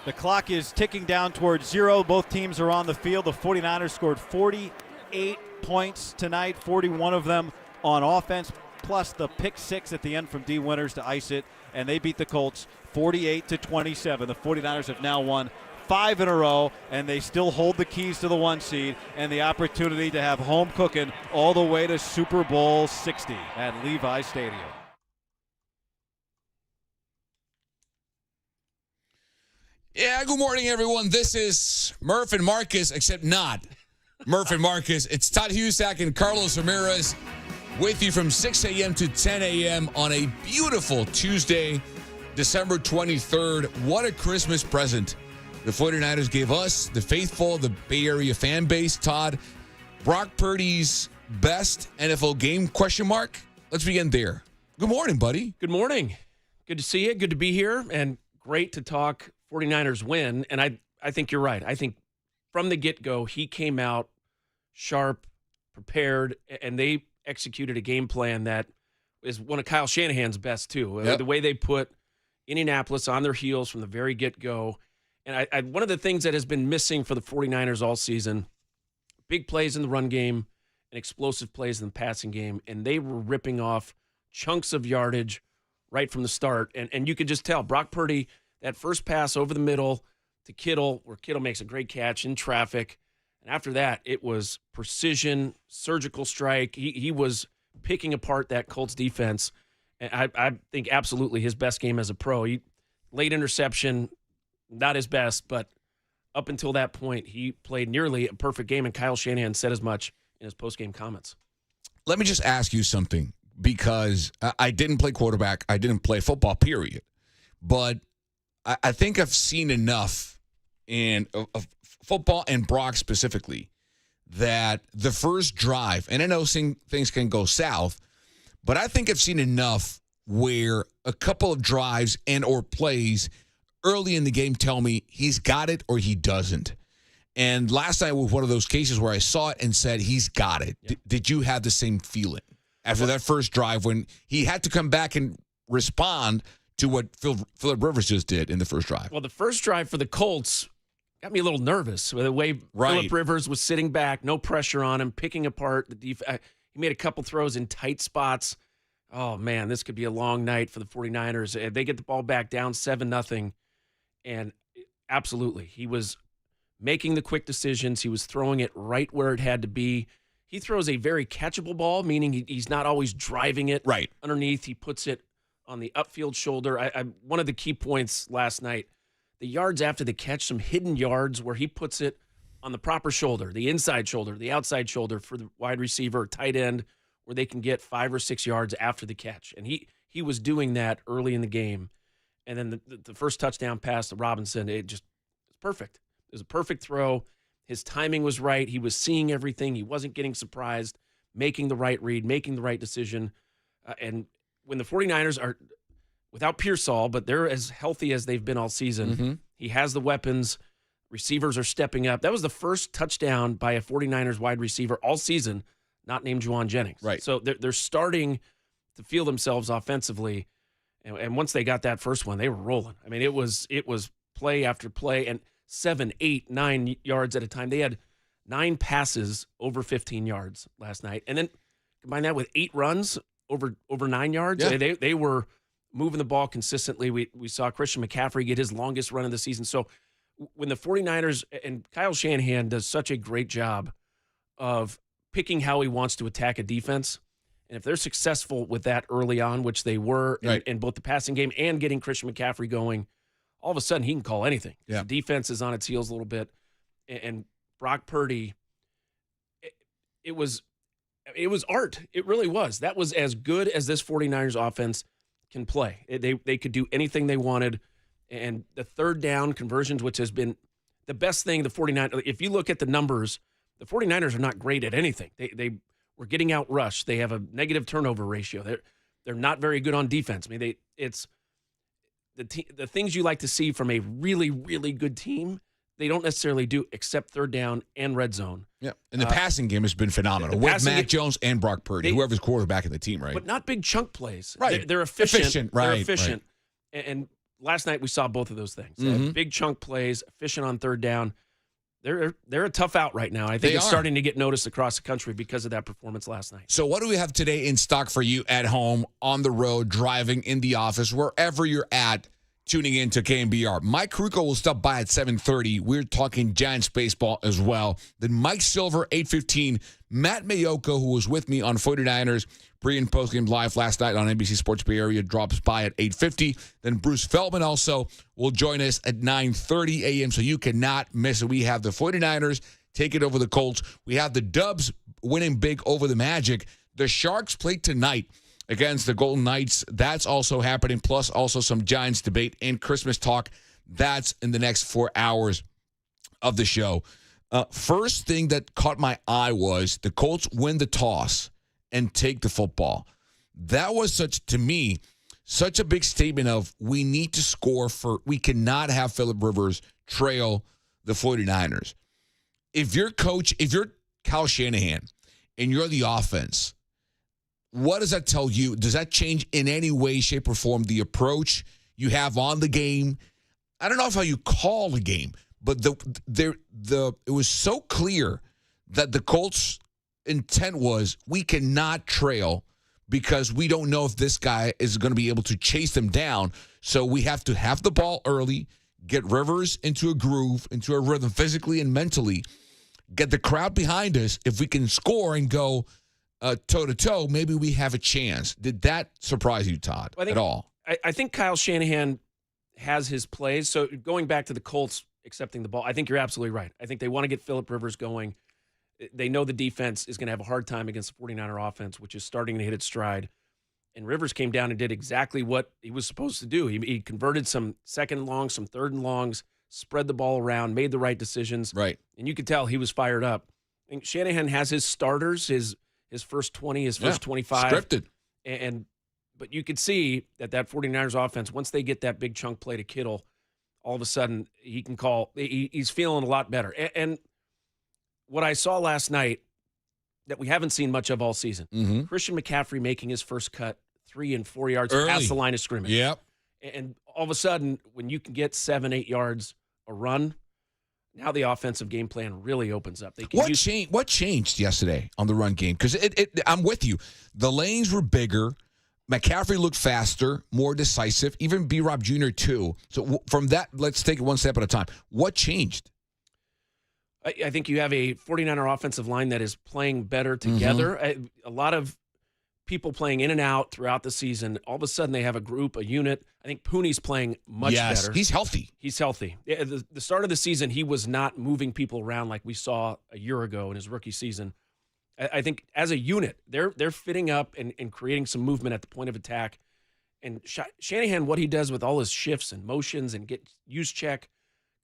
The clock is ticking down towards 0. Both teams are on the field. The 49ers scored 48 points tonight, 41 of them on offense, plus the pick 6 at the end from D. Winters to ice it, and they beat the Colts 48-27. The 49ers have now won 5 in a row, and they still hold the keys to the 1 seed and the opportunity to have home cooking all the way to Super Bowl 60 at Levi Stadium. Yeah, good morning, everyone. This is Murph and Marcus, except not Murph and Marcus. It's Todd Husak and Carlos Ramirez with you from 6 a.m. to 10 a.m. on a beautiful Tuesday, December 23rd. What a Christmas present the 49ers gave us, the faithful, the Bay Area fan base. Todd, Brock Purdy's best NFL game, question mark? Let's begin there. Good morning, buddy. Good morning. Good to see you. Good to be here. And great to talk 49ers win. And I think you're right. I think from the get-go, he came out sharp, prepared, and they executed a game plan that is one of Kyle Shanahan's best, too. Yep. The way they put Indianapolis on their heels from the very get-go. And one of the things that has been missing for the 49ers all season, big plays in the run game and explosive plays in the passing game, and they were ripping off chunks of yardage right from the start. And you could just tell, Brock Purdy, that first pass over the middle to Kittle, where Kittle makes a great catch in traffic. And after that, it was precision, surgical strike. He was picking apart that Colts defense. And I think absolutely his best game as a pro. Late interception, not his best, but up until that point, he played nearly a perfect game, and Kyle Shanahan said as much in his postgame comments. Let me just ask you something, because I didn't play quarterback. I didn't play football, period. But I think I've seen enough of football and Brock specifically that the first drive, and I know things can go south, but I think I've seen enough where a couple of drives and or plays early in the game tell me he's got it or he doesn't. And last night was one of those cases where I saw it and said he's got it. Yeah. Did you have the same feeling after that first drive when he had to come back and respond to what Phillip Rivers just did in the first drive? Well, the first drive for the Colts got me a little nervous with the way Phillip Rivers was sitting back, no pressure on him, picking apart the defense. He made a couple throws in tight spots. Oh, man, this could be a long night for the 49ers. They get the ball back down 7-0, and absolutely, he was making the quick decisions. He was throwing it right where it had to be. He throws a very catchable ball, meaning he's not always driving it underneath. He puts it on the upfield shoulder. One of the key points last night, the yards after the catch, some hidden yards where he puts it on the proper shoulder, the inside shoulder, the outside shoulder for the wide receiver, tight end, where they can get 5 or 6 yards after the catch. And he was doing that early in the game. And then the first touchdown pass to Robinson, it's perfect. It was a perfect throw. His timing was right. He was seeing everything. He wasn't getting surprised, making the right read, making the right decision. And when the 49ers are without Pearsall, but they're as healthy as they've been all season, he has the weapons. Receivers are stepping up. That was the first touchdown by a 49ers wide receiver all season, not named Juwan Jennings. Right. So they're starting to feel themselves offensively. And once they got that first one, they were rolling. I mean, it was play after play, and 7, 8, 9 yards at a time. They had 9 passes over 15 yards last night. And then combine that with 8 runs over 9 yards. Yeah. They were moving the ball consistently. We saw Christian McCaffrey get his longest run of the season. So when the 49ers, and Kyle Shanahan does such a great job of picking how he wants to attack a defense, and if they're successful with that early on, which they were in both the passing game and getting Christian McCaffrey going, all of a sudden he can call anything. Yeah. The defense is on its heels a little bit. And Brock Purdy, it was art. It really was. That was as good as this 49ers offense can play. They could do anything they wanted. And the third down conversions, which has been the best thing, the 49ers, if you look at the numbers, the 49ers are not great at anything. They were getting out rushed. They have a negative turnover ratio. They're not very good on defense. I mean, it's the things you like to see from a really, really good team, they don't necessarily do except third down and red zone. Yeah, and the passing game has been phenomenal with Mac Jones and Brock Purdy, whoever's quarterback of the team, right? But not big chunk plays. Right. They're efficient. Right. They're efficient. And last night we saw both of those things. Mm-hmm. Big chunk plays, efficient on third down. They're a tough out right now. I think it's are starting to get noticed across the country because of that performance last night. So what do we have today in stock for you at home, on the road, driving, in the office, wherever you're at, tuning in to KMBR? Mike Caruco will stop by at 7:30. We're talking Giants baseball as well. Then Mike Silver, 8:15. Matt Mayocko, who was with me on 49ers pre- and post-game live last night on NBC Sports Bay Area, drops by at 8:50. Then Bruce Feldman also will join us at 9:30 a.m., so you cannot miss it. We have the 49ers taking over the Colts. We have the Dubs winning big over the Magic. The Sharks play tonight against the Golden Knights. That's also happening, plus also some Giants debate and Christmas talk. That's in the next 4 hours of the show. First thing that caught my eye was the Colts win the toss and take the football. That was to me, such a big statement of we need to score we cannot have Phillip Rivers trail the 49ers. If you're Kyle Shanahan and you're the offense, what does that tell you? Does that change in any way, shape, or form the approach you have on the game? I don't know how you call the game, but it was so clear that the Colts' intent was we cannot trail because we don't know if this guy is going to be able to chase them down. So we have to have the ball early, get Rivers into a groove, into a rhythm physically and mentally, get the crowd behind us. If we can score and go toe-to-toe, maybe we have a chance. Did that surprise you, Todd, at all? I think Kyle Shanahan has his plays. So going back to the Colts accepting the ball, I think you're absolutely right. I think they want to get Phillip Rivers going. They know the defense is going to have a hard time against the 49er offense, which is starting to hit its stride. And Rivers came down and did exactly what he was supposed to do. He converted some second and longs, some third and longs, spread the ball around, made the right decisions. Right. And you could tell he was fired up. I think Shanahan has his starters, his first 20, his first 25. Scripted. But you could see that 49ers offense, once they get that big chunk play to Kittle, all of a sudden he can call. He's feeling a lot better. And what I saw last night that we haven't seen much of all season, Christian McCaffrey making his first cut 3 and 4 yards past the line of scrimmage. Yep. And all of a sudden, when you can get 7-8 yards a run, now the offensive game plan really opens up. What changed yesterday on the run game? Because I'm with you. The lanes were bigger. McCaffrey looked faster, more decisive. Even B-Rob Jr. too. So from that, let's take it one step at a time. What changed? I think you have a 49er offensive line that is playing better together. A lot of people playing in and out throughout the season. All of a sudden, they have a group, a unit. I think Poonie's playing much better. He's healthy. He's healthy. The start of the season, he was not moving people around like we saw a year ago in his rookie season. I think as a unit, they're fitting up and creating some movement at the point of attack. And Shanahan, what he does with all his shifts and motions and use check,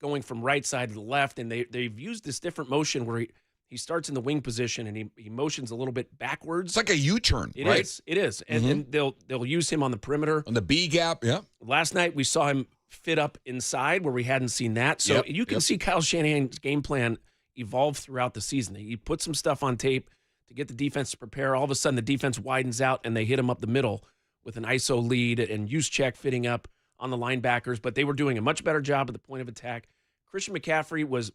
going from right side to the left, and they've used this different motion where he starts in the wing position and he motions a little bit backwards. It's like a U-turn, right? It is. And they'll use him on the perimeter. On the B gap, yeah. Last night we saw him fit up inside where we hadn't seen that. So you can see Kyle Shanahan's game plan evolve throughout the season. He put some stuff on tape to get the defense to prepare. All of a sudden the defense widens out and they hit him up the middle with an ISO lead and use check fitting up on the linebackers. But they were doing a much better job at the point of attack. Christian McCaffrey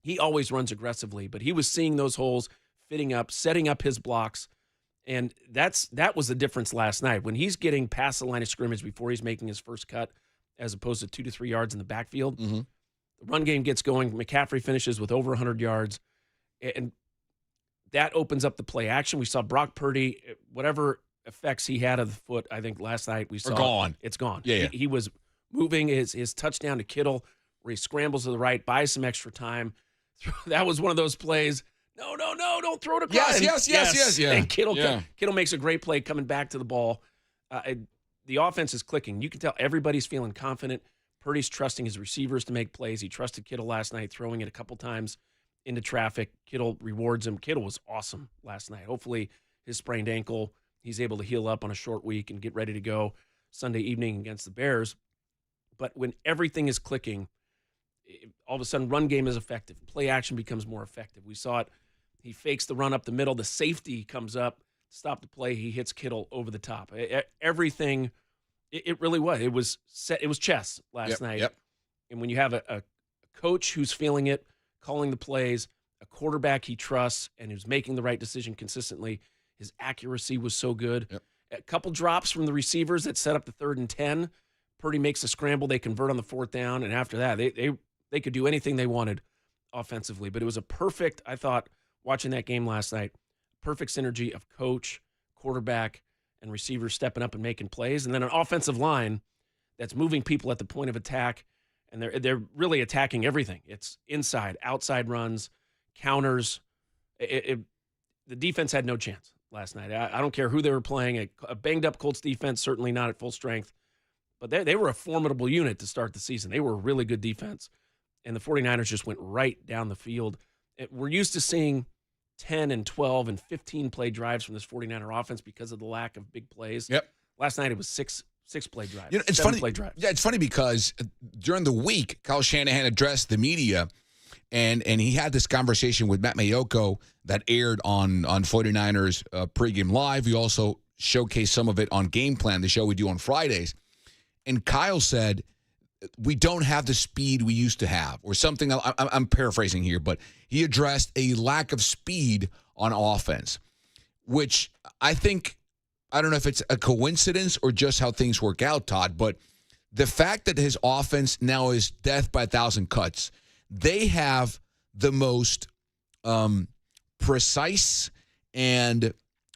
he always runs aggressively, but he was seeing those holes, fitting up, setting up his blocks. And that was the difference last night. When he's getting past the line of scrimmage before he's making his first cut, as opposed to 2 to 3 yards in the backfield, the run game gets going. McCaffrey finishes with over 100 yards. And that opens up the play action. We saw Brock Purdy, whatever effects he had of the foot, I think last night we saw. Gone. It's gone. Yeah. He was moving his touchdown to Kittle, where he scrambles to the right, buys some extra time. That was one of those plays. No, don't throw it across. Yes. And Kittle makes a great play coming back to the ball. The offense is clicking. You can tell everybody's feeling confident. Purdy's trusting his receivers to make plays. He trusted Kittle last night, throwing it a couple times into traffic. Kittle rewards him. Kittle was awesome last night. Hopefully his sprained ankle, he's able to heal up on a short week and get ready to go Sunday evening against the Bears. But when everything is clicking, all of a sudden run game is effective. Play action becomes more effective. We saw it. He fakes the run up the middle. The safety comes up, stop the play. He hits Kittle over the top. Everything It really was. It was set. It was chess last night. Yep. And when you have a coach who's feeling it, calling the plays, a quarterback he trusts, and who's making the right decision consistently, his accuracy was so good. Yep. A couple drops from the receivers that set up the 3rd and 10. Purdy makes a scramble. They convert on the 4th down, and after that, they could do anything they wanted offensively. But it was a perfect, I thought, watching that game last night, perfect synergy of coach, quarterback, and receivers stepping up and making plays, and then an offensive line that's moving people at the point of attack, and they're really attacking everything. It's inside, outside runs, counters. The defense had no chance last night. I don't care who they were playing. A banged-up Colts defense, certainly not at full strength, but they were a formidable unit to start the season. They were a really good defense, and the 49ers just went right down the field. We're used to seeing 10 and 12 and 15-play drives from this 49er offense because of the lack of big plays. Yep. Last night it was six-play drives. It's funny. Drives. Yeah, it's funny because during the week, Kyle Shanahan addressed the media, and he had this conversation with Matt Mayocko that aired on 49ers pregame live. We also showcased some of it on Game Plan, the show we do on Fridays. And Kyle said, we don't have the speed we used to have, or something. I'm paraphrasing here, but he addressed a lack of speed on offense, which I think, I don't know if it's a coincidence or just how things work out, Todd, but the fact that his offense now is death by 1,000 cuts, they have the most precise and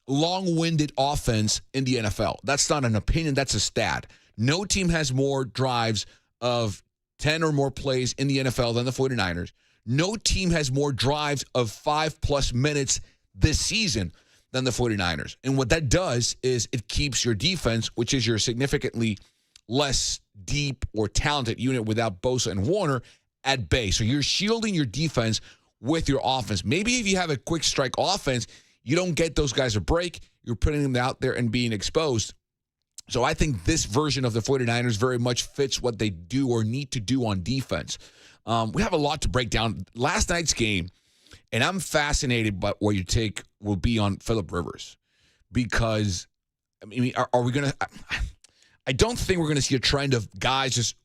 long-winded offense in the NFL. That's not an opinion, that's a stat. No team has more drives of 10 or more plays in the NFL than the 49ers. No team has more drives of 5+ minutes this season than the 49ers. And what that does is it keeps your defense, which is your significantly less deep or talented unit without Bosa and Warner, at bay. So you're shielding your defense with your offense. Maybe if you have a quick strike offense, you don't get those guys a break. You're putting them out there and being exposed. So I think this version of the 49ers very much fits what they do or need to do on defense. We have a lot to break down. Last night's game, and I'm fascinated by what your take will be on Phillip Rivers. Because, I mean, are we going to – I don't think we're going to see a trend of guys just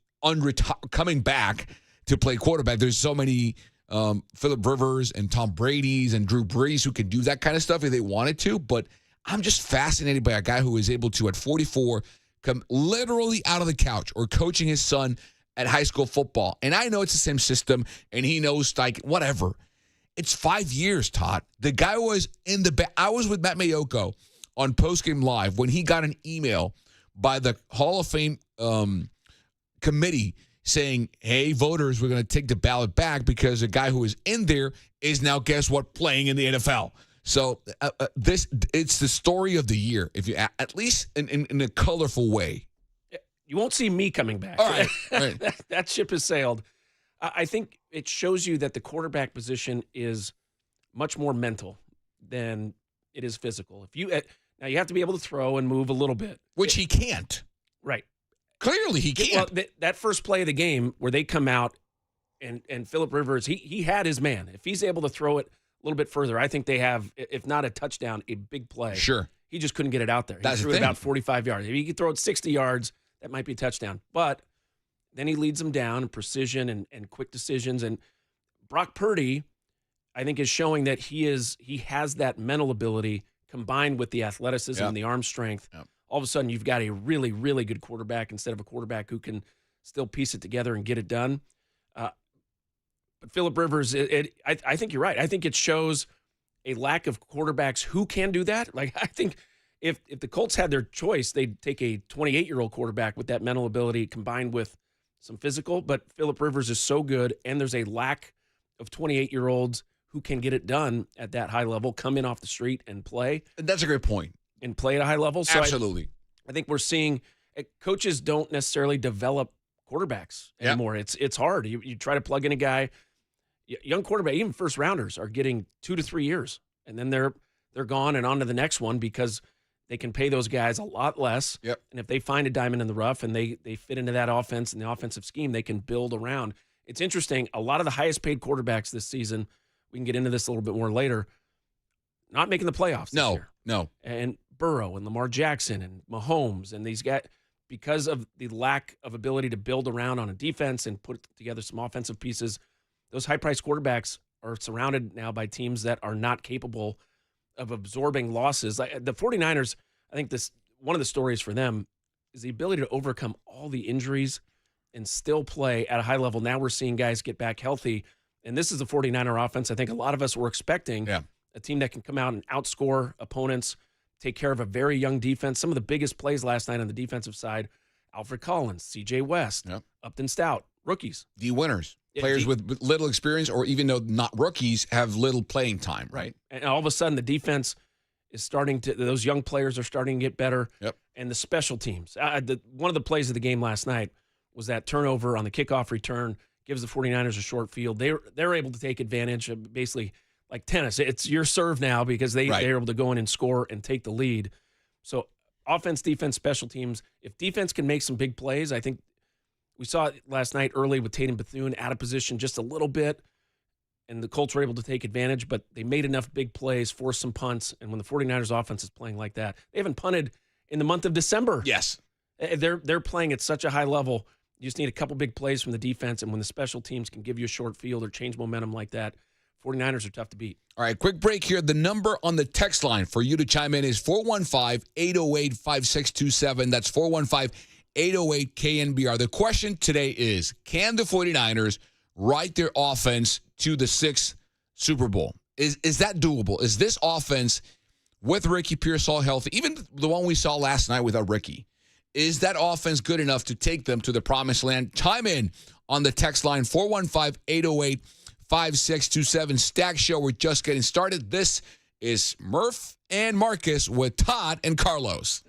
coming back to play quarterback. There's so many Phillip Rivers and Tom Brady's and Drew Brees who can do that kind of stuff if they wanted to, but – I'm just fascinated by a guy who is able to, at 44, come literally out of the couch or coaching his son at high school football. And I know it's the same system, and he knows, like, whatever. It's 5 years, Todd. The guy was in the – I was with Matt Mayocko on Postgame Live when he got an email by the Hall of Fame committee saying, hey, voters, we're going to take the ballot back because the guy who was in there is now, guess what, playing in the NFL. So it's the story of the year, if you at least in a colorful way. You won't see me coming back. All right. That ship has sailed. I think it shows you that the quarterback position is much more mental than it is physical. Now you have to be able to throw and move a little bit, which he can't. Right. Clearly he can't. Well, that first play of the game where they come out and Phillip Rivers, he had his man. If he's able to throw it a little bit further, I think they have, if not a touchdown, a big play. Sure. He just couldn't get it out there. He threw it about 45 yards. If he could throw it 60 yards, that might be a touchdown. But then he leads them down in precision and quick decisions. And Brock Purdy, I think, is showing that he has that mental ability combined with the athleticism and the arm strength. Yep. All of a sudden, you've got a really, really good quarterback instead of a quarterback who can still piece it together and get it done. But Phillip Rivers, I think you're right. I think it shows a lack of quarterbacks who can do that. Like, I think if the Colts had their choice, they'd take a 28-year-old quarterback with that mental ability combined with some physical. But Phillip Rivers is so good, and there's a lack of 28-year-olds who can get it done at that high level, come in off the street and play. That's a great point. And play at a high level. So absolutely. I think we're seeing coaches don't necessarily develop quarterbacks anymore. It's hard. You try to plug in a guy. Young quarterback, even first rounders, are getting 2 to 3 years, and then they're gone and on to the next one because they can pay those guys a lot less. Yep. And if they find a diamond in the rough and they fit into that offense and the offensive scheme, they can build around. It's interesting. A lot of the highest paid quarterbacks this season, we can get into this a little bit more later, not making the playoffs this year. No. And Burrow and Lamar Jackson and Mahomes and these guys, because of the lack of ability to build around on a defense and put together some offensive pieces, those high-priced quarterbacks are surrounded now by teams that are not capable of absorbing losses. The 49ers, I think one of the stories for them is the ability to overcome all the injuries and still play at a high level. Now we're seeing guys get back healthy, and this is the 49er offense I think a lot of us were expecting. Yeah. A team that can come out and outscore opponents, take care of a very young defense. Some of the biggest plays last night on the defensive side, Alfred Collins, C.J. West, Upton Stout, rookies. D winners. Players with little experience, or even though not rookies, have little playing time, right? And all of a sudden, the defense is starting to – those young players are starting to get better. Yep. And the special teams. One of the plays of the game last night was that turnover on the kickoff return, gives the 49ers a short field. They're able to take advantage of basically like tennis. It's your serve now because they're able to go in and score and take the lead. So offense, defense, special teams. If defense can make some big plays, I think we saw it last night early with Tatum Bethune out of position just a little bit, and the Colts were able to take advantage, but they made enough big plays, forced some punts, and when the 49ers offense is playing like that, they haven't punted in the month of December. Yes. They're playing at such a high level. You just need a couple big plays from the defense, and when the special teams can give you a short field or change momentum like that, 49ers are tough to beat. All right, quick break here. The number on the text line for you to chime in is 415-808-5627. That's 415-808-KNBR. The question today is, can the 49ers ride their offense to the 6th Super Bowl? Is that doable? Is this offense with Ricky Pearsall healthy, even the one we saw last night without Ricky, is that offense good enough to take them to the promised land? Chime in on the text line, 415-808-5627. Stack Show, we're just getting started. This is Murph and Marcus with Todd and Carlos.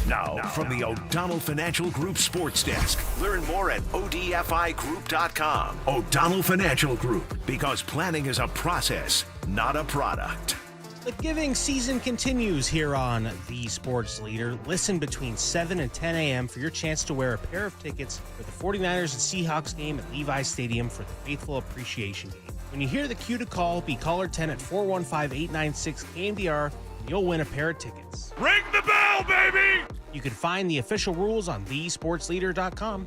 Now, from the O'Donnell Financial Group Sports Desk. Learn more at ODFIGroup.com. O'Donnell Financial Group, because planning is a process, not a product. The giving season continues here on The Sports Leader. Listen between 7 and 10 a.m. for your chance to wear a pair of tickets for the 49ers and Seahawks game at Levi's Stadium for the Faithful Appreciation Game. When you hear the cue to call, be caller 10 at 415-896-KNBR, and you'll win a pair of tickets. Ring the bell, baby! You can find the official rules on thesportsleader.com.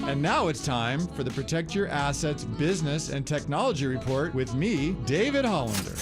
And now it's time for the Protect Your Assets Business and Technology Report with me, David Hollander.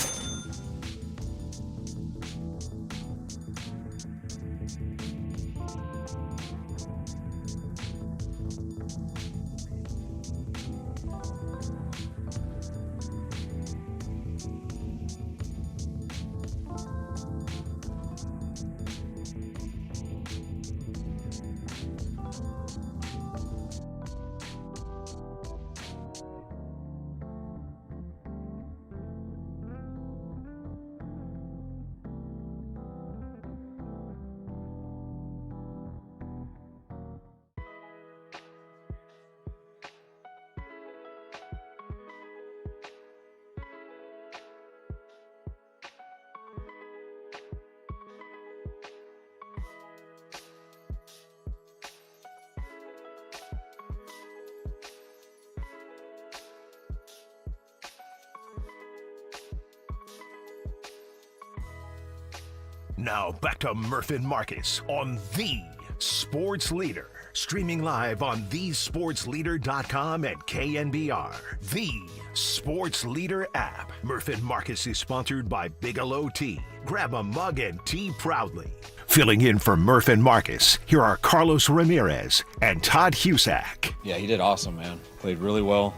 Now back to Murph and Marcus on The Sports Leader. Streaming live on thesportsleader.com and KNBR. The Sports Leader app. Murph and Marcus is sponsored by Bigelow Tea. Grab a mug and tea proudly. Filling in for Murph and Marcus, here are Carlos Ramirez and Todd Husak. Yeah, he did awesome, man. Played really well.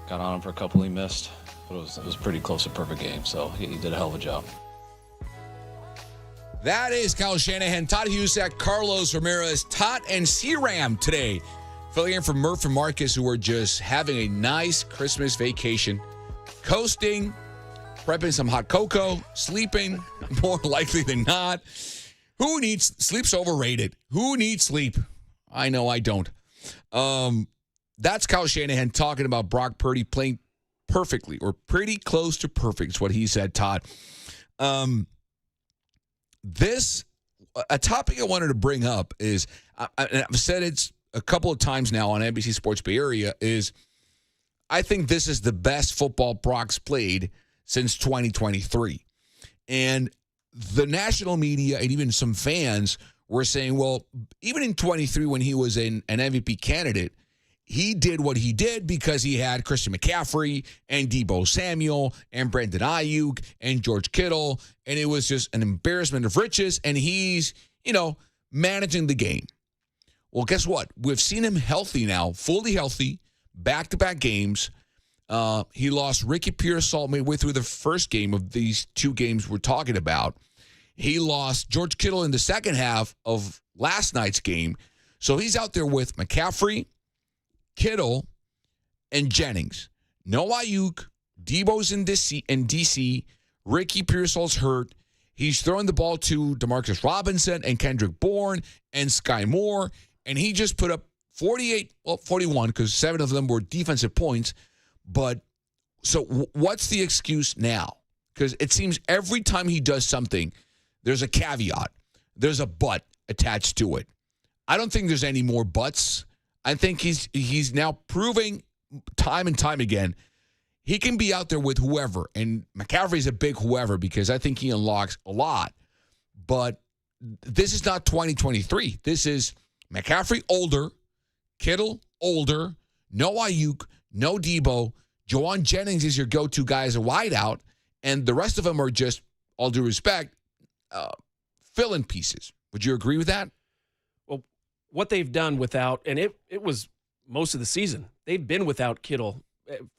Got on him for a couple he missed. But it was pretty close to a perfect game, so he did a hell of a job. That is Kyle Shanahan, Todd Husak, Carlos Ramirez, Todd and C-Ram today. Filling in for Murph and Marcus, who are just having a nice Christmas vacation. Coasting, prepping some hot cocoa, sleeping, more likely than not. Who needs sleep's overrated? Who needs sleep? I know I don't. That's Kyle Shanahan talking about Brock Purdy playing perfectly or pretty close to perfect is what he said, Todd. A topic I wanted to bring up is, I've said it a couple of times now on NBC Sports Bay Area, is I think this is the best football Brock's played since 2023. And the national media and even some fans were saying, well, even in 23 when he was an MVP candidate, he did what he did because he had Christian McCaffrey and Deebo Samuel and Brandon Ayuk and George Kittle, and it was just an embarrassment of riches, and he's, managing the game. Well, guess what? We've seen him healthy now, fully healthy, back-to-back games. He lost Ricky Pearsall midway through the first game of these two games we're talking about. He lost George Kittle in the second half of last night's game. So he's out there with McCaffrey, Kittle, and Jennings. No Ayuk. Debo's in DC. Ricky Pearsall's hurt. He's throwing the ball to Demarcus Robinson and Kendrick Bourne and Sky Moore, and he just put up 41, because 7 of them were defensive points. But so what's the excuse now? Because it seems every time he does something, there's a caveat. There's a but attached to it. I don't think there's any more buts. I think he's now proving time and time again he can be out there with whoever. And McCaffrey's a big whoever because I think he unlocks a lot. But this is not 2023. This is McCaffrey older, Kittle older, no Ayuk, no Debo. Jawan Jennings is your go-to guy as a wideout. And the rest of them are just, all due respect, fill-in pieces. Would you agree with that? Well, what they've done without, and it was most of the season, they've been without Kittle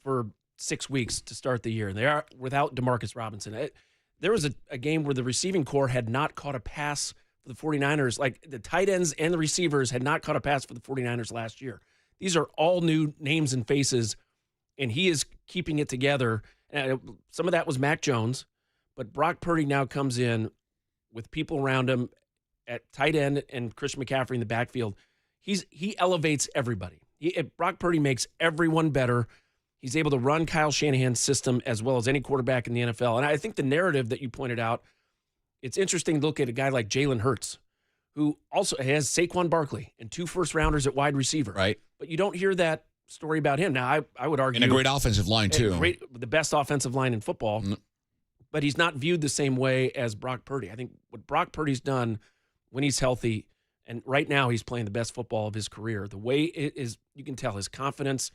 for 6 weeks to start the year. They are without Demarcus Robinson. There was a game where the receiving core had not caught a pass for the 49ers. Like the tight ends and the receivers had not caught a pass for the 49ers last year. These are all new names and faces, and he is keeping it together. Some of that was Mac Jones, but Brock Purdy now comes in with people around him at tight end and Christian McCaffrey in the backfield. He elevates everybody. Brock Purdy makes everyone better. He's able to run Kyle Shanahan's system as well as any quarterback in the NFL. And I think the narrative that you pointed out, it's interesting to look at a guy like Jalen Hurts, who also has Saquon Barkley and 2 first-rounders at wide receiver. Right. But you don't hear that story about him. Now, I would argue. And a great offensive line, too. The best offensive line in football. But he's not viewed the same way as Brock Purdy. I think what Brock Purdy's done when he's healthy And right now he's playing the best football of his career. The way it is, you can tell his confidence.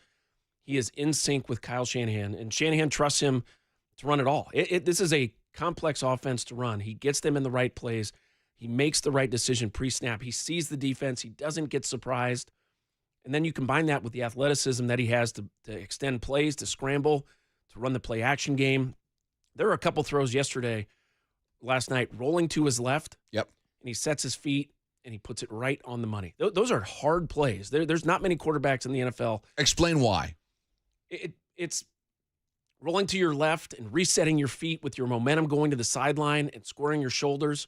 He is in sync with Kyle Shanahan, and Shanahan trusts him to run it all. This is a complex offense to run. He gets them in the right plays. He makes the right decision pre-snap. He sees the defense. He doesn't get surprised. And then you combine that with the athleticism that he has to extend plays, to scramble, to run the play-action game. There were a couple throws last night, rolling to his left. Yep. And he sets his feet, and he puts it right on the money. Those are hard plays. There's not many quarterbacks in the NFL. Explain why. It's rolling to your left and resetting your feet with your momentum going to the sideline and squaring your shoulders.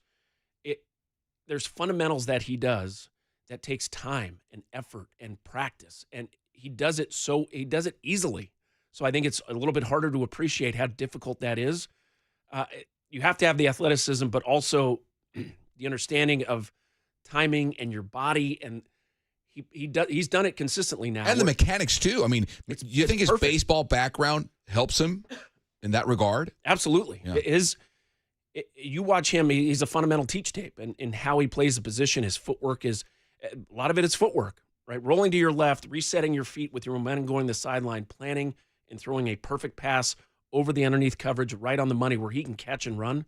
There's fundamentals that he does that takes time and effort and practice, and he does it easily. So I think it's a little bit harder to appreciate how difficult that is. You have to have the athleticism, but also the understanding of timing and your body, and he's done it consistently now. And the mechanics, too. I mean, you think his perfect. baseball background helps him in that regard? Absolutely. Yeah. You watch him, he's a fundamental teach tape, and in how he plays the position. His footwork is, a lot of it is footwork, right? Rolling to your left, resetting your feet with your momentum going to the sideline, planning and throwing a perfect pass over the underneath coverage right on the money where he can catch and run.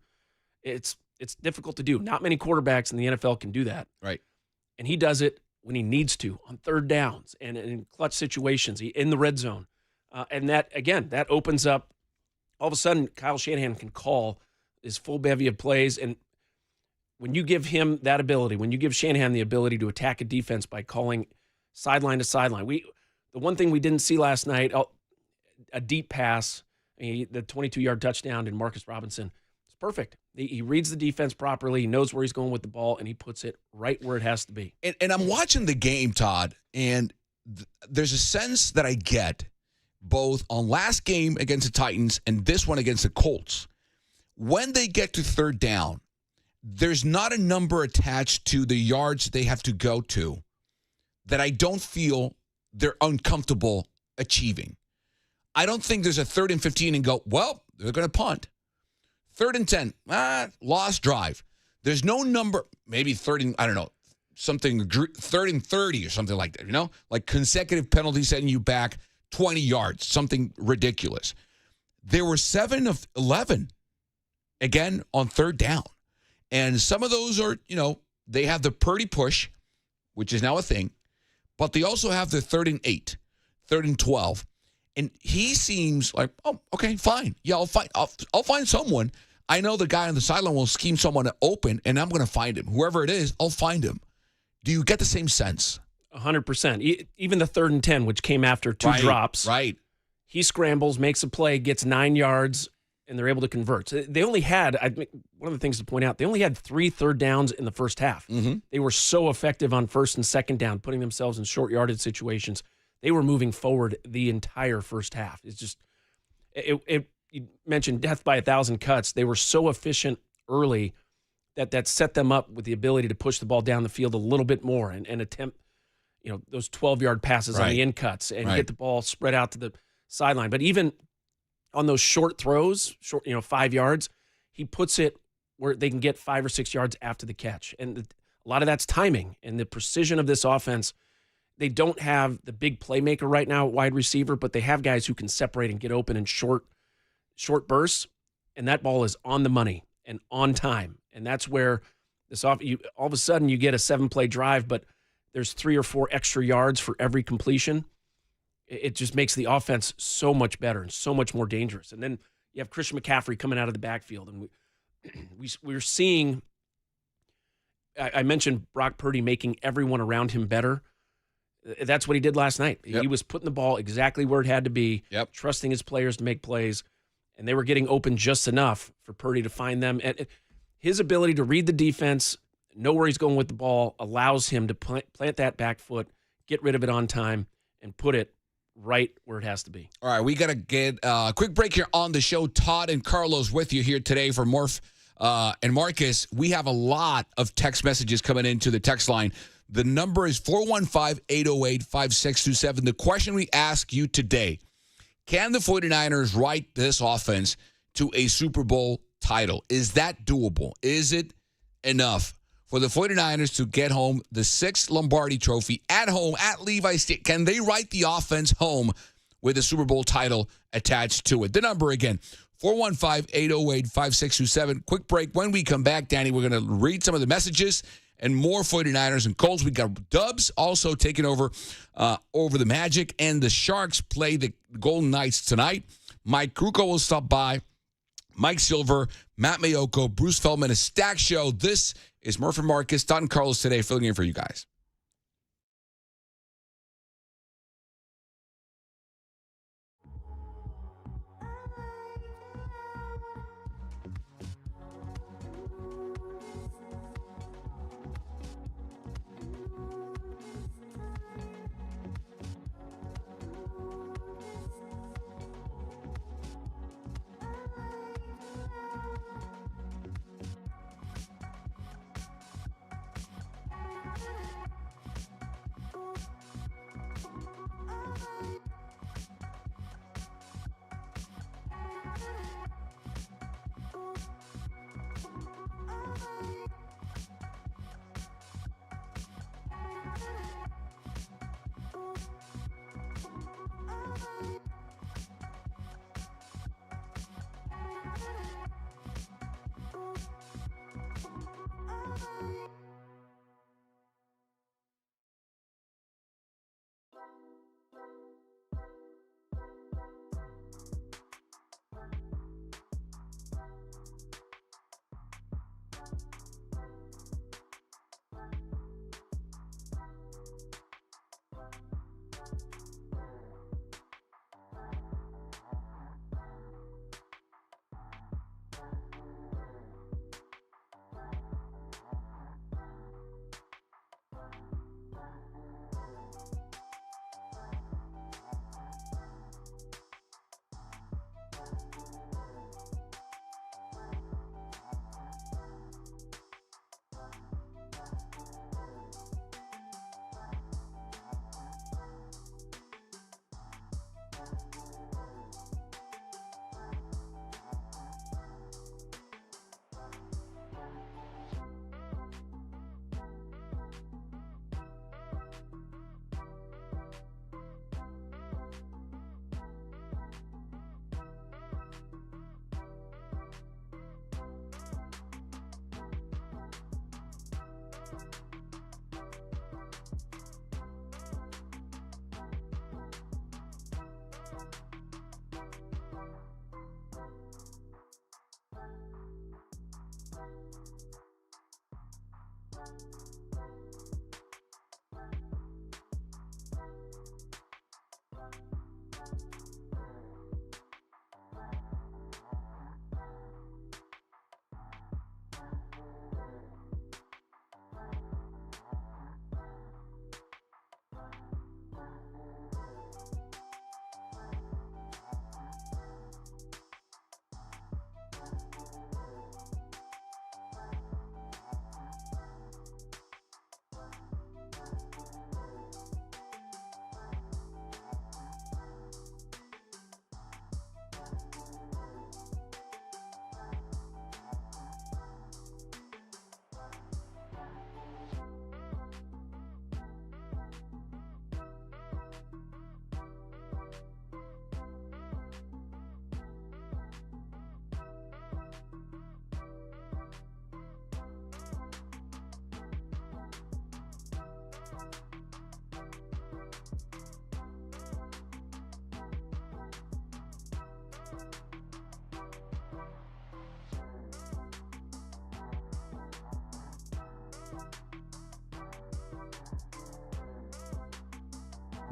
It's difficult to do. Not many quarterbacks in the NFL can do that. Right. And he does it when he needs to, on third downs and in clutch situations, in the red zone. And that, again, that opens up, all of a sudden, Kyle Shanahan can call his full bevy of plays. And when you give him that ability, when you give Shanahan the ability to attack a defense by calling sideline to sideline, the one thing we didn't see last night, a deep pass, the 22-yard touchdown to Marcus Robinson, it's perfect. He reads the defense properly, he knows where he's going with the ball, and he puts it right where it has to be. And I'm watching the game, Todd, and there's a sense that I get both on last game against the Titans and this one against the Colts. When they get to third down, there's not a number attached to the yards they have to go to that I don't feel they're uncomfortable achieving. I don't think there's a 3rd and 15 and go, well, they're going to punt. 3rd and 10, lost drive. There's no number, maybe 3rd and, I don't know, something 3rd and 30 or something like that, like consecutive penalties setting you back 20 yards, something ridiculous. There were 7 of 11, again, on third down. And some of those are, they have the Purdy push, which is now a thing, but they also have the 3rd and 8, 3rd and 12. And he seems like, oh, okay, fine. Yeah, I'll find someone. I know the guy on the sideline will scheme someone open, and I'm going to find him. Whoever it is, I'll find him. Do you get the same sense? 100%. Even the 3rd and 10, which came after two drops. Right. He scrambles, makes a play, gets 9 yards, and they're able to convert. They only had, one of the things to point out, they only had 3 third downs in the first half. Mm-hmm. They were so effective on 1st and 2nd down, putting themselves in short yardage situations. They were moving forward the entire first half. It's just, you mentioned death by 1,000 cuts. They were so efficient early that set them up with the ability to push the ball down the field a little bit more and attempt, those 12-yard passes on the in cuts and get the ball spread out to the sideline. But even on those short throws, 5 yards, he puts it where they can get 5 or 6 yards after the catch. And a lot of that's timing and the precision of this offense. They don't have the big playmaker right now at wide receiver, but they have guys who can separate and get open in short bursts, and that ball is on the money and on time. And that's where all of a sudden you get a 7-play drive, but there's 3 or 4 extra yards for every completion. It just makes the offense so much better and so much more dangerous. And then you have Christian McCaffrey coming out of the backfield, and we're seeing. I mentioned Brock Purdy making everyone around him better. That's what he did last night. Yep. He was putting the ball exactly where it had to be, trusting his players to make plays, and they were getting open just enough for Purdy to find them. And his ability to read the defense, know where he's going with the ball, allows him to plant that back foot, get rid of it on time, and put it right where it has to be. All right, we got to get a quick break here on the show. Todd and Carlos with you here today for Morph and Marcus. We have a lot of text messages coming into the text line. The number is 415-808-5627. The question we ask you today, can the 49ers ride this offense to a Super Bowl title? Is that doable? Is it enough for the 49ers to get home the 6th Lombardi Trophy at home at Levi Stadium. Can they write the offense home with a Super Bowl title attached to it? The number again, 415-808-5627. Quick break. When we come back, Danny, we're going to read some of the messages and more 49ers and Colts. We got Dubs also taking over the Magic, and the Sharks play the Golden Knights tonight. Mike Kruko will stop by. Mike Silver, Matt Mayocko, Bruce Feldman, a stacked show. This is Murphy Marcus, Don Carlos today, filling in for you guys.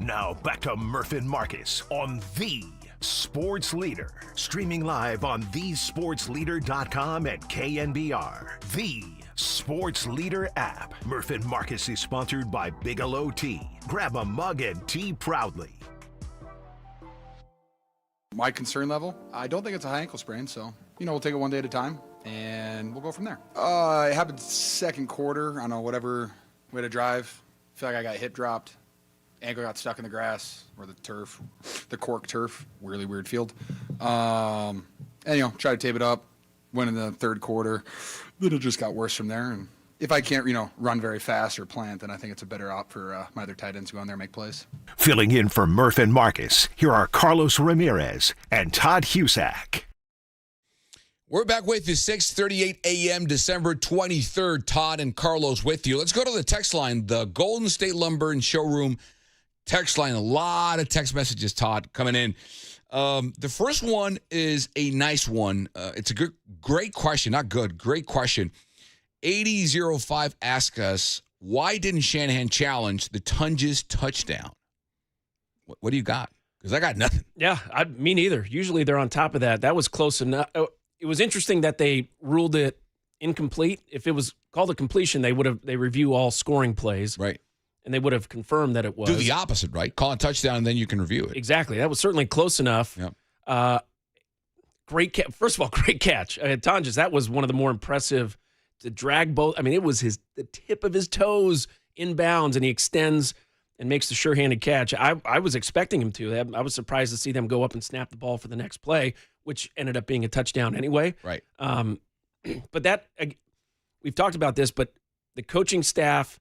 Now back to Murph and Marcus on the Sports Leader. Streaming live on thesportsleader.com and KNBR. The Sports Leader app. Murph and Marcus is sponsored by Bigelow Tea. Grab a mug and tea proudly. My concern level, I don't think it's a high ankle sprain, so, we'll take it one day at a time, and we'll go from there. It happened second quarter. I don't know, whatever way to drive. I feel like I got hip dropped. Ankle got stuck in the grass or the turf, the cork turf, really weird field. And, try to tape it up, went in the third quarter. Then it just got worse from there, and if I can't, run very fast or plant, then I think it's a better op for my other tight ends to go in there and make plays. Filling in for Murph and Marcus, here are Carlos Ramirez and Todd Husak. We're back with you, 6:38 a.m., December 23rd. Todd and Carlos with you. Let's go to the text line, the Golden State Lumber and Showroom text line. A lot of text messages, Todd, coming in. The first one is a nice one. It's a great question. Not good, great question. 8005 asks us, why didn't Shanahan challenge the Tunges touchdown? What do you got? Because I got nothing. Yeah, me neither. Usually they're on top of that. That was close enough. It was interesting that they ruled it incomplete. If it was called a completion, they review all scoring plays. Right. And they would have confirmed that it was. Do the opposite, right? Call a touchdown, and then you can review it. Exactly. That was certainly close enough. Yep. Great catch. First of all, great catch. Tonjes, that was one of the more impressive to drag both. I mean, it was the tip of his toes inbounds, and he extends and makes the sure-handed catch. I was expecting him to. I was surprised to see them go up and snap the ball for the next play, which ended up being a touchdown anyway. Right. But we've talked about this, but the coaching staff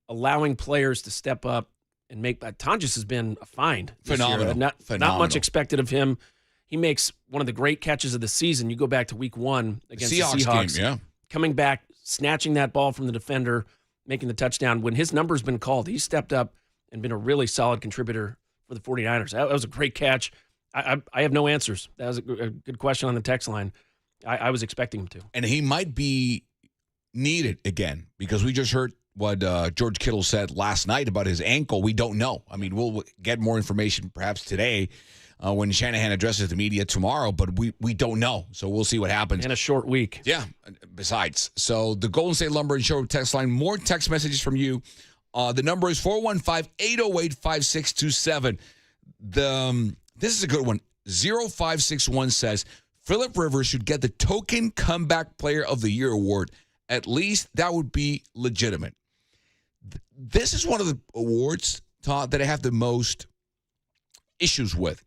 allowing players to step up and make. Tonjes has been a find. Phenomenal. Not much expected of him. He makes one of the great catches of the season. You go back to week 1 against the Seahawks. Game, yeah. Coming back, snatching that ball from the defender, making the touchdown. When his number's been called, he's stepped up and been a really solid contributor for the 49ers. That was a great catch. I have no answers. That was a good question on the text line. I was expecting him to. And he might be needed again because we just heard what George Kittle said last night about his ankle. We don't know. I mean, we'll get more information perhaps today when Shanahan addresses the media tomorrow, but we don't know. So we'll see what happens. And a short week. Yeah, besides. So the Golden State Lumber and Showroom text line, more text messages from you. The number is 415-808-5627. This is a good one. 0561 says, Phillip Rivers should get the token comeback player of the year award. At least that would be legitimate. This is one of the awards, Todd, that I have the most issues with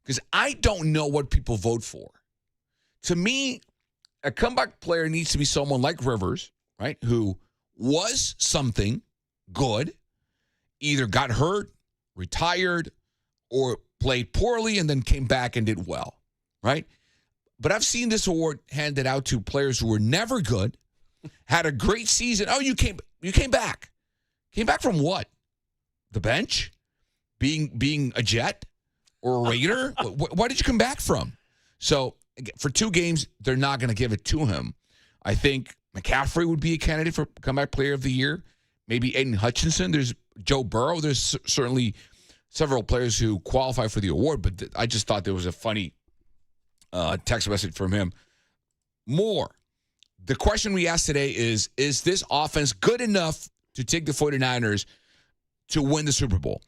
because I don't know what people vote for. To me, a comeback player needs to be someone like Rivers, right, who was something good, either got hurt, retired, or played poorly and then came back and did well, right? But I've seen this award handed out to players who were never good, had a great season. Oh, you came back. Came back from what? The bench? Being a Jet or a Raider? Why did you come back from? So for 2 games, they're not going to give it to him. I think McCaffrey would be a candidate for comeback player of the year. Maybe Aiden Hutchinson. There's Joe Burrow. There's certainly several players who qualify for the award, but I just thought there was a funny text message from him. More. The question we asked today is this offense good enough to take the 49ers to win the Super Bowl?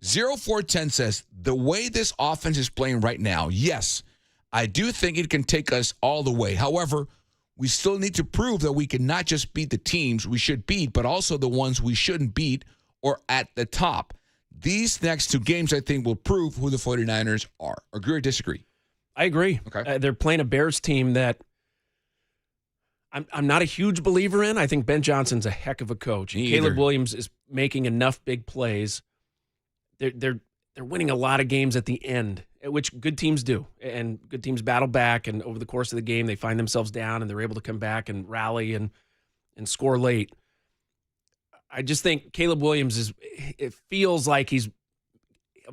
0410 says, the way this offense is playing right now, yes, I do think it can take us all the way. However, we still need to prove that we can not just beat the teams we should beat, but also the ones we shouldn't beat or at the top. These next 2 games, I think, will prove who the 49ers are. Agree or disagree? I agree. Okay. They're playing a Bears team that I'm not a huge believer in. I think Ben Johnson's a heck of a coach. Caleb Williams is making enough big plays. They're winning a lot of games at the end, which good teams do. And good teams battle back, and over the course of the game, they find themselves down, and they're able to come back and rally and score late. I just think Caleb Williams it feels like he's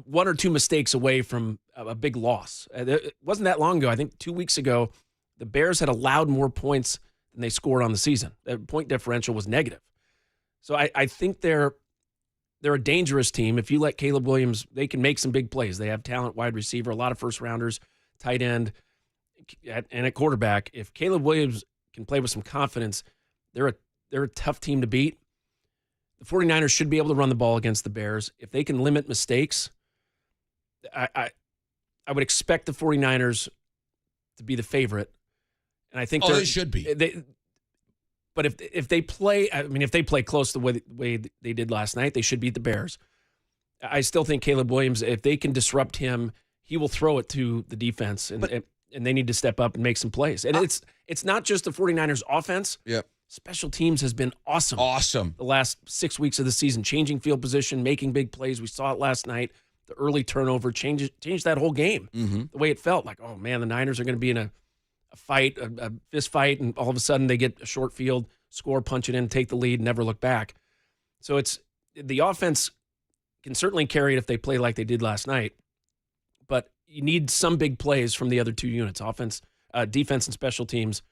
1 or 2 mistakes away from a big loss. It wasn't that long ago. I think 2 weeks ago, the Bears had allowed more points than they scored on the season. The point differential was negative. So I think they're a dangerous team. If you let Caleb Williams, they can make some big plays. They have talent, wide receiver, a lot of first-rounders, tight end, and at quarterback. If Caleb Williams can play with some confidence, they're a tough team to beat. The 49ers should be able to run the ball against the Bears. If they can limit mistakes, I would expect the 49ers to be the favorite. And I think they should be. But if they play, if they play close the way they did last night, they should beat the Bears. I still think Caleb Williams, if they can disrupt him, he will throw it to the defense, and they need to step up and make some plays. And it's not just the 49ers offense. Yep. Special teams has been awesome. Awesome. The last 6 weeks of the season, changing field position, making big plays. We saw it last night. The early turnover changed that whole game. The way it felt, like, oh man, the Niners are going to be in a fight, a fist fight, and all of a sudden they get a short field, score, punch it in, take the lead, never look back. So it's the offense can certainly carry it if they play like they did last night, but you need some big plays from the other two units, defense and special teams,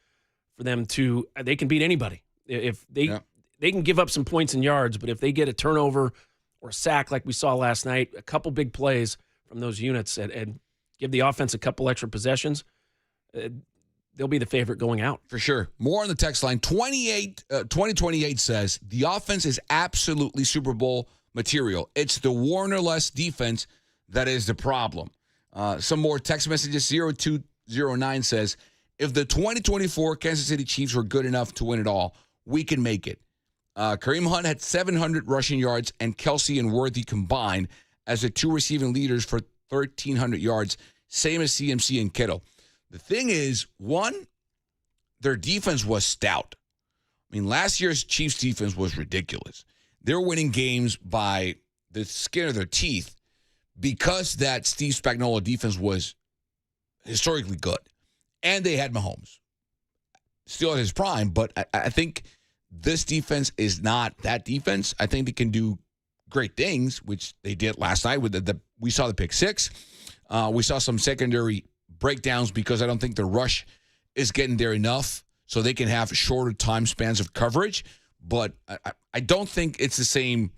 for them to they can beat anybody. If they can give up some points and yards, but if they get a turnover or a sack like we saw last night, a couple big plays from those units and give the offense a couple extra possessions, they'll be the favorite going out. For sure. More on the text line. 2028 says, the offense is absolutely Super Bowl material. It's the Warner-less defense that is the problem. Some more text messages. 0209 says, if the 2024 Kansas City Chiefs were good enough to win it all, we can make it. Kareem Hunt had 700 rushing yards, and Kelsey and Worthy combined as the two receiving leaders for 1,300 yards, same as CMC and Kittle. The thing is, one, their defense was stout. I mean, last year's Chiefs defense was ridiculous. They're winning games by the skin of their teeth because that Steve Spagnuolo defense was historically good. And they had Mahomes. Still at his prime, but I think this defense is not that defense. I think they can do great things, which they did last night. We saw the pick six. We saw some secondary breakdowns because I don't think the rush is getting there enough so they can have shorter time spans of coverage. But I don't think it's the same.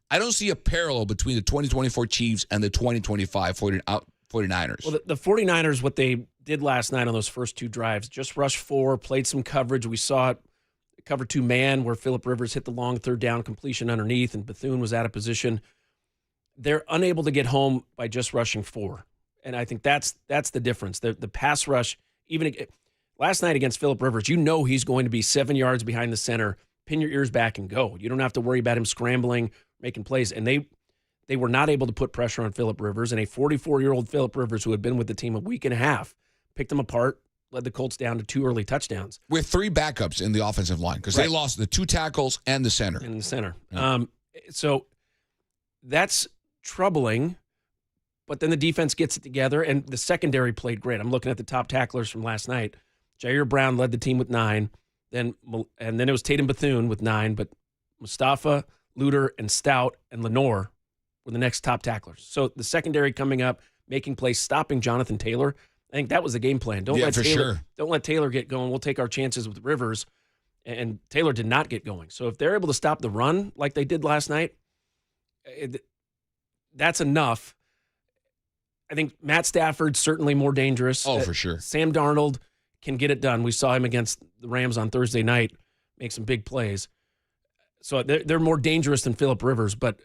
I don't see a parallel between the 2024 Chiefs and the 2025 49ers. Well, the 49ers, what they did last night on those first two drives, just rushed four, played some coverage. We saw it cover two man where Phillip Rivers hit the long third down completion underneath and Bethune was out of position. They're unable to get home by just rushing four. And I think that's the difference. The pass rush, even last night against Phillip Rivers, you know he's going to be 7 yards behind the center, pin your ears back and go. You don't have to worry about him scrambling, making plays. And they were not able to put pressure on Phillip Rivers. And a 44-year-old Phillip Rivers who had been with the team a week and a half picked them apart, led the Colts down to 2 early touchdowns. With 3 backups in the offensive line because they lost the 2 tackles and the center. Yeah. So that's troubling, but then the defense gets it together, and the secondary played great. I'm looking at the top tacklers from last night. Jair Brown led the team with 9, and then it was Tatum Bethune with 9, but Mustafa, Luter, and Stout and Lenore were the next top tacklers. So the secondary coming up, making plays, stopping Jonathan Taylor. I think that was the game plan. Don't let Taylor get going. We'll take our chances with Rivers. And Taylor did not get going. So if they're able to stop the run like they did last night, that's enough. I think Matt Stafford's certainly more dangerous. Oh, for sure. Sam Darnold can get it done. We saw him against the Rams on Thursday night make some big plays. So they're more dangerous than Phillip Rivers. But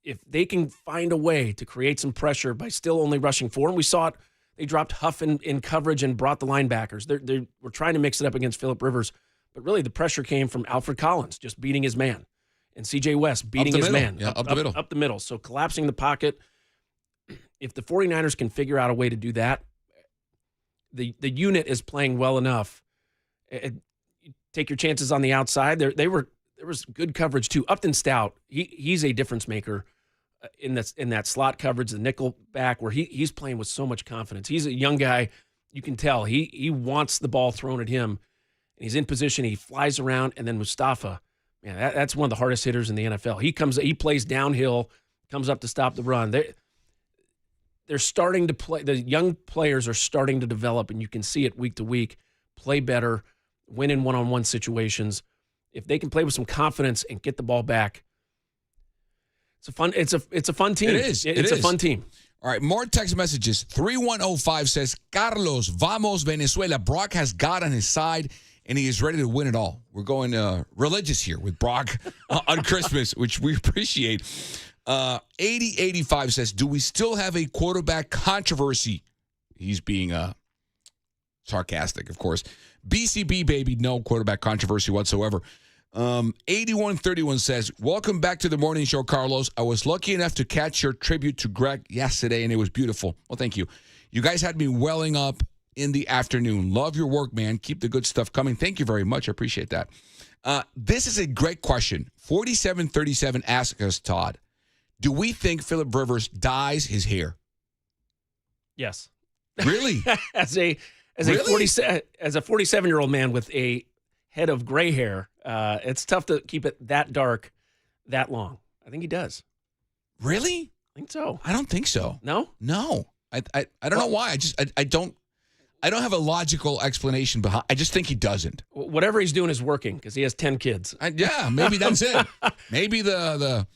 if they can find a way to create some pressure by still only rushing 4, and we saw it, they dropped Huff in coverage and brought the linebackers. They were trying to mix it up against Phillip Rivers, but really the pressure came from Alfred Collins just beating his man and C.J. West beating his man. Yeah, up the middle. So collapsing the pocket. If the 49ers can figure out a way to do that, the unit is playing well enough. Take your chances on the outside. There was good coverage too. Upton Stout, he's a difference maker in that slot coverage, the nickel back, where he's playing with so much confidence. He's a young guy. You can tell he wants the ball thrown at him. And he's in position. He flies around. And then Mustafa, man, that's one of the hardest hitters in the NFL. He plays downhill, comes up to stop the run. They're starting to play. The young players are starting to develop, and you can see it week to week, play better, win in one-on-one situations. If they can play with some confidence and get the ball back, it's a fun team. It is. It's a fun team. All right, more text messages. 3105 says, Carlos, vamos Venezuela. Brock has God on his side, and he is ready to win it all. We're going religious here with Brock on Christmas, which we appreciate. 8085 says, do we still have a quarterback controversy? He's being sarcastic, of course. BCB, baby, no quarterback controversy whatsoever. 8131 says, welcome back to the morning show, Carlos. I was lucky enough to catch your tribute to Greg yesterday, and it was beautiful. Well, thank you. You guys had me welling up in the afternoon. Love your work, man. Keep the good stuff coming. Thank you very much. I appreciate that. This is a great question. 4737 asks us, Todd, do we think Phillip Rivers dyes his hair? Yes. Really? As a 47-year-old man with a head of gray hair, it's tough to keep it that dark that long. I think he does. Really? I think so. I don't think so. No? No. I don't know why. I don't have a logical explanation behind. I just think he doesn't. Whatever he's doing is working because he has 10 kids. Maybe that's it. Maybe the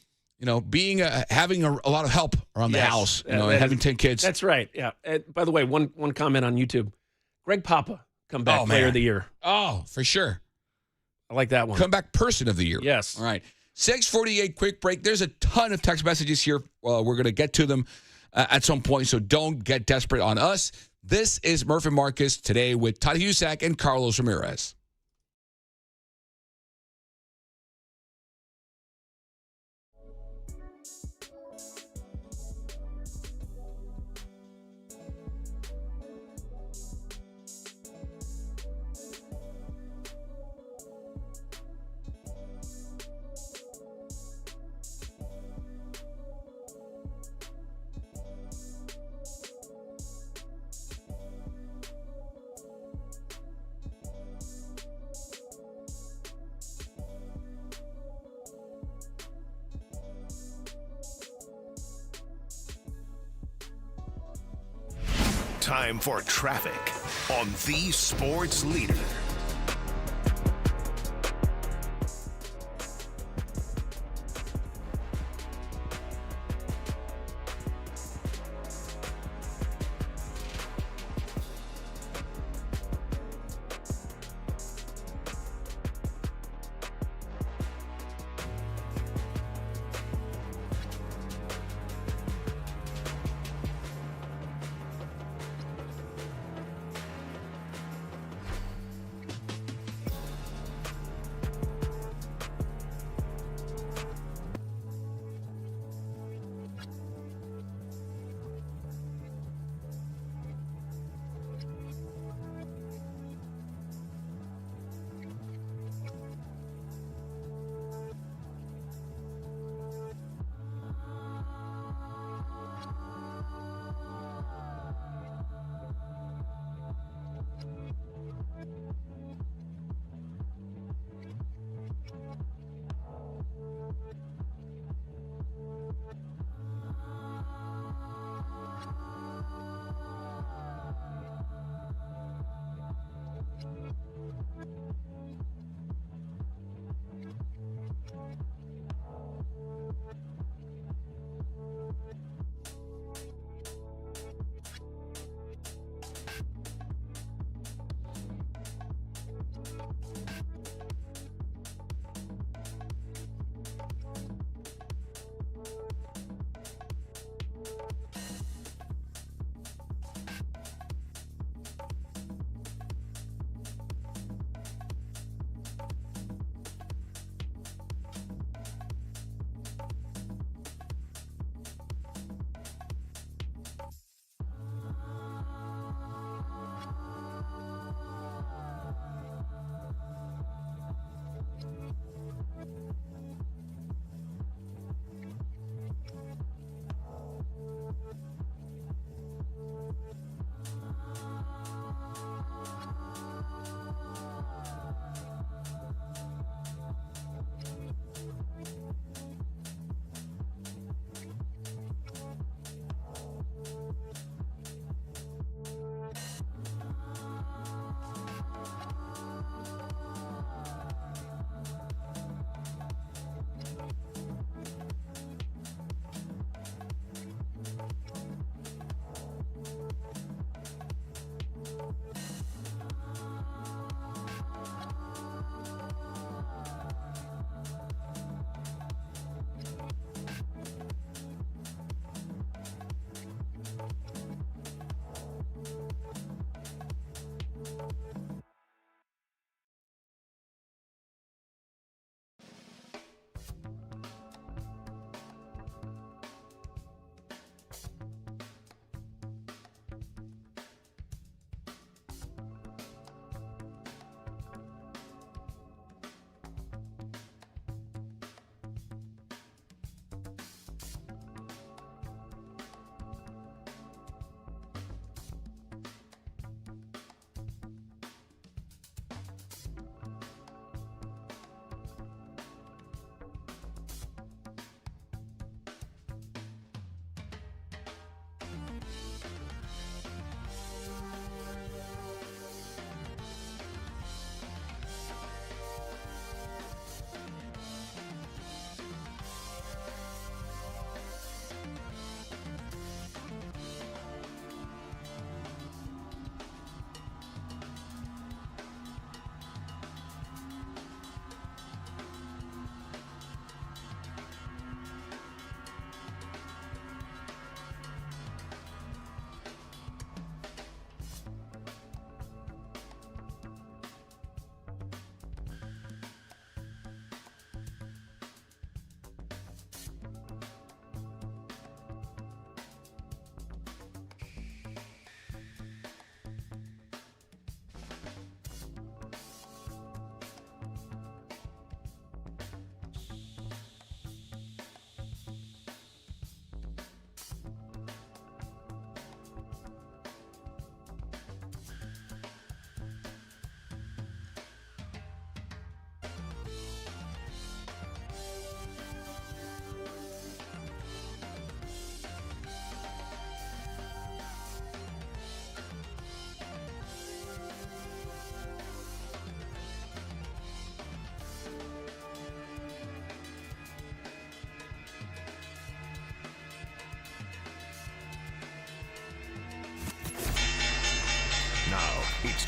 being having a lot of help around the house, and having 10 kids. That's right. Yeah. By the way, one comment on YouTube. Greg Papa, comeback player of the year. Oh, for sure. I like that one. Comeback person of the year. Yes. All right. 6:48, quick break. There's a ton of text messages here. We're going to get to them at some point, so don't get desperate on us. This is Murph and Marcus today with Todd Husak and Carlos Ramirez. Time for traffic on the Sports Leader.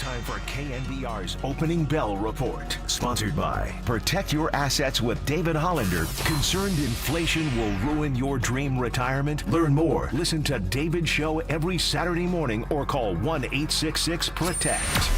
time for KNBR's Opening Bell Report. Sponsored by Protect Your Assets with David Hollander. Concerned inflation will ruin your dream retirement? Learn more. Listen to David's show every Saturday morning or call 1-866-PROTECT.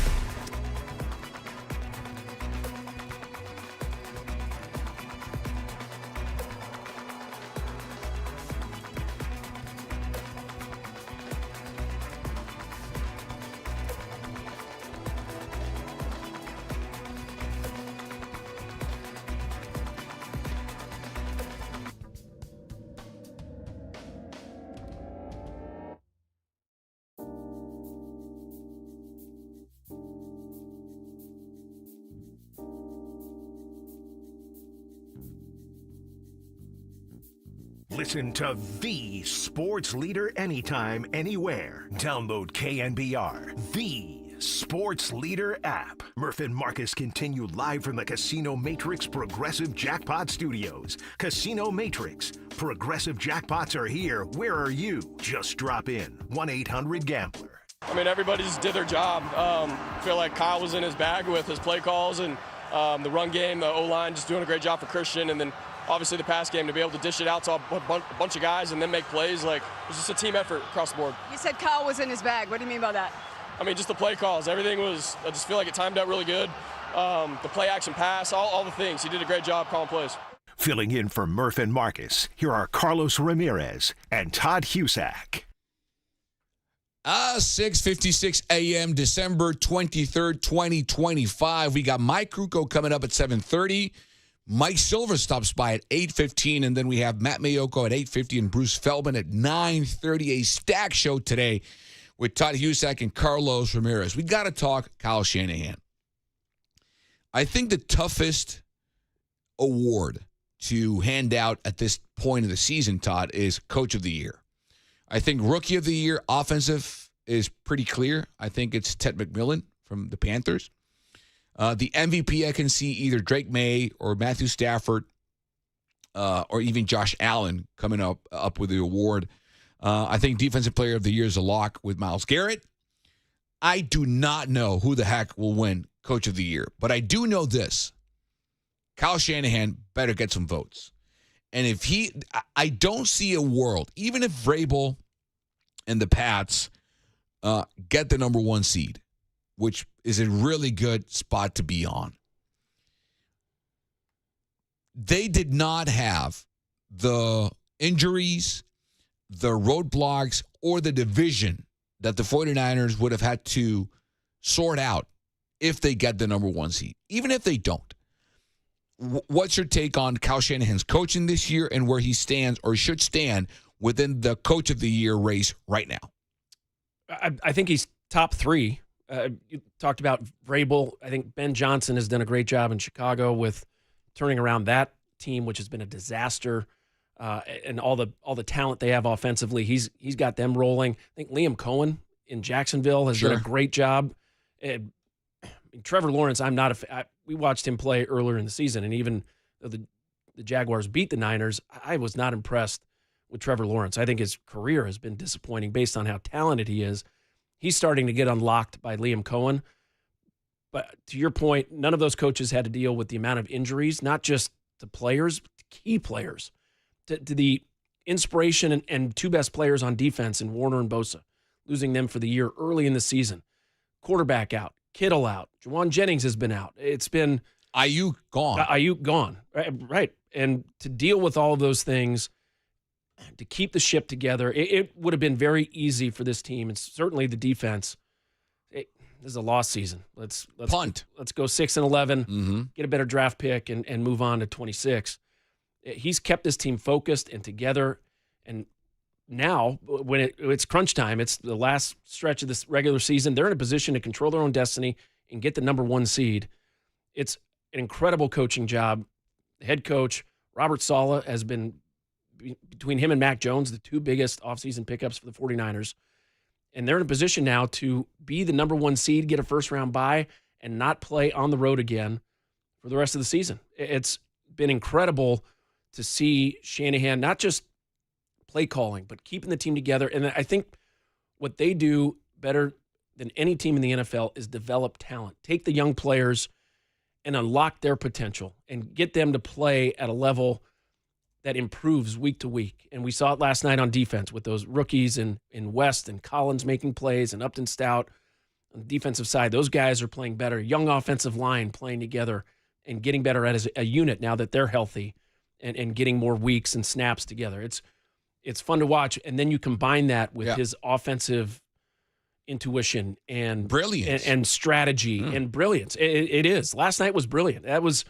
Listen to the sports leader anytime, anywhere. Download KNBR, the sports leader app. Murph and Marcus continue live from the Casino Matrix Progressive Jackpot Studios. Casino Matrix. Progressive jackpots are here. Where are you? Just drop in. 1-800-GAMBLER. I mean, everybody just did their job. I feel like Kyle was in his bag with his play calls and the run game, the O-line just doing a great job for Christian, and then obviously the pass game to be able to dish it out to a bunch of guys and then make plays. Like, it was just a team effort across the board. You said Kyle was in his bag. What do you mean by that? I mean, just the play calls. Everything was, I just feel like it timed out really good. The play action pass, all the things. He did a great job calling plays. Filling in for Murph and Marcus, here are Carlos Ramirez and Todd Husak. 6:56 a.m., December 23rd, 2025. We got Mike Krukow coming up at 7:30. Mike Silver stops by at 8:15, and then we have Matt Mayocko at 8:50 and Bruce Feldman at 9:30. A stack show today with Todd Husak and Carlos Ramirez. We got to talk Kyle Shanahan. I think the toughest award to hand out at this point of the season, Todd, is Coach of the Year. I think Rookie of the Year, offensive, is pretty clear. I think it's Ted McMillan from the Panthers. The MVP, I can see either Drake May or Matthew Stafford or even Josh Allen coming up with the award. I think Defensive Player of the Year is a lock with Myles Garrett. I do not know who the heck will win Coach of the Year, but I do know this. Kyle Shanahan better get some votes. And if I don't see a world, even if Vrabel and the Pats get the number one seed, which is a really good spot to be on. They did not have the injuries, the roadblocks, or the division that the 49ers would have had to sort out if they get the number one seed. Even if they don't. What's your take on Kyle Shanahan's coaching this year and where he stands or should stand within the Coach of the Year race right now? I think he's top three. You talked about Vrabel. I think Ben Johnson has done a great job in Chicago with turning around that team, which has been a disaster, and all the talent they have offensively. He's got them rolling. I think Liam Cohen in Jacksonville has done a great job. Trevor Lawrence, we watched him play earlier in the season, and even though the Jaguars beat the Niners, I was not impressed with Trevor Lawrence. I think his career has been disappointing based on how talented he is. He's starting to get unlocked by Liam Cohen. But to your point, none of those coaches had to deal with the amount of injuries, not just to players, but to key players, to the inspiration and two best players on defense in Warner and Bosa, losing them for the year early in the season. Quarterback out, Kittle out, Juwan Jennings has been out. It's been Ayuk gone. Ayuk gone, right. And to deal with all of those things, to keep the ship together, it would have been very easy for this team, and certainly the defense. This is a lost season. Let's punt. Let's go 6-11, get a better draft pick, and move on to 26. He's kept this team focused and together, and now when it's crunch time, it's the last stretch of this regular season. They're in a position to control their own destiny and get the number one seed. It's an incredible coaching job. The head coach, Robert Saleh, has been, between him and Mac Jones, the two biggest offseason pickups for the 49ers. And they're in a position now to be the number one seed, get a first-round bye, and not play on the road again for the rest of the season. It's been incredible to see Shanahan not just play calling, but keeping the team together. And I think what they do better than any team in the NFL is develop talent. Take the young players and unlock their potential and get them to play at a level that improves week to week. And we saw it last night on defense with those rookies in West and Collins making plays and Upton Stout on the defensive side. Those guys are playing better. Young offensive line playing together and getting better as a unit now that they're healthy and getting more weeks and snaps together. It's fun to watch. And then you combine that with his offensive intuition and brilliance and strategy and brilliance. It is. Last night was brilliant. That was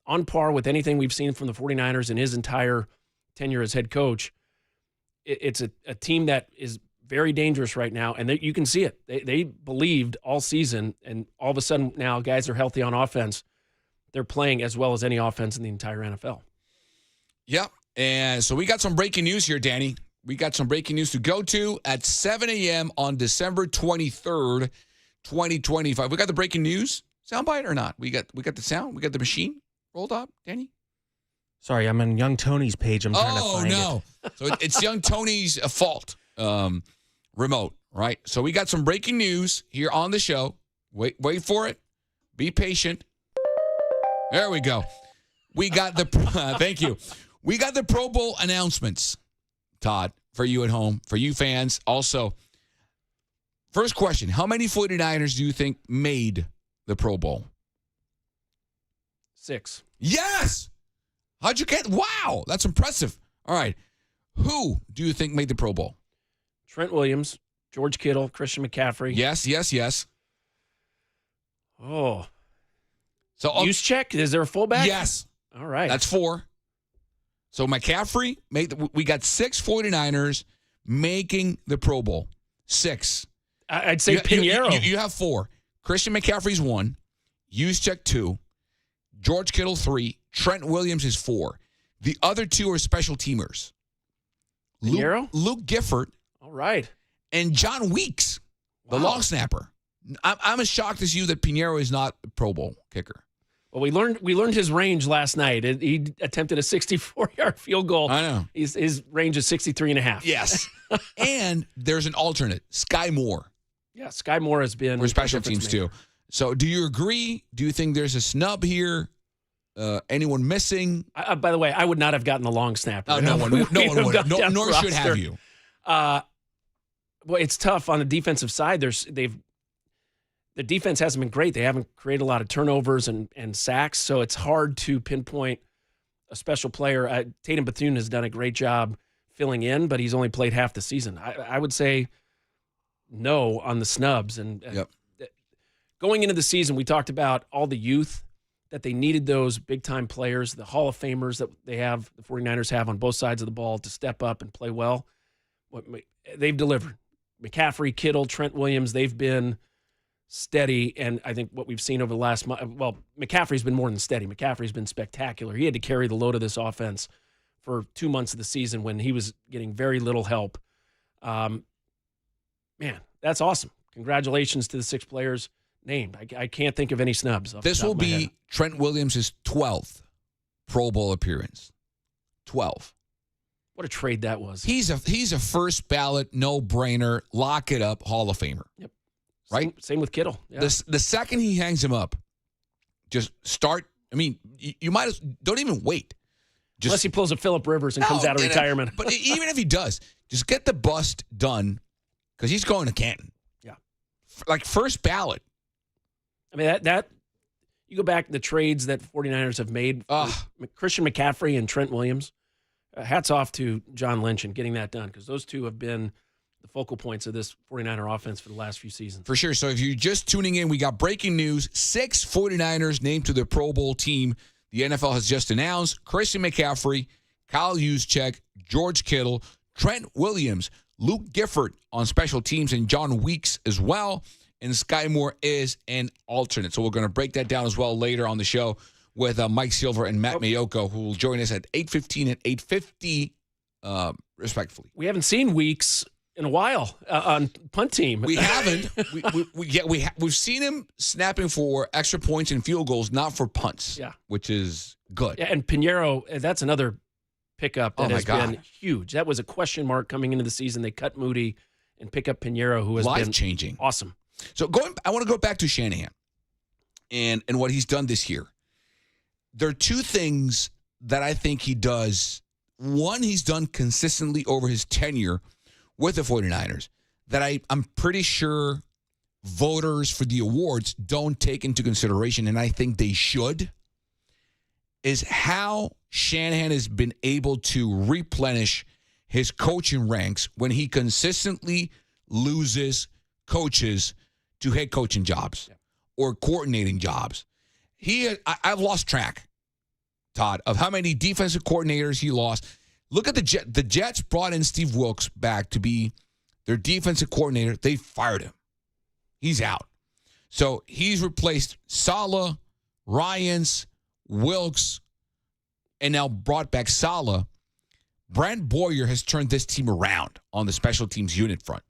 on par with anything we've seen from the 49ers in his entire tenure as head coach. It's a team that is very dangerous right now, and you can see it. They believed all season, and all of a sudden now guys are healthy on offense. They're playing as well as any offense in the entire NFL. Yep. And so we got some breaking news here, Danny. We got some breaking news to go to at 7 a.m. on December 23rd, 2025. We got the breaking news soundbite or not? We got the sound? We got the machine rolled up, Danny? Sorry, I'm on Young Tony's page. I'm trying to find it. Oh, no. So it's Young Tony's fault. Remote, right? So we got some breaking news here on the show. Wait for it. Be patient. There we go. We got the thank you. We got the Pro Bowl announcements, Todd, for you at home, for you fans. Also, first question, how many 49ers do you think made the Pro Bowl? 6. Yes! How'd you get? Wow, that's impressive. All right. Who do you think made the Pro Bowl? Trent Williams, George Kittle, Christian McCaffrey. Yes. Oh. So Juszczyk, is there a fullback? Yes. All right. That's 4. So McCaffrey, we got 6 49ers making the Pro Bowl. 6. I'd say Pinheiro. You have 4. Christian McCaffrey's 1. Juszczyk 2. George Kittle 3. Trent Williams is 4. The other 2 are special teamers. Luke Gifford. All right. And John Weeks, the long snapper. I'm as shocked as you that Pinheiro is not a Pro Bowl kicker. Well, we learned his range last night. He attempted a 64-yard field goal. I know. His range is 63.5. Yes. And there's an alternate, Sky Moore. Yeah, Sky Moore has been for special teams too. So do you agree? Do you think there's a snub here? Anyone missing? By the way, I would not have gotten the long snapper. Oh, no one would. Nor should have you. Well, it's tough on the defensive side. The defense hasn't been great. They haven't created a lot of turnovers and sacks, so it's hard to pinpoint a special player. Tatum Bethune has done a great job filling in, but he's only played half the season. I would say no on the snubs. And going into the season, we talked about all the youth, that they needed those big-time players, the Hall of Famers that the 49ers have on both sides of the ball to step up and play well. They've delivered. McCaffrey, Kittle, Trent Williams, they've been steady, and I think what we've seen over the last month, well, McCaffrey's been more than steady. McCaffrey's been spectacular. He had to carry the load of this offense for 2 months of the season when he was getting very little help. Man, that's awesome. Congratulations to the 6 players named. I can't think of any snubs. This will be Trent Williams' 12th Pro Bowl appearance. 12. What a trade that was. He's a first ballot, no-brainer, lock it up Hall of Famer. Yep. Right? Same with Kittle. Yeah. The second he hangs him up, just start. I mean, you might as don't even wait. Unless he pulls a Phillip Rivers and comes out of retirement. But even if he does, just get the bust done because he's going to Canton. Yeah. Like first ballot. I mean, that you go back to the trades that 49ers have made. Christian McCaffrey and Trent Williams. Hats off to John Lynch and getting that done because those two have been the focal points of this 49er offense for the last few seasons. For sure. So if you're just tuning in, we got breaking news. 6 49ers named to the Pro Bowl team. The NFL has just announced Christian McCaffrey, Kyle Juszczyk, George Kittle, Trent Williams, Luke Gifford on special teams, and John Weeks as well. And Sky Moore is an alternate. So we're going to break that down as well later on the show with Mike Silver and Matt Mayocko, who will join us at 8:15 and 8:50, respectively. We haven't seen Weeks in a while on punt team. We haven't. We've seen him snapping for extra points and field goals, not for punts. Yeah, which is good. Yeah, and Pinheiro, that's another pickup that has been huge. That was a question mark coming into the season. They cut Moody and pick up Pinheiro, who has been life-changing. Awesome. So I want to go back to Shanahan and what he's done this year. There are two things that I think he does. One, he's done consistently over his tenure with the 49ers that I'm pretty sure voters for the awards don't take into consideration, and I think they should, is how Shanahan has been able to replenish his coaching ranks when he consistently loses coaches to head coaching jobs or coordinating jobs. I've lost track, Todd, of how many defensive coordinators he lost. Look at the Jets. The Jets brought in Steve Wilks back to be their defensive coordinator. They fired him. He's out. So he's replaced Saleh, Ryans, Wilks, and now brought back Saleh. Brent Boyer has turned this team around on the special teams unit front.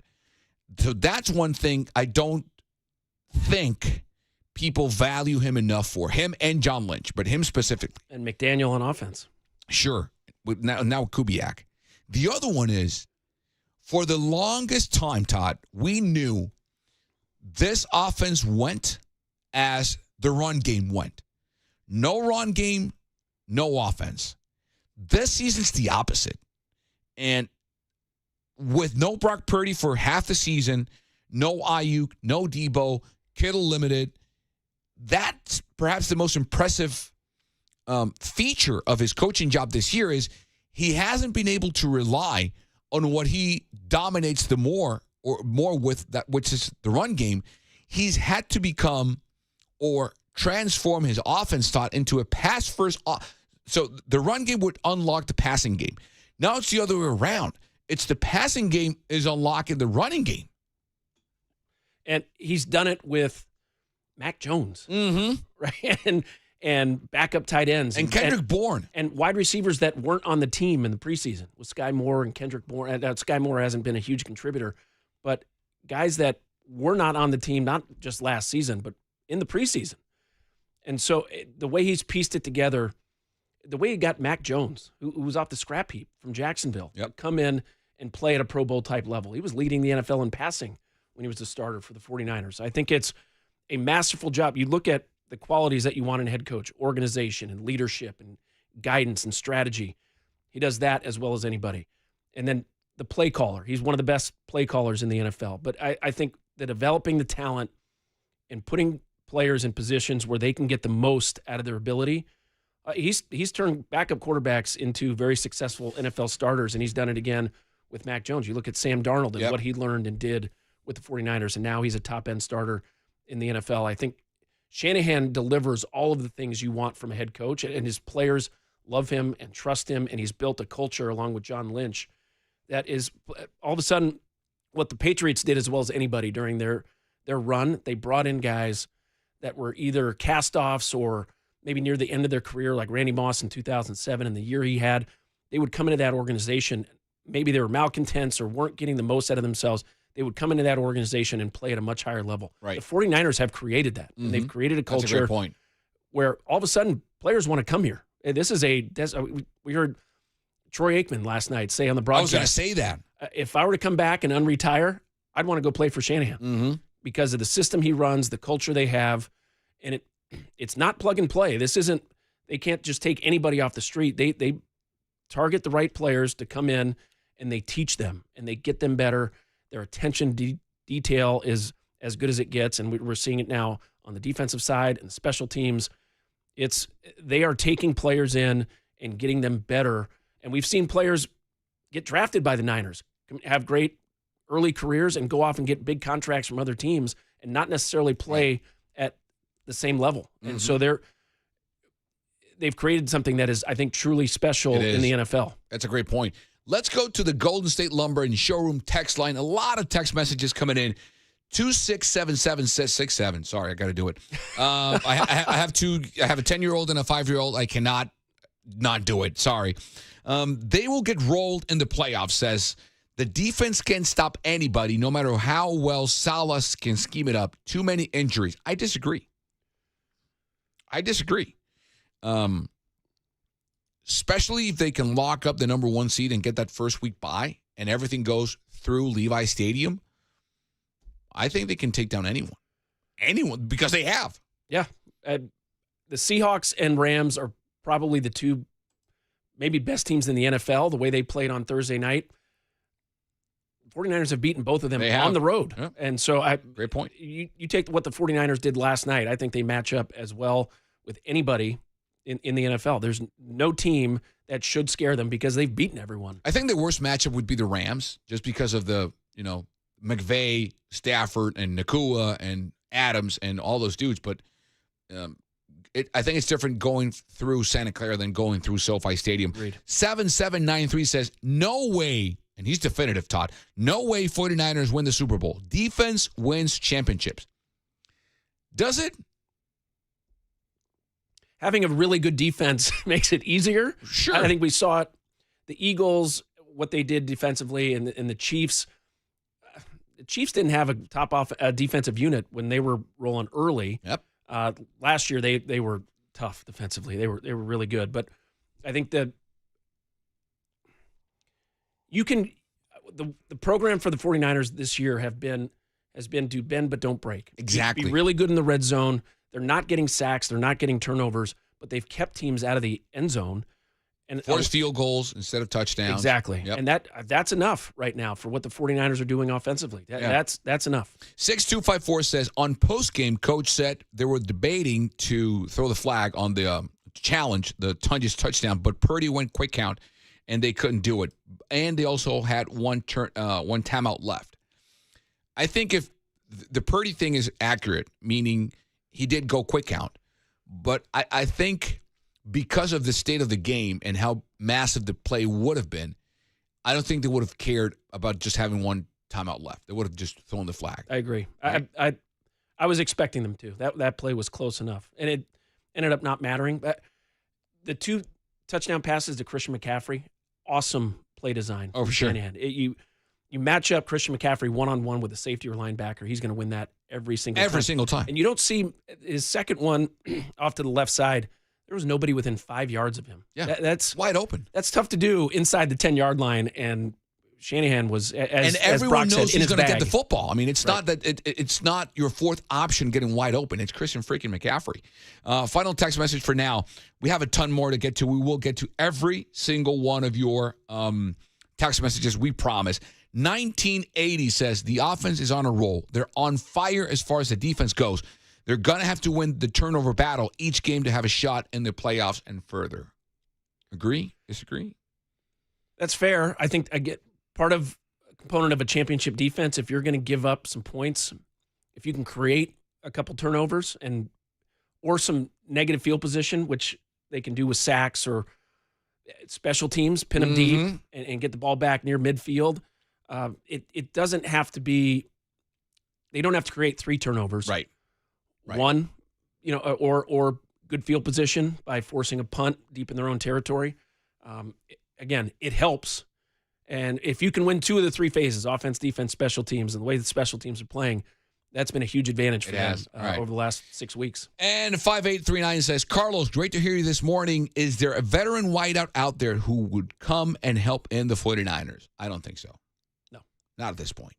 So that's one thing I don't think people value him enough for. Him and John Lynch, but him specifically. And McDaniel on offense. Sure. Now Kubiak. The other one is, for the longest time, Todd, we knew this offense went as the run game went. No run game, no offense. This season's the opposite. And with no Brock Purdy for half the season, no Ayuk, no Debo, Kittle limited, that's perhaps the most impressive feature of his coaching job this year is he hasn't been able to rely on what he dominates the more with, that, which is the run game. He's had to become or transform his offense thought into a pass-first. So the run game would unlock the passing game. Now it's the other way around. It's the passing game is unlocking the running game. And he's done it with Mac Jones. Mm-hmm. Right? And backup tight ends. And Kendrick Bourne. And wide receivers that weren't on the team in the preseason with Sky Moore and Kendrick Bourne. Sky Moore hasn't been a huge contributor, but guys that were not on the team, not just last season, but in the preseason. And so the way he's pieced it together, the way he got Mac Jones, who was off the scrap heap from Jacksonville, come in and play at a Pro Bowl type level. He was leading the NFL in passing when he was the starter for the 49ers. I think it's a masterful job. You look at the qualities that you want in a head coach, organization and leadership and guidance and strategy. He does that as well as anybody. And then the play caller. He's one of the best play callers in the NFL. But I think that developing the talent and putting players in positions where they can get the most out of their ability, he's turned backup quarterbacks into very successful NFL starters, and he's done it again with Mac Jones. You look at Sam Darnold and what he learned and did with the 49ers, and now he's a top-end starter in the NFL. I think Shanahan delivers all of the things you want from a head coach, and his players love him and trust him, and he's built a culture along with John Lynch that is all of a sudden what the Patriots did as well as anybody during their run. They brought in guys that were either cast-offs or maybe near the end of their career, like Randy Moss in 2007 and the year he had. They would come into that organization. Maybe they were malcontents or weren't getting the most out of themselves. They would come into that organization and play at a much higher level. Right. The 49ers have created that. And they've created a culture. That's a great point. Where all of a sudden players want to come here. And we heard Troy Aikman last night say on the broadcast. I was going to say that. If I were to come back and unretire, I'd want to go play for Shanahan because of the system he runs, the culture they have, and it's not plug and play. This isn't. They can't just take anybody off the street. They target the right players to come in, and they teach them and they get them better. Their attention detail is as good as it gets, and we're seeing it now on the defensive side and the special teams. They are taking players in and getting them better, and we've seen players get drafted by the Niners, have great early careers, and go off and get big contracts from other teams, and not necessarily play at the same level. And so they've created something that is, I think, truly special in the NFL. That's a great point. Let's go to the Golden State Lumber and Showroom text line. A lot of text messages coming in. 267767. Sorry, I got to do it. I have a 10-year-old and a 5-year-old. I cannot not do it. Sorry. They will get rolled in the playoffs, says the defense can't stop anybody, no matter how well Salas can scheme it up. Too many injuries. I disagree. Especially if they can lock up the number 1 seed and get that first week bye and everything goes through Levi Stadium. I think they can take down anyone, because they have. Yeah. The Seahawks and Rams are probably the two maybe best teams in the NFL, the way they played on Thursday night. 49ers have beaten both of them on the road. Yeah. And so Great point. You take what the 49ers did last night, I think they match up as well with anybody in the NFL. There's no team that should scare them because they've beaten everyone. I think the worst matchup would be the Rams, just because of the, McVay, Stafford, and Nakua, and Adams, and all those dudes. But I think it's different going through Santa Clara than going through SoFi Stadium. Agreed. 7793 says, no way, and he's definitive, Todd, no way 49ers win the Super Bowl. Defense wins championships. Does it? Having a really good defense makes it easier. Sure. I think we saw it. The Eagles, what they did defensively, and the Chiefs. The Chiefs didn't have a top defensive unit when they were rolling early. Yep. Last year they were tough defensively. They were really good. But I think that you can the program for the 49ers this year has been do bend but don't break. Exactly. Be really good in the red zone. They're not getting sacks. They're not getting turnovers, but they've kept teams out of the end zone. And force field goals instead of touchdowns. Exactly. Yep. And that's enough right now for what the 49ers are doing offensively. That's enough. 6254 says, on postgame, coach said they were debating to throw the flag on the challenge, the Tunges touchdown, but Purdy went quick count, and they couldn't do it. And they also had one timeout left. I think if the Purdy thing is accurate, meaning he did go quick count, but I think because of the state of the game and how massive the play would have been, I don't think they would have cared about just having one timeout left. They would have just thrown the flag. I agree. Right? I was expecting them to. That play was close enough, and it ended up not mattering. But the 2 touchdown passes to Christian McCaffrey, awesome play design. Oh, for sure. Shanahan. You match up Christian McCaffrey one-on-one with a safety or linebacker, he's going to win that every single time. And you don't see his second one off to the left side. There was nobody within 5 yards of him. Yeah, that's wide open. That's tough to do inside the 10-yard line, and Shanahan was, as everyone Brock knows said, he's going to get the football. I mean, it's not that it's not your fourth option getting wide open. It's Christian freaking McCaffrey. Final text message for now. We have a ton more to get to. We will get to every single one of your text messages, we promise. 1980 says the offense is on a roll. They're on fire as far as the defense goes. They're going to have to win the turnover battle each game to have a shot in the playoffs and further. Agree? Disagree? That's fair. I think I get part of a component of a championship defense. If you're going to give up some points, if you can create a couple turnovers or some negative field position, which they can do with sacks or special teams, pin them deep and get the ball back near midfield. It doesn't have to be. They don't have to create 3 turnovers. Right. One, or good field position by forcing a punt deep in their own territory. Again, it helps. And if you can win 2 of the 3 phases, offense, defense, special teams, and the way the special teams are playing, that's been a huge advantage for them over the last 6 weeks. And 5839 says, Carlos, great to hear you this morning. Is there a veteran wideout out there who would come and help in the 49ers? I don't think so. No. Not at this point.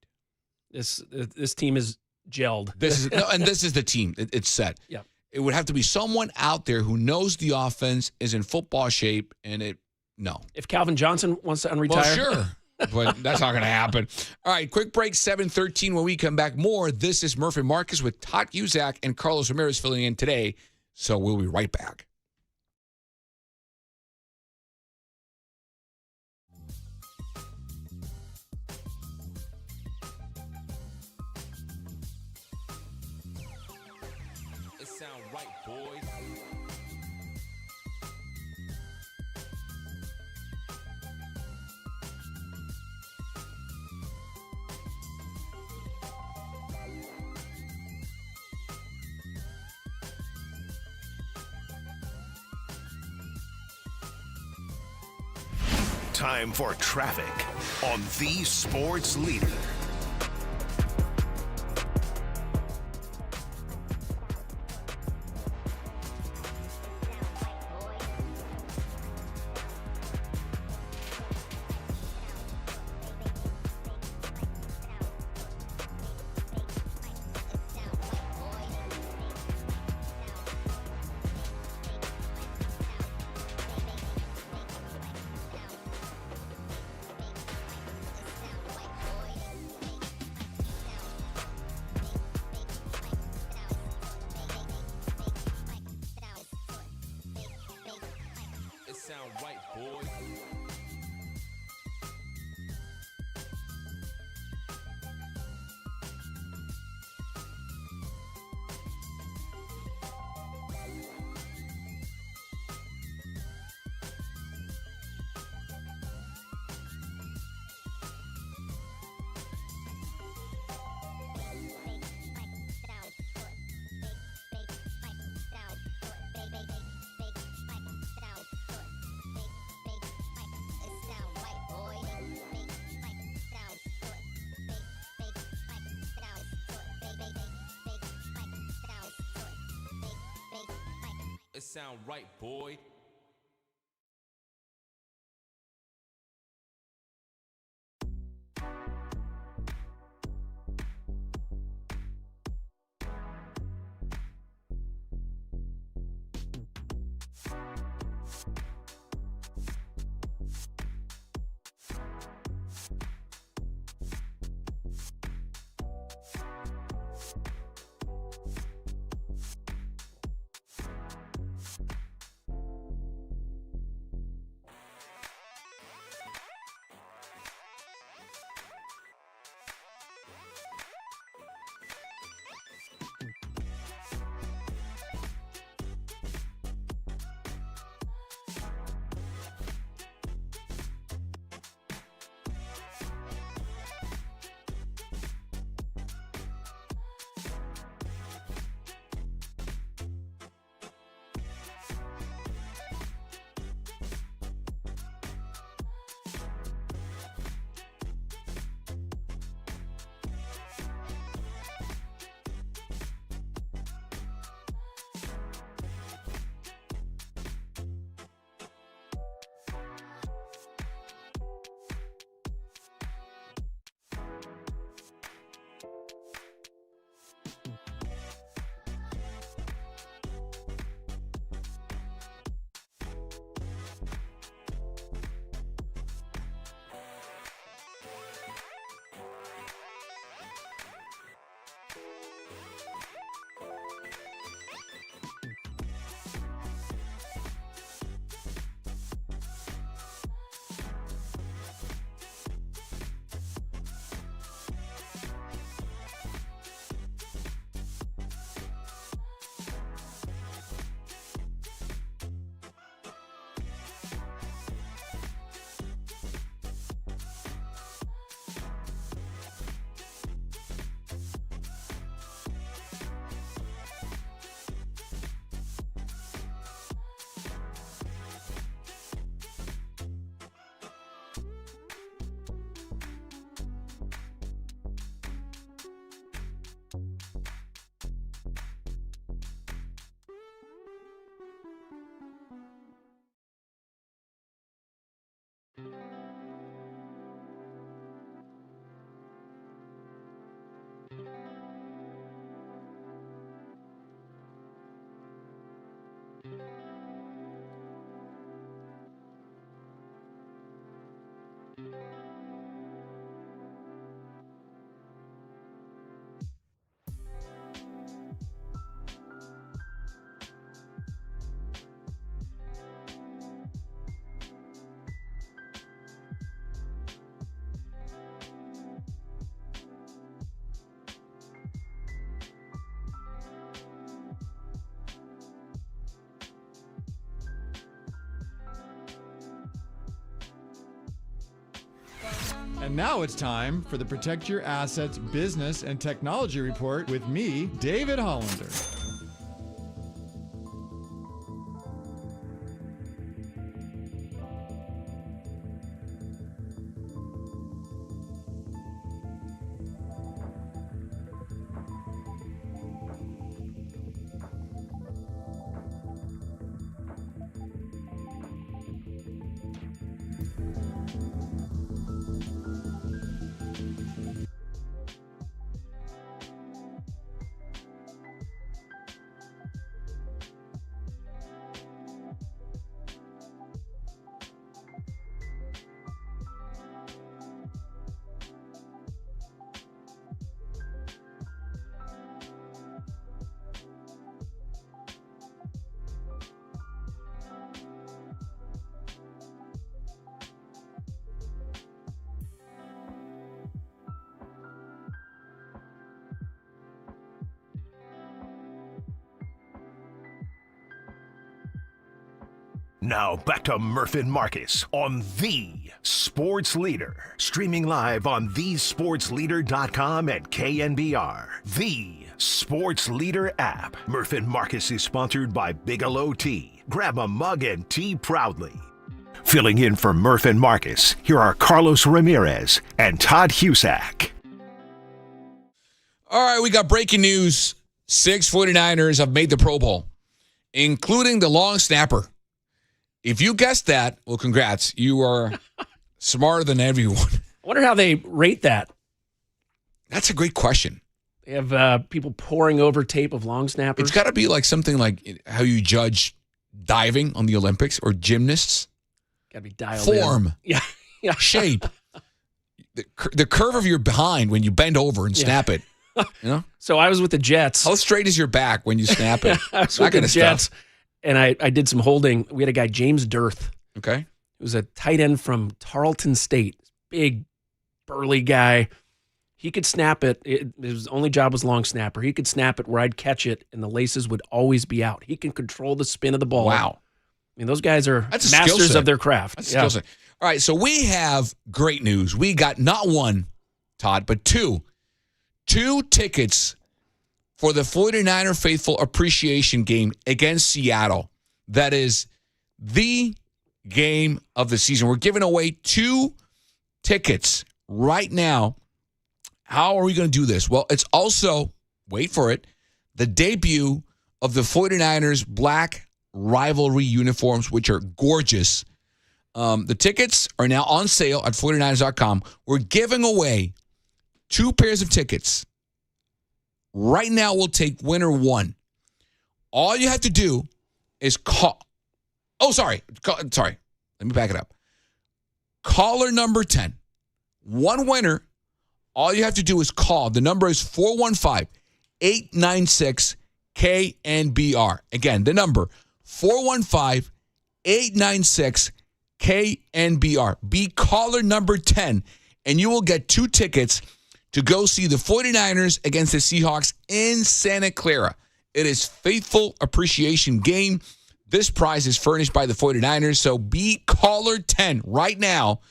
This team is gelled. This is the team. It's set. Yeah. It would have to be someone out there who knows the offense, is in football shape, and no. If Calvin Johnson wants to unretire. Well, sure. But that's not going to happen. All right, quick break, 7:13. When we come back, more. This is Murphy Marcus with Todd Uzak and Carlos Ramirez filling in today. So we'll be right back. It sound right, boys. Time for traffic on the Sports Leader. sound right, boy. And now it's time for the Protect Your Assets Business and Technology Report with me, David Hollander. Now back to Murph and Marcus on The Sports Leader. Streaming live on thesportsleader.com and KNBR. The Sports Leader app. Murph and Marcus is sponsored by Bigelow Tea. Grab a mug and tea proudly. Filling in for Murph and Marcus, here are Carlos Ramirez and Todd Husak. All right, we got breaking news. 6 49ers have made the Pro Bowl. including the long snapper. If you guessed that, well, congrats. You are smarter than everyone. I wonder how they rate that. That's a great question. They have people poring over tape of long snappers. It's got to be like something like how you judge diving on the Olympics or gymnasts. Got to be dialed Form. in. Yeah. Shape. The curve of your behind when you bend over and snap it. You know? So I was with the Jets. How straight is your back when you snap it? I was with the Jets, and I did some holding. We had a guy, James Dirth. Okay. He was a tight end from Tarleton State. Big, burly guy. He could snap it. His only job was long snapper. He could snap it where I'd catch it, and the laces would always be out. He can control the spin of the ball. Wow. I mean, those guys are That's masters of their craft. That's a skill set. All right, so we have great news. We got not one, Todd, but two tickets for the 49er Faithful Appreciation Game against Seattle. That is the game of the season. We're giving away 2 tickets right now. How are we going to do this? Well, it's also, wait for it, the debut of the 49ers Black Rivalry uniforms, which are gorgeous. The tickets are now on sale at 49ers.com. We're giving away 2 pairs of tickets. Right now, we'll take winner 1. All you have to do is call. Oh, sorry. Sorry. Let me back it up. Caller number 10. 1 winner. All you have to do is call. The number is 415-896-KNBR. Again, the number 415-896-KNBR. Be caller number 10, and you will get 2 tickets to go see the 49ers against the Seahawks in Santa Clara. It is Faithful Appreciation Game. This prize is furnished by the 49ers, so be caller 10 right now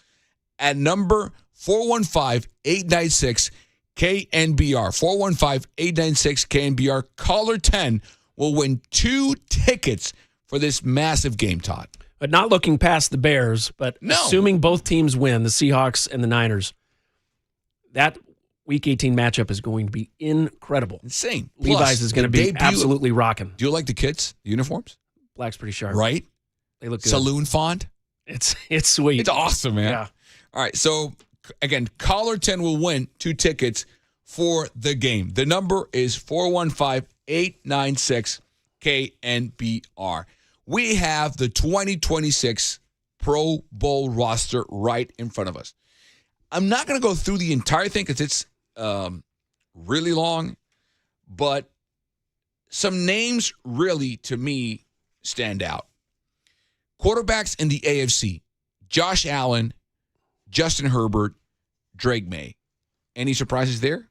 at number 415-896-KNBR. 415-896-KNBR. Caller 10 will win 2 tickets for this massive game, Todd. But not looking past the Bears, but assuming both teams win, the Seahawks and the Niners, that Week 18 matchup is going to be incredible. Insane. Levi's Plus, is going to be absolutely rocking. Do you like the kids, the uniforms? Black's pretty sharp. Right? They look good. Saloon font? It's sweet. It's awesome, man. Yeah. All right, so again, caller 10 will win 2 tickets for the game. The number is 415-896-KNBR. We have the 2026 Pro Bowl roster right in front of us. I'm not going to go through the entire thing because it's really long, but some names really, to me, stand out. Quarterbacks in the AFC, Josh Allen, Justin Herbert, Drake May. Any surprises there?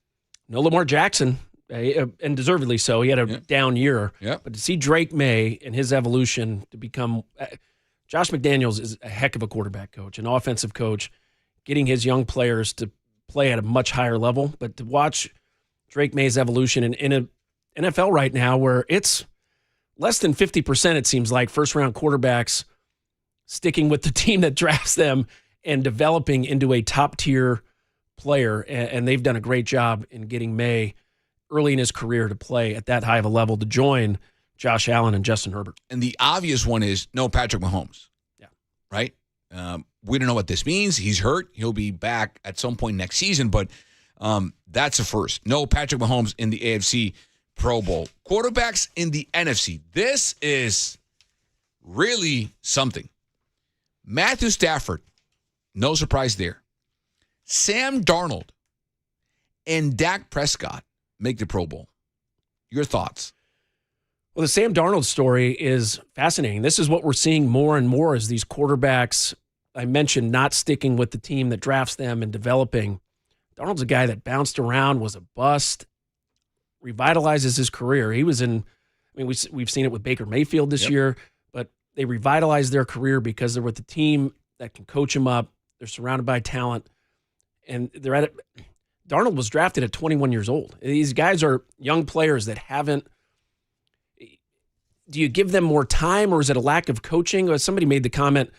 No Lamar Jackson, and deservedly so. He had a down year. Yeah. But to see Drake May and his evolution to become Josh McDaniels is a heck of a quarterback coach, an offensive coach, getting his young players to play at a much higher level. But to watch Drake May's evolution in an NFL right now where it's less than 50%, it seems like, first-round quarterbacks sticking with the team that drafts them and developing into a top-tier player, and they've done a great job in getting May early in his career to play at that high of a level to join Josh Allen and Justin Herbert. And the obvious one is no Patrick Mahomes. Yeah. Right? We don't know what this means. He's hurt. He'll be back at some point next season, but that's a first. No Patrick Mahomes in the AFC Pro Bowl. Quarterbacks in the NFC. This is really something. Matthew Stafford, no surprise there. Sam Darnold and Dak Prescott make the Pro Bowl. Your thoughts? Well, the Sam Darnold story is fascinating. This is what we're seeing more and more as these quarterbacks, I mentioned, not sticking with the team that drafts them and developing. Darnold's a guy that bounced around, was a bust, revitalizes his career. He was in, I mean, we've seen it with Baker Mayfield this year, but they revitalized their career because they're with the team that can coach him up. They're surrounded by talent, and they're at it. Darnold was drafted at 21 years old. These guys are young players that haven't. Do you give them more time, or is it a lack of coaching? Somebody made the comment,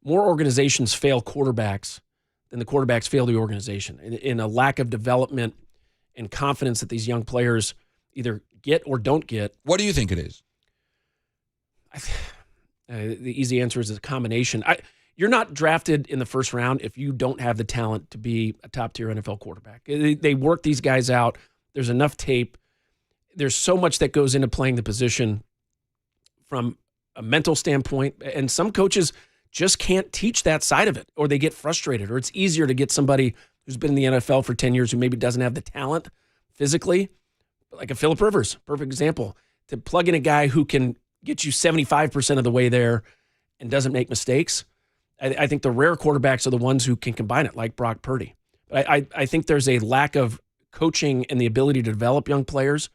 more organizations fail quarterbacks than the quarterbacks fail the organization in a lack of development and confidence that these young players either get or don't get. What do you think it is? The easy answer is a combination. You're not drafted in the first round if you don't have the talent to be a top-tier NFL quarterback. They work these guys out. There's enough tape. There's so much that goes into playing the position from a mental standpoint, and some coaches just can't teach that side of it, or they get frustrated, or it's easier to get somebody who's been in the NFL for 10 years who maybe doesn't have the talent physically, like a Phillip Rivers, perfect example, to plug in a guy who can get you 75% of the way there and doesn't make mistakes. I think the rare quarterbacks are the ones who can combine it, like Brock Purdy. But I think there's a lack of coaching and the ability to develop young players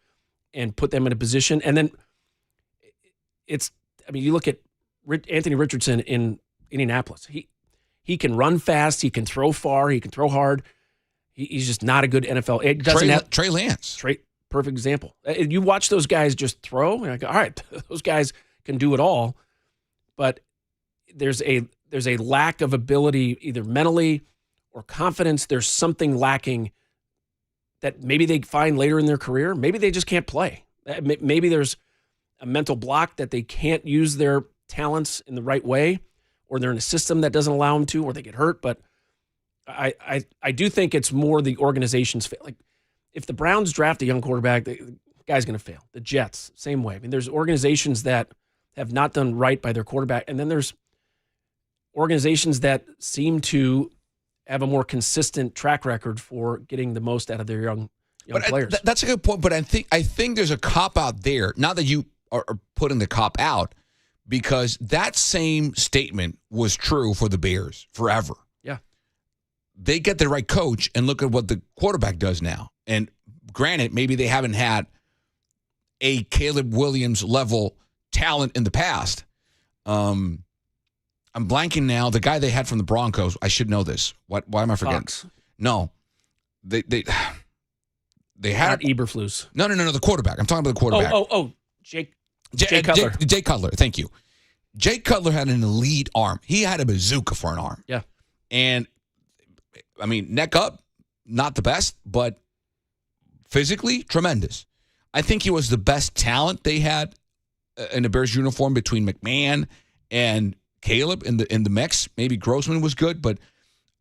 and put them in a position. And then you look at Anthony Richardson in Indianapolis. He can run fast. He can throw far. He can throw hard. He's just not a good NFL. It doesn't have Trey Lance. Perfect example. You watch those guys just throw, and you're like, all right, those guys can do it all. But there's a lack of ability, either mentally or confidence. There's something lacking that maybe they find later in their career. Maybe they just can't play. Maybe there's a mental block that they can't use their talents in the right way, or they're in a system that doesn't allow them to, or they get hurt. But I do think it's more the organization's fail. Like, if the Browns draft a young quarterback, the guy's going to fail. The Jets, same way. I mean, there's organizations that have not done right by their quarterback, and then there's organizations that seem to have a more consistent track record for getting the most out of their young players. That's a good point, but I think there's a cop-out there. Not that you are putting the cop out, because that same statement was true for the Bears forever. Yeah. They get the right coach, and look at what the quarterback does now. And granted, maybe they haven't had a Caleb Williams level talent in the past. I'm blanking now. The guy they had from the Broncos, I should know this. Why am I forgetting? Fox. No. They had not Eberflus. No, the quarterback. I'm talking about the quarterback. Jay Cutler. Jay Cutler, thank you. Jay Cutler had an elite arm. He had a bazooka for an arm. Yeah. And, I mean, neck up, not the best, but physically, tremendous. I think he was the best talent they had in the Bears uniform between McMahon and Caleb in the mix. Maybe Grossman was good, but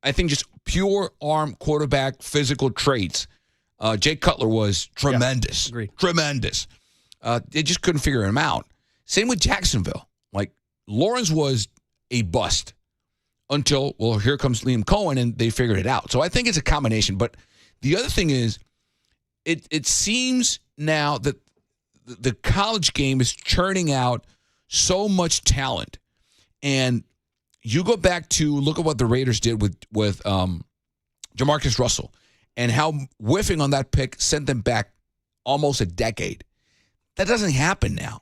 I think just pure arm quarterback physical traits. Jay Cutler was tremendous. Yeah, agreed. Tremendous. They just couldn't figure him out. Same with Jacksonville. Like, Lawrence was a bust until, well, here comes Liam Cohen, and they figured it out. So I think it's a combination. But the other thing is, it seems now that the college game is churning out so much talent. And you go back to look at what the Raiders did with Jamarcus Russell, and how whiffing on that pick sent them back almost a decade. That doesn't happen now.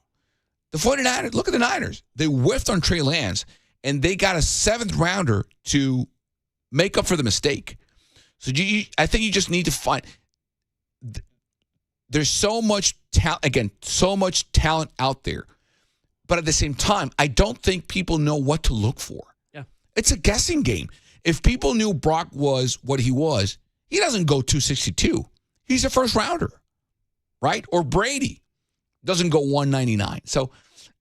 The 49ers, look at the Niners. They whiffed on Trey Lance, and they got a 7th rounder to make up for the mistake. So I think you just need to find – there's so much talent, again, so much talent out there. But at the same time, I don't think people know what to look for. Yeah. It's a guessing game. If people knew Brock was what he was, he doesn't go 262. He's a first rounder, right? Or Brady doesn't go 199. So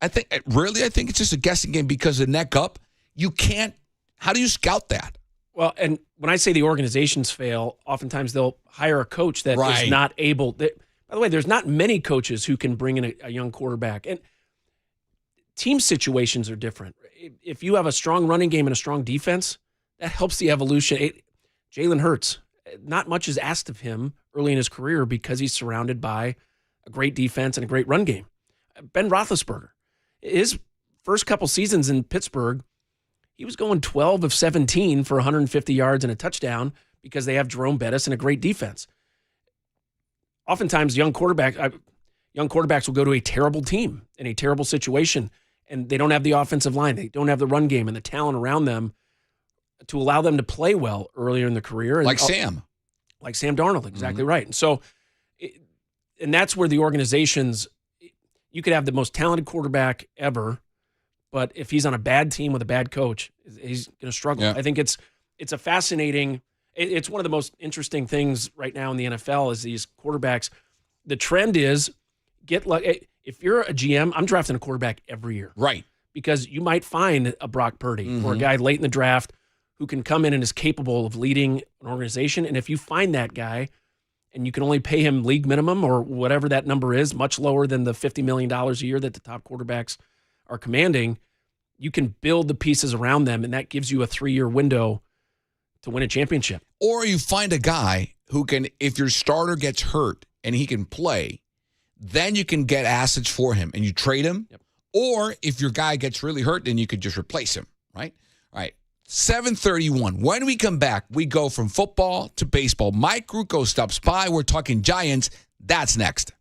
I think it's just a guessing game, because the neck up, you can't. How do you scout that? Well, and when I say the organizations fail, oftentimes they'll hire a coach that is not able. By the way, there's not many coaches who can bring in a young quarterback. And team situations are different. If you have a strong running game and a strong defense, that helps the evolution. Jalen Hurts, not much is asked of him early in his career because he's surrounded by a great defense and a great run game. Ben Roethlisberger, his first couple seasons in Pittsburgh, he was going 12 of 17 for 150 yards and a touchdown because they have Jerome Bettis and a great defense. Oftentimes, young quarterbacks will go to a terrible team in a terrible situation, and they don't have the offensive line. They don't have the run game and the talent around them to allow them to play well earlier in their career. Like Sam Darnold, exactly right. And so, and that's where the organizations, you could have the most talented quarterback ever, but if he's on a bad team with a bad coach, he's going to struggle. Yeah. I think it's a fascinating, it's one of the most interesting things right now in the NFL is these quarterbacks. The trend is if you're a GM, I'm drafting a quarterback every year. Right. Because you might find a Brock Purdy or a guy late in the draft who can come in and is capable of leading an organization. And if you find that guy and you can only pay him league minimum or whatever that number is, much lower than the $50 million a year that the top quarterbacks are commanding, you can build the pieces around them, and that gives you a 3-year window to win a championship. Or you find a guy who can, if your starter gets hurt and he can play, then you can get assets for him and you trade him. Yep. Or if your guy gets really hurt, then you could just replace him, right? All right, 7:31. When we come back, we go from football to baseball. Mike Rucco stops by. We're talking Giants. That's next.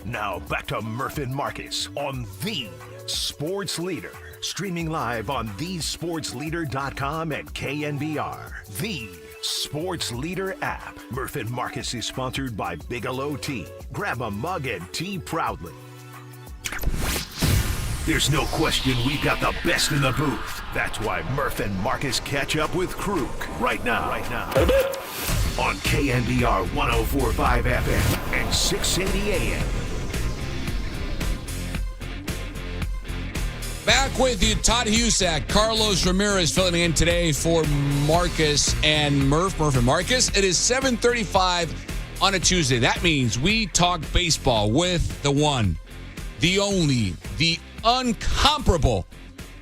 Now back to Murph and Marcus on The Sports Leader. Streaming live on thesportsleader.com and KNBR. The Sports Leader app. Murph and Marcus is sponsored by Bigelow Tea. Grab a mug and tea proudly. There's no question we've got the best in the booth. That's why Murph and Marcus catch up with Kruk right now. On KNBR 104.5 FM and 680 AM. Back with you, Todd Husak, Carlos Ramirez filling in today for Marcus and Murph and Marcus. It is 7:35 on a Tuesday. That means we talk baseball with the one, the only, the uncomparable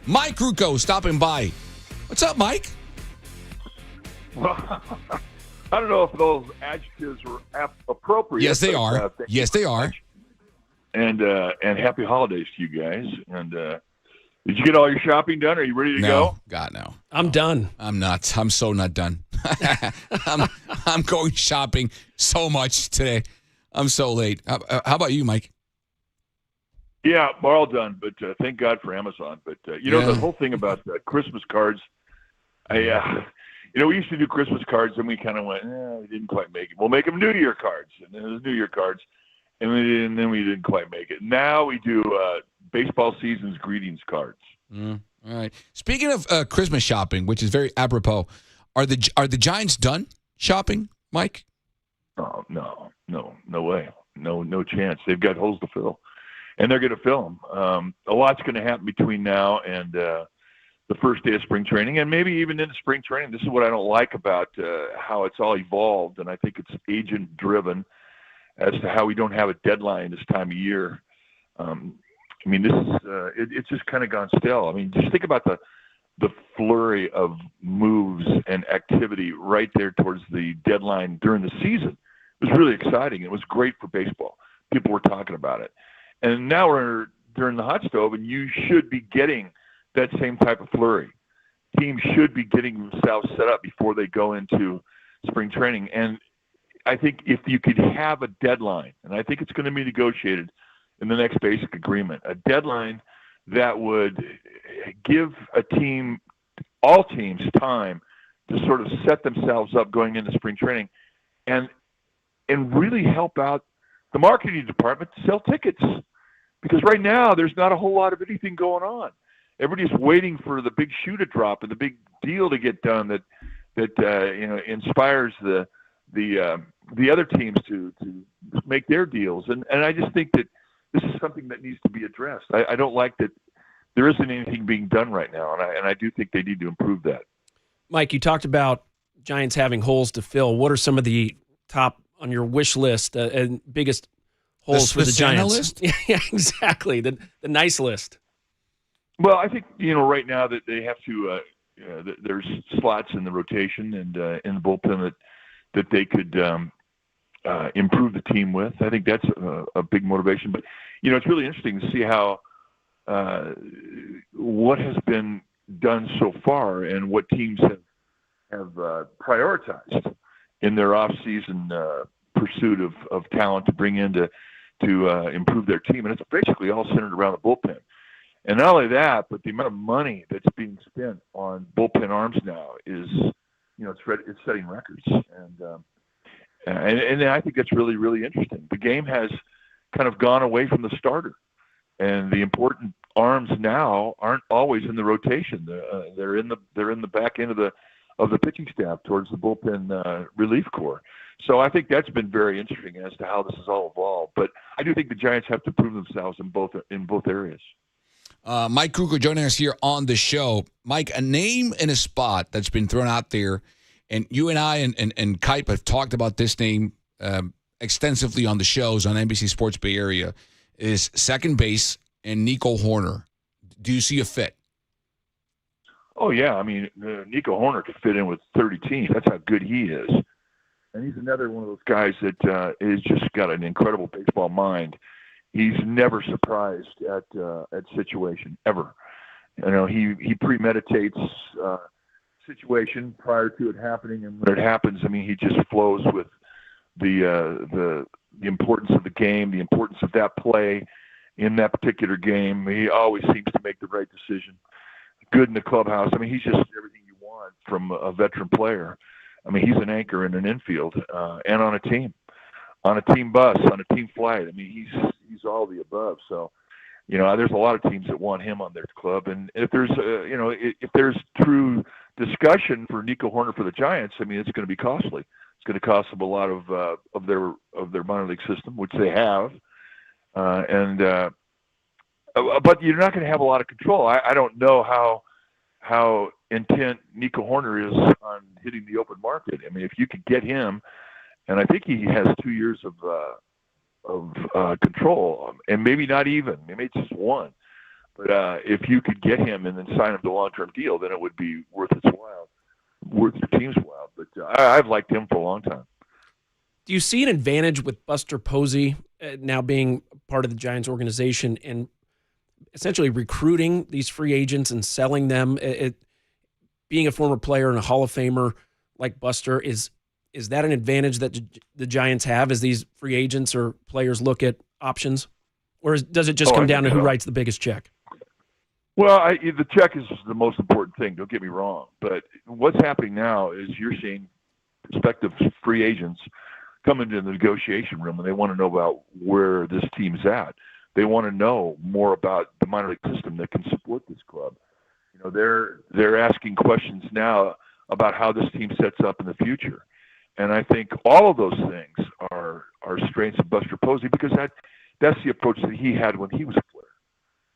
Mike Ruocco stopping by. What's up, Mike? Well, I don't know if those adjectives were appropriate. Yes, they are. Yes, they are. And happy holidays to you guys. And did you get all your shopping done? Are you ready to go? God, no. I'm done. I'm not. I'm so not done. I'm going shopping so much today. I'm so late. How about you, Mike? Yeah, we're all done, but thank God for Amazon. But, the whole thing about Christmas cards, we used to do Christmas cards, and we kind of went, we didn't quite make it. We'll make them New Year cards. And then it was New Year cards, and then we didn't quite make it. Now we do baseball season's greetings cards. All right. Speaking of Christmas shopping, which is very apropos, are the Giants done shopping, Mike? Oh, no way. No chance. They've got holes to fill. And they're going to fill them. A lot's going to happen between now and the first day of spring training, and maybe even into spring training. This is what I don't like about how it's all evolved, and I think it's agent-driven as to how we don't have a deadline this time of year. This is it's just kind of gone stale. I mean, just think about the flurry of moves and activity right there towards the deadline during the season. It was really exciting. It was great for baseball. People were talking about it. And now we're during the hot stove, and you should be getting that same type of flurry. Teams should be getting themselves set up before they go into spring training. And I think if you could have a deadline, and I think it's going to be negotiated in the next basic agreement, a deadline that would give all teams time to sort of set themselves up going into spring training and really help out the marketing department to sell tickets. Because right now there's not a whole lot of anything going on. Everybody's waiting for the big shoe to drop and the big deal to get done that inspires the other teams to make their deals. And I just think that this is something that needs to be addressed. I don't like that there isn't anything being done right now, and I do think they need to improve that. Mike, you talked about Giants having holes to fill. What are some of the top on your wish list and biggest holes for the Giants? List? Yeah, exactly. The nice list. Well, I think right now that they have to. There's slots in the rotation and in the bullpen that they could improve the team with. I think that's a big motivation. But it's really interesting to see how what has been done so far and what teams have prioritized in their off-season pursuit of talent to bring in to improve their team. And it's basically all centered around the bullpen. And not only that, but the amount of money that's being spent on bullpen arms now is, it's setting records. And I think that's really, really interesting. The game has kind of gone away from the starter, and the important arms now aren't always in the rotation. They're in the back end of the pitching staff towards the bullpen relief corps. So I think that's been very interesting as to how this has all evolved. But I do think the Giants have to prove themselves in both areas. Mike Ruocco joining us here on the show. Mike, a name and a spot that's been thrown out there, and you and I and Kipe have talked about this name extensively on the shows on NBC Sports Bay Area, is second base and Nico Hoerner. Do you see a fit? Oh, yeah. I mean, Nico Hoerner could fit in with 30 teams. That's how good he is. And he's another one of those guys that has just got an incredible baseball mind. He's never surprised at situation, ever. He premeditates situation prior to it happening, and when it happens, I mean, he just flows with the importance of the game, the importance of that play in that particular game. He always seems to make the right decision. Good in the clubhouse. I mean, he's just everything you want from a veteran player. I mean, he's an anchor in an infield and on a team bus, on a team flight. I mean, he's all the above. So, there's a lot of teams that want him on their club. And if there's, if there's true discussion for Nico Hoerner for the Giants, I mean, it's going to be costly. It's going to cost them a lot of their minor league system, which they have. But you're not going to have a lot of control. I don't know how intent Nico Hoerner is on hitting the open market. I mean, if you could get him, and I think he has 2 years of control, and maybe not even. Maybe it's just one. But if you could get him and then sign him to a long-term deal, then it would be worth your team's while. But I've liked him for a long time. Do you see an advantage with Buster Posey now being part of the Giants organization and essentially recruiting these free agents and selling them? Being a former player and a Hall of Famer like Buster, is that an advantage that the Giants have as these free agents or players look at options? Or does it just come down to who writes the biggest check? Well, the check is the most important thing. Don't get me wrong. But what's happening now is you're seeing prospective free agents come into the negotiation room, and they want to know about where this team's at. They want to know more about the minor league system that can support this club. You know, they're asking questions now about how this team sets up in the future. And I think all of those things are strengths of Buster Posey, because that's the approach that he had when he was a player.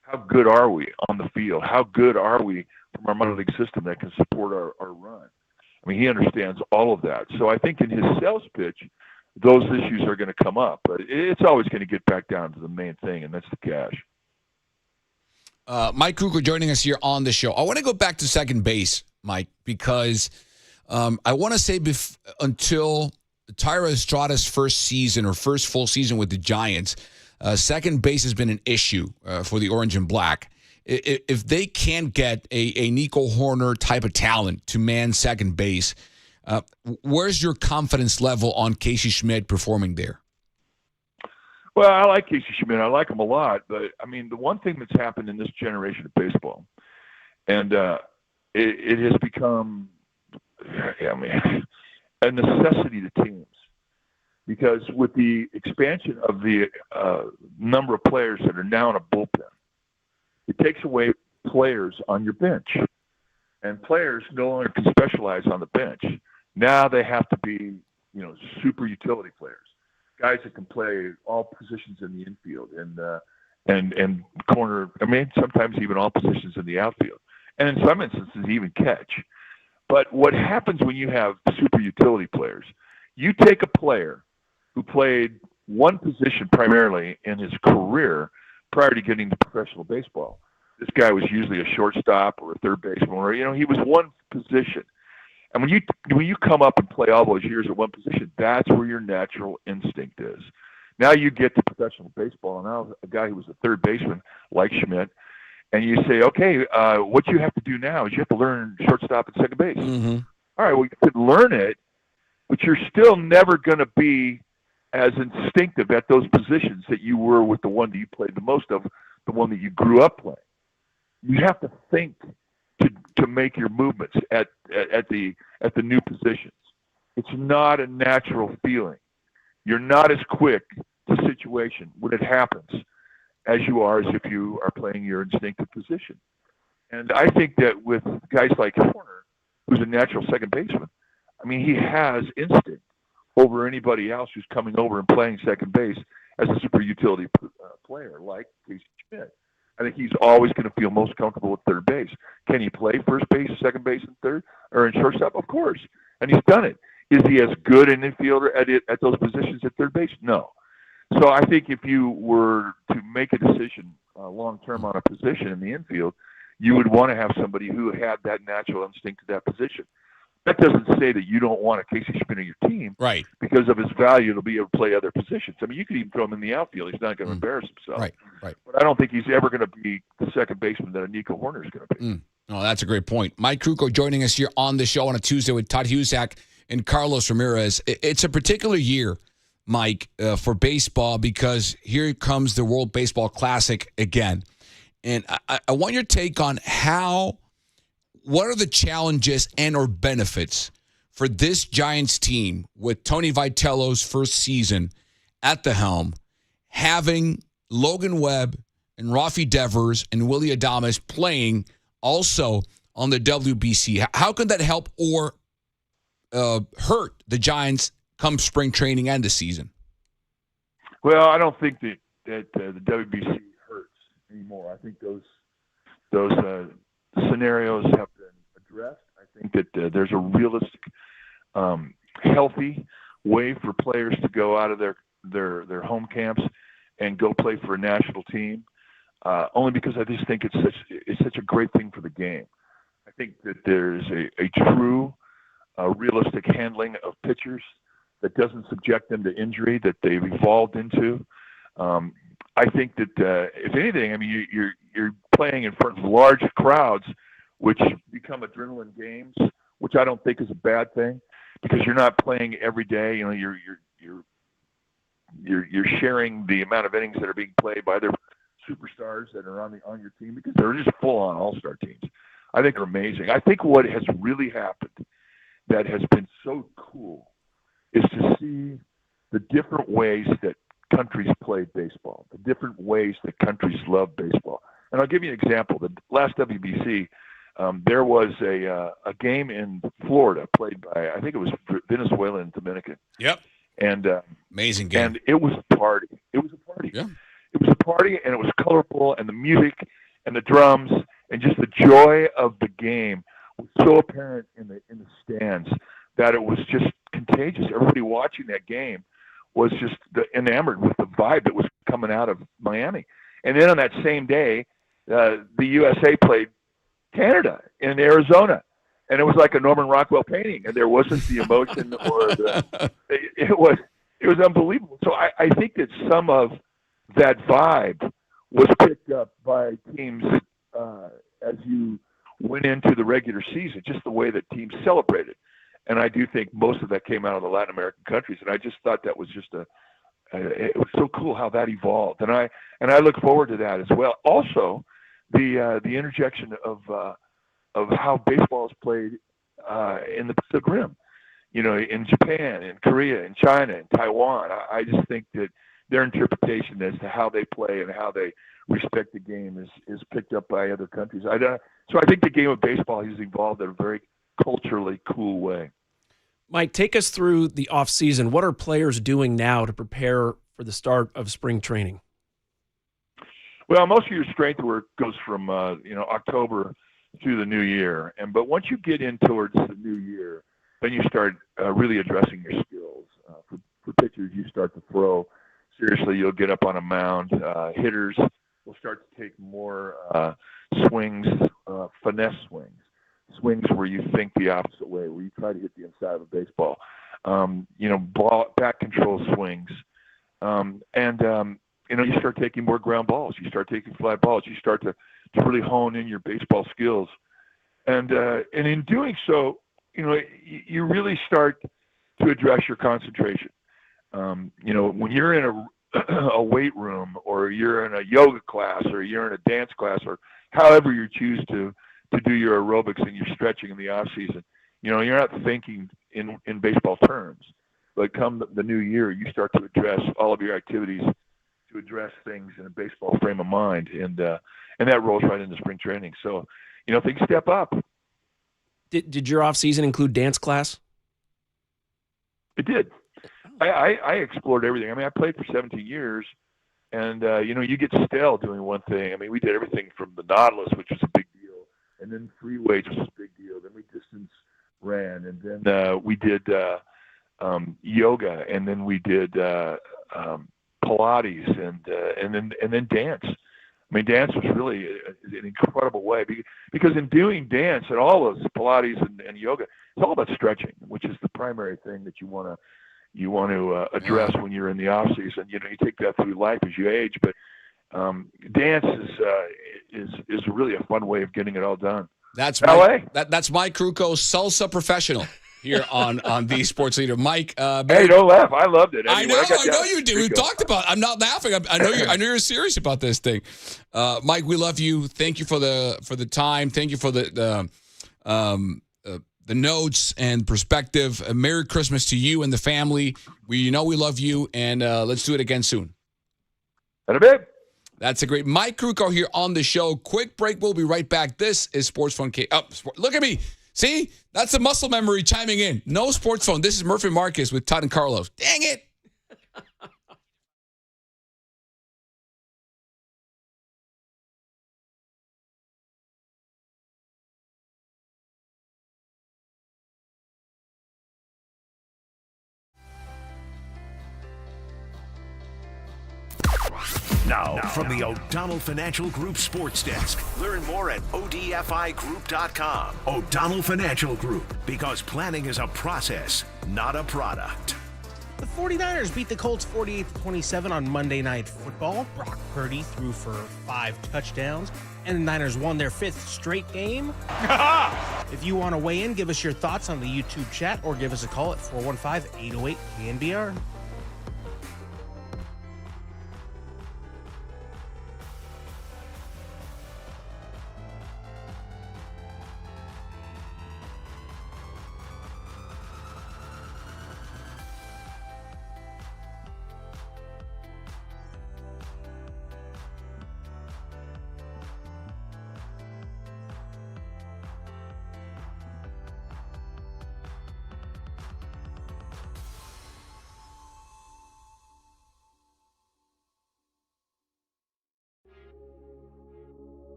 How good are we on the field? How good are we from our minor league system that can support our run? I mean, he understands all of that. So I think in his sales pitch, those issues are going to come up. But it's always going to get back down to the main thing, and that's the cash. Mike Kruger joining us here on the show. I want to go back to second base, Mike, because I want to say until Tyra Estrada's first season or first full season with the Giants, second base has been an issue for the Orange and Black. If they can't get a Nico Horner type of talent to man second base, where's your confidence level on Casey Schmidt performing there? Well, I like Casey Schmidt. I like him a lot. But, I mean, the one thing that's happened in this generation of baseball, and it has become, a necessity to teams. Because with the expansion of the number of players that are now in a bullpen, it takes away players on your bench. And players no longer can specialize on the bench. Now they have to be, super utility players. Guys that can play all positions in the infield and corner. I mean, sometimes even all positions in the outfield, and in some instances even catch. But what happens when you have super utility players? You take a player who played one position primarily in his career prior to getting to professional baseball. This guy was usually a shortstop or a third baseman, or he was one position. And when you come up and play all those years at one position, that's where your natural instinct is. Now you get to professional baseball, and now a guy who was a third baseman like Schmidt, and you say, okay, what you have to do now is you have to learn shortstop and second base. Mm-hmm. All right, well, you can learn it, but you're still never going to be as instinctive at those positions that you were with the one that you played the most of, the one that you grew up playing. You have to think to make your movements at the new positions. It's not a natural feeling. You're not as quick to situation when it happens as you are as if you are playing your instinctive position. And I think that with guys like Horner, who's a natural second baseman, I mean, he has instinct over anybody else who's coming over and playing second base as a super utility player like Casey Schmidt. I think he's always going to feel most comfortable at third base. Can he play first base, second base, and third, or in shortstop? Of course, and he's done it. Is he as good an infielder at those positions at third base? No. So I think if you were to make a decision long-term on a position in the infield, you would want to have somebody who had that natural instinct to that position. That doesn't say that you don't want a Casey Schmidt on your team, right? Because of his value to be able to play other positions. I mean, you could even throw him in the outfield; he's not going to embarrass himself, right. But I don't think he's ever going to be the second baseman that a Nico Horner is going to be. Oh, that's a great point. Mike Kruger joining us here on the show on a Tuesday with Todd Husak and Carlos Ramirez. It's a particular year, Mike, for baseball because here comes the World Baseball Classic again, and I want your take on what are the challenges and or benefits for this Giants team with Tony Vitello's first season at the helm, having Logan Webb and Rafi Devers and Willie Adames playing also on the WBC? How can that help or hurt the Giants come spring training and the season? Well, I don't think that the WBC hurts anymore. I think those scenarios have been addressed. I think that there's a realistic, healthy way for players to go out of their their home camps and go play for a national team. Only because I just think it's such a great thing for the game. I think that there's a true, realistic handling of pitchers that doesn't subject them to injury that they've evolved into. I think that if anything, I mean, you're playing in front of large crowds, which become adrenaline games, which I don't think is a bad thing, because you're not playing every day. You know, you're sharing the amount of innings that are being played by their superstars that are on your team, because they're just full-on all-star teams. I think they're amazing. I think what has really happened that has been so cool is to see the different ways that countries play baseball, the different ways that countries love baseball. And I'll give you an example. The last WBC, there was a game in Florida played by, I think it was Venezuela and Dominican. Yep. And amazing game. And it was a party. It was a party. Yeah. It was a party, and it was colorful, and the music and the drums and just the joy of the game was so apparent in the stands that it was just contagious. Everybody watching that game was just enamored with the vibe that was coming out of Miami. And then on that same day, the USA played Canada in Arizona, and it was like a Norman Rockwell painting, and there wasn't the emotion or it was unbelievable. So I think that some of that vibe was picked up by teams as you went into the regular season, just the way that teams celebrated. And I do think most of that came out of the Latin American countries, and I just thought that was just it was so cool how that evolved, and I look forward to that as well. Also, the interjection of how baseball is played in the Pacific Rim, you know, in Japan, in Korea, in China, in Taiwan. I just think that their interpretation as to how they play and how they respect the game is picked up by other countries. So I think the game of baseball has evolved in a very culturally cool way. Mike, take us through the offseason. What are players doing now to prepare for the start of spring training? Well, most of your strength work goes from October through the new year, but once you get in towards the new year, then you start really addressing your skills. For pitchers, you start to throw. Seriously, you'll get up on a mound. Hitters will start to take more swings, finesse swings where you think the opposite way, where you try to hit the inside of a baseball. Back control swings, you start taking more ground balls. You start taking fly balls. You start to really hone in your baseball skills, and in doing so, you really start to address your concentration. When you're in a weight room, or you're in a yoga class, or you're in a dance class, or however you choose to do your aerobics and your stretching in the off season, you're not thinking in baseball terms. But come the new year, you start to address all of your activities to address things in a baseball frame of mind, and that rolls right into spring training. So, things step up. Did your off season include dance class? It did. I explored everything. I mean, I played for 17 years, and you get stale doing one thing. I mean, we did everything from the Nautilus, which was a big deal, and then free weights was a big deal. Then we distance ran, and then we did yoga, and then we did Pilates, and then dance. I mean, dance was really an incredible way, because in doing dance and all those Pilates and yoga, it's all about stretching, which is the primary thing that you want to address when you're in the off season. You take that through life as you age, but dance is really a fun way of getting it all done. That's that's Mike Krukow, salsa professional here on the Sports Leader. Mike, hey, don't laugh. I loved it. Anyway, I know you do. We've talked about it. I'm not laughing. I know you're serious about this thing. Mike, we love you. Thank you for the time. Thank you for the notes and perspective. Merry Christmas to you and the family. We love you, and let's do it again soon. At a bit. That's a great Mike Krukow here on the show. Quick break. We'll be right back. This is Sports Phone K. Look at me. See? That's the muscle memory chiming in. No Sports Phone. This is Murphy Marcus with Todd and Carlos. Dang it. Now, from the O'Donnell Financial Group Sports Desk. Learn more at odfigroup.com. O'Donnell Financial Group, because planning is a process, not a product. The 49ers beat the Colts 48-27 on Monday Night Football. Brock Purdy threw for 5 touchdowns, and the Niners won their 5th straight game. If you want to weigh in, give us your thoughts on the YouTube chat or give us a call at 415-808-KNBR.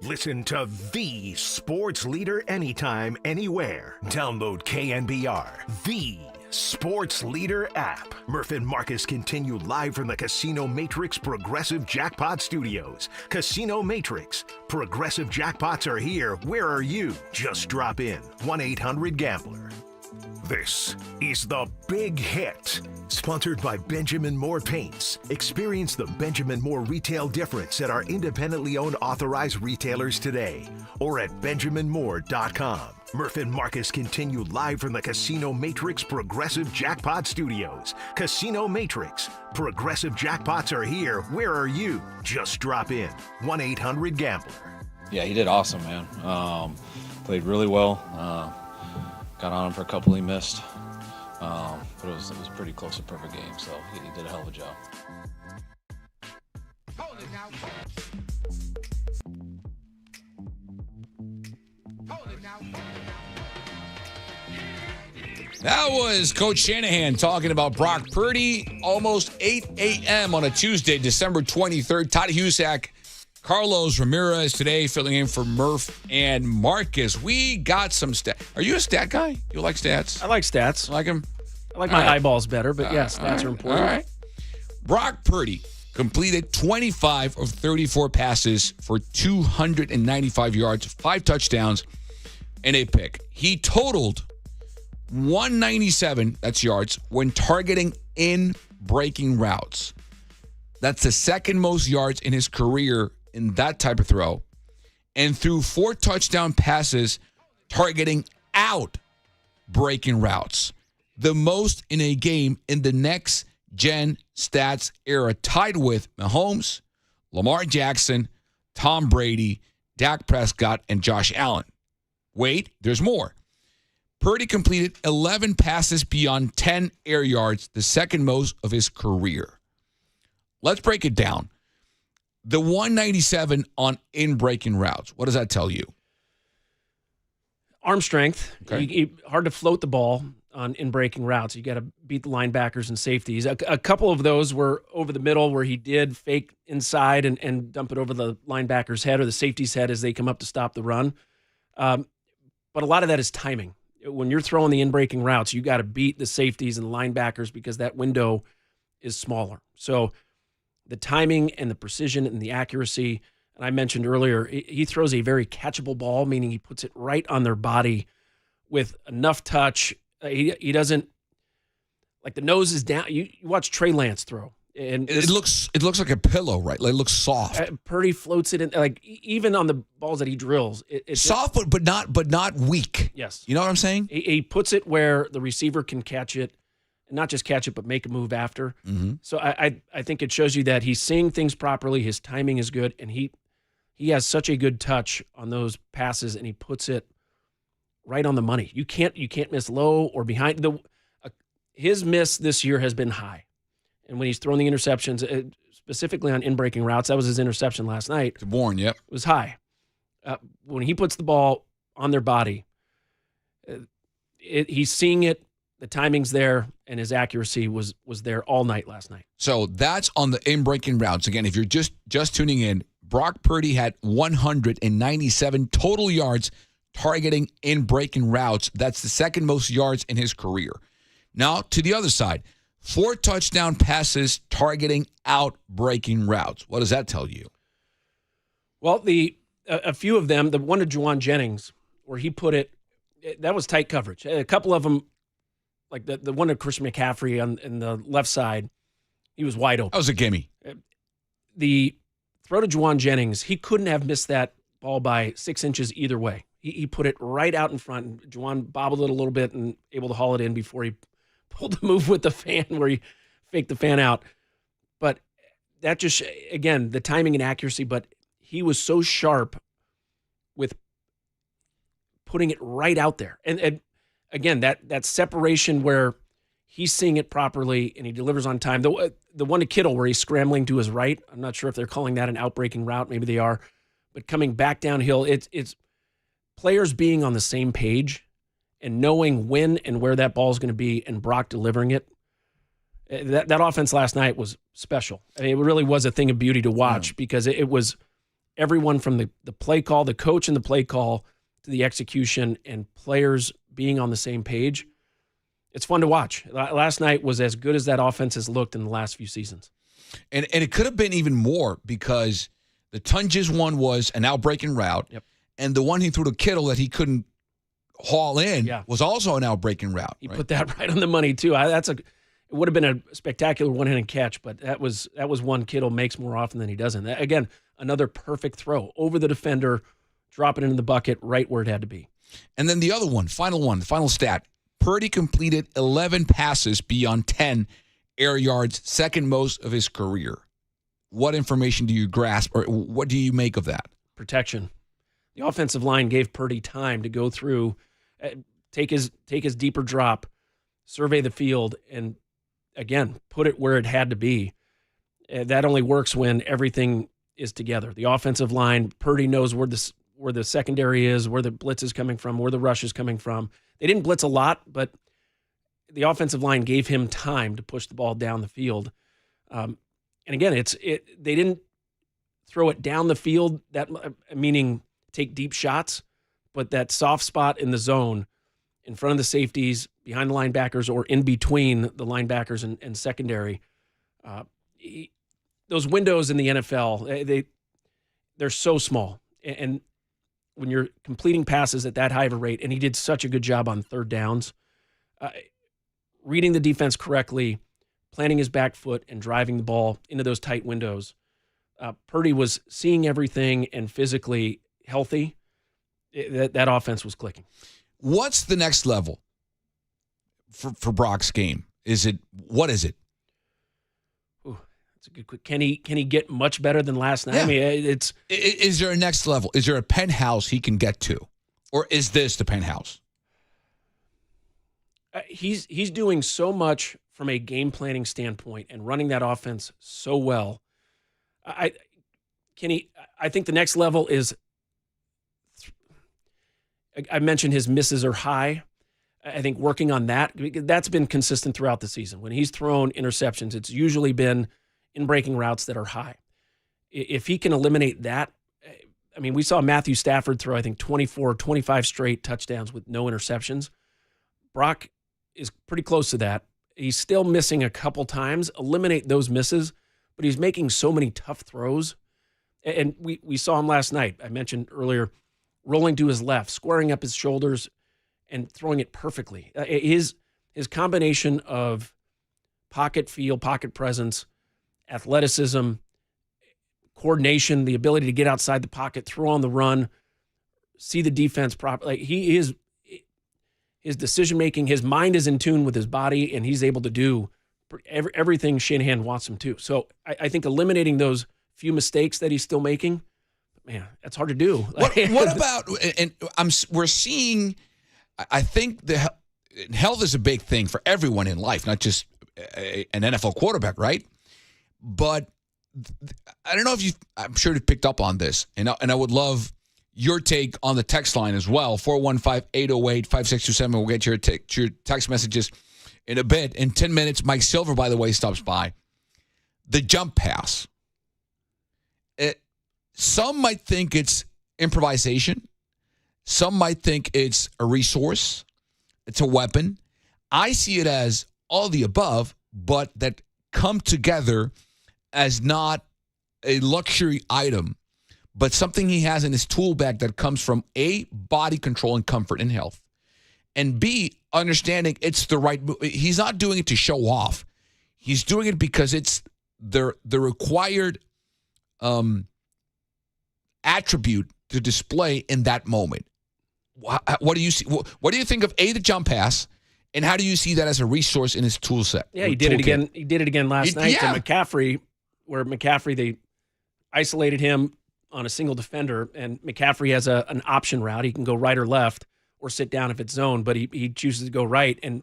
Listen to the sports leader anytime, anywhere. Download KNBR, the Sports Leader app. Murph and Marcus continue live from the Casino Matrix Progressive Jackpot Studios. Casino Matrix. Progressive jackpots are here. Where are you? Just drop in. 1-800-GAMBLER. This is The Big Hit, sponsored by Benjamin Moore Paints. Experience the Benjamin Moore retail difference at our independently owned authorized retailers today or at benjaminmoore.com. Murph and Marcus continue live from the Casino Matrix Progressive Jackpot Studios. Casino Matrix. Progressive jackpots are here. Where are you? Just drop in. 1-800-GAMBLER. Yeah, he did awesome, man. Played really well. Got on him for a couple he missed. But it was pretty close to a perfect game, so he did a hell of a job. Hold it now. Hold it now. That was Coach Shanahan talking about Brock Purdy. Almost 8 a.m. on a Tuesday, December 23rd. Todd Husak, Carlos Ramirez today filling in for Murph and Marcus. We got some stats. Are you a stat guy? You like stats? I like stats. Like them? I like my eyeballs better, but yes, stats are important. All right. Brock Purdy completed 25 of 34 passes for 295 yards, 5 touchdowns, and a pick. He totaled 197, that's yards, when targeting in breaking routes. That's the second most yards in his career in that type of throw. And threw 4 touchdown passes targeting out breaking routes. The most in a game in the next gen stats era, tied with Mahomes, Lamar Jackson, Tom Brady, Dak Prescott, and Josh Allen. Wait, there's more. Purdy completed 11 passes beyond 10 air yards, the second most of his career. Let's break it down. The 197 on in-breaking routes, what does that tell you? Arm strength. Okay. Hard to float the ball on in-breaking routes. You got to beat the linebackers and safeties. A couple of those were over the middle where he did fake inside and dump it over the linebacker's head or the safety's head as they come up to stop the run. But a lot of that is timing. When you're throwing the in-breaking routes, you got to beat the safeties and the linebackers because that window is smaller. So the timing and the precision and the accuracy, and I mentioned earlier, he throws a very catchable ball, meaning he puts it right on their body with enough touch. He doesn't, like the nose is down. You watch Trey Lance throw. And it looks like a pillow, right? Like it looks soft. Purdy floats it in, like even on the balls that he drills. It's soft, but not weak. Yes. You know what I'm saying? He puts it where the receiver can catch it, and not just catch it, but make a move after. Mm-hmm. So I think it shows you that he's seeing things properly. His timing is good, and he has such a good touch on those passes, and he puts it right on the money. You can't miss low or behind. His miss this year has been high. And when he's thrown the interceptions, specifically on in-breaking routes, that was his interception last night. To Bourne, yep. It was high. When he puts the ball on their body, he's seeing it, the timing's there, and his accuracy was there all night last night. So that's on the in-breaking routes. Again, if you're just tuning in, Brock Purdy had 197 total yards targeting in-breaking routes. That's the second most yards in his career. Now, to the other side. 4 touchdown passes targeting out breaking routes. What does that tell you? Well, a few of them, the one to Juwan Jennings, where he put it, that was tight coverage. A couple of them, like the one to Christian McCaffrey on the left side, he was wide open. That was a gimme. The throw to Juwan Jennings, he couldn't have missed that ball by 6 inches either way. He put it right out in front. Juwan bobbled it a little bit and able to haul it in before he pulled the move with the fan where he faked the fan out. But that just, again, the timing and accuracy, but he was so sharp with putting it right out there. And again, that separation where he's seeing it properly and he delivers on time. The one to Kittle where he's scrambling to his right, I'm not sure if they're calling that an outbreaking route. Maybe they are. But coming back downhill, it's players being on the same page and knowing when and where that ball is going to be, and Brock delivering it. That offense last night was special. I mean, it really was a thing of beauty to watch because it was everyone from the play call, the coach and the play call, to the execution, and players being on the same page. It's fun to watch. Last night was as good as that offense has looked in the last few seasons. And it could have been even more because the Tunges one was an out-breaking route, and the one he threw to Kittle that he couldn't haul in was also an out-breaking route. He put that right on the money, too. It would have been a spectacular one-handed catch, but that was one Kittle makes more often than he doesn't. Again, another perfect throw over the defender, dropping it in the bucket right where it had to be. And then the other one, the final stat. Purdy completed 11 passes beyond 10 air yards, second most of his career. What information do you grasp, or what do you make of that? Protection. The offensive line gave Purdy time to go through, take his deeper drop, survey the field, and again, put it where it had to be. That only works when everything is together. The offensive line, Purdy knows where the secondary is, where the blitz is coming from, where the rush is coming from. They didn't blitz a lot, but the offensive line gave him time to push the ball down the field. And again, they didn't throw it down the field, that meaning take deep shots, but that soft spot in the zone in front of the safeties, behind the linebackers, or in between the linebackers and secondary. Those windows in the NFL, they're so small. And when you're completing passes at that high of a rate, and he did such a good job on third downs, reading the defense correctly, planting his back foot, and driving the ball into those tight windows. Purdy was seeing everything and physically healthy. That offense was clicking. What's the next level for Brock's game? What is it? Ooh, that's a good quick. Can he get much better than last night? Yeah. I mean, Is there a next level? Is there a penthouse he can get to, or is this the penthouse? He's doing so much from a game planning standpoint and running that offense so well. I think the next level is, I mentioned his misses are high. I think working on that's been consistent throughout the season. When he's thrown interceptions, it's usually been in breaking routes that are high. If he can eliminate that, I mean, we saw Matthew Stafford throw, I think, 24, 25 straight touchdowns with no interceptions. Brock is pretty close to that. He's still missing a couple times. Eliminate those misses, but he's making so many tough throws. And we saw him last night. I mentioned earlier, rolling to his left, squaring up his shoulders, and throwing it perfectly. His combination of pocket feel, pocket presence, athleticism, coordination, the ability to get outside the pocket, throw on the run, see the defense properly. His decision-making, his mind is in tune with his body, and he's able to do everything Shanahan wants him to. So I think eliminating those few mistakes that he's still making, man, that's hard to do. What about, and we're seeing, I think health is a big thing for everyone in life, not just an NFL quarterback, right? But I don't know if I'm sure you picked up on this, and I would love your take on the text line as well, 415-808-5627. We'll get your text messages in a bit. In 10 minutes, Mike Silver, by the way, stops by. The jump pass. Some might think it's improvisation. Some might think it's a resource. It's a weapon. I see it as all the above, but that come together as not a luxury item, but something he has in his tool bag that comes from A, body control and comfort and health, and B, understanding it's the right move. He's not doing it to show off. He's doing it because it's the required attribute to display in that moment. What do you see? What do you think of the jump pass, and how do you see that as a resource in his tool set? Yeah, he did it again. He did it again last night to McCaffrey, where McCaffrey, they isolated him on a single defender, and McCaffrey has an option route. He can go right or left or sit down if it's zone, but he chooses to go right. And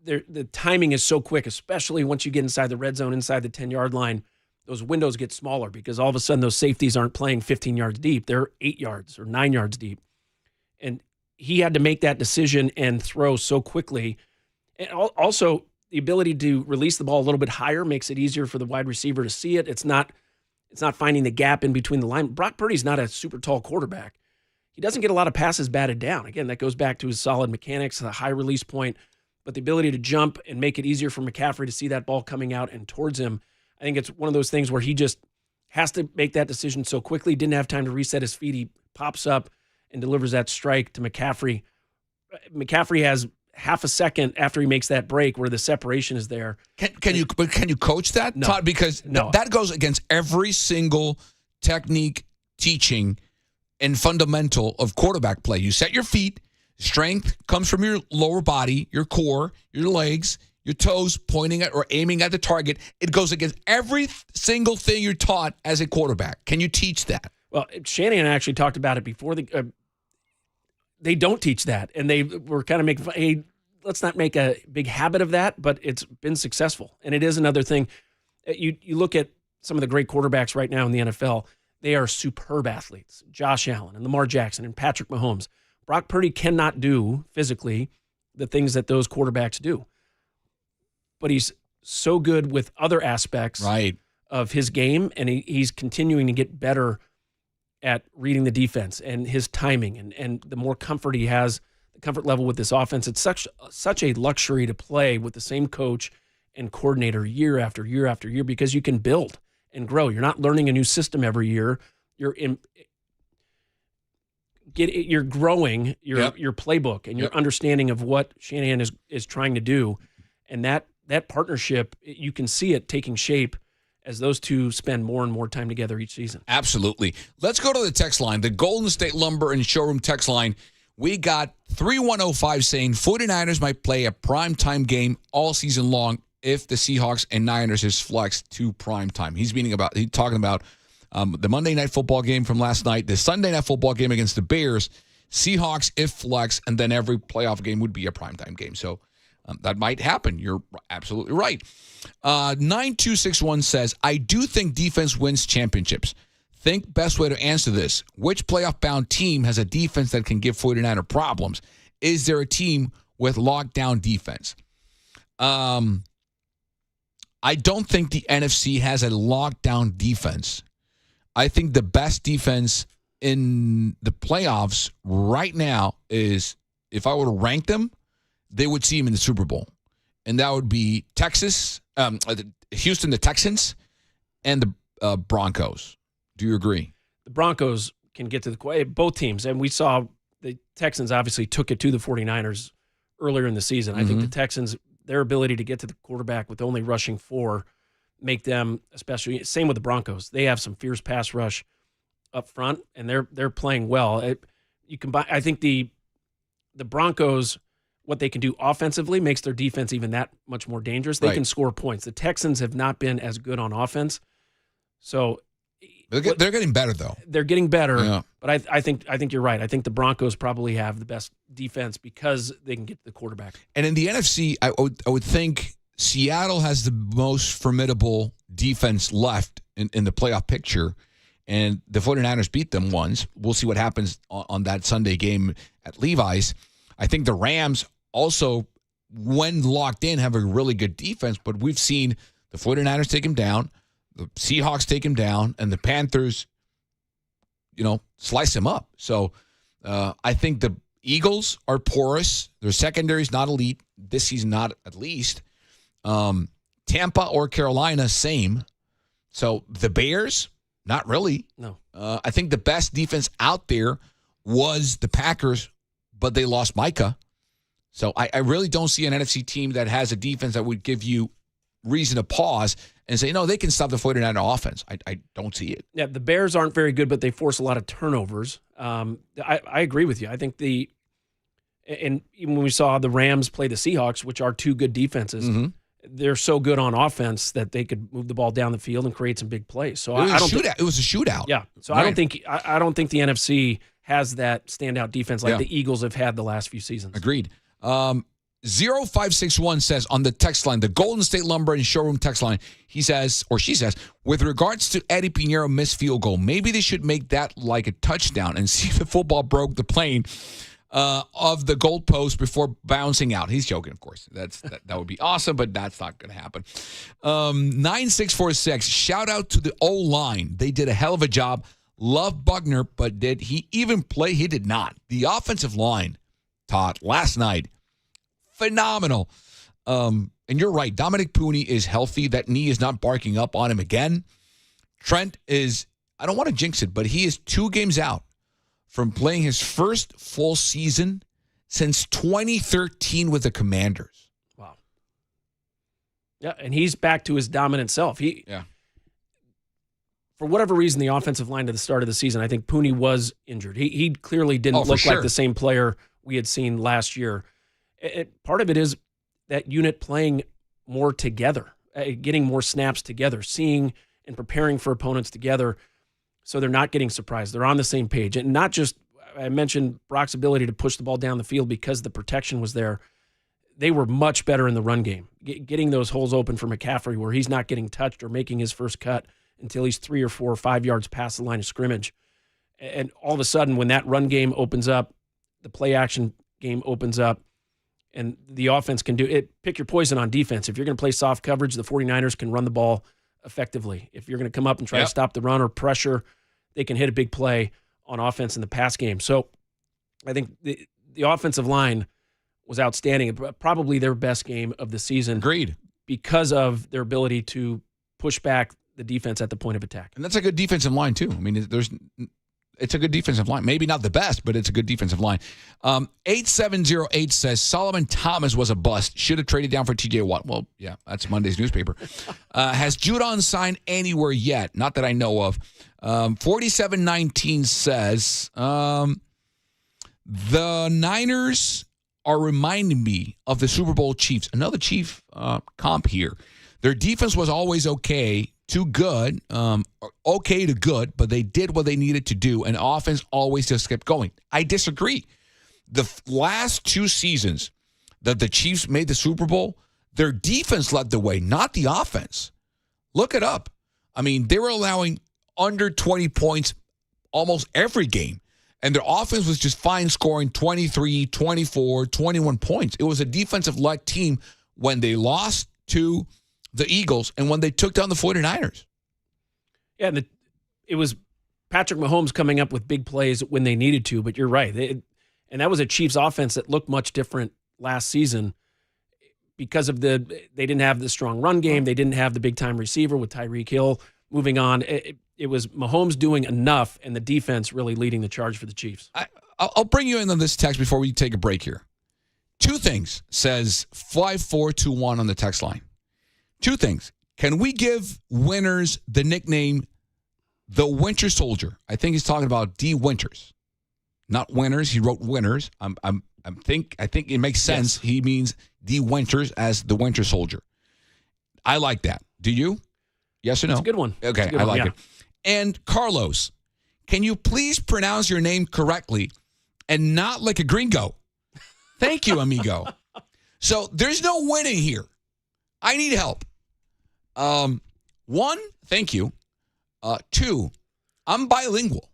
the timing is so quick, especially once you get inside the red zone, inside the 10-yard line. Those windows get smaller because all of a sudden those safeties aren't playing 15 yards deep. They're 8 yards or 9 yards deep. And he had to make that decision and throw so quickly. And also, the ability to release the ball a little bit higher makes it easier for the wide receiver to see it. It's not finding the gap in between the line. Brock Purdy's not a super tall quarterback. He doesn't get a lot of passes batted down. Again, that goes back to his solid mechanics, the high release point, but the ability to jump and make it easier for McCaffrey to see that ball coming out and towards him, I think it's one of those things where he just has to make that decision so quickly, didn't have time to reset his feet. He pops up and delivers that strike to McCaffrey. McCaffrey has half a second after he makes that break where the separation is there. Can you coach that, No. Todd? Because that goes against every single technique, teaching, and fundamental of quarterback play. You set your feet. Strength comes from your lower body, your core, your legs, your toes pointing at or aiming at the target. It goes against every single thing you're taught as a quarterback. Can you teach that? Well, Shanahan actually talked about it before. They don't teach that, and they were kind of making fun, hey, let's not make a big habit of that, but it's been successful. And it is another thing. You look at some of the great quarterbacks right now in the NFL, they are superb athletes. Josh Allen and Lamar Jackson and Patrick Mahomes. Brock Purdy cannot do physically the things that those quarterbacks do. But he's so good with other aspects of his game, and he's continuing to get better at reading the defense and his timing. And the more comfort he has, the comfort level with this offense, it's such a luxury to play with the same coach and coordinator year after year after year because you can build and grow. You're not learning a new system every year. You're growing your playbook and your understanding of what Shanahan is trying to do. And that partnership, you can see it taking shape as those two spend more and more time together each season. Absolutely. Let's go to the text line, the Golden State Lumber and Showroom text line. We got 3105 saying 49ers might play a primetime game all season long if the Seahawks and Niners is flexed to primetime. He's talking about the Monday Night Football game from last night, the Sunday Night Football game against the Bears, Seahawks if flex, and then every playoff game would be a primetime game. So that might happen. You're absolutely right. 9261 says, I do think defense wins championships. Think best way to answer this. Which playoff-bound team has a defense that can give 49er problems? Is there a team with lockdown defense? I don't think the NFC has a lockdown defense. I think the best defense in the playoffs right now is, if I were to rank them, they would see him in the Super Bowl. And that would be Houston, the Texans, and the Broncos. Do you agree? The Broncos can get to both teams. And we saw the Texans obviously took it to the 49ers earlier in the season. I think the Texans, their ability to get to the quarterback with only rushing 4, make them, especially, same with the Broncos. They have some fierce pass rush up front, and they're playing well. I think the Broncos, what they can do offensively makes their defense even that much more dangerous. They can score points. The Texans have not been as good on offense. So they're getting better, though. They're getting better, but I think you're right. I think the Broncos probably have the best defense because they can get to the quarterback. And in the NFC, I would think Seattle has the most formidable defense left in the playoff picture, and the 49ers beat them once. We'll see what happens on that Sunday game at Levi's. I think the Rams also, when locked in, have a really good defense, but we've seen the 49ers take him down, the Seahawks take him down, and the Panthers, slice him up. So I think the Eagles are porous. Their secondary's not elite. This season, not at least. Tampa or Carolina, same. So the Bears, not really. No. I think the best defense out there was the Packers, but they lost Micah. So I really don't see an NFC team that has a defense that would give you reason to pause and say, no, they can stop the 49er offense. I don't see it. Yeah, the Bears aren't very good, but they force a lot of turnovers. I agree with you. I think and even when we saw the Rams play the Seahawks, which are two good defenses, they're so good on offense that they could move the ball down the field and create some big plays. So it was a shootout. Yeah. So right. I don't think the NFC has that standout defense like the Eagles have had the last few seasons. Agreed. 0561 says on the text line, the Golden State Lumber and Showroom text line, he says, or she says, with regards to Eddie Pinheiro missed field goal, maybe they should make that like a touchdown and see if the football broke the plane of the goalpost before bouncing out. He's joking, of course. That would be awesome, but that's not going to happen. 9646, shout out to the O-line. They did a hell of a job. Love Buckner, but did he even play? He did not. The offensive line, Todd, last night, phenomenal. And you're right. Dominic Puni is healthy. That knee is not barking up on him again. Trent is, I don't want to jinx it, but he is 2 games out from playing his first full season since 2013 with the Commanders. Wow. Yeah, and he's back to his dominant self. For whatever reason, the offensive line to the start of the season, I think Puni was injured. He clearly didn't look like the same player we had seen last year. Part of it is that unit playing more together, getting more snaps together, seeing and preparing for opponents together so they're not getting surprised. They're on the same page. And not just, I mentioned Brock's ability to push the ball down the field because the protection was there. They were much better in the run game, getting those holes open for McCaffrey where he's not getting touched or making his first cut until he's 3 or 4 or 5 yards past the line of scrimmage. And all of a sudden, when that run game opens up, the play action game opens up, and the offense can do it. Pick your poison on defense. If you're going to play soft coverage, the 49ers can run the ball effectively. If you're going to come up and try to stop the run or pressure, they can hit a big play on offense in the pass game. So I think the offensive line was outstanding, probably their best game of the season. Agreed. Because of their ability to push back the defense at the point of attack. And that's a good defensive line, too. I mean, it's a good defensive line. Maybe not the best, but it's a good defensive line. 8708 says, Solomon Thomas was a bust. Should have traded down for TJ Watt. Well, yeah, that's Monday's newspaper. Has Judon signed anywhere yet? Not that I know of. 4719 says, the Niners are reminding me of the Super Bowl Chiefs. Another Chief comp here. Their defense was always okay to good, okay to good, but they did what they needed to do, and offense always just kept going. I disagree. The last 2 seasons that the Chiefs made the Super Bowl, their defense led the way, not the offense. Look it up. I mean, they were allowing under 20 points almost every game, and their offense was just fine scoring 23, 24, 21 points. It was a defensive-led team when they lost to the Eagles and when they took down the 49ers. Yeah, and it was Patrick Mahomes coming up with big plays when they needed to, but you're right. And that was a Chiefs offense that looked much different last season because of they didn't have the strong run game. They didn't have the big-time receiver with Tyreek Hill moving on. It was Mahomes doing enough and the defense really leading the charge for the Chiefs. I'll bring you in on this text before we take a break here. 2 things, says 5421 on the text line. 2 things. Can we give winners the nickname the Winter Soldier? I think he's talking about D. Winters, not winners. He wrote winners. I think it makes sense. Yes. He means D. Winters as the Winter Soldier. I like that. Do you? Yes or no? It's a good one. Okay, I like it. And Carlos, can you please pronounce your name correctly and not like a gringo? Thank you, amigo. So there's no winning here. I need help. 1, thank you. 2, I'm bilingual.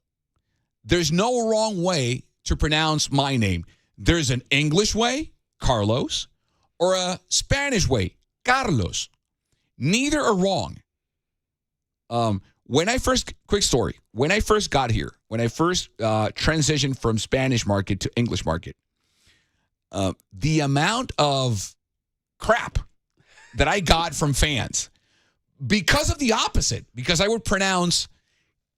There's no wrong way to pronounce my name. There's an English way, Carlos, or a Spanish way, Carlos. Neither are wrong. Quick story. When I first got here, when I first transitioned from Spanish market to English market, the amount of crap that I got from fans because of the opposite, because I would pronounce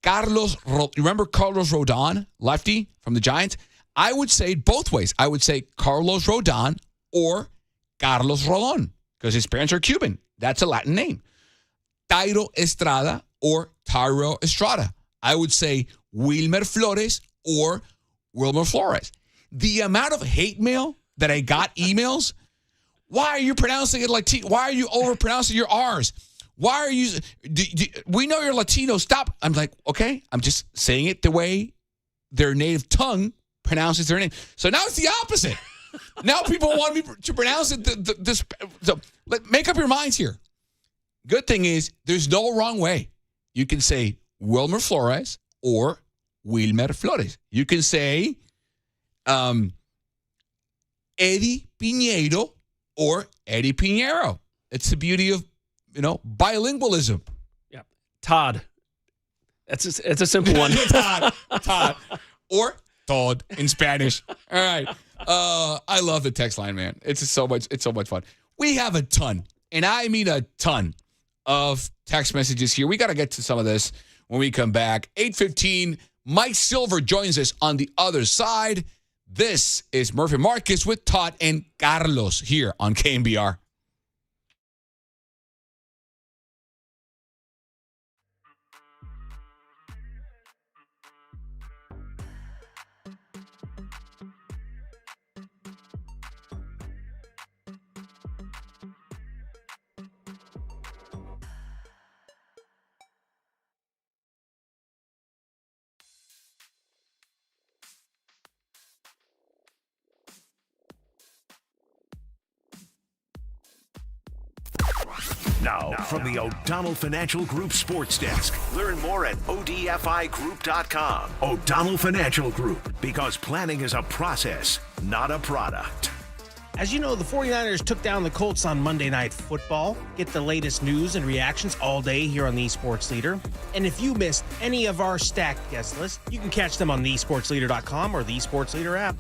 Carlos, remember Carlos Rodon, lefty from the Giants? I would say it both ways. I would say Carlos Rodon or Carlos Rodon because his parents are Cuban. That's a Latin name. Tyro Estrada or Tyro Estrada. I would say Wilmer Flores or Wilmer Flores. The amount of hate mail that I got emails, why are you pronouncing it Latino? Why are you overpronouncing your R's? Why are you, we know you're Latino, stop. I'm like, okay, I'm just saying it the way their native tongue pronounces their name. So now it's the opposite. Now people want me to pronounce it. Make up your minds here. Good thing is there's no wrong way. You can say Wilmer Flores or Wilmer Flores. You can say Eddie Piñeiro or Eddie Piñeiro. It's the beauty of, bilingualism. Yeah. Todd. It's a simple one. Todd. Or Todd in Spanish. All right. I love the text line, man. It's just so much fun. We have a ton, and I mean a ton, of text messages here. We got to get to some of this when we come back. 8:15, Mike Silver joins us on the other side. This is Murphy Marcus with Todd and Carlos here on KMBR. Now, from the O'Donnell Financial Group Sports Desk. Learn more at ODFIGroup.com. O'Donnell Financial Group, because planning is a process, not a product. As you know, the 49ers took down the Colts on Monday Night Football. Get the latest news and reactions all day here on The Sports Leader. And if you missed any of our stacked guest lists, you can catch them on thesportsleader.com or the Sports Leader app.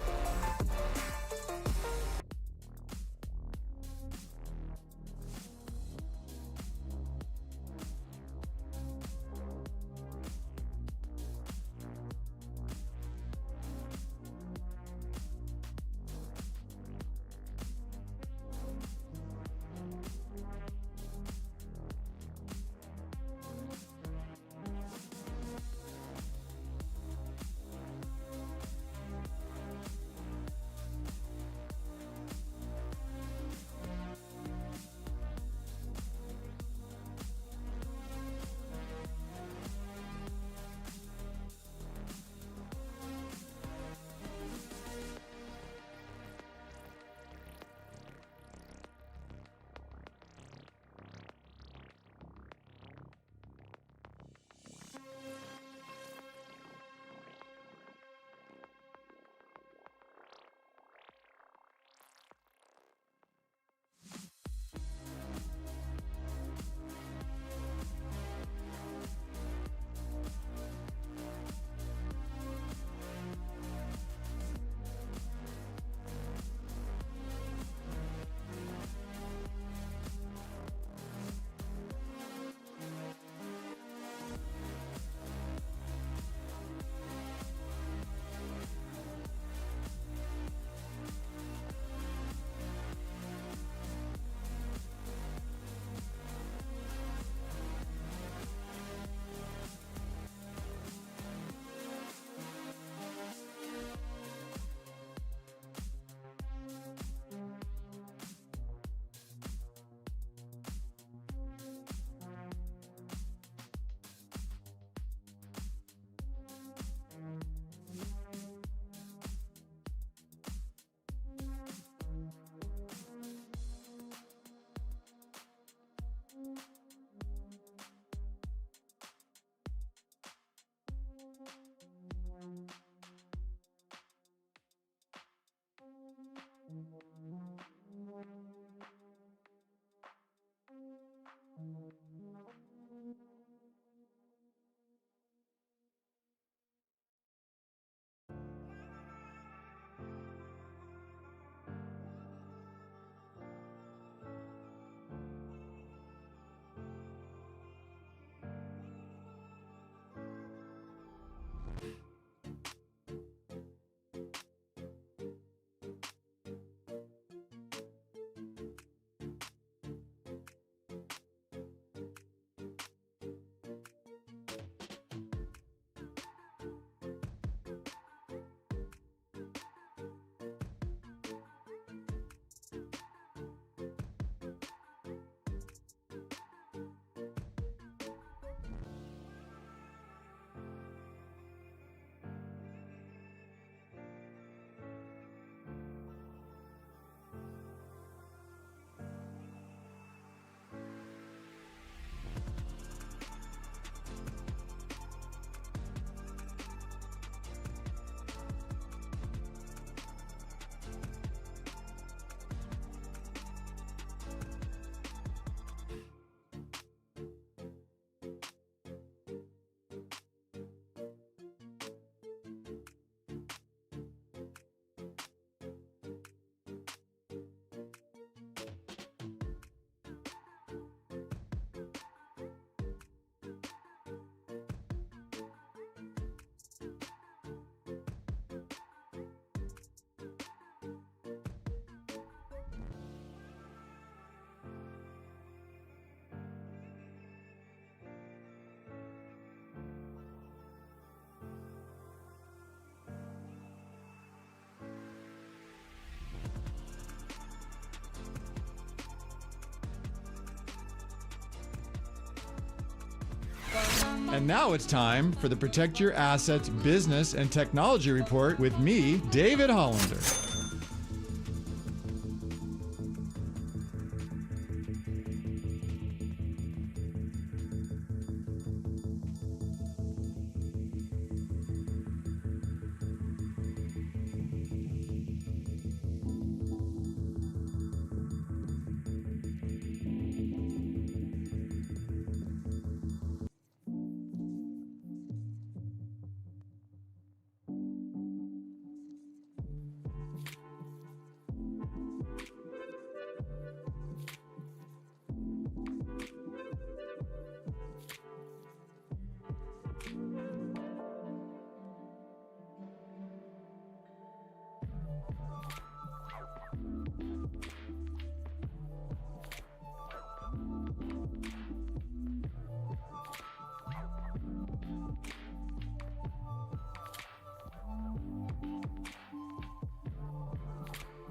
And now it's time for the Protect Your Assets Business and Technology Report with me, David Hollander.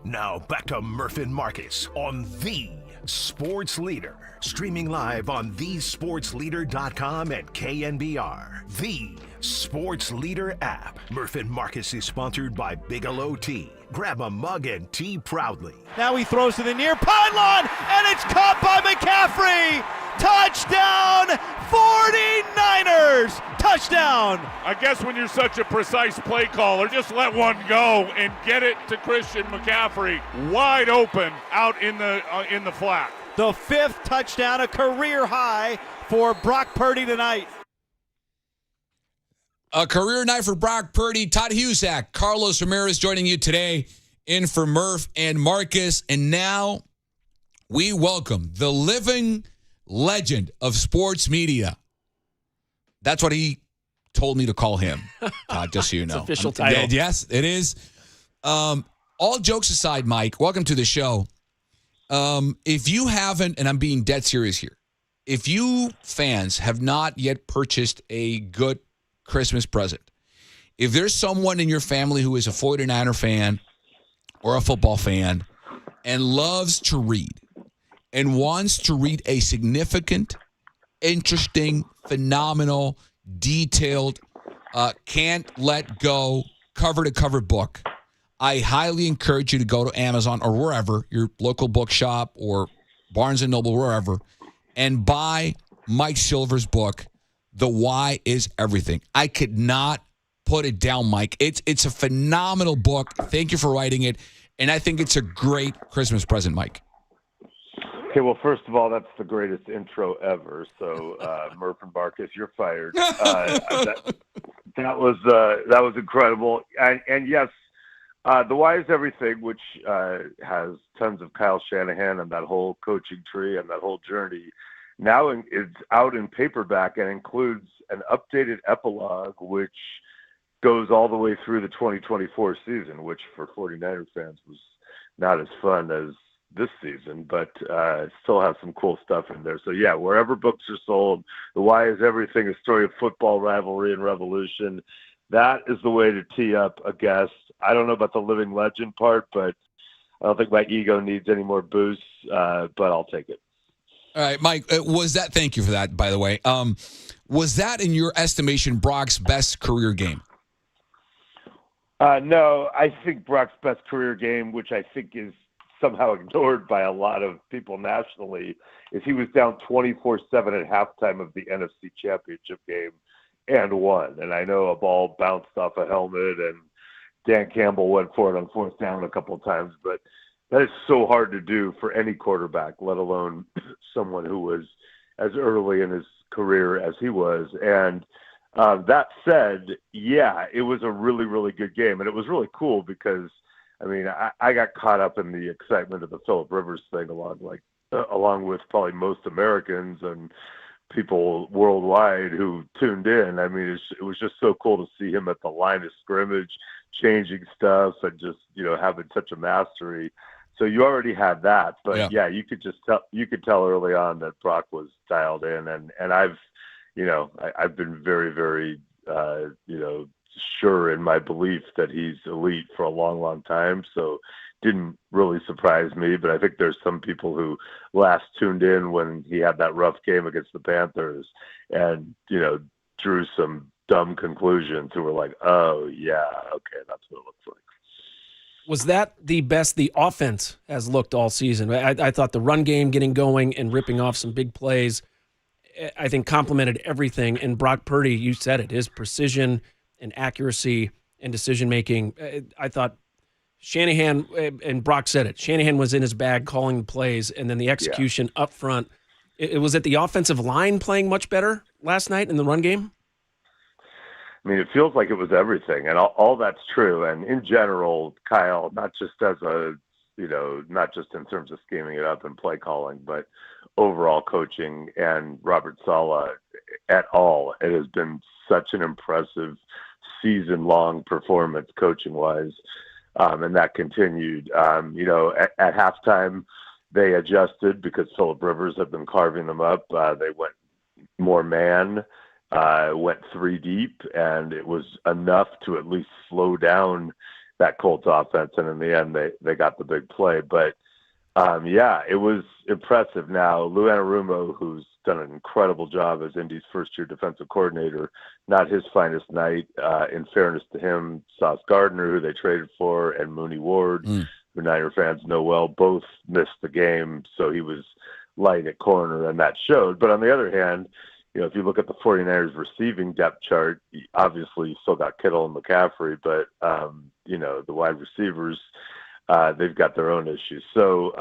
Now back to Murph and Marcus on The Sports Leader. Streaming live on thesportsleader.com and KNBR. The Sports Leader app. Murph and Marcus is sponsored by Bigelow Tea. Grab a mug and tea proudly. Now he throws to the near pylon, and it's caught by McCaffrey. Touchdown, 49ers. Touchdown. I guess when you're such a precise play caller, just let one go and get it to Christian McCaffrey, wide open out in the flat. The 5th touchdown, a career high for Brock Purdy tonight. A career night for Brock Purdy. Todd Husak, Carlos Ramirez joining you today in for Murph and Marcus. And now we welcome the living legend of sports media. That's what he told me to call him, just so you know. It's official title. Yes, it is. All jokes aside, Mike, welcome to the show. If you haven't, and I'm being dead serious here, if you fans have not yet purchased a good Christmas present, if there's someone in your family who is a 49er fan or a football fan and loves to read and wants to read a significant, interesting, phenomenal, detailed, can't let go, cover-to-cover book, I highly encourage you to go to Amazon or wherever, your local bookshop or Barnes & Noble, wherever, and buy Mike Silver's book, The Why is Everything. I could not put it down, Mike. It's a phenomenal book. Thank you for writing it, and I think it's a great Christmas present, Mike. Okay, well, first of all, that's the greatest intro ever. So, Murph and Marcus, you're fired. That was incredible. And yes, The Why is Everything, which has tons of Kyle Shanahan and that whole coaching tree and that whole journey, now it's out in paperback and includes an updated epilogue, which goes all the way through the 2024 season, which for 49er fans was not as fun as this season, but still have some cool stuff in there. So yeah, wherever books are sold, The Why is Everything, a story of football, rivalry, and revolution. That is the way to tee up a guest. I don't know about the living legend part, but I don't think my ego needs any more boost, but I'll take it. All right, Mike, thank you for that, by the way. Was that, in your estimation, Brock's best career game? No, I think Brock's best career game, which I think is somehow ignored by a lot of people nationally, is he was down 24-7 at halftime of the NFC Championship game and won. And I know a ball bounced off a helmet and Dan Campbell went for it on 4th down a couple of times, but that is so hard to do for any quarterback, let alone someone who was as early in his career as he was. And that said, yeah, it was a really, really good game. And it was really cool because, I mean, I got caught up in the excitement of the Phillip Rivers thing along with probably most Americans and people worldwide who tuned in. I mean, it was just so cool to see him at the line of scrimmage, changing stuff and just, having such a mastery. So you already had that, but yeah, you could tell early on that Brock was dialed in, and I've been very, very, sure in my belief that he's elite for a long, long time. So didn't really surprise me, but I think there's some people who last tuned in when he had that rough game against the Panthers and, drew some dumb conclusions and were like, oh, yeah, okay, that's what it looks like. Was that the best the offense has looked all season? I thought the run game getting going and ripping off some big plays, I think complemented everything. And Brock Purdy, you said it, his precision and accuracy and decision-making. I thought Shanahan, and Brock said it, Shanahan was in his bag calling the plays, and then the execution up front. It was at the offensive line playing much better last night in the run game? I mean, it feels like it was everything, and all that's true. And in general, Kyle, not just not just in terms of scheming it up and play calling, but overall coaching and Robert Saleh et al. It has been such an impressive season-long performance coaching-wise, and that continued. At halftime, they adjusted because Phillip Rivers had been carving them up. They went more man. Went 3 deep, and it was enough to at least slow down that Colts offense. And in the end, they got the big play. But, it was impressive. Now, Lou Anarumo, who's done an incredible job as Indy's first-year defensive coordinator, not his finest night. In fairness to him, Sauce Gardner, who they traded for, and Mooney Ward, who Niner fans know well, both missed the game. So he was light at corner, and that showed. But on the other hand, if you look at the 49ers receiving depth chart, obviously you still got Kittle and McCaffrey, but, the wide receivers, they've got their own issues. So,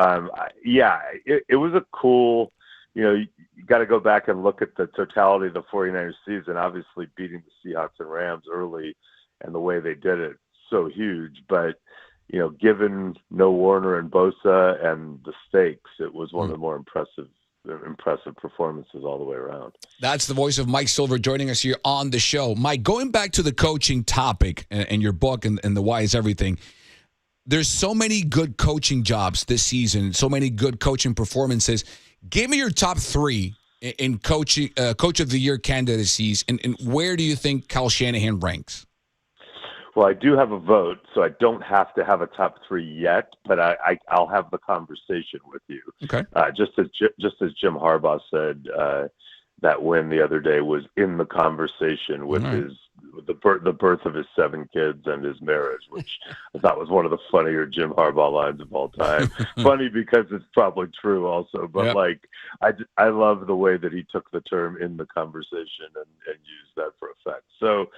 it was a cool, you got to go back and look at the totality of the 49ers season, obviously beating the Seahawks and Rams early and the way they did it, so huge. But, given no Warner and Bosa and the stakes, it was one of the more impressive performances all the way around. That's the voice of Mike Silver joining us here on the show. Mike, going back to the coaching topic and your book and the Why is Everything, there's so many good coaching jobs this season, so many good coaching performances. Give me your top 3 in coaching, Coach of the Year candidacies, and where do you think Kyle Shanahan ranks? Well, I do have a vote, so I don't have to have a top 3 yet, but I'll have the conversation with you. Okay. Just as Jim Harbaugh said, that win the other day was in the conversation with the birth of his 7 kids and his marriage, which I thought was one of the funnier Jim Harbaugh lines of all time. Funny because it's probably true also, but I love the way that he took the term in the conversation and used that for effect. So,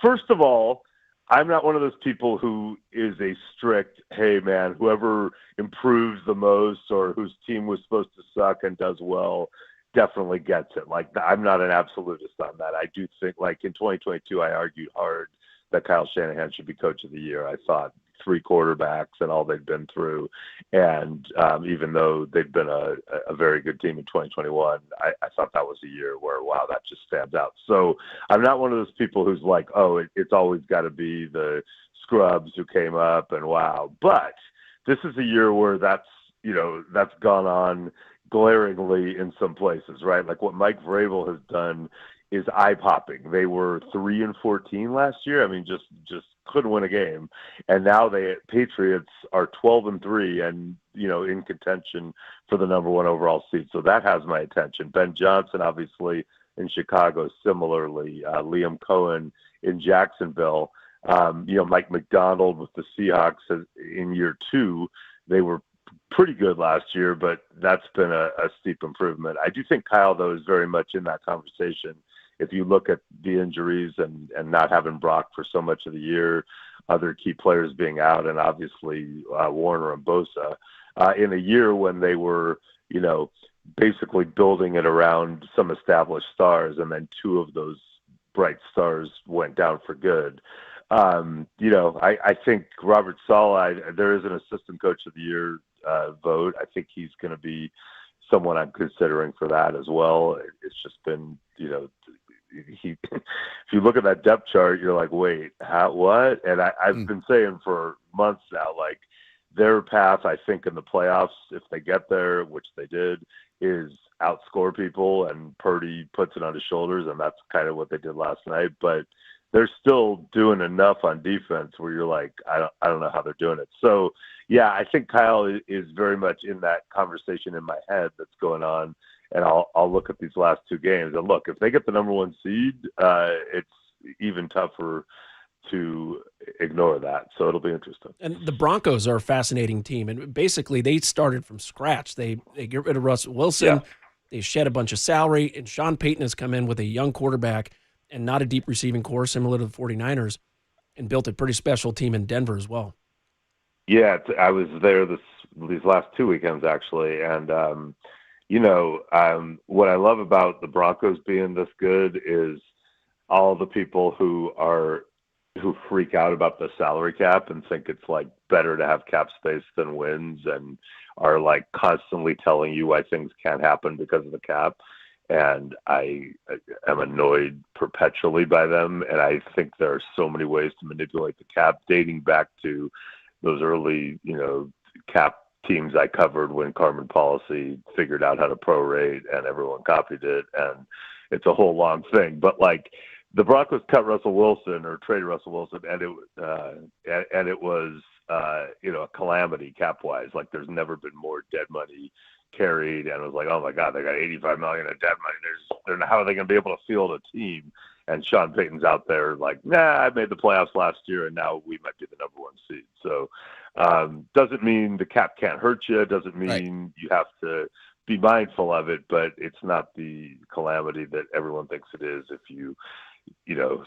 first of all, I'm not one of those people who is a strict, hey, man, whoever improves the most or whose team was supposed to suck and does well definitely gets it. Like, I'm not an absolutist on that. I do think, like, in 2022, I argued hard that Kyle Shanahan should be Coach of the Year. I thought 3 quarterbacks and all they'd been through. And even though they'd been a very good team in 2021, I thought that was a year where, wow, that just stands out. So I'm not one of those people who's like, oh, it's always got to be the scrubs who came up and wow. But this is a year where that's gone on glaringly in some places, right? Like what Mike Vrabel has done is eye-popping. They were 3-14 last year. I mean, just couldn't win a game, and now Patriots are 12-3 and in contention for the number 1 overall seed. So that has my attention. Ben Johnson, obviously in Chicago, similarly. Liam Cohen in Jacksonville. Mike McDonald with the Seahawks in year 2. They were pretty good last year, but that's been a steep improvement. I do think Kyle, though, is very much in that conversation. If you look at the injuries and not having Brock for so much of the year, other key players being out, and obviously Warner and Bosa, in a year when they were, basically building it around some established stars, and then 2 of those bright stars went down for good. I think Robert Saleh, there is an assistant coach of the year vote. I think he's going to be someone I'm considering for that as well. It's just been, if you look at that depth chart, you're like, wait, what? And I've been saying for months now, like their path, I think in the playoffs, if they get there, which they did, is outscore people, and Purdy puts it on his shoulders, and that's kind of what they did last night. But they're still doing enough on defense where you're like, I don't know how they're doing it. So, yeah, I think Kyle is very much in that conversation in my head that's going on. And I'll look at these last two games and look, if they get the number one seed, it's even tougher to ignore that. So it'll be interesting. And the Broncos are a fascinating team. And basically they started from scratch. They get rid of Russell Wilson. Yeah. They shed a bunch of salary, and Sean Payton has come in with a young quarterback and not a deep receiving core similar to the 49ers, and built a pretty special team in Denver as well. Yeah, I was there these last 2 weekends actually, and what I love about the Broncos being this good is all the people who freak out about the salary cap and think it's like better to have cap space than wins, and are like constantly telling you why things can't happen because of the cap. And I am annoyed perpetually by them. And I think there are so many ways to manipulate the cap, dating back to those early, cap teams I covered when Carmen Policy figured out how to prorate and everyone copied it. And it's a whole long thing. But like the Broncos cut Russell Wilson or traded Russell Wilson, and it was a calamity cap wise. Like there's never been more dead money carried, and it was like, oh my God, they got $85 million in dead money. How are they going to be able to field a team? And Sean Payton's out there like, I made the playoffs last year, and now we might be the number one seed. So doesn't mean the cap can't hurt you. Doesn't mean you have to be mindful of it, but it's not the calamity that everyone thinks it is if you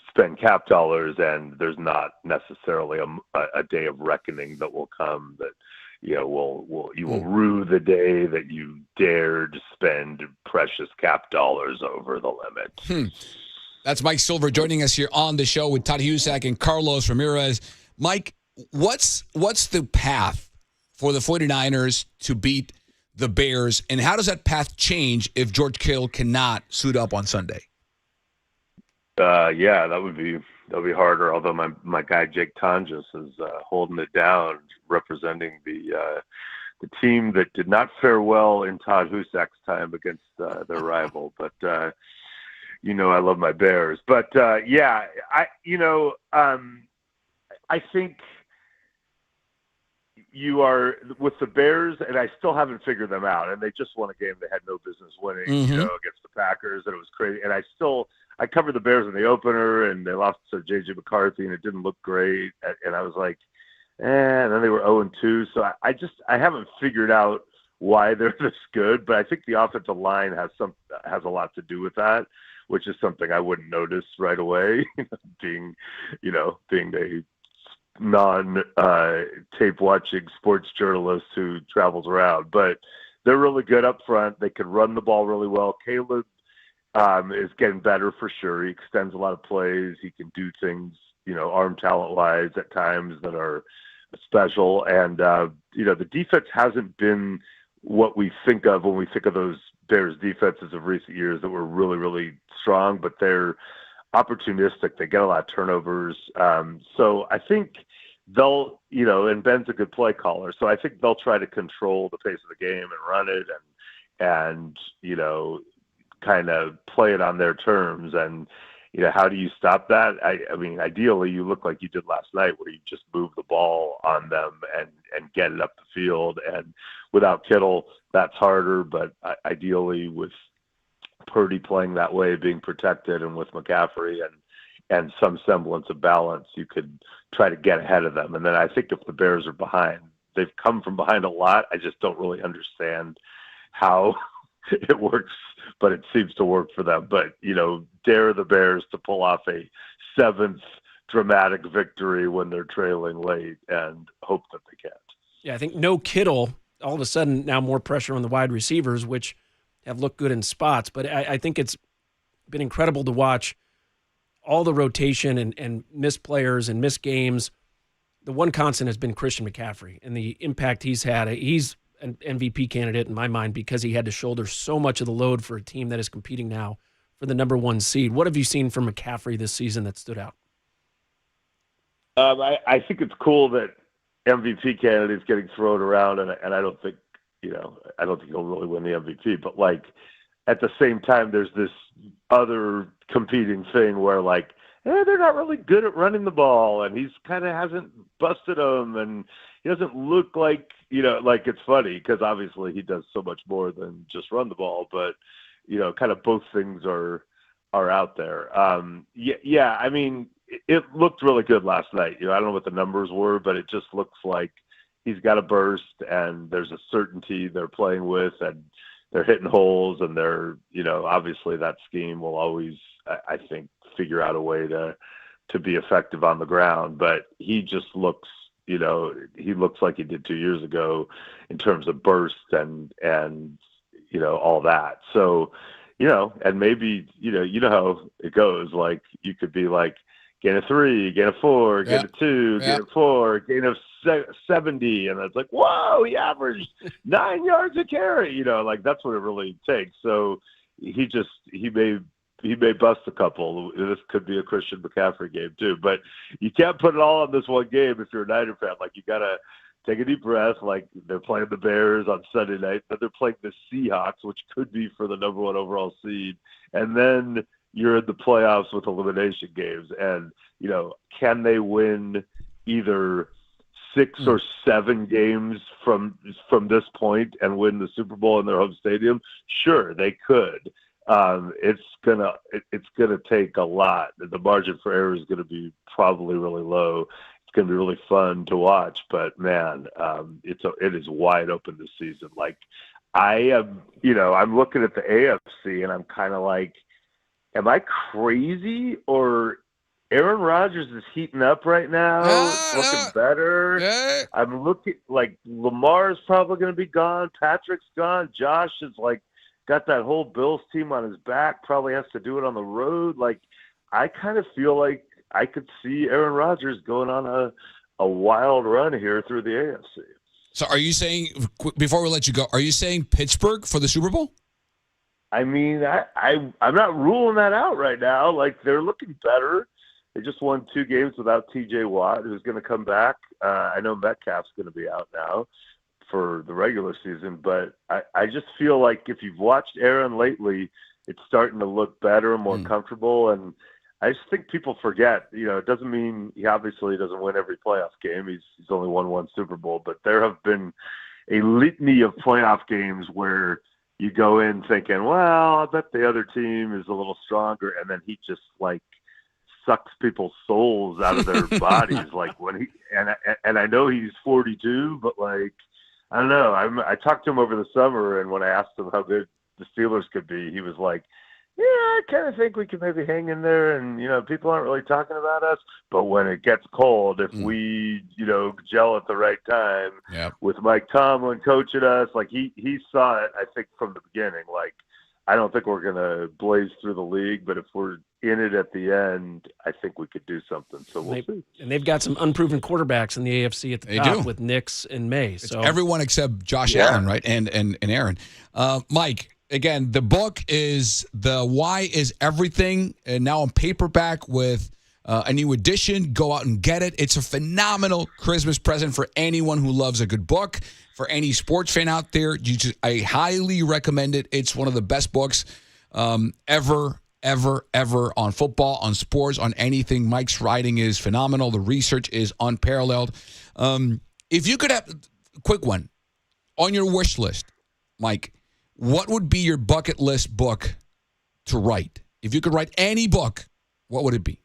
spend cap dollars, and there's not necessarily a day of reckoning that will come that you will rue the day that you dared spend precious cap dollars over the limit. That's Mike Silver joining us here on the show with Todd Husak and Carlos Ramirez. Mike, what's the path for the 49ers to beat the Bears, and how does that path change if George Kittle cannot suit up on Sunday? That would be harder. Although my guy Jake Tonjes is holding it down, representing the team that did not fare well in Todd Husak's time against their rival. But I love my Bears. But I think you are with the Bears, and I still haven't figured them out. And they just won a game they had no business winning, against the Packers, and it was crazy. And I covered the Bears in the opener, and they lost to J.J. McCarthy, and it didn't look great. And I was like, and then they were 0-2. So I haven't figured out why they're this good, but I think the offensive line has a lot to do with that, which is something I wouldn't notice right away, being a non-tape watching sports journalist who travels around. But they're really good up front. They can run the ball really well. Caleb is getting better for sure. He extends a lot of plays. He can do things, arm talent-wise at times that are special. And, the defense hasn't been what we think of when we think of those Bears defenses of recent years that were really, really strong, but they're opportunistic. They get a lot of turnovers. So I think they'll, and Ben's a good play caller. So I think they'll try to control the pace of the game and run it and kind of play it on their terms. And, how do you stop that? I mean, ideally you look like you did last night where you just move the ball on them and get it up the field. And without Kittle, that's harder, but ideally with Purdy playing that way, being protected, and with McCaffrey and some semblance of balance, you could try to get ahead of them. And then I think if the Bears are behind, they've come from behind a lot. I just don't really understand how it works, but it seems to work for them. But, dare the Bears to pull off a seventh dramatic victory when they're trailing late and hope that they can't. Yeah, I think no Kittle, all of a sudden now more pressure on the wide receivers, which have looked good in spots. But I think it's been incredible to watch all the rotation and missed players and missed games. The one constant has been Christian McCaffrey and the impact he's had. He's an MVP candidate in my mind because he had to shoulder so much of the load for a team that is competing now for the number one seed. What have you seen from McCaffrey this season that stood out? I think it's cool that MVP candidate's getting thrown around, and I don't think he'll really win the MVP. But like at the same time, there's this other competing thing where they're not really good at running the ball, and he's kind of hasn't busted them, and he doesn't look like, like it's funny because obviously he does so much more than just run the ball, but kind of both things are out there. Yeah. I mean, it looked really good last night. I don't know what the numbers were, but it just looks like he's got a burst and there's a certainty they're playing with and they're hitting holes and they're, obviously that scheme will always, I think, figure out a way to be effective on the ground. But he just looks, he looks like he did 2 years ago in terms of burst and all that. So, and maybe, how it goes. Like you could be like, gain of 3, gain of 4, gain of 2, gain of 4, gain of 70. And it's like, whoa, he averaged 9 yards a carry. Like that's what it really takes. So he may bust a couple. This could be a Christian McCaffrey game too, but you can't put it all on this one game if you're a Niner fan. Like you got to take a deep breath. Like they're playing the Bears on Sunday night, but they're playing the Seahawks, which could be for the number 1 overall seed. And then you're in the playoffs with elimination games. And, can they win either 6 or 7 games from this point and win the Super Bowl in their home stadium? Sure, they could. It's gonna take a lot. The margin for error is gonna be probably really low. It's gonna be really fun to watch, but man, it is wide open this season. Like I am, I'm looking at the AFC and I'm kind of like, am I crazy or Aaron Rodgers is heating up right now? It's looking better. I'm looking like Lamar's probably going to be gone. Patrick's gone. Josh is like got that whole Bills team on his back. Probably has to do it on the road. Like I kind of feel like I could see Aaron Rodgers going on a wild run here through the AFC. So are you saying, before we let you go, are you saying Pittsburgh for the Super Bowl? I mean, I'm not ruling that out right now. Like they're looking better. They just won 2 games without T.J. Watt, who's going to come back. I know Metcalf's going to be out now for the regular season, but I just feel like if you've watched Aaron lately, it's starting to look better and more comfortable. And I just think people forget, it doesn't mean he obviously doesn't win every playoff game. He's only won 1 Super Bowl, but there have been a litany of playoff games where you go in thinking, well, I bet the other team is a little stronger. And then he just like sucks people's souls out of their bodies. Like when he, and I know he's 42, but like, I don't know. I talked to him over the summer, and when I asked him how good the Steelers could be, he was like, yeah, I kind of think we can maybe hang in there, and, people aren't really talking about us. But when it gets cold, if we, gel at the right time with Mike Tomlin coaching us, like he saw it, I think, from the beginning. Like, I don't think we're going to blaze through the league, but if we're in it at the end, I think we could do something. So we'll see. And they've got some unproven quarterbacks in the AFC at the top with Nix and May. So it's everyone except Josh Allen, right? And Aaron. Mike, again, the book is The Why is Everything, and now in paperback with a new edition. Go out and get it. It's a phenomenal Christmas present for anyone who loves a good book. For any sports fan out there, I highly recommend it. It's one of the best books ever on football, on sports, on anything. Mike's writing is phenomenal. The research is unparalleled. If you could have a quick one on your wish list, Mike, what would be your bucket list book to write? If you could write any book, what would it be?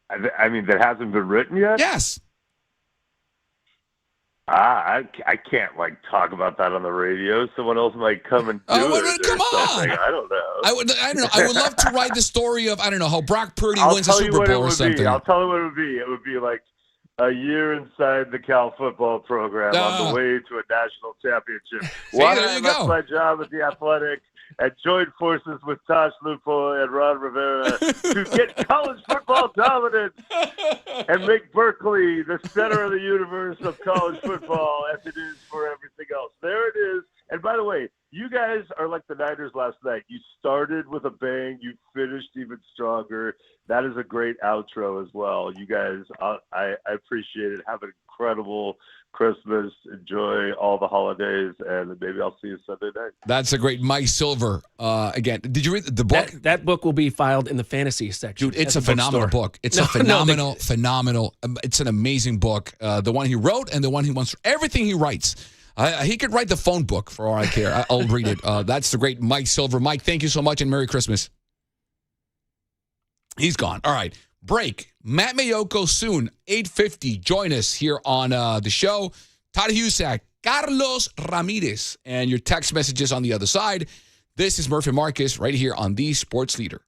I mean, that hasn't been written yet? Yes. I can't talk about that on the radio. Someone else might come and do it. Come on! I don't know. I don't know. I would love to write the story of how Brock Purdy wins a Super Bowl or something. I'll tell you what it would be. It would be like a year inside the Cal football program on the way to a national championship. Why did I left my job at the Athletic and joined forces with Tosh Lupoy and Ron Rivera to get college football dominance and make Berkeley the center of the universe of college football as it is for everything else. There it is. And by the way, you guys are like the Niners last night. You started with a bang. You finished even stronger. That is a great outro as well. You guys, I appreciate it. Have an incredible Christmas. Enjoy all the holidays, and maybe I'll see you Sunday night. That's a great Mike Silver. Again, did you read the book? That book will be filed in the fantasy section. Dude, it's a phenomenal book. It's phenomenal. It's an amazing book. The one he wrote and the one he wants. Everything he writes. He could write the phone book for all I care. I'll read it. That's the great Mike Silver. Mike, thank you so much and Merry Christmas. He's gone. All right. Break. Matt Mayocko soon, 8:50. Join us here on the show. Todd Husak, Carlos Ramirez, and your text messages on the other side. This is Murphy Marcus right here on The Sports Leader.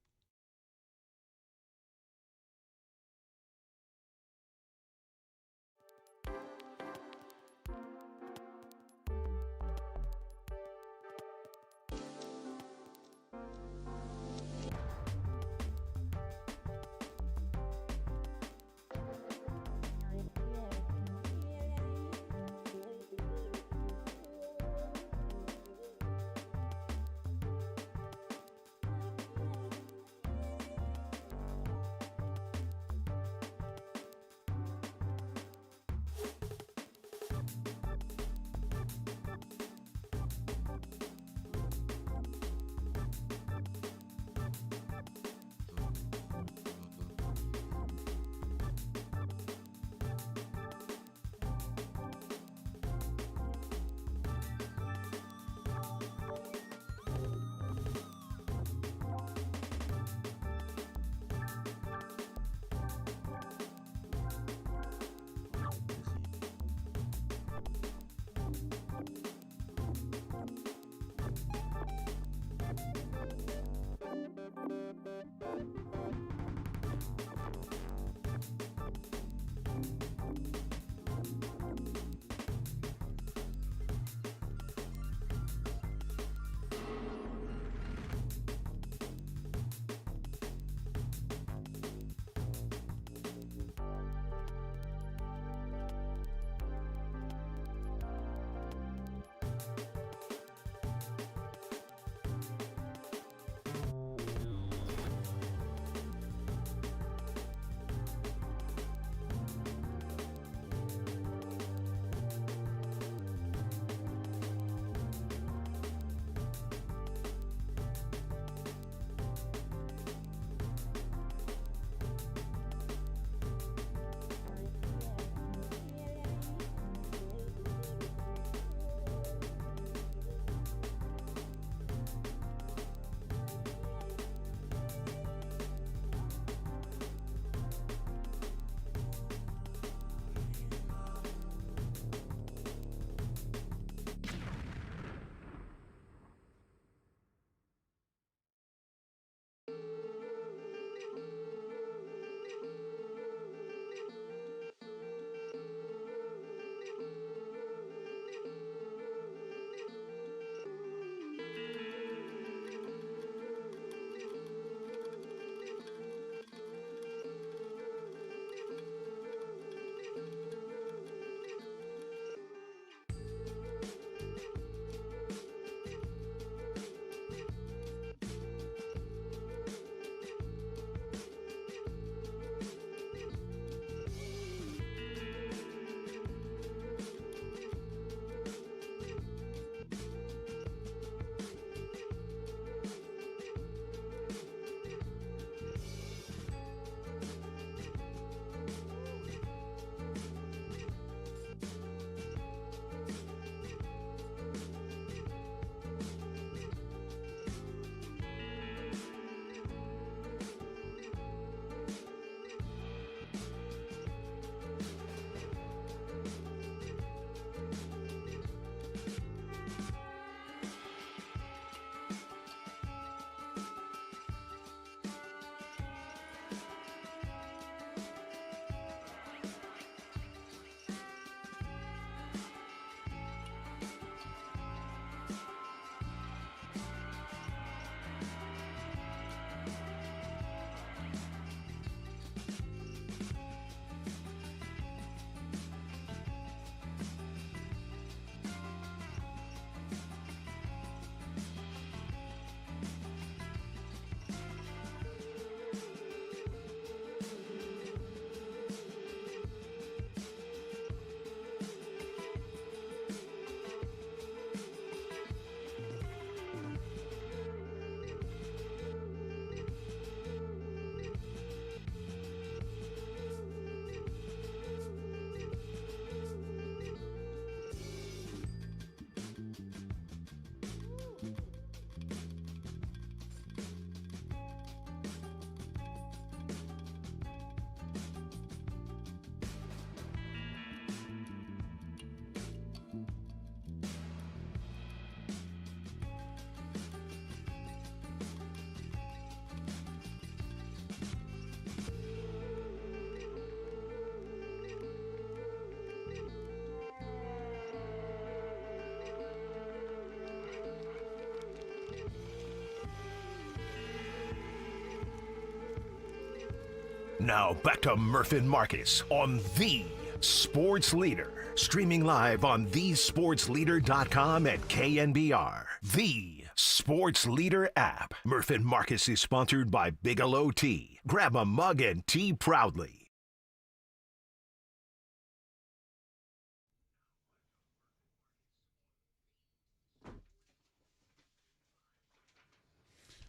Now back to Murph and Marcus on The Sports Leader. Streaming live on thesportsleader.com and KNBR. The Sports Leader app. Murph and Marcus is sponsored by Bigelow Tea. Grab a mug and tea proudly.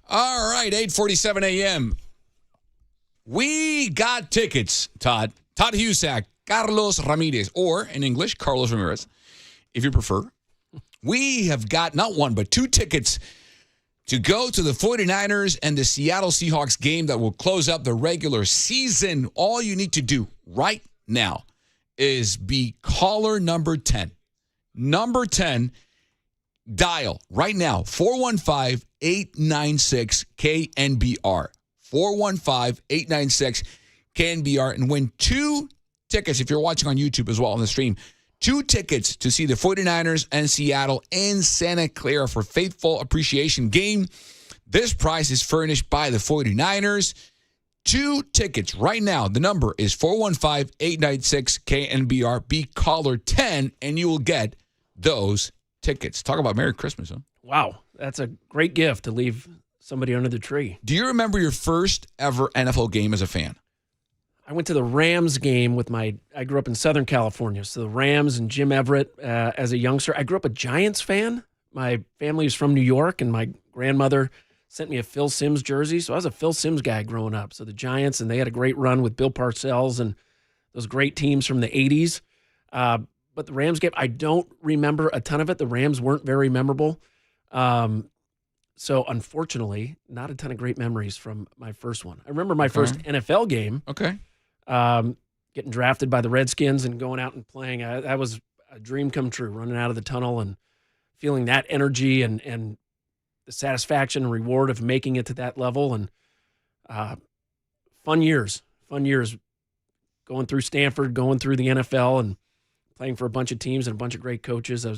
All right, 8:47 a.m. We got tickets, Todd. Todd Husak, Carlos Ramirez, or in English, Carlos Ramirez, if you prefer. We have got not one, but 2 tickets to go to the 49ers and the Seattle Seahawks game that will close up the regular season. All you need to do right now is be caller number 10. Number 10, dial right now, 415-896-KNBR. 415-896-KNBR, and win 2 tickets, if you're watching on YouTube as well on the stream, 2 tickets to see the 49ers and Seattle in Santa Clara for Faithful Appreciation Game. This prize is furnished by the 49ers. 2 tickets right now. The number is 415-896-KNBR. Be caller 10, and you will get those tickets. Talk about Merry Christmas, huh? Wow, that's a great gift to leave somebody under the tree. Do you remember your first ever NFL game as a fan? I went to the Rams game with I grew up in Southern California, so the Rams and Jim Everett as a youngster. I grew up a Giants fan. My family is from New York, and my grandmother sent me a Phil Simms jersey, so I was a Phil Simms guy growing up. So the Giants, and they had a great run with Bill Parcells and those great teams from the 80s. But the Rams game, I don't remember a ton of it. The Rams weren't very memorable. So, unfortunately, not a ton of great memories from my first one. I remember my first NFL game. Okay. Getting drafted by the Redskins and going out and playing. That was a dream come true, running out of the tunnel and feeling that energy and the satisfaction and reward of making it to that level. And fun years going through Stanford, going through the NFL, and playing for a bunch of teams and a bunch of great coaches. I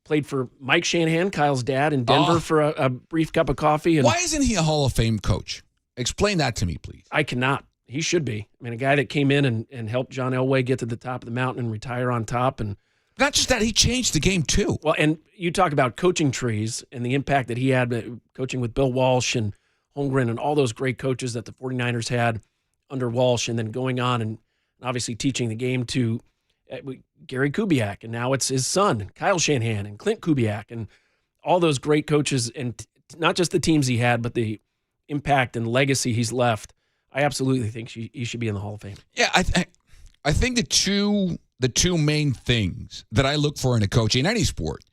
played for Mike Shanahan, Kyle's dad, in Denver for a brief cup of coffee. And why isn't he a Hall of Fame coach? Explain that to me, please. I cannot. He should be. I mean, a guy that came in and helped John Elway get to the top of the mountain and retire on top. And not just that, he changed the game too. Well, and you talk about coaching trees and the impact that he had coaching with Bill Walsh and Holmgren and all those great coaches that the 49ers had under Walsh, and then going on and obviously teaching the game to Gary Kubiak, and now it's his son, Kyle Shanahan, and Clint Kubiak, and all those great coaches, and not just the teams he had, but the impact and legacy he's left. I absolutely think he should be in the Hall of Fame. Yeah, I think the two main things that I look for in a coach in any sport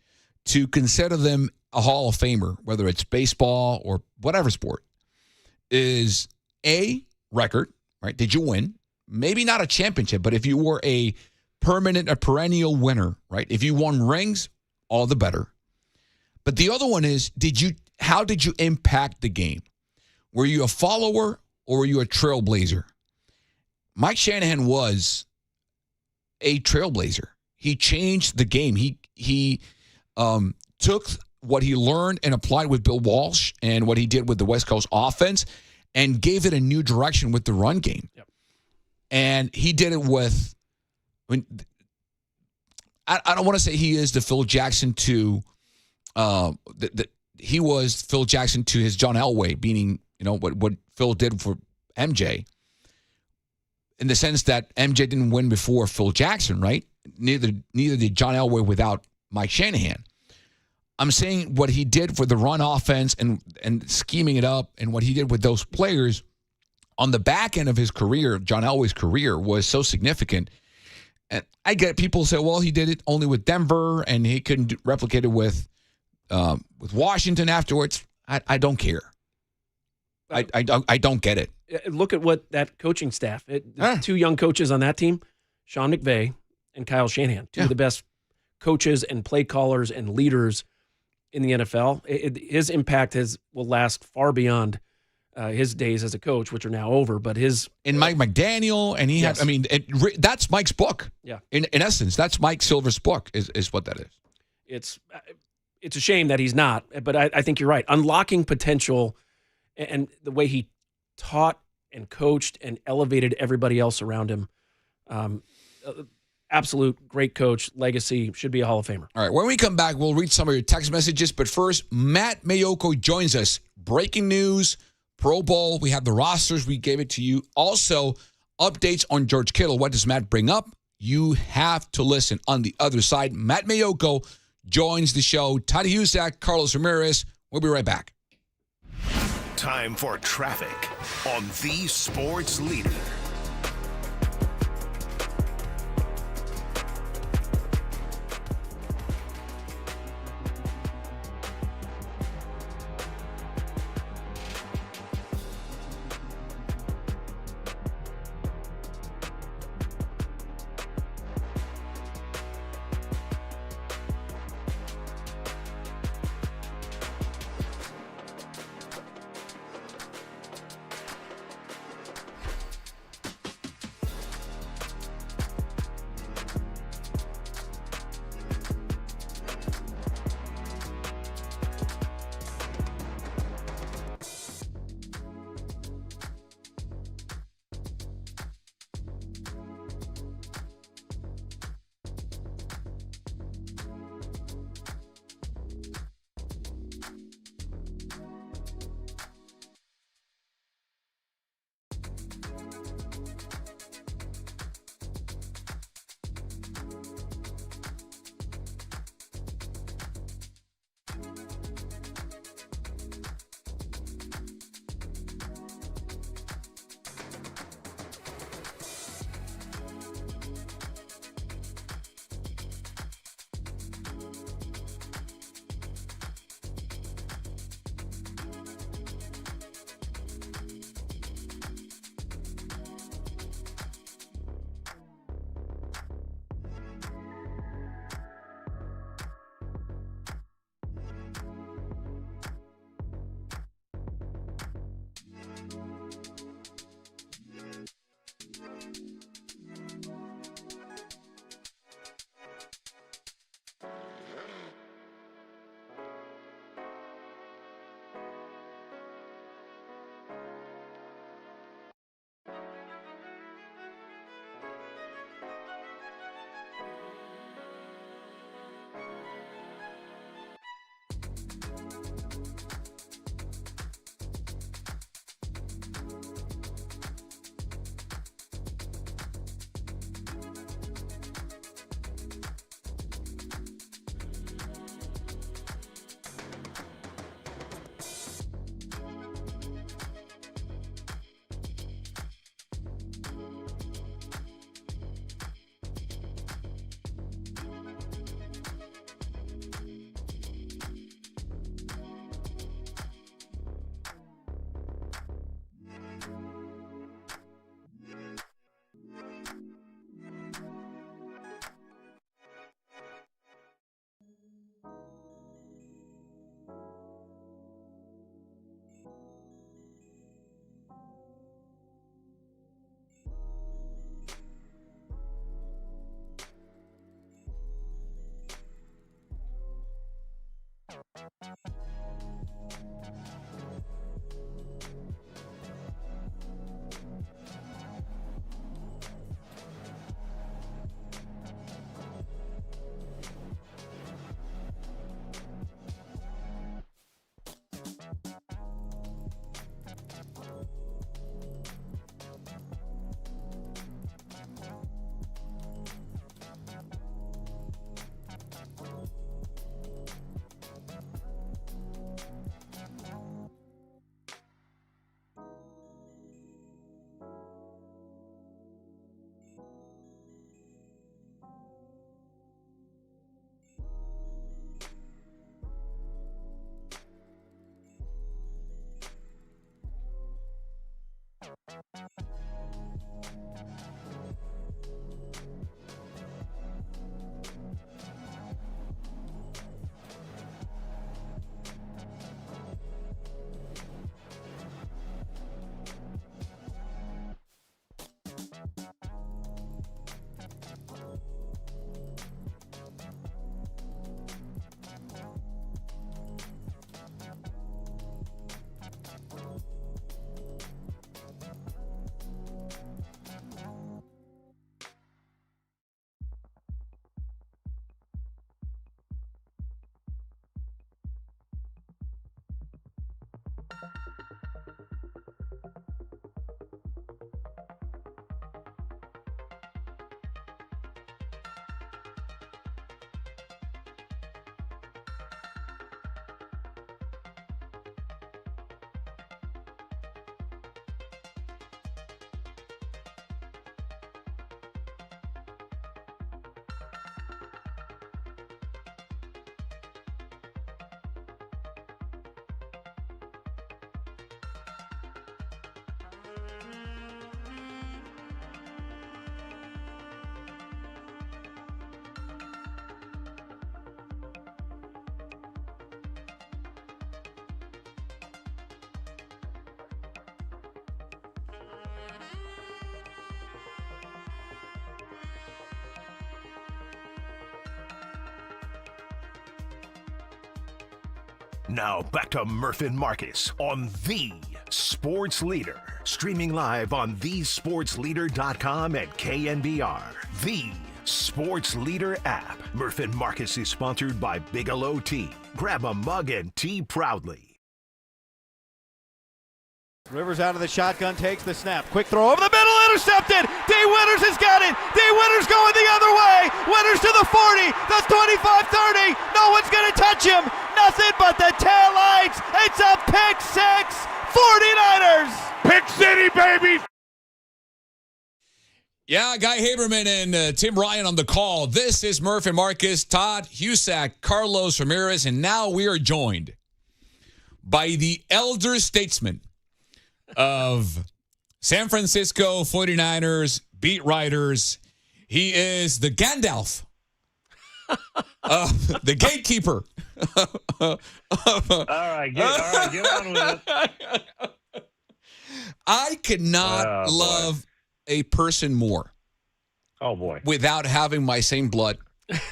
to consider them a Hall of Famer, whether it's baseball or whatever sport, is a record, right? Did you win? Maybe not a championship, but if you were a perennial winner, right? If you won rings, all the better. But the other one is, how did you impact the game? Were you a follower or were you a trailblazer? Mike Shanahan was a trailblazer. He changed the game. He took what he learned and applied with Bill Walsh and what he did with the West Coast offense and gave it a new direction with the run game. Yep. And he did it with, I don't want to say he is the Phil Jackson to, he was Phil Jackson to his John Elway, meaning, what Phil did for MJ, in the sense that MJ didn't win before Phil Jackson, right? Neither did John Elway without Mike Shanahan. I'm saying what he did for the run offense and scheming it up, and what he did with those players on the back end of his career, John Elway's career, was so significant. And I get people say, well, he did it only with Denver and he couldn't replicate it with Washington afterwards. I don't care. I don't get it. Look at what that coaching staff, two young coaches on that team, Sean McVay and Kyle Shanahan, two of the best coaches and play callers and leaders in the NFL. His impact will last far beyond his days as a coach, which are now over. But Mike McDaniel, and he that's Mike's book. Yeah, in essence, that's Mike Silver's book is what that is. It's a shame that he's not, but I think you're right. Unlocking potential, and the way he taught and coached and elevated everybody else around him. Absolute great coach, legacy, should be a Hall of Famer. All right, when we come back, we'll read some of your text messages. But first, Matt Mayocko joins us. Breaking news, Pro Bowl. We have the rosters. We gave it to you. Also, updates on George Kittle. What does Matt bring up? You have to listen. On the other side, Matt Mayocko joins the show. Todd Husak, Carlos Ramirez. We'll be right back. Time for traffic on the Sports Leader. Now back to Murph and Marcus on The Sports Leader. Streaming live on thesportsleader.com and KNBR. The Sports Leader app. Murph and Marcus is sponsored by Bigelow Tea. Grab a mug and tea proudly. Rivers out of the shotgun, takes the snap. Quick throw over the middle, intercepted. D. Winters has got it. D. Winters going the other way. Winters to the 40, the 25-30. No one's going to touch him. Nothing but the taillights. It's a pick six. 49ers. Pick City, baby. Yeah, Guy Haberman and Tim Ryan on the call. This is Murph and Marcus, Todd Husak, Carlos Ramirez, and now we are joined by the elder statesman of San Francisco 49ers beat writers. He is the Gandalf, the gatekeeper. All right, get on with it. I could not love a person more. Oh, boy. Without having my same blood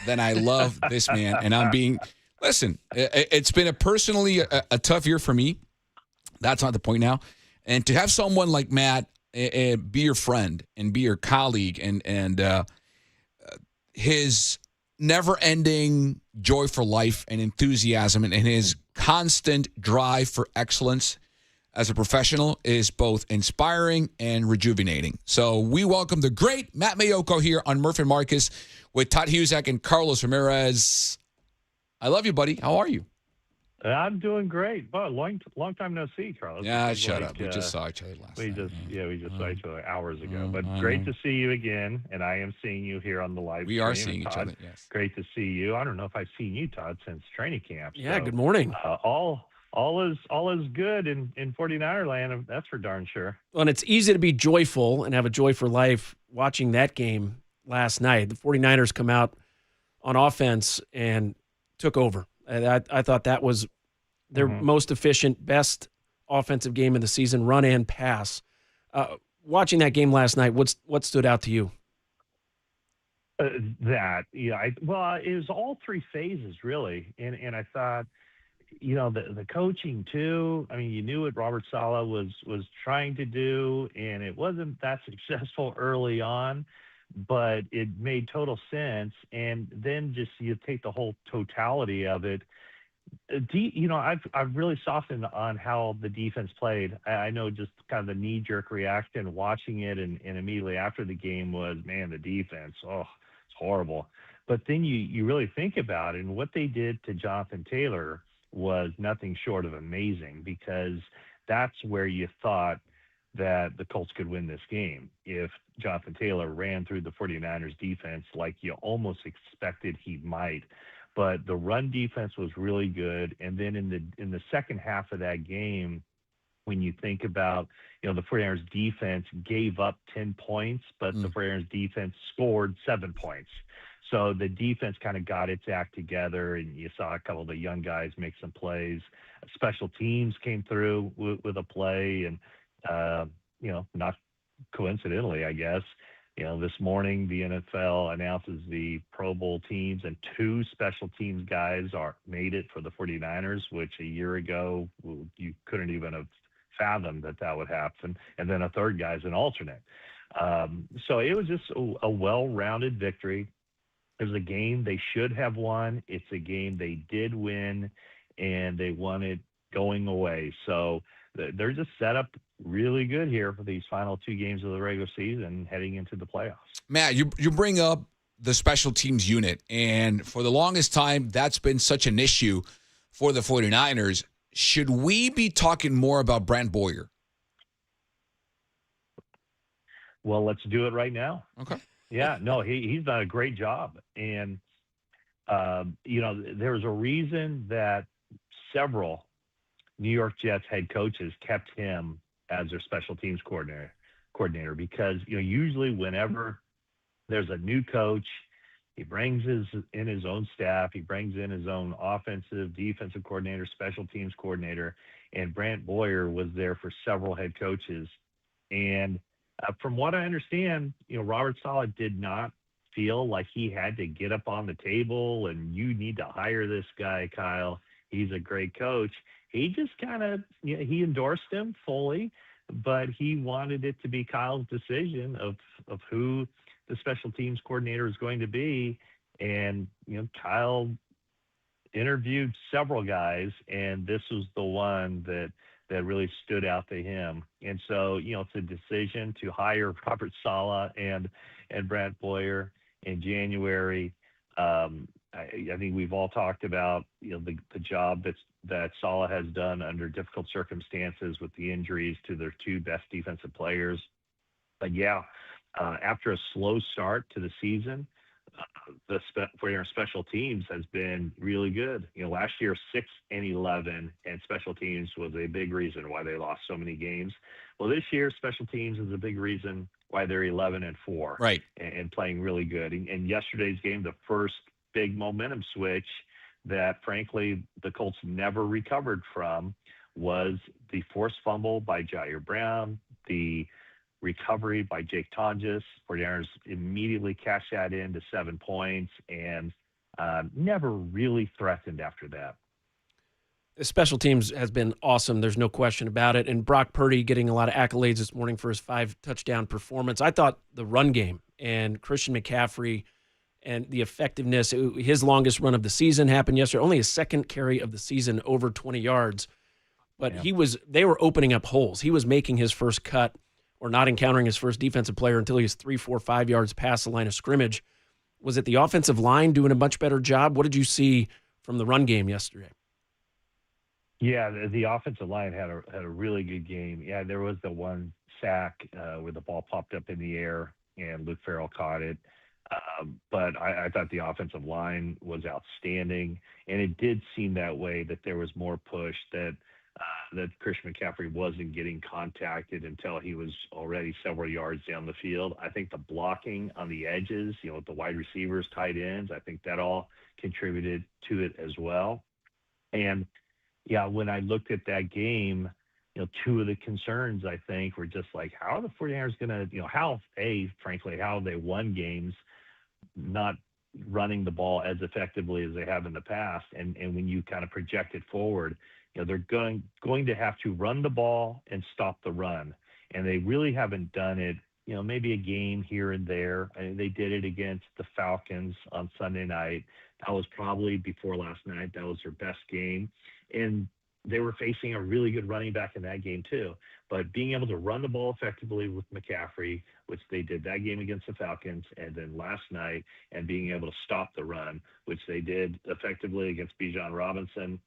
than I love this man. And I'm being, listen, it's been a tough year for me. That's not the point now. And to have someone like Matt be your friend and be your colleague and his never-ending joy for life and enthusiasm and his constant drive for excellence as a professional is both inspiring and rejuvenating. So we welcome the great Matt Mayocko here on Murph and Marcus with Todd Husak and Carlos Ramirez. I love you, buddy. How are you? I'm doing great. But long time no see, Carlos. Yeah, shut up. We just saw each other last night. We just saw each other hours ago. But great to see you again, and I am seeing you here on the live stream. We are seeing Todd, each other, yes. Great to see you. I don't know if I've seen you, Todd, since training camp. Yeah, so, good morning. All is good in 49er land, that's for darn sure. Well, and it's easy to be joyful and have a joy for life watching that game last night. The 49ers come out on offense and took over. I thought that was their most efficient, best offensive game of the season, run and pass. Watching that game last night, what stood out to you? It was all three phases, really. And I thought, the coaching, too. I mean, you knew what Robert Saleh was trying to do, and it wasn't that successful early on, but it made total sense. And then just you take the whole totality of it. I've really softened on how the defense played. I know just kind of the knee-jerk reaction watching it and immediately after the game was, man, the defense, it's horrible. But then you really think about it, and what they did to Jonathan Taylor was nothing short of amazing, because that's where you thought that the Colts could win this game. If Jonathan Taylor ran through the 49ers defense like you almost expected he might. But the run defense was really good. And then in the second half of that game, when you think about, the 49ers defense gave up 10 points, but the 49ers defense scored 7 points. So the defense kind of got its act together, and you saw a couple of the young guys make some plays. Special teams came through with a play, and, not coincidentally, I guess, this morning the NFL announces the Pro Bowl teams, and 2 special teams guys made it for the 49ers, which a year ago you couldn't even have fathomed that would happen. And then a third guy's an alternate. So it was just a well-rounded victory. It was a game they should have won. It's a game they did win, and they won it, going away. So they're just set up really good here for these final 2 games of the regular season heading into the playoffs. Matt, you bring up the special teams unit, and for the longest time, that's been such an issue for the 49ers. Should we be talking more about Brant Boyer? Well, let's do it right now. Okay. Yeah, no, he's done a great job. And, there's a reason that several New York Jets head coaches kept him as their special teams coordinator because, usually whenever there's a new coach, he brings in his own staff. He brings in his own offensive, defensive coordinator, special teams coordinator. And Brant Boyer was there for several head coaches. And from what I understand, Robert Saleh did not feel like he had to get up on the table and you need to hire this guy, Kyle. He's a great coach. He just kind of, he endorsed him fully, but he wanted it to be Kyle's decision of who the special teams coordinator is going to be. And, Kyle interviewed several guys, and this was the one that really stood out to him. And so, it's a decision to hire Robert Saleh and Brant Boyer in January. I think we've all talked about, the job that Saleh has done under difficult circumstances with the injuries to their 2 best defensive players. But after a slow start to the season, the special teams has been really good. Last year 6-11, and special teams was a big reason why they lost so many games. Well, this year special teams is a big reason why they're 11-4, right, and playing really good. And yesterday's game, the first big momentum switch that frankly the Colts never recovered from was the forced fumble by Jair Brown, the recovery by Jake Tonjes. 49ers immediately cashed that in to 7 points and never really threatened after that. The special teams has been awesome. There's no question about it. And Brock Purdy getting a lot of accolades this morning for his 5-touchdown performance. I thought the run game and Christian McCaffrey and the effectiveness, his longest run of the season happened yesterday. Only his second carry of the season over 20 yards. But they were opening up holes. He was making his first cut or not encountering his first defensive player until he was 3, 4, 5 yards past the line of scrimmage. Was it the offensive line doing a much better job? What did you see from the run game yesterday? Yeah, the offensive line had a really good game. Yeah, there was the one sack where the ball popped up in the air and Luke Farrell caught it. But I thought the offensive line was outstanding, and it did seem that way, that there was more push, that Christian McCaffrey wasn't getting contacted until he was already several yards down the field. I think the blocking on the edges, with the wide receivers, tight ends, I think that all contributed to it as well. And yeah, when I looked at that game, 2 of the concerns I think were just like, how are the 49ers going to, frankly, how they won games not running the ball as effectively as they have in the past. And when you kind of project it forward, they're going to have to run the ball and stop the run. And they really haven't done it, maybe a game here and there. I mean, they did it against the Falcons on Sunday night. That was probably, before last night, that was their best game. And they were facing a really good running back in that game too. But being able to run the ball effectively with McCaffrey, which they did that game against the Falcons, and then last night, and being able to stop the run, which they did effectively against Bijan Robinson,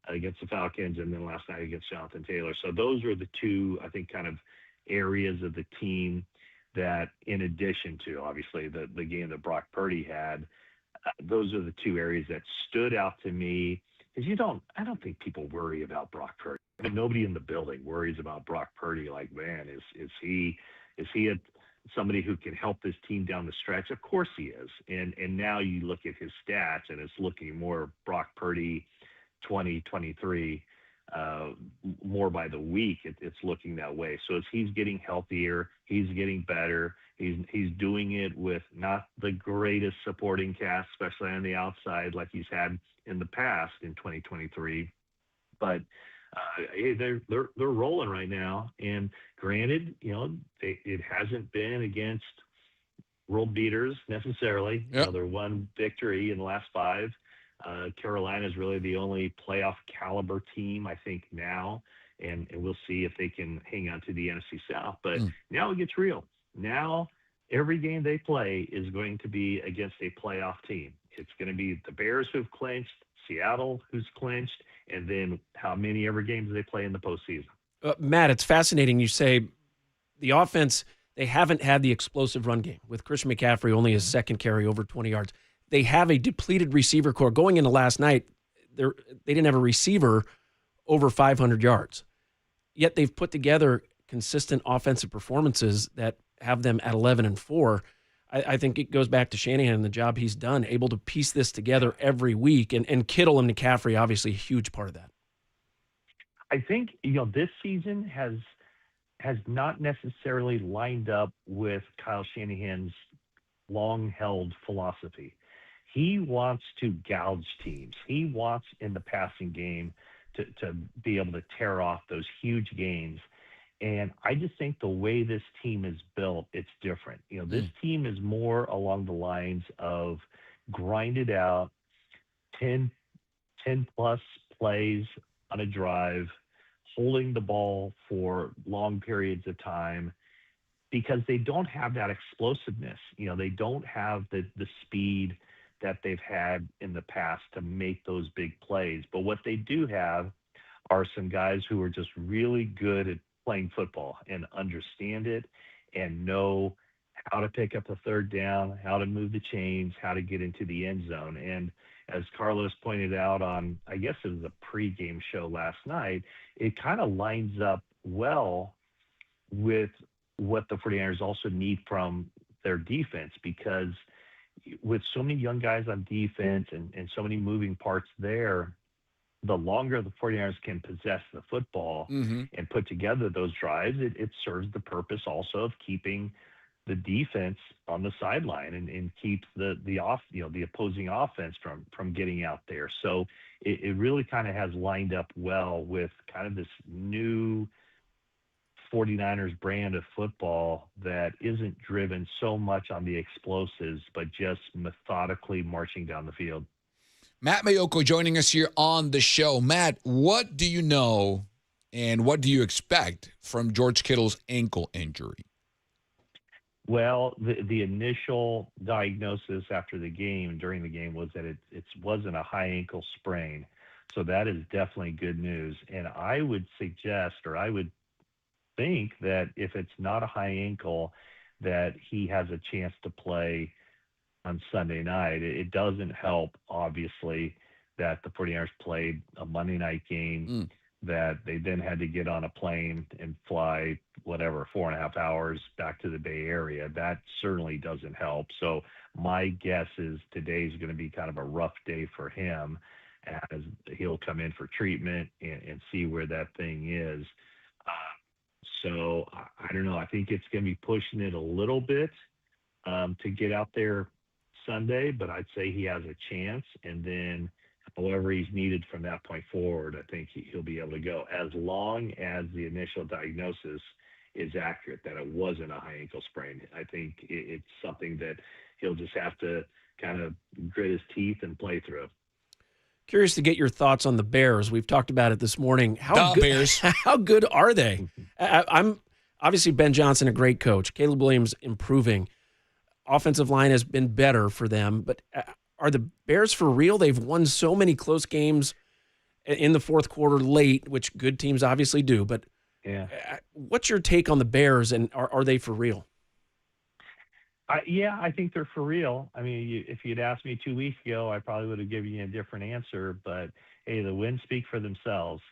against the Falcons, and then last night against Jonathan Taylor. So those were the 2, I think, kind of areas of the team that, in addition to obviously the game that Brock Purdy had, those are the 2 areas that stood out to me. Because I don't think people worry about Brock Purdy. I mean, nobody in the building worries about Brock Purdy. Like, man, is he somebody who can help this team down the stretch? Of course he is. And now you look at his stats, and it's looking more Brock Purdy 2023 more by the week. It's looking that way. So as he's getting healthier, he's getting better. He's doing it with not the greatest supporting cast, especially on the outside, like he's had in the past in 2023. But they're rolling right now. And granted, it hasn't been against world beaters necessarily. Yep. They're one victory in the last 5. Carolina is really the only playoff caliber team, I think, now. And we'll see if they can hang on to the NFC South. But now it gets real. Now every game they play is going to be against a playoff team. It's going to be the Bears who've clinched, Seattle who's clinched, and then how many ever games they play in the postseason. Matt, it's fascinating. You say the offense, they haven't had the explosive run game with Christian McCaffrey only his second carry over 20 yards. They have a depleted receiver core. Going into last night, they didn't have a receiver over 500 yards. Yet they've put together consistent offensive performances that have them at 11-4. I think it goes back to Shanahan and the job he's done, able to piece this together every week. And Kittle and McCaffrey, obviously, a huge part of that. I think, this season has not necessarily lined up with Kyle Shanahan's long-held philosophy. He wants to gouge teams. He wants in the passing game to be able to tear off those huge gains. And I just think the way this team is built, it's different. This team is more along the lines of grinded out 10 plus plays on a drive, holding the ball for long periods of time, because they don't have that explosiveness. They don't have the speed that they've had in the past to make those big plays. But what they do have are some guys who are just really good at playing football and understand it and know how to pick up the third down, how to move the chains, how to get into the end zone. And as Carlos pointed out on, I guess it was a pregame show last night, it kind of lines up well with what the 49ers also need from their defense, because with so many young guys on defense and so many moving parts there, the longer the 49ers can possess the football and put together those drives, it serves the purpose also of keeping the defense on the sideline and keeps the opposing offense from getting out there. So it really kind of has lined up well with kind of this new 49ers brand of football that isn't driven so much on the explosives, but just methodically marching down the field. Matt Mayocko joining us here on the show. Matt, what do you know and what do you expect from George Kittle's ankle injury? Well, the initial diagnosis after the game, during the game, was that it wasn't a high ankle sprain. So that is definitely good news. And I would suggest, or I would think that if it's not a high ankle, that he has a chance to play on Sunday night. It doesn't help, obviously, that the 49ers played a Monday night game, that they then had to get on a plane and fly, 4.5 hours back to the Bay Area. That certainly doesn't help. So my guess is today's going to be kind of a rough day for him, as he'll come in for treatment and see where that thing is. So I don't know. I think it's going to be pushing it a little bit to get out there Sunday, but I'd say he has a chance. And then however he's needed from that point forward, I think he'll be able to go, as long as the initial diagnosis is accurate, that it wasn't a high ankle sprain. I think it's something that he'll just have to kind of grit his teeth and play through. Curious to get your thoughts on the Bears. We've talked about it this morning. Bears. How good are they? I'm obviously Ben Johnson, a great coach. Caleb Williams improving. Offensive line has been better for them, but are the Bears for real? They've won so many close games in the fourth quarter late, which good teams obviously do. But what's your take on the Bears, and are they for real? I think they're for real. I mean, if you'd asked me 2 weeks ago, I probably would have given you a different answer. But, hey, the wins speak for themselves.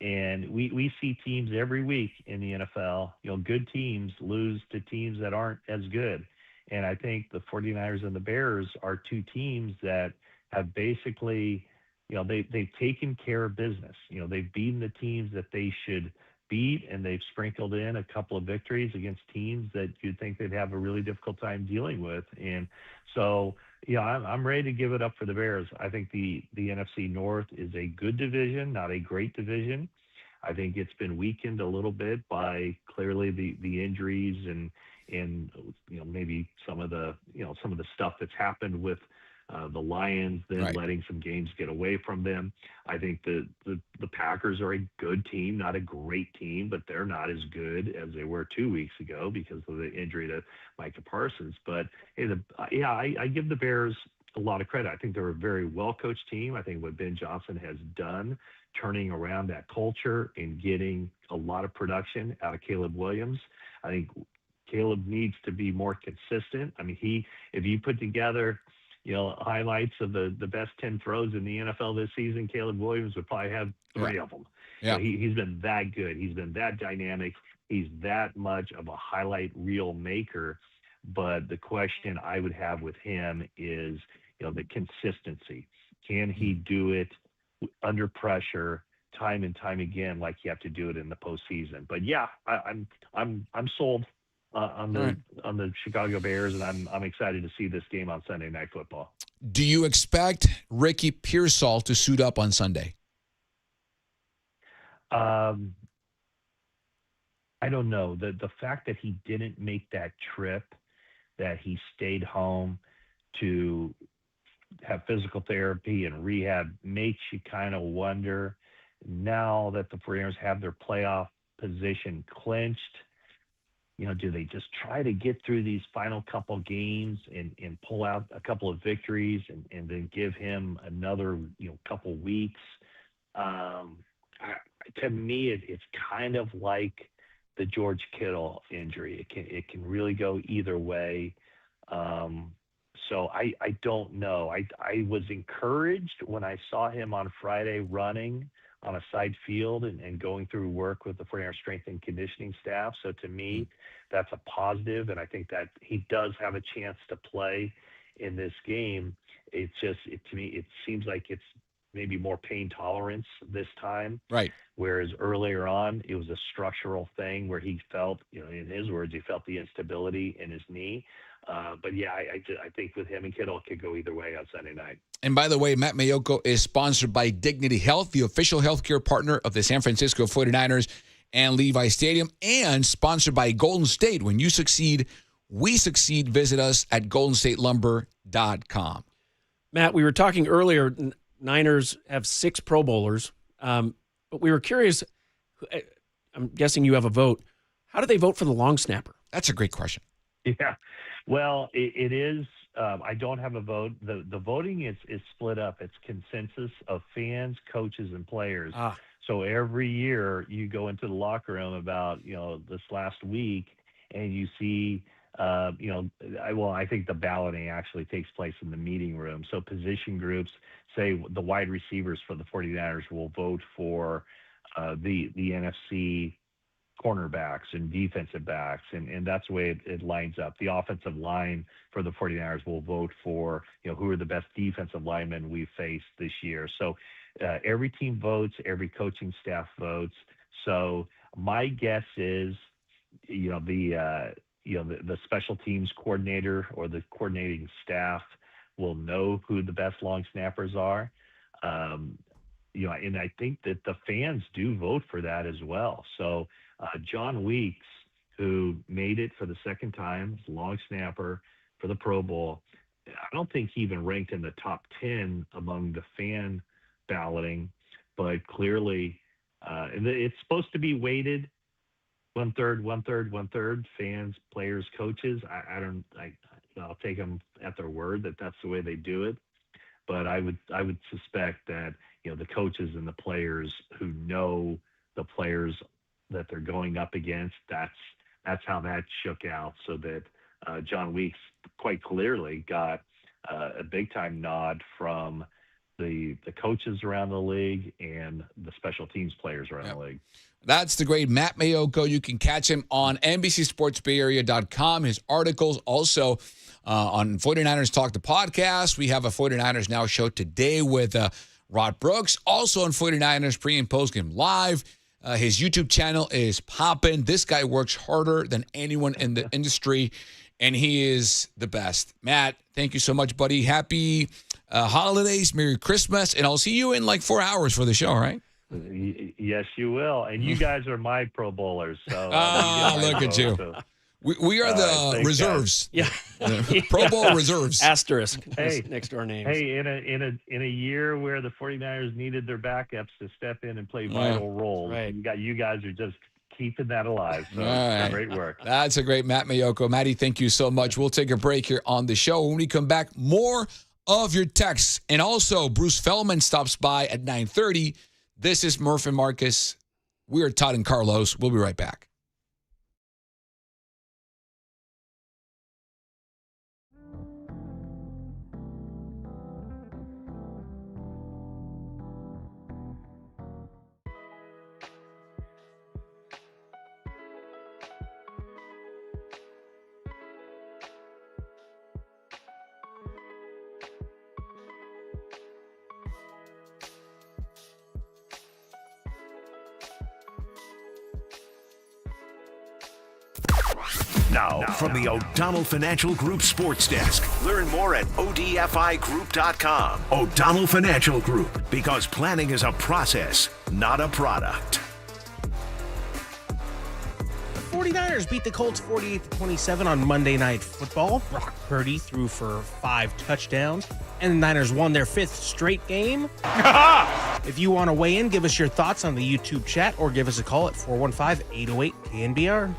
And we see teams every week in the NFL, good teams lose to teams that aren't as good. And I think the 49ers and the Bears are two teams that have basically, they've taken care of business. They've beaten the teams that they should beat, and they've sprinkled in a couple of victories against teams that you'd think they'd have a really difficult time dealing with. And so, I'm ready to give it up for the Bears. I think the NFC North is a good division, not a great division. I think it's been weakened a little bit by clearly the injuries and maybe some of the stuff that's happened with The Lions then Right. letting some games get away from them. I think the Packers are a good team, not a great team, but they're not as good as they were 2 weeks ago because of the injury to Micah Parsons. But hey, I give the Bears a lot of credit. I think they're a very well-coached team. I think what Ben Johnson has done, turning around that culture and getting a lot of production out of Caleb Williams. I think Caleb needs to be more consistent. I mean, if you put together, highlights of the best 10 throws in the NFL this season, Caleb Williams would probably have 3 of them. Yeah. He's been that good. He's been that dynamic. He's that much of a highlight reel maker. But the question I would have with him is, the consistency. Can he do it under pressure time and time again, like you have to do it in the postseason? But yeah, I'm sold on the Chicago Bears, and I'm excited to see this game on Sunday Night Football. Do you expect Ricky Pearsall to suit up on Sunday? I don't know. The fact that he didn't make that trip, that he stayed home to have physical therapy and rehab, makes you kind of wonder, now that the 49ers have their playoff position clinched, do they just try to get through these final couple games and pull out a couple of victories and then give him another couple weeks? To me, it's kind of like the George Kittle injury. It can really go either way. So I don't know. I was encouraged when I saw him on Friday running on a side field and going through work with the 49ers strength and conditioning staff. So to me, that's a positive, and I think that he does have a chance to play in this game. It's just, to me, it seems like it's maybe more pain tolerance this time. Right. Whereas earlier on, it was a structural thing where he felt, in his words, he felt the instability in his knee. But yeah, I think with him and Kittle, it could go either way on Sunday night. And by the way, Matt Mayocko is sponsored by Dignity Health, the official healthcare partner of the San Francisco 49ers and Levi Stadium, and sponsored by Golden State. When you succeed, we succeed. Visit us at goldenstatelumber.com. Matt, we were talking earlier, Niners have 6 Pro Bowlers, but we were curious, I'm guessing you have a vote. How do they vote for the long snapper? That's a great question. Yeah, well, it is. I don't have a vote. The voting is split up. It's consensus of fans, coaches, and players. So every year you go into the locker room about this last week, and you see I think the balloting actually takes place in the meeting room. So position groups, say the wide receivers for the 49ers will vote for the NFC cornerbacks and defensive backs, and that's the way it lines up. The offensive line for the 49ers will vote for, who are the best defensive linemen we've faced this year. So every team votes, every coaching staff votes. So my guess is, the special teams coordinator or the coordinating staff will know who the best long snappers are. And I think that the fans do vote for that as well. So John Weeks, who made it for the second time, long snapper for the Pro Bowl, I don't think he even ranked in the top 10 among the fan balloting, but clearly it's supposed to be weighted 1/3, 1/3, 1/3, fans, players, coaches. I'll take them at their word that that's the way they do it. But I would suspect that the coaches and the players who know the players that they're going up against, that's how that shook out, so that John Weeks quite clearly got a big time nod from the coaches around the league and the special teams players around the league. That's the great Matt Mayocko. You can catch him on NBCSportsBayArea.com. His articles also on 49ers Talk, the podcast. We have a 49ers Now show today with Rod Brooks. Also on 49ers Pre- and Postgame Live. His YouTube channel is popping. This guy works harder than anyone in the industry, and he is the best. Matt, thank you so much, buddy. Happy holidays, Merry Christmas, and I'll see you in like 4 hours for the show, right? Yes, you will. And you guys are my Pro Bowlers. So look at you. We are the reserves. Yeah. Pro Bowl reserves. Asterisk. Hey, next to our names. Hey, in a year where the 49ers needed their backups to step in and play vital roles, right. you guys are just keeping that alive. So All right. great work. That's a great Matt Mayocko. Matty, thank you so much. We'll take a break here on the show. When we come back, more of your texts. And also, Bruce Feldman stops by at 9:30. This is Murph and Marcus. We are Todd and Carlos. We'll be right back. Now, from the O'Donnell Financial Group Sports Desk. Learn more at ODFIGroup.com. O'Donnell Financial Group, because planning is a process, not a product. The 49ers beat the Colts 48-27 on Monday Night Football. Brock Purdy threw for 5 touchdowns, and the Niners won their 5th straight game. If you want to weigh in, give us your thoughts on the YouTube chat or give us a call at 415-808-KNBR.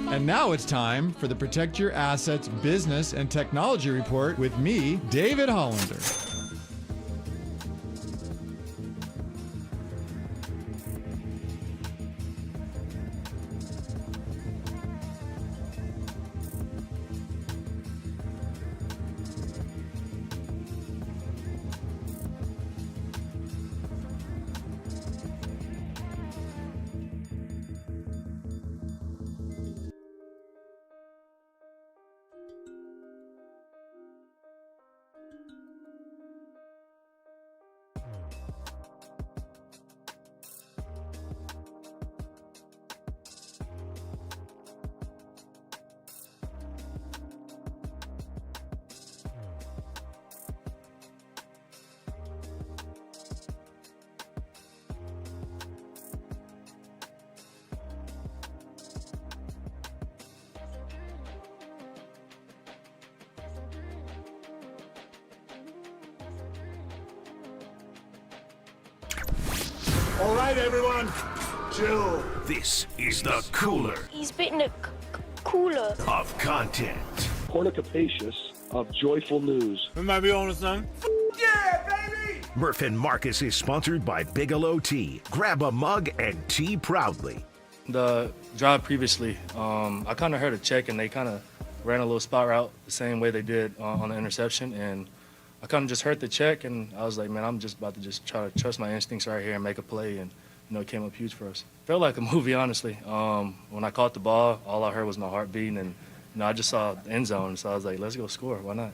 And now it's time for the Protect Your Assets Business and Technology Report with me, David Hollander. All right, everyone, chill. This is the cooler He's bitten a cooler of content. Cornucapacious of joyful news. We might be on to something. Yeah, baby! Murph and Marcus is sponsored by Bigelow Tea. Grab a mug and tea proudly. The drive previously, I kind of heard a check and they kind of ran a little spot route the same way they did on the interception. And I kind of just heard the check and I was like, man, I'm just about to just try to trust my instincts right here and make a play. And, it came up huge for us. Felt like a movie, honestly. When I caught the ball, all I heard was my heart beating. And, I just saw the end zone. So I was like, let's go score. Why not?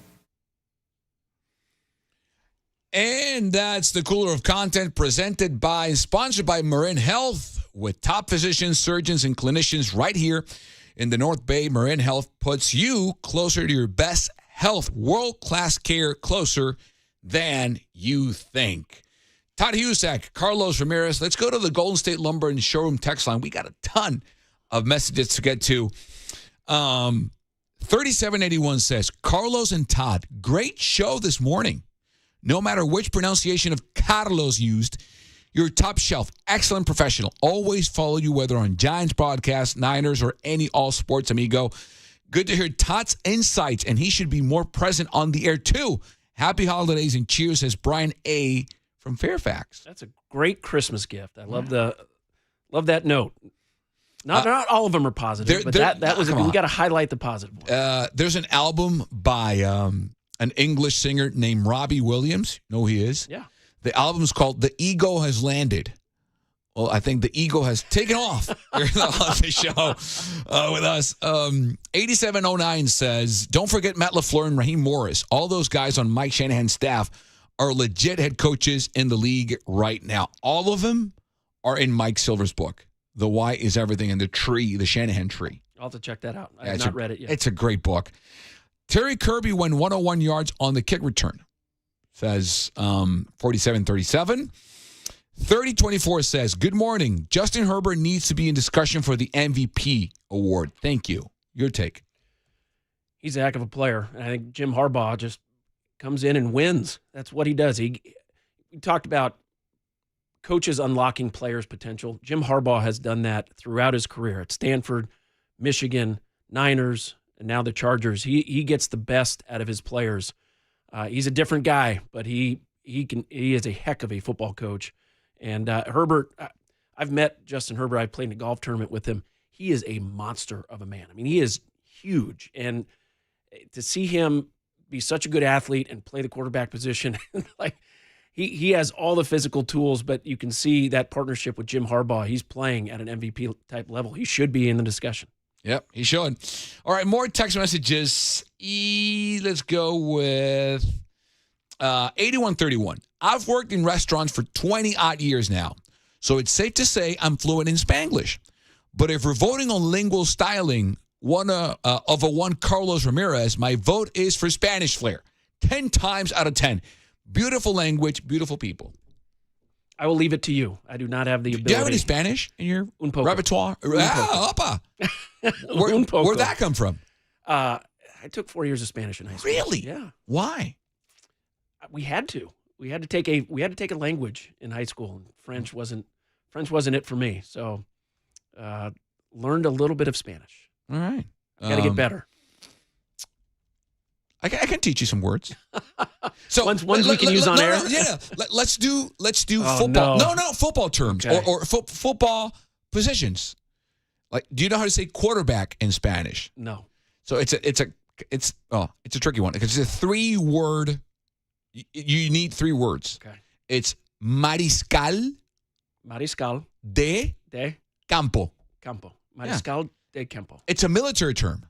And that's the Cooler of Content sponsored by Marin Health with top physicians, surgeons, and clinicians right here in the North Bay. Marin Health puts you closer to your best health, world-class care closer than you think. Todd Husak, Carlos Ramirez. Let's go to the Golden State Lumber and Showroom text line. We got a ton of messages to get to. 3781 says, Carlos and Todd, great show this morning. No matter which pronunciation of Carlos used, you're top shelf, excellent professional. Always follow you, whether on Giants broadcast, Niners, or any all sports amigo. Good to hear Todd's insights, and he should be more present on the air, too. Happy holidays and cheers, says Brian A. from Fairfax. That's a great Christmas gift. I love that note. Not all of them are positive, but that was we got to highlight the positive one. There's an album by an English singer named Robbie Williams. You know who he is? Yeah. The album's called The Ego Has Landed. Well, I think the ego has taken off here on the show with us. 8709 says, don't forget Matt LaFleur and Raheem Morris. All those guys on Mike Shanahan's staff are legit head coaches in the league right now. All of them are in Mike Silver's book, The Why Is Everything, and the tree, the Shanahan tree. I'll have to check that out. I have not read it yet. It's a great book. Terry Kirby went 101 yards on the kick return, says 47-37. 3024 says, good morning. Justin Herbert needs to be in discussion for the MVP award. Thank you. Your take. He's a heck of a player. And I think Jim Harbaugh just comes in and wins. That's what he does. We talked about coaches unlocking players' potential. Jim Harbaugh has done that throughout his career at Stanford, Michigan, Niners, and now the Chargers. He gets the best out of his players. He's a different guy, but he is a heck of a football coach. And Herbert, I've met Justin Herbert. I played in a golf tournament with him. He is a monster of a man. I mean, he is huge. And to see him be such a good athlete and play the quarterback position, like he has all the physical tools, but you can see that partnership with Jim Harbaugh. He's playing at an MVP type level. He should be in the discussion. Yep, he should. All right, more text messages. Let's go with 8131. I've worked in restaurants for 20-odd years now, so it's safe to say I'm fluent in Spanglish. But if we're voting on lingual styling, one Carlos Ramirez, my vote is for Spanish flair. 10 times out of 10. Beautiful language, beautiful people. I will leave it to you. I do not have the ability. Do you have any Spanish in your repertoire? Opa. Where'd that come from? I took 4 years of Spanish in high school. Really? Yeah. Why? We had to. We had to take a language in high school. And French wasn't it for me. So learned a little bit of Spanish. All right. Got to get better. I can teach you some words. So ones we can use on air. Let's do football. No, football terms or football positions. Like, do you know how to say quarterback in Spanish? No. So it's a tricky one because it's a 3-word. You need 3 words. Okay. It's mariscal de campo. Mariscal de campo. It's a military term.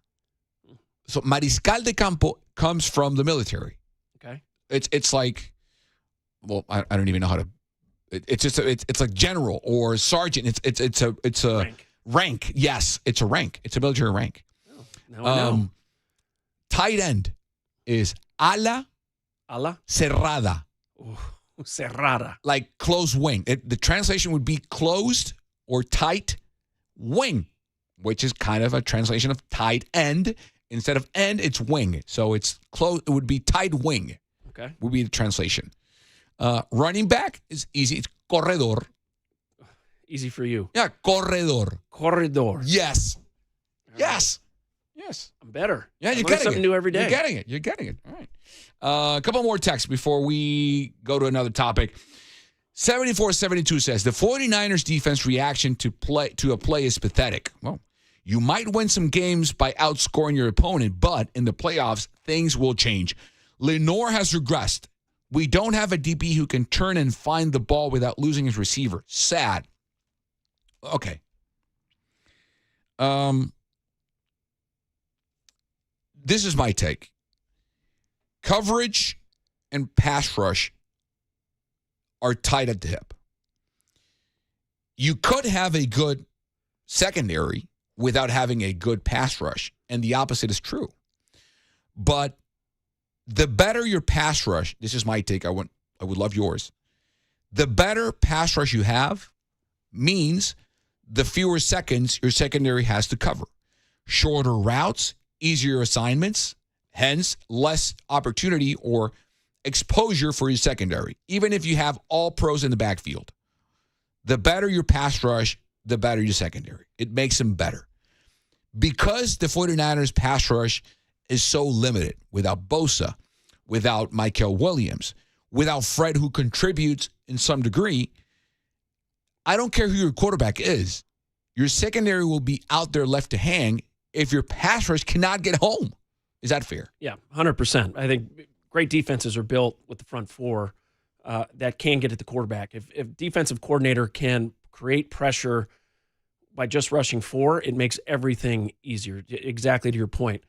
So mariscal de campo comes from the military. Okay. It's like, well, I don't even know how to. It's like general or sergeant. It's a rank. Yes, it's a rank. It's a military rank. Oh, now I know. Tight end is ala cerrada. Ooh, cerrada. Like closed wing. The translation would be closed or tight wing, which is kind of a translation of tight end. Instead of end, it's wing. So it's close. It would be tight wing. Okay. Would be the translation. Running back is easy. It's corredor. Easy for you. Yeah, corredor. Corredor. Yes. All yes. Right. Yes. I'm better. Yeah, you're getting something new every day. You're getting it. All right. A couple more texts before we go to another topic. 7472 says, the 49ers defense reaction to a play is pathetic. Well, you might win some games by outscoring your opponent, but in the playoffs, things will change. Lenore has regressed. We don't have a DB who can turn and find the ball without losing his receiver. Sad. Okay. This is my take. Coverage and pass rush are tight at the hip. You could have a good secondary without having a good pass rush, and the opposite is true. But the better your pass rush, this is my take, I would love yours. The better pass rush you have means the fewer seconds your secondary has to cover. Shorter routes, easier assignments, hence less opportunity or exposure for your secondary, even if you have all pros in the backfield. The better your pass rush, the better your secondary. It makes them better. Because the 49ers pass rush is so limited, without Bosa, without Michael Williams, without Fred, who contributes in some degree, I don't care who your quarterback is. Your secondary will be out there left to hang if your pass rush cannot get home. Is that fair? Yeah, 100%. I think great defenses are built with the front four that can get at the quarterback. If defensive coordinator can create pressure by just rushing 4, it makes everything easier. Exactly to your point.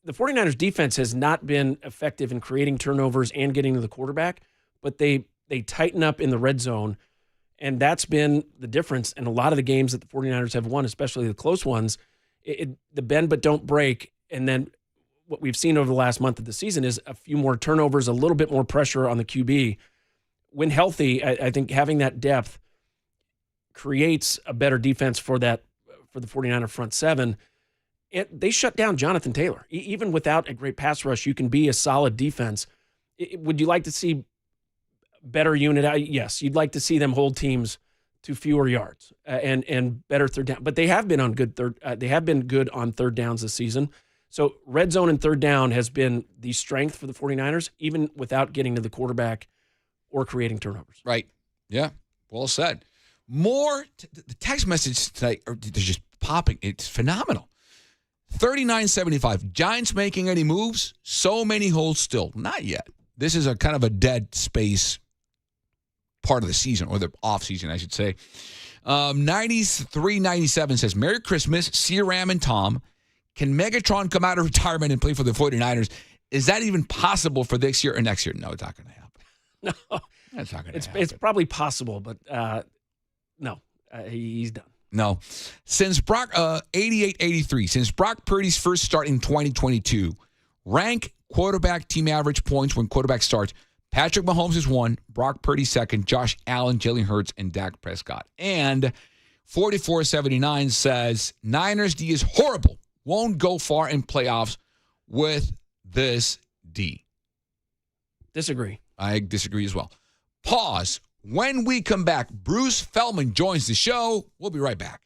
The 49ers defense has not been effective in creating turnovers and getting to the quarterback, but they tighten up in the red zone, and that's been the difference in a lot of the games that the 49ers have won, especially the close ones. The bend but don't break, and then what we've seen over the last month of the season is a few more turnovers, a little bit more pressure on the QB. When healthy, I think having that depth creates a better defense for the 49er front seven. They shut down Jonathan Taylor. Even without a great pass rush, you can be a solid defense. Would you like to see better unit? Yes, you'd like to see them hold teams to fewer yards and better third down. But they have been on good on third downs this season. So red zone and third down has been the strength for the 49ers, even without getting to the quarterback or creating turnovers. Right. Yeah. Well said. More, the text messages tonight, they're just popping. It's phenomenal. 3975. Giants making any moves? So many holes still. Not yet. This is a kind of a dead space part of the season, or the off season, I should say. 9397 says, Merry Christmas, C-Ram and Tom. Can Megatron come out of retirement and play for the 49ers? Is that even possible for this year or next year? No, it's not going to happen. No. That's not going to happen. It's probably possible, but no, he's done. No. Since Brock, 88-83, since Brock Purdy's first start in 2022, rank quarterback team average points when quarterback starts. Patrick Mahomes is 1, Brock Purdy 2nd, Josh Allen, Jalen Hurts, and Dak Prescott. And 4479 says, Niners D is horrible. Won't go far in playoffs with this D. Disagree. I disagree as well. Pause. When we come back, Bruce Feldman joins the show. We'll be right back.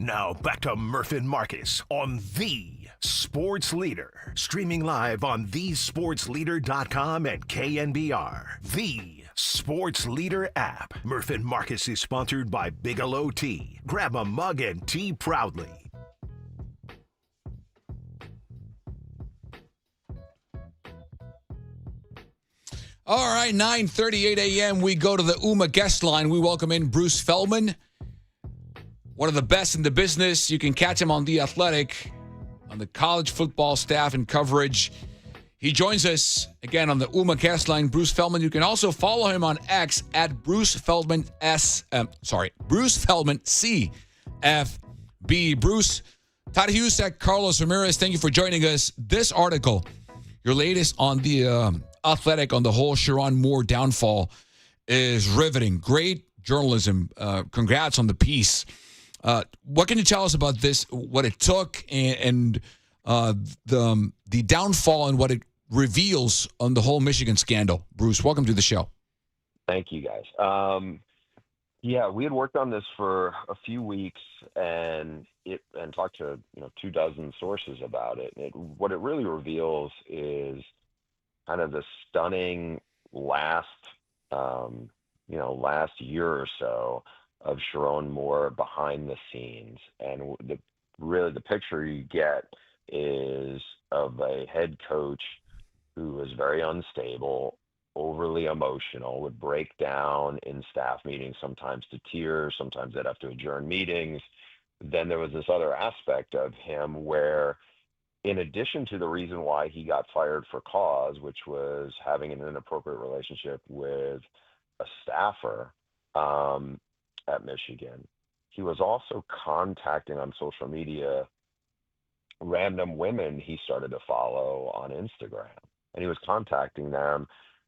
Now back to Murph and Marcus on The Sports Leader. Streaming live on thesportsleader.com and KNBR. The Sports Leader app. Murph and Marcus is sponsored by Bigelow Tea. Grab a mug and tea proudly. All right, 9:38 a.m. We go to the UMA guest line. We welcome in Bruce Feldman, one of the best in the business. You can catch him on The Athletic, on the college football staff and coverage. He joins us again on the UMA guest line. Bruce Feldman. You can also follow him on X at Bruce Feldman Bruce Feldman CFB. Bruce, Todd Husek, Carlos Ramirez, thank you for joining us. This article, your latest on the Athletic on the whole Sharon Moore downfall, is riveting. Great journalism. Congrats on the piece. What can you tell us about this, what it took, and the downfall and what it reveals on the whole Michigan scandal? Bruce, welcome to the show. Thank you, guys. Yeah, we had worked on this for a few weeks and talked to 24 sources about it. What it really reveals is kind of the stunning last year or so of Sharon Moore behind the scenes. And the picture you get is of a head coach who was very unstable, overly emotional, would break down in staff meetings, sometimes to tears, sometimes they'd have to adjourn meetings. Then there was this other aspect of him where, in addition to the reason why he got fired for cause, which was having an inappropriate relationship with a staffer at Michigan, he was also contacting on social media random women he started to follow on Instagram. And he was contacting them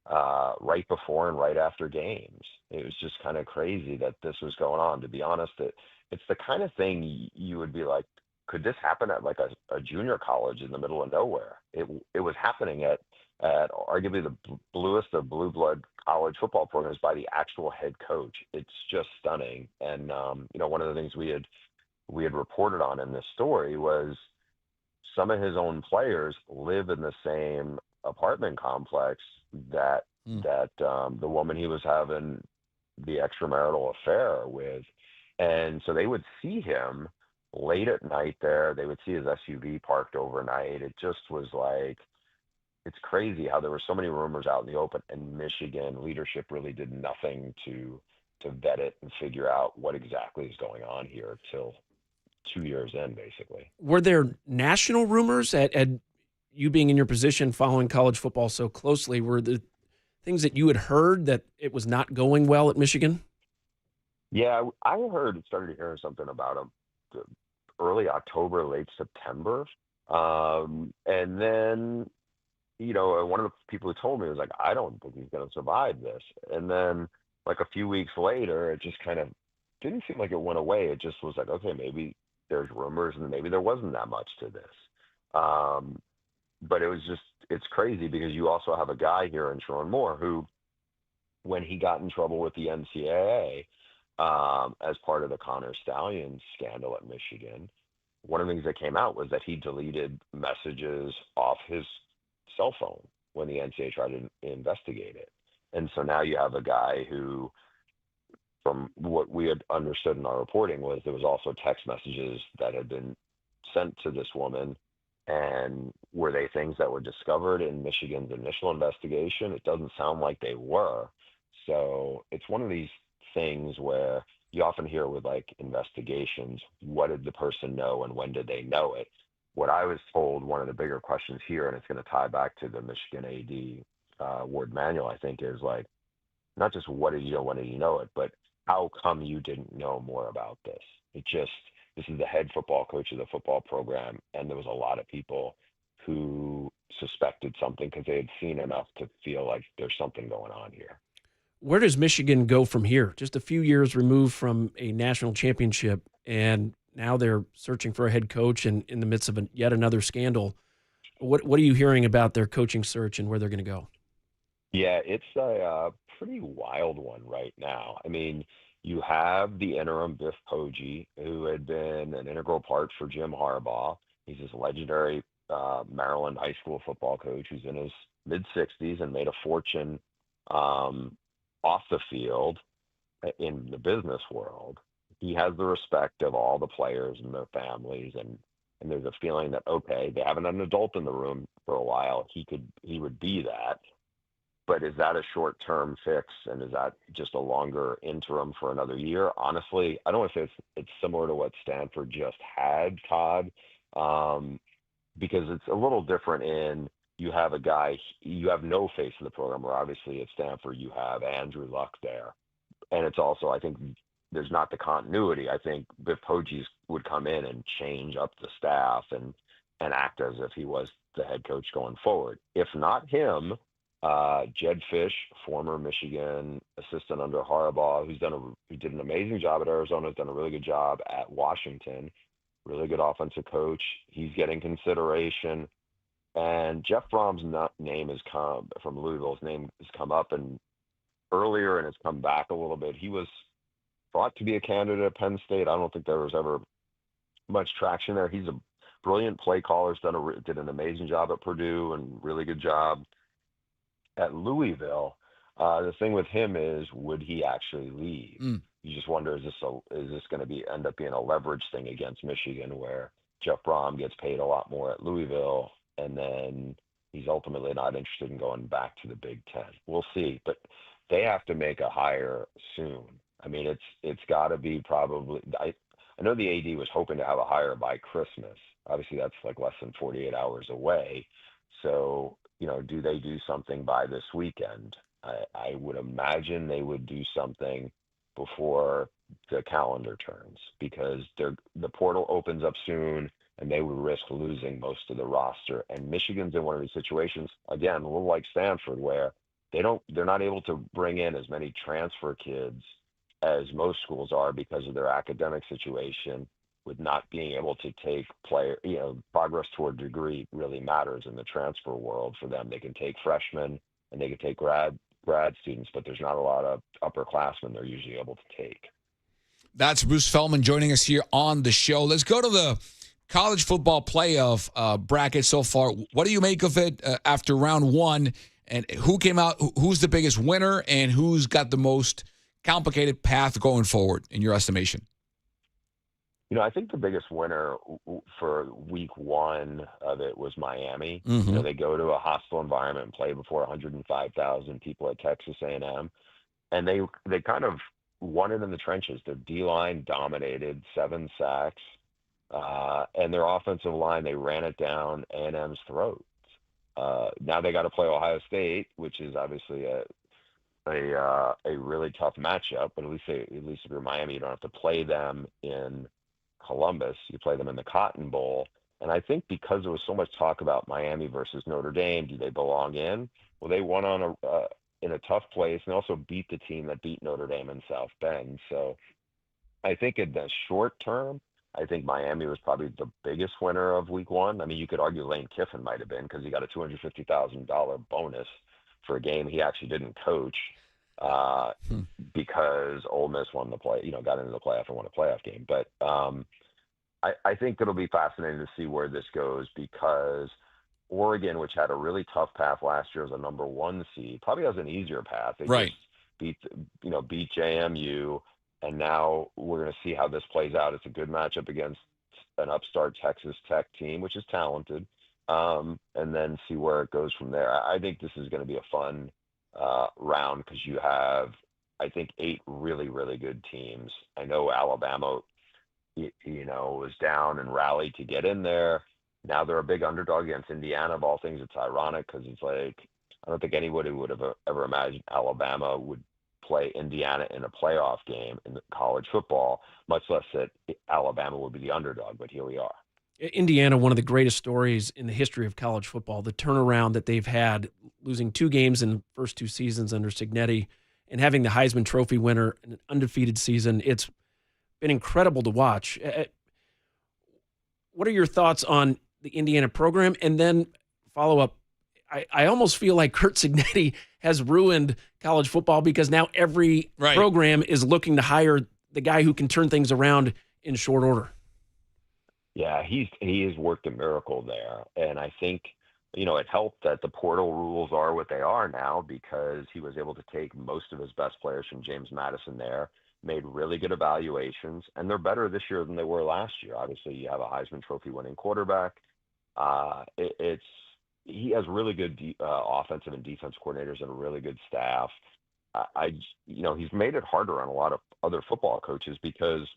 right before and right after games. It was just kind of crazy that this was going on. To be honest, it's the kind of thing you would be like, could this happen at like a junior college in the middle of nowhere? It was happening at arguably the bluest of blue blood college football programs by the actual head coach. It's just stunning. And one of the things we had reported on in this story was some of his own players live in the same apartment complex that the woman he was having the extramarital affair with. And so they would see him late at night there. They would see his SUV parked overnight. It just was like, it's crazy how there were so many rumors out in the open, and Michigan leadership really did nothing to vet it and figure out what exactly is going on here till 2 years in, basically. Were there national rumors at you being in your position following college football so closely? Were the things that you had heard that it was not going well at Michigan? Yeah, I started hearing something about him early October, late September. And then, one of the people who told me was like, I don't think he's going to survive this. And then like a few weeks later, it just kind of didn't seem like it went away. It just was like, okay, maybe there's rumors and maybe there wasn't that much to this. But it's crazy because you also have a guy here in Sharon Moore who, when he got in trouble with the NCAA, as part of the Connor Stallions scandal at Michigan, one of the things that came out was that he deleted messages off his cell phone when the NCAA tried to investigate it. And so now you have a guy who, from what we had understood in our reporting, was there was also text messages that had been sent to this woman. And were they things that were discovered in Michigan's initial investigation? It doesn't sound like they were. So it's one of these things where you often hear with like investigations, what did the person know and when did they know it? What I was told, one of the bigger questions here, and it's going to tie back to the Michigan AD Ward Manuel, I think, is like, not just what did you know, when did you know it, but how come you didn't know more about this? This is the head football coach of the football program, and there was a lot of people who suspected something because they had seen enough to feel like there's something going on here. Where does Michigan go from here? Just a few years removed from a national championship, and now they're searching for a head coach and in the midst of yet another scandal. What are you hearing about their coaching search and where they're going to go? Yeah, it's a pretty wild one right now. I mean, you have the interim Biff Poggi, who had been an integral part for Jim Harbaugh. He's this legendary Maryland high school football coach who's in his mid-60s and made a fortune off the field in the business world. He has the respect of all the players and their families, and there's a feeling that, okay, they haven't had an adult in the room for a while. He would be that. But is that a short-term fix, and is that just a longer interim for another year? Honestly, I don't want to say it's similar to what Stanford just had, Todd, because it's a little different in you have a guy, you have no face in the program, where obviously at Stanford you have Andrew Luck there. And it's also, I think, there's not the continuity. I think Biff Poggi would come in and change up the staff and act as if he was the head coach going forward. If not him, Jed Fish, former Michigan assistant under Harbaugh, who did an amazing job at Arizona, has done a really good job at Washington, really good offensive coach. He's getting consideration. And Jeff Fromm's name has come from Louisville. His name has come up earlier and has come back a little bit. He was thought to be a candidate at Penn State. I don't think there was ever much traction there. He's a brilliant play caller. Did an amazing job at Purdue and really good job at Louisville. The thing with him is, would he actually leave? You just wonder, is this going to end up being a leverage thing against Michigan, where Jeff Brom gets paid a lot more at Louisville, and then he's ultimately not interested in going back to the Big Ten. We'll see, but they have to make a hire soon. I mean, it's got to be probably. I know the AD was hoping to have a hire by Christmas. Obviously, that's like less than 48 hours away. So, do they do something by this weekend? I would imagine they would do something before the calendar turns, because the portal opens up soon, and they would risk losing most of the roster. And Michigan's in one of these situations, again, a little like Stanford, where they're not able to bring in as many transfer kids as most schools are because of their academic situation, with not being able to take progress toward degree really matters in the transfer world for them. They can take freshmen and they can take grad students, but there's not a lot of upperclassmen they're usually able to take. That's Bruce Feldman joining us here on the show. Let's go to the college football playoff bracket so far. What do you make of it after round one? And who came out? Who's the biggest winner, and who's got the most complicated path going forward, in your estimation? I think the biggest winner for week one of it was Miami. Mm-hmm. They go to a hostile environment and play before 105,000 people at Texas A&M, and they kind of won it in the trenches. Their D-line dominated, 7 sacks, and their offensive line, they ran it down A&M's throats. Now they got to play Ohio State, which is obviously a really tough matchup. But at least if you're Miami, you don't have to play them in Columbus. You play them in the Cotton Bowl. And I think because there was so much talk about Miami versus Notre Dame, do they belong in? Well, they won in a tough place, and also beat the team that beat Notre Dame in South Bend. So I think in the short term, I think Miami was probably the biggest winner of week one. I mean, you could argue Lane Kiffin might have been, because he got a $250,000 bonus for a game he actually didn't coach, because Ole Miss won got into the playoff and won a playoff game. But I think it'll be fascinating to see where this goes, because Oregon, which had a really tough path last year as a number 1 seed, probably has an easier path. They right. Just beat JMU, and now we're going to see how this plays out. It's a good matchup against an upstart Texas Tech team, which is talented, and then see where it goes from there. I think this is going to be a fun round, because you have, I think, 8 really, really good teams. I know Alabama, was down and rallied to get in there. Now they're a big underdog against Indiana. Of all things, it's ironic, because it's like, I don't think anybody would have ever imagined Alabama would play Indiana in a playoff game in college football, much less that Alabama would be the underdog. But here we are. Indiana, one of the greatest stories in the history of college football, the turnaround that they've had, losing 2 games in the first 2 seasons under Cignetti and having the Heisman Trophy winner in an undefeated season. It's been incredible to watch. What are your thoughts on the Indiana program? And then follow up, I almost feel like Curt Cignetti has ruined college football because now every program is looking to hire the guy who can turn things around in short order. Yeah, he has worked a miracle there. And I think, it helped that the portal rules are what they are now because he was able to take most of his best players from James Madison there, made really good evaluations, and they're better this year than they were last year. Obviously, you have a Heisman Trophy winning quarterback. He has really good offensive and defense coordinators and a really good staff. He's made it harder on a lot of other football coaches because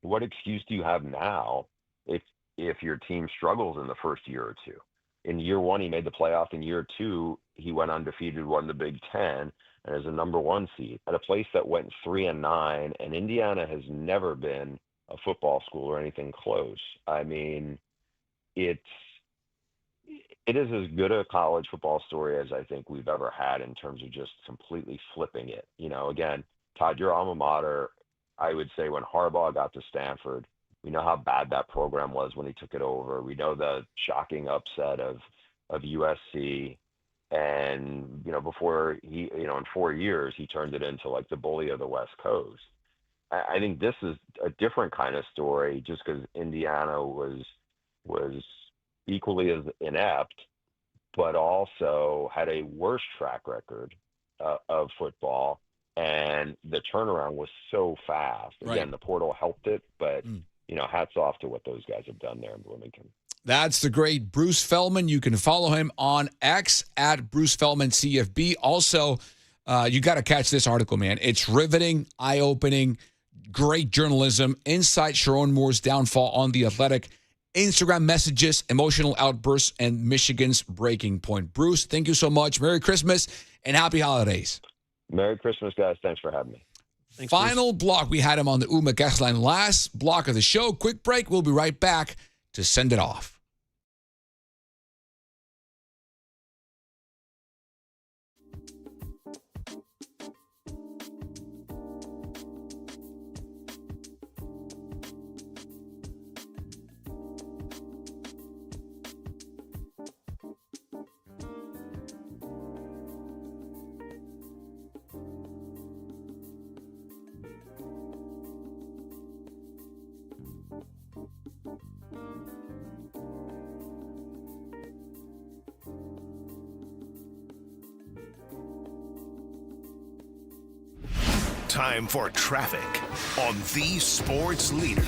what excuse do you have now if your team struggles in the first year or two? In year 1, he made the playoff. In year 2, he went undefeated, won the Big Ten, and is a number 1 seed at a place that went 3-9. And Indiana has never been a football school or anything close. I mean, it is as good a college football story as I think we've ever had in terms of just completely flipping it. Again, Todd, your alma mater, I would say when Harbaugh got to Stanford, we know how bad that program was when he took it over. We know the shocking upset of USC. And, before he, in 4 years, he turned it into like the bully of the West Coast. I think this is a different kind of story just because Indiana was equally as inept, but also had a worse track record of football. And the turnaround was so fast. Again, the portal helped it, but, hats off to what those guys have done there in Bloomington. That's the great Bruce Feldman. You can follow him on X at Bruce Feldman CFB. Also, you got to catch this article, man. It's riveting, eye-opening, great journalism. Inside Sharon Moore's downfall on The Athletic. Instagram messages, emotional outbursts, and Michigan's breaking point. Bruce, thank you so much. Merry Christmas and happy holidays. Merry Christmas, guys. Thanks for having me. Thanks, Final block. We had him on the UMA guest line last block of the show. Quick break. We'll be right back to send it off. Time for traffic on the Sports Leader.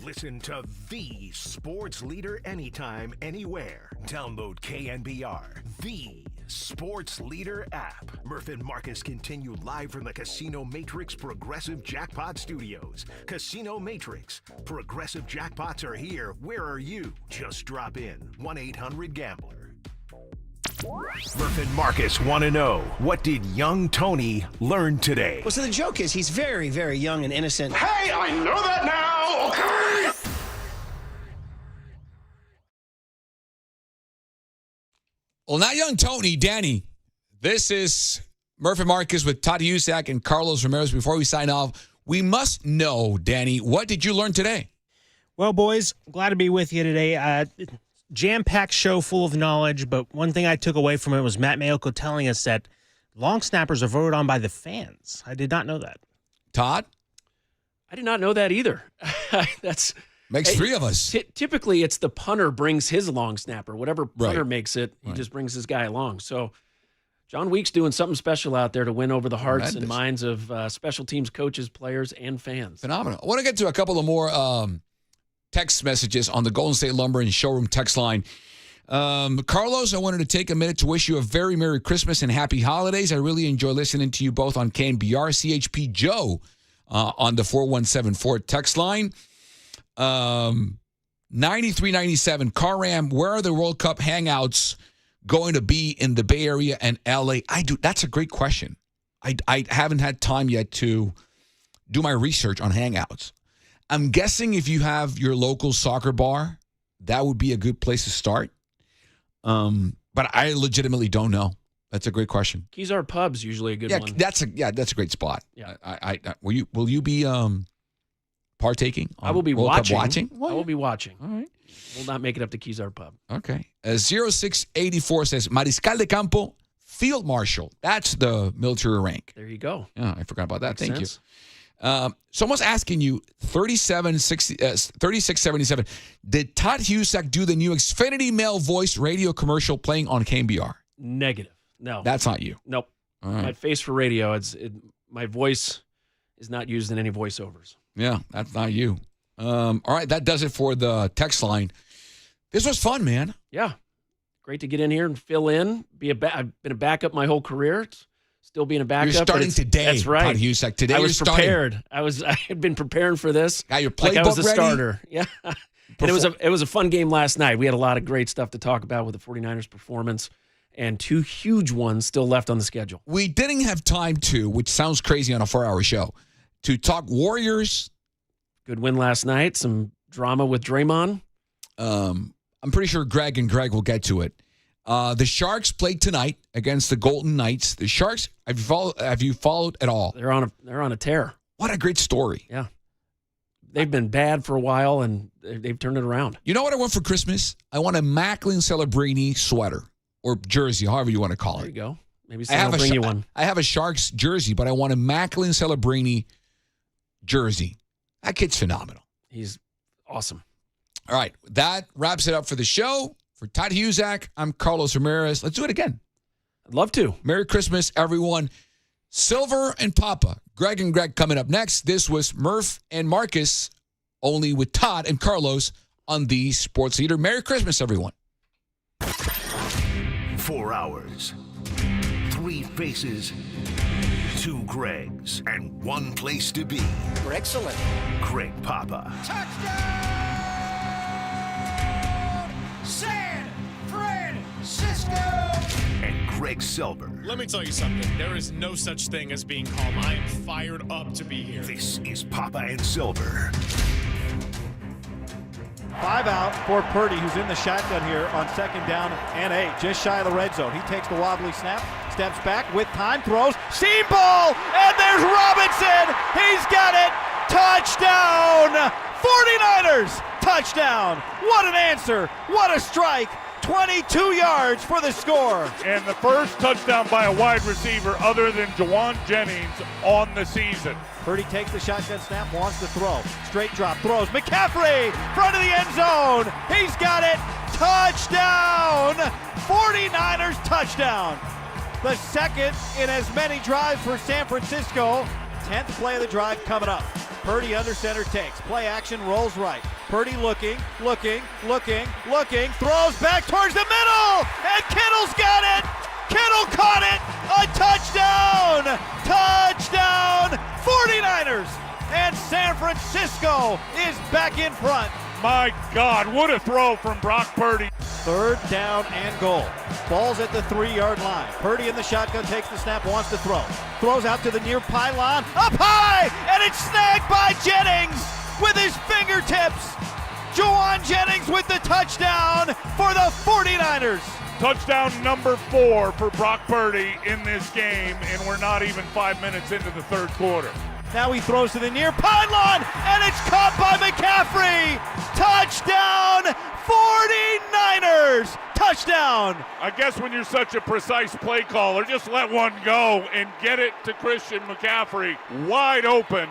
Listen to the sports leader anytime, anywhere. Download KNBR, the sports leader app. Murph and Marcus continue live from the Casino Matrix Progressive Jackpot Studios. Casino Matrix. Progressive jackpots are here. Where are you? Just drop in. 1-800-GAMBLER. Murph and Marcus want to know, what did young Tony learn today? Well, so the joke is he's very, very young and innocent. Hey, I know that now, okay? Well, not young Tony, Danny. This is Murph and Marcus with Todd Husak and Carlos Ramirez. Before we sign off, we must know, Danny, what did you learn today? Well, boys, glad to be with you today. Jam-packed show full of knowledge, but one thing I took away from it was Matt Mayocko telling us that long snappers are voted on by the fans. I did not know that. Todd? I did not know that either. Makes three of us. Typically, it's the punter brings his long snapper. Whatever punter Right. makes it, he Right. just brings his guy along. So John Week's doing something special out there to win over the hearts and minds of special teams coaches, players, and fans. Phenomenal. I want to get to a couple of more text messages on the Golden State Lumber and Showroom text line. Carlos, I wanted to take a minute to wish you a very Merry Christmas and Happy Holidays. I really enjoy listening to you both on KNBR. CHP Joe on the 4174 text line. 9397, Ram, where are the World Cup hangouts going to be in the Bay Area and LA? That's a great question. I haven't had time yet to do my research on hangouts. I'm guessing if you have your local soccer bar, that would be a good place to start. But I legitimately don't know. That's a great question. Kezar Pub's usually a good one. That's a great spot. Yeah. Will you be partaking? I will be World Cup watching. watching? I will be watching. All right. We'll not make it up to Kezar Pub. Okay. 0684 says Mariscal de Campo, Field Marshal. That's the military rank. There you go. Yeah, I forgot about that. Makes Thank sense. you. Someone's asking you, 3677, did Todd Husak do the new Xfinity male voice radio commercial playing on KNBR? Negative. No. That's not you. Nope. All right. My face for radio. My voice is not used in any voiceovers. Yeah, that's not you. All right, that does it for the text line. This was fun, man. Yeah. Great to get in here and fill in. I've been a backup my whole career. Still being a backup. You're starting today, That's right. Todd Husak. Today I you're was starting. prepared. I had been preparing for this. Got your like I was playbook a ready? starter. Yeah. And it was a fun game last night. We had a lot of great stuff to talk about with the 49ers performance and two huge ones still left on the schedule. We didn't have time to, which sounds crazy on a 4-hour show, to talk Warriors. Good win last night. Some drama with Draymond. I'm pretty sure Greg will get to it. The Sharks played tonight against the Golden Knights. The Sharks, have you followed at all? They're on a tear. What a great story. Yeah. They've been bad for a while, and they've turned it around. You know what I want for Christmas? I want a Macklin Celebrini sweater or jersey, however you want to call it. There you go. Maybe someone will bring you one. I have a Sharks jersey, but I want a Macklin Celebrini jersey. That kid's phenomenal. He's awesome. All right. That wraps it up for the show. For Todd Husak, I'm Carlos Ramirez. Let's do it again. I'd love to. Merry Christmas, everyone. Silver and Papa. Greg and Greg coming up next. This was Murph and Marcus, only with Todd and Carlos on the Sports Leader. Merry Christmas, everyone. 4 hours, 3 faces, 2 Gregs, and 1 place to be. Excellent. Greg Papa. San Francisco! And Greg Silver. Let me tell you something. There is no such thing as being calm. I am fired up to be here. This is Papa and Silver. Timeout for Purdy, who's in the shotgun here on 2nd down and 8, just shy of the red zone. He takes the wobbly snap, steps back with time, throws, seam ball, and there's Robinson. He's got it. Touchdown! 49ers! Touchdown! What an answer! What a strike! 22 yards for the score. And the first touchdown by a wide receiver other than Jawan Jennings on the season. Purdy takes the shotgun snap, wants to throw. Straight drop, throws. McCaffrey, front of the end zone. He's got it. Touchdown! 49ers touchdown. The second in as many drives for San Francisco. 10th play of the drive coming up. Purdy under center takes. Play action, rolls right. Purdy looking, throws back towards the middle, and Kittle's got it! Kittle caught it! A touchdown! Touchdown! 49ers! And San Francisco is back in front. My God, what a throw from Brock Purdy. 3rd down and goal. Ball's at the 3-yard line. Purdy in the shotgun takes the snap, wants to throw. Throws out to the near pylon, up high, and it's snagged by Jennings with his fingertips. Jawan Jennings with the touchdown for the 49ers. Touchdown number 4 for Brock Purdy in this game, and we're not even 5 minutes into the third quarter. Now he throws to the near pylon, and it's caught by McCaffrey. Touchdown, 49ers. Touchdown. I guess when you're such a precise play caller, just let one go and get it to Christian McCaffrey wide open.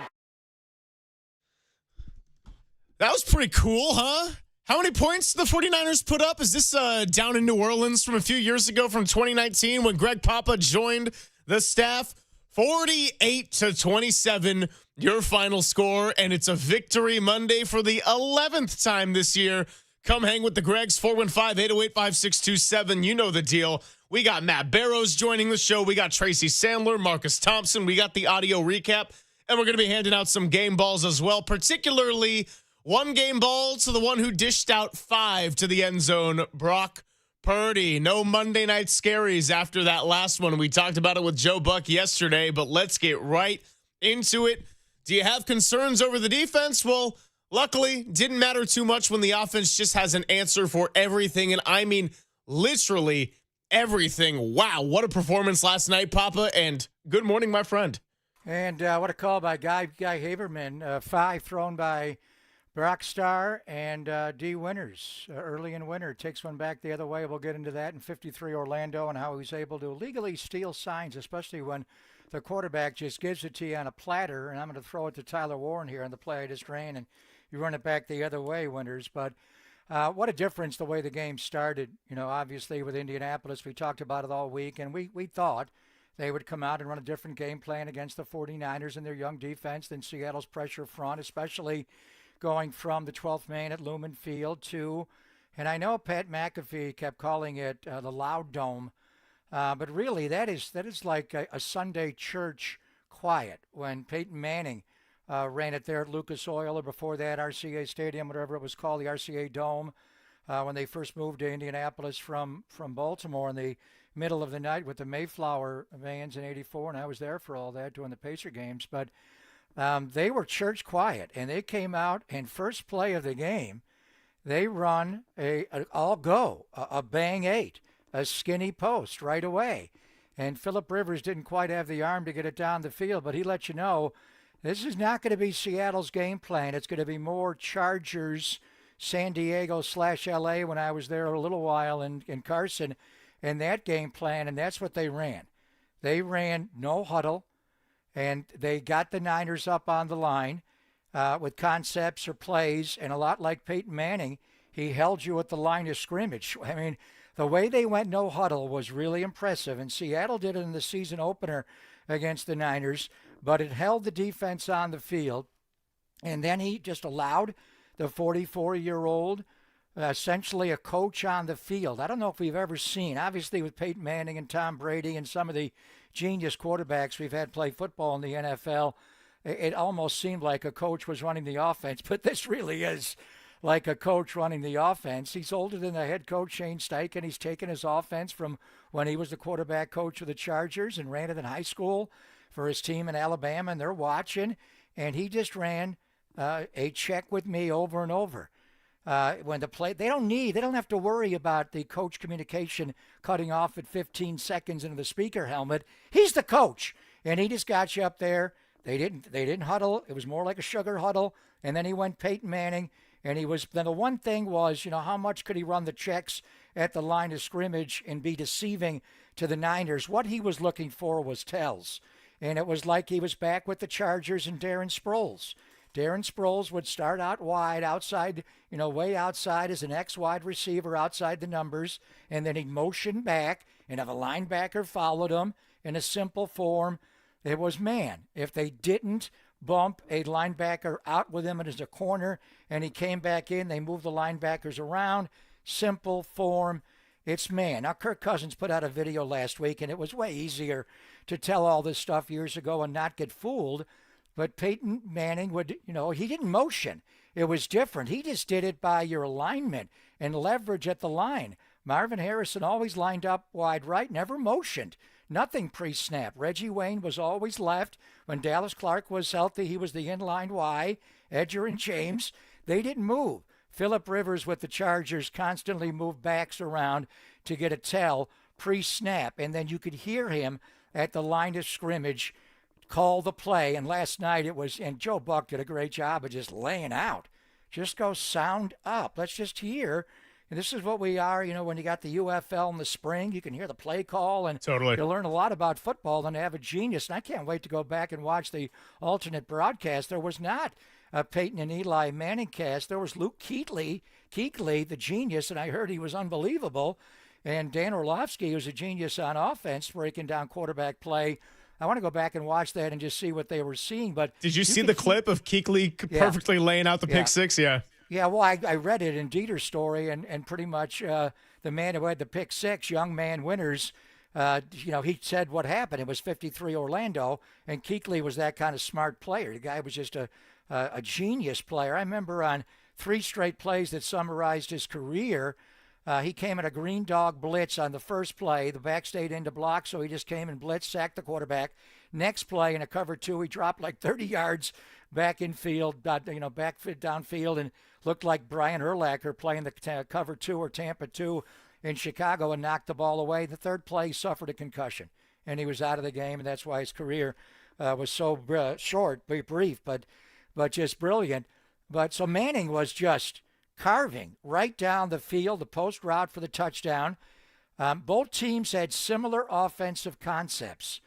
That was pretty cool, huh? How many points did the 49ers put up? Is this down in New Orleans from a few years ago from 2019 when Greg Papa joined the staff? 48-27, your final score, and it's a victory Monday for the 11th time this year. Come hang with the Gregs, 415-808-5627. You know the deal. We got Matt Barrows joining the show. We got Tracy Sandler, Marcus Thompson. We got the audio recap, and we're going to be handing out some game balls as well, particularly one game ball to the one who dished out 5 to the end zone, Brock Purdy. No Monday night scaries after that last one. We talked about it with Joe Buck yesterday, but let's get right into it. Do you have concerns over the defense? Well, luckily, didn't matter too much when the offense just has an answer for everything, and I mean literally everything. Wow, what a performance last night, Papa, and good morning, my friend. And what a call by Guy Haberman. 5 thrown by Brock Starr and D. Winters early in winter. Takes one back the other way. We'll get into that in 53 Orlando and how he's able to legally steal signs, especially when the quarterback just gives it to you on a platter. And I'm going to throw it to Tyler Warren here on the play I just ran, and you run it back the other way, Winters. But what a difference the way the game started. You know, obviously with Indianapolis, we talked about it all week, and we thought they would come out and run a different game plan against the 49ers and their young defense than Seattle's pressure front, especially going from the 12th man at Lumen Field to, and I know Pat McAfee kept calling it the Loud Dome, but really that is like a Sunday church quiet when Peyton Manning ran it there at Lucas Oil, or before that RCA Stadium, whatever it was called, the RCA Dome, when they first moved to Indianapolis from Baltimore in the middle of the night with the Mayflower vans in '84, and I was there for all that doing the Pacer games, but they were church quiet, and they came out, and first play of the game, they run a bang 8, a skinny post right away. And Phillip Rivers didn't quite have the arm to get it down the field, but he let you know this is not going to be Seattle's game plan. It's going to be more Chargers, San Diego / LA when I was there a little while in Carson, and that game plan, and that's what they ran. They ran no huddle. And they got the Niners up on the line with concepts or plays, and a lot like Peyton Manning, he held you at the line of scrimmage. I mean, the way they went no huddle was really impressive, and Seattle did it in the season opener against the Niners, but it held the defense on the field, and then he just allowed the 44-year-old, essentially a coach on the field. I don't know if we've ever seen, obviously with Peyton Manning and Tom Brady and some of the genius quarterbacks we've had play football in the NFL, it almost seemed like a coach was running the offense, but this really is like a coach running the offense. He's older than the head coach, Shane Steichen. He's taken his offense from when he was the quarterback coach of the Chargers and ran it in high school for his team in Alabama, and they're watching, and he just ran a check with me over and over. when the play, they don't have to worry about the coach communication cutting off at 15 seconds into the speaker helmet. He's the coach, and he just got you up there. They didn't huddle. It was more like a sugar huddle. And then he went Peyton Manning, and then the one thing was, how much could he run the checks at the line of scrimmage and be deceiving to the Niners? What he was looking for was tells. And it was like he was back with the Chargers and Darren Sproles. Darren Sproles would start out wide, outside, way outside as an X-wide receiver outside the numbers, and then he'd motion back and have a linebacker followed him in a simple form. It was man. If they didn't bump a linebacker out with him as a corner and he came back in, they moved the linebackers around. Simple form. It's man. Now, Kirk Cousins put out a video last week, and it was way easier to tell all this stuff years ago and not get fooled. But Peyton Manning would, he didn't motion. It was different. He just did it by your alignment and leverage at the line. Marvin Harrison always lined up wide right, never motioned. Nothing pre-snap. Reggie Wayne was always left. When Dallas Clark was healthy, he was the inline Y. Edger and James, they didn't move. Phillip Rivers with the Chargers constantly moved backs around to get a tell pre-snap. And then you could hear him at the line of scrimmage call the play. And last night and Joe Buck did a great job of just laying out. Just go sound up. Let's just hear. And this is what we are, when you got the UFL in the spring, you can hear the play call, and totally. You'll learn a lot about football and have a genius. And I can't wait to go back and watch the alternate broadcast. There was not a Peyton and Eli Manning cast. There was Luke Kuechly, the genius, and I heard he was unbelievable. And Dan Orlovsky, who's a genius on offense, breaking down quarterback play. I want to go back and watch that and just see what they were seeing. But did you see the clip of Kuechly perfectly laying out the pick six? Yeah. Yeah, well, I read it in Dieter's story, and pretty much the man who had the pick six, young man Winters, he said what happened. It was 53 Orlando, and Kuechly was that kind of smart player. The guy was just a genius player. I remember on 3 straight plays that summarized his career, he came at a green dog blitz on the first play. The back stayed into block, so he just came and blitzed, sacked the quarterback. Next play in a cover 2, he dropped like 30 yards back in field, back downfield, and looked like Brian Urlacher playing the cover 2 or Tampa 2 in Chicago and knocked the ball away. The third play, he suffered a concussion, and he was out of the game, and that's why his career was so short, brief, but just brilliant. But so Manning was just carving right down the field, the post route for the touchdown. Both teams had similar offensive concepts.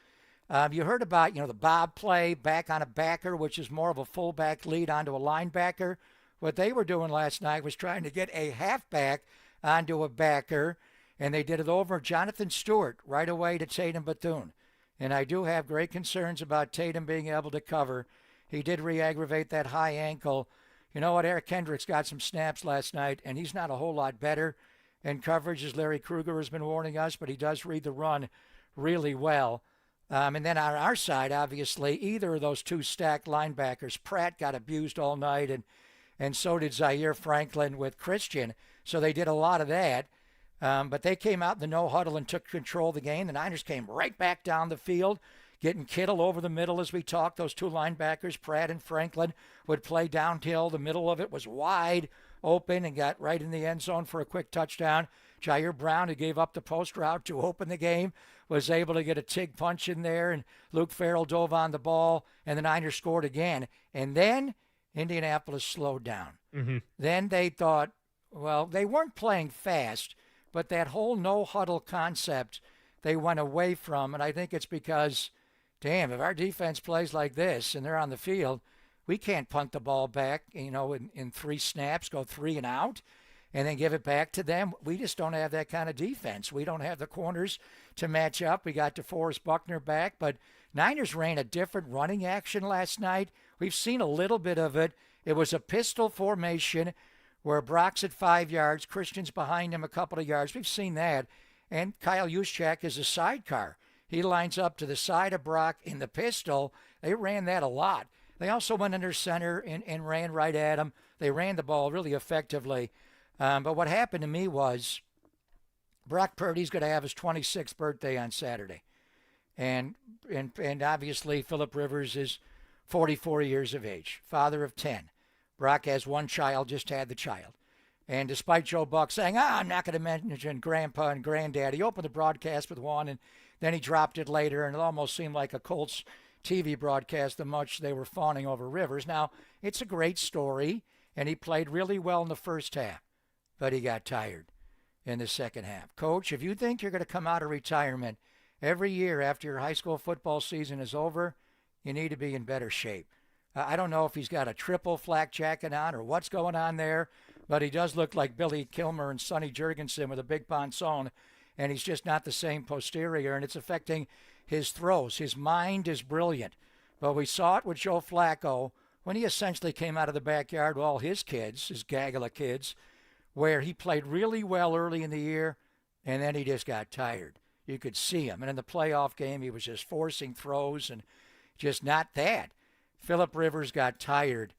You heard about, the bob play, back on a backer, which is more of a fullback lead onto a linebacker. What they were doing last night was trying to get a halfback onto a backer, and they did it over Jonathan Stewart right away to Tatum Bethune. And I do have great concerns about Tatum being able to cover. He did re-aggravate that high ankle. You know what? Eric Kendricks got some snaps last night, and he's not a whole lot better in coverage, as Larry Krueger has been warning us, but he does read the run really well. And then on our side, obviously, either of those 2 stacked linebackers, Pratt got abused all night, and so did Zaire Franklin with Christian. So they did a lot of that. But they came out in the no huddle and took control of the game. The Niners came right back down the field, getting Kittle over the middle as we talked. Those 2 linebackers, Pratt and Franklin, would play downhill. The middle of it was wide open and got right in the end zone for a quick touchdown. Jair Brown, who gave up the post route to open the game, was able to get a TIG punch in there, and Luke Farrell dove on the ball, and the Niners scored again. And then Indianapolis slowed down. Mm-hmm. Then they thought, well, they weren't playing fast, but that whole no-huddle concept they went away from, and I think it's because, damn, if our defense plays like this and they're on the field, we can't punt the ball back, in 3 snaps, go 3 and out, and then give it back to them. We just don't have that kind of defense. We don't have the corners to match up. We got DeForest Buckner back, but Niners ran a different running action last night. We've seen a little bit of it. It was a pistol formation where Brock's at 5 yards, Christian's behind him a couple of yards. We've seen that. And Kyle Juszczyk is a sidecar. He lines up to the side of Brock in the pistol. They ran that a lot. They also went under center and ran right at him. They ran the ball really effectively. But what happened to me was Brock Purdy's going to have his 26th birthday on Saturday. And obviously Phillip Rivers is 44 years of age, father of 10. Brock has 1 child, just had the child. And despite Joe Buck saying, I'm not going to mention Grandpa and Granddad, he opened the broadcast with one, and then he dropped it later, and it almost seemed like a Colts TV broadcast, the much they were fawning over Rivers. Now, it's a great story, and he played really well in the first half, but he got tired in the second half. Coach, if you think you're going to come out of retirement every year after your high school football season is over, you need to be in better shape. I don't know if he's got a triple flak jacket on or what's going on there, but he does look like Billy Kilmer and Sonny Jurgensen with a big ponson, and he's just not the same posterior, and it's affecting his throws. His mind is brilliant, but we saw it with Joe Flacco when he essentially came out of the backyard with all his kids, his gaggle of kids, where he played really well early in the year, and then he just got tired. You could see him. And in the playoff game, he was just forcing throws and just not that. Phillip Rivers got tired,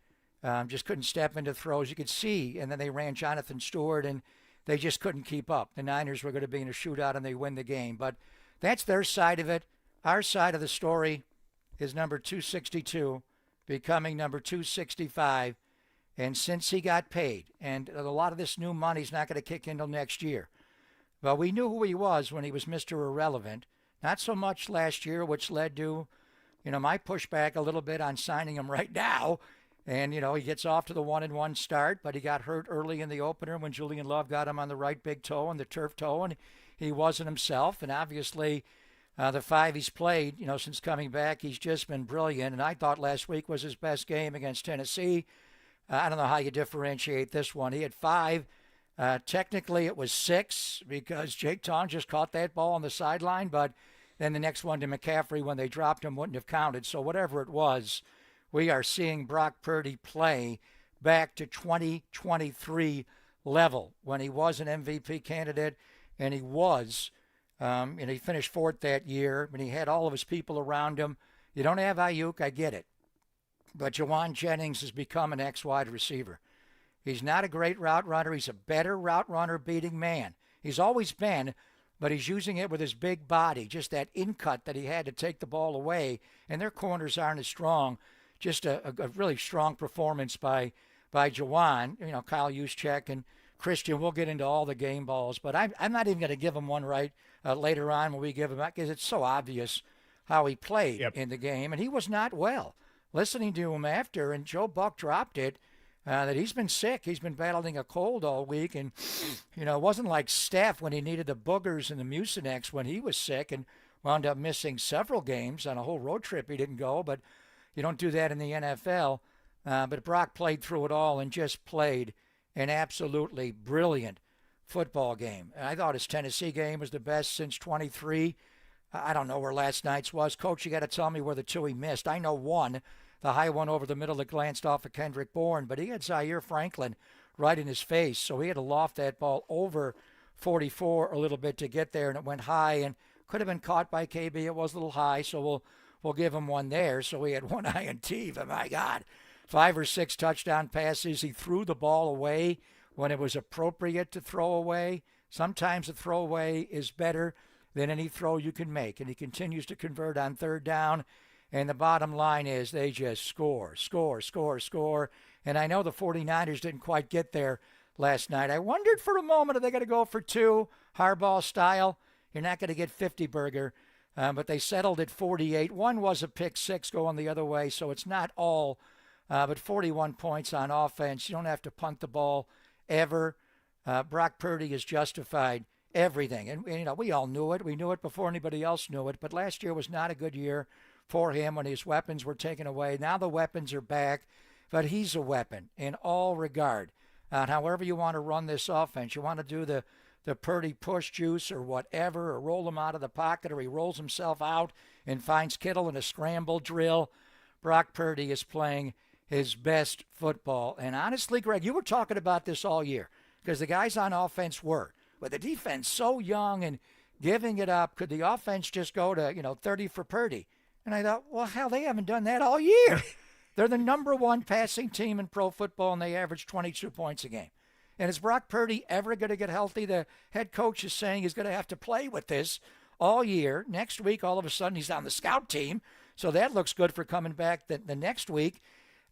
just couldn't step into throws. You could see, and then they ran Jonathan Stewart, and they just couldn't keep up. The Niners were going to be in a shootout, and they win the game. But that's their side of it. Our side of the story is number 262 becoming number 265. And since he got paid, and a lot of this new money's not going to kick in until next year. But we knew who he was when he was Mr. Irrelevant. Not so much last year, which led to, my pushback a little bit on signing him right now. And, he gets off to the 1-1 start, but he got hurt early in the opener when Julian Love got him on the right big toe and the turf toe, and he wasn't himself. And obviously, the 5 he's played, since coming back, he's just been brilliant. And I thought last week was his best game against Tennessee. I don't know how you differentiate this one. He had 5. Technically, it was 6 because Jake Tong just caught that ball on the sideline, but then the next one to McCaffrey when they dropped him wouldn't have counted. So whatever it was, we are seeing Brock Purdy play back to 2023 level when he was an MVP candidate, and he was, and he finished 4th that year, and he had all of his people around him. You don't have Ayuk, I get it. But Jawan Jennings has become an X-wide receiver. He's not a great route runner. He's a better route runner beating man. He's always been, but he's using it with his big body, just that in-cut that he had to take the ball away, and their corners aren't as strong. Just a really strong performance by Jawan. Kyle Juszczyk and Christian, we'll get into all the game balls, but I'm not even going to give him one right later on when we give him that because it's so obvious how he played in the game, and he was not well. Listening to him after, and Joe Buck dropped it, that he's been sick. He's been battling a cold all week, and, it wasn't like Steph when he needed the boogers and the Mucinex when he was sick and wound up missing several games on a whole road trip. He didn't go, but you don't do that in the NFL. But Brock played through it all and just played an absolutely brilliant football game. And I thought his Tennessee game was the best since 23. I don't know where last night's was. Coach, you got to tell me where the 2 he missed. I know one. The high one over the middle that glanced off of Kendrick Bourne, but he had Zaire Franklin right in his face, so he had to loft that ball over 44 a little bit to get there, and it went high and could have been caught by KB. It was a little high, so we'll give him one there. So he had one INT, but my God, 5 or 6 touchdown passes. He threw the ball away when it was appropriate to throw away. Sometimes a throwaway is better than any throw you can make, and he continues to convert on 3rd down. And the bottom line is they just score. And I know the 49ers didn't quite get there last night. I wondered for a moment, are they going to go for 2, Harbaugh style? You're not going to get 50 burger. But they settled at 48. One was a pick 6 going the other way, so it's not all. But 41 points on offense. You don't have to punt the ball ever. Brock Purdy has justified everything. And we all knew it. We knew it before anybody else knew it. But last year was not a good year for him when his weapons were taken away. Now the weapons are back, but he's a weapon in all regard. However you want to run this offense, you want to do the Purdy push juice or whatever, or roll him out of the pocket, or he rolls himself out and finds Kittle in a scramble drill. Brock Purdy is playing his best football. And honestly, Greg, you were talking about this all year because the guys on offense were. With the defense so young and giving it up, could the offense just go to 30 for Purdy? And I thought, well, hell, they haven't done that all year. They're the number 1 passing team in pro football, and they average 22 points a game. And is Brock Purdy ever going to get healthy? The head coach is saying he's going to have to play with this all year. Next week, all of a sudden, he's on the scout team, so that looks good for coming back the next week.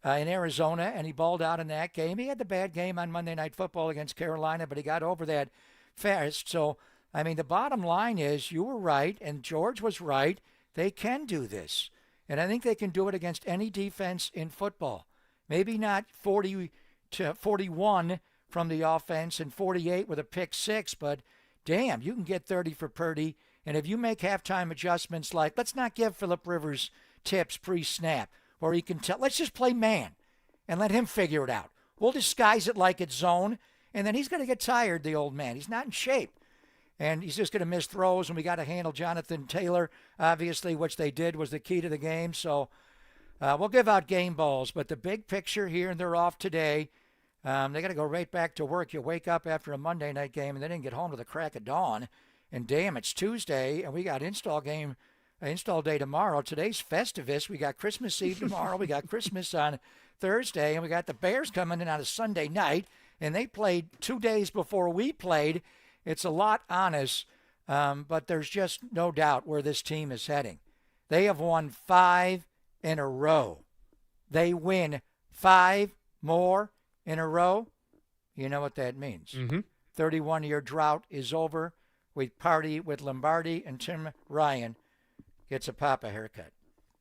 in Arizona, and he balled out in that game. He had the bad game on Monday Night Football against Carolina, but he got over that fast. So, I mean, the bottom line is you were right, and George was right. They can do this. And I think they can do it against any defense in football. Maybe not 40 to 41 from the offense and 48 with a pick six, but damn, you can get 30 for Purdy. And if you make halftime adjustments like, let's not give Phillip Rivers tips pre-snap, where he can tell, let's just play man and let him figure it out. We'll disguise it like it's zone, and then he's going to get tired, the old man. He's not in shape. And he's just going to miss throws, and we got to handle Jonathan Taylor, obviously, which they did was the key to the game. So we'll give out game balls. But the big picture here, and they're off today, they got to go right back to work. You wake up after a Monday night game, and they didn't get home to the crack of dawn. And damn, it's Tuesday, and we got install day tomorrow. Today's Festivus. We got Christmas Eve tomorrow. We got Christmas on Thursday, and we got the Bears coming in on a Sunday night, and they played 2 days before we played. It's a lot on us, but there's just no doubt where this team is heading. They have won 5 in a row. They win 5 more in a row. You know what that means. 31-year drought is over. We party with Lombardi, and Tim Ryan gets a Papa haircut.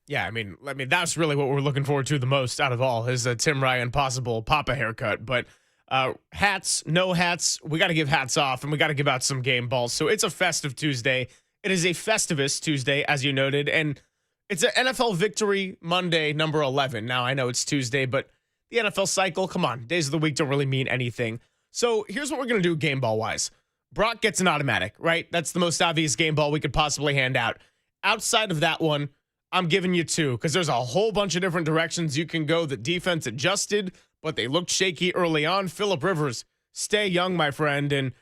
Yeah, I mean that's really what we're looking forward to the most out of all is a Tim Ryan possible Papa haircut. But hats, no hats, we got to give hats off, and we got to give out some game balls. So it's a festive Tuesday. It is a Festivus Tuesday, as you noted, and it's an NFL Victory Monday, number 11. Now, I know it's Tuesday, but the NFL cycle, come on, days of the week don't really mean anything. So here's what we're going to do game ball-wise. Brock gets an automatic, right? That's the most obvious game ball we could possibly hand out. Outside of that one, I'm giving you 2 because there's a whole bunch of different directions you can go. The defense adjusted, but they looked shaky early on. Phillip Rivers, stay young, my friend. And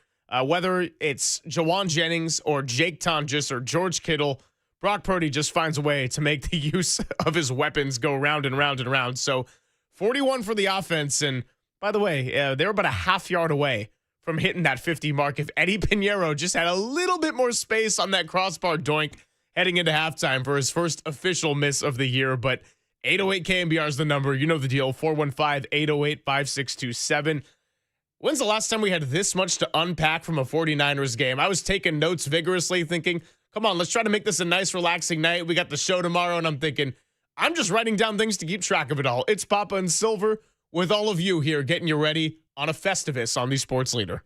whether it's Jawan Jennings or Jake Tonjes or George Kittle, Brock Purdy just finds a way to make the use of his weapons go round and round and round. So 41 for the offense. And by the way, they're about a half yard away from hitting that 50 mark. If Eddie Pinheiro just had a little bit more space on that crossbar doink heading into halftime for his first official miss of the year. But 808 KMBR is the number. You know the deal. 415-808-5627. When's the last time we had this much to unpack from a 49ers game? I was taking notes vigorously thinking, come on, let's try to make this a nice, relaxing night. We got the show tomorrow, and I'm thinking, I'm just writing down things to keep track of it all. It's Papa and Silver with all of you here getting you ready on a Festivus on the Sports Leader.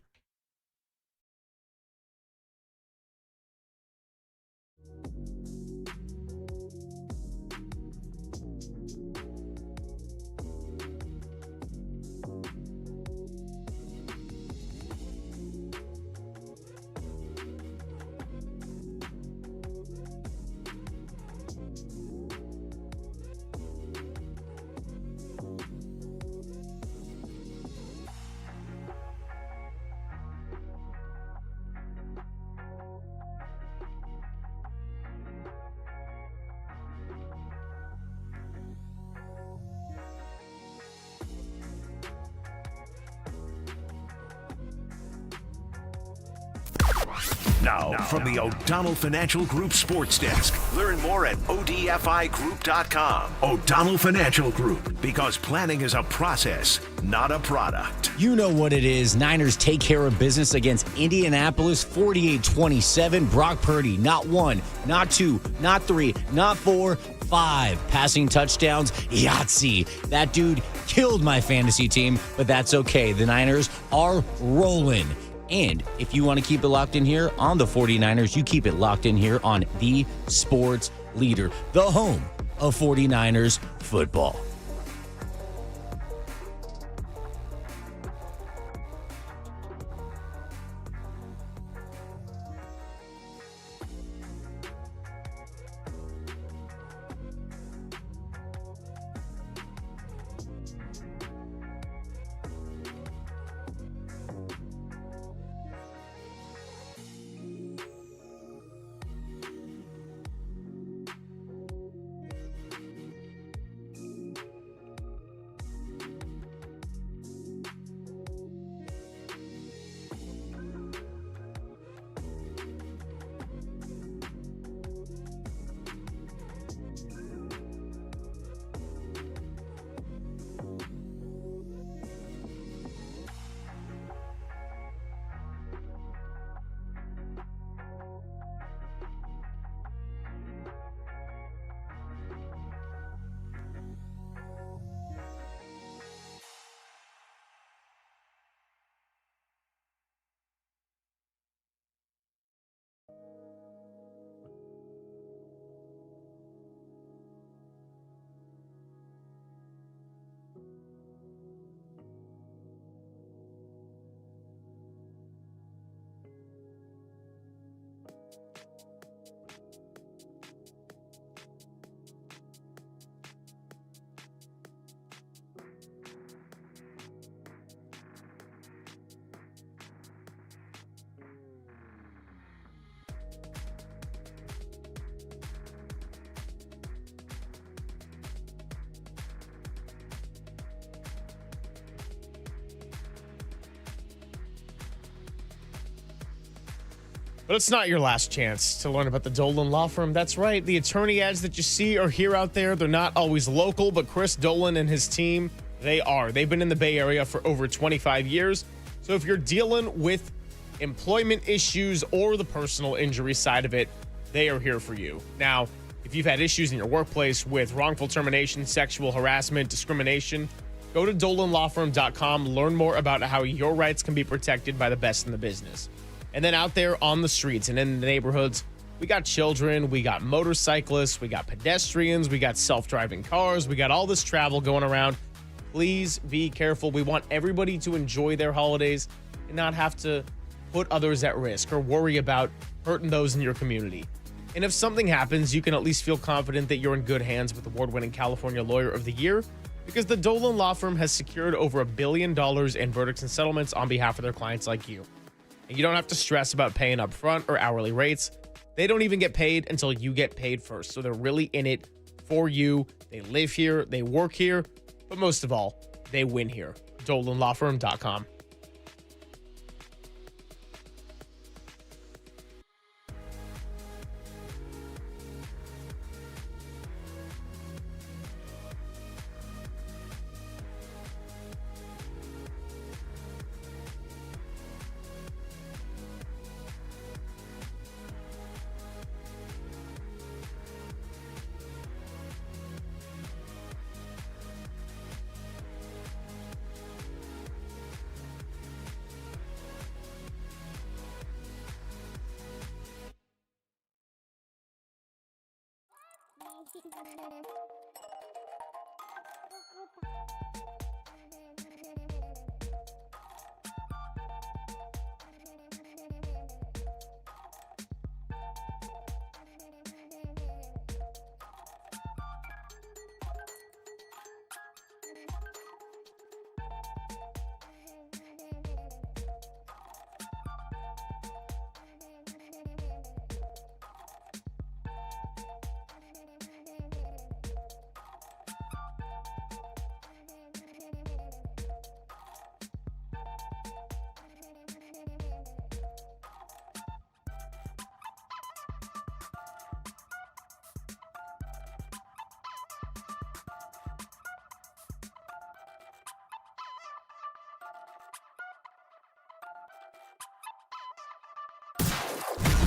Now, from the O'Donnell Financial Group Sports Desk. Learn more at ODFIGroup.com. O'Donnell Financial Group, because planning is a process, not a product. You know what it is. Niners take care of business against Indianapolis 48-27. Brock Purdy, not 1, not 2, not 3, not 4, 5 passing touchdowns. Yahtzee. That dude killed my fantasy team, but that's okay. The Niners are rolling. And if you want to keep it locked in here on the 49ers, you keep it locked in here on the Sports Leader, the home of 49ers football. But it's not your last chance to learn about the Dolan Law Firm. That's right. The attorney ads that you see or hear out there, they're not always local, but Chris Dolan and his team, they are. They've been in the Bay Area for over 25 years. So if you're dealing with employment issues or the personal injury side of it, they are here for you. Now, if you've had issues in your workplace with wrongful termination, sexual harassment, discrimination, go to dolanlawfirm.com, learn more about how your rights can be protected by the best in the business. And then out there on the streets and in the neighborhoods, we got children, we got motorcyclists, we got pedestrians, we got self-driving cars, we got all this travel going around. Please be careful. We want everybody to enjoy their holidays and not have to put others at risk or worry about hurting those in your community. And if something happens, you can at least feel confident that you're in good hands with award-winning California Lawyer of the Year, because the Dolan Law Firm has secured over $1 billion in verdicts and settlements on behalf of their clients like you. And you don't have to stress about paying up front or hourly rates. They don't even get paid until you get paid first. So they're really in it for you. They live here, they work here, but most of all, they win here. DolanLawFirm.com.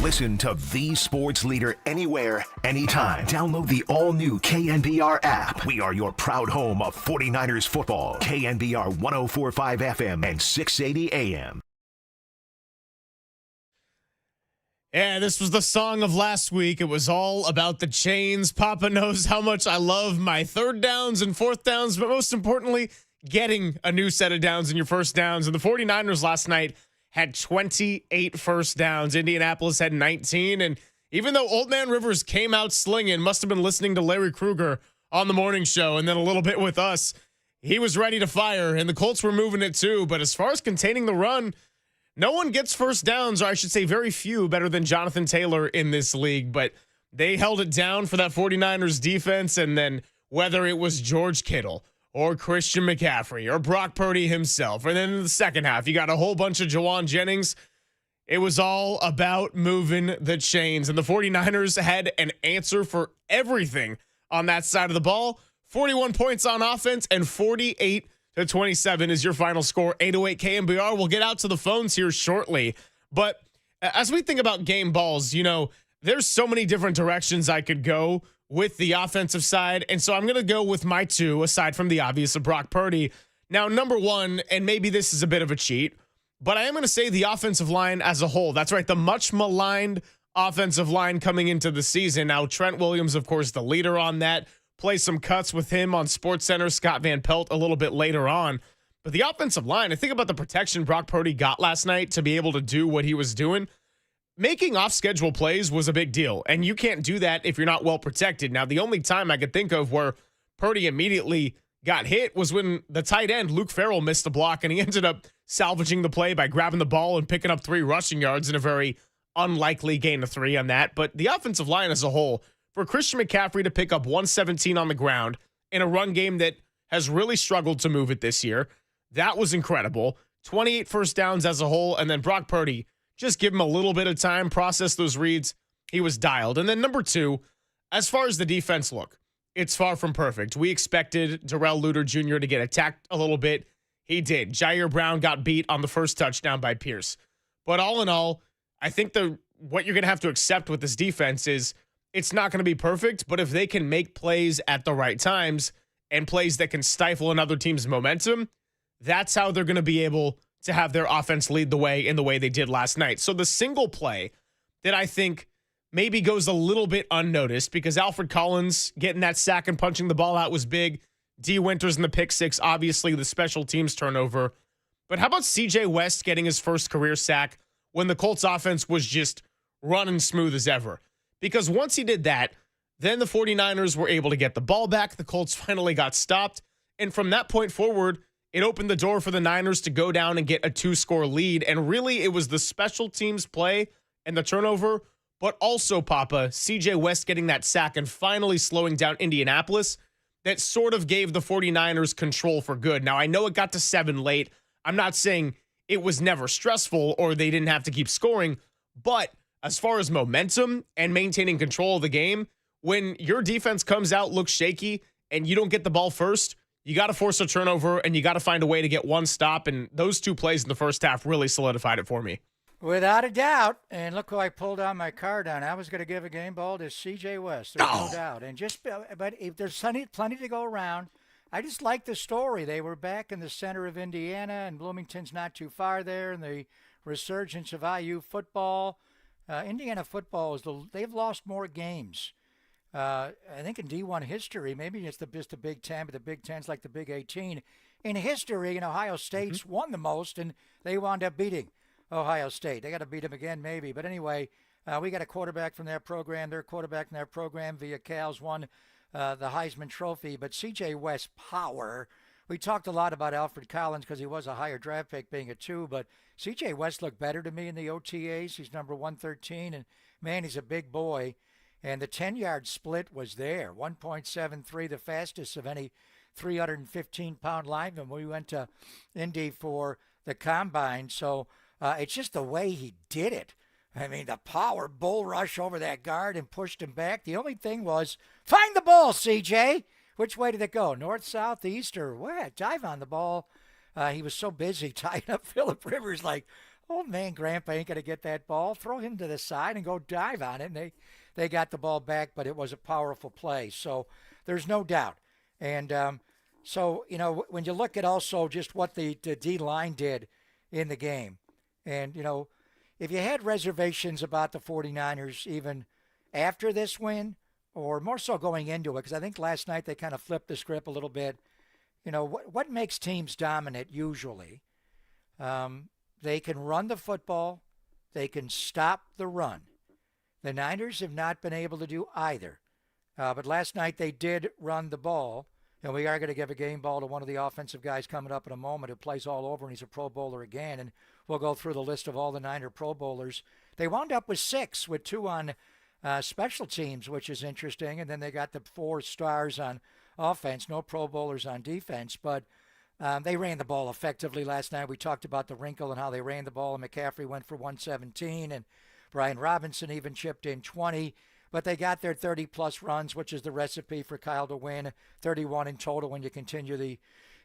Listen to the sports leader anywhere, anytime. Download the all-new KNBR app. We are your proud home of 49ers football. KNBR 104.5 FM and 680 AM. Yeah, this was the song of last week. It was all about the chains. Papa knows how much I love my third downs and fourth downs, but most importantly, getting a new set of downs in your first downs. And the 49ers last night had 28 first downs. Indianapolis had 19. And even though Old Man Rivers came out slinging, must have been listening to Larry Krueger on the morning show and then a little bit with us, he was ready to fire, and the Colts were moving it too. But as far as containing the run, no one gets first downs, or I should say very few, better than Jonathan Taylor in this league. But they held it down for that 49ers defense, and then whether it was George Kittle or Christian McCaffrey or Brock Purdy himself, and then in the second half, you got a whole bunch of Jawan Jennings. It was all about moving the chains, and the 49ers had an answer for everything on that side of the ball. 41 points on offense and 48-27 is your final score. 808 KNBR. We'll get out to the phones here shortly. But as we think about game balls, you know, there's so many different directions I could go with the offensive side. And so I'm going to go with my two, aside from the obvious of Brock Purdy. Now, number one, and maybe this is a bit of a cheat, but I am going to say the offensive line as a whole. That's right, the much maligned offensive line coming into the season. Now, Trent Williams, of course, the leader on that. Play some cuts with him on SportsCenter, Scott Van Pelt a little bit later on. But the offensive line, I think about the protection Brock Purdy got last night to be able to do what he was doing. Making off-schedule plays was a big deal, and you can't do that if you're not well protected. Now, the only time I could think of where Purdy immediately got hit was when the tight end, Luke Farrell, missed a block, and he ended up salvaging the play by grabbing the ball and picking up 3 rushing yards in a very unlikely gain of 3 on that. But the offensive line as a whole, for Christian McCaffrey to pick up 117 on the ground in a run game that has really struggled to move it this year, that was incredible. 28 first downs as a whole, and then Brock Purdy just give him a little bit of time, process those reads. He was dialed. And then number 2, as far as the defense look, it's far from perfect. We expected Darrell Luter Jr. to get attacked a little bit. He did. Jair Brown got beat on the first touchdown by Pierce. But all in all, I think what you're going to have to accept with this defense is it's not going to be perfect, but if they can make plays at the right times and plays that can stifle another team's momentum, that's how they're going to be able to have their offense lead the way in the way they did last night. So the single play that I think maybe goes a little bit unnoticed, because Alfred Collins getting that sack and punching the ball out was big. D. Winters in the pick six, obviously the special teams turnover. But how about C.J. West getting his first career sack when the Colts offense was just running smooth as ever? Because once he did that, then the 49ers were able to get the ball back. The Colts finally got stopped. And from that point forward, it opened the door for the Niners to go down and get a 2-score lead. And really, it was the special teams play and the turnover, but also, Papa, C.J. West getting that sack and finally slowing down Indianapolis that sort of gave the 49ers control for good. Now, I know it got to 7 late. I'm not saying it was never stressful or they didn't have to keep scoring, but as far as momentum and maintaining control of the game, when your defense comes out, looks shaky, and you don't get the ball first, you got to force a turnover and you got to find a way to get one stop. And those 2 plays in the first half really solidified it for me. Without a doubt. And look who I pulled on my card on. I was going to give a game ball to C.J. West. There's no doubt. And but if there's plenty to go around. I just like the story. They were back in the center of Indiana, and Bloomington's not too far there, and the resurgence of IU football. Indiana football they've lost more games. I think in D1 history, maybe it's just the Big Ten, but the Big Ten's like the Big 18. In history, Ohio State's won the most, and they wound up beating Ohio State. They got to beat them again, maybe. But anyway, we got a quarterback from their program. Their quarterback from their program via Cal's won the Heisman Trophy. But C.J. West power. We talked a lot about Alfred Collins because he was a higher draft pick being a 2, but C.J. West looked better to me in the OTAs. He's number 113, and, man, he's a big boy. And the 10-yard split was there, 1.73, the fastest of any 315-pound lineman. We went to Indy for the Combine, so it's just the way he did it. I mean, the power bull rush over that guard and pushed him back. The only thing was, find the ball, CJ. Which way did it go? North, south, east, or what? Dive on the ball. He was so busy tying up Phillip Rivers like, oh, man, Grandpa ain't going to get that ball. Throw him to the side and go dive on it. And they got the ball back, but it was a powerful play. So there's no doubt. And so, when you look at also just what the D-line did in the game, and, if you had reservations about the 49ers even after this win, or more so going into it, because I think last night they kind of flipped the script a little bit. What makes teams dominant usually? They can run the football. They can stop the run. The Niners have not been able to do either. But last night they did run the ball, and we are going to give a game ball to one of the offensive guys coming up in a moment who plays all over, and he's a Pro Bowler again. And we'll go through the list of all the Niner Pro Bowlers. They wound up with 6, with 2 on special teams, which is interesting. And then they got the 4 stars on offense, no Pro Bowlers on defense. But they ran the ball effectively last night. We talked about the wrinkle and how they ran the ball, and McCaffrey went for 117, and Brian Robinson even chipped in 20. But they got their 30-plus runs, which is the recipe for Kyle to win, 31 in total when you continue the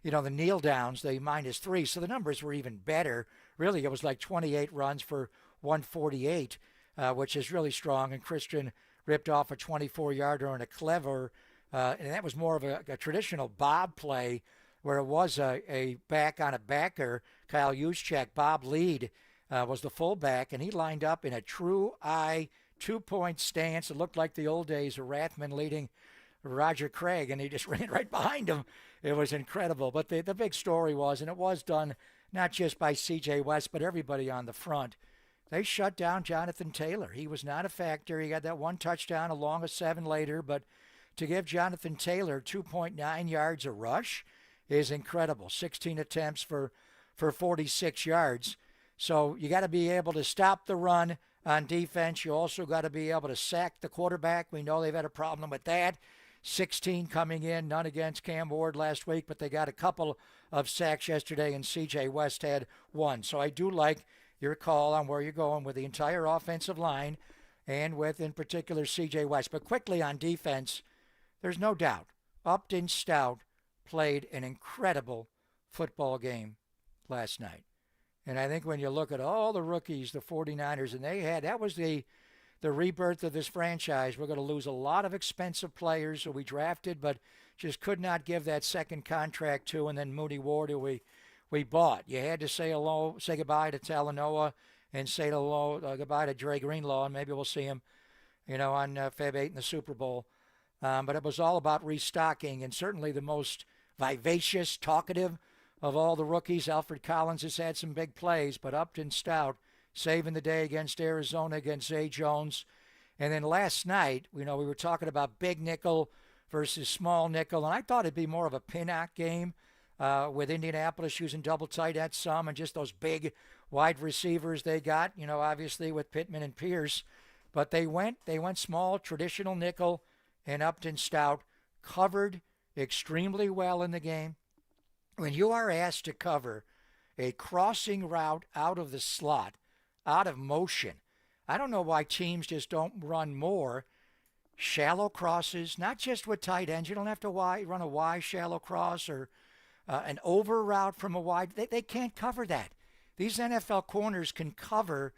kneel downs, the -3. So the numbers were even better. Really, it was like 28 runs for 148, which is really strong. And Christian ripped off a 24-yarder and a clever, and that was more of a traditional Bob play where it was a back on a backer. Kyle Juszczyk, Bob Lead, was the fullback, and he lined up in a true eye 2-point stance. It looked like the old days of Rathman leading Roger Craig, and he just ran right behind him. It was incredible. But the big story was, and it was done not just by C.J. West, but everybody on the front, they shut down Jonathan Taylor. He was not a factor. He got that 1 touchdown along a 7 later, but to give Jonathan Taylor 2.9 yards a rush is incredible. 16 attempts for 46 yards. So you got to be able to stop the run on defense. You also got to be able to sack the quarterback. We know they've had a problem with that. 16 coming in, none against Cam Ward last week, but they got a couple of sacks yesterday, and C.J. West had 1. So I do like your call on where you're going with the entire offensive line and with, in particular, C.J. West. But quickly on defense, there's no doubt Upton Stout played an incredible football game last night. And I think when you look at all the rookies, the 49ers, and that was the rebirth of this franchise. We're going to lose a lot of expensive players who we drafted, but just could not give that second contract to, and then Mooney Ward, who we bought. You had to say goodbye to Talanoa and say goodbye to Dre Greenlaw, and maybe we'll see him, on Feb 8 in the Super Bowl. But it was all about restocking, and certainly the most vivacious, talkative of all the rookies. Alfred Collins has had some big plays, but Upton Stout saving the day against Arizona, against Zay Jones. And then last night, we were talking about big nickel versus small nickel, and I thought it'd be more of a pinnock game with Indianapolis using double tight at some, and just those big wide receivers they got, obviously with Pittman and Pierce. But they went small, traditional nickel, and Upton Stout covered extremely well in the game. When you are asked to cover a crossing route out of the slot, out of motion, I don't know why teams just don't run more shallow crosses, not just with tight ends. You don't have to run a wide shallow cross or an over route from a wide. They can't cover that. These NFL corners can cover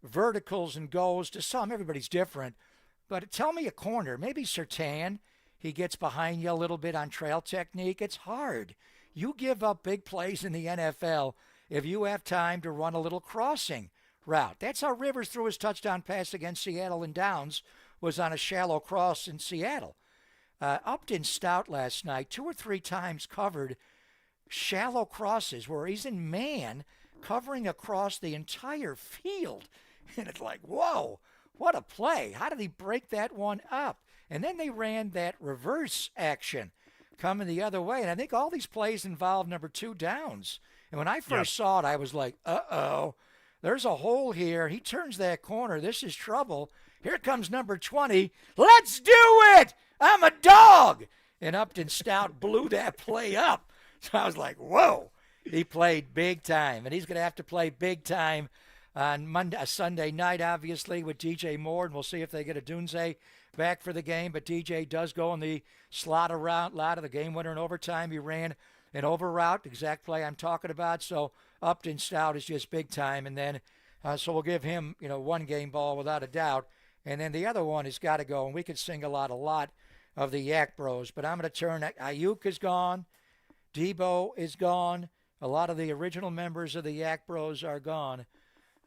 verticals and goes to some. Everybody's different. But tell me a corner, maybe Surtain, he gets behind you a little bit on trail technique. It's hard. You give up big plays in the NFL if you have time to run a little crossing route. That's how Rivers threw his touchdown pass against Seattle and Downs, was on a shallow cross in Seattle. Upton Stout last night 2 or 3 times covered shallow crosses where he's in man covering across the entire field. And it's like, whoa, what a play. How did he break that one up? And then they ran that reverse action coming the other way. And I think all these plays involved number 2 downs. And when I first saw it, I was like, uh-oh, there's a hole here. He turns that corner. This is trouble. Here comes number 20. Let's do it. I'm a dog. And Upton Stout blew that play up. So I was like, whoa. He played big time. And he's going to have to play big time on Sunday night, obviously, with DJ Moore. And we'll see if they get a Dunze back for the game. But DJ does go in the slot around, lot of the game winner in overtime. He ran an over route, exact play I'm talking about. So Upton Stout is just big time. And then, so we'll give him, 1 game ball without a doubt. And then the other one has got to go. And we could single out a lot of the Yak Bros. But I'm going to turn, Ayuk is gone. Debo is gone. A lot of the original members of the Yak Bros are gone.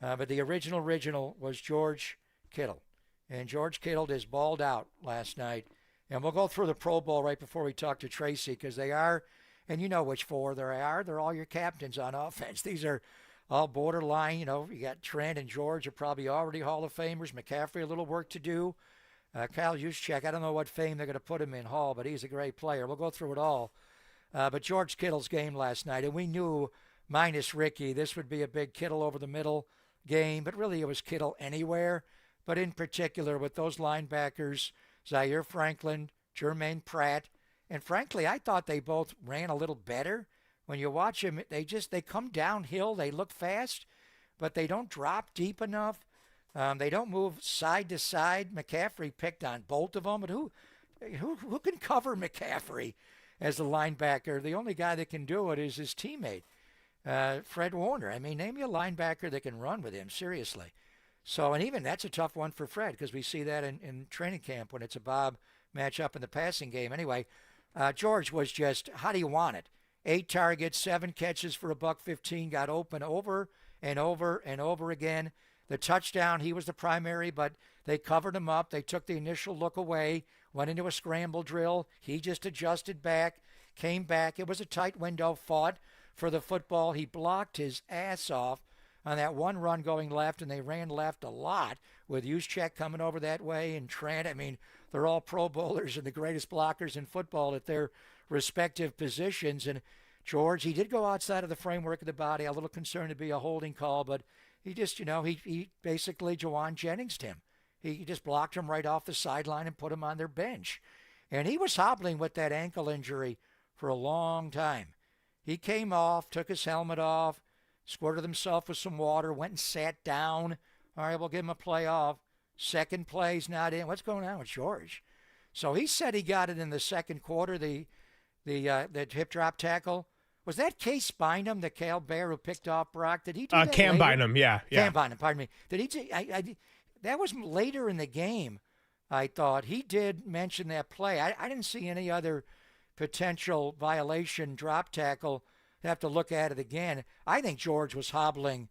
But the original was George Kittle. And George Kittle just balled out last night. And we'll go through the Pro Bowl right before we talk to Tracy, because they are, and you know which 4 they are. They're all your captains on offense. These are all borderline. You got Trent and George are probably already Hall of Famers. McCaffrey, a little work to do. Kyle Juszczyk, I don't know what fame they're going to put him in Hall, but he's a great player. We'll go through it all. But George Kittle's game last night, and we knew, minus Ricky, this would be a big Kittle over the middle game, but really it was Kittle anywhere. But in particular with those linebackers, Zaire Franklin, Jermaine Pratt, and frankly, I thought they both ran a little better. When you watch them, they come downhill, they look fast, but they don't drop deep enough. They don't move side to side. McCaffrey picked on both of them, but who can cover McCaffrey as a linebacker? The only guy that can do it is his teammate, Fred Warner. I mean, name me a linebacker that can run with him, seriously. So, and even that's a tough one for Fred, because we see that in training camp when it's a Bob matchup in the passing game. Anyway, George was just, how do you want it? 8 targets, 7 catches for $115, got open over and over and over again. The touchdown, he was the primary, but they covered him up. They took the initial look away, went into a scramble drill. He just adjusted back, came back. It was a tight window, fought for the football. He blocked his ass off on that one run going left, and they ran left a lot with Juszczyk coming over that way and Trent. I mean, they're all Pro Bowlers and the greatest blockers in football at their respective positions. And George, he did go outside of the framework of the body. A little concerned to be a holding call, but he just, he basically Jawan Jennings'd him. He just blocked him right off the sideline and put him on their bench. And he was hobbling with that ankle injury for a long time. He came off, took his helmet off, squirted himself with some water, went and sat down. All right, we'll give him a play off. Second play's not in. What's going on with George? So he said he got it in the second quarter, the hip drop tackle. Was that Case Bynum, the Cal Bear who picked off Brock? Did he do that Cam later? Bynum, yeah. Cam Bynum, pardon me. Did he? That was later in the game, I thought. He did mention that play. I didn't see any other potential violation drop tackle. Have to look at it again. I think George was hobbling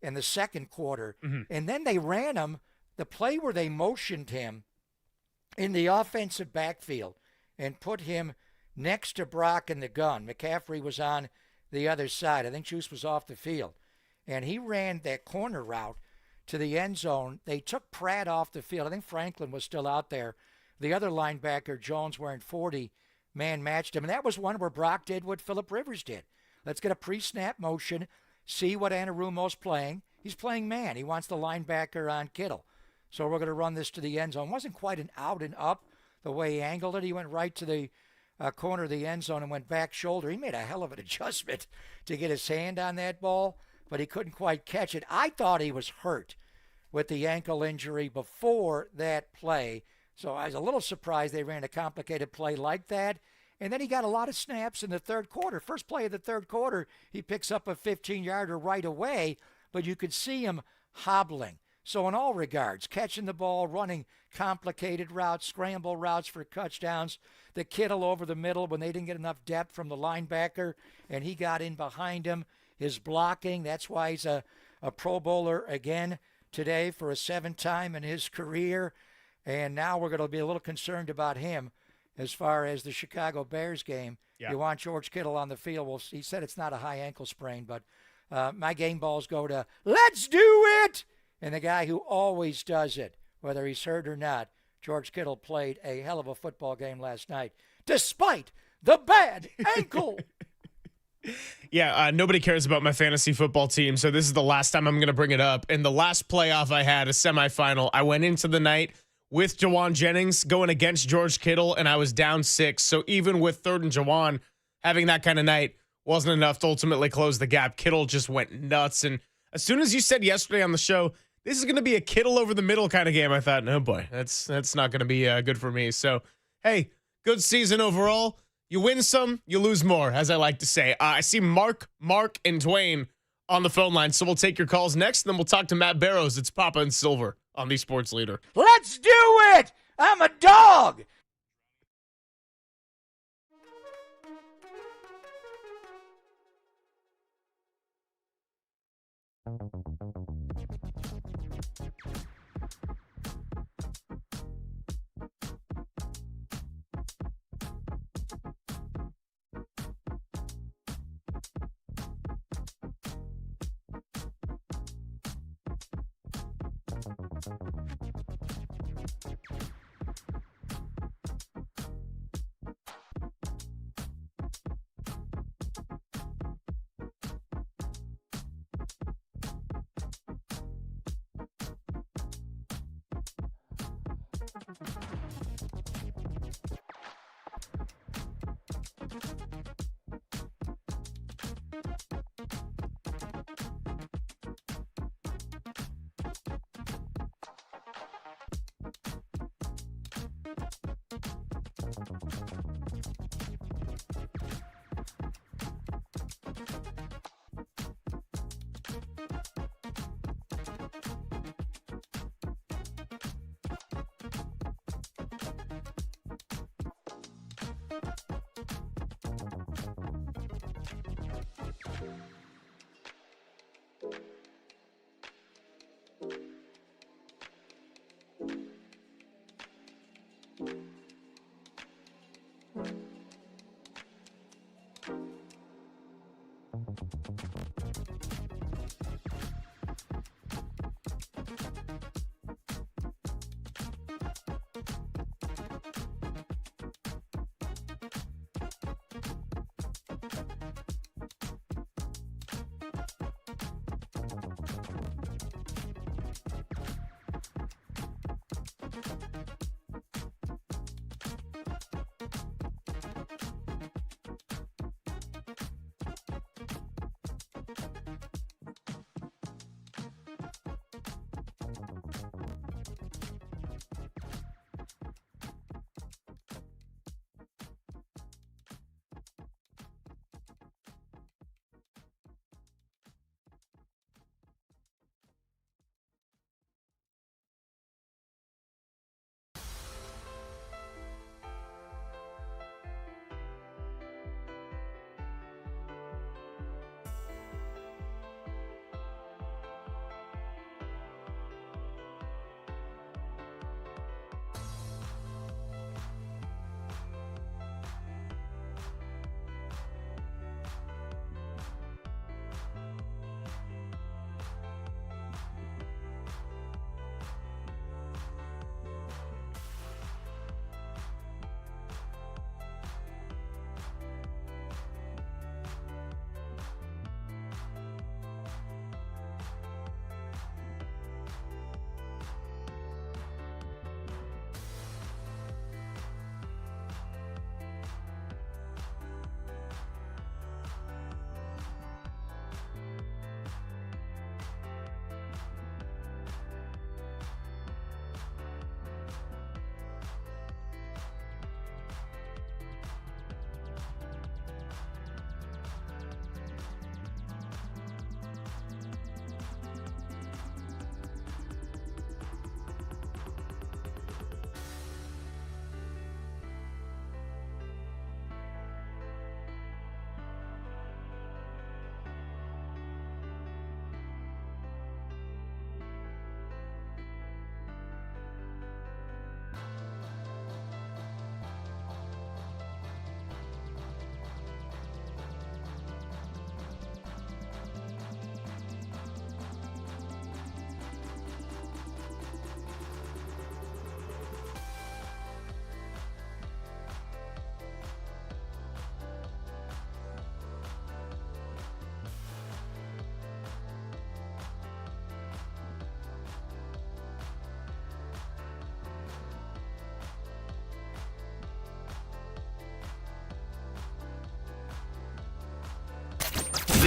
in the second quarter. Mm-hmm. And then they ran him, the play where they motioned him in the offensive backfield and put him next to Brock in the gun. McCaffrey was on the other side. I think Juice was off the field. And he ran that corner route to the end zone. They took Pratt off the field. I think Franklin was still out there. The other linebacker, Jones, wearing 40, man matched him. And that was one where Brock did what Phillip Rivers did. Let's get a pre-snap motion, see what Anarumo's playing. He's playing man. He wants the linebacker on Kittle. So we're going to run this to the end zone. It wasn't quite an out and up the way he angled it. He went right to the corner of the end zone and went back shoulder. He made a hell of an adjustment to get his hand on that ball, but he couldn't quite catch it. I thought he was hurt with the ankle injury before that play. So I was a little surprised they ran a complicated play like that. And then he got a lot of snaps in the third quarter. First play of the third quarter, he picks up a 15-yarder right away, but you could see him hobbling. So in all regards, catching the ball, running complicated routes, scramble routes for touchdowns, the Kittle over the middle when they didn't get enough depth from the linebacker, and he got in behind him. His blocking, that's why he's a Pro Bowler again today for a 7th time in his career. And now we're going to be a little concerned about him as far as the Chicago Bears game. Yeah. You want George Kittle on the field. Well, he said it's not a high ankle sprain, but my game balls go to, let's do it! And the guy who always does it, whether he's hurt or not, George Kittle played a hell of a football game last night, despite the bad ankle. Yeah, nobody cares about my fantasy football team, so this is the last time I'm going to bring it up. In the last playoff I had, a semifinal, I went into the night with Jawan Jennings going against George Kittle, and I was down 6. So even with 3rd and Jawan, having that kind of night wasn't enough to ultimately close the gap. Kittle just went nuts. And as soon as you said yesterday on the show, this is going to be a Kittle over the middle kind of game, I thought, no, boy, that's not going to be good for me. So, hey, good season overall. You win some, you lose more, as I like to say. I see Mark, and Dwayne on the phone line, so we'll take your calls next, and then we'll talk to Matt Barrows. It's Papa and Silver on the Sports Leader. Let's do it! I'm a dog!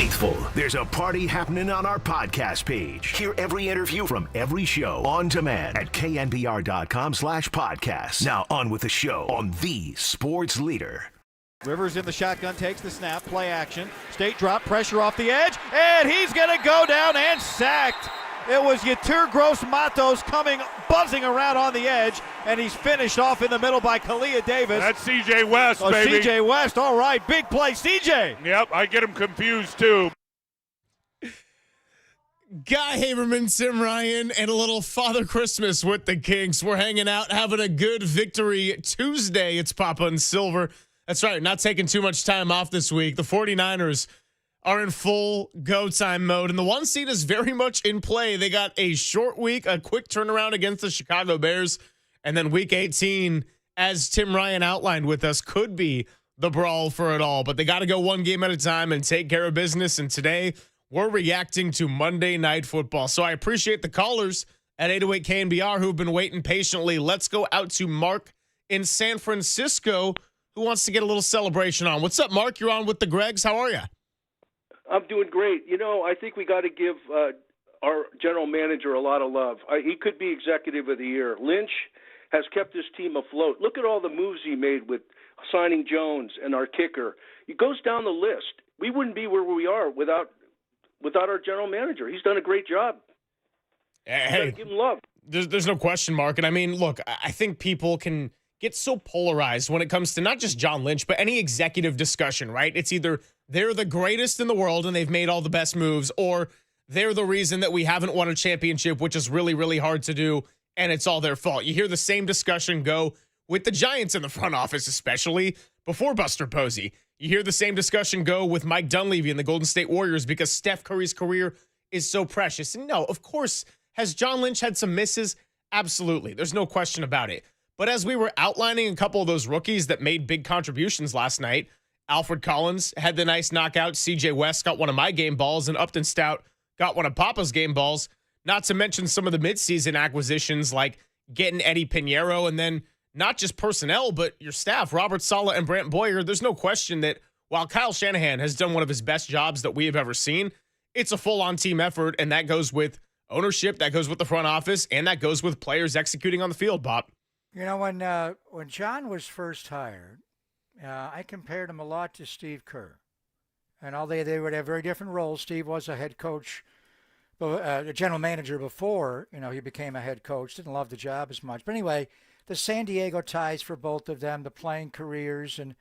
Faithful, there's a party happening on our podcast page. Hear every interview from every show on demand at knpr.com/podcast. Now on with the show on the Sports Leader. Rivers in the shotgun, takes the snap, play action. State drop, pressure off the edge, and he's going to go down and sacked. It was Yetur Gross-Matos coming, buzzing around on the edge, and he's finished off in the middle by Kalia Davis. That's C.J. West, baby. C.J. West, all right, big play, C.J. Yep, I get him confused, too. Guy Haberman, Tim Ryan, and a little Father Christmas with the Kings. We're hanging out, having a good victory Tuesday. It's Papa and Silver. That's right, not taking too much time off this week. The 49ers are in full go time mode, and the 1 seed is very much in play. They got a short week, a quick turnaround against the Chicago Bears, and then week 18, as Tim Ryan outlined with us, could be the brawl for it all. But they got to go one game at a time and take care of business, and today we're reacting to Monday Night Football. So I appreciate the callers at 808 KNBR who've been waiting patiently. Let's go out to Mark in San Francisco who wants to get a little celebration on. What's up, Mark? You're on with the Gregs. How are you? I'm doing great. You know, I think we got to give our general manager a lot of love. He could be executive of the year. Lynch has kept this team afloat. Look at all the moves he made with signing Jones and our kicker. He goes down the list. We wouldn't be where we are without our general manager. He's done a great job. Hey, give him love. There's no question, Mark. And I mean, look, I think people can get so polarized when it comes to not just John Lynch, but any executive discussion, right? It's either they're the greatest in the world and they've made all the best moves, or they're the reason that we haven't won a championship, which is really, really hard to do, and it's all their fault. You hear the same discussion go with the Giants in the front office, especially before Buster Posey. You hear the same discussion go with Mike Dunleavy and the Golden State Warriors because Steph Curry's career is so precious. And no, of course, has John Lynch had some misses? Absolutely. There's no question about it. But as we were outlining a couple of those rookies that made big contributions last night, Alfred Collins had the nice knockout. C.J. West got one of my game balls, and Upton Stout got one of Papa's game balls. Not to mention some of the midseason acquisitions like getting Eddie Pinheiro, and then not just personnel, but your staff, Robert Saleh and Brant Boyer. There's no question that while Kyle Shanahan has done one of his best jobs that we have ever seen, it's a full-on team effort, and that goes with ownership, that goes with the front office, and that goes with players executing on the field, Bob. You know, when John was first hired, I compared him a lot to Steve Kerr. And although they would have very different roles, Steve was a head coach, a general manager before, he became a head coach. Didn't love the job as much. But anyway, the San Diego ties for both of them, the playing careers. And,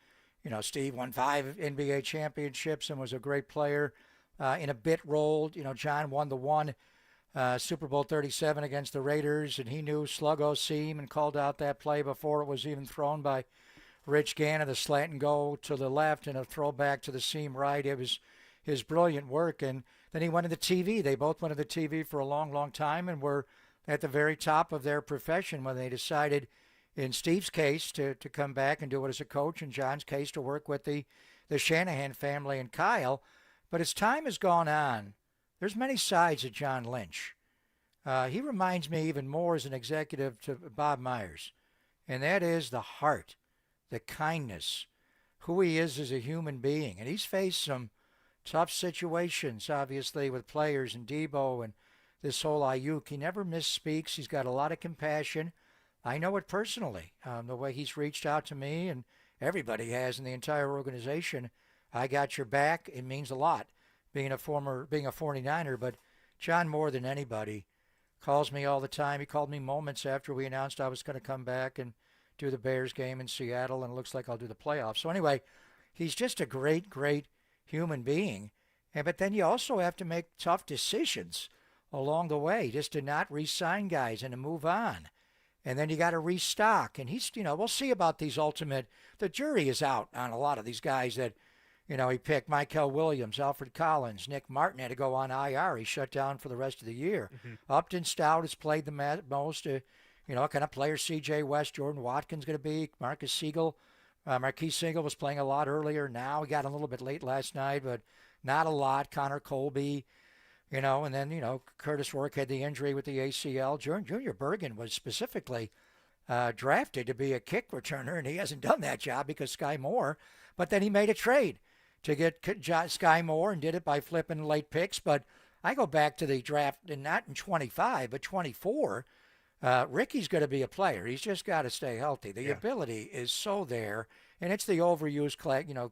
Steve won 5 NBA championships and was a great player in a bit role. John won the one Super Bowl 37 against the Raiders, and he knew Sluggo seam and called out that play before it was even thrown by Rich Gannon, the slant and go to the left and a throwback to the seam right. It was his brilliant work. And then he went into TV. They both went into TV for a long, long time and were at the very top of their profession when they decided, in Steve's case, to come back and do it as a coach, in John's case, to work with the Shanahan family and Kyle. But as time has gone on, there's many sides of John Lynch. He reminds me even more as an executive to Bob Myers, and that is the heart, the kindness, who he is as a human being. And he's faced some tough situations, obviously, with players and Debo and this whole Ayuk. He never misspeaks. He's got a lot of compassion. I know it personally, the way he's reached out to me, and everybody has in the entire organization. I got your back. It means a lot. Being a 49er, but John, more than anybody, calls me all the time. He called me moments after we announced I was going to come back and do the Bears game in Seattle, and it looks like I'll do the playoffs. So anyway, he's just a great, great human being. But then you also have to make tough decisions along the way, just to not re-sign guys and to move on. And then you got to restock. And he's, we'll see about these the jury is out on a lot of these guys that, he picked Michael Williams, Alfred Collins, Nick Martin had to go on IR. He shut down for the rest of the year. Mm-hmm. Upton Stout has played the most. What kind of player C.J. West, Jordan Watkins going to be? Marquise Siegel was playing a lot earlier. Now he got a little bit late last night, but not a lot. Connor Colby, and then, Curtis Rourke had the injury with the ACL. Junior Bergen was specifically drafted to be a kick returner, and he hasn't done that job because Sky Moore. But then he made a trade to get Sky Moore and did it by flipping late picks. But I go back to the draft, and not in 25, but 24. Ricky's going to be a player. He's just got to stay healthy. The ability is so there, and it's the overused,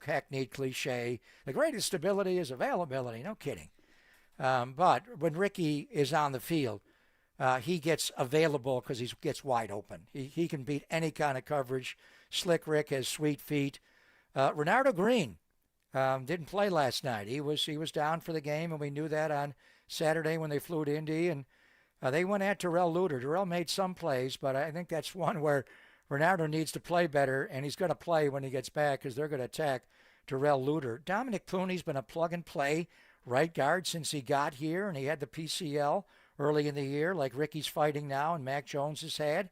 hackneyed cliche. The greatest ability is availability. No kidding. But when Ricky is on the field, he gets available because he gets wide open. He can beat any kind of coverage. Slick Rick has sweet feet. Renardo Green didn't play last night. He was down for the game, and we knew that on Saturday when they flew to Indy, and they went at Terrell Luter. Terrell made some plays, but I think that's one where Renardo needs to play better, and he's going to play when he gets back because they're going to attack Terrell Luter. Dominic Clooney's been a plug-and-play right guard since he got here, and he had the PCL early in the year like Ricky's fighting now and Mac Jones has had.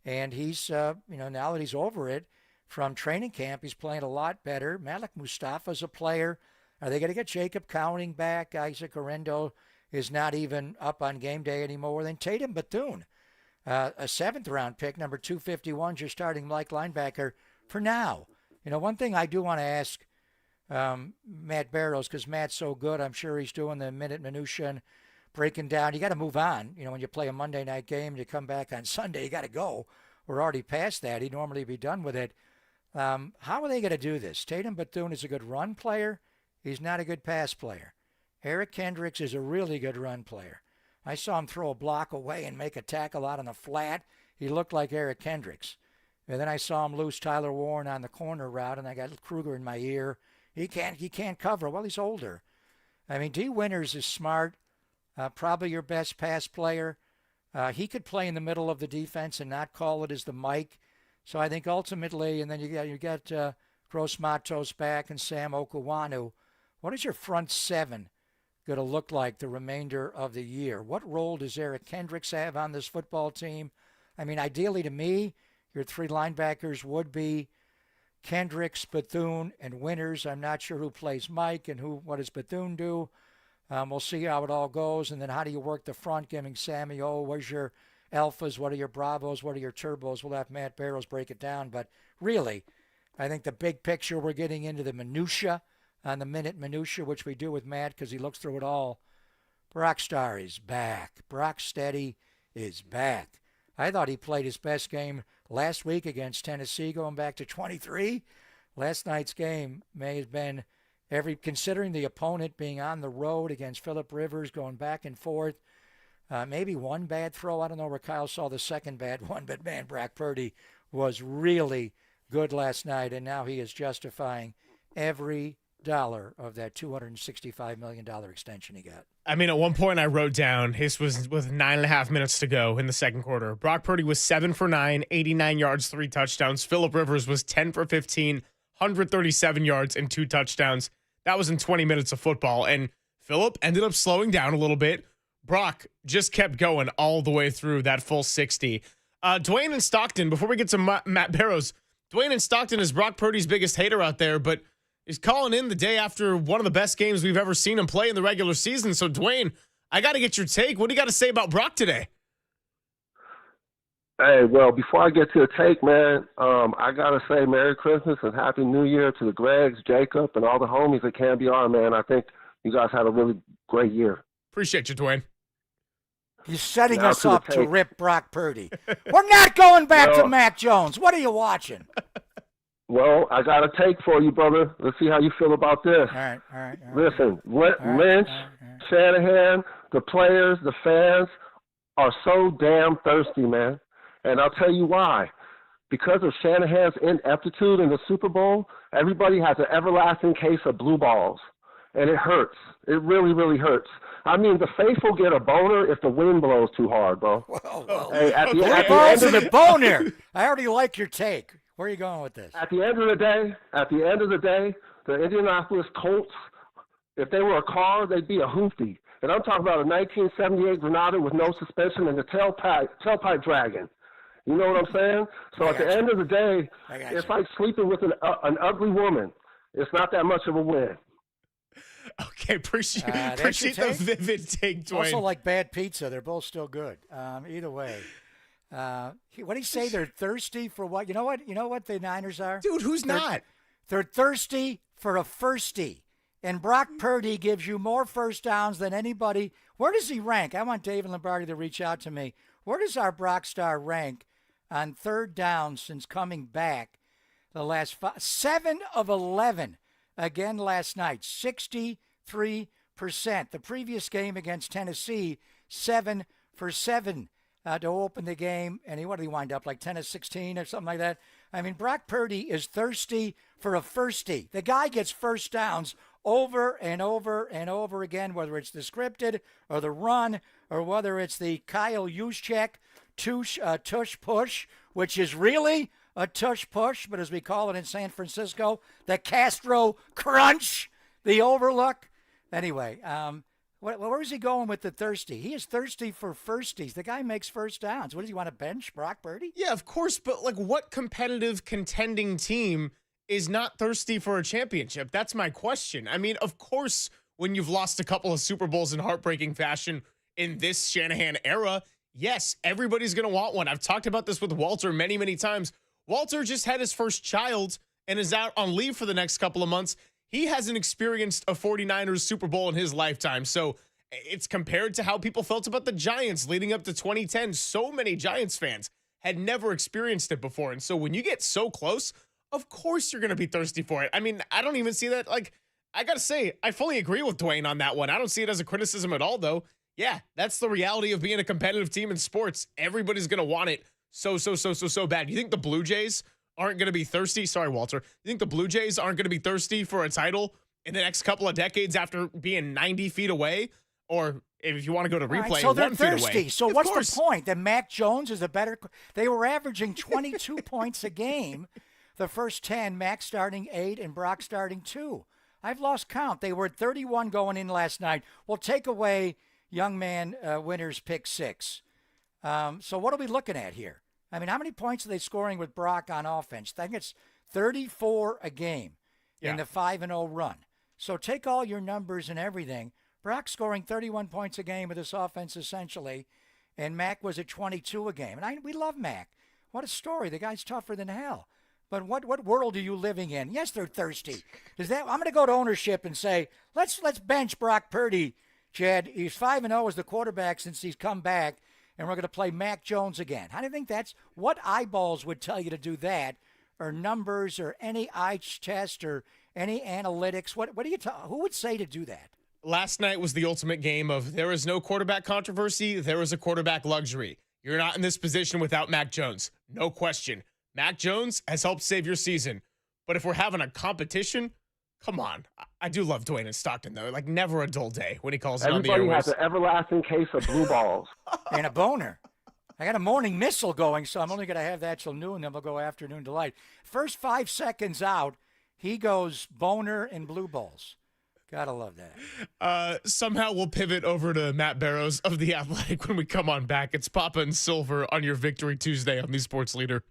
And he's, now that he's over it from training camp, he's playing a lot better. Malik Mustafa's a player. Are they going to get Jacob Cowning back? Isaac Orendo is not even up on game day anymore. Then Tatum Bethune, a 7th-round pick, number 251, your starting like linebacker for now. One thing I do want to ask Matt Barrows, because Matt's so good, I'm sure he's doing the minute minutia and breaking down. You got to move on. When you play a Monday night game and you come back on Sunday, you got to go. We're already past that. He'd normally be done with it. How are they going to do this? Tatum Bethune is a good run player. He's not a good pass player. Eric Kendricks is a really good run player. I saw him throw a block away and make a tackle out on the flat. He looked like Eric Kendricks. And then I saw him lose Tyler Warren on the corner route, and I got Kruger in my ear. He can't cover. Well, he's older. D. Winters is smart. Probably your best pass player. He could play in the middle of the defense and not call it as the Mike. So I think ultimately, and then you got Gross Matos back and Sam Okuwanu. What is your front seven going to look like the remainder of the year? What role does Eric Kendricks have on this football team? Ideally to me, your 3 linebackers would be Kendricks, Bethune, and Winters. I'm not sure who plays Mike and what does Bethune do. We'll see how it all goes. And then how do you work the front, giving Sammy, where's your alphas? What are your bravos? What are your turbos? We'll have Matt Barrows break it down. But really, I think the big picture, we're getting into the minutia on the minute minutia, which we do with Matt because he looks through it all. Brock Starr is back. Brock Steady is back. I thought he played his best game last week against Tennessee, going back to 23. Last night's game may have been considering the opponent being on the road against Phillip Rivers, going back and forth. Maybe one bad throw. I don't know where Kyle saw the second bad one, but man, Brock Purdy was really good last night, and now he is justifying every dollar of that $265 million extension he got. At one point I wrote down, this was with 9.5 minutes to go in the second quarter. Brock Purdy was 7 for 9, 89 yards, 3 touchdowns. Phillip Rivers was 10 for 15, 137 yards and 2 touchdowns. That was in 20 minutes of football. And Phillip ended up slowing down a little bit. Brock just kept going all the way through that full 60. Dwayne in Stockton, before we get to Matt Barrows, Dwayne in Stockton is Brock Purdy's biggest hater out there, but he's calling in the day after one of the best games we've ever seen him play in the regular season. So, Dwayne, I got to get your take. What do you got to say about Brock today? Hey, well, before I get to the take, man, I got to say Merry Christmas and Happy New Year to the Gregs, Jacob, and all the homies at CanBR, man. I think you guys had a really great year. Appreciate you, Dwayne. He's setting us up to rip Brock Purdy. We're not going back to Mac Jones. What are you watching? Well, I got a take for you, brother. Let's see how you feel about this. All right. Listen, Lynch, Shanahan, the players, the fans are so damn thirsty, man. And I'll tell you why. Because of Shanahan's ineptitude in the Super Bowl, everybody has an everlasting case of blue balls. And it hurts. It really, really hurts. The faithful get a boner if the wind blows too hard, bro. Whoa. Hey, at the end of the boner. I already like your take. Where are you going with this? At the end of the day, the Indianapolis Colts, if they were a car, they'd be a hoopty. And I'm talking about a 1978 Granada with no suspension and the tailpipe dragging. You know what I'm saying? So at the end of the day, it's like sleeping with an ugly woman. It's not that much of a win. Okay, appreciate the vivid take, Dwayne. Also like bad pizza. They're both still good. Either way. What did he say? They're thirsty for what? You know what the Niners are? Dude, who's not? They're thirsty for a firstie. And Brock Purdy gives you more first downs than anybody. Where does he rank? I want David Lombardi to reach out to me. Where does our Brock Star rank on third down since coming back the last 7 of 11 again last night, 63%. The previous game against Tennessee, 7 for 7 to open the game. And what did he wind up, like 10 of 16 or something like that? I mean, Brock Purdy is thirsty for a firstie. The guy gets first downs over and over and over again, whether it's the scripted or the run or whether it's the Kyle Juszczyk tush push, which is really a tush push, but as we call it in San Francisco, the Castro crunch, the overlook. Anyway, where is he going with the thirsty? He is thirsty for firsties. The guy makes first downs. What does he want to bench, Brock Purdy? Yeah, of course, but like what competitive contending team is not thirsty for a championship? That's my question. I mean, of course, when you've lost a couple of Super Bowls in heartbreaking fashion in this Shanahan era, yes, everybody's going to want one. I've talked about this with Walter many, many times. Walter just had his first child and is out on leave for the next couple of months. He hasn't experienced a 49ers Super Bowl in his lifetime. So it's compared to how people felt about the Giants leading up to 2010. So many Giants fans had never experienced it before. And so when you get so close, of course you're going to be thirsty for it. I mean, I don't even see that. Like, I got to say, I fully agree with Dwayne on that one. I don't see it as a criticism at all, though. Yeah, that's the reality of being a competitive team in sports. Everybody's going to want it so bad. You think the Blue Jays aren't going to be thirsty? Sorry, Walter. You think the Blue Jays aren't going to be thirsty for a title in the next couple of decades after being 90 feet away? Or if you want to go to replay, right, so they're 1 feet thirsty. away. So what's the point? That Mac Jones is a better – they were averaging 22 points a game the first 10, Mac starting 8 and Brock starting 2. I've lost count. They were at 31 going in last night. We'll take away young man Winter's pick 6. So what are we looking at here? I mean, how many points are they scoring with Brock on offense? I think it's 34 a game in the 5-0 run. So take all your numbers and everything. Brock scoring 31 points a game with this offense essentially, and Mac was at 22 a game. And we love Mac. What a story. The guy's tougher than hell. But what world are you living in? Yes, they're thirsty. I'm going to go to ownership and say, let's bench Brock Purdy, Chad. He's 5-0 as the quarterback since he's come back, and we're going to play Mac Jones again. How do you think what eyeballs would tell you to do that, or numbers, or any eye test, or any analytics? What do you who would say to do that? Last night was the ultimate game of there is no quarterback controversy, there is a quarterback luxury. You're not in this position without Mac Jones. No question. Mac Jones has helped save your season. But if we're having a competition, come on. I do love Dwayne in Stockton, though. Like, never a dull day when he calls it on the airwaves. Everybody has an everlasting case of blue balls. And a boner. I got a morning missile going, so I'm only going to have that till noon, then we'll go afternoon delight. First 5 seconds out, he goes boner and blue balls. Gotta love that. Somehow we'll pivot over to Matt Barrows of The Athletic when we come on back. It's Papa and Silver on your Victory Tuesday on the Sports Leader.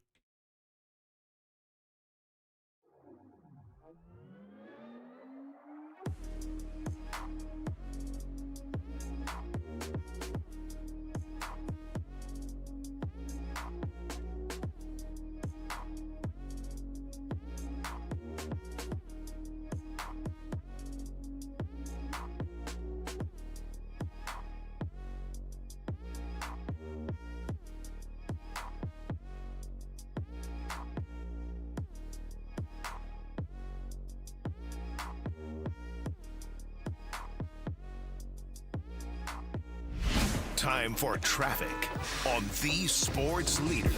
Time for traffic on the Sports Leader.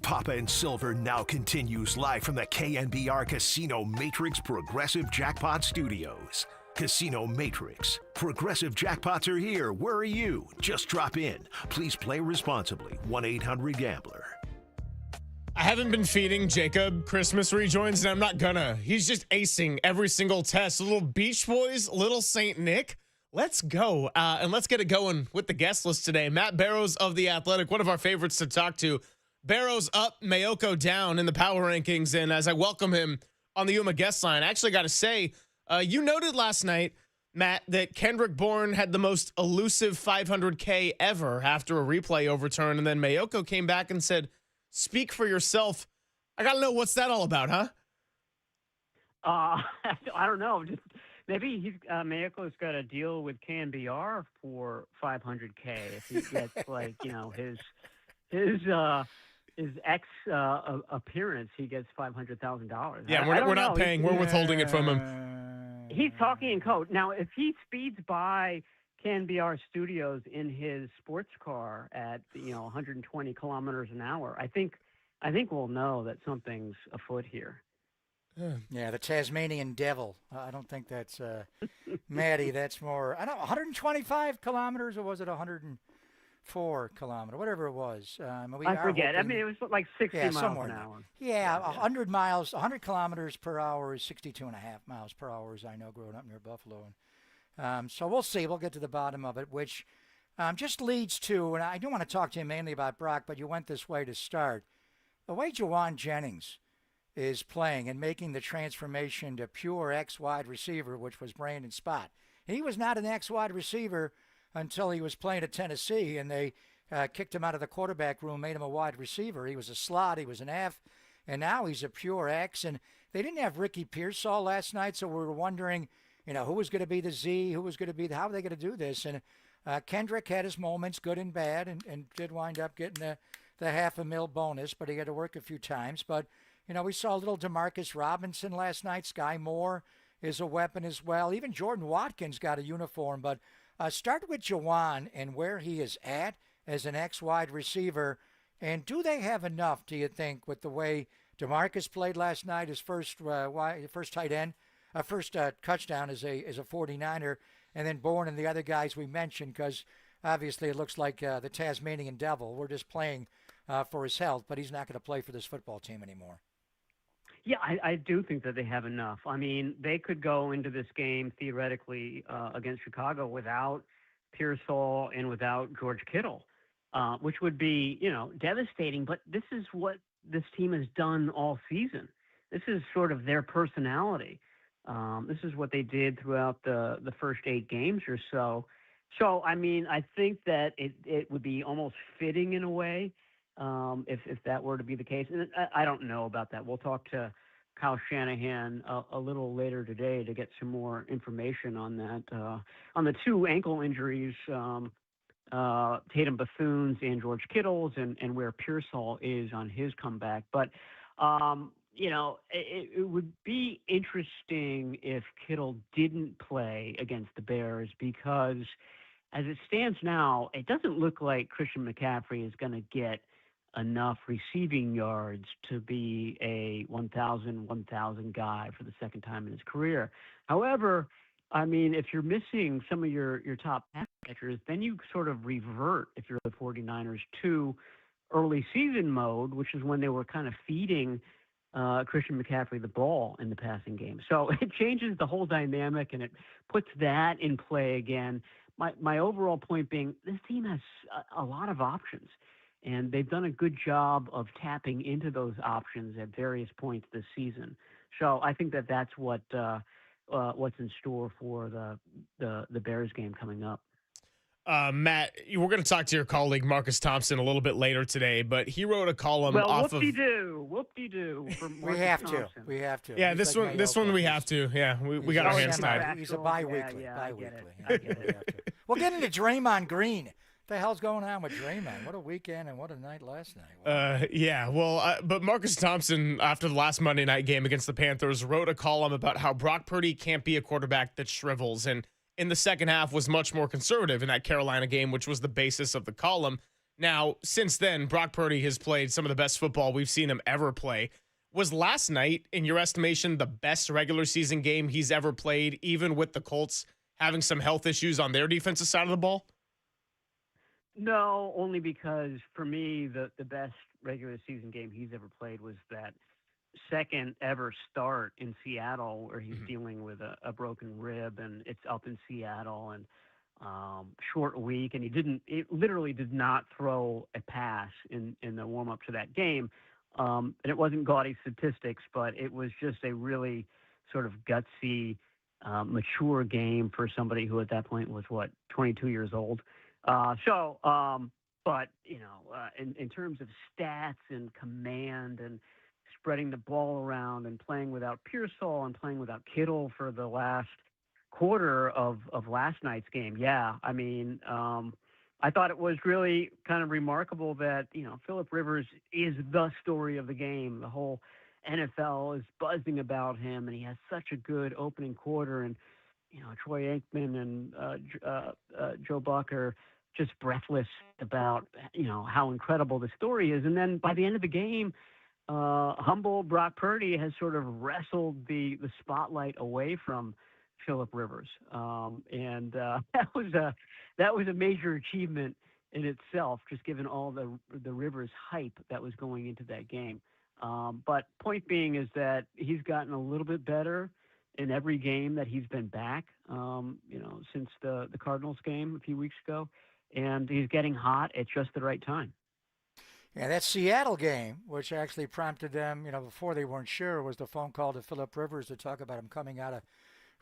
Papa and Silver now continues live from the KNBR Casino Matrix Progressive Jackpot Studios. Casino Matrix. Progressive jackpots are here. Where are you? Just drop in. Please play responsibly. 1-800-GAMBLER. I haven't been feeding Jacob Christmas rejoins, and I'm not gonna. He's just acing every single test. Little Beach Boys, Little Saint Nick. Let's go. And let's get it going with the guest list today. Matt Barrows of The Athletic, one of our favorites to talk to. Barrows up, Mayocko down in the power rankings. And as I welcome him on the Yuma guest line, I actually got to say, you noted last night, Matt, that Kendrick Bourne had the most elusive 500K ever after a replay overturn. And then Mayocko came back and said, speak for yourself. I got to know, what's that all about, huh? I don't know. Just maybe Mayocko's got a deal with KNBR for 500K. If he gets, like, you know, his ex appearance, he gets $500,000. Yeah, we're not paying. We're withholding it from him. He's talking in code. Now, if he speeds by KNBR Studios in his sports car at 120 kilometers an hour, I think we'll know that something's afoot here. Yeah, the Tasmanian devil. I don't think that's Maddie. That's more. I don't know, 125 kilometers, or was it 104 kilometers? Whatever it was. I forget. I mean, it was like 60 miles an hour. Yeah, 100 miles, 100 kilometers per hour is 62.5 miles per hour, as I know, growing up near Buffalo. So we'll see. We'll get to the bottom of it, which just leads to, and I do want to talk to you mainly about Brock, but you went this way to start. The way Jawan Jennings is playing and making the transformation to pure X-wide receiver, which was Brandon Spott. He was not an X-wide receiver until he was playing at Tennessee, and they kicked him out of the quarterback room, made him a wide receiver. He was a slot, he was an F, and now he's a pure X. And they didn't have Ricky Pearsall last night, so we were wondering, who was going to be the Z, who was going to be how are they going to do this? And Kendrick had his moments, good and bad, and did wind up getting the $500,000 bonus, but he had to work a few times. But we saw a little Demarcus Robinson last night. Sky Moore is a weapon as well. Even Jordan Watkins got a uniform. But start with Jawan and where he is at as an X-wide receiver. And do they have enough, do you think, with the way Demarcus played last night, his first tight end, first touchdown as a 49er, and then Bourne and the other guys we mentioned, because obviously it looks like the Tasmanian devil. We're just playing for his health, but he's not going to play for this football team anymore. Yeah, I do think that they have enough. I mean, they could go into this game theoretically against Chicago without Pearsall and without George Kittle, which would be, devastating. But this is what this team has done all season. This is sort of their personality. This is what they did throughout the first 8 games or so. So, I mean, I think that it would be almost fitting in a way if that were to be the case. And I don't know about that. We'll talk to Kyle Shanahan a little later today to get some more information on that. On the 2 ankle injuries, Tatum Bethune's and George Kittle's, and where Pearsall is on his comeback. But, it would be interesting if Kittle didn't play against the Bears, because as it stands now, it doesn't look like Christian McCaffrey is going to get enough receiving yards to be a 1,000 guy for the second time in his career. However, I mean, if you're missing some of your top pass catchers, then you sort of revert, if you're the 49ers, to early season mode, which is when they were kind of feeding Christian McCaffrey the ball in the passing game. So it changes the whole dynamic, and it puts that in play again. My overall point being, this team has a lot of options, and they've done a good job of tapping into those options at various points this season. So I think that's what's in store for the Bears game coming up. Matt, we're going to talk to your colleague Marcus Thompson a little bit later today, but he wrote a column off of. Whoop-de-doo. We have to. Yeah, this one we have to. Yeah, we got our hands tied. He's a bi-weekly. Yeah, bi-weekly. I get it. We'll get into Draymond Green. What the hell's going on with Draymond? What a weekend and what a night last night. Wow. But Marcus Thompson, after the last Monday night game against the Panthers, wrote a column about how Brock Purdy can't be a quarterback that shrivels, and in the second half was much more conservative in that Carolina game, which was the basis of the column. Now, since then, Brock Purdy has played some of the best football we've seen him ever play. Was last night, in your estimation, the best regular season game he's ever played, even with the Colts having some health issues on their defensive side of the ball? No, only because for me, the best regular season game he's ever played was that second ever start in Seattle where he's dealing with a broken rib, and it's up in Seattle, and short week, and he literally did not throw a pass in the warm-up to that game. And it wasn't gaudy statistics, but it was just a really sort of gutsy, mature game for somebody who at that point was, 22 years old. But, in terms of stats and command and spreading the ball around and playing without Pearsall and playing without Kittle for the last quarter of last night's game, I thought it was really kind of remarkable that, Phillip Rivers is the story of the game. The whole NFL is buzzing about him, and he has such a good opening quarter. And, Troy Aikman and Joe Buck are just breathless about, how incredible the story is. And then by the end of the game, humble Brock Purdy has sort of wrestled the spotlight away from Phillip Rivers. That was a major achievement in itself, just given all the Rivers hype that was going into that game. But point being is that he's gotten a little bit better in every game that he's been back, since the Cardinals game a few weeks ago, and he's getting hot at just the right time. Yeah, that Seattle game, which actually prompted them, before they weren't sure, was the phone call to Phillip Rivers to talk about him coming out of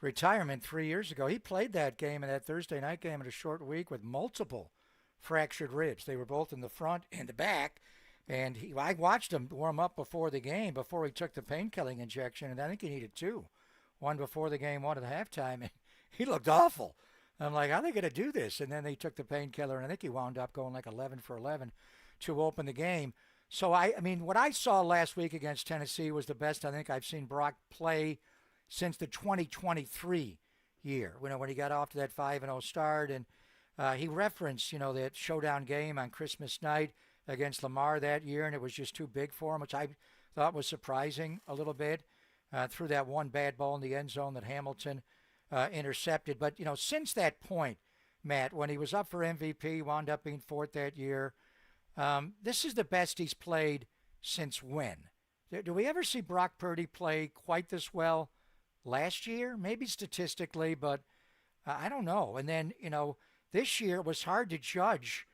retirement 3 years ago. He played that game in that Thursday night game in a short week with multiple fractured ribs. They were both in the front and the back. And I watched him warm up before the game, before he took the pain-killing injection, and I think he needed two. One before the game, one at halftime, and he looked awful. I'm like, how are they going to do this? And then they took the painkiller, and I think he wound up going like 11 for 11 to open the game. So, what I saw last week against Tennessee was the best I think I've seen Brock play since the 2023 year, when he got off to that 5-0 start. And he referenced, that showdown game on Christmas night against Lamar that year, and it was just too big for him, which I thought was surprising a little bit. Threw that one bad ball in the end zone that Hamilton intercepted. But, since that point, Matt, when he was up for MVP, wound up being fourth that year, this is the best he's played since when? Do we ever see Brock Purdy play quite this well last year? Maybe statistically, but I don't know. And then, this year it was hard to judge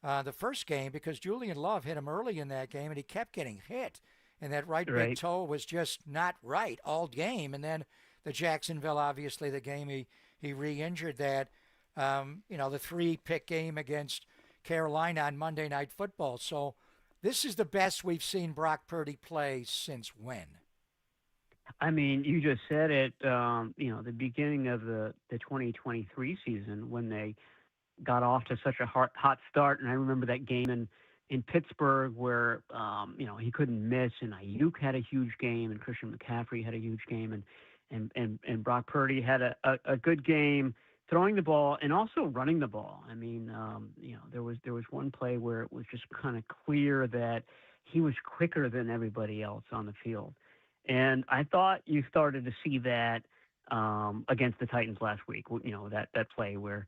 the first game because Julian Love hit him early in that game, and he kept getting hit. And that right big toe was just not right all game. And then the Jacksonville, obviously, the game he re-injured that, the 3-pick game against Carolina on Monday Night Football. So this is the best we've seen Brock Purdy play since when? You just said it, the beginning of the 2023 season when they got off to such a hot start. And I remember that game in Pittsburgh where, he couldn't miss, and Ayuk had a huge game, and Christian McCaffrey had a huge game, and Brock Purdy had a good game throwing the ball and also running the ball. There was one play where it was just kind of clear that he was quicker than everybody else on the field. And I thought you started to see that against the Titans last week, that play where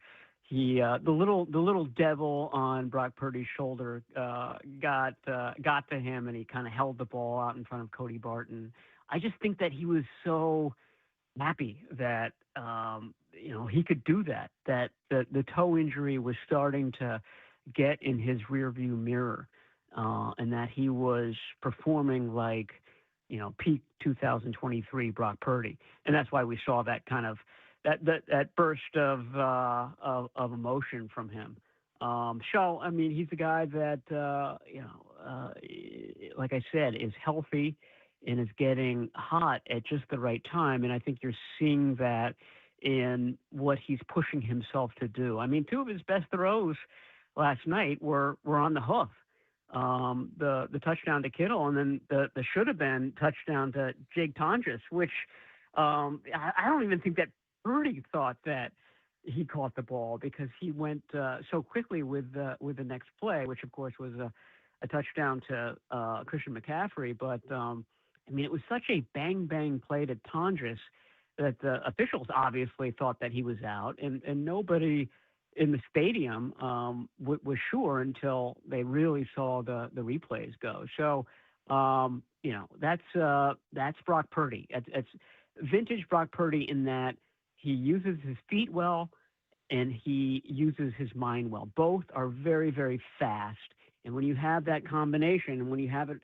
he, the little devil on Brock Purdy's shoulder got to him, and he kind of held the ball out in front of Cody Barton. I just think that he was so happy that, he could do that the toe injury was starting to get in his rearview mirror, and that he was performing like, peak 2023 Brock Purdy. And that's why we saw that kind of, that burst of emotion from him. He's a guy that, like I said, is healthy and is getting hot at just the right time. And I think you're seeing that in what he's pushing himself to do. Two of his best throws last night were on the hoof. The touchdown to Kittle, and then the should have been touchdown to Jake Tondres, which I don't even think that Purdy thought that he caught the ball because he went so quickly with the next play, which of course was a touchdown to Christian McCaffrey. But I mean, it was such a bang play to Tondres that the officials obviously thought that he was out, and nobody in the stadium was sure until they really saw the replays go. So that's Brock Purdy. It's vintage Brock Purdy in that he uses his feet well and he uses his mind well. Both are very, very fast. And when you have that combination and when you have it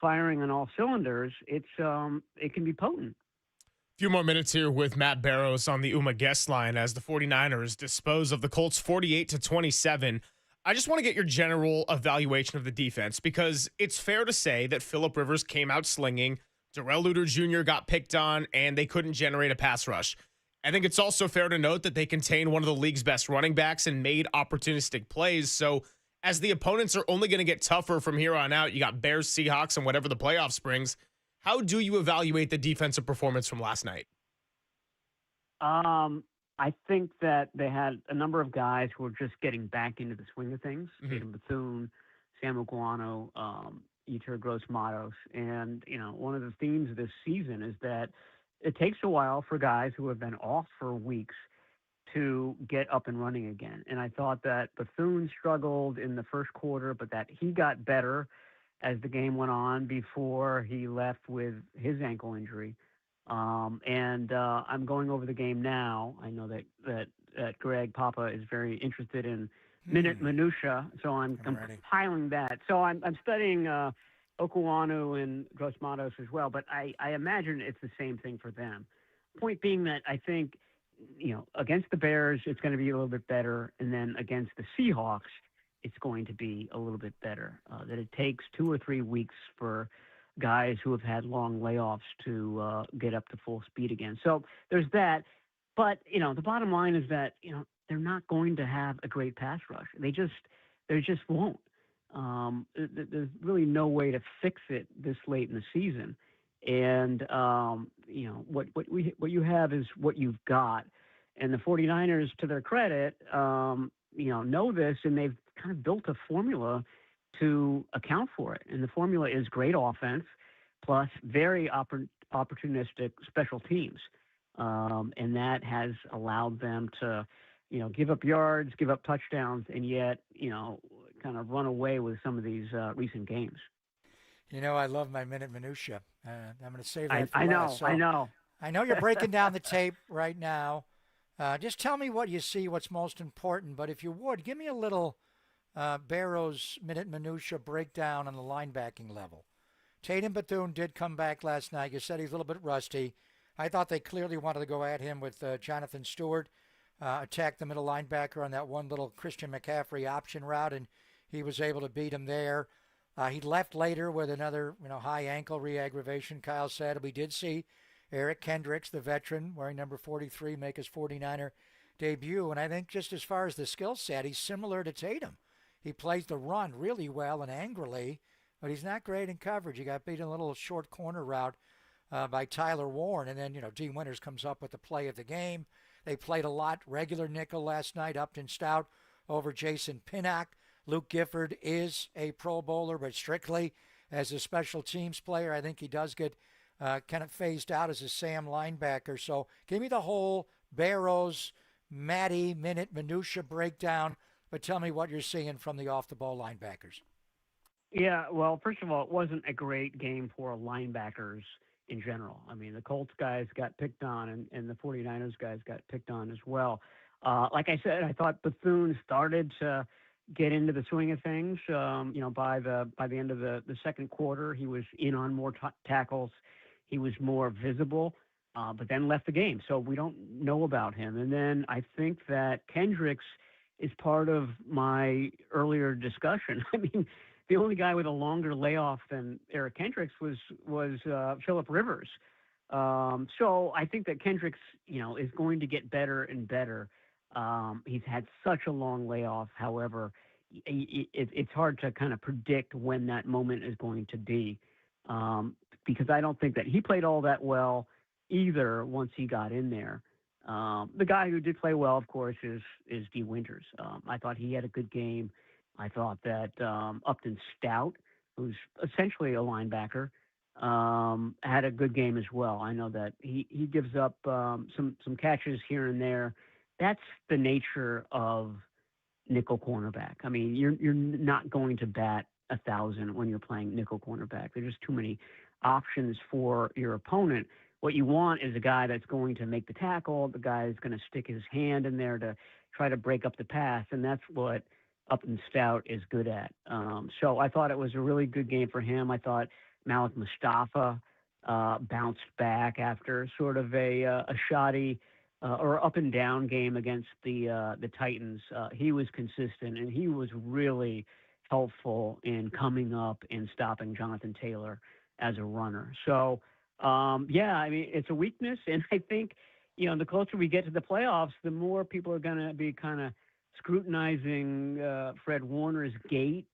firing on all cylinders, it can be potent. A few more minutes here with Matt Barrows on the UMA guest line as the 49ers dispose of the Colts 48-27. I just want to get your general evaluation of the defense because it's fair to say that Phillip Rivers came out slinging, Darrell Luter Jr. got picked on, and they couldn't generate a pass rush. I think it's also fair to note that they contained one of the league's best running backs and made opportunistic plays. So as the opponents are only going to get tougher from here on out, you got Bears, Seahawks, and whatever the playoffs brings. How do you evaluate the defensive performance from last night? I think that they had a number of guys who were just getting back into the swing of things. Tatum Bethune, Samuel Guano, Yetur Gross-Matos. And, one of the themes this season is that it takes a while for guys who have been off for weeks to get up and running again. And I thought that Bethune struggled in the first quarter, but that he got better as the game went on before he left with his ankle injury. I'm going over the game now. I know that Greg Papa is very interested in minute minutia, so I'm compiling that. So I'm studying Okuanu and Gross-Matos as well, but I imagine it's the same thing for them. Point being that I think, against the Bears, it's going to be a little bit better, and then against the Seahawks, it's going to be a little bit better. That it takes 2 or 3 weeks for guys who have had long layoffs to get up to full speed again. So there's that. But, the bottom line is that, they're not going to have a great pass rush. They just won't. There's really no way to fix it this late in the season. And, what you have is what you've got. And the 49ers, to their credit, know this, and they've kind of built a formula to account for it. And the formula is great offense plus very opportunistic special teams. And that has allowed them to, give up yards, give up touchdowns, and yet, kind of run away with some of these recent games. I love my minute minutia. I'm going to save that for I know, last. So I know. I know you're breaking down the tape right now. Just tell me what you see, what's most important. But if you would, give me a little Barrows minute minutia breakdown on the linebacking level. Tatum Bethune did come back last night. You said he's a little bit rusty. I thought they clearly wanted to go at him with Jonathan Stewart, attack the middle linebacker on that one little Christian McCaffrey option route, and he was able to beat him there. He left later with another high ankle re-aggravation, Kyle said. We did see Eric Kendricks, the veteran, wearing number 43, make his 49er debut. And I think just as far as the skill set, he's similar to Tatum. He plays the run really well and angrily, but he's not great in coverage. He got beat in a little short corner route by Tyler Warren. And then, Dean Winters comes up with the play of the game. They played a lot regular nickel last night, Upton Stout over Jason Pinnock. Luke Gifford is a Pro Bowler, but strictly as a special teams player. I think he does get kind of phased out as a Sam linebacker. So give me the whole Barrows, Matty, minute minutia breakdown, but tell me what you're seeing from the off-the-ball linebackers. Yeah, well, first of all, it wasn't a great game for linebackers in general. I mean, the Colts guys got picked on, and the 49ers guys got picked on as well. Like I said, I thought Bethune started to get into the swing of things. By the end of the second quarter, he was in on more tackles. He was more visible, but then left the game. So we don't know about him. And then I think that Kendricks is part of my earlier discussion. I mean, the only guy with a longer layoff than Eric Kendricks was Phillip Rivers. So I think that Kendricks, is going to get better and better. He's had such a long layoff. However, it's hard to kind of predict when that moment is going to be, because I don't think that he played all that well either once he got in there. The guy who did play well, of course, is D. Winters. I thought he had a good game. I thought that Upton Stout, who's essentially a linebacker, had a good game as well. I know that he gives up some catches here and there. That's the nature of nickel cornerback. I mean, you're not going to bat 1,000 when you're playing nickel cornerback. There's just too many options for your opponent. What you want is a guy that's going to make the tackle, the guy is going to stick his hand in there to try to break up the pass, and that's what Upton Stout is good at. So I thought it was a really good game for him. I thought Malik Mustafa bounced back after sort of a shoddy or up and down game against the Titans. He was consistent, and he was really helpful in coming up and stopping Jonathan Taylor as a runner. So, yeah, I mean, it's a weakness, and I think, the closer we get to the playoffs, the more people are going to be kind of scrutinizing Fred Warner's gait.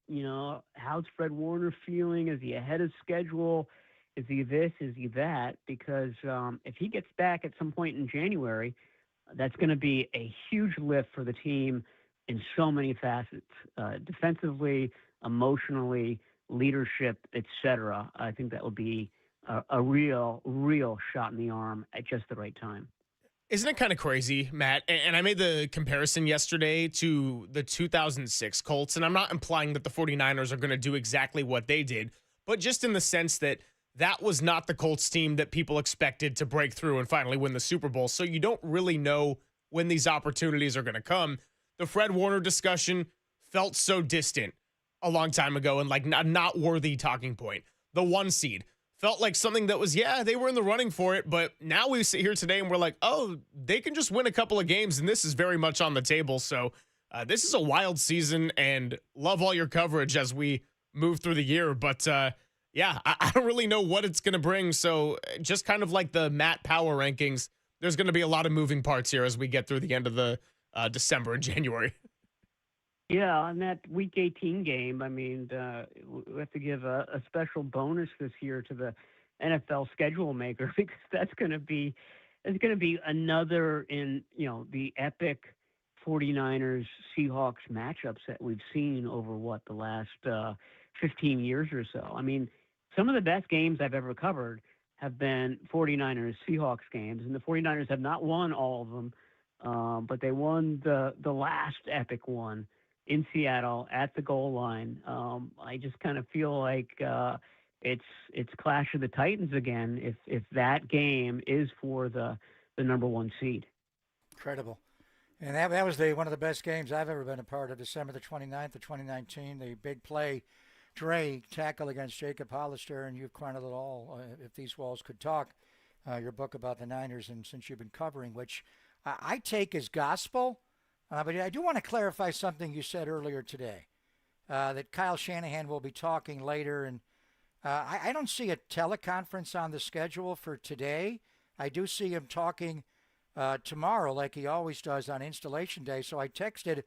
How's Fred Warner feeling? Is he ahead of schedule? Is he this? Is he that? Because if he gets back at some point in January, that's going to be a huge lift for the team in so many facets, defensively, emotionally, leadership, etc. I think that will be a real shot in the arm at just the right time. Isn't it kind of crazy, Matt? And I made the comparison yesterday to the 2006 Colts, and I'm not implying that the 49ers are going to do exactly what they did, but just in the sense that that was not the Colts team that people expected to break through and finally win the Super Bowl. So you don't really know when these opportunities are going to come. The Fred Warner discussion felt so distant a long time ago and like not worthy talking point. The 1 seed felt like something that was, they were in the running for it, but now we sit here today and we're like, oh, they can just win a couple of games, and this is very much on the table. So this is a wild season, and love all your coverage as we move through the year. But, I don't really know what it's going to bring. So just kind of like the Matt Power rankings, there's going to be a lot of moving parts here as we get through the end of the December and January. Yeah, on that Week 18 game, I mean, we have to give a special bonus this year to the NFL schedule maker, because that's going to be another in the epic 49ers Seahawks matchups that we've seen over the last 15 years or so. I mean, some of the best games I've ever covered have been 49ers Seahawks games, and the 49ers have not won all of them, but they won the last epic one in Seattle at the goal line. I just kind of feel like it's Clash of the Titans again if that game is for the number 1 seed. Incredible. And that was one of the best games I've ever been a part of, December the 29th of 2019, the big play Dre tackle against Jacob Hollister, and you've chronicled it all, If These Walls Could Talk, your book about the Niners, and since you've been covering, which I take as gospel. But I do want to clarify something you said earlier today, that Kyle Shanahan will be talking later. And I don't see a teleconference on the schedule for today. I do see him talking tomorrow like he always does on Installation Day. So I texted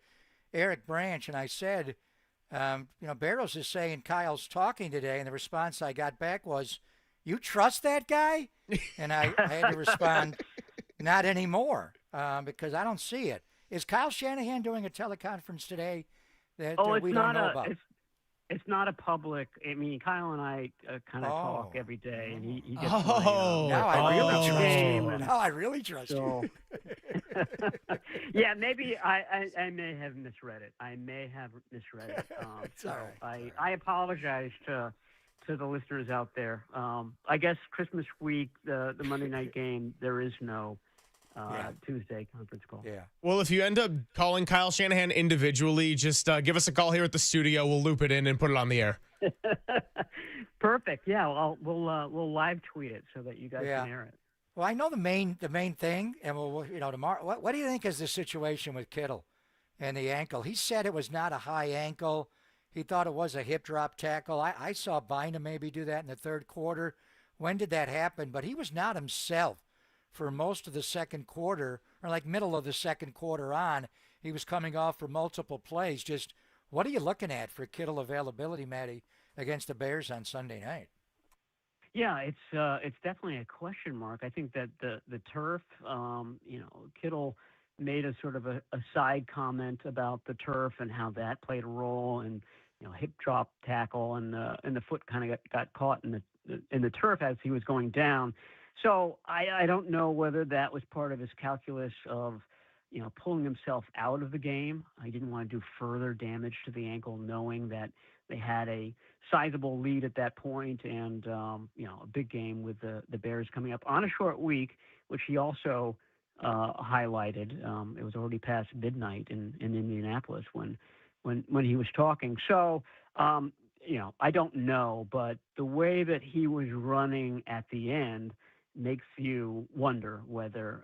Eric Branch and I said, Barrows is saying Kyle's talking today. And the response I got back was, you trust that guy? And I had to respond, not anymore, because I don't see it. Is Kyle Shanahan doing a teleconference today that we don't know about? It's not a public. I mean, Kyle and I kind of talk every day, and he gets now I really trust you. Yeah, maybe I may have misread it. It's all right. I apologize to the listeners out there. I guess Christmas week, the Monday night game, there is no Tuesday conference call. Yeah. Well, if you end up calling Kyle Shanahan individually, just give us a call here at the studio. We'll loop it in and put it on the air. Perfect. Yeah. Well, we'll live tweet it so that you guys can air it. Well, I know the main thing, and tomorrow. What do you think is the situation with Kittle and the ankle? He said it was not a high ankle. He thought it was a hip drop tackle. I saw Bynum maybe do that in the third quarter. When did that happen? But he was not himself for most of the second quarter, or like middle of the second quarter on. He was coming off for multiple plays. Just what are you looking at for Kittle availability, Matty, against the Bears on Sunday night? Yeah, it's definitely a question mark. I think that the turf, Kittle made a sort of a side comment about the turf and how that played a role, and hip drop tackle, and the foot kind of got caught in the turf as he was going down. So I don't know whether that was part of his calculus of pulling himself out of the game. He didn't want to do further damage to the ankle, knowing that they had a sizable lead at that point, and a big game with the Bears coming up on a short week, which he also highlighted. It was already past midnight in Indianapolis when he was talking. So I don't know, but the way that he was running at the end makes you wonder whether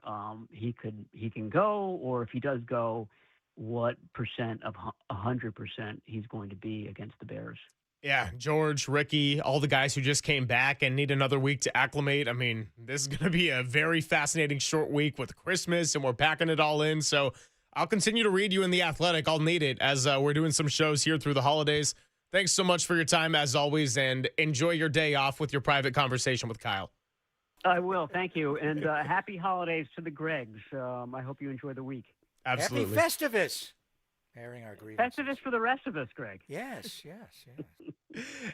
he can go, or if he does go, what percent of 100% he's going to be against the Bears. Yeah, George, Ricky, all the guys who just came back and need another week to acclimate. I mean, this is going to be a very fascinating short week with Christmas, and we're packing it all in. So I'll continue to read you in The Athletic. I'll need it as we're doing some shows here through the holidays. Thanks so much for your time, as always, and enjoy your day off with your private conversation with Kyle. I will. Thank you. And happy holidays to the Gregs. I hope you enjoy the week. Absolutely. Happy Festivus. Airing our grievances. Festivus for the rest of us, Greg. Yes.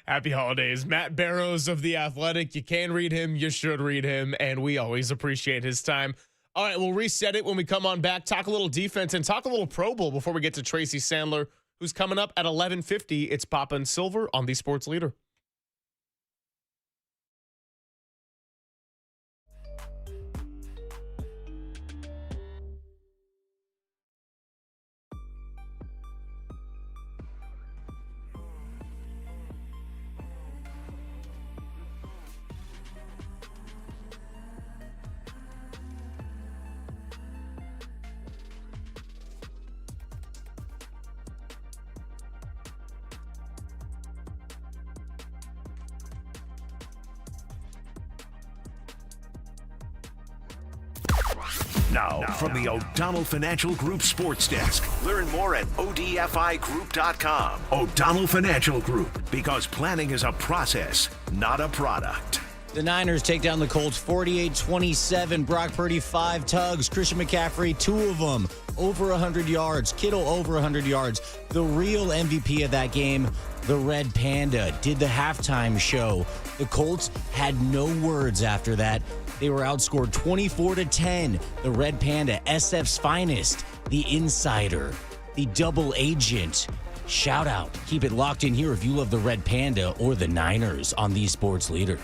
Happy holidays. Matt Barrows of The Athletic. You can read him. You should read him. And we always appreciate his time. All right, we'll reset it when we come on back, talk a little defense, and talk a little Pro Bowl before we get to Tracy Sandler, who's coming up at 11:50. It's Papa and Silver on the Sports Leader. Now, from the O'Donnell Financial Group Sports Desk. Learn more at ODFIGroup.com. O'Donnell Financial Group, because planning is a process, not a product. The Niners take down the Colts 48-27. Brock Purdy, 5 tugs. Christian McCaffrey, 2 of them. Over 100 yards. Kittle, over 100 yards. The real MVP of that game, the Red Panda, did the halftime show. The Colts had no words after that. They were outscored 24-10. The Red Panda, SF's finest, the insider, the double agent. Shout out. Keep it locked in here if you love the Red Panda or the Niners on the Sports Leader.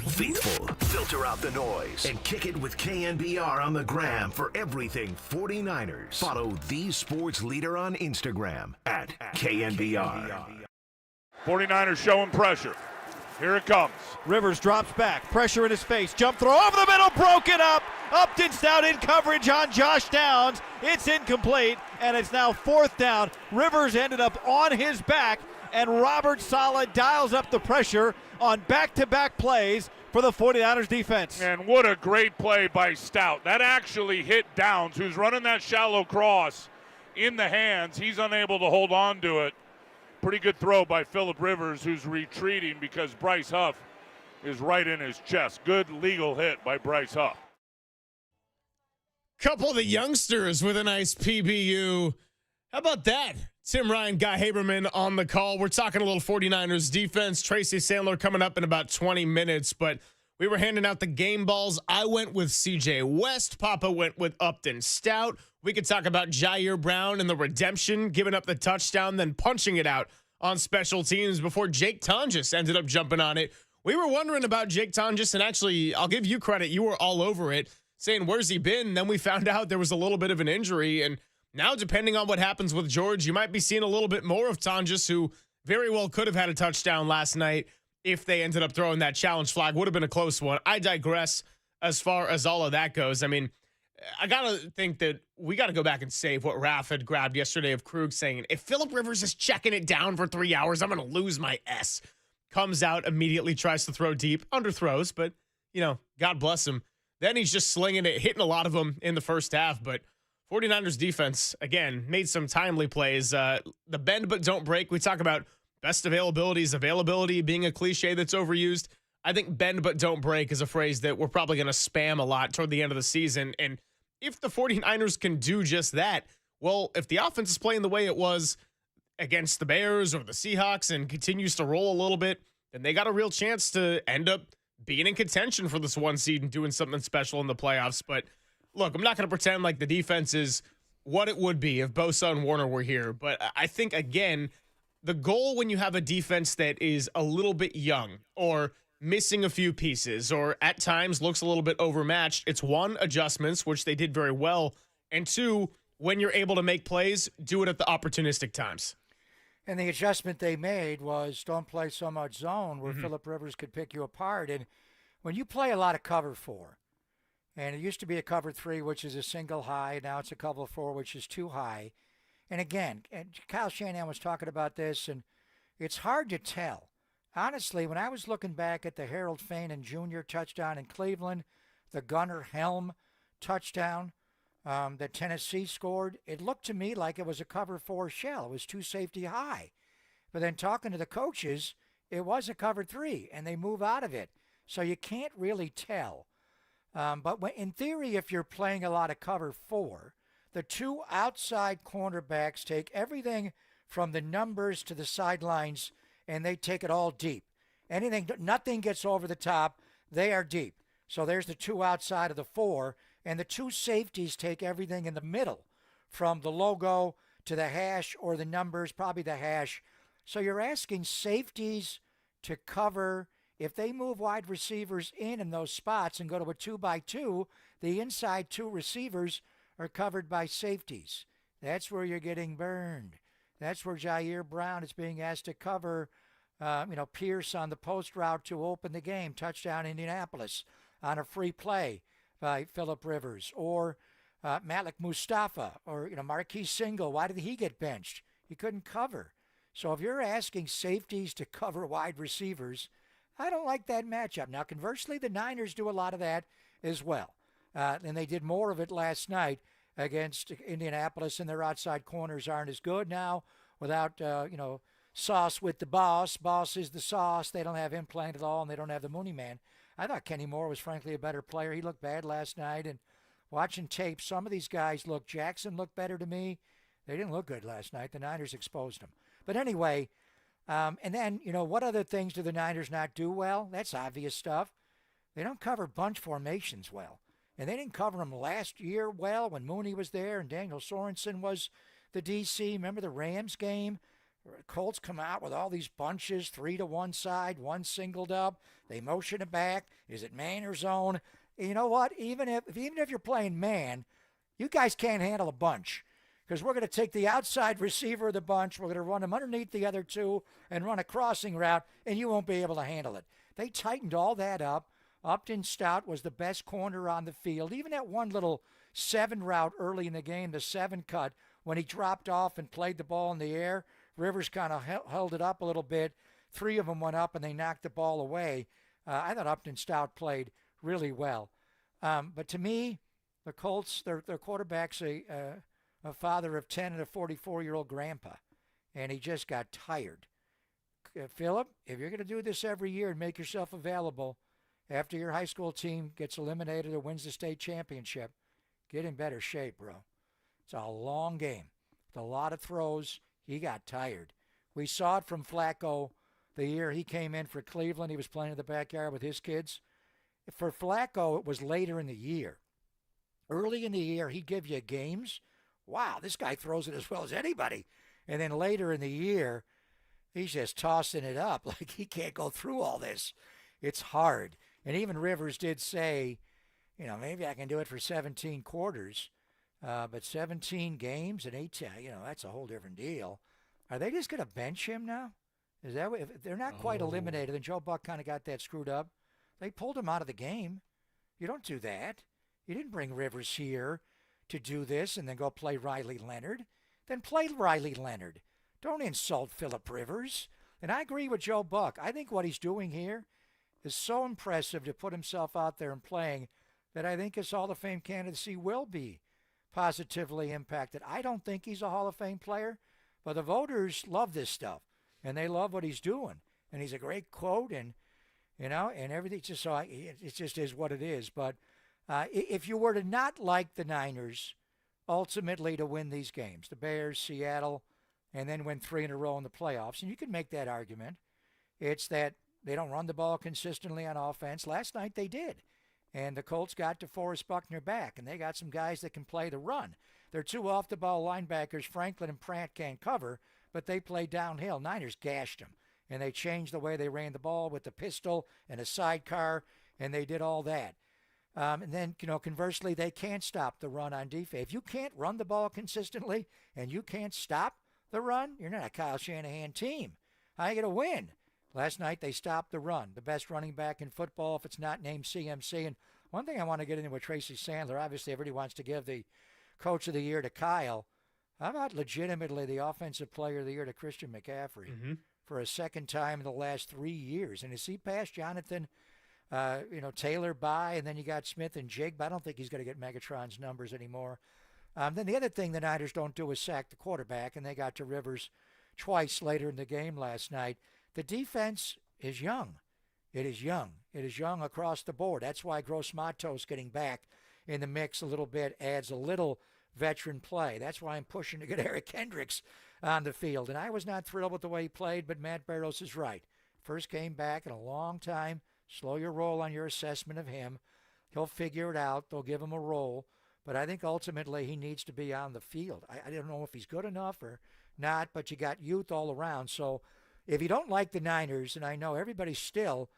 Faithful, filter out the noise, and kick it with KNBR on the gram for everything 49ers. Follow the sports leader on Instagram at KNBR. 49ers showing pressure. Here it comes. Rivers drops back, pressure in his face, jump throw over the middle, broken up. Upton's down in coverage on Josh Downs. It's incomplete, and it's now 4th down. Rivers ended up on his back, and Robert Saleh dials up the pressure on back-to-back plays for the 49ers defense. And what a great play by Stout. That actually hit Downs, who's running that shallow cross in the hands. He's unable to hold on to it. Pretty good throw by Phillip Rivers, who's retreating because Bryce Huff is right in his chest. Good legal hit by Bryce Huff. Couple of the youngsters with a nice PBU. How about that? Tim Ryan, Guy Haberman on the call. We're talking a little 49ers defense. Tracy Sandler coming up in about 20 minutes, but we were handing out the game balls. I went with CJ West. Papa went with Upton Stout. We could talk about Jair Brown and the redemption, giving up the touchdown, then punching it out on special teams before Jake Tonjes ended up jumping on it. We were wondering about Jake Tonjes, and actually, I'll give you credit. You were all over it, saying, where's he been? Then we found out there was a little bit of an injury, and now, depending on what happens with George, you might be seeing a little bit more of Tonjes, who very well could have had a touchdown last night if they ended up throwing that challenge flag. Would have been a close one. I digress as far as all of that goes. I mean, I got to think that we got to go back and save what Raph had grabbed yesterday of Krug saying, if Phillip Rivers is checking it down for 3 hours, I'm going to lose my S. Comes out, immediately tries to throw deep, underthrows, but, you know, God bless him. Then he's just slinging it, hitting a lot of them in the first half, but 49ers defense, again, made some timely plays. The bend but don't break. We talk about best availabilities, availability being a cliche that's overused. I think bend but don't break is a phrase that we're probably going to spam a lot toward the end of the season. And if the 49ers can do just that, well, if the offense is playing the way it was against the Bears or the Seahawks and continues to roll a little bit, then they got a real chance to end up being in contention for this 1 seed and doing something special in the playoffs. But look, I'm not going to pretend like the defense is what it would be if Bosa and Warner were here. But I think, again, the goal when you have a defense that is a little bit young or missing a few pieces or at times looks a little bit overmatched, it's 1, adjustments, which they did very well, and 2, when you're able to make plays, do it at the opportunistic times. And the adjustment they made was don't play so much zone where Phillip Rivers could pick you apart. And when you play a lot of cover 4, and it used to be a cover 3, which is a single high. Now it's a cover 4, which is 2 high. And again, and Kyle Shanahan was talking about this, and it's hard to tell. Honestly, when I was looking back at the Harold Fainin Jr. touchdown in Cleveland, the Gunnar Helm touchdown that Tennessee scored, it looked to me like it was a cover 4 shell. It was 2 safety high. But then talking to the coaches, it was a cover 3, and they move out of it. So you can't really tell. But in theory, if you're playing a lot of cover 4, the 2 outside cornerbacks take everything from the numbers to the sidelines, and they take it all deep. Nothing gets over the top. They are deep. So there's the 2 outside of the 4, and the 2 safeties take everything in the middle, from the logo to the hash or the numbers, probably the hash. So you're asking safeties to cover. If they move wide receivers in those spots and go to a 2-by-2, the inside 2 receivers are covered by safeties. That's where you're getting burned. That's where Jair Brown is being asked to cover, Pierce on the post route to open the game, touchdown Indianapolis on a free play by Phillip Rivers, or Malik Mustafa, or Marquise Single. Why did he get benched? He couldn't cover. So if you're asking safeties to cover wide receivers, I don't like that matchup. Now, conversely, the Niners do a lot of that as well. And they did more of it last night against Indianapolis, and their outside corners aren't as good now without, Sauce with the boss. Boss is the sauce. They don't have him playing at all, and they don't have the Mooney man. I thought Kenny Moore was, frankly, a better player. He looked bad last night. And watching tape, some of these guys Jackson looked better to me. They didn't look good last night. The Niners exposed them. But anyway, and then, what other things do the Niners not do well? That's obvious stuff. They don't cover bunch formations well. And they didn't cover them last year well when Mooney was there and Daniel Sorensen was the DC. Remember the Rams game? Colts come out with all these bunches, 3 to one side, one singled up. They motion it back. Is it man or zone? And you know what? Even if you're playing man, you guys can't handle a bunch because we're going to take the outside receiver of the bunch. We're going to run him underneath the other two and run a crossing route, and you won't be able to handle it. They tightened all that up. Upton Stout was the best corner on the field. Even that one little 7 route early in the game, the 7 cut, when he dropped off and played the ball in the air, Rivers kind of held it up a little bit. 3 of them went up, and they knocked the ball away. I thought Upton Stout played really well. But to me, the Colts, their quarterback's a father of 10 and a 44-year-old grandpa, and he just got tired. Philip, if you're going to do this every year and make yourself available after your high school team gets eliminated or wins the state championship, get in better shape, bro. It's a long game. With a lot of throws, he got tired. We saw it from Flacco the year he came in for Cleveland. He was playing in the backyard with his kids. For Flacco, it was later in the year. Early in the year, he'd give you games. Wow, this guy throws it as well as anybody. And then later in the year, he's just tossing it up like he can't go through all this. It's hard. And even Rivers did say, maybe I can do it for 17 quarters. But 17 games and 18, that's a whole different deal. Are they just going to bench him now? Is that what, if they're not quite eliminated, and Joe Buck kind of got that screwed up? They pulled him out of the game. You don't do that. You didn't bring Rivers here to do this and then go play Riley Leonard. Then play Riley Leonard. Don't insult Phillip Rivers. And I agree with Joe Buck. I think what he's doing here is so impressive to put himself out there and playing that I think his Hall of Fame candidacy will be positively impacted. I don't think he's a Hall of Fame player, but the voters love this stuff, and they love what he's doing. And he's a great quote, and and everything. It just is what it is. But if you were to not like the Niners ultimately to win these games, the Bears, Seattle, and then win 3 in a row in the playoffs, and you can make that argument, it's that they don't run the ball consistently on offense. Last night they did. And the Colts got DeForest Buckner back, and they got some guys that can play the run. They're 2 off-the-ball linebackers. Franklin and Pratt can't cover, but they play downhill. Niners gashed them, and they changed the way they ran the ball with the pistol and a sidecar, and they did all that. And then, conversely, they can't stop the run on defense. If you can't run the ball consistently and you can't stop the run, you're not a Kyle Shanahan team. How are you going to win? Last night, they stopped the run. The best running back in football, if it's not named CMC. And one thing I want to get into with Tracy Sandler, obviously everybody wants to give the Coach of the Year to Kyle. How about legitimately the Offensive Player of the Year to Christian McCaffrey for a second time in the last 3 years? And is he past Jonathan, Taylor by, and then you got Smith and Jig, but I don't think he's going to get Megatron's numbers anymore. Then the other thing the Niners don't do is sack the quarterback, and they got to Rivers twice later in the game last night. The defense is young. It is young. It is young across the board. That's why Gross Matos getting back in the mix a little bit adds a little veteran play. That's why I'm pushing to get Eric Hendricks on the field. And I was not thrilled with the way he played, but Matt Barrows is right. First came back in a long time. Slow your roll on your assessment of him. He'll figure it out. They'll give him a role. But I think ultimately he needs to be on the field. I don't know if he's good enough or not, but you got youth all around. So if you don't like the Niners, and I know everybody still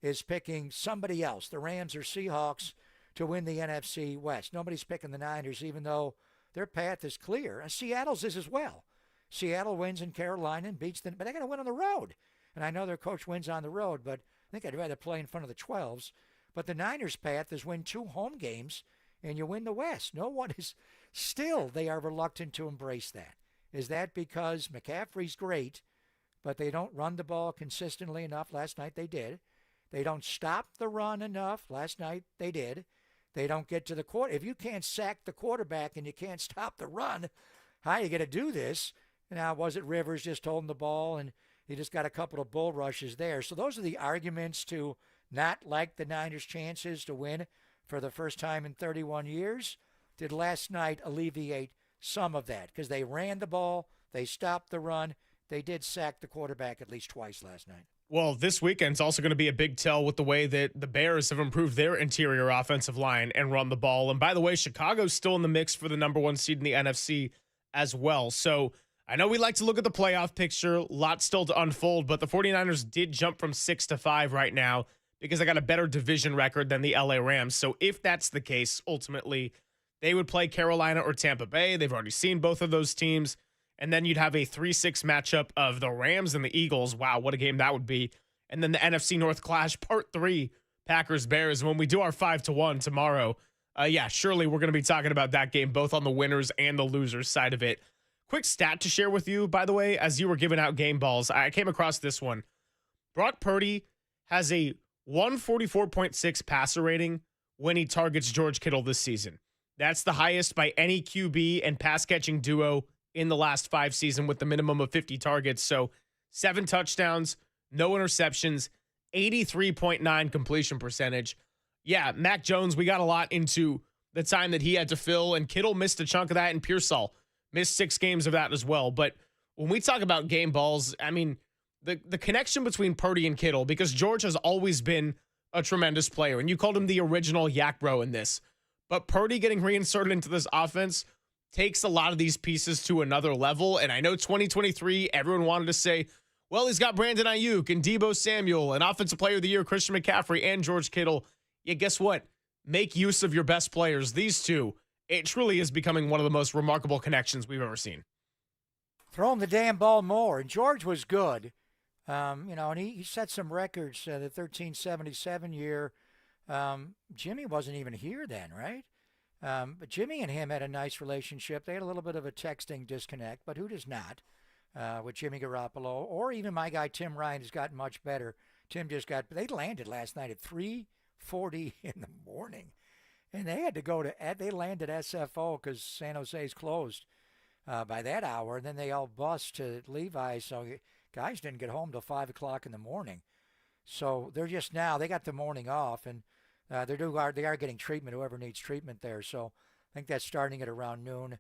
is picking somebody else, the Rams or Seahawks, to win the NFC West. Nobody's picking the Niners, even though their path is clear. And Seattle's is as well. Seattle wins in Carolina and beats them, but they're going to win on the road. And I know their coach wins on the road, but I think I'd rather play in front of the 12s. But the Niners' path is win 2 home games, and you win the West. No one is still, they are reluctant to embrace that. Is that because McCaffrey's great, but they don't run the ball consistently enough? Last night they did. They don't stop the run enough. Last night they did. They don't get to the quarter. If you can't sack the quarterback and you can't stop the run, how are you going to do this? Now, was it Rivers just holding the ball and he just got a couple of bull rushes there? So those are the arguments to not like the Niners' chances to win for the first time in 31 years. Did last night alleviate some of that? Because they ran the ball, they stopped the run, they did sack the quarterback at least twice last night. Well, this weekend's also going to be a big tell with the way that the Bears have improved their interior offensive line and run the ball. And by the way, Chicago's still in the mix for the number 1 seed in the NFC as well. So I know we like to look at the playoff picture, lots still to unfold, but the 49ers did jump from 6-5 right now because they got a better division record than the LA Rams. So if that's the case, ultimately, they would play Carolina or Tampa Bay. They've already seen both of those teams. And then you'd have a 3-6 matchup of the Rams and the Eagles. Wow, what a game that would be. And then the NFC North Clash, Part 3, Packers-Bears. When we do our 5-1 tomorrow, surely we're going to be talking about that game, both on the winners and the losers side of it. Quick stat to share with you, by the way, as you were giving out game balls, I came across this one. Brock Purdy has a 144.6 passer rating when he targets George Kittle this season. That's the highest by any QB and pass-catching duo in the last 5 seasons with the minimum of 50 targets. So 7 touchdowns, no interceptions, 83.9 completion percentage. Yeah, Mac Jones, we got a lot into the time that he had to fill, and Kittle missed a chunk of that, and Pearsall missed 6 games of that as well. But when we talk about game balls, I mean, the connection between Purdy and Kittle, because George has always been a tremendous player, and you called him the original Yak Bro in this. But Purdy getting reinserted into this offense takes a lot of these pieces to another level. And I know 2023, everyone wanted to say, well, he's got Brandon Ayuk and Deebo Samuel and Offensive Player of the Year, Christian McCaffrey and George Kittle. Yeah, guess what? Make use of your best players. These two, it truly is becoming one of the most remarkable connections we've ever seen. Throw him the damn ball more. And George was good. And he set some records. The 1377 year. Jimmy wasn't even here then, right? But Jimmy and him had a nice relationship. They had a little bit of a texting disconnect, but who does not? With Jimmy Garoppolo, or even my guy Tim Ryan has gotten much better. They landed last night at 3:40 in the morning, and they had to they landed SFO because San Jose's closed by that hour, and then they all bus to Levi, so guys didn't get home till 5 o'clock in the morning. So they're just now, they got the morning off, and they are getting treatment, whoever needs treatment there. So I think that's starting at around noon.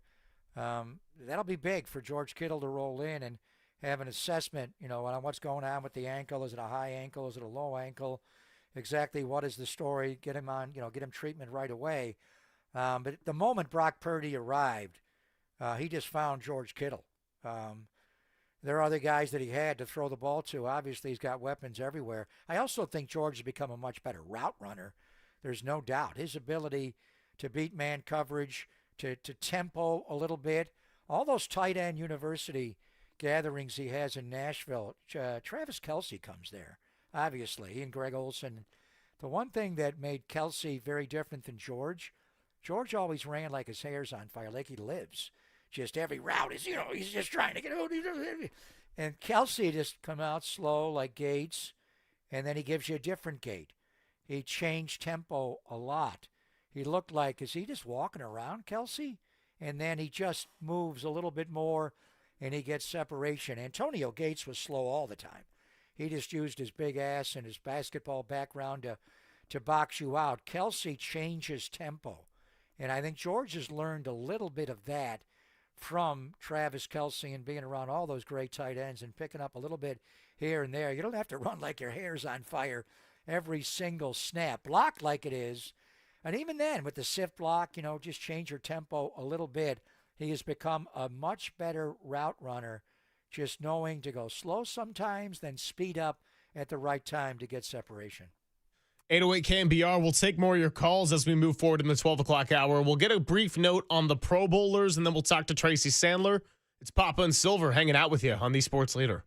That'll be big for George Kittle to roll in and have an assessment, on what's going on with the ankle. Is it a high ankle? Is it a low ankle? Exactly what is the story? Get him on, get him treatment right away. But the moment Brock Purdy arrived, he just found George Kittle. There are other guys that he had to throw the ball to. Obviously, he's got weapons everywhere. I also think George has become a much better route runner. There's no doubt. His ability to beat man coverage, to tempo a little bit. All those tight end university gatherings he has in Nashville. Travis Kelce comes there, obviously, and Greg Olsen. The one thing that made Kelce very different than George always ran like his hair's on fire, like he lives. Just every route is, he's just trying to get out. And Kelce just come out slow like Gates, and then he gives you a different gait. He changed tempo a lot. He looked like, is he just walking around, Kelce? And then he just moves a little bit more, and he gets separation. Antonio Gates was slow all the time. He just used his big ass and his basketball background to box you out. Kelce changes tempo. And I think George has learned a little bit of that from Travis Kelce and being around all those great tight ends and picking up a little bit here and there. You don't have to run like your hair's on fire every single snap. Block like it is. And even then, with the sift block, just change your tempo a little bit. He has become a much better route runner, just knowing to go slow sometimes, then speed up at the right time to get separation. 808 KMBR. We'll take more of your calls as we move forward in the 12 o'clock hour. We'll get a brief note on the Pro Bowlers, and then we'll talk to Tracy Sandler. It's Papa and Silver hanging out with you on the Sports Leader.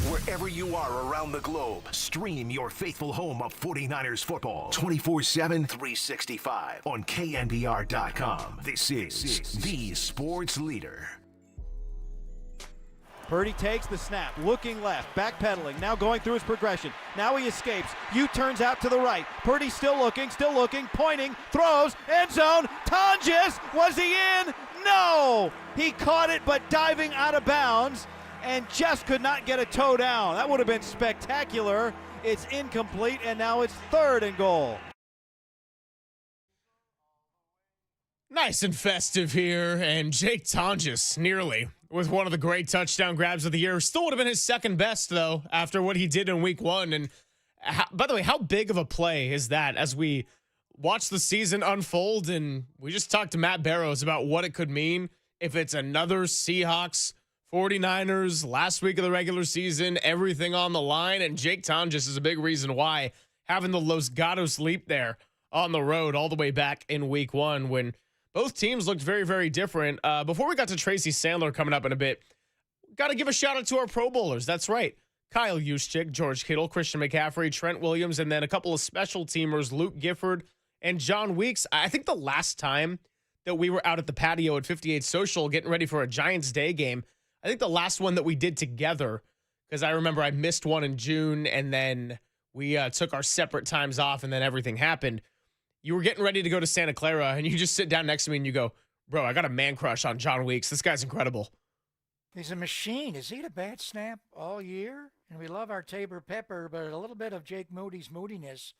Wherever you are around the globe, stream your faithful home of 49ers football 24/7, 365 on KNBR.com. This is the sports leader. Purdy takes the snap, looking left, backpedaling, now going through his progression. Now he escapes, U-turns out to the right. Purdy still looking, pointing, throws, end zone, Tonjes, was he in? No! He caught it, but diving out of bounds, and just could not get a toe down. That would have been spectacular. It's incomplete, and now it's 3rd and goal. Nice and festive here, and Jake Tonjes nearly with one of the great touchdown grabs of the year. Still would have been his second best, though, after what he did in week 1. And by the way, how big of a play is that as we watch the season unfold? And we just talked to Matt Barrows about what it could mean if it's another Seahawks 49ers last week of the regular season, everything on the line. And Jake Tonjes is a big reason why, having the Los Gatos leap there on the road all the way back in week 1 when both teams looked very, very different. Before we got to Tracy Sandler coming up in a bit, got to give a shout out to our Pro Bowlers. That's right. Kyle Juszczyk, George Kittle, Christian McCaffrey, Trent Williams, and then a couple of special teamers, Luke Gifford and John Weeks. I think the last time that we were out at the patio at 58 Social getting ready for a Giants Day game, I think the last one that we did together, because I remember I missed one in June, and then we took our separate times off, and then everything happened. You were getting ready to go to Santa Clara, and you just sit down next to me and you go, bro, I got a man crush on John Weeks. This guy's incredible. He's a machine. Has he had a bad snap all year? And we love our Tabor Pepper, but a little bit of Jake Moody's moodiness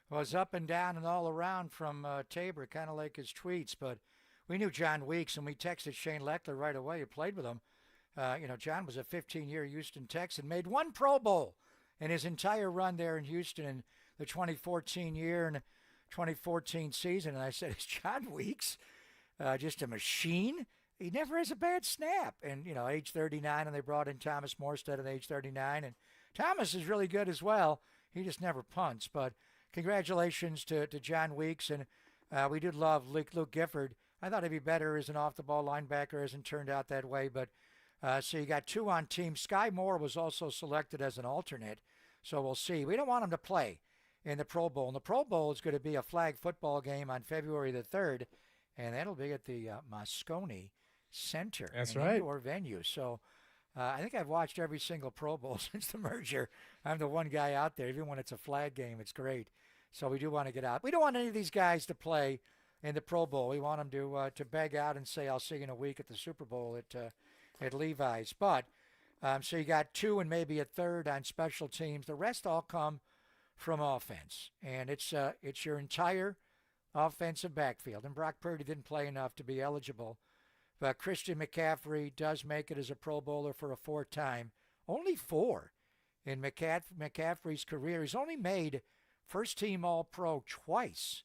was up and down and all around from Tabor, kind of like his tweets. But we knew John Weeks, and we texted Shane Leckler right away, who played with him. John was a 15-year Houston Texan, made one Pro Bowl in his entire run there in Houston in the 2014 year and 2014 season. And I said, is John Weeks just a machine? he never has a bad snap. And, age 39, and they brought in Thomas Morstead at age 39. And Thomas is really good as well. He just never punts. But congratulations to John Weeks. And we did love Luke Gifford. I thought he'd be better as an off-the-ball linebacker. Hasn't turned out that way. But so you got 2 on team. Sky Moore was also selected as an alternate. So we'll see. We don't want him to play in the Pro Bowl. And the Pro Bowl is going to be a flag football game on February the 3rd. And that'll be at the Moscone Center. That's an right. Indoor venue. So I think I've watched every single Pro Bowl since the merger. I'm the one guy out there. Even when it's a flag game, it's great. So we do want to get out. We don't want any of these guys to play in the Pro Bowl. We want them to beg out and say, I'll see you in a week at the Super Bowl at Levi's. But so you got 2 and maybe a third on special teams. The rest all come from offense. And it's your entire offensive backfield. And Brock Purdy didn't play enough to be eligible. But Christian McCaffrey does make it as a Pro Bowler for a 4th time. Only 4 in McCaffrey's career. He's only made first-team All-Pro twice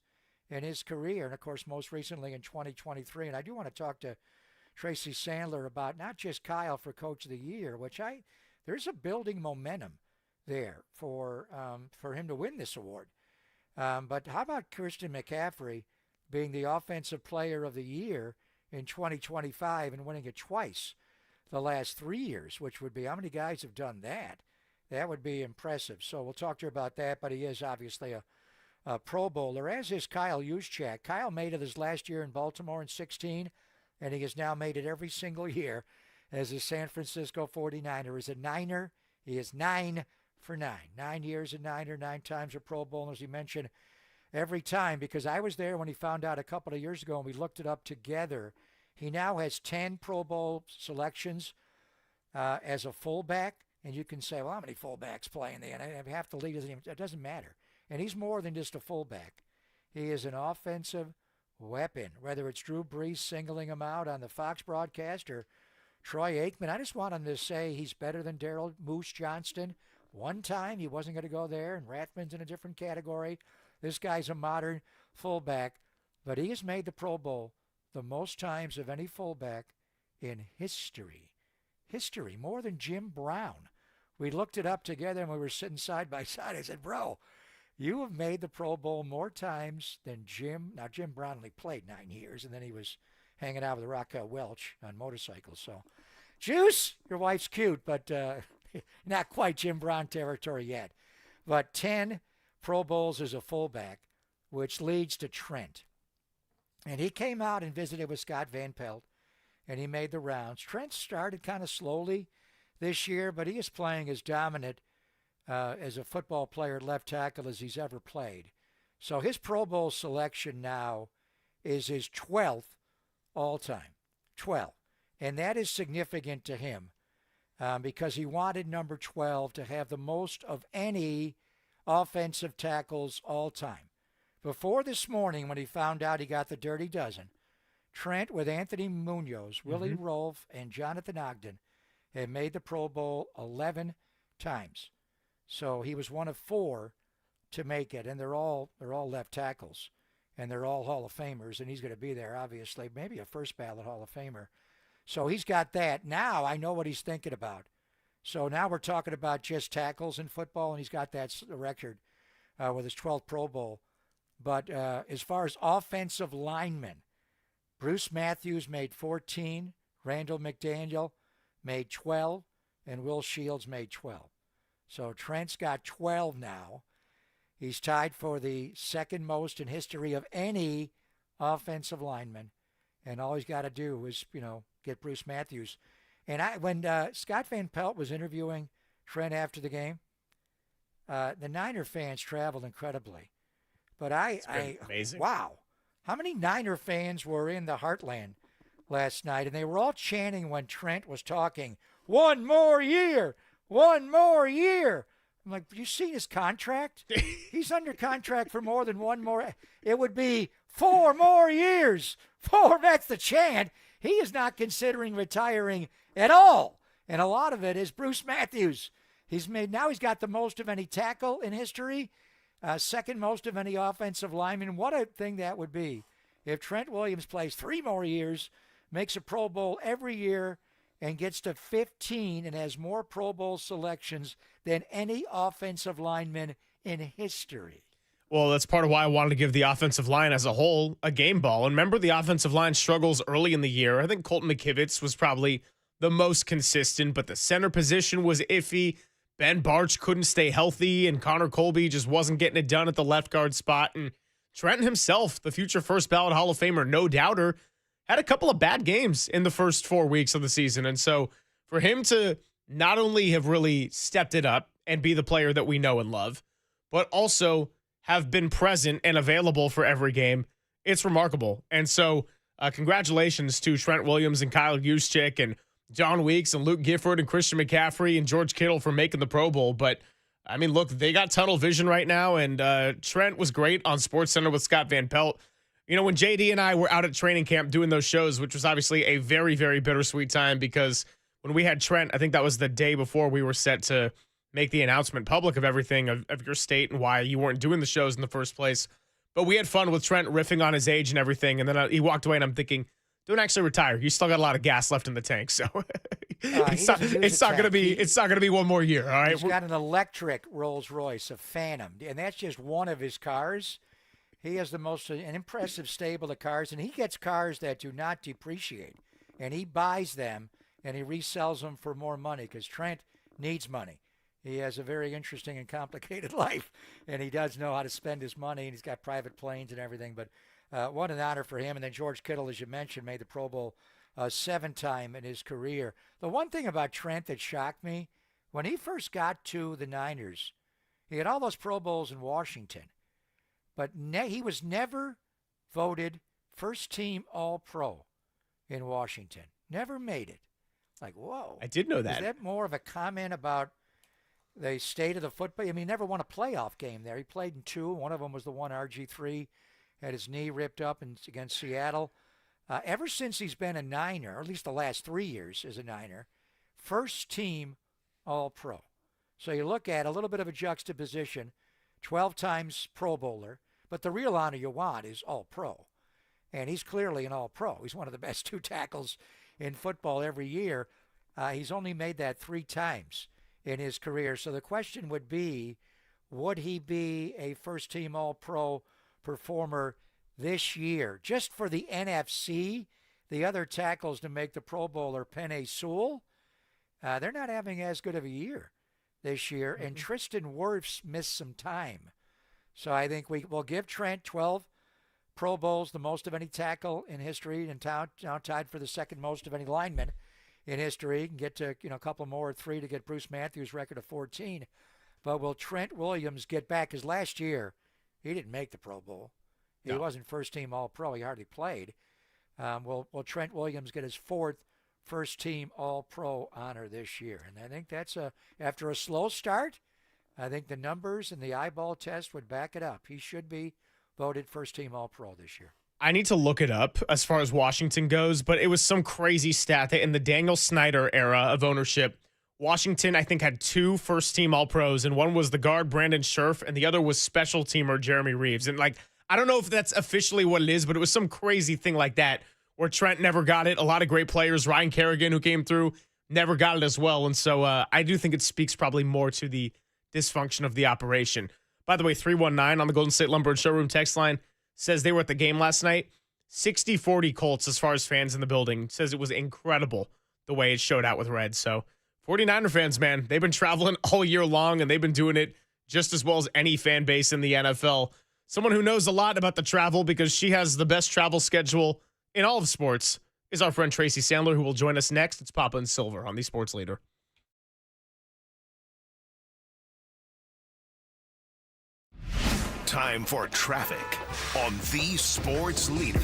in his career. And, of course, most recently in 2023. And I do want to talk to Tracy Sandler about not just Kyle for Coach of the Year, which there's a building momentum there for him to win this award. But how about Christian McCaffrey being the Offensive Player of the Year in 2025 and winning it twice the last 3 years, which would be, how many guys have done that? That would be impressive. So we'll talk to her about that, but he is obviously a Pro Bowler, as is Kyle Juszczyk. Kyle made it his last year in Baltimore in 16, and he has now made it every single year as a San Francisco 49er. As a Niner, he is 9 for 9. 9 years a Niner, 9 times a Pro Bowl, as he mentioned, every time, because I was there when he found out a couple of years ago, and we looked it up together. He now has 10 Pro Bowl selections as a fullback, and you can say, well, how many fullbacks play in the NFL? Half the league doesn't even, it doesn't matter. And he's more than just a fullback. He is an offensive weapon, whether it's Drew Brees singling him out on the Fox broadcast or Troy Aikman. I just want him to say he's better than Daryl Moose Johnston. One time he wasn't going to go there, and Rathman's in a different category. This guy's a modern fullback, but he has made the Pro Bowl the most times of any fullback in history. History, more than Jim Brown. We looked it up together, and we were sitting side by side. I said, bro, you have made the Pro Bowl more times than Jim. Now, Jim Brown only played 9 years, and then he was hanging out with Raquel Welch on motorcycles. So, Juice, your wife's cute, but not quite Jim Brown territory yet. But 10 Pro Bowls as a fullback, which leads to Trent. And he came out and visited with Scott Van Pelt, and he made the rounds. Trent started kind of slowly this year, but he is playing as dominant as a football player at left tackle as he's ever played. So his Pro Bowl selection now is his 12th all-time. 12. And that is significant to him because he wanted number 12 to have the most of any offensive tackles all time. Before this morning, when he found out he got the Dirty Dozen, Trent with Anthony Munoz, Willie Rolfe, and Jonathan Ogden had made the Pro Bowl 11 times. So he was one of 4 to make it, and they're all left tackles, and they're all Hall of Famers, and he's going to be there, obviously, maybe a first ballot Hall of Famer. So he's got that. Now I know what he's thinking about. So now we're talking about just tackles in football, and he's got that record with his 12th Pro Bowl. But as far as offensive linemen, Bruce Matthews made 14, Randall McDaniel made 12, and Will Shields made 12. So Trent's got 12 now. He's tied for the second most in history of any offensive lineman. And all he's got to do is, get Bruce Matthews. And when Scott Van Pelt was interviewing Trent after the game, the Niner fans traveled incredibly. But amazing. Wow. How many Niner fans were in the Heartland last night? And they were all chanting when Trent was talking, 1 more year, 1 more year. I'm like, you see his contract? He's under contract for more than 1 more. It would be 4 more years. 4, that's the chant. He is not considering retiring at all. And a lot of it is Bruce Matthews. He's got the most of any tackle in history, second most of any offensive lineman. What a thing that would be if Trent Williams plays 3 more years makes a Pro Bowl every year and gets to 15 and has more Pro Bowl selections than any offensive lineman in history. Well, that's part of why I wanted to give the offensive line as a whole a game ball. And remember, the offensive line struggles early in the year. I think Colton McKivitz was probably the most consistent, but the center position was iffy. Ben Barch couldn't stay healthy, and Connor Colby just wasn't getting it done at the left guard spot. And Trenton himself, the future first ballot Hall of Famer, no doubter, had a couple of bad games in the first 4 weeks of the season. And so for him to not only have really stepped it up and be the player that we know and love, but also have been present and available for every game, it's remarkable. And so congratulations to Trent Williams and Kyle Juszczyk and John Weeks and Luke Gifford and Christian McCaffrey and George Kittle for making the Pro Bowl. But, I mean, look, they got tunnel vision right now, and Trent was great on SportsCenter with Scott Van Pelt. You know, when JD and I were out at training camp doing those shows, which was obviously a very, very bittersweet time, because when we had Trent, I think that was the day before we were set to make the announcement public of everything of your state and why you weren't doing the shows in the first place. But we had fun with Trent riffing on his age and everything. And then he walked away, and I'm thinking, don't actually retire. You still got a lot of gas left in the tank. So it's not going to be one more year. All right. He's got an electric Rolls Royce, a Phantom, and that's just one of his cars. He has an impressive stable of cars, and he gets cars that do not depreciate, and he buys them and he resells them for more money because Trent needs money. He has a very interesting and complicated life, and he does know how to spend his money, and he's got private planes and everything. But what an honor for him. And then George Kittle, as you mentioned, made the Pro Bowl 7-time in his career. The one thing about Trent that shocked me, when he first got to the Niners, he had all those Pro Bowls in Washington, but he was never voted first-team All-Pro in Washington. Never made it. Like, whoa. I did know that. Is that more of a comment about the state of the football? I mean, he never won a playoff game there. He played in 2. One of them was the one RG3 had his knee ripped up against Seattle. Ever since he's been a Niner, or at least the last 3 years as a Niner, first team All-Pro. So you look at a little bit of a juxtaposition, 12 times Pro Bowler, but the real honor you want is All-Pro. And he's clearly an All-Pro. He's one of the best 2 tackles in football every year. He's only made that 3 times in his career. So the question would be, would he be a first-team All-Pro performer this year? Just for the NFC, the other tackles to make the Pro Bowl are Penei Sewell. They're not having as good of a year this year. And Tristan Wirfs missed some time. So I think we'll give Trent 12 Pro Bowls, the most of any tackle in history, and now tied for the second most of any lineman in history. Can get to a couple more, 3 to get Bruce Matthews' record of 14. But will Trent Williams get back? Because last year he didn't make the Pro Bowl. He wasn't first-team All-Pro. He hardly played. Will Trent Williams get his 4th first-team All-Pro honor this year? And I think that's after a slow start, I think the numbers and the eyeball test would back it up. He should be voted first-team All-Pro this year. I need to look it up as far as Washington goes, but it was some crazy stat that in the Daniel Snyder era of ownership, Washington, I think, had 2 first-team All-Pros, and one was the guard Brandon Scherf, and the other was special teamer Jeremy Reeves. And, I don't know if that's officially what it is, but it was some crazy thing like that where Trent never got it. A lot of great players, Ryan Kerrigan, who came through, never got it as well. And so I do think it speaks probably more to the dysfunction of the operation. By the way, 319 on the Golden State Lumber and Showroom text line says they were at the game last night. 60-40 Colts as far as fans in the building. Says it was incredible the way it showed out with Red. So 49er fans, man, they've been traveling all year long, and they've been doing it just as well as any fan base in the NFL. Someone who knows a lot about the travel because she has the best travel schedule in all of sports is our friend Tracy Sandler, who will join us next. It's Papa and Silver on the Sports Leader. Time for traffic on the Sports Leader.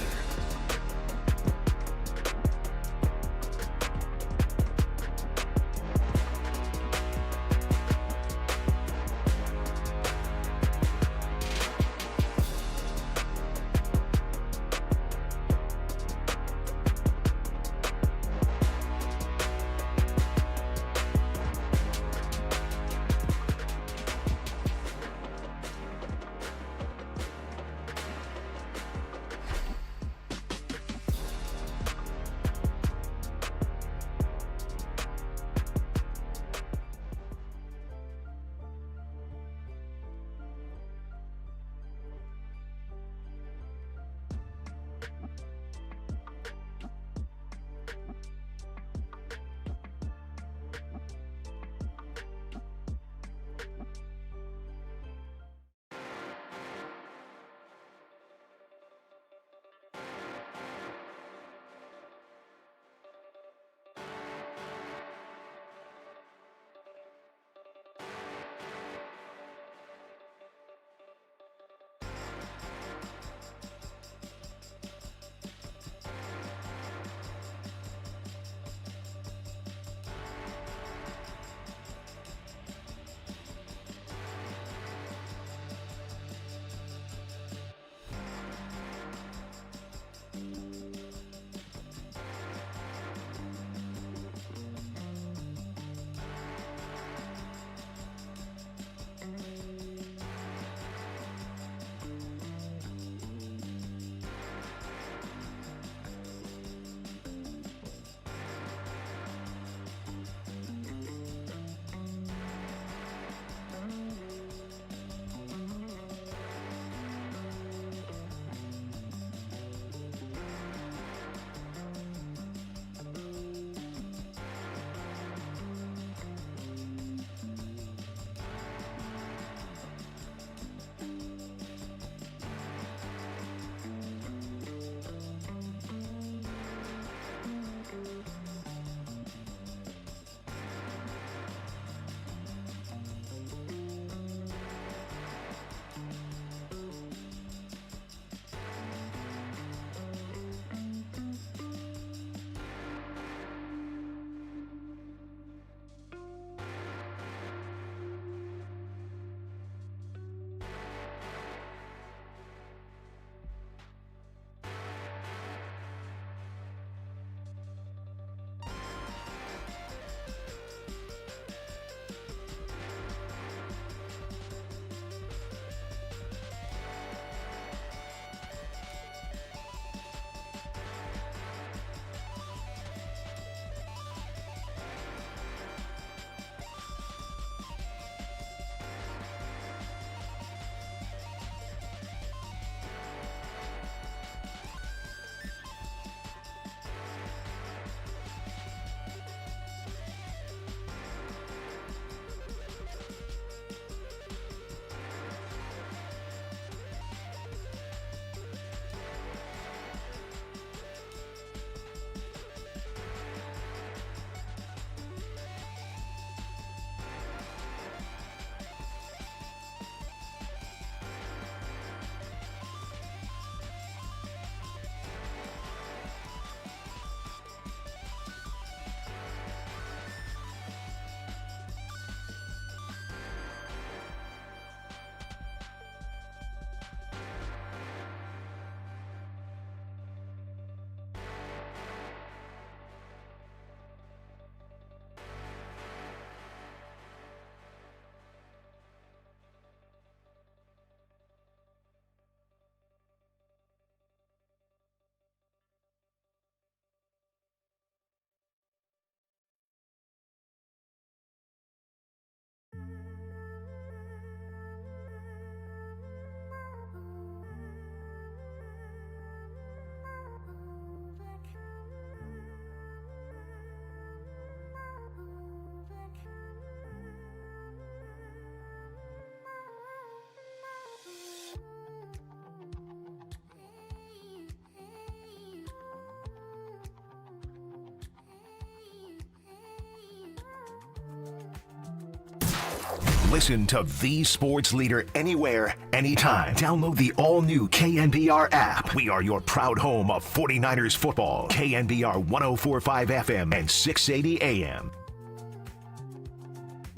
Listen to the sports leader anywhere, anytime. Download the all-new KNBR app. We are your proud home of 49ers football. KNBR 104.5 FM and 680 AM.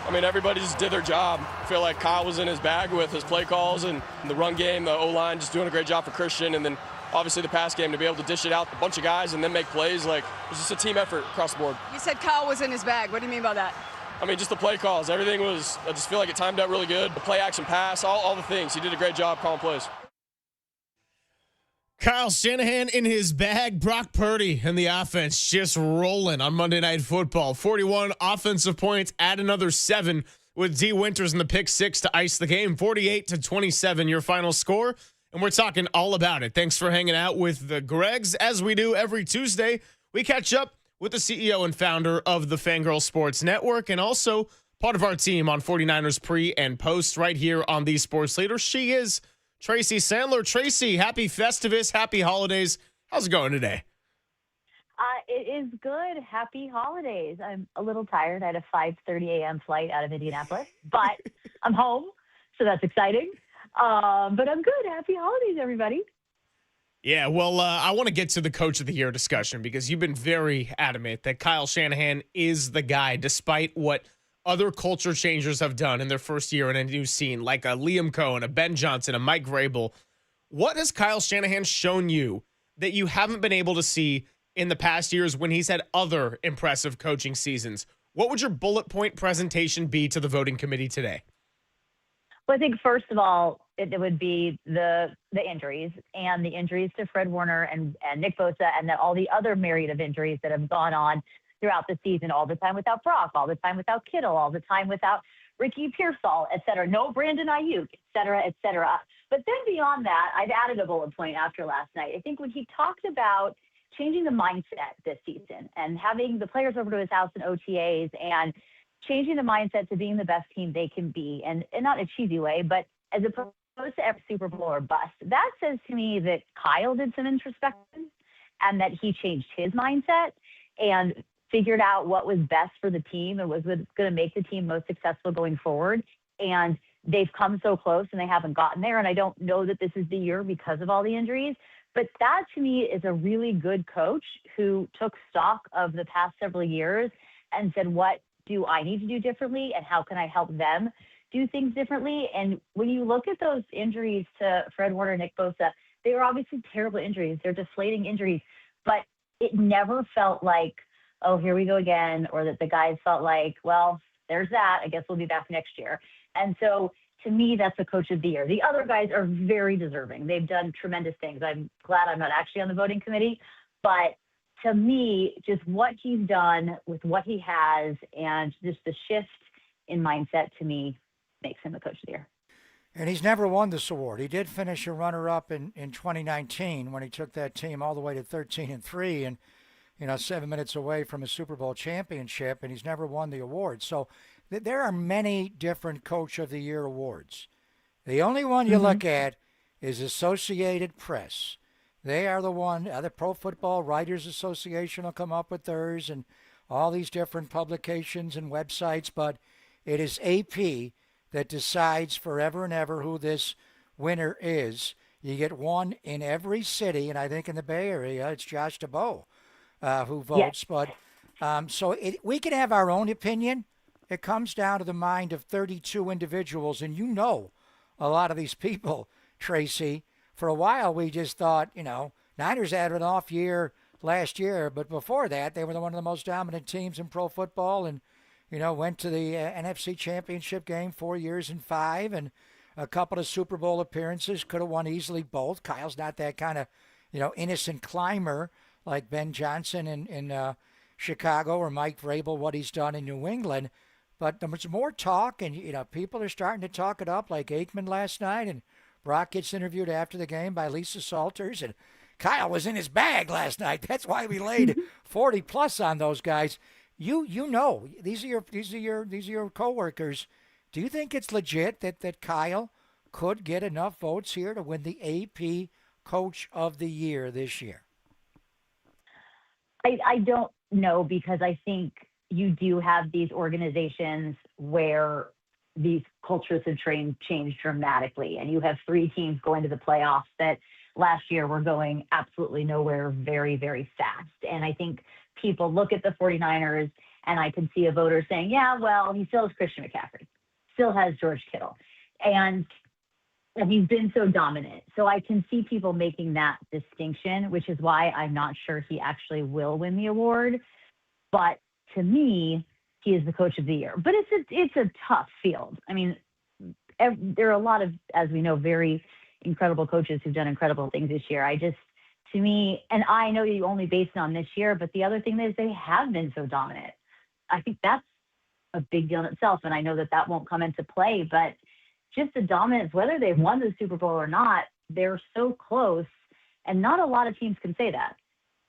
I mean, everybody just did their job. I feel like Kyle was in his bag with his play calls and the run game, the O-line just doing a great job for Christian, and then obviously the pass game to be able to dish it out a bunch of guys and then make plays. Like, it was just a team effort across the board. You said Kyle was in his bag. What do you mean by that? I mean, just the play calls. Everything was, I just feel like it timed out really good. The play action pass, all the things. He did a great job calling plays. Kyle Shanahan in his bag. Brock Purdy and the offense just rolling on Monday Night Football. 41 offensive points, add another 7 with D. Winters in the pick 6 to ice the game. 48-27 your final score. And we're talking all about it. Thanks for hanging out with the Gregs. As we do every Tuesday, we catch up with the CEO and founder of the Fangirl Sports Network and also part of our team on 49ers pre and post right here on The Sports Leader. She is Tracy Sandler. Tracy, happy Festivus, happy holidays. How's it going today? It is good. Happy holidays. I'm a little tired. I had a 5:30 a.m. flight out of Indianapolis, but I'm home, so that's exciting. But I'm good. Happy holidays, everybody. Yeah, well, I want to get to the Coach of the Year discussion because you've been very adamant that Kyle Shanahan is the guy, despite what other culture changers have done in their first year in a new scene, like a Liam Cohen, a Ben Johnson, a Mike Vrabel. What has Kyle Shanahan shown you that you haven't been able to see in the past years when he's had other impressive coaching seasons? What would your bullet point presentation be to the voting committee today? Well, I think first of all, it would be the injuries and the injuries to Fred Warner and Nick Bosa, and then all the other myriad of injuries that have gone on throughout the season, all the time without Brock, all the time without Kittle, all the time without Ricky Pearsall, et cetera. No Brandon Ayuk, et cetera, et cetera. But then beyond that, I've added a bullet point after last night. I think when he talked about changing the mindset this season and having the players over to his house in OTAs and changing the mindset to being the best team they can be, and not in a cheesy way, but as opposed to every Super Bowl or bust. That says to me that Kyle did some introspection and that he changed his mindset and figured out what was best for the team and was going to make the team most successful going forward. And they've come so close and they haven't gotten there. And I don't know that this is the year because of all the injuries. But that to me is a really good coach who took stock of the past several years and said, what do I need to do differently and how can I help them do things differently? And when you look at those injuries to Fred Warner, Nick Bosa, they were obviously terrible injuries. They're deflating injuries, but it never felt like, oh, here we go again, or that the guys felt like, well, there's that. I guess we'll be back next year. And so to me, that's the Coach of the Year. The other guys are very deserving. They've done tremendous things. I'm glad I'm not actually on the voting committee, but to me, just what he's done with what he has and just the shift in mindset to me makes him the Coach of the Year. And he's never won this award. He did finish a runner-up in 2019 when he took that team all the way to 13-3 and 7 minutes away from a Super Bowl championship, and he's never won the award. So there are many different Coach of the Year awards. The only one you look at is Associated Press. They are the one, the Pro Football Writers Association will come up with theirs and all these different publications and websites, but it is AP that decides forever and ever who this winner is. You get one in every city, and I think in the Bay Area it's Josh DeBow who votes. Yes. But so we can have our own opinion. It comes down to the mind of 32 individuals, and a lot of these people, Tracy. For a while, we just thought, Niners had an off year last year, but before that, they were one of the most dominant teams in pro football and, went to the NFC Championship game 4 years and 5 and a couple of Super Bowl appearances, could have won easily both. Kyle's not that kind of, innocent climber like Ben Johnson in Chicago or Mike Vrabel, what he's done in New England. But there was more talk, and, people are starting to talk it up like Aikman last night, and Brock gets interviewed after the game by Lisa Salters, and Kyle was in his bag last night. That's why we laid 40 plus on those guys. These are your coworkers. Do you think it's legit that Kyle could get enough votes here to win the AP Coach of the Year this year? I don't know, because I think you do have these organizations where these cultures have changed dramatically. And you have 3 teams going to the playoffs that last year were going absolutely nowhere very, very fast. And I think people look at the 49ers, and I can see a voter saying, yeah, well, he still has Christian McCaffrey, still has George Kittle. And he's been so dominant. So I can see people making that distinction, which is why I'm not sure he actually will win the award. But to me, he is the coach of the year. But it's a tough field. I mean, there are a lot of, as we know, very incredible coaches who've done incredible things this year. To me, and I know you only base it on this year, but the other thing is they have been so dominant. I think that's a big deal in itself, and I know that won't come into play, but just the dominance, whether they've won the Super Bowl or not, they're so close, and not a lot of teams can say that.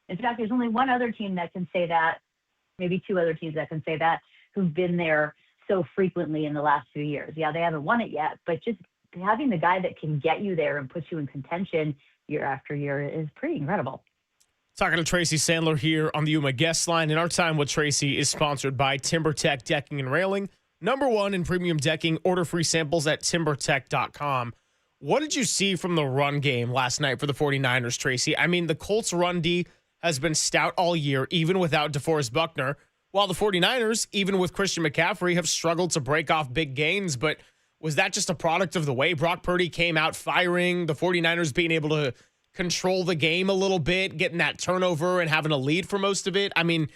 In fact, there's only one other team that can say that, maybe 2 other teams that can say that, who've been there so frequently in the last few years. Yeah, they haven't won it yet, but just having the guy that can get you there and put you in contention year after year is pretty incredible. Talking to Tracy Sandler here on the Yuma Guest Line, and our time with Tracy is sponsored by TimberTech Decking and Railing. #1 in premium decking. Order free samples at timbertech.com. What did you see from the run game last night for the 49ers, Tracy? I mean, the Colts run D has been stout all year, even without DeForest Buckner, while the 49ers, even with Christian McCaffrey, have struggled to break off big gains. But was that just a product of the way Brock Purdy came out firing, the 49ers being able to control the game a little bit, getting that turnover and having a lead for most of it? I mean,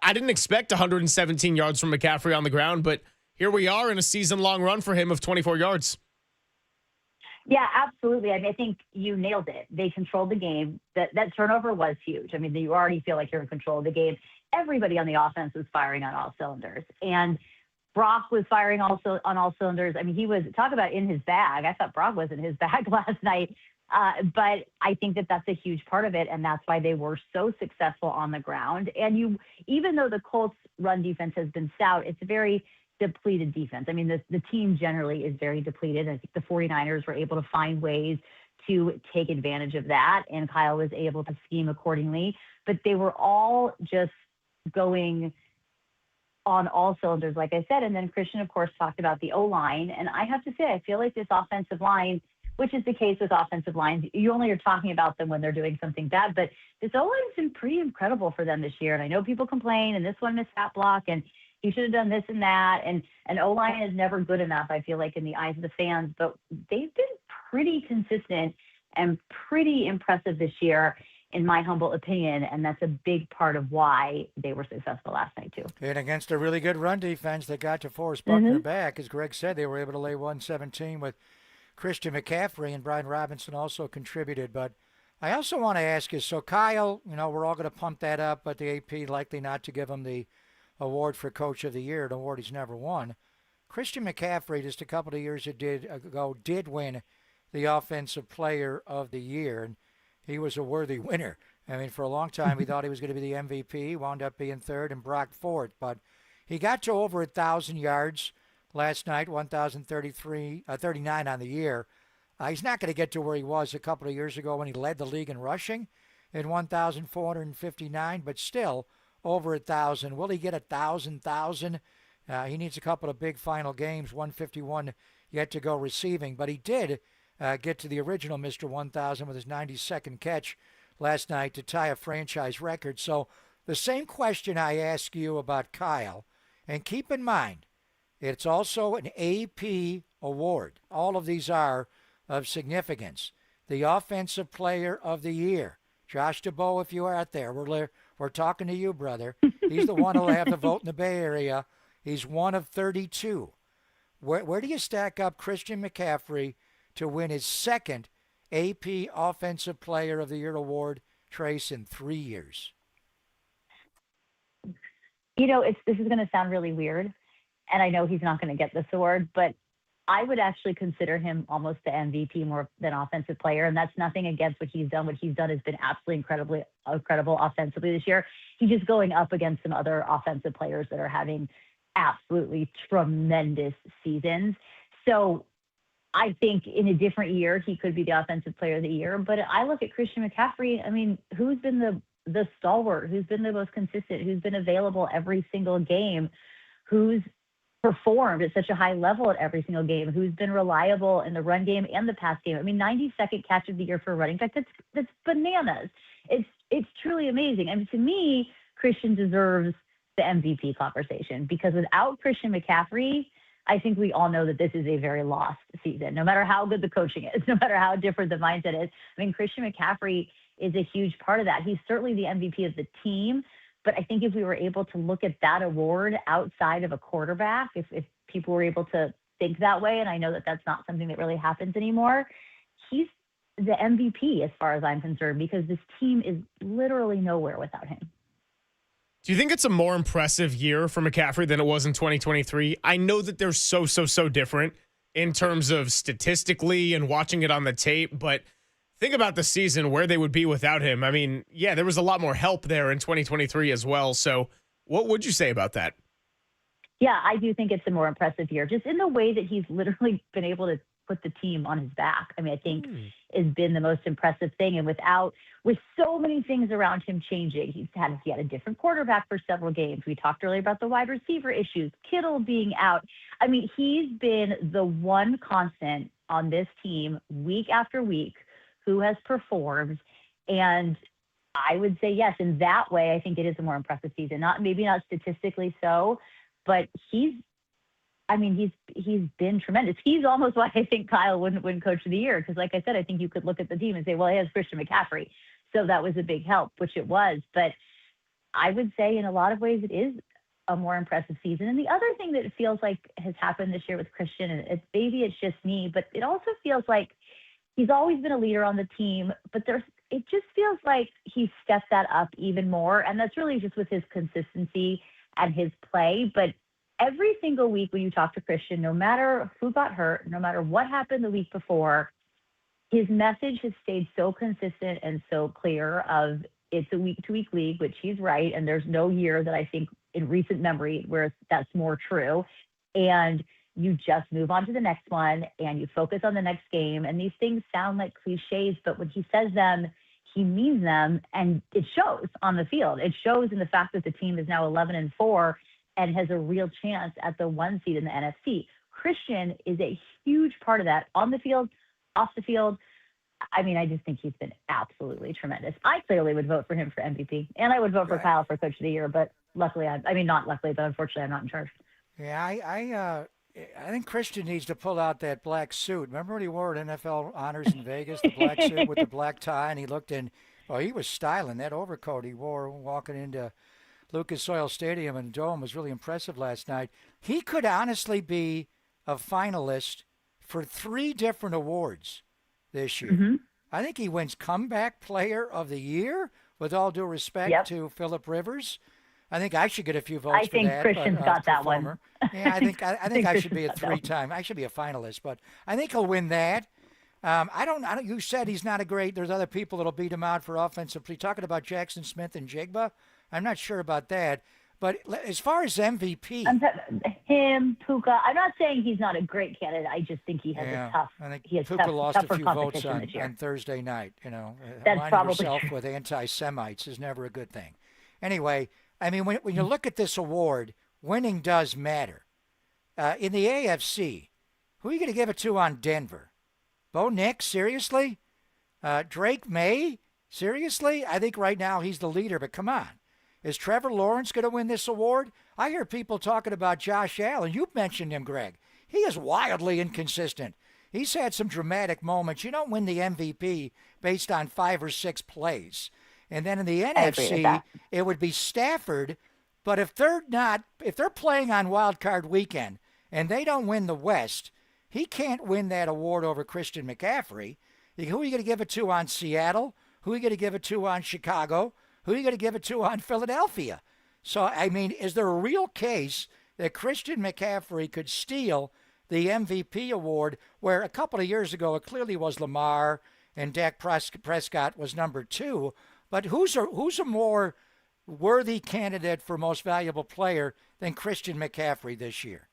I didn't expect 117 yards from McCaffrey on the ground, but here we are in a season-long run for him of 24 yards. Yeah, absolutely. I mean, I think you nailed it. They controlled the game. That turnover was huge. I mean, you already feel like you're in control of the game. Everybody on the offense was firing on all cylinders. And Brock was firing also on all cylinders. I mean, he was, talk about in his bag. I thought Brock was in his bag last night. But I think that's a huge part of it, and that's why they were so successful on the ground. And even though the Colts' run defense has been stout, it's a very depleted defense. I mean, the team generally is very depleted. I think the 49ers were able to find ways to take advantage of that, and Kyle was able to scheme accordingly. But they were all just going on all cylinders, like I said. And then Christian, of course, talked about the O-line. And I have to say, I feel like this offensive line, which is the case with offensive lines, you only are talking about them when they're doing something bad. But this O-line has been pretty incredible for them this year. And I know people complain, and this one missed that block, and he should have done this and that. And O-line is never good enough, I feel like, in the eyes of the fans. But they've been pretty consistent and pretty impressive this year, in my humble opinion, and that's a big part of why they were successful last night, too. And against a really good run defense that got DeForest Buckner back, as Greg said, they were able to lay 117 with Christian McCaffrey, and Brian Robinson also contributed. But I also want to ask you, so Kyle, we're all going to pump that up, but the AP likely not to give him the award for Coach of the Year, an award he's never won. Christian McCaffrey, just a couple of years ago, did win the Offensive Player of the Year, and he was a worthy winner. I mean, for a long time, we thought he was going to be the MVP, wound up being third, and Brock fourth. But he got to over 1,000 yards last night, 1,039 on the year. He's not going to get to where he was a couple of years ago when he led the league in rushing in 1,459, but still over 1,000. Will he get 1,000? He needs a couple of big final games, 151 yet to go receiving. But he did get to the original Mr. 1,000 with his 92nd catch last night to tie a franchise record. So the same question I ask you about Kyle, and keep in mind, it's also an AP award. All of these are of significance. The Offensive Player of the Year. Josh DeBow, if you are out there, we're talking to you, brother. He's the one who'll have the vote in the Bay Area. He's one of 32. Where do you stack up Christian McCaffrey to win his second AP Offensive Player of the Year award, Trace, in 3 years? This is going to sound really weird, and I know he's not going to get this award, but I would actually consider him almost the MVP more than offensive player, and that's nothing against what he's done. What he's done has been absolutely incredible offensively this year. He's just going up against some other offensive players that are having absolutely tremendous seasons. So I think in a different year, he could be the Offensive Player of the Year. But I look at Christian McCaffrey, I mean, who's been the stalwart, who's been the most consistent, who's been available every single game, who's performed at such a high level at every single game, who's been reliable in the run game and the pass game. I mean, 92nd catch of the year for a running back. That's bananas. It's truly amazing. And to me, Christian deserves the MVP conversation, because without Christian McCaffrey, I think we all know that this is a very lost season, no matter how good the coaching is, no matter how different the mindset is. I mean, Christian McCaffrey is a huge part of that. He's certainly the MVP of the team, but I think if we were able to look at that award outside of a quarterback, if people were able to think that way, and I know that that's not something that really happens anymore, he's the MVP as far as I'm concerned, because this team is literally nowhere without him. Do you think it's a more impressive year for McCaffrey than it was in 2023? I know that they're so different in terms of statistically and watching it on the tape, but think about the season where they would be without him. I mean, yeah, there was a lot more help there in 2023 as well. So what would you say about that? Yeah, I do think it's a more impressive year, just in the way that he's literally been able to put the team on his back. I mean, I think has been the most impressive thing. And with so many things around him changing, he had a different quarterback for several games. We talked earlier about the wide receiver issues, Kittle being out. I mean, he's been the one constant on this team week after week who has performed. And I would say, yes, in that way, I think it is a more impressive season. Maybe not statistically so, but he's been tremendous. He's almost why I think Kyle wouldn't win Coach of the Year, because like I said, I think you could look at the team and say, well, he has Christian McCaffrey, so that was a big help, which it was. But I would say in a lot of ways it is a more impressive season. And the other thing that it feels like has happened this year with Christian, and maybe it's just me, but it also feels like he's always been a leader on the team, but it just feels like he's stepped that up even more. And that's really just with his consistency and his play. But every single week when you talk to Christian, no matter who got hurt, no matter what happened the week before, his message has stayed so consistent and so clear of it's a week-to-week league, which he's right. And there's no year that I think in recent memory where that's more true. And you just move on to the next one and you focus on the next game. And these things sound like cliches, but when he says them, he means them. And it shows on the field. It shows in the fact that the team is now 11-4 and has a real chance at the 1 seed in the NFC. Christian is a huge part of that on the field, off the field. I mean, I just think he's been absolutely tremendous. I clearly would vote for him for MVP, and I would vote for Kyle for Coach of the Year, but luckily, not luckily, but unfortunately, I'm not in charge. Yeah, I think Christian needs to pull out that black suit. Remember when he wore at NFL honors in Vegas, the black suit with the black tie, and he looked he was styling. That overcoat he wore walking into Lucas Oil Stadium and Dome was really impressive last night. He could honestly be a finalist for 3 different awards this year. Mm-hmm. I think he wins Comeback Player of the Year, with all due respect to Phillip Rivers. I think I should get a few votes for that. I think Christian's got that one. Yeah, I think I should be a 3-time. I should be a finalist, but I think he'll win that. I don't. You said he's not a great. There's other people that'll beat him out for offensive play. Talking about Jackson Smith and Jigba, I'm not sure about that. But as far as MVP, him, Puka. I'm not saying he's not a great candidate. I just think he has a tough. I think he has Puka lost a few votes on Thursday night. That's aligning probably yourself true. with anti-Semites is never a good thing. Anyway, I mean, when you look at this award, winning does matter. In the AFC, who are you going to give it to on Denver? Bo Nix, seriously? Drake May, seriously? I think right now he's the leader, but come on. Is Trevor Lawrence going to win this award? I hear people talking about Josh Allen. You've mentioned him, Greg. He is wildly inconsistent. He's had some dramatic moments. You don't win the MVP based on 5 or 6 plays. And then in the NFC, it would be Stafford. But if they're playing on Wild Card Weekend and they don't win the West, he can't win that award over Christian McCaffrey. Who are you going to give it to on Seattle? Who are you going to give it to on Chicago? Who are you going to give it to on Philadelphia? So, I mean, is there a real case that Christian McCaffrey could steal the MVP award, where a couple of years ago it clearly was Lamar and Dak Prescott was number 2? But who's a more worthy candidate for most valuable player than Christian McCaffrey this year?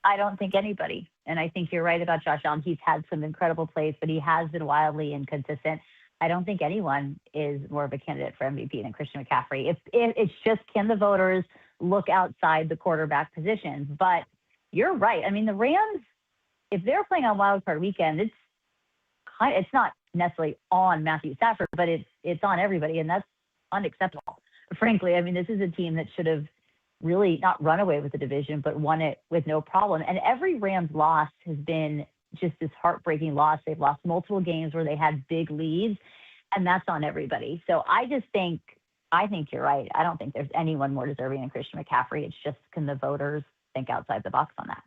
I don't think anybody. And I think you're right about Josh Allen. He's had some incredible plays, but he has been wildly inconsistent. I don't think anyone is more of a candidate for MVP than Christian McCaffrey. It's just, can the voters look outside the quarterback positions. But you're right. I mean, the Rams, if they're playing on Wild Card Weekend, it's not necessarily on Matthew Stafford, but it's on everybody, and that's unacceptable. Frankly, I mean, this is a team that should have really not run away with the division, but won it with no problem. And every Rams loss has been just this heartbreaking loss. They've lost multiple games where they had big leads, and that's on everybody. So I think you're right. I don't think there's anyone more deserving than Christian McCaffrey. It's just, can the voters think outside the box on that?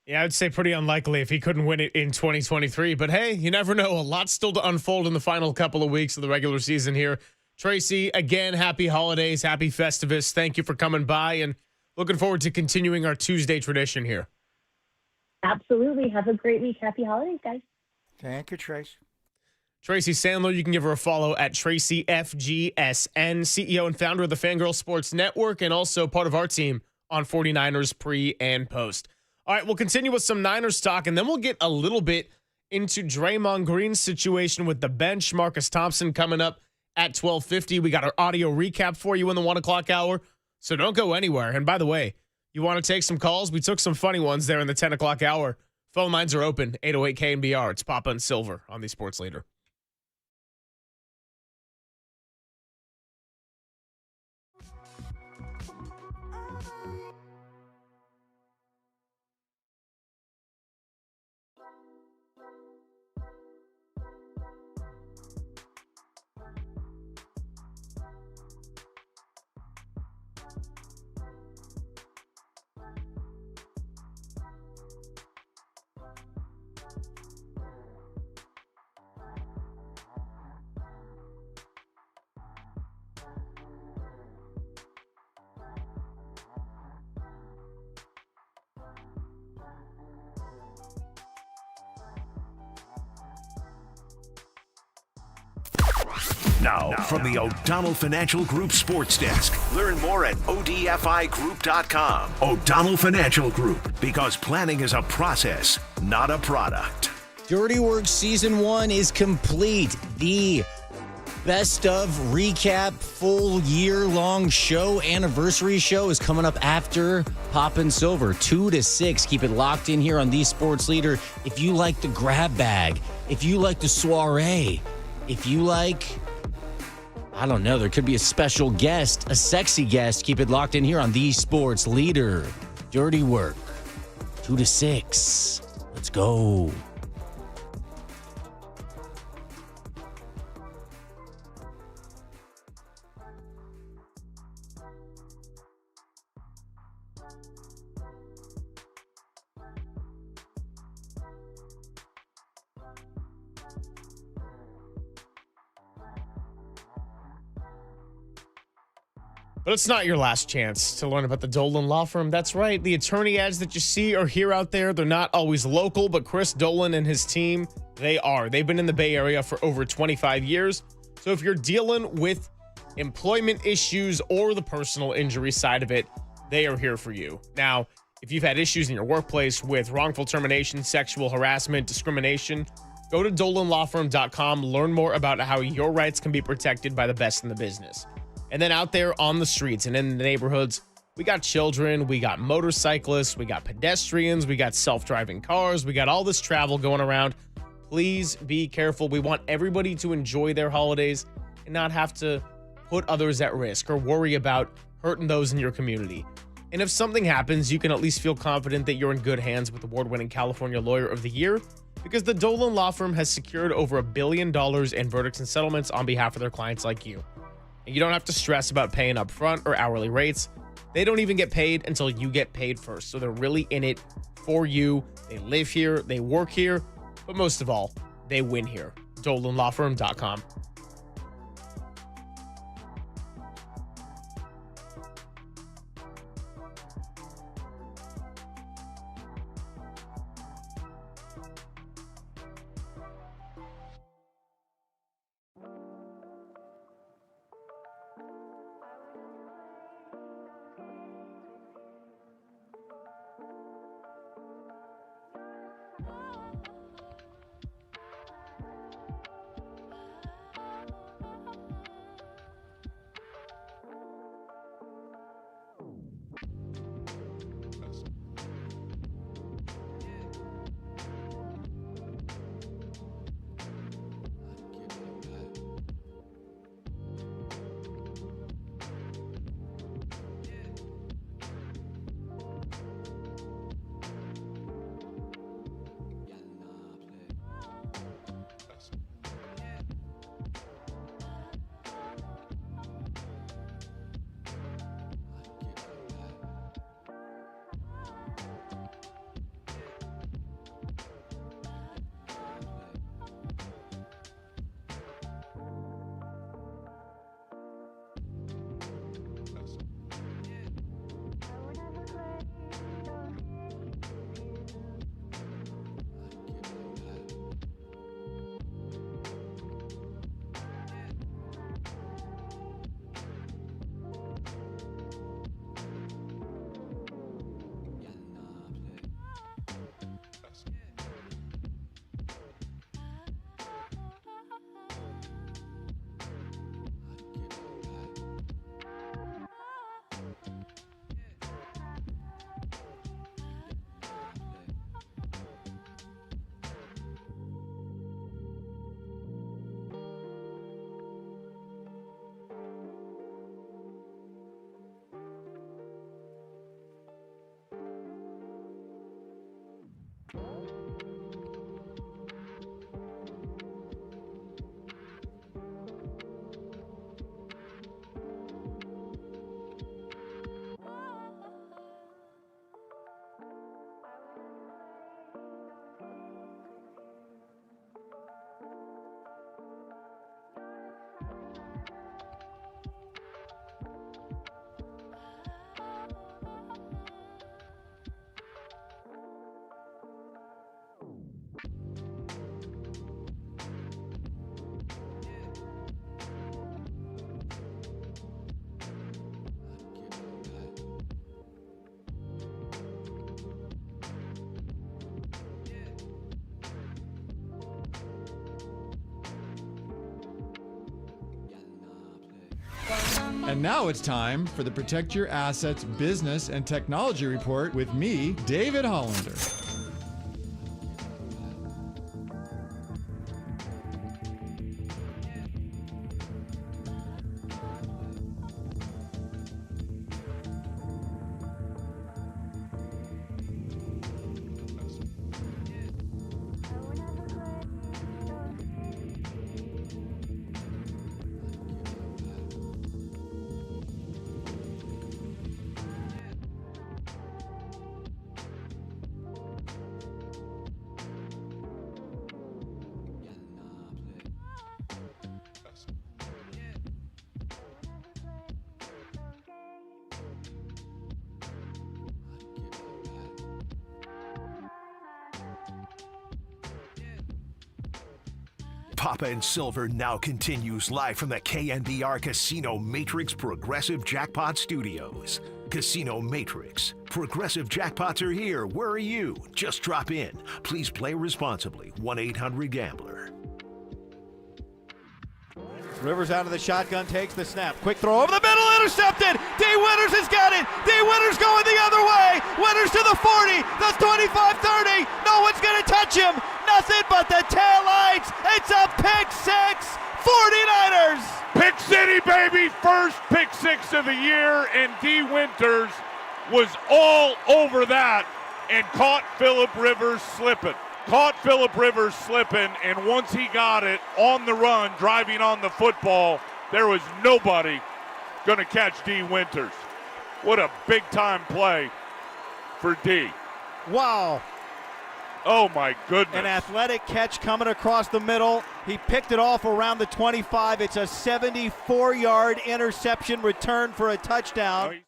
Yeah, I'd say pretty unlikely if he couldn't win it in 2023. But hey, you never know. A lot still to unfold in the final couple of weeks of the regular season here. Tracy, again, happy holidays, happy Festivus. Thank you for coming by, and looking forward to continuing our Tuesday tradition here. Absolutely. Have a great week. Happy holidays, guys. Thank you, Trace. Tracy Sandler, you can give her a follow at TracyFGSN, CEO and founder of the Fangirl Sports Network, and also part of our team on 49ers pre and post. All right, we'll continue with some Niners talk, and then we'll get a little bit into Draymond Green's situation with the bench. Marcus Thompson coming up at 12:50. We got our audio recap for you in the 1 o'clock hour, so don't go anywhere. And by the way, you want to take some calls? We took some funny ones there in the 10 o'clock hour. Phone lines are open, 808-KNBR. It's Papa and Silver on the Sports Leader. Now, from the O'Donnell Financial Group Sports Desk. Learn more at ODFIGroup.com. O'Donnell Financial Group, because planning is a process, not a product. Dirty Work Season 1 is complete. The best of recap full year-long show, anniversary show, is coming up after Pop and Silver, 2 to 6. Keep it locked in here on The Sports Leader. If you like the grab bag, if you like the soiree, if you like, I don't know, there could be a special guest, a sexy guest. Keep it locked in here on The Sports Leader. Dirty Work, 2 to 6. Let's go. But it's not your last chance to learn about the Dolan Law Firm. That's right. The attorney ads that you see or hear out there, they're not always local, but Chris Dolan and his team, they are. They've been in the Bay Area for over 25 years. So if you're dealing with employment issues or the personal injury side of it, they are here for you. Now, if you've had issues in your workplace with wrongful termination, sexual harassment, discrimination, go to DolanLawFirm.com. Learn more about how your rights can be protected by the best in the business. And then out there on the streets and in the neighborhoods, we got children, we got motorcyclists, we got pedestrians, we got self-driving cars, we got all this travel going around. Please be careful. We want everybody to enjoy their holidays and not have to put others at risk or worry about hurting those in your community. And if something happens, you can at least feel confident that you're in good hands with award-winning California Lawyer of the Year, because the Dolan Law Firm has secured over $1 billion in verdicts and settlements on behalf of their clients like you. And you don't have to stress about paying up front or hourly rates. They don't even get paid until you get paid first. So they're really in it for you. They live here, they work here, but most of all, they win here. DolanLawFirm.com. And now it's time for the Protect Your Assets Business and Technology Report with me, David Hollander. Papa and Silver now continues live from the KNBR Casino Matrix Progressive Jackpot Studios. Casino Matrix. Progressive jackpots are here. Where are you? Just drop in. Please play responsibly. 1-800-GAMBLER. Rivers out of the shotgun, takes the snap. Quick throw over the middle, intercepted. D. Winters has got it. D. Winters going the other way. Winters to the 40, the 25-30. No one's going to touch him. Nothing but the taillights. It's a pick six. 49ers. Pick City, baby. First pick six of the year, and D. Winters was all over that and caught Phillip Rivers slipping. And once he got it on the run, driving on the football, there was nobody going to catch D. Winters. What a big-time play for D. Wow. Oh, my goodness. An athletic catch coming across the middle. He picked it off around the 25. It's a 74-yard interception return for a touchdown.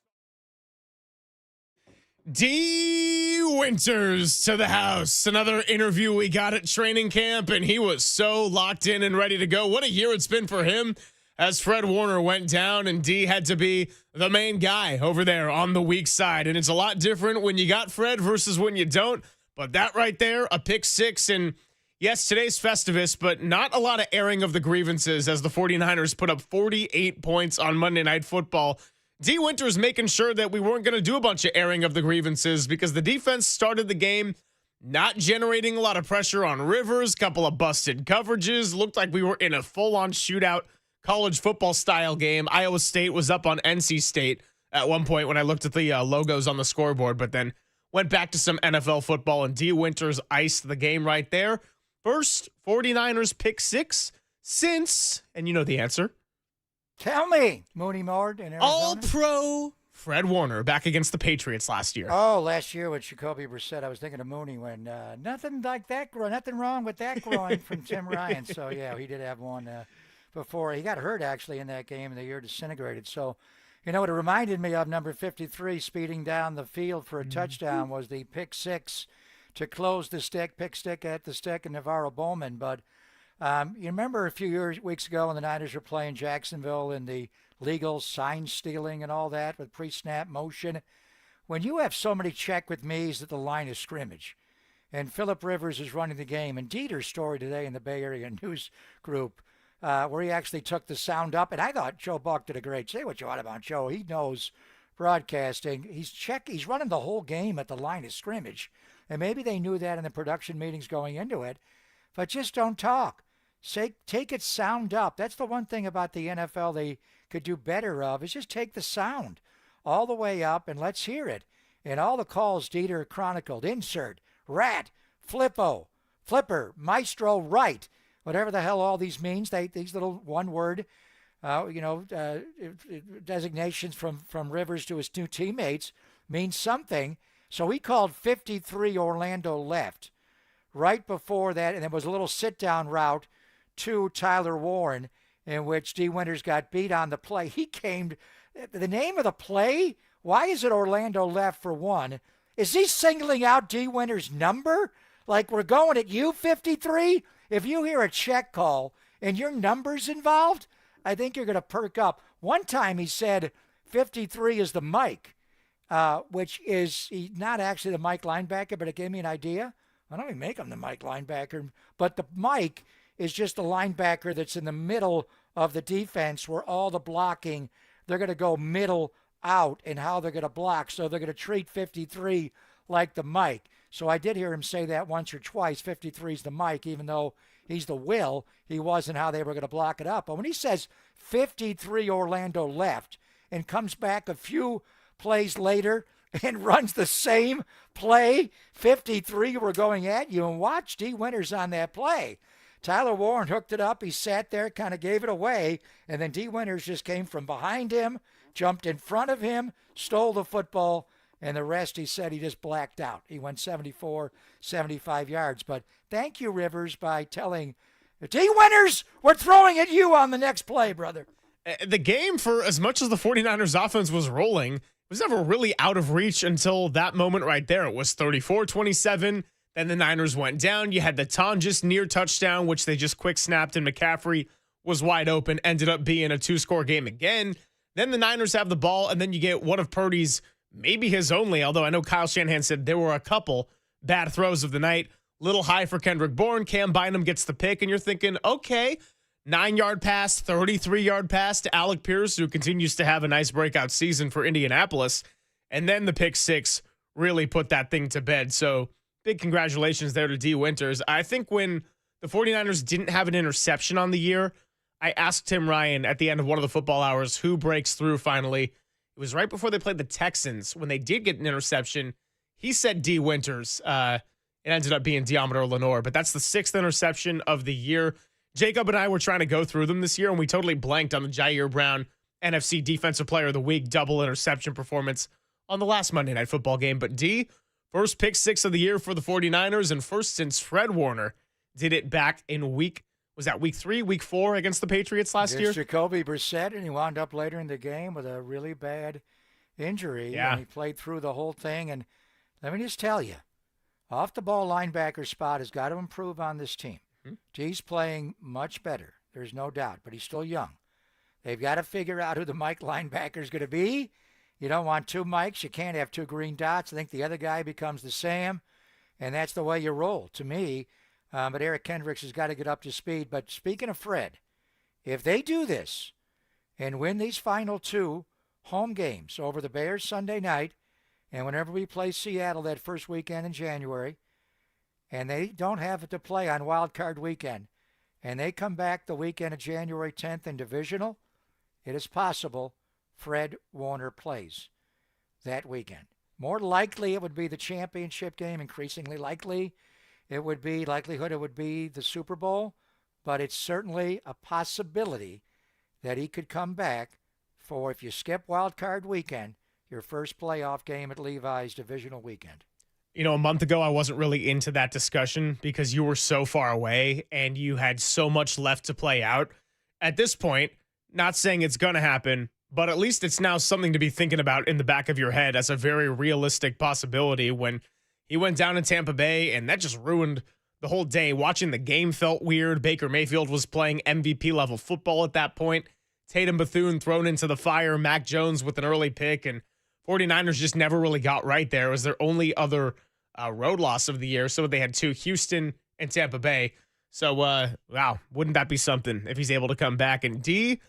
D. Winters to the house. Another interview we got at training camp, and he was so locked in and ready to go. What a year it's been for him as Fred Warner went down, and D had to be the main guy over there on the weak side. And it's a lot different when you got Fred versus when you don't. But that right there, a pick six. And yes, today's Festivus, but not a lot of airing of the grievances as the 49ers put up 48 points on Monday Night Football. D. Winters making sure that we weren't going to do a bunch of airing of the grievances because the defense started the game not generating a lot of pressure on Rivers, couple of busted coverages. Looked like we were in a full-on shootout college football style game. Iowa State was up on NC State at one point when I looked at the logos on the scoreboard, but then went back to some NFL football, and D. Winters iced the game right there. First 49ers pick six since, and you know the answer. Tell me, Mooney Mord in Arizona. All-pro Fred Warner back against the Patriots last year. Oh, last year with Jacoby Brissett, I was thinking of Mooney when nothing like that groin, nothing wrong with that groin from Tim Ryan. So, yeah, he did have one before. He got hurt, actually, in that game, and the year disintegrated. So, you know what it reminded me of, number 53, speeding down the field for a touchdown, was the pick six to close the stick, pick stick at the stick, and Navarro Bowman. But you remember a few weeks ago when the Niners were playing Jacksonville in the legal sign stealing and all that with pre-snap motion? When you have so many check with me's at the line of scrimmage, and Phillip Rivers is running the game, and Dieter's story today in the Bay Area News Group, where he actually took the sound up, and I thought Joe Buck did a great. Say what you want about Joe, he knows broadcasting. He's running the whole game at the line of scrimmage, and maybe they knew that in the production meetings going into it, but just don't talk. Take it sound up. That's the one thing about the NFL they could do better of, is just take the sound all the way up and let's hear it. And all the calls Dieter chronicled: insert, rat, flippo, flipper, maestro, right, whatever the hell all these means. These little one-word, designations from Rivers to his two teammates mean something. So he called 53 Orlando left right before that, and there was a little sit-down route to Tyler Warren in which D. Winters got beat on the play. The name of the play, why is it Orlando left for one? Is he singling out D. Winters' number? Like, we're going at you, 53? If you hear a check call and your number's involved, I think you're going to perk up. One time he said 53 is the Mike, which is not actually the Mike linebacker, but it gave me an idea. I don't even make him the Mike linebacker, but the Mike is just the linebacker that's in the middle of the defense where all the blocking they're going to go middle out and how they're going to block. So they're going to treat 53 like the Mike. So I did hear him say that once or twice. 53's the Mike, even though he's the Will. He wasn't how they were going to block it up. But when he says 53 Orlando left and comes back a few plays later and runs the same play, 53 were going at you, and watch D. Winters on that play. Tyler Warren hooked it up. He sat there, kind of gave it away, and then D. Winters just came from behind him, jumped in front of him, stole the football, and the rest, he said, he just blacked out. He went 74, 75 yards. But thank you, Rivers, by telling D. Winters, we're throwing at you on the next play, brother. The game, for as much as the 49ers offense was rolling, was never really out of reach until that moment right there. It was 34-27. Then the Niners went down. You had the Tonjes near touchdown, which they just quick snapped, and McCaffrey was wide open. Ended up being a 2-score game again. Then the Niners have the ball, and then you get one of Purdy's, maybe his only, although I know Kyle Shanahan said there were a couple bad throws of the night. Little high for Kendrick Bourne. Cam Bynum gets the pick, and you're thinking, okay, 9-yard pass, 33-yard pass to Alec Pierce, who continues to have a nice breakout season for Indianapolis. And then the pick six really put that thing to bed. So big congratulations there to D. Winters. I think when the 49ers didn't have an interception on the year, I asked Tim Ryan at the end of one of the football hours who breaks through finally. It was right before they played the Texans when they did get an interception. He said D. Winters. It ended up being Deommodore Lenoir, but that's the 6th interception of the year. Jacob and I were trying to go through them this year, and we totally blanked on the Jair Brown NFC Defensive Player of the Week double interception performance on the last Monday Night Football game. But D, first pick six of the year for the 49ers, and first since Fred Warner did it back in week 3, week 4 against the Patriots last year? Jacoby Brissett, and he wound up later in the game with a really bad injury. Yeah. And he played through the whole thing. And let me just tell you, off-the-ball linebacker spot has got to improve on this team. He's playing much better. There's no doubt, but he's still young. They've got to figure out who the Mike linebacker is going to be. You don't want two Mikes. You can't have two green dots. I think the other guy becomes the Sam, and that's the way you roll, to me. But Eric Kendricks has got to get up to speed. But speaking of Fred, if they do this and win these final 2 home games over the Bears Sunday night, and whenever we play Seattle that first weekend in January, and they don't have it to play on Wild Card weekend, and they come back the weekend of January 10th in divisional, it is possible Fred Warner plays that weekend. More likely it would be the championship game, increasingly likely it would be the Super Bowl, but it's certainly a possibility that he could come back for, if you skip Wild Card weekend, your first playoff game at Levi's divisional weekend. You know, a month ago, I wasn't really into that discussion because you were so far away and you had so much left to play out. At this point, not saying it's going to happen, but at least it's now something to be thinking about in the back of your head as a very realistic possibility. When he went down in Tampa Bay, and that just ruined the whole day. Watching the game felt weird. Baker Mayfield was playing MVP-level football at that point. Tatum Bethune thrown into the fire. Mac Jones with an early pick, and 49ers just never really got right there. It was their only other road loss of the year. So they had 2, Houston and Tampa Bay. So, wow, wouldn't that be something if he's able to come back? And D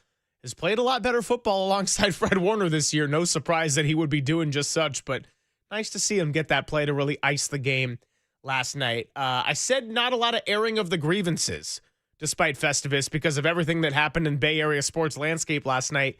has played a lot better football alongside Fred Warner this year. No surprise that he would be doing just such, but nice to see him get that play to really ice the game last night. I said not a lot of airing of the grievances despite Festivus because of everything that happened in Bay Area sports landscape last night.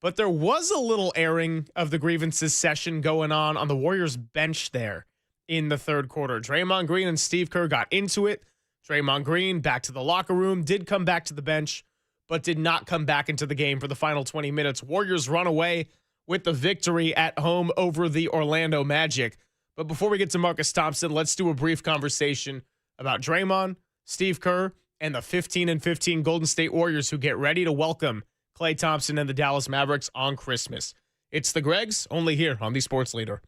But there was a little airing of the grievances session going on the Warriors bench there in the third quarter. Draymond Green and Steve Kerr got into it. Draymond Green back to the locker room, did come back to the bench, but did not come back into the game for the final 20 minutes. Warriors run away with the victory at home over the Orlando Magic. But before we get to Marcus Thompson, let's do a brief conversation about Draymond, Steve Kerr, and the 15-15 Golden State Warriors who get ready to welcome Klay Thompson and the Dallas Mavericks on Christmas. It's the Gregs, only here on the Sports Leader.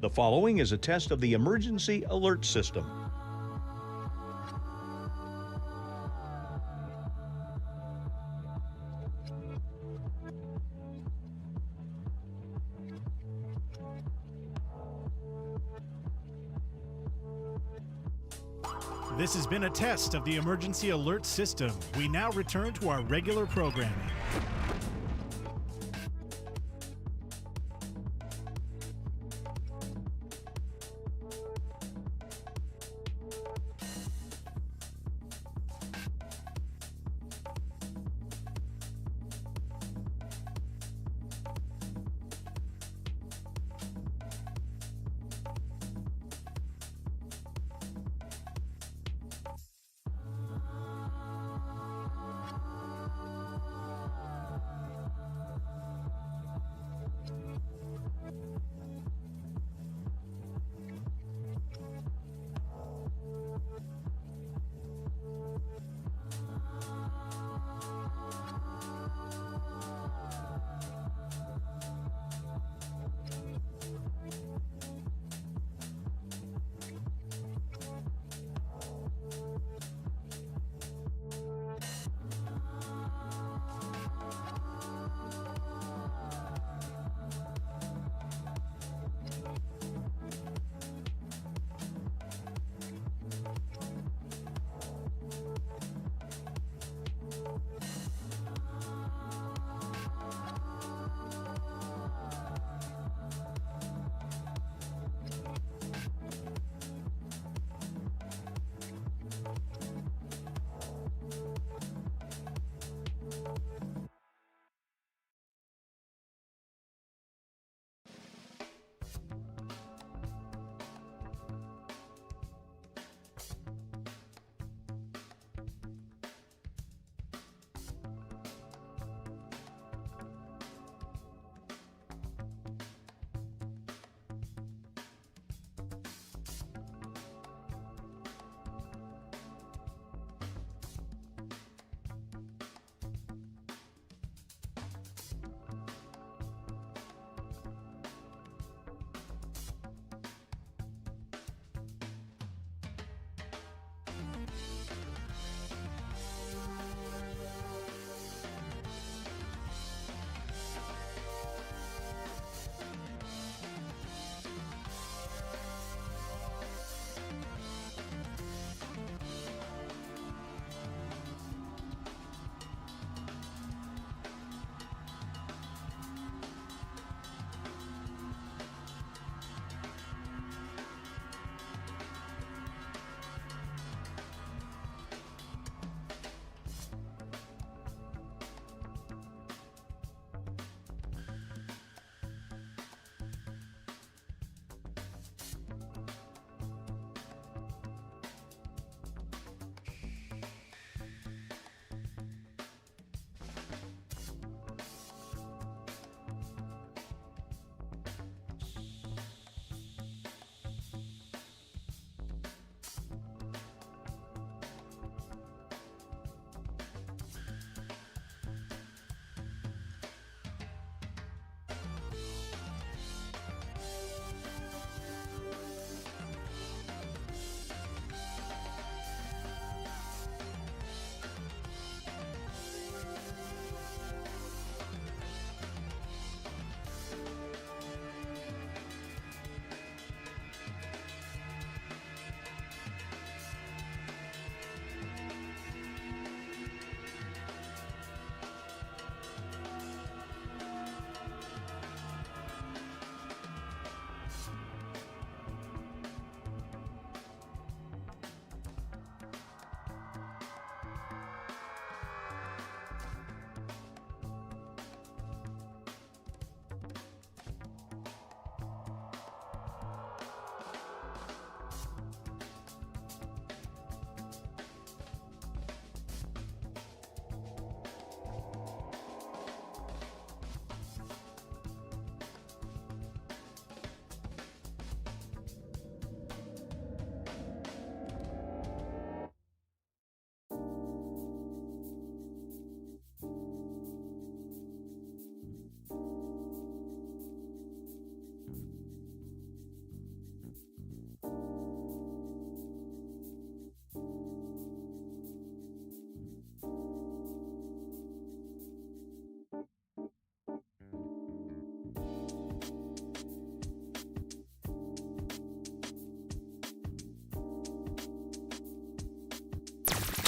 The following is a test of the emergency alert system. This has been a test of the emergency alert system. We now return to our regular programming.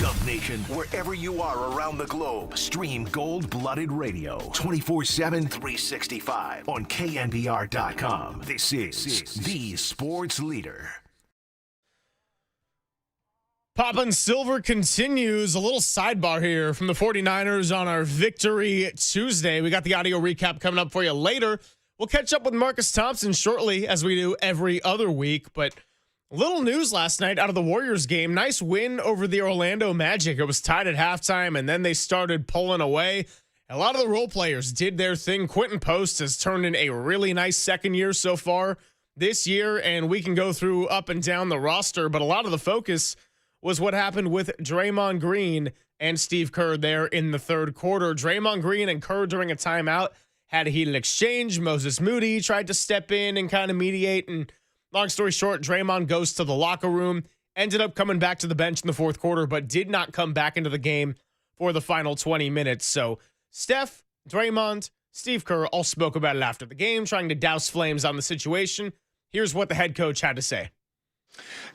Dub Nation, wherever you are around the globe, stream Gold-Blooded Radio 24/7, 365 on KNBR.com. This is the sports leader. Poppin' Silver continues. A little sidebar here from the 49ers on our Victory Tuesday. We got the audio recap coming up for you later. We'll catch up with Marcus Thompson shortly, as we do every other week. But little news last night out of the Warriors game. Nice win over the Orlando Magic. It was tied at halftime, and then they started pulling away. A lot of the role players did their thing. Quentin Post has turned in a really nice second year so far this year, and we can go through up and down the roster. But a lot of the focus was what happened with Draymond Green and Steve Kerr there in the third quarter. Draymond Green and Kerr during a timeout had a heated exchange. Moses Moody tried to step in and kind of mediate. And long story short, Draymond goes to the locker room, ended up coming back to the bench in the fourth quarter, but did not come back into the game for the final 20 minutes. So Steph, Draymond, Steve Kerr all spoke about it after the game, trying to douse flames on the situation. Here's what the head coach had to say.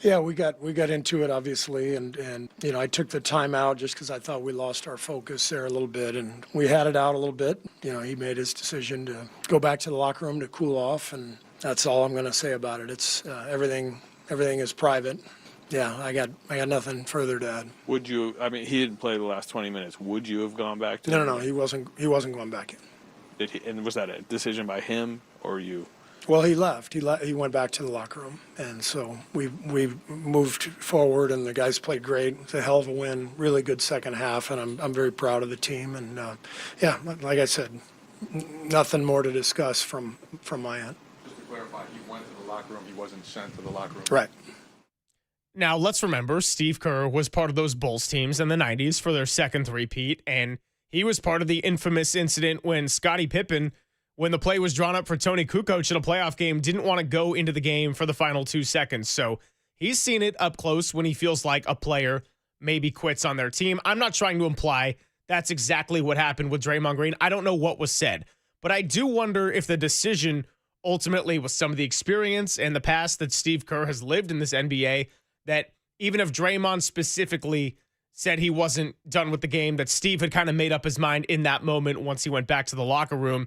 Yeah, we got into it obviously, and I took the time out just because I thought we lost our focus there a little bit, and we had it out a little bit. He made his decision to go back to the locker room to cool off, and that's all I'm going to say about it. It's everything is private. Yeah, I got nothing further to add. Would you? I mean, he didn't play the last 20 minutes. Would you have gone back to? No, he wasn't going back in. Did he? And was that a decision by him or you? Well, he left. He went back to the locker room, and so we moved forward, and the guys played great. It's a hell of a win, really good second half, and I'm very proud of the team. And yeah, like I said, nothing more to discuss from my end. Just to clarify, he went to the locker room. He wasn't sent to the locker room. Right. Now, let's remember, Steve Kerr was part of those Bulls teams in the 90s for their second three-peat, and he was part of the infamous incident when Scottie Pippen, when the play was drawn up for Tony Kukoc in a playoff game, didn't want to go into the game for the final 2 seconds. So he's seen it up close when he feels like a player maybe quits on their team. I'm not trying to imply that's exactly what happened with Draymond Green. I don't know what was said, but I do wonder if the decision ultimately was some of the experience and the past that Steve Kerr has lived in this NBA, that even if Draymond specifically said he wasn't done with the game, that Steve had kind of made up his mind in that moment once he went back to the locker room.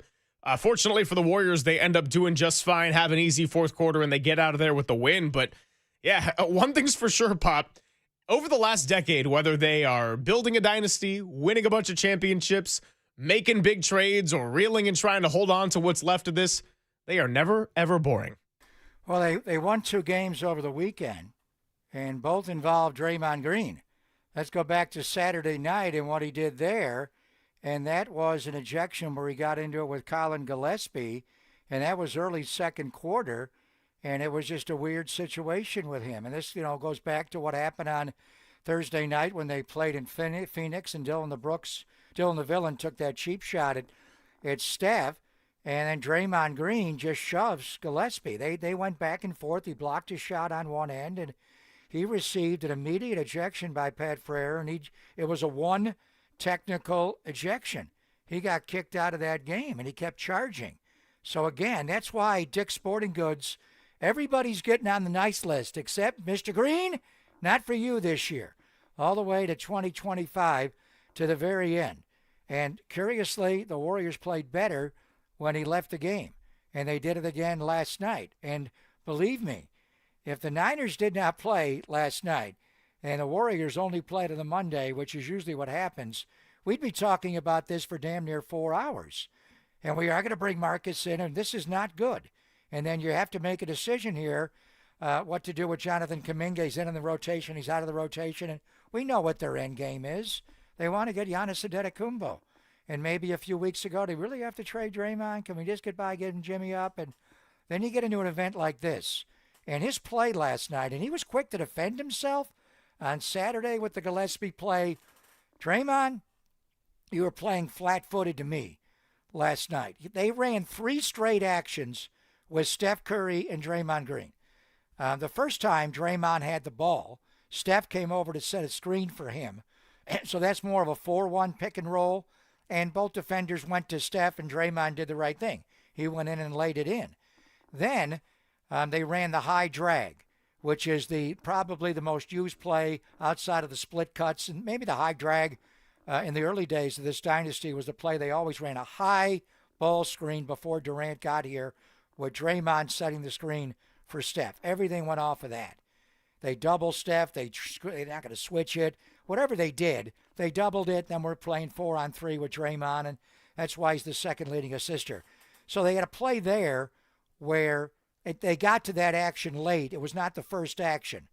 Fortunately for the Warriors, they end up doing just fine, have an easy fourth quarter, and they get out of there with the win. But yeah, one thing's for sure, Pop. Over the last decade, whether they are building a dynasty, winning a bunch of championships, making big trades, or reeling and trying to hold on to what's left of this, they are never, ever boring. Well, they won 2 games over the weekend, and both involved Draymond Green. Let's go back to Saturday night and what he did there. And that was an ejection where he got into it with Colin Gillespie, and that was early second quarter, and it was just a weird situation with him. And this, goes back to what happened on Thursday night when they played in Phoenix, and Dylan the Villain took that cheap shot at Steph, and then Draymond Green just shoves Gillespie. They went back and forth. He blocked his shot on one end, and he received an immediate ejection by Pat Frere, and it was a one technical ejection. He got kicked out of that game, and he kept charging. So again, that's why Dick's Sporting Goods, everybody's getting on the nice list except Mr. Green. Not for you this year. All the way to 2025 to the very end. And curiously, the Warriors played better when he left the game, and they did it again last night. And believe me, if the Niners did not play last night, and the Warriors only played on the Monday, which is usually what happens, we'd be talking about this for damn near 4 hours. And we are going to bring Marcus in, and this is not good. And then you have to make a decision here what to do with Jonathan Kuminga. He's in the rotation. He's out of the rotation. And we know what their end game is. They want to get Giannis Antetokounmpo. And maybe a few weeks ago, they really have to trade Draymond. Can we just get by getting Jimmy up? And then you get into an event like this. And his play last night, and he was quick to defend himself on Saturday with the Gillespie play. Draymond, you were playing flat-footed to me last night. They ran 3 straight actions with Steph Curry and Draymond Green. The first time Draymond had the ball, Steph came over to set a screen for him. So that's more of a 4-1 pick and roll. And both defenders went to Steph, and Draymond did the right thing. He went in and laid it in. Then they ran the high drag, which is probably the most used play outside of the split cuts and maybe the high drag in the early days of this dynasty was the play they always ran, a high ball screen before Durant got here with Draymond setting the screen for Steph. Everything went off of that. They double Steph. They're not going to switch it. Whatever they did, they doubled it. Then we're playing 4-on-3 with Draymond, and that's why he's the second leading assister. So they had a play there where they got to that action late. It was not the first action.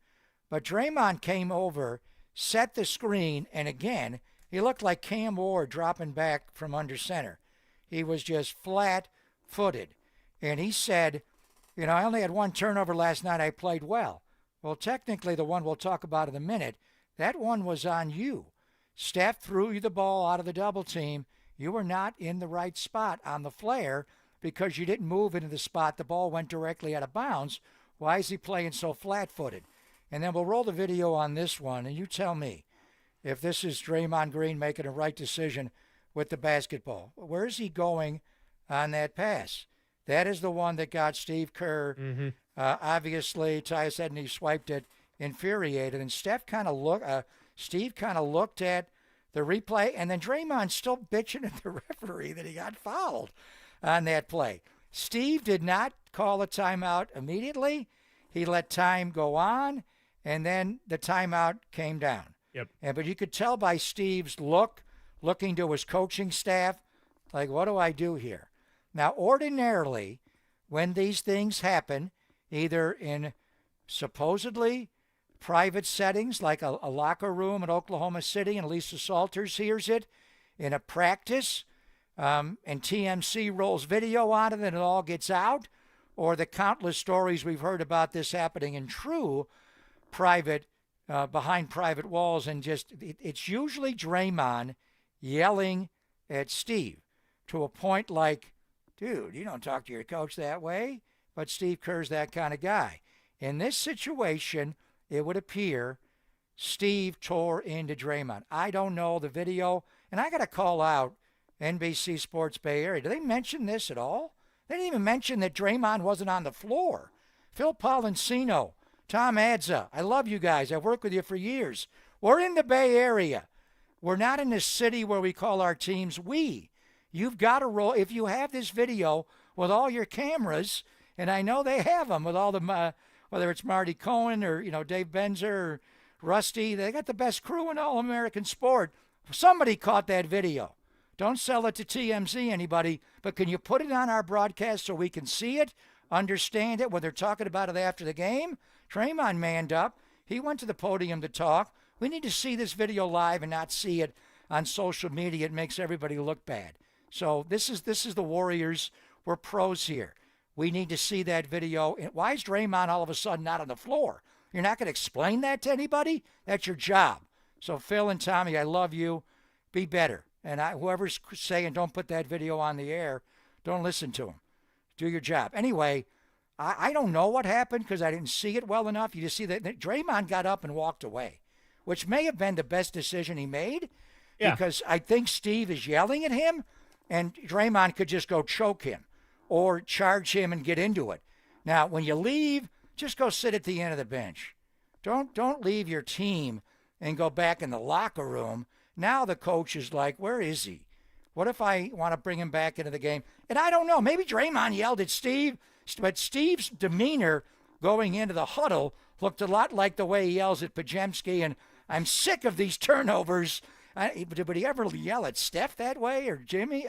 But Draymond came over, set the screen, and again, he looked like Cam Ward dropping back from under center. He was just flat-footed. And he said, I only had one turnover last night. I played well. Well, technically, the one we'll talk about in a minute, that one was on you. Steph threw you the ball out of the double team. You were not in the right spot on the flare because you didn't move into the spot. The ball went directly out of bounds. Why is he playing so flat-footed? And then we'll roll the video on this one, and you tell me if this is Draymond Green making a right decision with the basketball. Where is he going on that pass? That is the one that got Steve Kerr, obviously, Tyus said, and he swiped it, infuriated. And Steve kind of looked at the replay, and then Draymond still bitching at the referee that he got fouled on that play. Steve did not call a timeout immediately. He let time go on, and then the timeout came down. Yep. But you could tell by Steve's looking to his coaching staff, like, what do I do here? Now, ordinarily, when these things happen, either in supposedly private settings like a locker room in Oklahoma City, and Lisa Salters hears it, in a practice, and TMC rolls video on it and it all gets out, or the countless stories we've heard about this happening in true private, behind private walls, and it's usually Draymond yelling at Steve to a point like, dude, you don't talk to your coach that way. But Steve Kerr's that kind of guy. In this situation, it would appear Steve tore into Draymond. I don't know the video, and I got to call out NBC Sports Bay Area. Did they mention this at all? They didn't even mention that Draymond wasn't on the floor. Phil Palancino, Tom Adza, I love you guys. I've worked with you for years. We're in the Bay Area. We're not in the city where we call our teams we. You've got to roll. If you have this video with all your cameras, and I know they have them with all the, whether it's Marty Cohen or, Dave Benzer or Rusty, they got the best crew in all American sport. Somebody caught that video. Don't sell it to TMZ, anybody, but can you put it on our broadcast so we can see it, understand it, when they're talking about it after the game? Draymond manned up. He went to the podium to talk. We need to see this video live and not see it on social media. It makes everybody look bad. So this is the Warriors. We're pros here. We need to see that video. Why is Draymond all of a sudden not on the floor? You're not going to explain that to anybody? That's your job. So Phil and Tommy, I love you. Be better. And whoever's saying don't put that video on the air, don't listen to them. Do your job. Anyway, I don't know what happened because I didn't see it well enough. You just see that Draymond got up and walked away, which may have been the best decision he made because I think Steve is yelling at him, and Draymond could just go choke him or charge him and get into it. Now, when you leave, just go sit at the end of the bench. Don't leave your team and go back in the locker room. Now the coach is like, where is he? What if I want to bring him back into the game? And I don't know. Maybe Draymond yelled at Steve, but Steve's demeanor going into the huddle looked a lot like the way he yells at Pajemski, and I'm sick of these turnovers. Would he ever yell at Steph that way or Jimmy?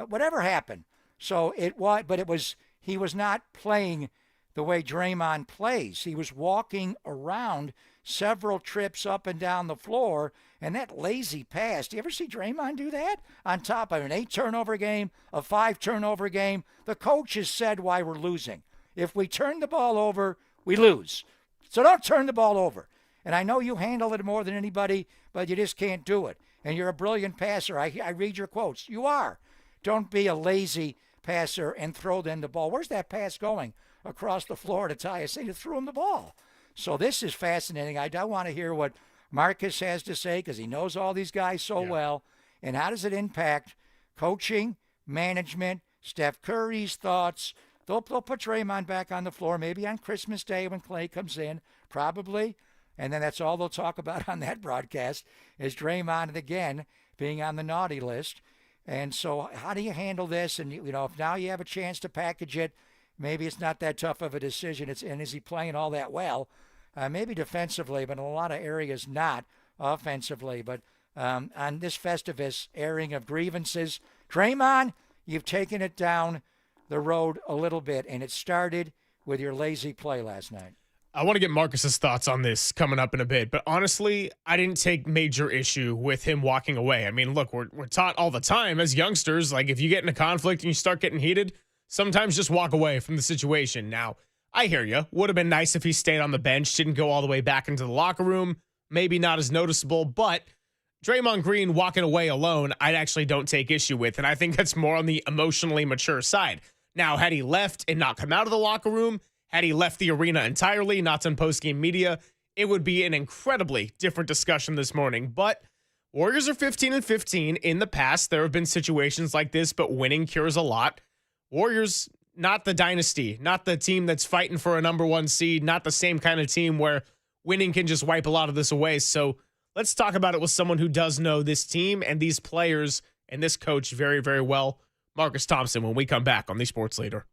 Whatever happened. So he was not playing the way Draymond plays. He was walking around several trips up and down the floor, and that lazy pass. Do you ever see Draymond do that? On top of an 8-turnover game, a 5-turnover game, the coach has said why we're losing. If we turn the ball over, we lose. So don't turn the ball over. And I know you handle it more than anybody, but you just can't do it. And you're a brilliant passer. I read your quotes. You are. Don't be a lazy passer and throw them the ball. Where's that pass going? Across the floor to Tyus. They threw him the ball. So this is fascinating. I don't want to hear what Marcus has to say because he knows all these guys so well. And how does it impact coaching, management, Steph Curry's thoughts, They'll put Draymond back on the floor, maybe on Christmas Day when Clay comes in, probably. And then that's all they'll talk about on that broadcast is Draymond again being on the naughty list. And so how do you handle this? And, if now you have a chance to package it, maybe it's not that tough of a decision. And is he playing all that well? Maybe defensively, but in a lot of areas not offensively. But on this Festivus airing of grievances, Draymond, you've taken it down the road a little bit, and it started with your lazy play last night. I want to get Marcus's thoughts on this coming up in a bit, but honestly, I didn't take major issue with him walking away. I mean, look, we're taught all the time as youngsters, like if you get in a conflict and you start getting heated, sometimes just walk away from the situation. Now, I hear you. Would have been nice if he stayed on the bench, didn't go all the way back into the locker room. Maybe not as noticeable, but Draymond Green walking away alone, I actually don't take issue with, and I think that's more on the emotionally mature side. Now, had he left and not come out of the locker room, had he left the arena entirely, not done postgame media, it would be an incredibly different discussion this morning. But Warriors are 15-15. In the past, there have been situations like this, but winning cures a lot. Warriors, not the dynasty, not the team that's fighting for a number one seed, not the same kind of team where winning can just wipe a lot of this away. So let's talk about it with someone who does know this team and these players and this coach very, very well. Marcus Thompson, when we come back on the Sports Leader.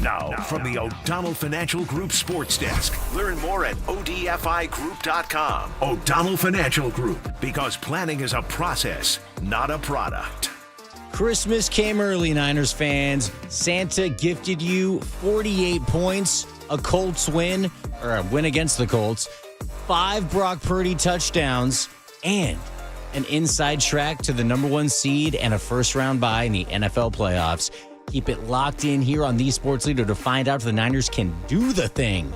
Now, from the O'Donnell Financial Group Sports Desk. Learn more at odfigroup.com. O'Donnell Financial Group, because planning is a process, not a product. Christmas came early, Niners fans. Santa gifted you 48 points, a Colts win, or a win against the Colts, 5 Brock Purdy touchdowns, and an inside track to the number 1 seed and a first-round bye in the NFL playoffs. Keep it locked in here on the Sports Leader to find out if the Niners can do the thing.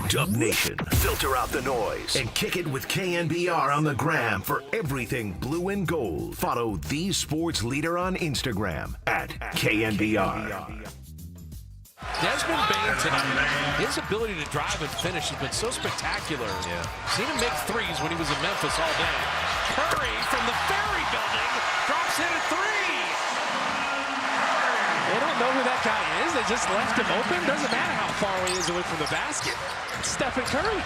Dub Nation, filter out the noise and kick it with KNBR on the gram for everything blue and gold. Follow the sports leader on Instagram at KNBR. Desmond Bain tonight, his ability to drive and finish has been so spectacular. Seen him make threes when he was in Memphis all day. Curry from the Ferry Building drops in a three. They don't know who that guy is. They just left him open. Doesn't matter how far he is away from the basket. It's Stephen Curry.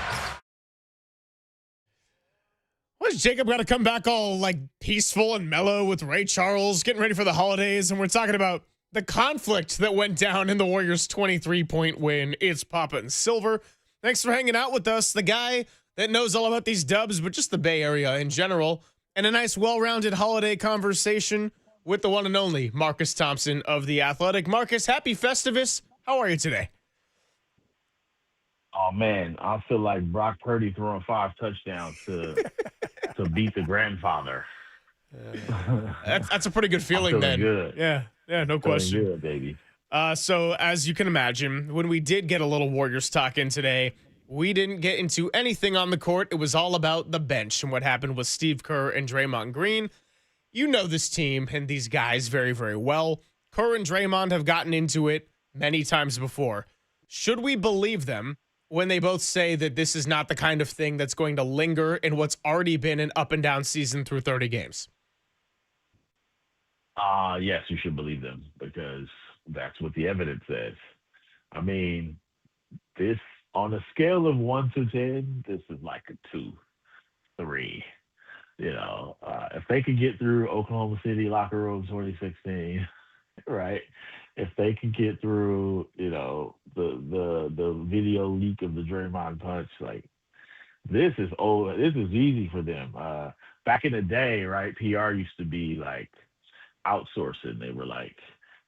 Why's Jacob got to come back all like peaceful and mellow with Ray Charles, getting ready for the holidays, and we're talking about the conflict that went down in the Warriors' 23-point win. It's Papa and Silver. Thanks for hanging out with us. The guy that knows all about these dubs, but just the Bay Area in general, and a nice, well-rounded holiday conversation with the one and only Marcus Thompson of The Athletic. Marcus, happy Festivus. How are you today? Oh, man, I feel like Brock Purdy throwing 5 touchdowns to beat the grandfather. That's a pretty good feeling, then. Good. Yeah, no question. Good, baby. So, as you can imagine, when we did get a little Warriors talk in today, we didn't get into anything on the court. It was all about the bench and what happened with Steve Kerr and Draymond Green. You know this team and these guys very, very well. Kerr and Draymond have gotten into it many times before. Should we believe them when they both say that this is not the kind of thing that's going to linger in what's already been an up and down season through 30 games? Yes, you should believe them because that's what the evidence says. I mean, this on a scale of 1 to 10, this is like a 2, 3. If they could get through Oklahoma City locker room 2016, right? If they could get through, the video leak of the Draymond punch, like this is easy for them. Back in the day, right? PR used to be like outsourcing. They were like,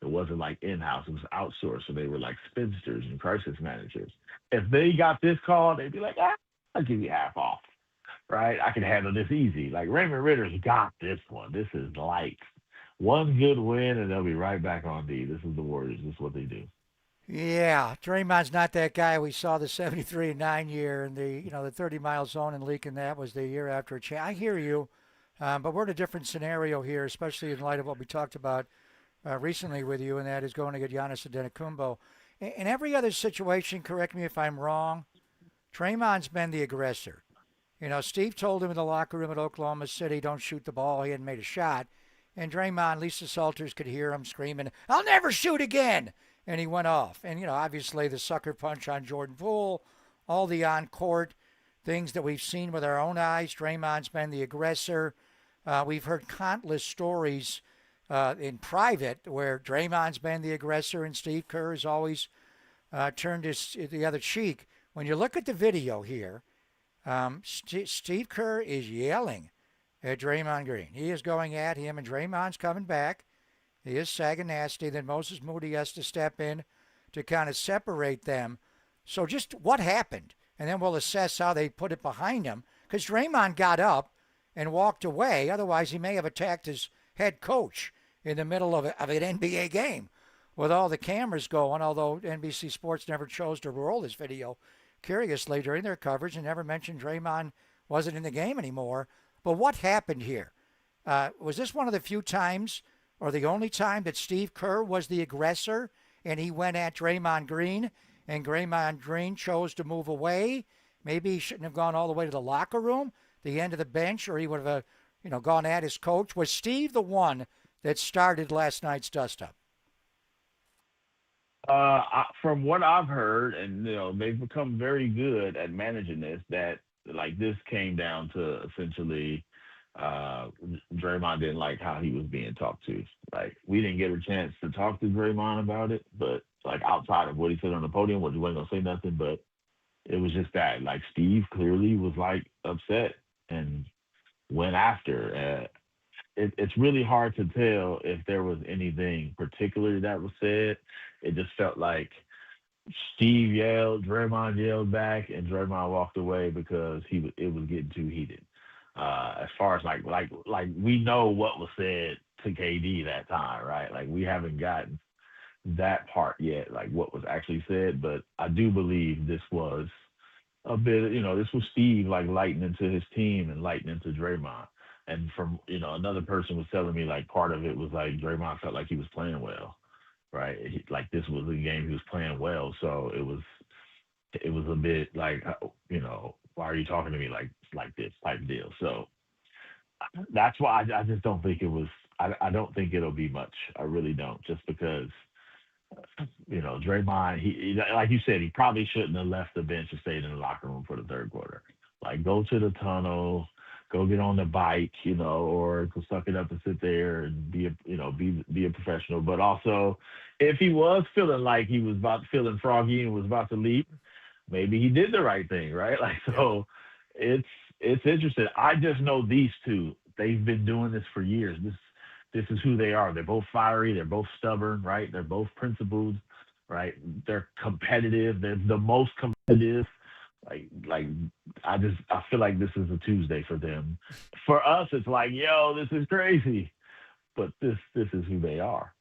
it wasn't like in-house, it was outsourced. So they were like spinsters and crisis managers. If they got this call, they'd be like, I'll give you half off, right? I can handle this easy. Like Raymond Ritter's got this one. This is like one good win and they'll be right back on D. This is the Warriors. This is what they do. Yeah, Draymond's not that guy. We saw the 73-9 year and the 30-mile zone and leaking that was the year after a I hear you. But we're in a different scenario here, especially in light of what we talked about recently with you, and that is going to get Giannis Antetokounmpo. In every other situation, correct me if I'm wrong, Draymond's been the aggressor. Steve told him in the locker room at Oklahoma City, don't shoot the ball. He hadn't made a shot. And Draymond, Lisa Salters could hear him screaming, I'll never shoot again. And he went off. And, obviously the sucker punch on Jordan Poole, all the on-court things that we've seen with our own eyes. Draymond's been the aggressor. We've heard countless stories in private where Draymond's been the aggressor and Steve Kerr has always turned the other cheek. When you look at the video here, Steve Kerr is yelling at Draymond Green. He is going at him, and Draymond's coming back. He is sagging nasty. Then Moses Moody has to step in to kind of separate them. So just what happened? And then we'll assess how they put it behind him. Because Draymond got up and walked away. Otherwise, he may have attacked his head coach in the middle of an NBA game with all the cameras going, although NBC Sports never chose to roll this video curiously during their coverage and never mentioned Draymond wasn't in the game anymore. But what happened here? Was this one of the few times or the only time that Steve Kerr was the aggressor and he went at Draymond Green and Draymond Green chose to move away? Maybe he shouldn't have gone all the way to the locker room, the end of the bench, or he would have gone at his coach. Was Steve the one that started last night's dust-up? From what I've heard, and they've become very good at managing this, that like this came down to essentially Draymond didn't like how he was being talked to. Like, we didn't get a chance to talk to Draymond about it, but like outside of what he said on the podium, he wasn't gonna say nothing, but it was just that like Steve clearly was like upset and went after. It's really hard to tell if there was anything particular that was said. It just felt like Steve yelled, Draymond yelled back, and Draymond walked away because it was getting too heated. As far as like we know what was said to KD that time, right? Like, we haven't gotten that part yet, like what was actually said. But I do believe this was a bit, this was Steve like lighting into his team and lighting into Draymond. And from, another person was telling me like part of it was like Draymond felt like he was playing well, right? Like this was a game he was playing well. So it was a bit like, why are you talking to me like this type deal? So that's why I just don't think it was, I don't think it'll be much. I really don't, just because, Draymond, he like you said, he probably shouldn't have left the bench and stayed in the locker room for the third quarter. Like, go to the tunnel, go get on the bike, or go suck it up and sit there and be a professional. But also, if he was feeling like he was feeling froggy and was about to leave, maybe he did the right thing, right? Like, so it's interesting. I just know these two, they've been doing this for years. This is who they are. They're both fiery. They're both stubborn, right? They're both principled, right? They're competitive. They're the most competitive. Like I feel like this is a Tuesday for them. For us, it's like, yo, this is crazy. But this is who they are.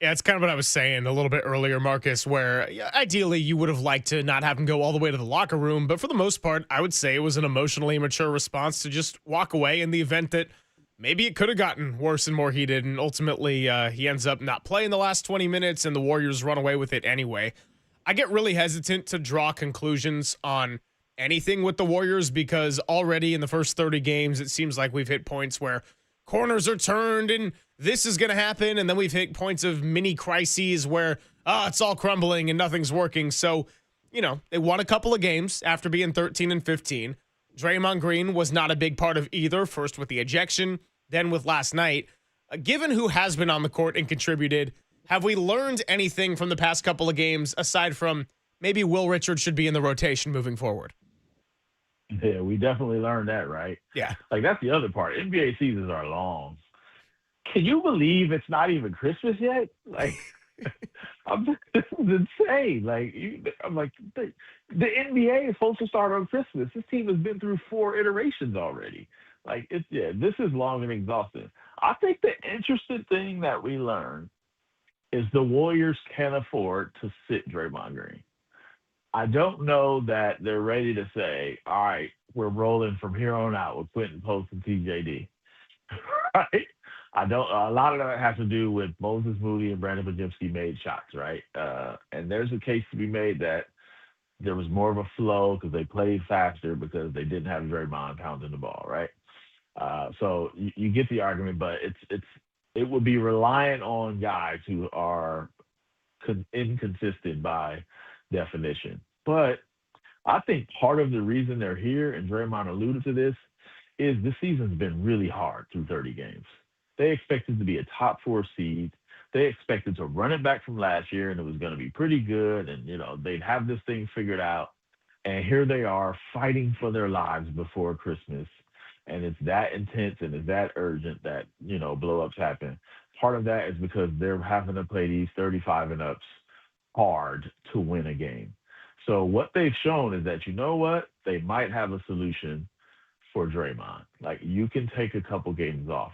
Yeah, it's kind of what I was saying a little bit earlier, Marcus, where ideally you would have liked to not have him go all the way to the locker room. But for the most part, I would say it was an emotionally mature response to just walk away in the event that maybe it could have gotten worse and more heated. And ultimately, he ends up not playing the last 20 minutes and the Warriors run away with it anyway. I get really hesitant to draw conclusions on anything with the Warriors because already in the first 30 games, it seems like we've hit points where corners are turned and this is going to happen. And then we've hit points of mini crises where, it's all crumbling and nothing's working. So, they won a couple of games after being 13-15. Draymond Green was not a big part of either, first with the ejection, then with last night. Given who has been on the court and contributed, have we learned anything from the past couple of games aside from maybe Will Richard should be in the rotation moving forward? Yeah, we definitely learned that, right? Yeah. Like, that's the other part. NBA seasons are long. Can you believe it's not even Christmas yet? Like, this is insane. Like, I'm like, the NBA is supposed to start on Christmas. This team has been through 4 iterations already. Like, this is long and exhausting. I think the interesting thing that we learned is the Warriors can afford to sit Draymond Green. I don't know that they're ready to say, all right, we're rolling from here on out with Quentin Post and TJD. Right? A lot of that has to do with Moses Moody and Brandon Podziemski made shots, right? And there's a case to be made that there was more of a flow because they played faster because they didn't have Draymond pounding the ball, right? So you get the argument, but it would be reliant on guys who are inconsistent by definition. But I think part of the reason they're here, and Draymond alluded to this, is this season's been really hard through 30 games. They expected to be a top 4 seed. They expected to run it back from last year, and it was going to be pretty good, and, they'd have this thing figured out. And here they are fighting for their lives before Christmas. And it's that intense and it's that urgent that, blow-ups happen. Part of that is because they're having to play these 35 and ups hard to win a game. So what they've shown is that, you know what? They might have a solution for Draymond. Like, you can take a couple games off.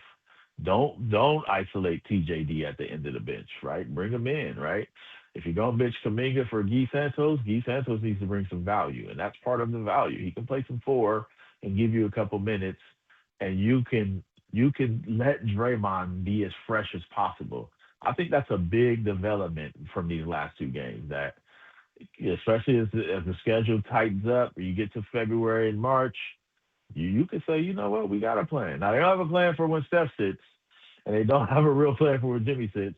Don't isolate TJD at the end of the bench, right? Bring him in, right? If you're going to bench Kuminga for Guy Santos needs to bring some value, and that's part of the value. He can play some 4 and give you a couple minutes, and you can let Draymond be as fresh as possible. I think that's a big development from these last 2 games, that especially as the schedule tightens up, or you get to February and March, you can say, you know what, we got a plan. Now, they don't have a plan for when Steph sits, and they don't have a real plan for when Jimmy sits,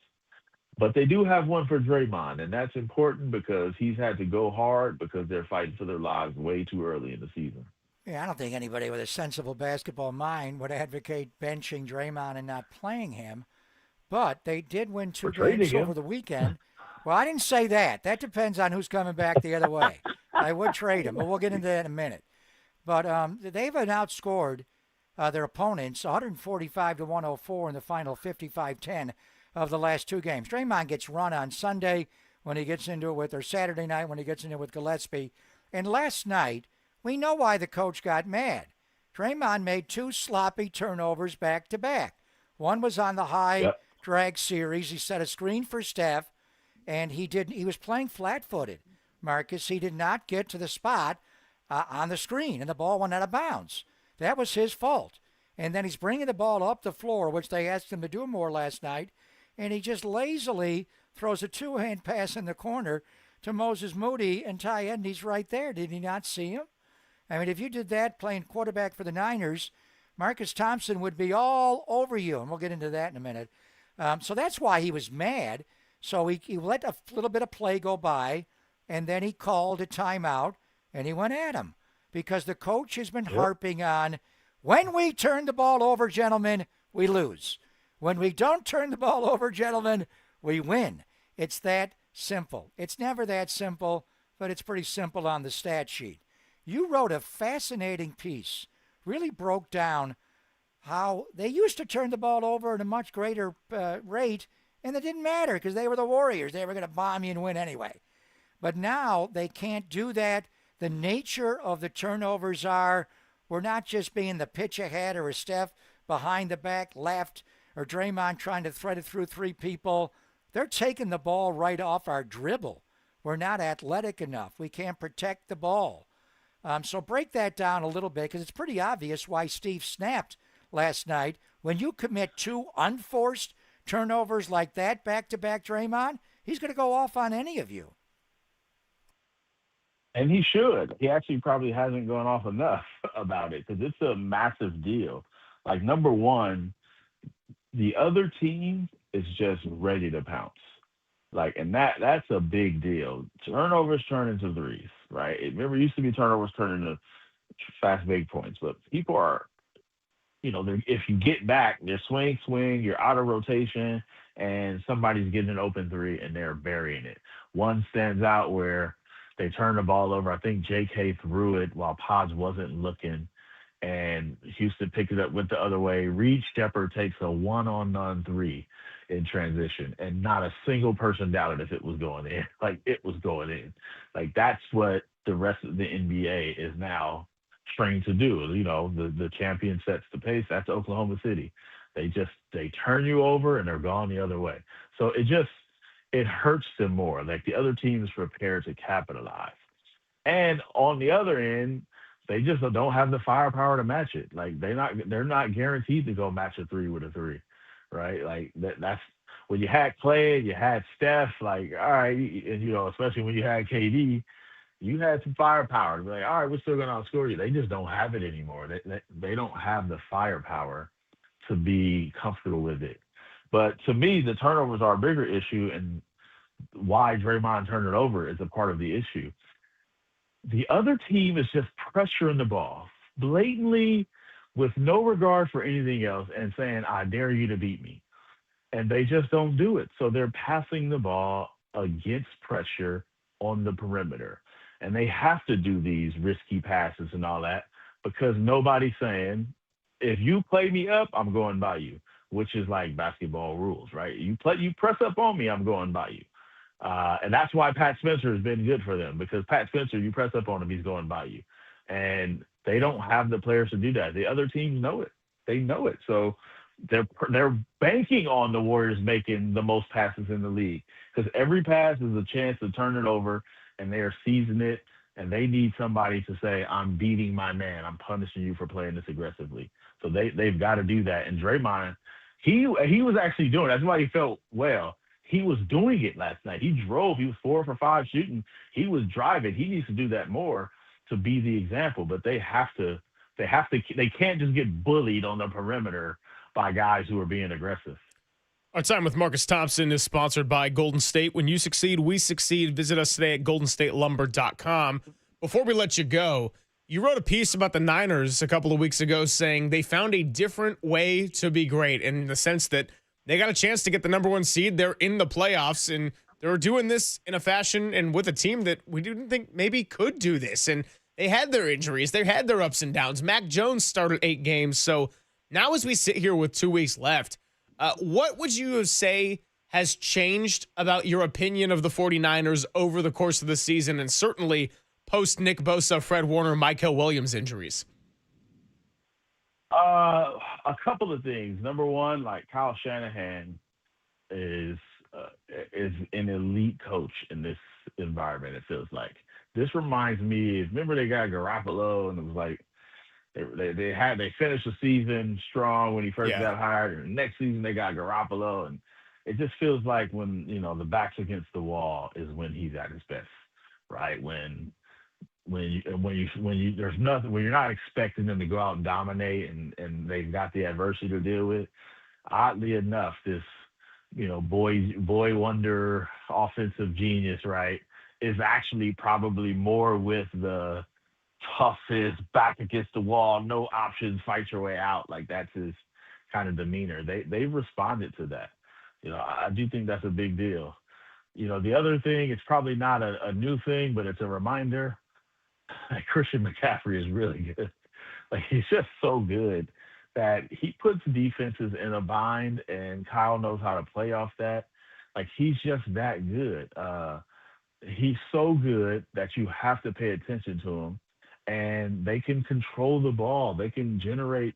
but they do have one for Draymond, and that's important because he's had to go hard because they're fighting for their lives way too early in the season. Yeah, I don't think anybody with a sensible basketball mind would advocate benching Draymond and not playing him, but they did win 2 games over the weekend. Well, I didn't say that. That depends on who's coming back the other way. I would trade him, but we'll get into that in a minute. But they've outscored their opponents 145-104 in the final 55-10 of the last 2 games. Draymond gets run on Sunday when he gets into it with, or Saturday night when he gets into it with Gillespie. And last night, we know why the coach got mad. Draymond made 2 sloppy turnovers back-to-back. One was on the high drag series. He set a screen for Steph, and he was playing flat-footed, Marcus. He did not get to the spot on the screen, and the ball went out of bounds. That was his fault. And then he's bringing the ball up the floor, which they asked him to do more last night, and he just lazily throws a 2-hand pass in the corner to Moses Moody, and Ty Edney's right there. Did he not see him? I mean, if you did that playing quarterback for the Niners, Marcus Thompson would be all over you, and we'll get into that in a minute. So that's why he was mad. So he let a little bit of play go by, and then he called a timeout, and he went at him because the coach has been harping on, when we turn the ball over, gentlemen, we lose. When we don't turn the ball over, gentlemen, we win. It's that simple. It's never that simple, but it's pretty simple on the stat sheet. You wrote a fascinating piece, really broke down how they used to turn the ball over at a much greater rate, and it didn't matter because they were the Warriors. They were going to bomb you and win anyway. But now they can't do that. The nature of the turnovers are, we're not just being the pitch ahead or a Steph behind the back left or Draymond trying to thread it through 3 people. They're taking the ball right off our dribble. We're not athletic enough. We can't protect the ball. So break that down a little bit because it's pretty obvious why Steve snapped last night. When you commit 2 unforced turnovers like that back-to-back, Draymond, he's going to go off on any of you. And he should. He actually probably hasn't gone off enough about it because it's a massive deal. Like, number one, the other team is just ready to pounce. Like, and that's a big deal. Turnovers turn into threes, right? Remember, it used to be turnovers turn into fast break points, but people are, if you get back, they're swing, you're out of rotation, and somebody's getting an open 3 and they're burying it. One stands out where they turned the ball over. I think J.K. threw it while Pods wasn't looking, and Houston picked it up, went the other way. Reed Shepard takes a 1-on-none 3 in transition, and not a single person doubted if it was going in. Like, it was going in. Like, that's what the rest of the NBA is now trained to do. The champion sets the pace. That's Oklahoma City. They turn you over and they're gone the other way. So it hurts them more. Like, the other team is prepared to capitalize. And on the other end, they just don't have the firepower to match it. Like, they're not guaranteed to go match a 3 with a 3, right? Like, that's when you had Clay, you had Steph, like, all right, and, especially when you had KD, you had some firepower to be like, all right, we're still going to outscore you. They just don't have it anymore. They don't have the firepower to be comfortable with it. But to me, the turnovers are a bigger issue, and why Draymond turned it over is a part of the issue. The other team is just pressuring the ball, blatantly with no regard for anything else and saying, I dare you to beat me. And they just don't do it. So they're passing the ball against pressure on the perimeter. And they have to do these risky passes and all that because nobody's saying, if you play me up, I'm going by you, which is like basketball rules, right? You press up on me, I'm going by you. And that's why Pat Spencer has been good for them because Pat Spencer, you press up on him, he's going by you. And they don't have the players to do that. The other teams know it. They know it. So they're banking on the Warriors making the most passes in the league because every pass is a chance to turn it over, and they are seizing it. And they need somebody to say, I'm beating my man. I'm punishing you for playing this aggressively. So they've got to do that. And Draymond, he was actually doing it. That's why he felt well. He was doing it last night. He drove. He was 4 for 5 shooting. He was driving. He needs to do that more to be the example. But they can't just get bullied on the perimeter by guys who are being aggressive. Our time with Marcus Thompson is sponsored by Golden State. When you succeed, we succeed. Visit us today at goldenstatelumber.com. Before we let you go, you wrote a piece about the Niners a couple of weeks ago saying they found a different way to be great in the sense that they got a chance to get the number 1 seed. They're in the playoffs, and they're doing this in a fashion and with a team that we didn't think maybe could do this. And they had their injuries. They had their ups and downs. Mac Jones started 8 games. So now as we sit here with 2 weeks left, what would you say has changed about your opinion of the 49ers over the course of the season and certainly post Nick Bosa, Fred Warner, Michael Williams injuries? A couple of things. Number one, like Kyle Shanahan is an elite coach in this environment, it feels like. This reminds me, remember they got Garoppolo and it was like, they finished the season strong when he first got hired, and the next season they got Garoppolo, and it just feels like when the back's against the wall is when he's at his best, right? When there's nothing, when you're not expecting them to go out and dominate, and they've got the adversity to deal with. Oddly enough, this boy wonder offensive genius, right, is actually probably more with the toughest, back against the wall, no options, fight your way out. Like that's his kind of demeanor. They've responded to that. I do think that's a big deal. The other thing, it's probably not a new thing, but it's a reminder. Like Christian McCaffrey is really good. Like he's just so good that he puts defenses in a bind, and Kyle knows how to play off that. Like he's just that good. He's so good that you have to pay attention to him. And they can control the ball. They can generate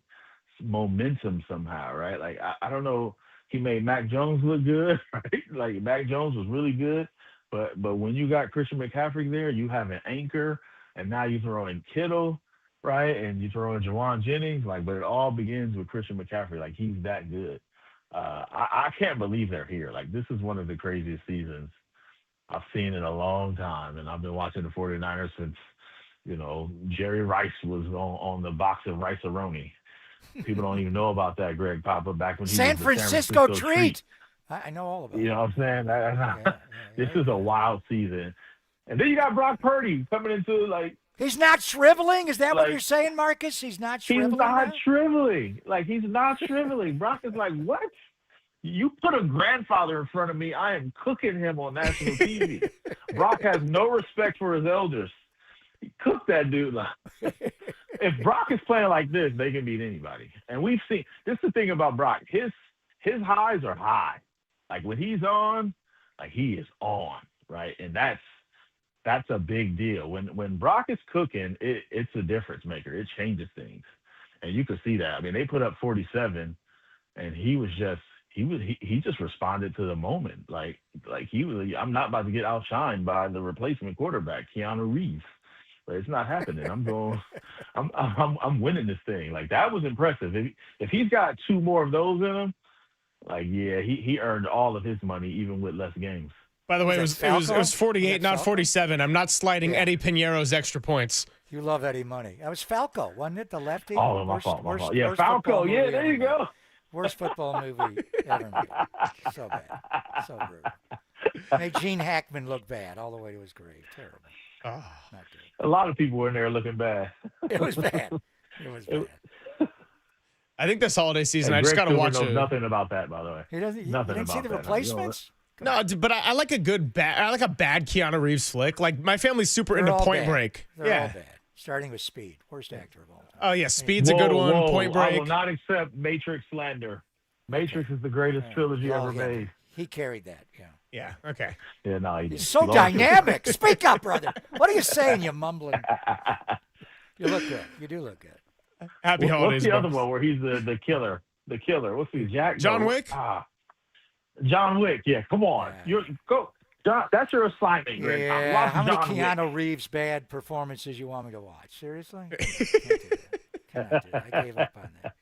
momentum somehow, right? Like, I don't know. He made Mac Jones look good, right? Like, Mac Jones was really good. But when you got Christian McCaffrey there, you have an anchor. And now you throw in Kittle, right? And you throw in Jawan Jennings. Like, but it all begins with Christian McCaffrey. Like, he's that good. I can't believe they're here. Like, this is one of the craziest seasons I've seen in a long time. And I've been watching the 49ers since – Jerry Rice was on the box of Rice-A-Roni. People don't even know about that, Greg Papa, back when he San was the Francisco treat. I know all about it. You know what I'm saying? This is a wild season. And then you got Brock Purdy coming into, like... He's not shriveling? Is that what you're saying, Marcus? He's not shriveling? He's not shriveling. Like, he's not shriveling. Brock is like, what? You put a grandfather in front of me, I am cooking him on national TV. Brock has no respect for his elders. He cooked that dude. If Brock is playing like this, they can beat anybody. And we've seen this is the thing about Brock. His highs are high. Like when he's on, like he is on, right? And that's a big deal. When Brock is cooking, it's a difference maker. It changes things. And you could see that. I mean, they put up 47 and he just responded to the moment. Like I'm not about to get outshined by the replacement quarterback, Keanu Reeves. But it's not happening. I'm winning this thing. Like that was impressive. If he's got 2 more of those in him, like yeah, he earned all of his money even with less games. By the way, it was 48, not 47. I'm not sliding Eddie Piñeiro's extra points. You love Eddie Money. That was Falco, wasn't it? The lefty. Oh, my fault. Yeah, Falco. Yeah, there you go. Worst football movie ever made. So bad. So brutal. Made Gene Hackman look bad all the way to his grave. Terrible. Not good. A lot of people were in there looking bad. It was bad. It was bad. I think this holiday season, Hey, I just Greg got to Silver watch knows it. nothing about that, by the way. He doesn't. Nothing You didn't see about the that. replacements? No, but I like a good bad. I like a bad Keanu Reeves flick. Like my family's super They're into all Point bad. Break. They're yeah. all bad. Starting with Speed, worst actor of all time. Oh yeah, Speed's a good one. Whoa, Point Break. I will not accept Matrix slander. Matrix is the greatest trilogy ever made. He carried that. Yeah. Yeah. Okay. Yeah, no, he didn't. He's so dynamic. Speak up, brother. What are you saying? You mumbling. You look good. You do look good. Happy holidays. What's the bro. other one where he's the killer? The killer. What's he? John Wick? John Wick. Yeah, come on. Go. John, that's your assignment, Greg. Yeah. Watch How many John Keanu Wick. Reeves bad performances you want me to watch? Seriously? Can't do that. Cannot do that. I gave up on that.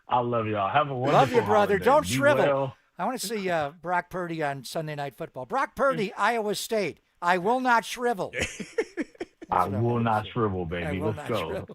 I love y'all. Have a wonderful Love you, brother. holiday. Don't Be shrivel. well. I want to see Brock Purdy on Sunday Night Football. Brock Purdy, Iowa State. I will not shrivel. I will not shrivel, baby. will Let's not go.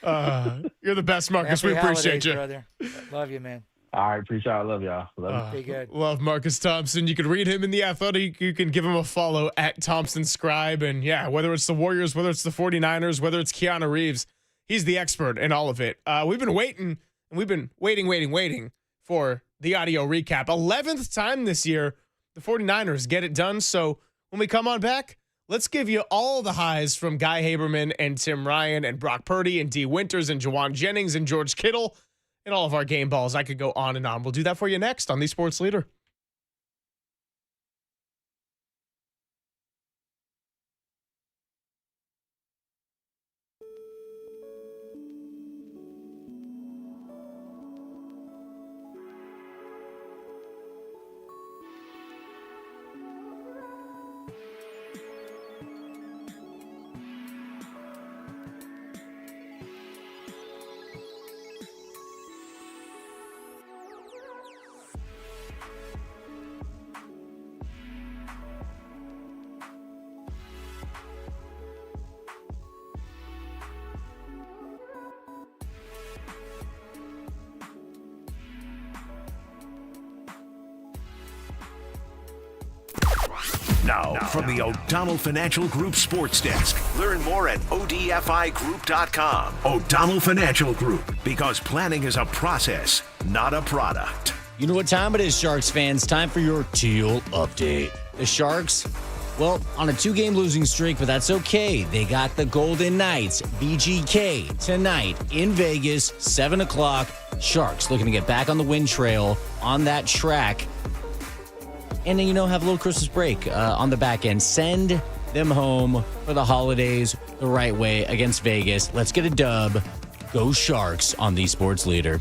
shrivel. You're the best, Marcus. Happy we appreciate holidays, you. brother. Love you, man. All right, appreciate it. I love y'all. Love you. Be good. Love Marcus Thompson. You can read him in The Athletic. You can give him a follow at Thompson Scribe. And yeah, whether it's the Warriors, whether it's the 49ers, whether it's Keanu Reeves, he's the expert in all of it. We've been waiting, and we've been waiting for the audio recap. 11th time this year, the 49ers get it done. So when we come on back, let's give you all the highs from Guy Haberman and Tim Ryan and Brock Purdy and D. Winters and Jawan Jennings and George Kittle and all of our game balls. I could go on and on. We'll do that for you next on The Sports Leader. Now, from the O'Donnell Financial Group Sports Desk. Learn more at ODFIGroup.com. O'Donnell Financial Group, because planning is a process, not a product. You know what time it is, Sharks fans? Time for your teal update. The Sharks, well, on a 2-game losing streak, but that's okay. They got the Golden Knights, BGK, tonight in Vegas, 7 o'clock. Sharks looking to get back on the win trail on that track. And then, have a little Christmas break on the back end. Send them home for the holidays the right way against Vegas. Let's get a dub. Go Sharks on the Sports Leader.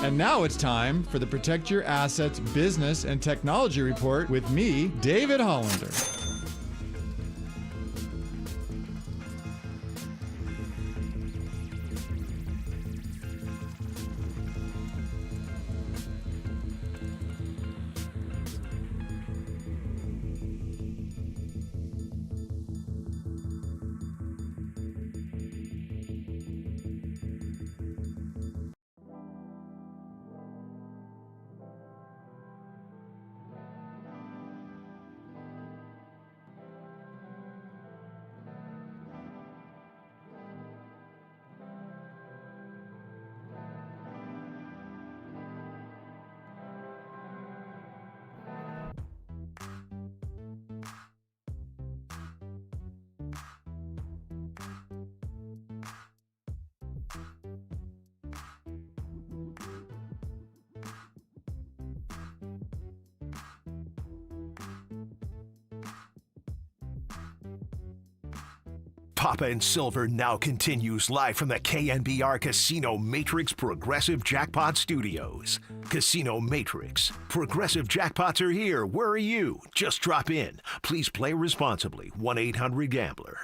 And now it's time for the Protect Your Assets Business and Technology Report with me, David Hollander. Papa and Silver now continues live from the KNBR Casino Matrix Progressive Jackpot Studios. Casino Matrix. Progressive Jackpots are here. Where are you? Just drop in. Please play responsibly. 1-800-GAMBLER.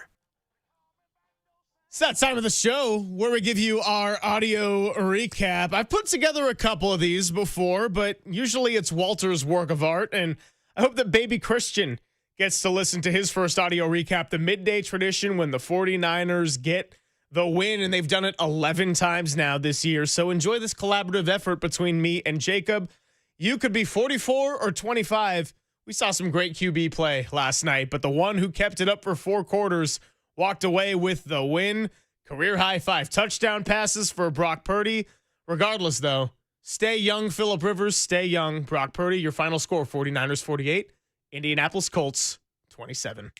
It's that time of the show where we give you our audio recap. I've put together a couple of these before, but usually it's Walter's work of art, and I hope that baby Christian gets to listen to his first audio recap, the midday tradition when the 49ers get the win, and they've done it 11 times now this year. So enjoy this collaborative effort between me and Jacob. You could be 44 or 25. We saw some great QB play last night, but the one who kept it up for 4 quarters walked away with the win. Career-high 5 touchdown passes for Brock Purdy. Regardless, though, stay young, Phillip Rivers. Stay young, Brock Purdy. Your final score, 49ers 48. Indianapolis Colts 27.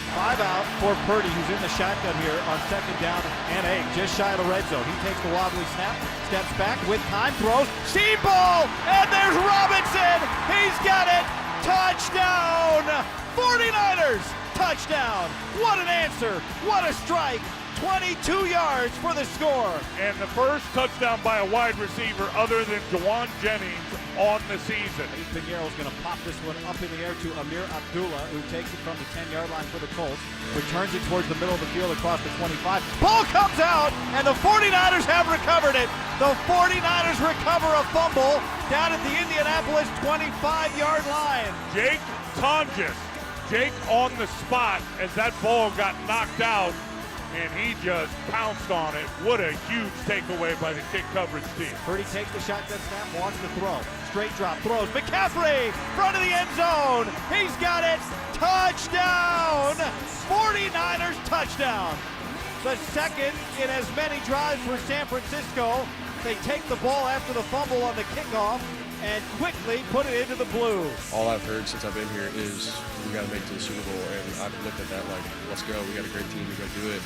Five out for Purdy, who's in the shotgun here on 2nd down and 8, just shy of the red zone. He takes the wobbly snap, steps back with time, throws, seam ball, and there's Robinson. He's got it. Touchdown. 49ers. Touchdown. What an answer. What a strike. 22 yards for the score. And the first touchdown by a wide receiver other than Jawan Jennings on the season. Pinheiro's going to pop this one up in the air to Amir Abdullah, who takes it from the 10-yard line for the Colts, returns it towards the middle of the field across the 25. Ball comes out, and the 49ers have recovered it. The 49ers recover a fumble down at the Indianapolis 25-yard line. Jake Tonjes. Jake on the spot as that ball got knocked out, and he just pounced on it. What a huge takeaway by the kick coverage team. Purdy takes the shotgun snap, wants to throw. Straight drop, throws. McCaffrey, front of the end zone. He's got it. Touchdown. 49ers touchdown. The second in as many drives for San Francisco. They take the ball after the fumble on the kickoff and quickly put it into the blue. All I've heard since I've been here is we got to make it to the Super Bowl, and I've looked at that like, let's go. We got a great team to go do it.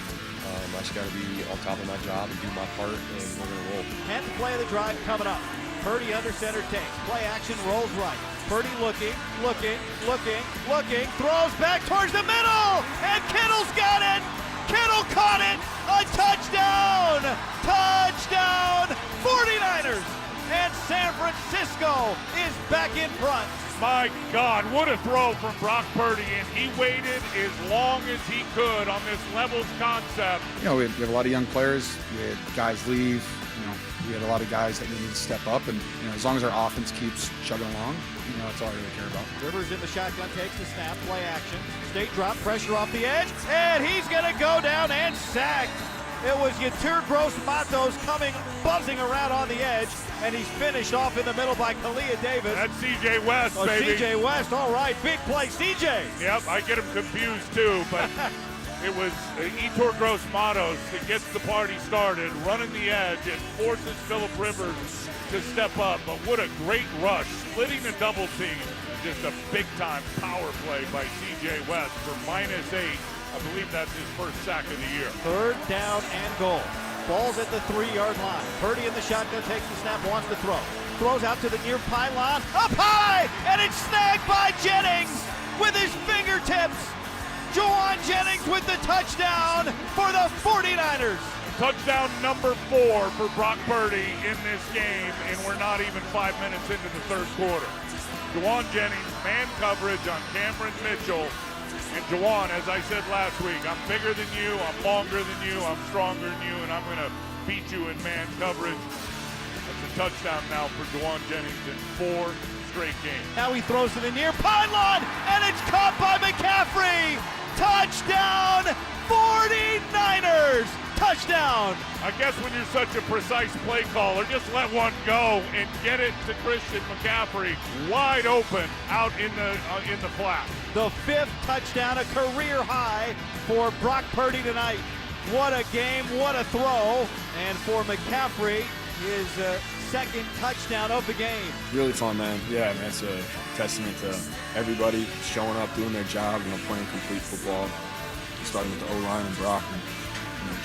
I just got to be on top of my job and do my part, and we're going to roll. 10th play of the drive coming up. Purdy under center takes. Play action, rolls right. Purdy looking, throws back towards the middle, and Kittle's got it. Kittle caught it. A touchdown. Touchdown. 49ers. And San Francisco is back in front. My God, what a throw from Brock Purdy, and he waited as long as he could on this levels concept. You know, we have a lot of young players. We had guys leave. You know, we had a lot of guys that needed to step up, and you know, as long as our offense keeps chugging along, you know, that's all I really care about. Rivers in the shotgun, takes the snap, play action, state drop, pressure off the edge, and he's going to go down and sacked. It was Yetur Gross-Matos coming, buzzing around on the edge, and he's finished off in the middle by Kalia Davis. That's C.J. West, baby. C.J. West, all right, big play, C.J. Yep, I get him confused too, but it was Yetur Gross-Matos that gets the party started, running the edge, and forces Phillip Rivers to step up. But what a great rush, splitting the double team. Just a big-time power play by C.J. West for -8. I believe that's his first sack of the year. 3rd down and goal. Ball's at the 3-yard line. Purdy in the shotgun, takes the snap, wants to throw. throws out to the near pylon. Up high, and it's snagged by Jennings with his fingertips. Juwan Jennings with the touchdown for the 49ers. Touchdown number 4 for Brock Purdy in this game, and we're not even 5 minutes into the third quarter. Juwan Jennings, man coverage on Cameron Mitchell. And Juwan, as I said last week, I'm bigger than you, I'm longer than you, I'm stronger than you, and I'm going to beat you in man coverage. That's a touchdown now for Juwan Jennings in 4 straight games. Now he throws to the near pylon, and it's caught by McCaffrey. Touchdown, 49ers. Touchdown. I guess when you're such a precise play caller, just let one go and get it to Christian McCaffrey wide open out in the flat. The 5th touchdown, a career high for Brock Purdy tonight. What a game, what a throw. And for McCaffrey, his 2nd touchdown of the game. Really fun, man. Yeah, man, it's a testament to everybody showing up, doing their job, playing complete football. Starting with the O-line and Brock, and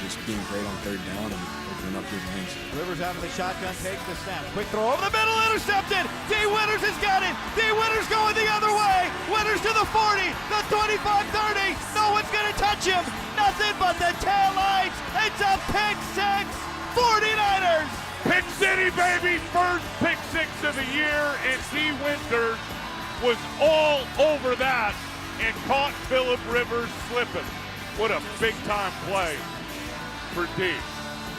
just being great on 3rd down and opening up big lanes. Rivers out of the shotgun, takes the snap. Quick throw over the middle, intercepted. D. Winters has got it. D. Winters going the other way. Winters to the 40, the 25-30. No one's going to touch him. Nothing but the tail lights. It's a pick 6. 49ers. Pick City, baby. First pick 6 of the year, and D. Winters was all over that and caught Phillip Rivers slipping. What a big-time play for D.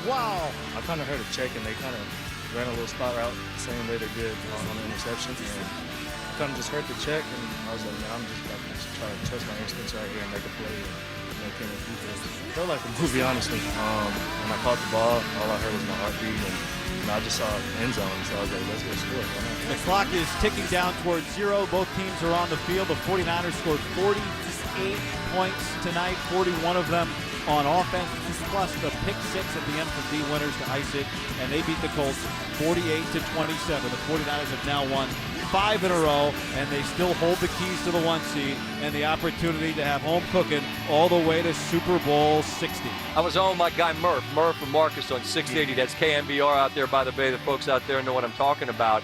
Wow. I kind of heard a check, and they kind of ran a little spot route the same way they did on the interception. And I kind of just heard the check, and I was like, man, I'm just about to try to trust my instincts right here and make a play. And came with defense. It felt like a movie, honestly. When I caught the ball, all I heard was my heartbeat, and I just saw end zone, so I was like, let's go score. The clock is ticking down towards 0. Both teams are on the field. The 49ers scored 48 points tonight, 41 of them on offense, plus the pick 6 at the end from D. Winters to ice it, and they beat the Colts 48-27. The 49ers have now won 5 in a row, and they still hold the keys to the 1 seed and the opportunity to have home cooking all the way to Super Bowl 60. I was on my guy Murph and Marcus on 680. That's KMBR out there by the bay. The folks out there know what I'm talking about.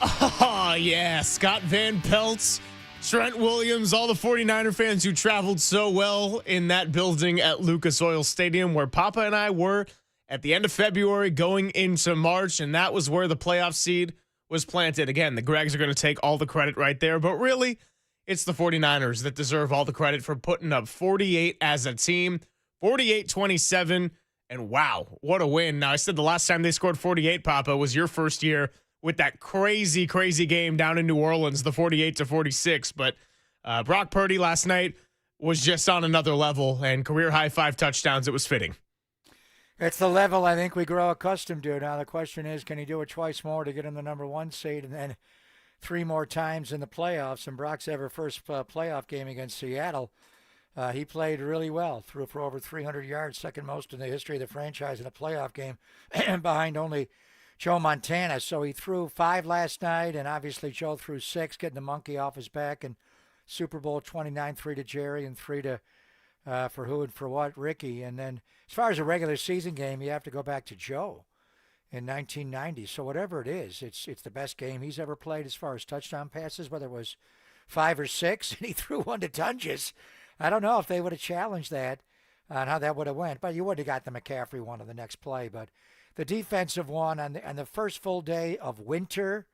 Oh, yeah. Scott Van Pelt's, Trent Williams, all the 49er fans who traveled so well in that building at Lucas Oil Stadium where Papa and I were at the end of February going into March, and that was where the playoff seed was planted. Again, the Gregs are going to take all the credit right there, but really, it's the 49ers that deserve all the credit for putting up 48 as a team, 48-27, and wow, what a win. Now, I said the last time they scored 48, Papa, was your first year with that crazy, crazy game down in New Orleans, the 48-46, but Brock Purdy last night was just on another level, and career-high 5 touchdowns. It was fitting. It's the level I think we grow accustomed to. Now the question is, can he do it twice more to get in the number 1 seed and then 3 more times in the playoffs? And Brock's ever first playoff game against Seattle, he played really well, threw for over 300 yards, second most in the history of the franchise in a playoff game, behind only Joe Montana. So he threw 5 last night, and obviously Joe threw 6, getting the monkey off his back. And Super Bowl 29, 3 to Jerry and 3 to for who and for what, Ricky. And then as far as a regular season game, you have to go back to Joe in 1990. So whatever it is, it's the best game he's ever played as far as touchdown passes, whether it was 5 or 6, and he threw 1 to Tunges. I don't know if they would have challenged that on how that would have went, but you would have got the McCaffrey one on the next play. But the defensive one on the first full day of winter,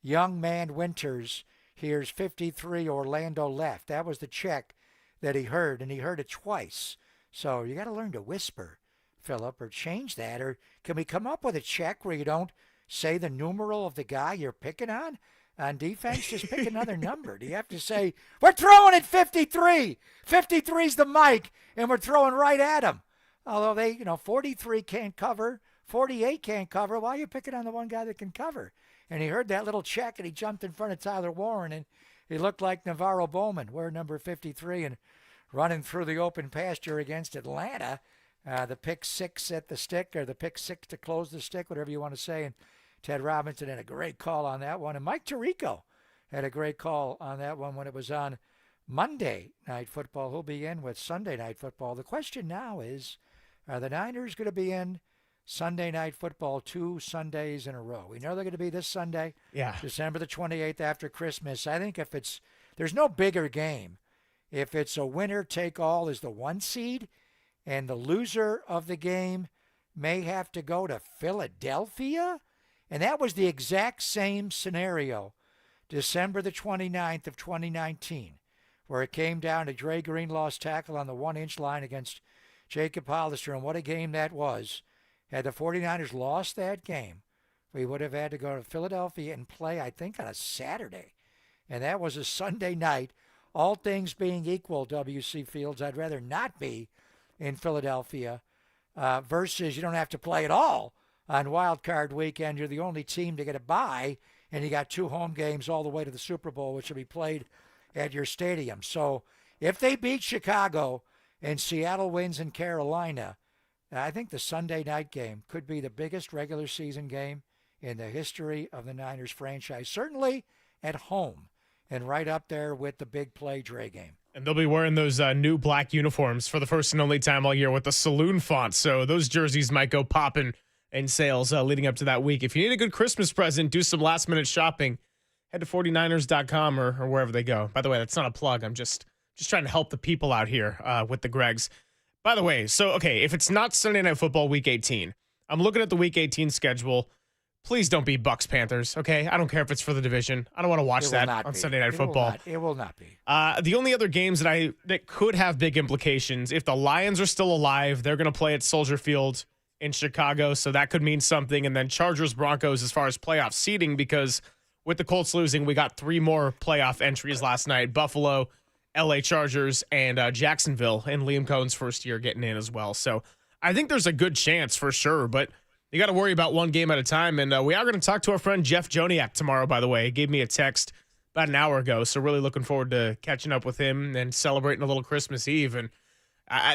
young man Winters hears 53 Orlando left. That was the check that he heard, and he heard it twice. So you got to learn to whisper, Phillip, or change that. Or can we come up with a check where you don't say the numeral of the guy you're picking on defense? Just pick another number. Do you have to say, we're throwing at 53. 53's the mic, and we're throwing right at him. Although they, 43 can't cover, 48 can't cover. Why are you picking on the one guy that can cover? And he heard that little check, and he jumped in front of Tyler Warren, and he looked like Navarro Bowman, wearing number 53 and running through the open pasture against Atlanta. The pick 6 at the stick, or the pick 6 to close the stick, whatever you want to say. And Ted Robinson had a great call on that one. And Mike Tirico had a great call on that one when it was on Monday Night Football. He'll be in with Sunday Night Football. The question now is, are the Niners going to be in Sunday Night Football 2 Sundays in a row. We know they're going to be this Sunday, Yeah. December the 28th after Christmas. I think there's no bigger game. If it's a winner take all as the 1 seed, and the loser of the game may have to go to Philadelphia, and that was the exact same scenario December the 29th of 2019, where it came down to Dre Greenlaw's tackle on the 1-inch line against Jacob Hollister, and what a game that was. Had the 49ers lost that game, we would have had to go to Philadelphia and play, I think, on a Saturday. And that was a Sunday night. All things being equal, W.C. Fields, I'd rather not be in Philadelphia versus you don't have to play at all on Wild Card Weekend. You're the only team to get a bye, and you got 2 home games all the way to the Super Bowl, which will be played at your stadium. So if they beat Chicago and Seattle wins in Carolina, I think the Sunday night game could be the biggest regular season game in the history of the Niners franchise, certainly at home, and right up there with the big play Dre game. And they'll be wearing those new black uniforms for the first and only time all year with the saloon font. So those jerseys might go popping in sales leading up to that week. If you need a good Christmas present, do some last-minute shopping. Head to 49ers.com or wherever they go. By the way, that's not a plug. I'm just trying to help the people out here with the Gregs. By the way, so, okay, if it's not Sunday Night Football Week 18, I'm looking at the Week 18 schedule. Please don't be Bucks-Panthers, okay? I don't care if it's for the division. I don't want to watch that on Sunday Night Football. It will not be. The only other games that could have big implications, if the Lions are still alive, they're going to play at Soldier Field in Chicago, so that could mean something. And then Chargers-Broncos as far as playoff seeding, because with the Colts losing, we got 3 more playoff entries last night. Buffalo, LA Chargers, and Jacksonville, and Liam Cohen's first year getting in as well. So I think there's a good chance for sure, but you got to worry about one game at a time. And we are going to talk to our friend Jeff Joniak tomorrow, by the way. He gave me a text about an hour ago, so really looking forward to catching up with him and celebrating a little Christmas Eve. And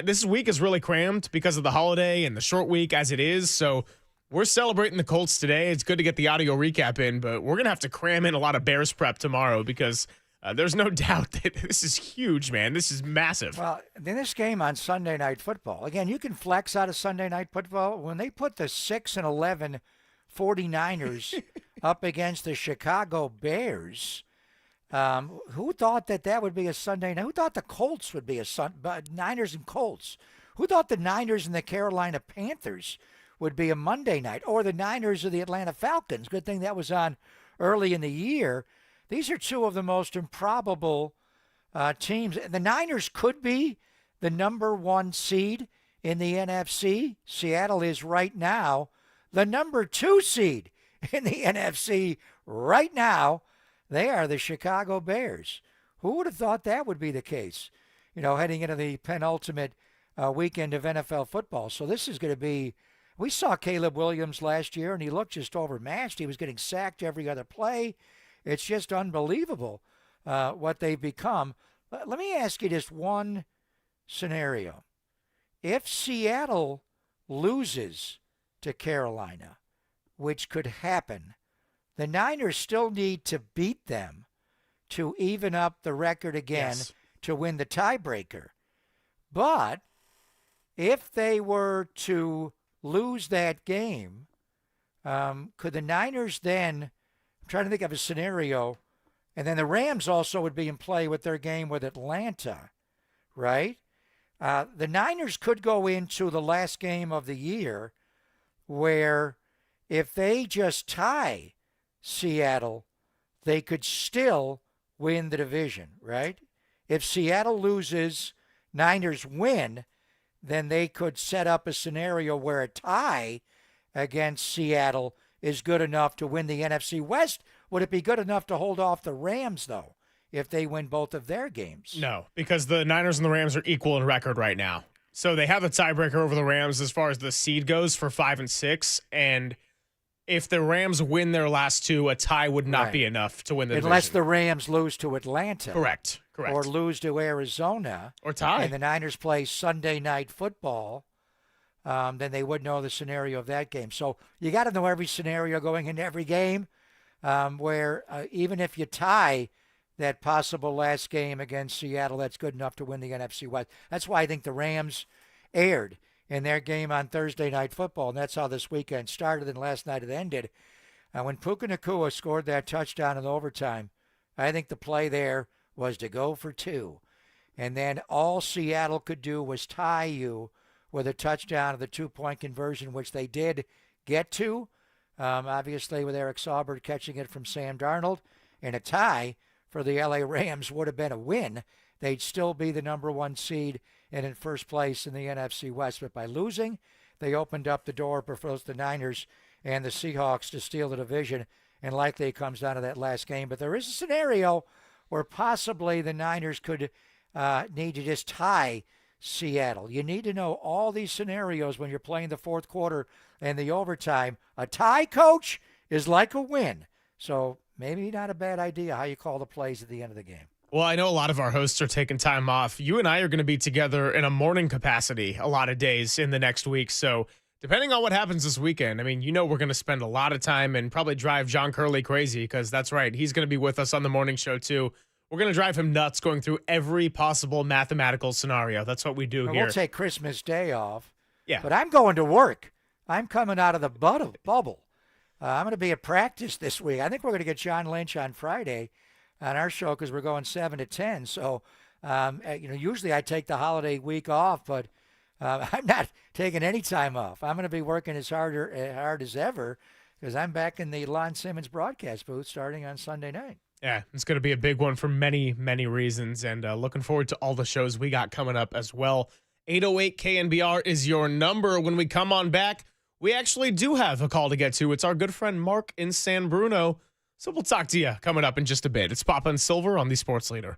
this week is really crammed because of the holiday and the short week as it is, so we're celebrating the Colts today. It's good to get the audio recap in, but we're going to have to cram in a lot of Bears prep tomorrow because there's no doubt that this is huge, man. This is massive. Well, in this game on Sunday Night Football, again, you can flex out of Sunday Night Football. When they put the 6-11 49ers up against the Chicago Bears, who thought that would be a Sunday night? Who thought the Colts would be Niners and Colts? Who thought the Niners and the Carolina Panthers would be a Monday night? Or the Niners or the Atlanta Falcons? Good thing that was on early in the year. These are 2 of the most improbable teams. The Niners could be the number 1 seed in the NFC. Seattle is right now the number 2 seed in the NFC right now. They are the Chicago Bears. Who would have thought that would be the case, heading into the penultimate weekend of NFL football? So this is going to be, we saw Caleb Williams last year, and he looked just overmatched. He was getting sacked every other play. It's just unbelievable what they've become. Let me ask you just one scenario. If Seattle loses to Carolina, which could happen, the Niners still need to beat them to even up the record again to win the tiebreaker. But if they were to lose that game, could the Niners then, I'm trying to think of a scenario, and then the Rams also would be in play with their game with Atlanta, right? The Niners could go into the last game of the year where if they just tie Seattle, they could still win the division, right? If Seattle loses, Niners win, then they could set up a scenario where a tie against Seattle is good enough to win the NFC West. Would it be good enough to hold off the Rams, though, if they win both of their games? No, because the Niners and the Rams are equal in record right now. So they have a tiebreaker over the Rams as far as the seed goes for 5 and 6. And if the Rams win their last 2, a tie would not be enough to win the Unless division. the Rams lose to Atlanta. Correct. Or lose to Arizona. Or tie. And the Niners play Sunday Night Football. Then they would know the scenario of that game. So you got to know every scenario going into every game where even if you tie that possible last game against Seattle, that's good enough to win the NFC West. That's why I think the Rams erred in their game on Thursday Night Football, and that's how this weekend started and last night it ended. When Puka Nacua scored that touchdown in overtime, I think the play there was to go for 2. And then all Seattle could do was tie you with a touchdown of the 2-point conversion, which they did get to. Obviously, with Eric Saubert catching it from Sam Darnold. And a tie for the LA Rams would have been a win. They'd still be the number 1 seed and in first place in the NFC West. But by losing, they opened up the door for both the Niners and the Seahawks to steal the division. And likely it comes down to that last game. But there is a scenario where possibly the Niners could need to just tie Seattle. You need to know all these scenarios when you're playing the fourth quarter and the overtime. A tie, coach, is like a win. So maybe not a bad idea how you call the plays at the end of the game. Well, I know a lot of our hosts are taking time off. You and I are going to be together in a morning capacity a lot of days in the next week. So depending on what happens this weekend, I mean, we're going to spend a lot of time and probably drive John Curley crazy because that's right. He's going to be with us on the morning show too. We're going to drive him nuts going through every possible mathematical scenario. That's what we do here. We'll take Christmas Day off. Yeah. But I'm going to work. I'm coming out of the bubble. I'm going to be at practice this week. I think we're going to get John Lynch on Friday on our show because we're going 7 to 10. So, usually I take the holiday week off, but I'm not taking any time off. I'm going to be working as hard as ever because I'm back in the Lon Simmons broadcast booth starting on Sunday night. Yeah, it's going to be a big one for many, many reasons, and looking forward to all the shows we got coming up as well. 808 KNBR is your number. When we come on back, we actually do have a call to get to. It's our good friend Mark in San Bruno. So we'll talk to you coming up in just a bit. It's Papa and Silver on the Sports Leader.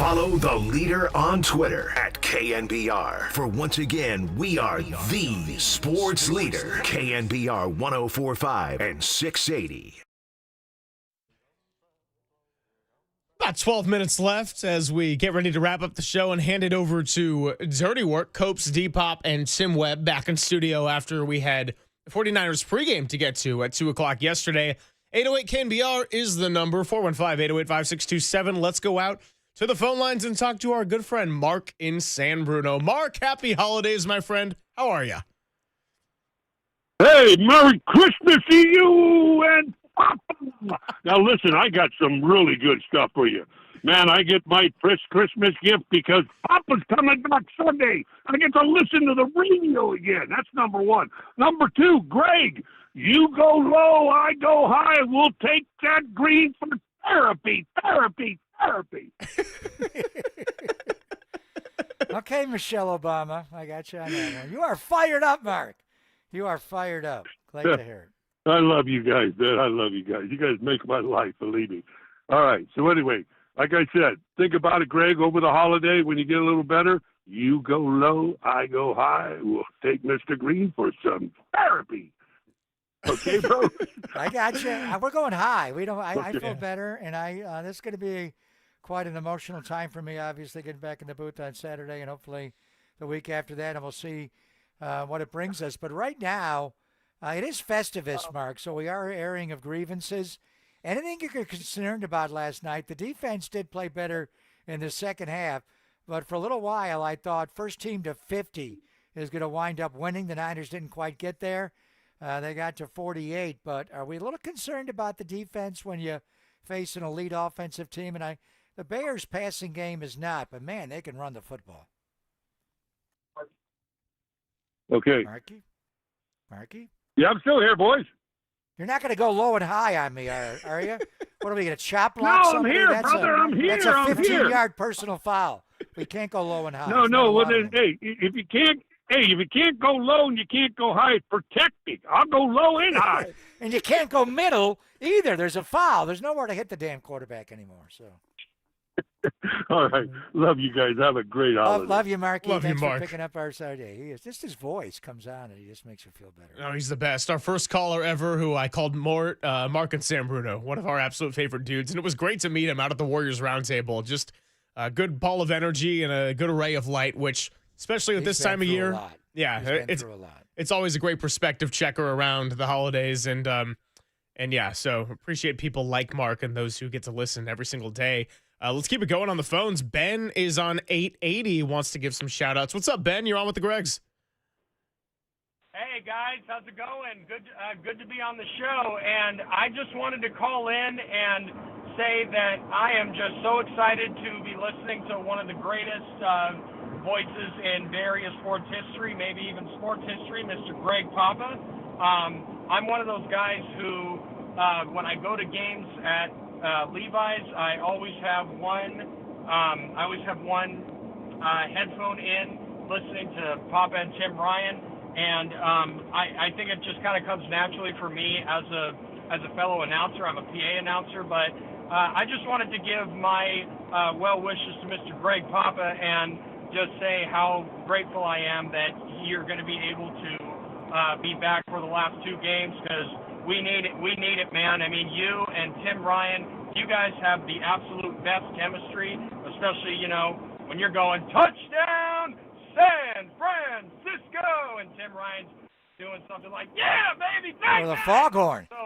Follow the leader on Twitter at KNBR. For once again, we are the sports leader. KNBR 104.5 and 680. About 12 minutes left as we get ready to wrap up the show and hand it over to Dirty Work, Copes, Depop, and Tim Webb back in studio after we had 49ers pregame to get to at 2 o'clock yesterday. 808 KNBR is the number, 415-808-5627. Let's go out to the phone lines and talk to our good friend Mark in San Bruno. Mark, happy holidays, my friend. How are you? Hey, Merry Christmas to you and Papa. Now listen, I got some really good stuff for you. Man, I get my Christmas gift because Papa's coming back Sunday. I get to listen to the radio again. That's number one. Number two, Greg, you go low, I go high. We'll take that green for therapy. Okay, Michelle Obama, I got you on that one. You are fired up, Mark. You are fired up. Glad to hear it. I love you guys, man. I love you guys. You guys make my life, believe me. All right, so anyway, like I said, think about it, Greg, over the holiday when you get a little better. You go low, I go high. We'll take Mr. Green for some therapy. Okay, bro? I got you. We're going high. We don't. I Okay. feel better, and this is going to be quite an emotional time for me. Obviously, getting back in the booth on Saturday, and hopefully the week after that, and we'll see what it brings us. But right now, it is Festivus, Mark. So we are airing of grievances. Anything you're concerned about last night? The defense did play better in the second half, but for a little while, I thought first team to 50 is going to wind up winning. The Niners didn't quite get there. They got to 48, but are we a little concerned about the defense when you face an elite offensive team? And the Bears' passing game is not, but man, they can run the football. Okay. Marky? Yeah, I'm still here, boys. You're not going to go low and high on me, are you? What are we going to chop block No, somebody? I'm here, brother. I'm here. That's a I'm here. 15-yard personal foul. We can't go low and high. No. Well, then, hey, if you can't go low and you can't go high, protect me. I'll go low and high. And you can't go middle either. There's a foul. There's nowhere to hit the damn quarterback anymore. So. All right. Love you guys. Have a great holiday. Love you, Marky. Love you, Thanks Mark. for picking up our Saturday. He is just his voice comes on and he just makes you feel better. Oh, he's the best. Our first caller ever who I called Mark in San Bruno, one of our absolute favorite dudes. And it was great to meet him out at the Warriors Roundtable. Just a good ball of energy and a good array of light, which, especially at this time of year, it's always a great perspective checker around the holidays. And yeah, so appreciate people like Mark and those who get to listen every single day. Let's keep it going on the phones. Ben is on 880, wants to give some shout-outs. What's up, Ben? You're on with the Gregs. Hey, guys. How's it going? Good to be on the show. And I just wanted to call in and say that I am just so excited to be listening to one of the greatest voices in various sports history, maybe even sports history, Mr. Greg Papa. I'm one of those guys who, when I go to games at Levi's, I always have one headphone in listening to Papa and Tim Ryan, and I think it just kind of comes naturally for me as a fellow announcer. I'm a PA announcer, but I just wanted to give my well wishes to Mr. Greg Papa and just say how grateful I am that you're going to be able to be back for the last two games, because we need it, man. I mean, you and Tim Ryan, you guys have the absolute best chemistry, especially, when you're going, touchdown, San Francisco, and Tim Ryan's doing something like, yeah, baby, thank Or the you. foghorn. So,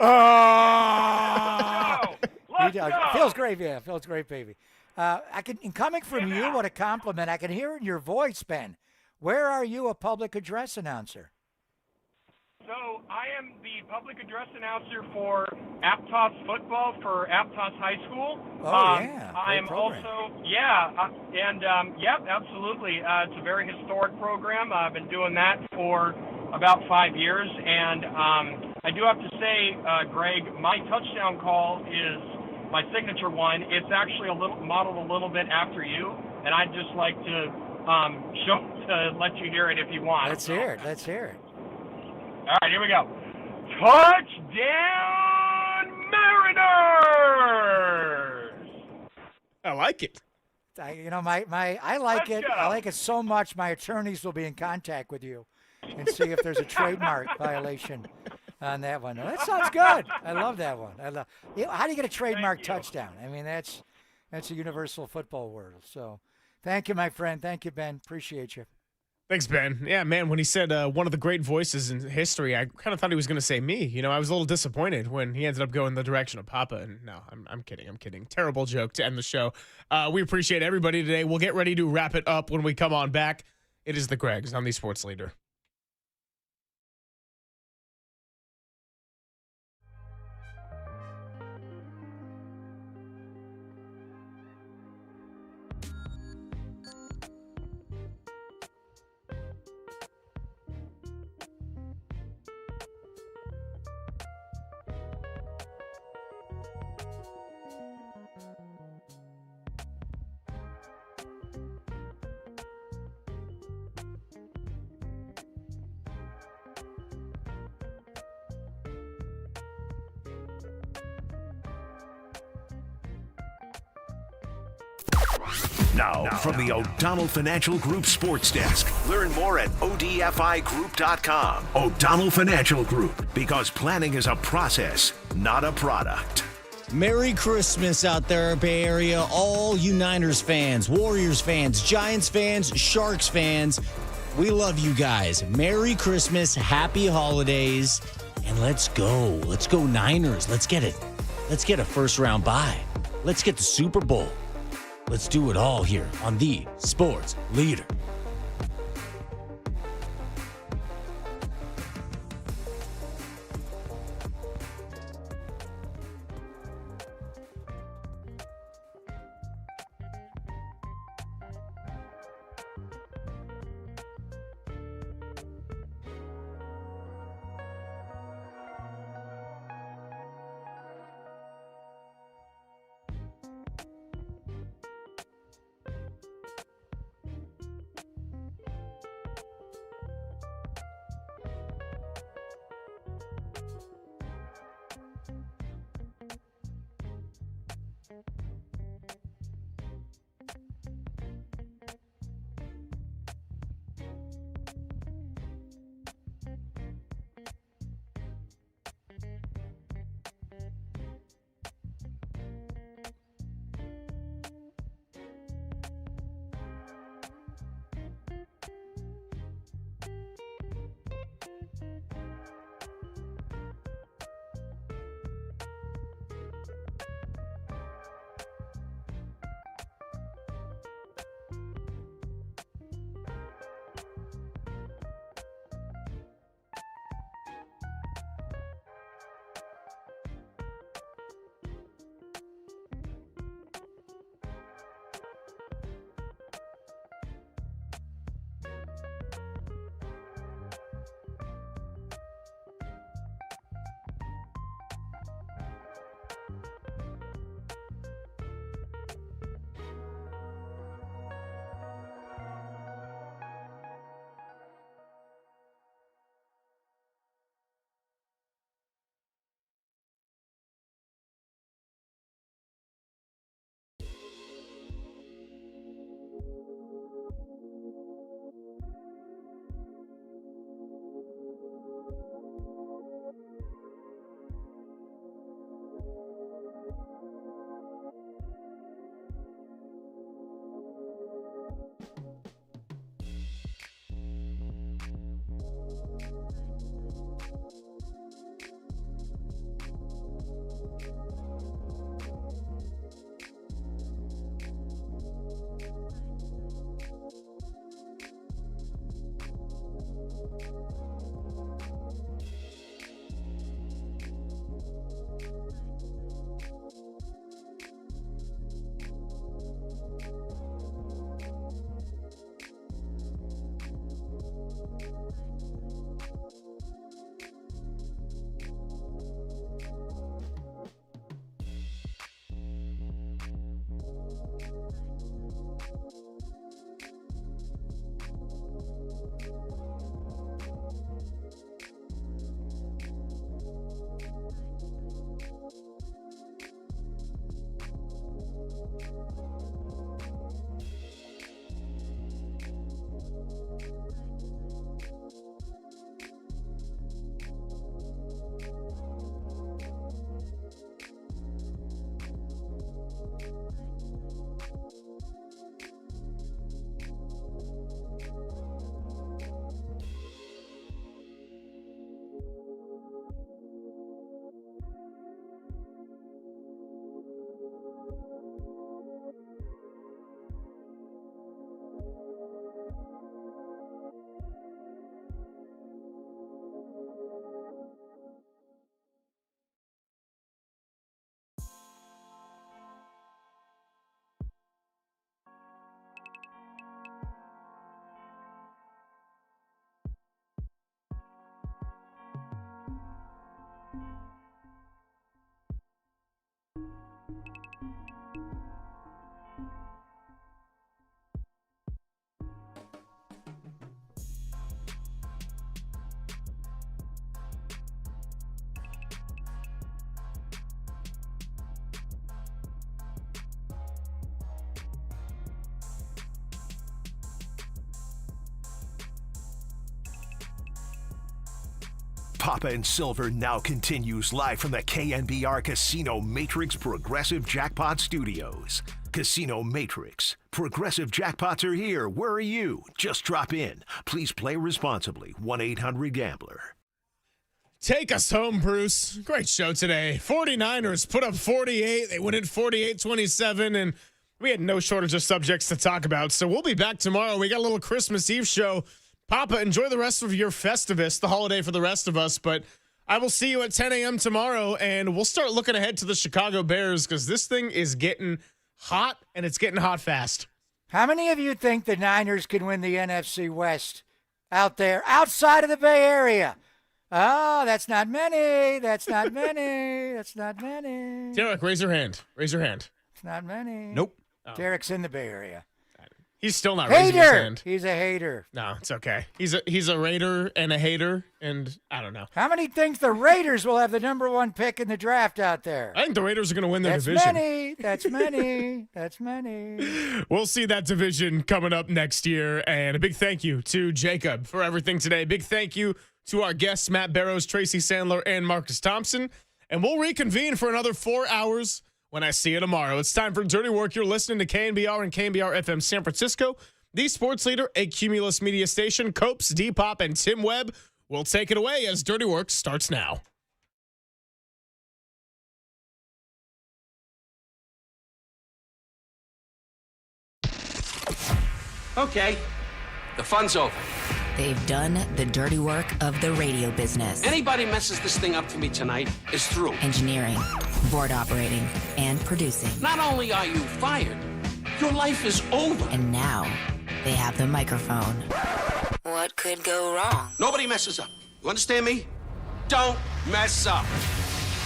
He does. Feels great, yeah. Feels great, baby. Coming from you, what a compliment. I can hear in your voice, Ben. Where are you a public address announcer? So I am the public address announcer for Aptos football for Aptos High School. Yeah. I am also, absolutely. It's a very historic program. I've been doing that for about 5 years. And I do have to say, Greg, my touchdown call is my signature one. It's actually modeled a little bit after you. And I'd just like to let you hear it if you want. Let's hear it. Let's hear it. All right, here we go. Touchdown, Mariners! I like it. I like it. I like it so much. My attorneys will be in contact with you and see if there's a trademark violation on that one. That sounds good. I love that one. How do you get a trademark touchdown? I mean, that's a universal football word. So, thank you, my friend. Thank you, Ben. Appreciate you. Thanks, Ben. Yeah, man, when he said one of the great voices in history, I kind of thought he was going to say me. You know, I was a little disappointed when he ended up going the direction of Papa. And no, I'm kidding. I'm kidding. Terrible joke to end the show. We appreciate everybody today. We'll get ready to wrap it up when we come on back. It is the Gregs on the Sports Leader. Now, from the O'Donnell Financial Group Sports Desk. Learn more at ODFIGroup.com. O'Donnell Financial Group, because planning is a process, not a product. Merry Christmas out there, Bay Area. All you Niners fans, Warriors fans, Giants fans, Sharks fans. We love you guys. Merry Christmas, happy holidays, and let's go. Let's go Niners. Let's get it. Let's get a first round bye. Let's get the Super Bowl. Let's do it all here on the Sports Leader. Papa and Silver now continues live from the KNBR Casino Matrix Progressive Jackpot Studios. Casino Matrix. Progressive jackpots are here. Where are you? Just drop in. Please play responsibly. 1-800-GAMBLER. Take us home, Bruce. Great show today. 49ers put up 48. They win it 48-27, and we had no shortage of subjects to talk about. So we'll be back tomorrow. We got a little Christmas Eve show. Papa, enjoy the rest of your Festivus, the holiday for the rest of us. But I will see you at 10 a.m. tomorrow, and we'll start looking ahead to the Chicago Bears because this thing is getting hot, and it's getting hot fast. How many of you think the Niners can win the NFC West out there, outside of the Bay Area? Oh, that's not many. That's not many. That's not many. Derek, raise your hand. Raise your hand. It's not many. Nope. Derek's in the Bay Area. He's still not raising his hand. He's a hater. No, it's okay. He's a Raider and a hater, and I don't know. How many think the Raiders will have the number 1 pick in the draft out there? I think the Raiders are going to win their division. That's many. That's many. We'll see that division coming up next year. And a big thank you to Jacob for everything today. Big thank you to our guests, Matt Barrows, Tracy Sandler, and Marcus Thompson. And we'll reconvene for another 4 hours when I see you tomorrow. It's time for Dirty Work. You're listening to KNBR and KNBR FM San Francisco, the sports leader, a Cumulus media station. Copes, Depop, and Tim Webb will take it away as Dirty Work starts now. Okay, the fun's over. They've done the dirty work of the radio business. Anybody messes this thing up for me tonight is through. Engineering, board operating, and producing. Not only are you fired, your life is over. And now they have the microphone. What could go wrong? Nobody messes up. You understand me? Don't mess up.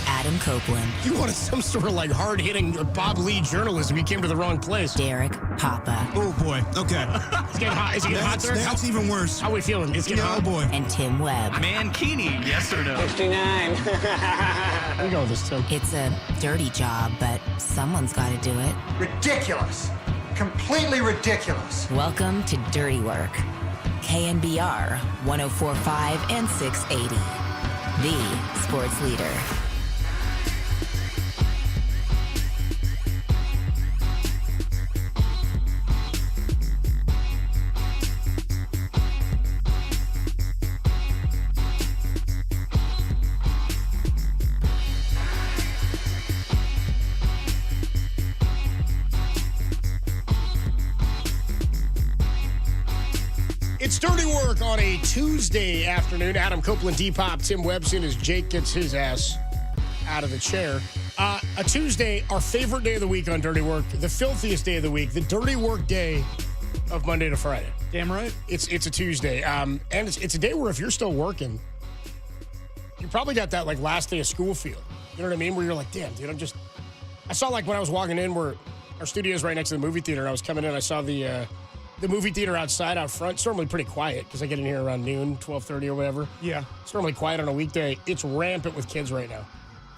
Adam Copeland. You wanted some sort of like hard-hitting Bob Lee journalism. You came to the wrong place. Derek Papa. Oh, boy. Okay. It's getting hot. Is it getting hot, sir? That's even worse. How are we feeling? It's getting hot. Oh, boy. And Tim Webb. Mankini, yes or no? 59. We go with this, Tim. It's a dirty job, but someone's got to do it. Ridiculous. Completely ridiculous. Welcome to Dirty Work. KNBR 104.5 and 680. The sports leader. It's Dirty Work on a Tuesday afternoon. Adam Copeland, Depop, Tim Webson as Jake gets his ass out of the chair. A Tuesday, our favorite day of the week on Dirty Work, the filthiest day of the week, the Dirty Work day of Monday to Friday. Damn right. It's a Tuesday. And it's a day where if you're still working, you probably got that like last day of school feel. You know what I mean? Where you're like, damn, dude, I saw like when I was walking in where our studio is right next to the movie theater, and I was coming in, I saw the movie theater outside out front. It's normally pretty quiet because I get in here around noon, 12:30 or whatever. Yeah. It's normally quiet on a weekday. It's rampant with kids right now.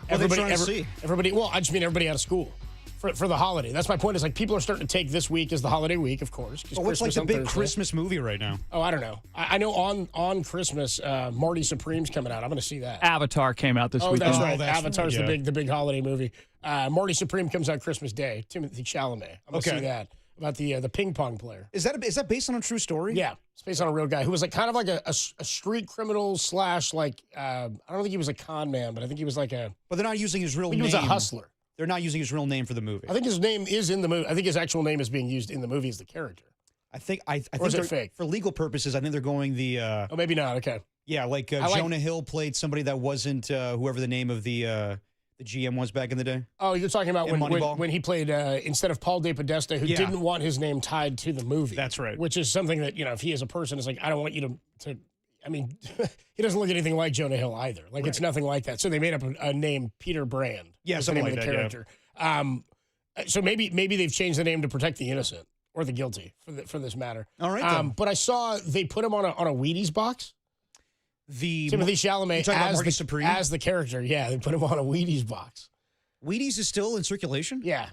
What are they trying to see? Everybody, well, I just mean everybody out of school for the holiday. That's my point. Is like people are starting to take this week as the holiday week, of course. Well, what's like the big Thursday. Christmas movie right now? Oh, I don't know. I know on Christmas, Marty Supreme's coming out. I'm going to see that. Avatar came out this weekend. That's right. Avatar's the big holiday movie. Marty Supreme comes out Christmas Day. Timothy Chalamet. I'm going to see that. About the ping pong player. Is that based on a true story? Yeah, it's based on a real guy who was like kind of like a street criminal slash like I don't think he was a con man, but I think he was like a. But they're not using his real name. He was a hustler. They're not using his real name for the movie. I think his name is in the movie. I think his actual name is being used in the movie as the character. I think is it fake? For legal purposes, I think they're going the. Oh, maybe not. Okay. Yeah, like Jonah Hill played somebody that wasn't whoever the name of the GM was back in the day. Oh, you're talking about when he played instead of Paul De Podesta, who didn't want his name tied to the movie. That's right. Which is something that, if he as a person is like, I don't want you to I mean, he doesn't look anything like Jonah Hill either. Like, It's nothing like that. So they made up a name, Peter Brand. Yeah, something like the that, character. Yeah. So maybe they've changed the name to protect the innocent or the guilty for this matter. All right. But I saw they put him on a Wheaties box. Timothy Chalamet as the character. Yeah, they put him on a Wheaties box. Wheaties is still in circulation? Yeah.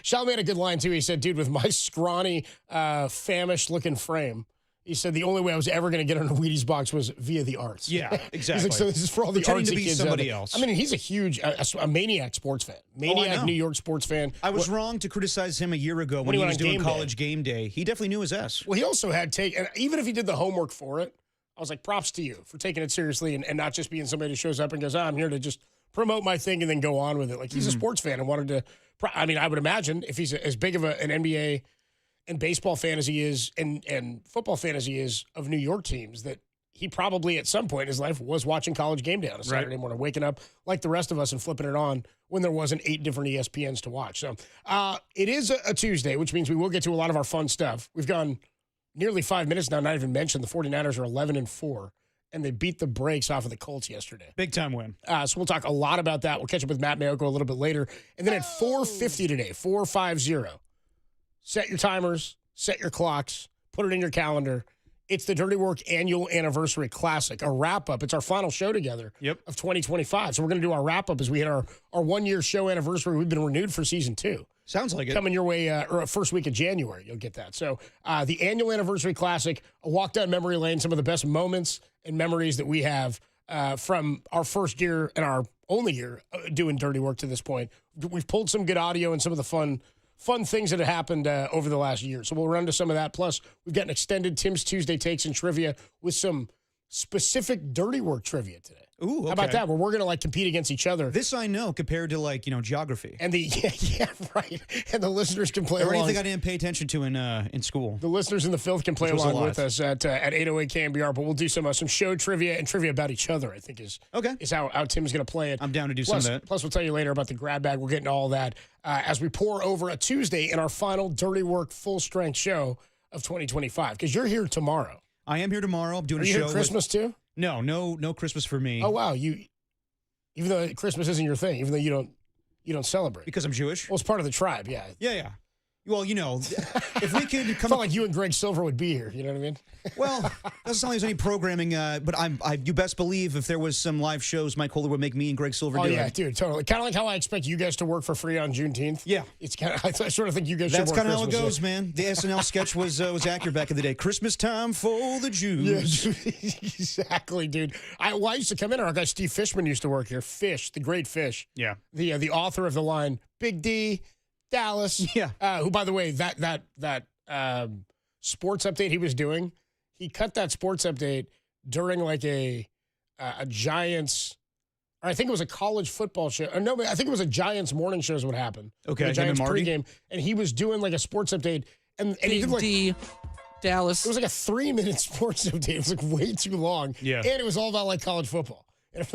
Chalamet had a good line, too. He said, dude, with my scrawny, famished-looking frame, He said the only way I was ever going to get on a Wheaties box was via the arts. Yeah, exactly. He's like, so this is for all the Pretending artsy to be kids somebody out there. else. I mean, he's a huge, a maniac sports fan. Maniac New York sports fan. I was wrong to criticize him a year ago when he was doing College Game Day. He definitely knew his S. Well, he also had and even if he did the homework for it, I was like, props to you for taking it seriously and not just being somebody who shows up and goes, I'm here to just promote my thing and then go on with it. Like, he's a sports fan and wanted to, I mean, I would imagine if he's as big of an NBA and baseball fan as he is and football fan as he is of New York teams, that he probably at some point in his life was watching College Game Day on a Saturday morning, waking up like the rest of us and flipping it on when there wasn't 8 different ESPNs to watch. So it is a Tuesday, which means we will get to a lot of our fun stuff. We've gone nearly 5 minutes now, not even mentioned the 49ers are 11-4, and they beat the brakes off of the Colts yesterday. Big time win. So we'll talk a lot about that. We'll catch up with Matt Mayocko a little bit later. And then at 4:50 today, 4:50, set your timers, set your clocks, put it in your calendar. It's the Dirty Work Annual Anniversary Classic, a wrap-up. It's our final show together of 2025. So we're going to do our wrap-up as we hit our 1-year show anniversary. We've been renewed for season 2. Sounds like it. Coming your way, or first week of January, you'll get that. So the Annual Anniversary Classic, a walk down memory lane, some of the best moments and memories that we have from our first year and our only year doing Dirty Work to this point. We've pulled some good audio and some of the fun things that have happened over the last year. So we'll run to some of that. Plus, we've got an extended Tim's Tuesday Takes and Trivia with some specific Dirty Work trivia today. Ooh, okay. How about that? Where we're going to compete against each other. This I know compared to geography. And right. And the listeners can play or along. anything I didn't pay attention to in school. The listeners in the filth can play along with us at 808 KMBR, but we'll do some show trivia and trivia about each other, I think is how Tim's going to play it. I'm down to do some of that. Plus, we'll tell you later about the grab bag. We'll get into all that as we pour over a Tuesday in our final Dirty Work full-strength show of 2025, because you're here tomorrow. I am here tomorrow. I'm doing a show. Are you here Christmas too? No Christmas for me. Oh, wow. Even though Christmas isn't your thing, even though you don't celebrate. Because I'm Jewish? Well, it's part of the tribe, yeah. Yeah. Well, if we could come it's not like you and Greg Silver would be here, you know what I mean? Well, doesn't sound like there's any programming, but you best believe if there was some live shows, Mike Kohler would make me and Greg Silver do it. Oh, yeah, dude, totally. Kind of like how I expect you guys to work for free on Juneteenth. Yeah. It's kind of, I sort of think you guys should work That's kind of how it Christmas, goes, man. The SNL sketch was accurate back in the day. Christmas time for the Jews. Yeah, exactly, dude. I used to come in, our guy Steve Fishman used to work here. Fish, the great Fish. Yeah. The author of the line, Big D, Dallas. Yeah. Who, by the way, that sports update he was doing, he cut that sports update during a Giants, or I think it was a college football show. Or no, I think it was a Giants morning show is what happened. Okay. The Giants pregame, and he was doing a sports update, and he did D, Dallas. It was a 3-minute sports update. It was way too long. Yeah. And it was all about college football. And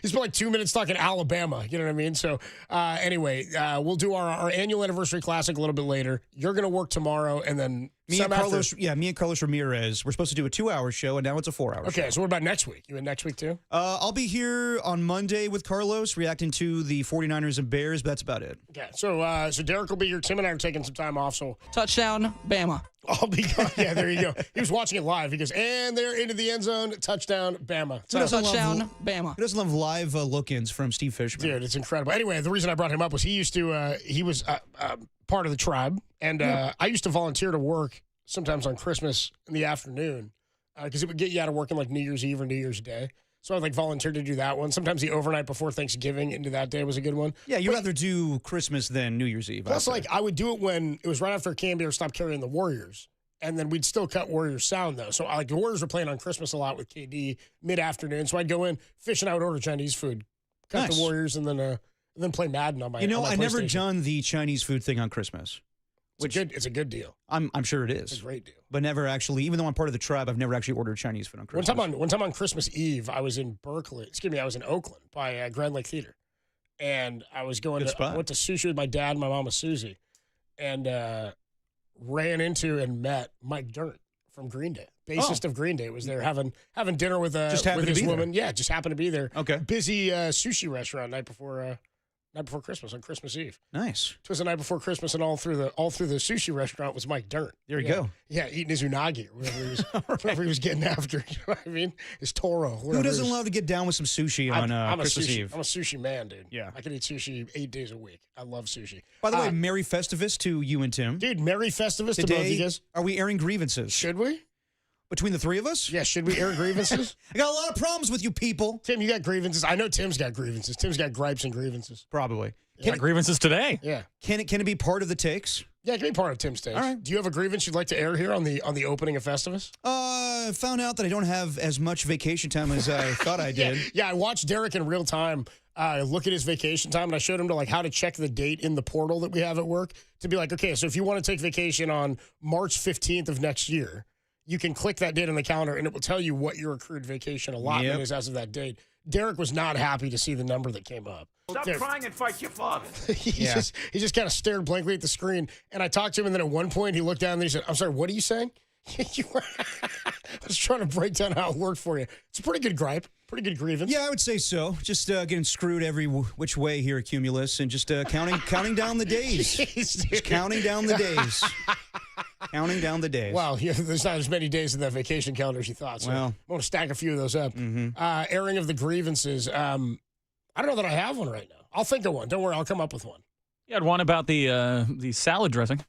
he spent 2 minutes talking Alabama. You know what I mean? So anyway, we'll do our annual anniversary classic a little bit later. You're going to work tomorrow, and then me and Carlos Ramirez, we're supposed to do a 2-hour show, and now it's a 4-hour show. Okay, so what about next week? You in next week too? I'll be here on Monday with Carlos reacting to the 49ers and Bears, but that's about it. Okay, so Derek will be here. Tim and I are taking some time off. So touchdown, Bama. I'll be gone. Yeah, there you go. He was watching it live. He goes, and they're into the end zone. Touchdown, Bama. Touchdown, Bama. Who doesn't love live look-ins from Steve Fishman? Dude, it's incredible. Anyway, the reason I brought him up was he was part of the tribe, and I used to volunteer to work sometimes on Christmas in the afternoon because it would get you out of work on New Year's Eve or New Year's Day. So I volunteered to do that one. Sometimes the overnight before Thanksgiving into that day was a good one. Yeah, you'd rather do Christmas than New Year's Eve. Plus, I would do it when it was right after Cambier stopped carrying the Warriors. And then we'd still cut Warriors sound, though. So the Warriors were playing on Christmas a lot with KD mid-afternoon. So I'd go in, fish, and I would order Chinese food. Cut the Warriors and then play Madden on my on my I never PlayStation. done the Chinese food thing on Christmas. It's a good deal. I'm sure it is. It's a great deal. But never actually, even though I'm part of the tribe, I've never actually ordered Chinese food on Christmas. One time on Christmas Eve, I was in I was in Oakland by Grand Lake Theater. And I was I went to sushi with my dad and my mama Susie. And ran into and met Mike Dirnt from Green Day. Bassist of Green Day was there having dinner with his woman. Yeah, just happened to be there. Okay. Busy sushi restaurant night before Night before Christmas, on Christmas Eve. Nice. It was the night before Christmas, and all through the sushi restaurant was Mike Dirnt. There you go. Yeah, eating his unagi or whatever he was getting after. You know what I mean? His Toro. Who doesn't love to get down with some sushi on Christmas Eve? I'm a sushi man, dude. Yeah. I can eat sushi 8 days a week. I love sushi. By the way, Merry Festivus to you and Tim. Dude, Merry Festivus to both of you guys. Are we airing grievances? Should we? Between the three of us? Yeah, should we air grievances? I got a lot of problems with you people. Tim, you got grievances. I know Tim's got grievances. Tim's got gripes and grievances. Probably. Got grievances today. Yeah. Can it be part of the takes? Yeah, it can be part of Tim's takes. All right. Do you have a grievance you'd like to air here on the opening of Festivus? Found out that I don't have as much vacation time as I thought I did. Yeah, I watched Derek in real time look at his vacation time, and I showed him how to check the date in the portal that we have at work to be like, okay, so if you want to take vacation on March 15th of next year, you can click that date on the calendar, and it will tell you what your accrued vacation allotment is as of that date. Derek was not happy to see the number that came up. Stop crying and fight your father. He just kind of stared blankly at the screen, and I talked to him, and then at one point he looked down and he said, I'm sorry, what are you saying? I was trying to break down how it worked for you. It's a pretty good gripe, pretty good grievance. Yeah, I would say so. Just getting screwed every which way here at Cumulus, and just counting down the days. Just counting down the days. Counting down the days. Wow, there's not as many days in that vacation calendar as you thought. So I'm going to stack a few of those up. Airing of the grievances. I don't know that I have one right now. I'll think of one. Don't worry, I'll come up with one. You had one about the salad dressing.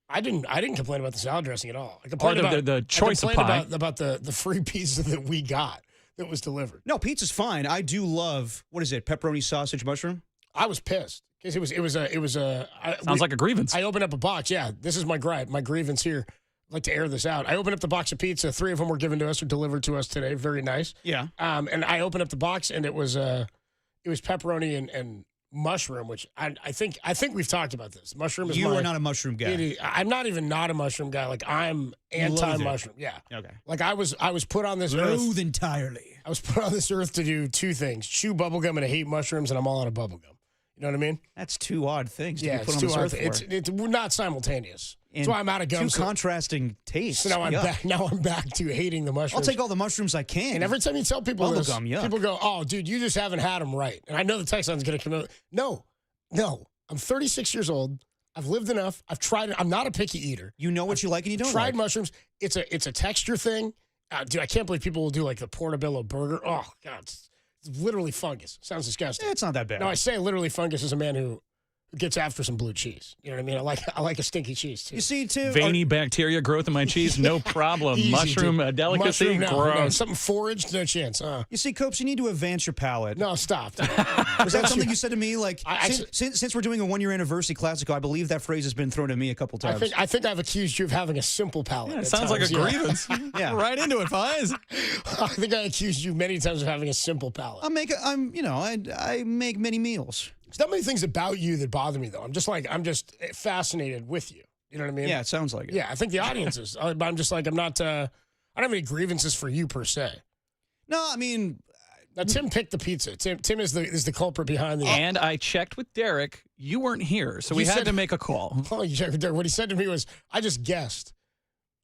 I didn't complain about the salad dressing at all. I complained about the choice of pie. about the free pizza that we got that was delivered. No, pizza's fine. I do love, what is it, pepperoni sausage mushroom? I was pissed because it was a Sounds like a grievance. I opened up a box. Yeah, this is my gripe, my grievance here. I'd like to air this out. I opened up the box of pizza. 3 of them were given to us or delivered to us today. Very nice. Yeah. And I opened up the box and it was pepperoni and mushroom, which I think we've talked about this. Mushroom is you are not a mushroom guy. I'm not even not a mushroom guy. Like I'm anti-mushroom. Yeah. Okay. Like I was put on this earth. Loathe entirely. I was put on this earth to do 2 things: chew bubblegum and I hate mushrooms, and I'm all out of bubblegum. You know what I mean? That's 2 odd things to be put it's on too this odd. earth for. It's not simultaneous. That's why I'm out of gum. 2 contrasting tastes. So now I'm back to hating the mushrooms. I'll take all the mushrams I can. And every time you tell people this, yuck. people go, "Oh, dude, you just haven't had them right." And I know the text line's going to come out. No. I'm 36 years old. I've lived enough. I've tried it. I'm not a picky eater. You know what you like and you don't tried like. mushrooms. It's a texture thing. Dude, I can't believe people will do like the portobello burger. Oh, God. It's literally fungus. Sounds disgusting. It's not that bad. No, I say literally fungus is a man who gets after some blue cheese. You know what I mean? I like a stinky cheese, too. You see, too. Veiny bacteria growth in my cheese, no problem. Easy, Mushroom, dude. a delicacy, Mushroom, gross. no. Something foraged, no chance. You see, Copes, you need to advance your palate. No, stop. Was that something you said to me? Like, since we're doing a 1-year anniversary classic, I believe that phrase has been thrown at me a couple times. I think I've accused you of having a simple palate. Yeah, it sounds like a grievance. Yeah. Right into it, Fies. I think I accused you many times of having a simple palate. I make many meals. There's not many things about you that bother me, though. I'm just fascinated with you. You know what I mean? Yeah, it sounds like it. Yeah, I think the audience is. But I'm just like, I don't have any grievances for you per se. No, I mean, now Tim picked the pizza. Tim is the culprit behind the. And I checked with Derek. You weren't here, so we had to make a call. Oh, you checked with Derek. What he said to me was, I just guessed.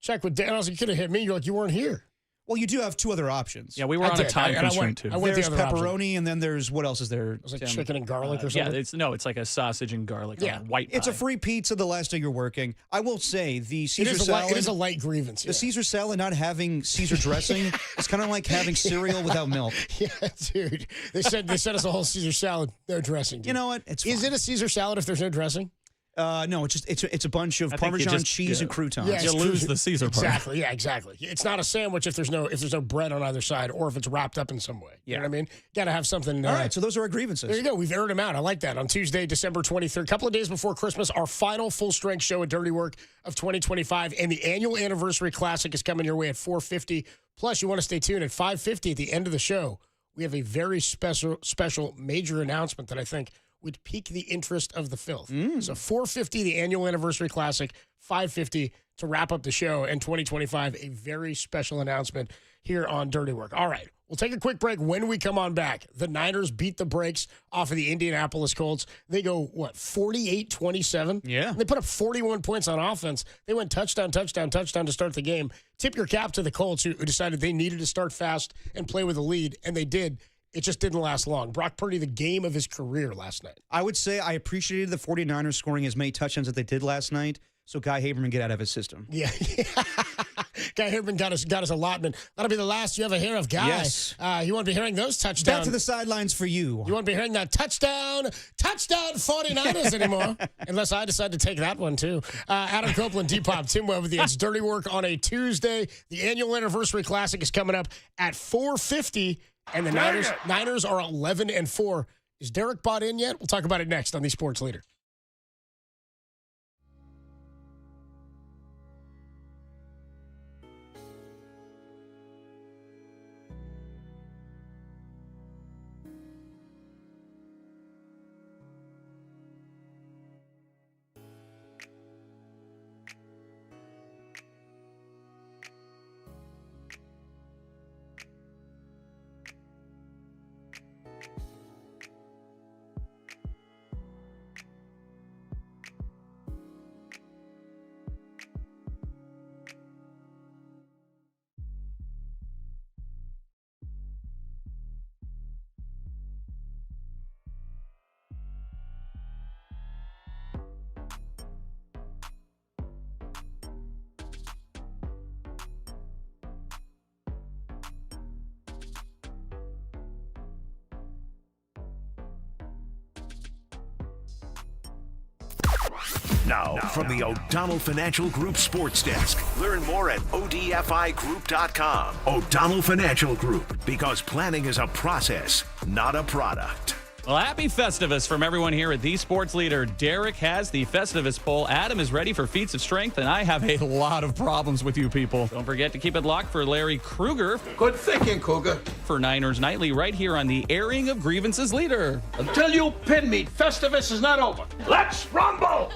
Check with Derek. I was like, you could have hit me. You're like, you weren't here. Well, you do have 2 other options. Yeah, we were on a time constraint, too. There's pepperoni, and then there's, what else is there? It was like chicken and garlic or something? Yeah, it's like a sausage and garlic on white pie. It's a free pizza the last day you're working. I will say, the Caesar salad... It is a light grievance. The Caesar salad not having Caesar dressing is kind of like having cereal without milk. Yeah, dude. They sent us a whole Caesar salad, no dressing. Dude. You know what? Is it a Caesar salad if there's no dressing? No, it's a bunch of Parmesan cheese and croutons. Yeah, you lose the Caesar part. Exactly. Yeah, exactly. It's not a sandwich if there's no bread on either side, or if it's wrapped up in some way. You know what I mean? Got to have something. All right, so those are our grievances. There you go. We've aired them out. I like that. On Tuesday, December 23rd, a couple of days before Christmas, our final full-strength show at Dirty Work of 2025, and the annual anniversary classic is coming your way at 4:50. Plus, you want to stay tuned at 5:50 at the end of the show. We have a very special major announcement that I think would pique the interest of the filth. So 4:50, the annual anniversary classic, 5:50 to wrap up the show, and 2025, a very special announcement here on Dirty Work. All right, we'll take a quick break. When we come on back, the Niners beat the brakes off of the Indianapolis Colts. They go, 48-27? Yeah. They put up 41 points on offense. They went touchdown to start the game. Tip your cap to the Colts, who decided they needed to start fast and play with a lead, and they did. it just didn't last long. Brock Purdy, the game of his career last night. I would say I appreciated the 49ers scoring as many touchdowns that they did last night, so Guy Haberman get out of his system. Yeah. Guy Haberman got his allotment. That'll be the last you ever hear of Guy. Yes. You won't be hearing those touchdowns. Back to the sidelines for you. You won't be hearing that touchdown 49ers anymore, unless I decide to take that one too. Adam Copeland, D-Pop, Tim Webb with you. It's Dirty Work on a Tuesday. The annual anniversary classic is coming up at 4:50, and the Niners are 11-4. Is Derek bought in yet? We'll talk about it next on the Sports Leader. Now, from the O'Donnell Financial Group Sports Desk. Learn more at ODFIGroup.com. O'Donnell Financial Group, because planning is a process, not a product. Well, happy Festivus from everyone here at The Sports Leader. Derek has the Festivus poll. Adam is ready for feats of strength, and I have a lot of problems with you people. Don't forget to keep it locked for Larry Kruger. Good thinking, Cougar. For Niners Nightly right here on the Airing of Grievances Leader. Until you pin me, Festivus is not over. Let's rumble!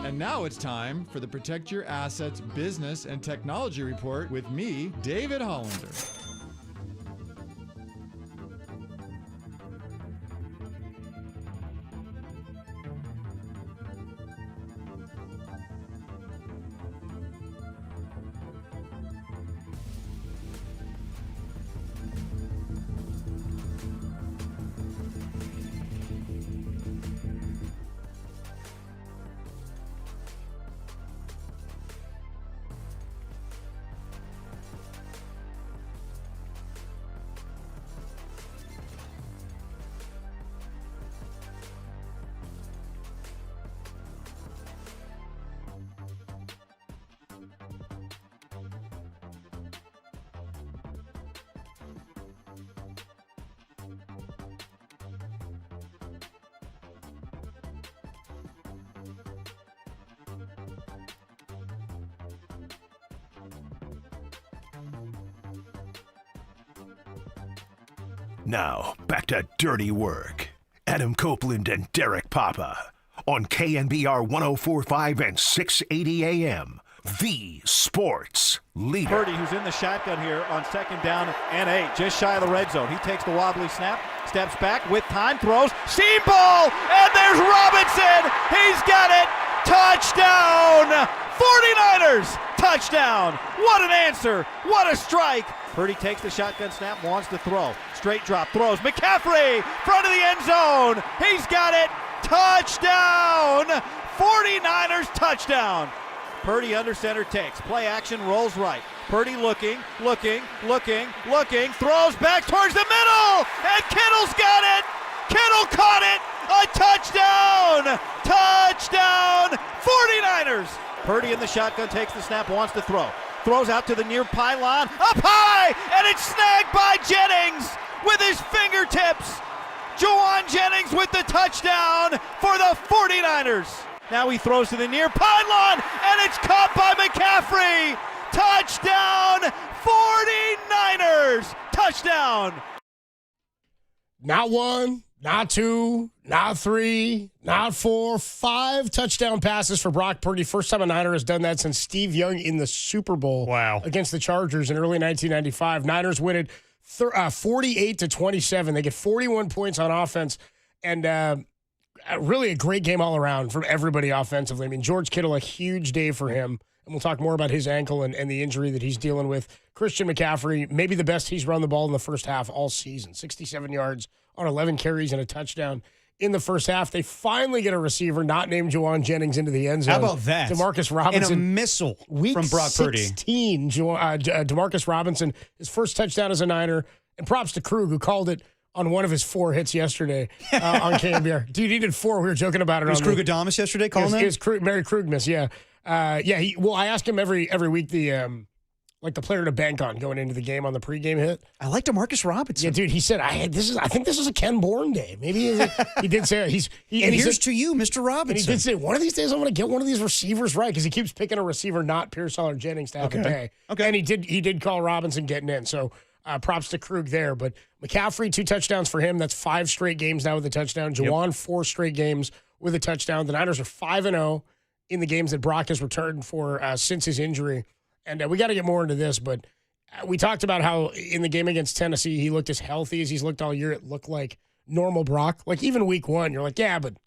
And now it's time for the Protect Your Assets Business and Technology Report with me, David Hollander. Now, back to Dirty Work. Adam Copeland and Derek Papa on KNBR 104.5 and 680 AM. The Sports Leader. Purdy, who's in the shotgun here on 2nd down and 8, just shy of the red zone. He takes the wobbly snap, steps back with time, throws, seam ball, and there's Robinson. He's got it. Touchdown! 49ers! Touchdown! What an answer! What a strike! Purdy takes the shotgun snap, wants to throw. Straight drop, throws. McCaffrey, front of the end zone. He's got it. Touchdown! 49ers touchdown. Purdy under center takes. Play action, rolls right. Purdy looking, throws back towards the middle, and Kittle's got it. Kittle caught it. A touchdown! Touchdown! 49ers! Purdy in the shotgun takes the snap, wants to throw. Throws out to the near pylon, up high, and it's snagged by Jennings with his fingertips. Juwan Jennings with the touchdown for the 49ers. Now he throws to the near pylon, and it's caught by McCaffrey. Touchdown, 49ers. Touchdown. Not one, not two, not three, not four, 5 touchdown passes for Brock Purdy. First time a Niner has done that since Steve Young in the Super Bowl against the Chargers in early 1995. Niners win it 48-27. They get 41 points on offense, and really a great game all around from everybody offensively. I mean, George Kittle, a huge day for him, and we'll talk more about his ankle and the injury that he's dealing with. Christian McCaffrey, maybe the best he's run the ball in the first half all season. 67 yards on 11 carries and a touchdown in the first half. They finally get a receiver not named Juwan Jennings into the end zone. How about that? Demarcus Robinson. And a missile from Brock Purdy. Week 16, Demarcus Robinson, his first touchdown as a Niner. And props to Krug, who called it on one of his 4 hits yesterday on KNBR. Dude, he did 4. We were joking about it. Was Krug Adamas yesterday calling that? It was Mary Krugmas, yeah. I ask him every week the player to bank on going into the game on the pregame hit. I like DeMarcus Robinson. Yeah, dude, he said, I think this is a Ken Bourne day. Maybe he did say it. Here's to you, Mr. Robinson. And he did say, one of these days I'm going to get one of these receivers right, because he keeps picking a receiver, not Pearsall or Jennings, to have a day. Okay. And he did call Robinson getting in. So props to Krug there. But McCaffrey, 2 touchdowns for him. That's 5 straight games now with a touchdown. Juwan, 4 straight games with a touchdown. The Niners are 5-0 in the games that Brock has returned for since his injury. And we got to get more into this, but we talked about how in the game against Tennessee, he looked as healthy as he's looked all year. It looked like normal Brock. Like even week 1, you're like, yeah, but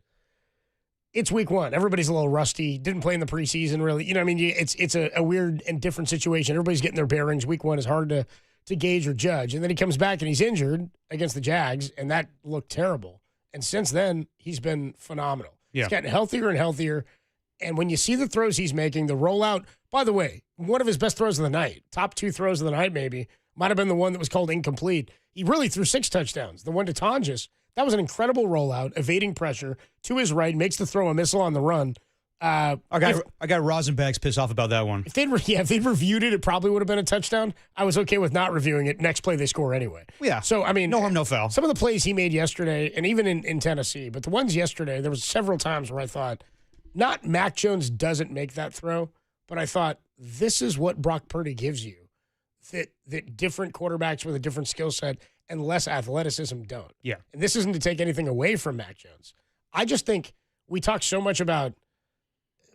it's week 1. Everybody's a little rusty. Didn't play in the preseason, really. You know what I mean? It's a weird and different situation. Everybody's getting their bearings. Week 1 is hard to gauge or judge. And then he comes back and he's injured against the Jags, and that looked terrible. And since then, he's been phenomenal. Yeah. He's gotten healthier and healthier. And when you see the throws he's making, the rollout, by the way, one of his best throws of the night, top 2 throws of the night maybe, might have been the one that was called incomplete. He really threw 6 touchdowns. The one to Tonjes, that was an incredible rollout, evading pressure to his right, makes the throw a missile on the run. I got Rosenbag's pissed off about that one. If they'd reviewed it, it probably would have been a touchdown. I was okay with not reviewing it. Next play, they score anyway. Yeah. So, I mean, no harm, no foul. Some of the plays he made yesterday, and even in Tennessee, but the ones yesterday, there was several times where I thought, not Mac Jones doesn't make that throw, but I thought, this is what Brock Purdy gives you, that different quarterbacks with a different skill set and less athleticism don't. Yeah. And this isn't to take anything away from Mac Jones. I just think we talk so much about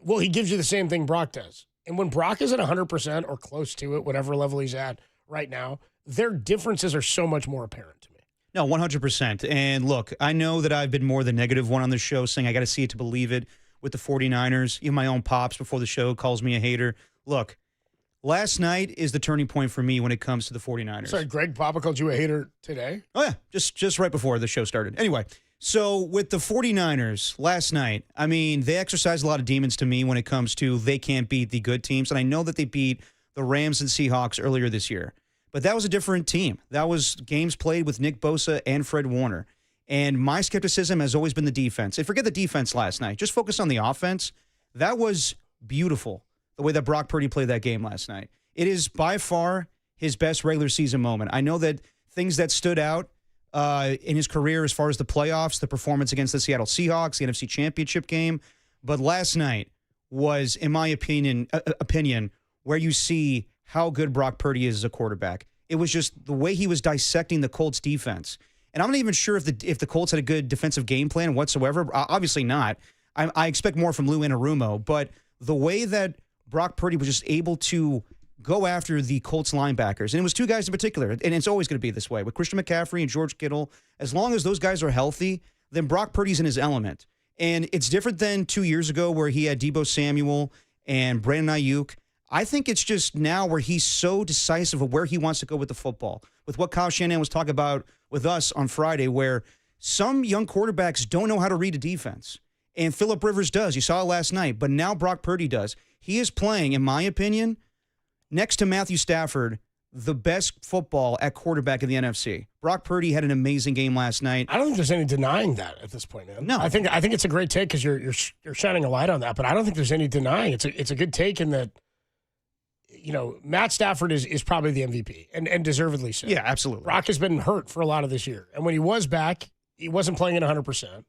Well, he gives you the same thing Brock does. And when Brock is at 100% or close to it, whatever level he's at right now, their differences are so much more apparent to me. No, 100%. And look, I know that I've been more the negative one on the show, saying I got to see it to believe it with the 49ers. Even my own pops before the show calls me a hater. Look, last night is the turning point for me when it comes to the 49ers. Sorry, Greg Papa called you a hater today? Oh, yeah, just right before the show started. Anyway, so with the 49ers last night, I mean, they exercised a lot of demons to me when it comes to they can't beat the good teams. And I know that they beat the Rams and Seahawks earlier this year. But that was a different team. That was games played with Nick Bosa and Fred Warner. And my skepticism has always been the defense. And forget the defense last night. Just focus on the offense. That was beautiful, the way that Brock Purdy played that game last night. It is by far his best regular season moment. I know that things that stood out in his career as far as the playoffs, the performance against the Seattle Seahawks, the NFC Championship game. But last night was, in my opinion, where you see how good Brock Purdy is as a quarterback. It was just the way he was dissecting the Colts defense. And I'm not even sure if the Colts had a good defensive game plan whatsoever. Obviously not. I expect more from Lou Anarumo. But the way that Brock Purdy was just able to go after the Colts linebackers, and it was two guys in particular, and it's always going to be this way, with Christian McCaffrey and George Kittle, as long as those guys are healthy, then Brock Purdy's in his element. And it's different than 2 years ago where he had Deebo Samuel and Brandon Ayuk. I think it's just now where he's so decisive of where he wants to go with the football. With what Kyle Shanahan was talking about with us on Friday, where some young quarterbacks don't know how to read a defense. And Phillip Rivers does. You saw it last night. But now Brock Purdy does. He is playing, in my opinion, next to Matthew Stafford, the best football at quarterback in the NFC. Brock Purdy had an amazing game last night. I don't think there's any denying that at this point, man. No. I think it's a great take because you're shining a light on that, but I don't think there's any denying. It's a good take in that, you know, Matt Stafford is probably the MVP, and deservedly so. Yeah, absolutely. Brock has been hurt for a lot of this year. And when he was back, he wasn't playing at 100%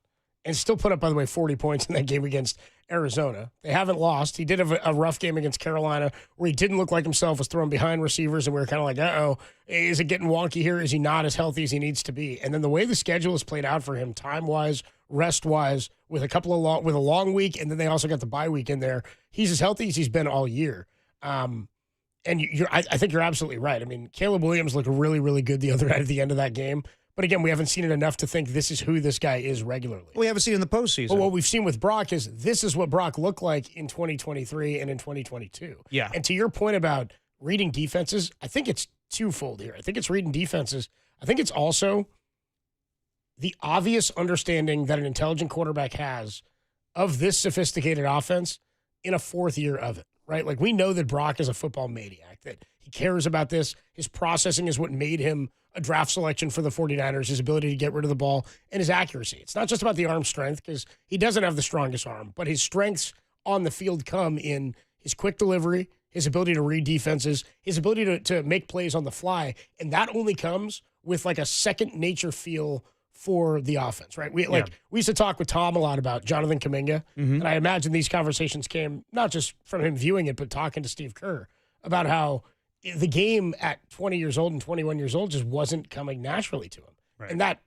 and still put up, by the way, 40 points in that game against Arizona. They haven't lost. He did have a rough game against Carolina where he didn't look like himself, was throwing behind receivers, and we were kind of like, uh-oh, is it getting wonky here? Is he not as healthy as he needs to be? And then the way the schedule has played out for him, time-wise, rest-wise, with a long week, and then they also got the bye week in there, he's as healthy as he's been all year. And I think you're absolutely right. I mean, Caleb Williams looked really, really good the other night at the end of that game. But again, we haven't seen it enough to think this is who this guy is regularly. We haven't seen it in the postseason. But what we've seen with Brock is this is what Brock looked like in 2023 and in 2022. Yeah. And to your point about reading defenses, I think it's twofold here. I think it's reading defenses. I think it's also the obvious understanding that an intelligent quarterback has of this sophisticated offense in a fourth year of it. Right? Like, we know that Brock is a football maniac, that he cares about this. His processing is what made him a draft selection for the 49ers, his ability to get rid of the ball, and his accuracy. It's not just about the arm strength, because he doesn't have the strongest arm, but his strengths on the field come in his quick delivery, his ability to read defenses, his ability to make plays on the fly, and that only comes with like a second nature feel for the offense, right? We used to talk with Tom a lot about Jonathan Kuminga, and I imagine these conversations came not just from him viewing it, but talking to Steve Kerr about how the game at 20 years old and 21 years old just wasn't coming naturally to him. Right. And that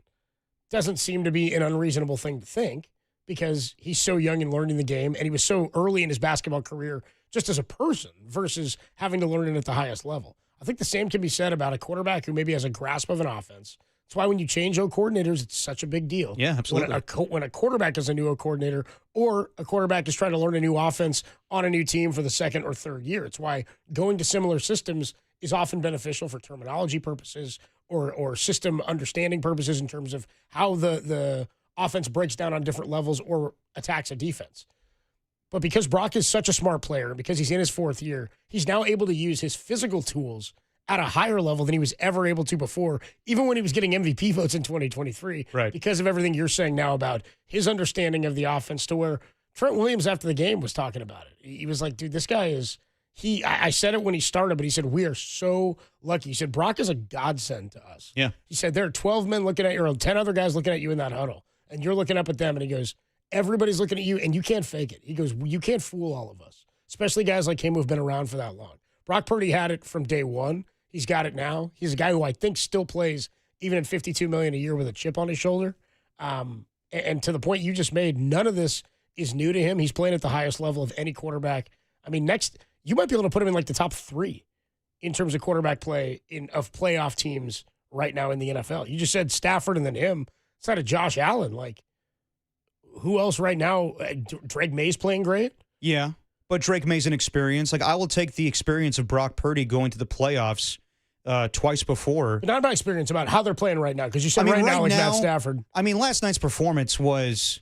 doesn't seem to be an unreasonable thing to think because he's so young and learning the game, and he was so early in his basketball career just as a person versus having to learn it at the highest level. I think the same can be said about a quarterback who maybe has a grasp of an offense. That's why when you change O-coordinators, it's such a big deal. Yeah, absolutely. When a quarterback is a new O-coordinator or a quarterback is trying to learn a new offense on a new team for the second or third year, it's why going to similar systems is often beneficial for terminology purposes or system understanding purposes in terms of how the offense breaks down on different levels or attacks a defense. But because Brock is such a smart player, because he's in his fourth year, he's now able to use his physical tools at a higher level than he was ever able to before, even when he was getting MVP votes in 2023, right? Because of everything you're saying now about his understanding of the offense, to where Trent Williams after the game was talking about it. He was like, dude, this guy is, I said it when he started, but he said, we are so lucky. He said, Brock is a godsend to us. Yeah. He said, there are 12 men looking at you, or 10 other guys looking at you in that huddle, and you're looking up at them, and he goes, everybody's looking at you, and you can't fake it. He goes, you can't fool all of us, especially guys like him who have been around for that long. Brock Purdy had it from day one. He's got it now. He's a guy who I think still plays even at $52 million a year with a chip on his shoulder. And to the point you just made, none of this is new to him. He's playing at the highest level of any quarterback. I mean, next, you might be able to put him in like the top 3 in terms of quarterback play of playoff teams right now in the NFL. You just said Stafford and then him. It's not a Josh Allen. Like, who else right now? Drake May's playing great. Yeah, but Drake May's an experience. Like, I will take the experience of Brock Purdy going to the playoffs twice before. But not about experience, about how they're playing right now. Because you said right now, like Matt Stafford. I mean, last night's performance was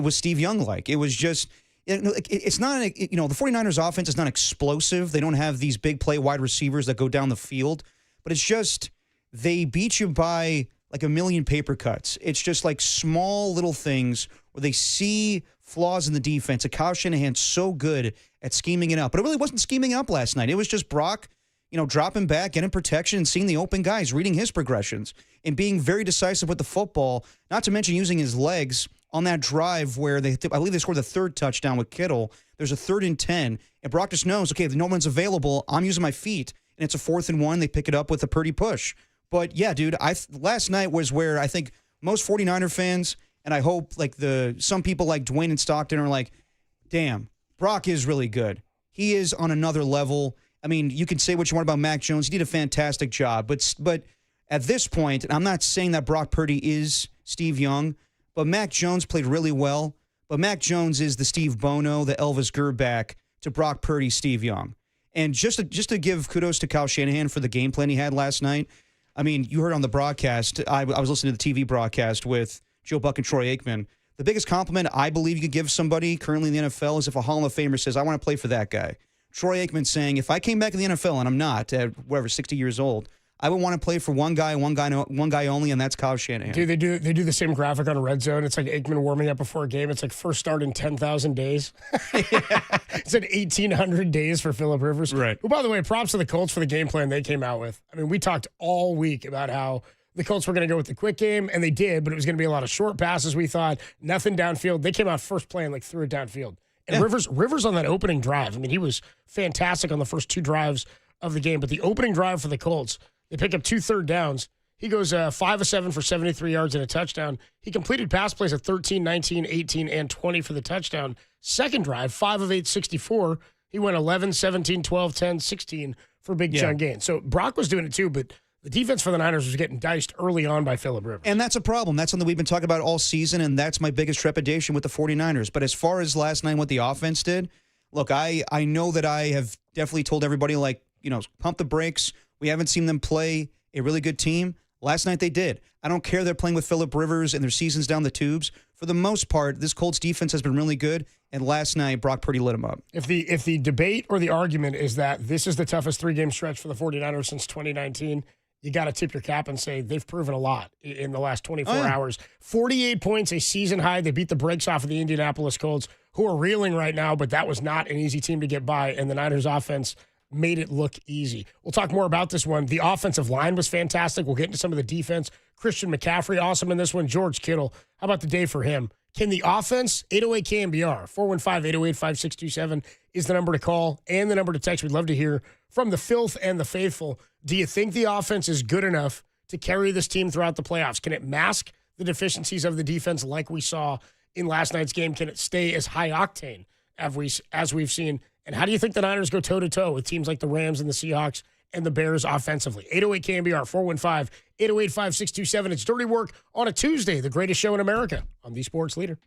Steve Young-like. It was just, it's not, the 49ers offense is not explosive. They don't have these big play wide receivers that go down the field. But it's just, they beat you by like a million paper cuts. It's just like small little things where they see flaws in the defense. Kyle Shanahan's so good at scheming it up. But it really wasn't scheming up last night. It was just Brock, dropping back, getting protection, and seeing the open guys, reading his progressions, and being very decisive with the football, not to mention using his legs on that drive where I believe they scored the 3rd touchdown with Kittle. There's a 3rd and 10, and Brock just knows, okay, if no one's available, I'm using my feet, and it's a 4th and 1. They pick it up with a Purdy push. But, yeah, dude, last night was where I think most 49er fans, and I hope some people like Dwayne and Stockton are like, damn, Brock is really good. He is on another level. I mean, you can say what you want about Mac Jones. He did a fantastic job. But at this point, and I'm not saying that Brock Purdy is Steve Young, but Mac Jones played really well. But Mac Jones is the Steve Bono, the Elvis Gerback to Brock Purdy, Steve Young. And just to give kudos to Kyle Shanahan for the game plan he had last night. I mean, you heard on the broadcast, I was listening to the TV broadcast with Joe Buck and Troy Aikman. The biggest compliment I believe you could give somebody currently in the NFL is if a Hall of Famer says, I want to play for that guy. Troy Aikman saying, if I came back in the NFL, and I'm not, at 60 years old, I would want to play for one guy only, and that's Kyle Shanahan. Dude, they do the same graphic on Red Zone. It's like Aikman warming up before a game. It's like first start in 10,000 days. It's at 1,800 days for Phillip Rivers. Right. Well, by the way, props to the Colts for the game plan they came out with. I mean, we talked all week about how the Colts were going to go with the quick game, and they did, but it was going to be a lot of short passes, we thought. Nothing downfield. They came out first play and threw it downfield. And Rivers on that opening drive, I mean, he was fantastic on the first 2 drives of the game. But the opening drive for the Colts, they pick up 2 third downs. He goes 5 of 7 for 73 yards and a touchdown. He completed pass plays at 13, 19, 18, and 20 for the touchdown. Second drive, 5 of 8, 64. He went 11, 17, 12, 10, 16 for big chunk gains. So Brock was doing it too, but the defense for the Niners was getting diced early on by Phillip Rivers. And that's a problem. That's something we've been talking about all season, and that's my biggest trepidation with the 49ers. But as far as last night, what the offense did, look, I know that I have definitely told everybody, pump the brakes. We haven't seen them play a really good team. Last night they did. I don't care they're playing with Phillip Rivers and their season's down the tubes. For the most part, this Colts defense has been really good, and last night Brock Purdy lit them up. If the debate or the argument is that this is the toughest 3-game stretch for the 49ers since 2019, you got to tip your cap and say they've proven a lot in the last 24 hours. 48 points, a season high. They beat the brakes off of the Indianapolis Colts, who are reeling right now, but that was not an easy team to get by, and the Niners offense made it look easy. We'll talk more about this one. The offensive line was fantastic. We'll get into some of the defense. Christian McCaffrey, awesome in this one. George Kittle, how about the day for him? Can the offense, 808-KMBR, 415-808-5627 is the number to call and the number to text. We'd love to hear from the filth and the faithful. Do you think the offense is good enough to carry this team throughout the playoffs? Can it mask the deficiencies of the defense like we saw in last night's game? Can it stay as high octane as we've seen? And how do you think the Niners go toe-to-toe with teams like the Rams and the Seahawks and the Bears offensively? 808-KMBR, 415-808-5627. It's Dirty Work on a Tuesday, the greatest show in America on the Sports Leader.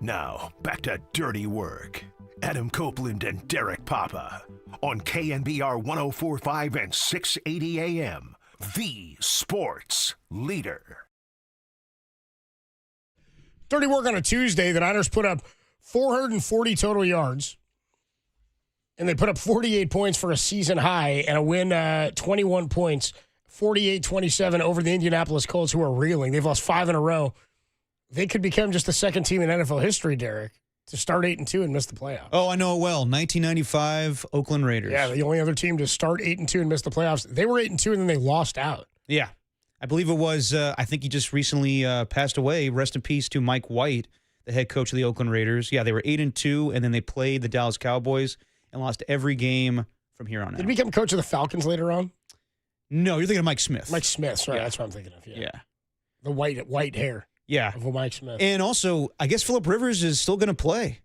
Now, back to Dirty Work. Adam Copeland and Derek Papa on KNBR 104.5 and 680 AM, the sports leader. Dirty Work on a Tuesday. The Niners put up 440 total yards, and they put up 48 points for a season high and a win 21 points, 48-27 over the Indianapolis Colts, who are reeling. They've lost 5 in a row. They could become just the second team in NFL history, Derek, to start 8-2 and miss the playoffs. Oh, I know it well. 1995 Oakland Raiders. Yeah, the only other team to start 8-2 and miss the playoffs. They were 8-2 and then they lost out. Yeah. I believe it was, I think he just recently passed away. Rest in peace to Mike White, the head coach of the Oakland Raiders. Yeah, they were 8-2, and then they played the Dallas Cowboys and lost every game from here on out. Did he become coach of the Falcons later on? No, you're thinking of Mike Smith. Mike Smith, right? Yeah. That's what I'm thinking of. Yeah. The white hair. Yeah. Of Mike Smith. And also, I guess Phillip Rivers is still going to play.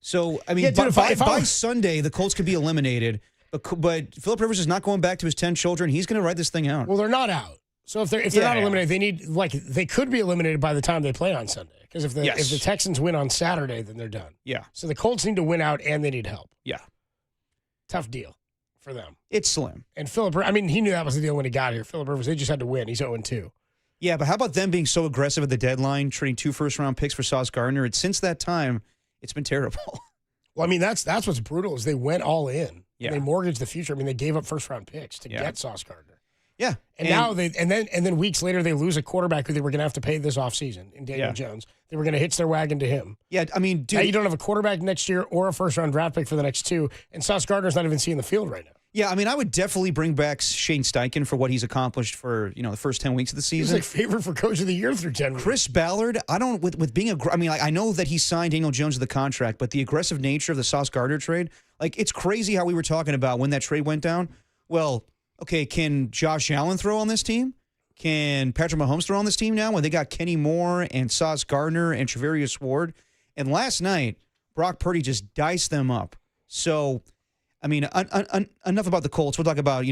So, I mean, Yeah, dude, by Sunday, the Colts could be eliminated. But Phillip Rivers is not going back to his 10 children. He's going to write this thing out. Well, they're not out. So if they're not eliminated, they need they could be eliminated by the time they play on Sunday. Because if the Texans win on Saturday, then they're done. Yeah. So the Colts need to win out and they need help. Yeah. Tough deal for them. It's slim. And I mean, he knew that was the deal when he got here. Phillip Rivers, they just had to win. He's 0-2. Yeah, but how about them being so aggressive at the deadline, trading 2 first-round picks for Sauce Gardner? Since that time, it's been terrible. Well, I mean, that's what's brutal is they went all in. Yeah. They mortgaged the future. I mean, they gave up first-round picks to get Sauce Gardner. Yeah. And now then weeks later they lose a quarterback who they were going to have to pay this offseason in Daniel Jones. They were going to hitch their wagon to him. Yeah, I mean, dude. Now you don't have a quarterback next year or a first-round draft pick for the next 2, and Sauce Gardner's not even seeing the field right now. Yeah, I mean, I would definitely bring back Shane Steichen for what he's accomplished for, the first 10 weeks of the season. He's like favorite for coach of the year through 10 weeks. Chris Ballard, with being I know that he signed Daniel Jones to the contract, but the aggressive nature of the Sauce Gardner trade, it's crazy how we were talking about when that trade went down. Well, okay, can Josh Allen throw on this team? Can Patrick Mahomes throw on this team now when they got Kenny Moore and Sauce Gardner and Treverius Ward? And last night, Brock Purdy just diced them up. So, I mean, enough about the Colts. We'll talk about,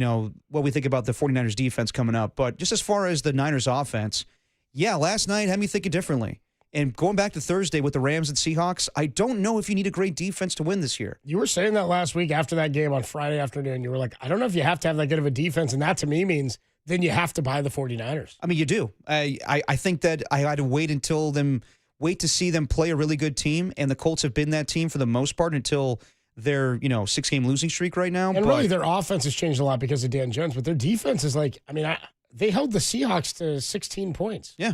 what we think about the 49ers defense coming up. But just as far as the Niners offense, yeah, last night had me thinking differently. And going back to Thursday with the Rams and Seahawks, I don't know if you need a great defense to win this year. You were saying that last week after that game on Friday afternoon. You were like, I don't know if you have to have that good of a defense. And that to me means then you have to buy the 49ers. I mean, you do. I think that I had to wait to see them play a really good team. And the Colts have been that team for the most part until their 6-game losing streak right now. And really their offense has changed a lot because of Dan Jones. But their defense is they held the Seahawks to 16 points. Yeah.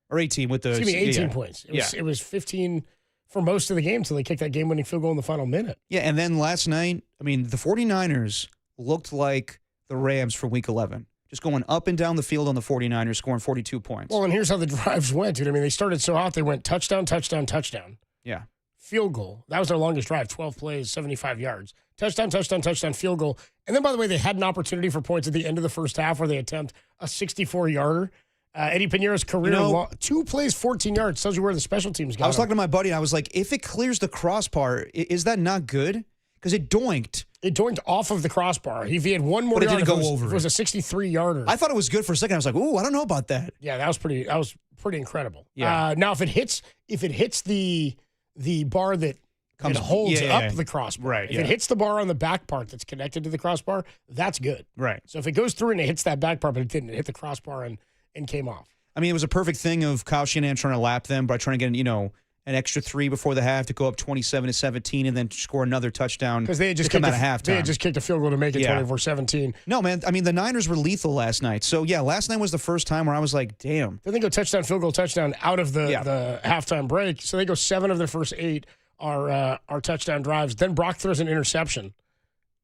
Or 18 with the... 18 points. It was 15 for most of the game until they kicked that game-winning field goal in the final minute. Yeah, and then last night, I mean, the 49ers looked like the Rams for Week 11. Just going up and down the field on the 49ers, scoring 42 points. Well, and here's how the drives went, dude. I mean, they started so hot, they went touchdown, touchdown, touchdown. Yeah. Field goal. That was their longest drive, 12 plays, 75 yards. Touchdown, touchdown, touchdown, field goal. And then, by the way, they had an opportunity for points at the end of the first half where they attempt a 64-yarder. Eddie Piñeiro's career, 2 plays, 14 yards. Tells you where the special teams got. I was talking to my buddy, and I was like, if it clears the crossbar, is that not good? Because it doinked. It doinked off of the crossbar. If he had one more but it yard, didn't go over. It was a 63-yarder. I thought it was good for a second. I was like, ooh, I don't know about that. Yeah, that was pretty incredible. Yeah. Now, if it hits the bar that holds up the crossbar, right? If it hits the bar on the back part that's connected to the crossbar, that's good. Right. So if it goes through and it hits that back part, but it didn't, it hit the crossbar and came off. I mean, it was a perfect thing of Kyle Shanahan trying to lap them by trying to get, an extra 3 before the half to go up 27-17 and then score another touchdown because they had just come out of halftime. They had just kicked a field goal to make it 24-17. No, man. I mean, the Niners were lethal last night. So, yeah, last night was the first time where I was like, damn. Then they go touchdown, field goal, touchdown out of the halftime break. So they go 7 of their first 8 are touchdown drives. Then Brock throws an interception.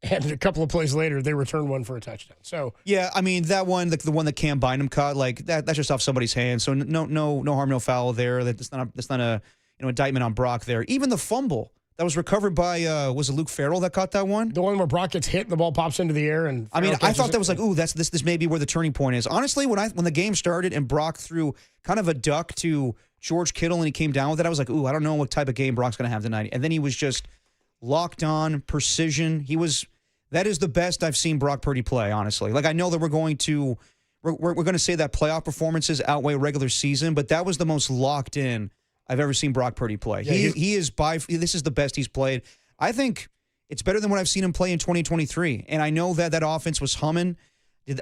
And a couple of plays later, they return one for a touchdown. So yeah, I mean that one, the one that Cam Bynum caught, that's just off somebody's hand. So no harm, no foul there. That's not a indictment on Brock there. Even the fumble that was recovered by was it Luke Farrell that caught that one? The one where Brock gets hit and the ball pops into the air. And Farrell I thought that was like, ooh, this may be where the turning point is. Honestly, when the game started and Brock threw kind of a duck to George Kittle and he came down with it, I was like, ooh, I don't know what type of game Brock's going to have tonight. And then he was just locked on, precision. That is the best I've seen Brock Purdy play, honestly. I know that we're going to we're going to say that playoff performances outweigh regular season, but that was the most locked in I've ever seen Brock Purdy play. Yeah, This is the best he's played. I think it's better than what I've seen him play in 2023. And I know that offense was humming.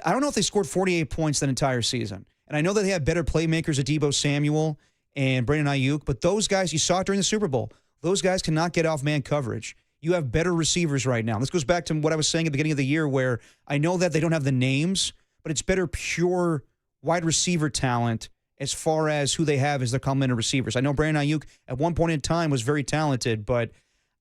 I don't know if they scored 48 points that entire season. And I know that they had better playmakers at Deebo Samuel and Brandon Ayuk, but those guys, you saw it during the Super Bowl, those guys cannot get off man coverage. You have better receivers right now. This goes back to what I was saying at the beginning of the year, where I know that they don't have the names, but it's better pure wide receiver talent as far as who they have as their complementary receivers. I know Brandon Ayuk at one point in time was very talented, but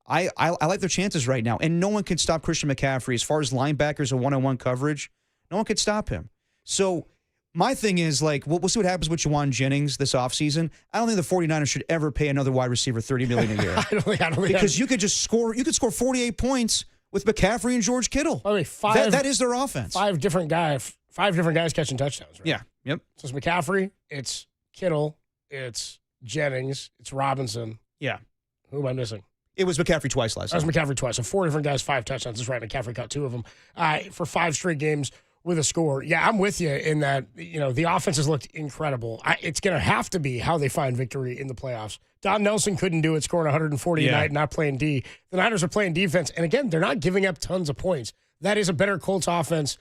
I like their chances right now. And no one can stop Christian McCaffrey. As far as linebackers and one-on-one coverage, no one can stop him. So my thing is, like, we'll see what happens with Juwan Jennings this offseason. I don't think the 49ers should ever pay another wide receiver $30 million a year. I don't think because you could just score. You could score 48 points with McCaffrey and George Kittle. By the way, that is their offense. Five different guys catching touchdowns, right? Yeah. Yep. So it's McCaffrey, it's Kittle, it's Jennings, it's Robinson. Yeah. Who am I missing? It was McCaffrey twice last That night. was McCaffrey twice. So 4 different guys, 5 touchdowns. That's right. McCaffrey caught 2 of them for 5 straight games with a score. Yeah, I'm with you in that, the offense has looked incredible. It's going to have to be how they find victory in the playoffs. Don Nelson couldn't do it, scoring 140 a night, not playing D. The Niners are playing defense. And again, they're not giving up tons of points. That is a better Colts offense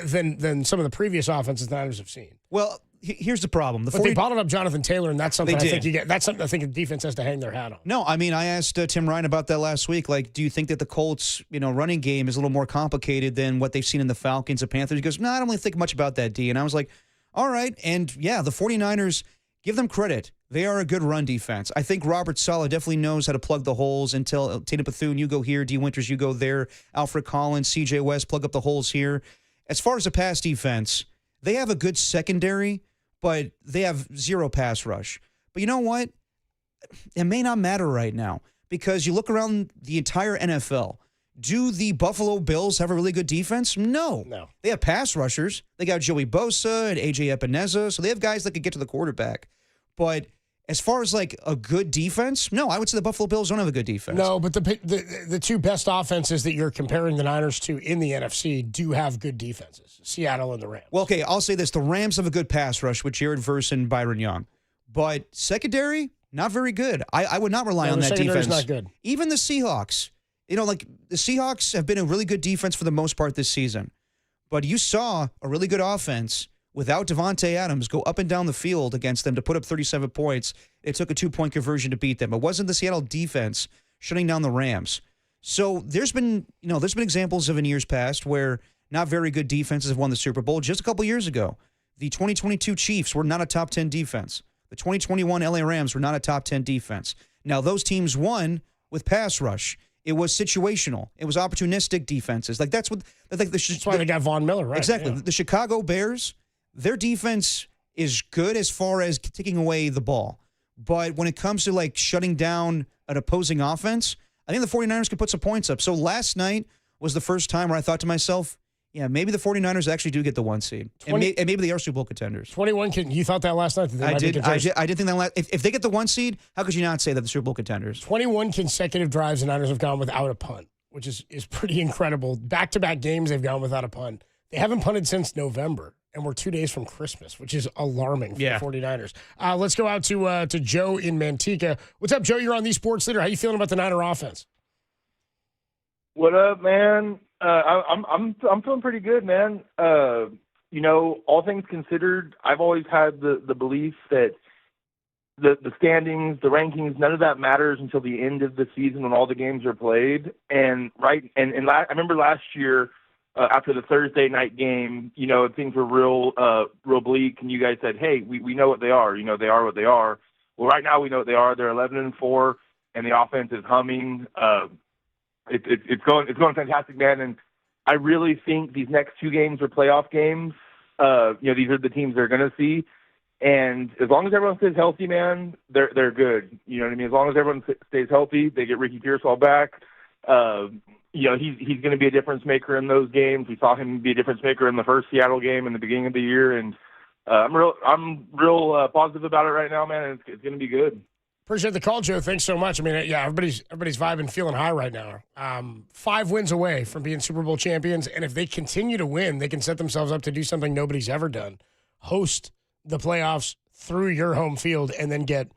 than some of the previous offenses the Niners have seen. Well, here's the problem. They bottled up Jonathan Taylor, and that's something I They think did. you get. That's something I think the defense has to hang their hat on. No, I mean, I asked Tim Ryan about that last week. Like, do you think that the Colts, running game is a little more complicated than what they've seen in the Falcons and Panthers? He goes, no, I don't really think much about that, D. And I was like, all right. And yeah, the 49ers, give them credit. They are a good run defense. I think Robert Saleh definitely knows how to plug the holes until Tatum Bethune, you go here, D. Winters, you go there, Alfred Collins, CJ West, plug up the holes here. As far as the pass defense, they have a good secondary, but they have zero pass rush. But you know what? It may not matter right now because you look around the entire NFL. Do the Buffalo Bills have a really good defense? No. They have pass rushers. They got Joey Bosa and A.J. Epineza, so they have guys that can get to the quarterback. But as far as like a good defense, no, I would say the Buffalo Bills don't have a good defense. No, but the 2 best offenses that you're comparing the Niners to in the NFC do have good defenses, Seattle and the Rams. Well, okay, I'll say this. The Rams have a good pass rush with Jared Verse and Byron Young. But secondary, not very good. I would not rely on that defense. Not good. Even the Seahawks. The Seahawks have been a really good defense for the most part this season. But you saw a really good offense without Devontae Adams go up and down the field against them to put up 37 points. It took a 2-point conversion to beat them. It wasn't the Seattle defense shutting down the Rams. So there's been examples of in years past where not very good defenses have won the Super Bowl. Just a couple years ago, the 2022 Chiefs were not a top 10 defense. The 2021 LA Rams were not a top 10 defense. Now, those teams won with pass rush. It was situational. It was opportunistic defenses. That's why they got Von Miller, right? Exactly. Yeah. The Chicago Bears, their defense is good as far as taking away the ball. But when it comes to like shutting down an opposing offense, I think the 49ers could put some points up. So last night was the first time where I thought to myself, yeah, maybe the 49ers actually do get the 1 seed. And maybe they are Super Bowl contenders. 21, you thought that last night? I did think that if they get the 1 seed, how could you not say that the Super Bowl contenders? 21 consecutive drives the Niners have gone without a punt, which is pretty incredible. Back-to-back games they've gone without a punt. They haven't punted since November, and we're 2 days from Christmas, which is alarming for the 49ers. Let's go out to Joe in Manteca. What's up, Joe? You're on the Sports Leader. How you feeling about the Niner offense? What up, man? I'm feeling pretty good, man. All things considered, I've always had the belief that the standings, the rankings, none of that matters until the end of the season when all the games are played. And I remember last year after the Thursday night game, things were real bleak, and you guys said, "Hey, we know what they are. They are what they are." Well, right now we know what they are. They're 11-4, and the offense is humming. It's going fantastic, man. And I really think these next 2 games are playoff games. These are the teams they're going to see. And as long as everyone stays healthy, man, they're good. You know what I mean? As long as everyone stays healthy, they get Ricky Pearsall back. He's going to be a difference maker in those games. We saw him be a difference maker in the first Seattle game in the beginning of the year. And I'm real positive about it right now, man. It's going to be good. Appreciate the call, Joe. Thanks so much. I mean, yeah, everybody's vibing, feeling high right now. 5 wins away from being Super Bowl champions, and if they continue to win, they can set themselves up to do something nobody's ever done: host the playoffs through your home field, and then get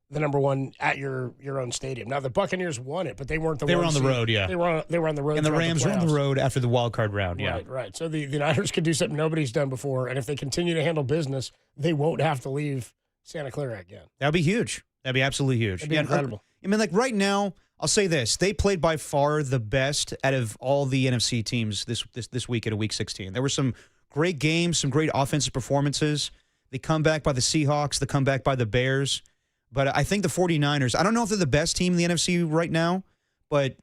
the number one at your own stadium. Now the Buccaneers won it, but they weren't the. They were one on the seed. road, yeah. They were on the road, and the Rams were on the road after the wild card round. Yeah, right. So the Niners could do something nobody's done before, and if they continue to handle business, they won't have to leave Santa Clara again. That'd be huge. That'd be absolutely huge. That'd be incredible. I mean, like right now, I'll say this: they played by far the best out of all the NFC teams this week at Week 16. There were some great games, some great offensive performances. They come back by the Seahawks. They come back by the Bears. But I think the 49ers, I don't know if they're the best team in the NFC right now, but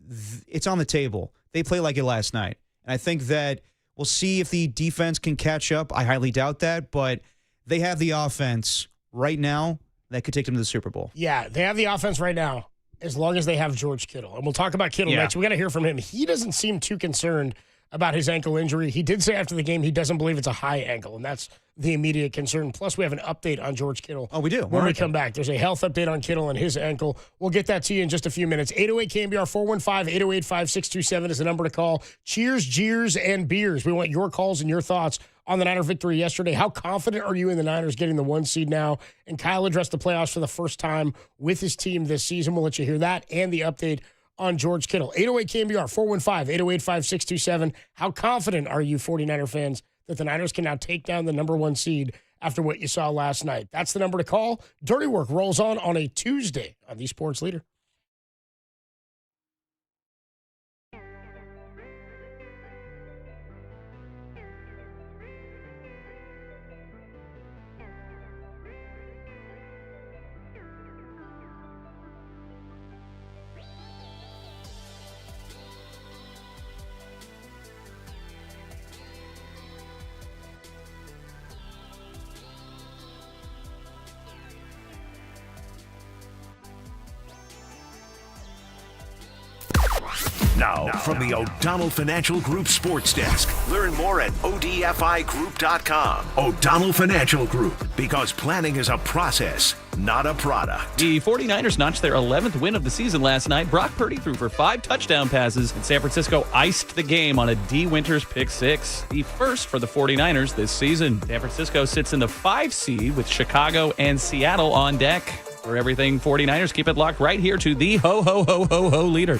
it's on the table. They played like it last night. And I think that we'll see if the defense can catch up. I highly doubt that, but they have the offense right now that could take them to the Super Bowl. Yeah, they have the offense right now as long as they have George Kittle. And we'll talk about Kittle next. We got to hear from him. He doesn't seem too concerned about his ankle injury. He did say after the game he doesn't believe it's a high ankle, and that's the immediate concern. Plus, we have an update on George Kittle. Oh, we do? When we come back, there's a health update on Kittle and his ankle. We'll get that to you in just a few minutes. 808-KMBR, 415-808-5627 is the number to call. Cheers, jeers, and beers. We want your calls and your thoughts on the Niner victory yesterday. How confident are you in the Niners getting the 1 seed now? And Kyle addressed the playoffs for the first time with his team this season. We'll let you hear that and the update on George Kittle. 808-KMBR, 415-808-5627. How confident are you, 49er fans, that the Niners can now take down the number 1 seed after what you saw last night? That's the number to call. Dirty Work rolls on a Tuesday on the Sports Leader. Now, from the O'Donnell Financial Group Sports Desk. Learn more at ODFIGroup.com. O'Donnell Financial Group, because planning is a process, not a product. The 49ers notched their 11th win of the season last night. Brock Purdy threw for 5 touchdown passes, and San Francisco iced the game on a D. Winters pick 6, the first for the 49ers this season. San Francisco sits in the 5 seed with Chicago and Seattle on deck. For everything 49ers, keep it locked right here to the ho leader.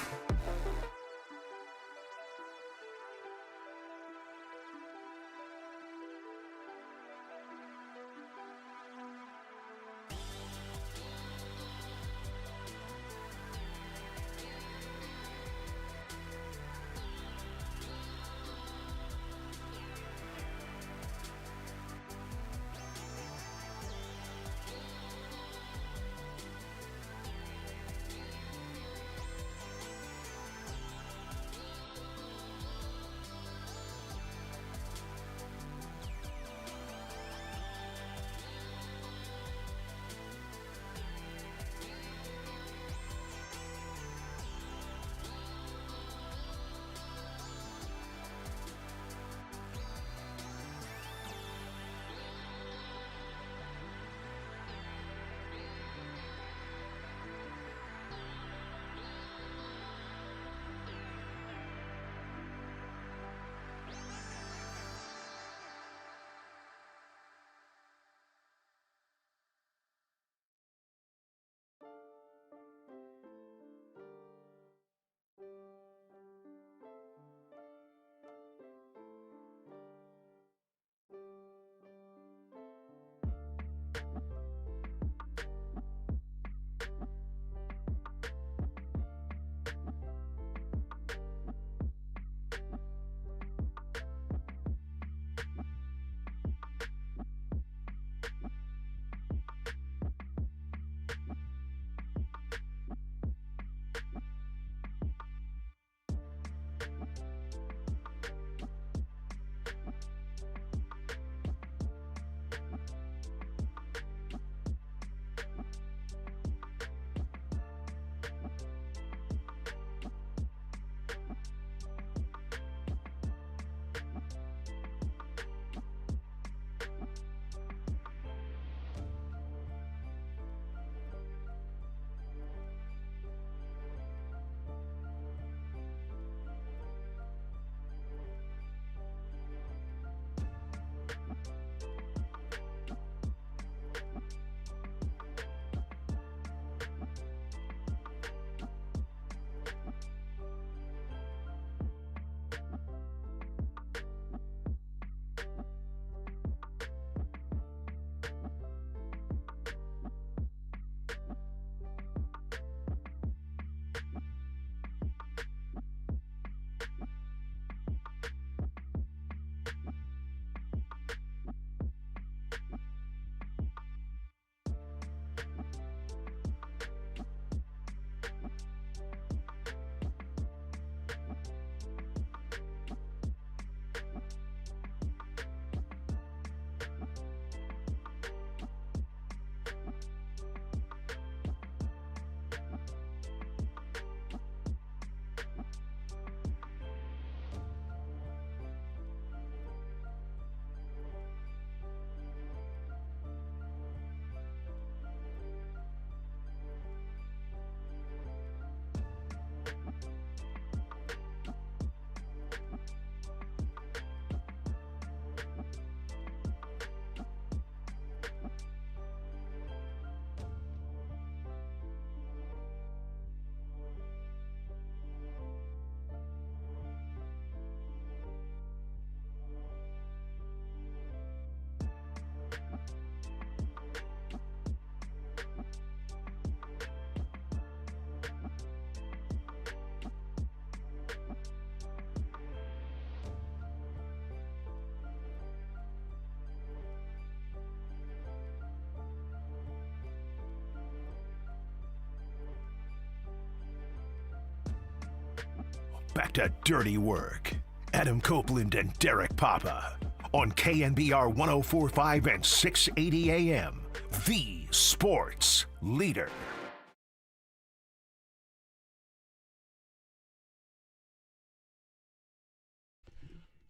Back to Dirty Work. Adam Copeland and Derek Papa on KNBR 104.5 and 680 AM. The Sports Leader.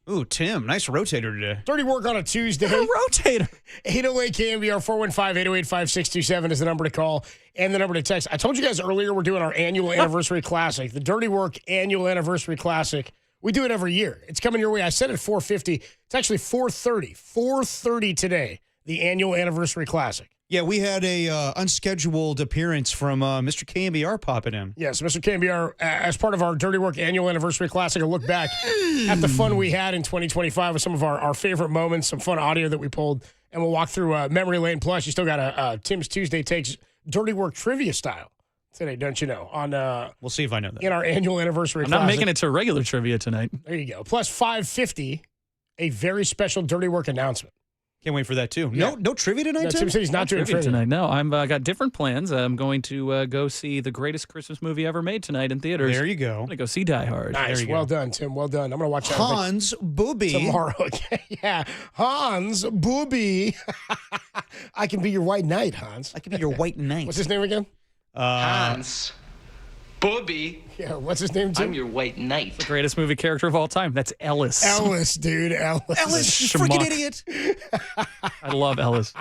Ooh, Tim, nice rotator today. Dirty Work on a Tuesday. Rotator. 808 KNBR 415-808-5627 is the number to call and the number to text. I told you guys earlier we're doing our annual anniversary classic, the Dirty Work annual anniversary classic. We do it every year. It's coming your way. I said at 4:50. It's actually 4:30. 4:30 today, the annual anniversary classic. Yeah, we had a unscheduled appearance from Mr. KNBR popping in. Yes, Mr. KNBR, as part of our Dirty Work annual anniversary classic, a look back at the fun we had in 2025 with some of our favorite moments, some fun audio that we pulled, and we'll walk through memory lane. Plus, you still got a Tim's Tuesday Takes Dirty Work trivia style today, don't you know? On we'll see if I know that. In our annual anniversary I'm classic. not making it to regular trivia tonight. There you go. Plus 550, a very special Dirty Work announcement. Can't wait for that, too. Yeah. No trivia tonight, No, Tim? Tim said he's not doing trivia tonight. No, I've got different plans. I'm going to go see the greatest Christmas movie ever made tonight in theaters. There you go. I'm going to go see Die Hard. Nice. There you Well go. done, Tim. Well done. I'm going to watch that Hans Booby. tomorrow. Yeah. Hans Booby. I can be your white knight, Hans. I can be your white knight. What's his name again? Hans Booby. Yeah, what's his name, Tim? I'm your white knight. The greatest movie character of all time. That's Ellis. Ellis, dude. Ellis. Ellis, you Schmuck. freaking idiot. I love Ellis.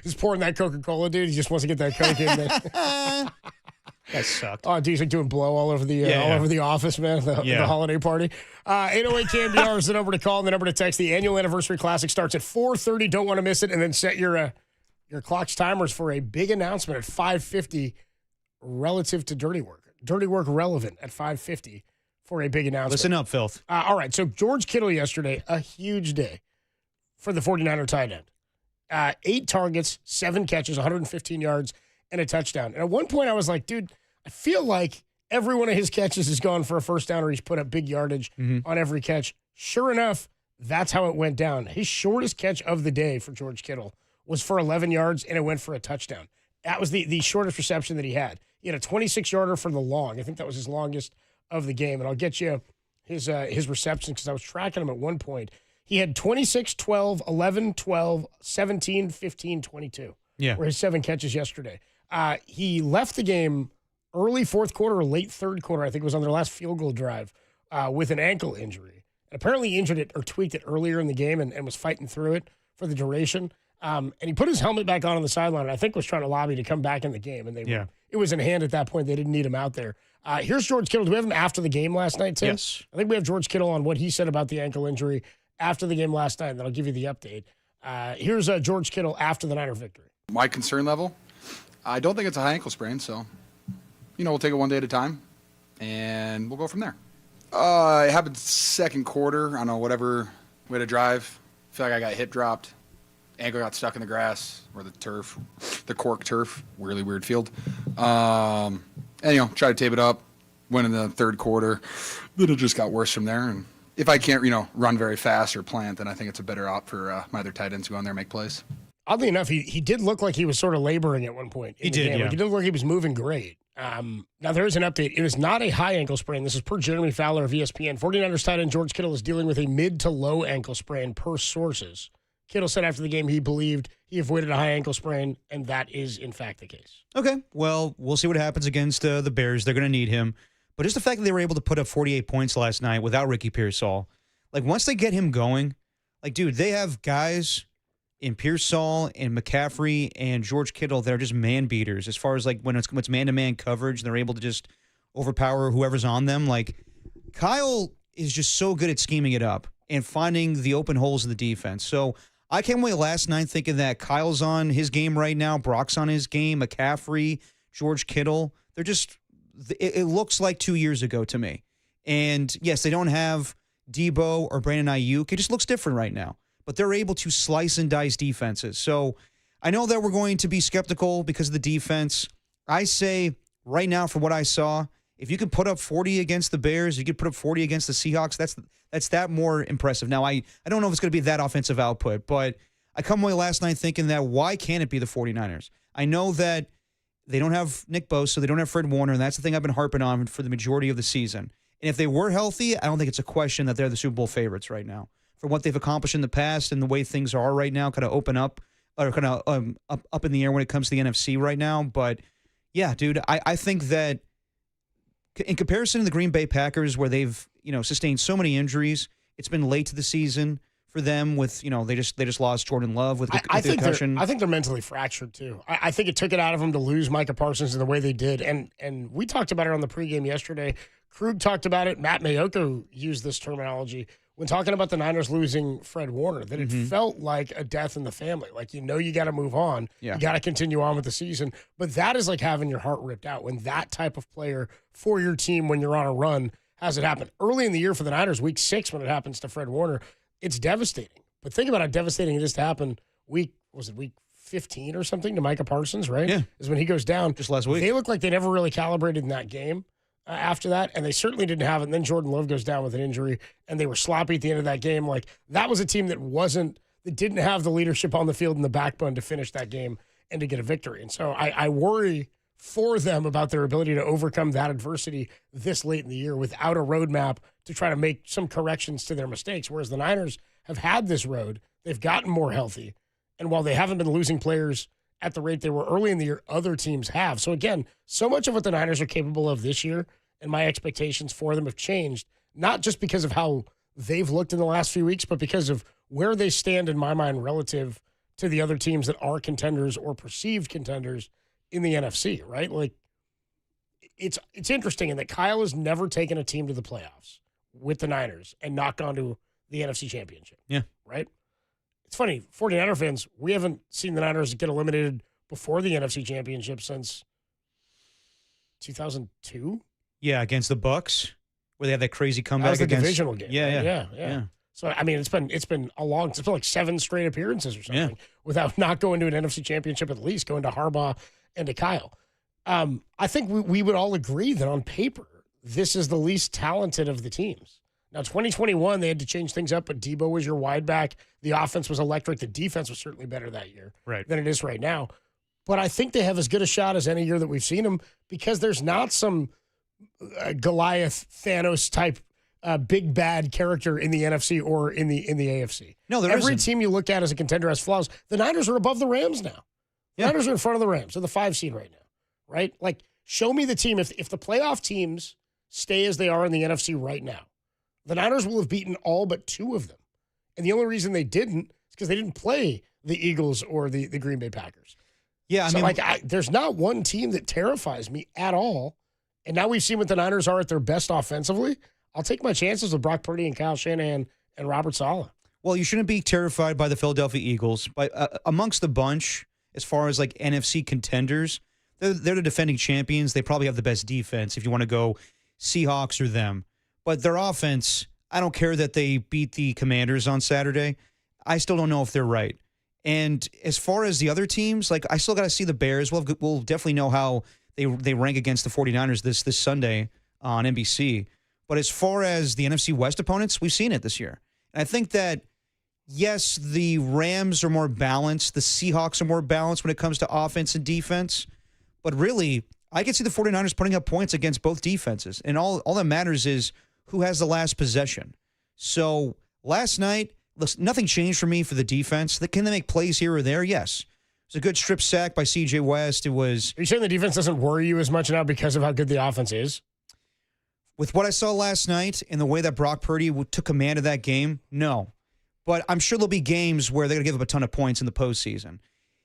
He's pouring that Coca-Cola, dude. He just wants to get that Coke in there. That sucked. Oh, dude, he's like doing blow all over the all over the office, man. The holiday party. 808 KNBR is the number to call and the number to text. The annual anniversary classic starts at 4:30. Don't want to miss it, and then set your clock's timers for a big announcement at 5:50 relative to Dirty Work. Dirty Work relevant at 5:50 for a big announcement. Listen up, Filth. All right, so George Kittle yesterday, a huge day for the 49er tight end. 8 targets, 7 catches, 115 yards, and a touchdown. And at one point I was like, dude, I feel like every one of his catches has gone for a first down or he's put up big yardage on every catch. Sure enough, that's how it went down. His shortest catch of the day for George Kittle was for 11 yards, and it went for a touchdown. That was the shortest reception that he had. He had a 26-yarder for the long. I think that was his longest of the game. And I'll get you his receptions because I was tracking him at one point. He had 26, 12, 11, 12, 17, 15, 22. Yeah. Were his 7 catches yesterday. He left the game early fourth quarter or late third quarter. I think it was on their last field goal drive with an ankle injury. And apparently he injured it or tweaked it earlier in the game and was fighting through it for the duration. And he put his helmet back on the sideline and I think was trying to lobby to come back in the game. And it was in hand at that point. They didn't need him out there. Here's George Kittle. Do we have him after the game last night, Tim? Yes. I think we have George Kittle on what he said about the ankle injury after the game last night, and then I'll give you the update. Here's George Kittle after the Niner victory. My concern level, I don't think it's a high ankle sprain, so, we'll take it one day at a time, and we'll go from there. It happened second quarter. I don't know, whatever way to drive. I feel like I got hip dropped. Ankle got stuck in the grass or the turf, the cork turf, really weird field. And, try to tape it up, went in the third quarter. Then it just got worse from there. And if I can't, run very fast or plant, then I think it's a better op for my other tight ends to go in there and make plays. Oddly enough, he did look like he was sort of laboring at one point. He did, game. yeah. Like, he did look like he was moving great. Now, there is an update. It is not a high ankle sprain. This is per Jeremy Fowler of ESPN. 49ers tight end George Kittle is dealing with a mid to low ankle sprain per sources. Kittle said after the game he believed he avoided a high ankle sprain, and that is, in fact, the case. Okay, well, we'll see what happens against the Bears. They're going to need him. But just the fact that they were able to put up 48 points last night without Ricky Pearsall, like once they get him going, like, dude, they have guys in Pearsall and McCaffrey and George Kittle that are just man beaters as far as like when it's man-to-man coverage and they're able to just overpower whoever's on them. Like, Kyle is just so good at scheming it up and finding the open holes in the defense. So I came away last night thinking that Kyle's on his game right now, Brock's on his game, McCaffrey, George Kittle. They're just, it looks like 2 years ago to me. And yes, they don't have Debo or Brandon Ayuk. It just looks different right now. But they're able to slice and dice defenses. So I know that we're going to be skeptical because of the defense. I say right now, from what I saw, if you could put up 40 against the Bears, you could put up 40 against the Seahawks, that's that more impressive. Now, I don't know if it's going to be that offensive output, but I come away last night thinking that why can't it be the 49ers? I know that they don't have Nick Bosa, they don't have Fred Warner, and that's the thing I've been harping on for the majority of the season. And if they were healthy, I don't think it's a question that they're the Super Bowl favorites right now. For what they've accomplished in the past and the way things are right now, kind of open up, or kind of up in the air when it comes to the NFC right now. But, yeah, dude, I think that in comparison to the Green Bay Packers, where they've sustained so many injuries, it's been late to the season for them with, they just lost Jordan Love with concussion. I think they're mentally fractured, too. I think it took it out of them to lose Micah Parsons in the way they did. And we talked about it on the pregame yesterday. Krug talked about it. Matt Mayocko used this terminology when talking about the Niners losing Fred Warner, that it felt like a death in the family. Like, you got to move on. Yeah. You got to continue on with the season. But that is like having your heart ripped out when that type of player for your team, when you're on a run, has it happen. Early in the year for the Niners, week 6, when it happens to Fred Warner, it's devastating. But think about how devastating it is to happen week 15 or something to Micah Parsons, right? Yeah. Is when he goes down. Just last week. They look like they never really calibrated in that game. After that, and they certainly didn't have it. And then Jordan Love goes down with an injury, and they were sloppy at the end of that game. Like, that was a team that didn't have the leadership on the field and the backbone to finish that game and to get a victory. And so I worry for them about their ability to overcome that adversity this late in the year without a roadmap to try to make some corrections to their mistakes. Whereas the Niners have had this road, they've gotten more healthy, and while they haven't been losing players at the rate they were early in the year, other teams have. So again, so much of what the Niners are capable of this year and my expectations for them have changed, not just because of how they've looked in the last few weeks, but because of where they stand in my mind relative to the other teams that are contenders or perceived contenders in the NFC, right? Like, it's interesting in that Kyle has never taken a team to the playoffs with the Niners and not gone to the NFC Championship. Yeah. Right? It's funny, 49er fans, we haven't seen the Niners get eliminated before the NFC Championship since 2002. Yeah, against the Bucks, where they had that crazy comeback. That was the against divisional game. Yeah. So I mean, it's been like 7 straight appearances or something without not going to an NFC Championship, at least going to Harbaugh and to Kyle. I think we would all agree that on paper, this is the least talented of the teams. Now, 2021, they had to change things up, but Debo was your wide back. The offense was electric. The defense was certainly better that year than it is right now. But I think they have as good a shot as any year that we've seen them because there's not some Goliath, Thanos-type big bad character in the NFC or in the AFC. No, there Every isn't. team you look at as a contender has flaws. The Niners are above the Rams now. The Niners are in front of the Rams. They're the 5 seed right now, right? Like, show me the team. If the playoff teams stay as they are in the NFC right now, the Niners will have beaten all but 2 of them. And the only reason they didn't is because they didn't play the Eagles or the Green Bay Packers. Yeah, I mean, there's not one team that terrifies me at all. And now we've seen what the Niners are at their best offensively. I'll take my chances with Brock Purdy and Kyle Shanahan and Robert Saleh. Well, you shouldn't be terrified by the Philadelphia Eagles. But amongst the bunch, as far as like NFC contenders, they're the defending champions. They probably have the best defense if you want to go Seahawks or them. But their offense, I don't care that they beat the Commanders on Saturday. I still don't know if they're right. And as far as the other teams, like I still got to see the Bears. We'll definitely know how they rank against the 49ers this Sunday on NBC. But as far as the NFC West opponents, we've seen it this year. And I think that, yes, the Rams are more balanced. The Seahawks are more balanced when it comes to offense and defense. But really, I can see the 49ers putting up points against both defenses. And all that matters is who has the last possession. So last night, nothing changed for me for the defense. Can they make plays here or there? Yes. It was a good strip sack by C.J. West. Are you saying the defense doesn't worry you as much now because of how good the offense is? With what I saw last night and the way that Brock Purdy took command of that game, no. But I'm sure there'll be games where they're going to give up a ton of points in the postseason.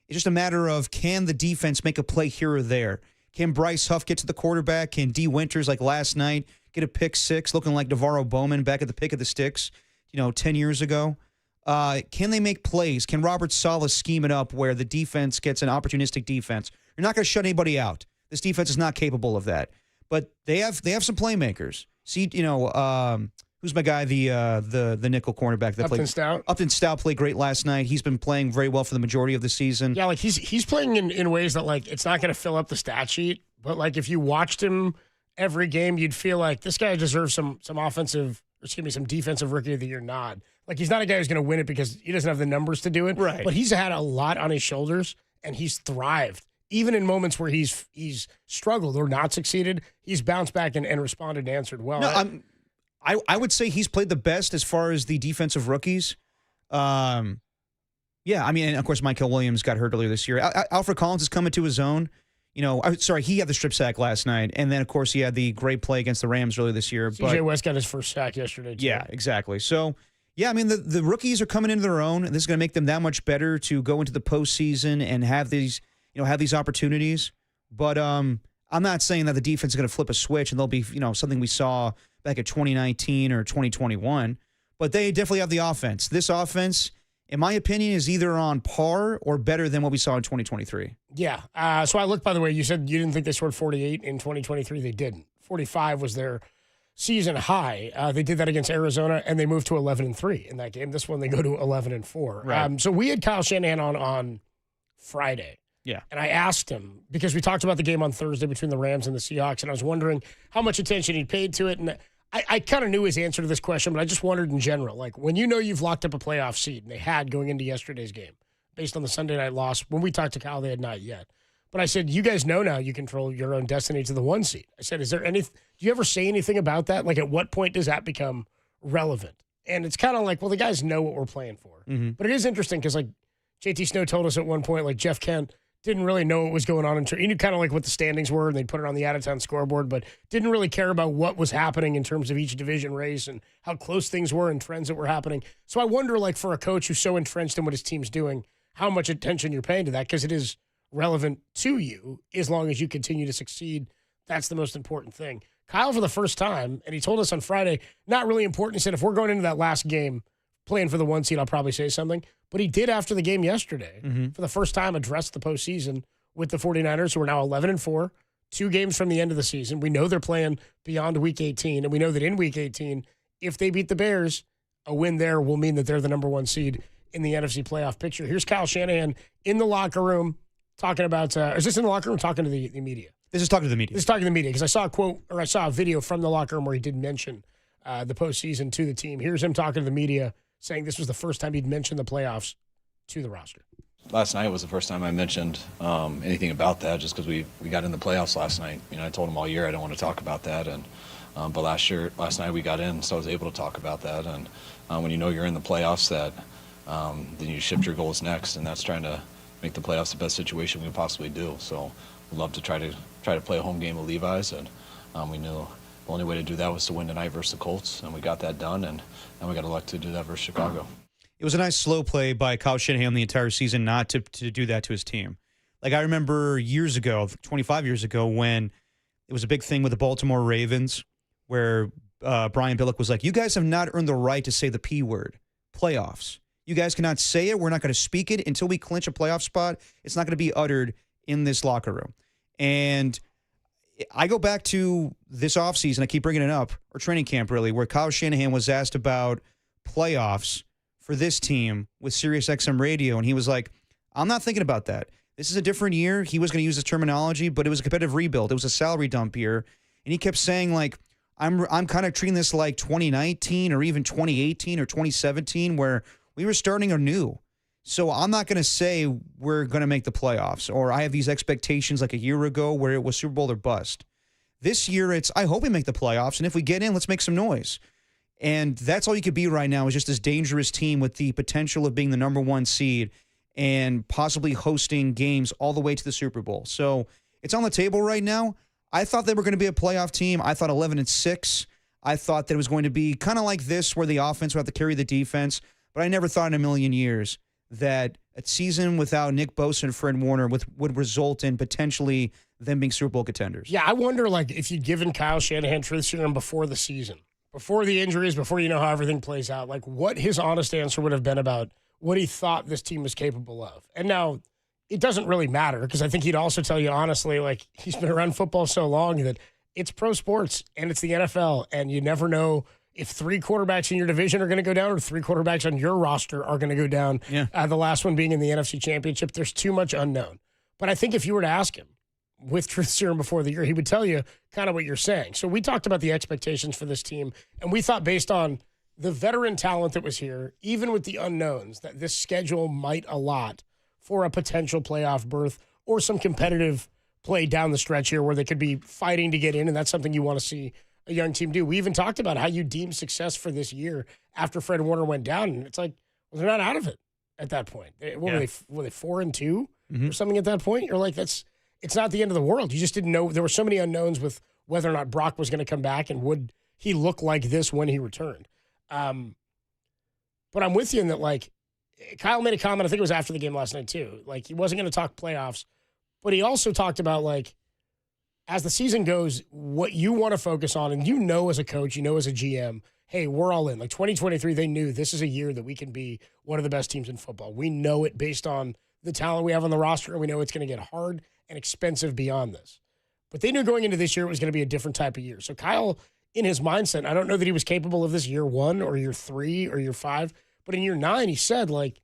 It's just a matter of, can the defense make a play here or there? Can Bryce Huff get to the quarterback? Can D. Winters, like last night, get a pick six looking like Navarro Bowman back at the pick of the sticks, 10 years ago? Can they make plays? Can Robert Saleh scheme it up where the defense gets an opportunistic defense? You're not going to shut anybody out. This defense is not capable of that. But they have some playmakers. See, who's my guy, the nickel cornerback that Upton Stout? Upton Stout played great last night. He's been playing very well for the majority of the season. Yeah, like he's playing in ways that like it's not going to fill up the stat sheet, but like if you watched him every game, you'd feel like this guy deserves some defensive rookie of the year nod. Like he's not a guy who's going to win it because he doesn't have the numbers to do it. Right. But he's had a lot on his shoulders and he's thrived even in moments where he's struggled or not succeeded, he's bounced back and responded and answered well. No, I would say he's played the best as far as the defensive rookies. Yeah, I mean, and of course, Michael Williams got hurt earlier this year. Alfred Collins is coming to his own. He had the strip sack last night, and then, of course, he had the great play against the Rams earlier this year. CJ West got his first sack yesterday, too. Yeah, exactly. So, yeah, I mean, the rookies are coming into their own, and this is going to make them that much better to go into the postseason and have these opportunities. But I'm not saying that the defense is going to flip a switch and they'll be, something we saw back at 2019 or 2021. But they definitely have the offense. This offense, in my opinion, is either on par or better than what we saw in 2023. Yeah. So I looked, by the way, you said you didn't think they scored 48 in 2023. They didn't. 45 was their season high. They did that against Arizona, and they moved to 11-3 in that game. This one, they go to 11-4. Right. So we had Kyle Shanahan on Friday. Yeah. And I asked him, because we talked about the game on Thursday between the Rams and the Seahawks, and I was wondering how much attention he paid to it. And I kind of knew his answer to this question, but I just wondered in general, like when you've locked up a playoff seed, and they had going into yesterday's game, based on the Sunday night loss. When we talked to Kyle, they had not yet. But I said, you guys know now you control your own destiny to the 1 seed. I said, do you ever say anything about that? Like, at what point does that become relevant? And it's kind of like, well, the guys know what we're playing for. Mm-hmm. But it is interesting because, like, JT Snow told us at one point, like, Jeff Kent didn't really know what was going on. He knew kind of like what the standings were, and they'd put it on the out-of-town scoreboard, but didn't really care about what was happening in terms of each division race and how close things were and trends that were happening. So I wonder, like, for a coach who's so entrenched in what his team's doing, how much attention you're paying to that, because it is relevant to you as long as you continue to succeed. That's the most important thing. Kyle, for the first time, and he told us on Friday, not really important. He said, if we're going into that last game playing for the 1 seed, I'll probably say something. But he did after the game yesterday, for the first time, address the postseason with the 49ers, who are now 11-4, 2 games from the end of the season. We know they're playing beyond Week 18, and we know that in Week 18, if they beat the Bears, a win there will mean that they're the number 1 seed in the NFC playoff picture. Here's Kyle Shanahan in the locker room talking about, is this in the locker room talking to the media? This is talking to the media. This is talking to the media, because I saw a quote, or I saw a video from the locker room where he did mention the postseason to the team. Here's him talking to the media, saying this was the first time he'd mentioned the playoffs to the roster. Last night was the first time I mentioned anything about that, just because we got in the playoffs last night. I told him all year I don't want to talk about that, and but last night we got in, so I was able to talk about that. And when you're in the playoffs, that then you shift your goals next, and that's trying to make the playoffs the best situation we can possibly do. So we'd love to try to play a home game with Levi's, and we knew the only way to do that was to win tonight versus the Colts, and we got that done, and now we got luck to do that versus Chicago. It was a nice slow play by Kyle Shanahan the entire season not to do that to his team. Like, I remember years ago, 25 years ago, when it was a big thing with the Baltimore Ravens, where Brian Billick was like, you guys have not earned the right to say the P word, playoffs. You guys cannot say it. We're not going to speak it until we clinch a playoff spot. It's not going to be uttered in this locker room. And I go back to this offseason, I keep bringing it up, or training camp really, where Kyle Shanahan was asked about playoffs for this team with SiriusXM Radio, and he was like, I'm not thinking about that. This is a different year. He was going to use this terminology, but it was a competitive rebuild. It was a salary dump year. And he kept saying, like, I'm kind of treating this like 2019 or even 2018 or 2017, where we were starting anew. So I'm not going to say we're going to make the playoffs, or I have these expectations like a year ago where it was Super Bowl or bust. This year, it's, I hope we make the playoffs, and if we get in, let's make some noise. And that's all you could be right now, is just this dangerous team with the potential of being the number 1 seed and possibly hosting games all the way to the Super Bowl. So it's on the table right now. I thought they were going to be a playoff team. I thought 11-6. I thought that it was going to be kind of like this, where the offense would have to carry the defense. But I never thought in a million years that a season without Nick Bosa and Fred Warner would result in potentially them being Super Bowl contenders. Yeah, I wonder, like, if you'd given Kyle Shanahan truth serum before the season, before the injuries, before you know how everything plays out, like, what his honest answer would have been about what he thought this team was capable of. And now it doesn't really matter, because I think he'd also tell you honestly, like, he's been around football so long that it's pro sports and it's the NFL, and you never know if 3 quarterbacks in your division are going to go down or 3 quarterbacks on your roster are going to go down. Yeah. The last one being in the NFC Championship. There's too much unknown. But I think if you were to ask him with truth serum before the year, he would tell you kind of what you're saying. So we talked about the expectations for this team, and we thought, based on the veteran talent that was here, even with the unknowns, that this schedule might allot for a potential playoff berth or some competitive play down the stretch here where they could be fighting to get in, and that's something you want to see a young team do. We even talked about how you deem success for this year after Fred Warner went down, and it's like, well, they're not out of it at that point. Were they 4-2 or something at that point? You're like, it's not the end of the world. You just didn't know. There were so many unknowns with whether or not Brock was going to come back and would he look like this when he returned. But I'm with you in that, like, Kyle made a comment, I think it was after the game last night too. Like, he wasn't going to talk playoffs, but he also talked about, like, as the season goes, what you want to focus on, and you know as a coach, you know as a GM, hey, we're all in. Like 2023, they knew this is a year that we can be one of the best teams in football. We know it based on the talent we have on the roster, and we know it's going to get hard and expensive beyond this. But they knew going into this year it was going to be a different type of year. So Kyle, in his mindset, I don't know that he was capable of this year 1 or year 3 or year 5, but in year 9, he said, like,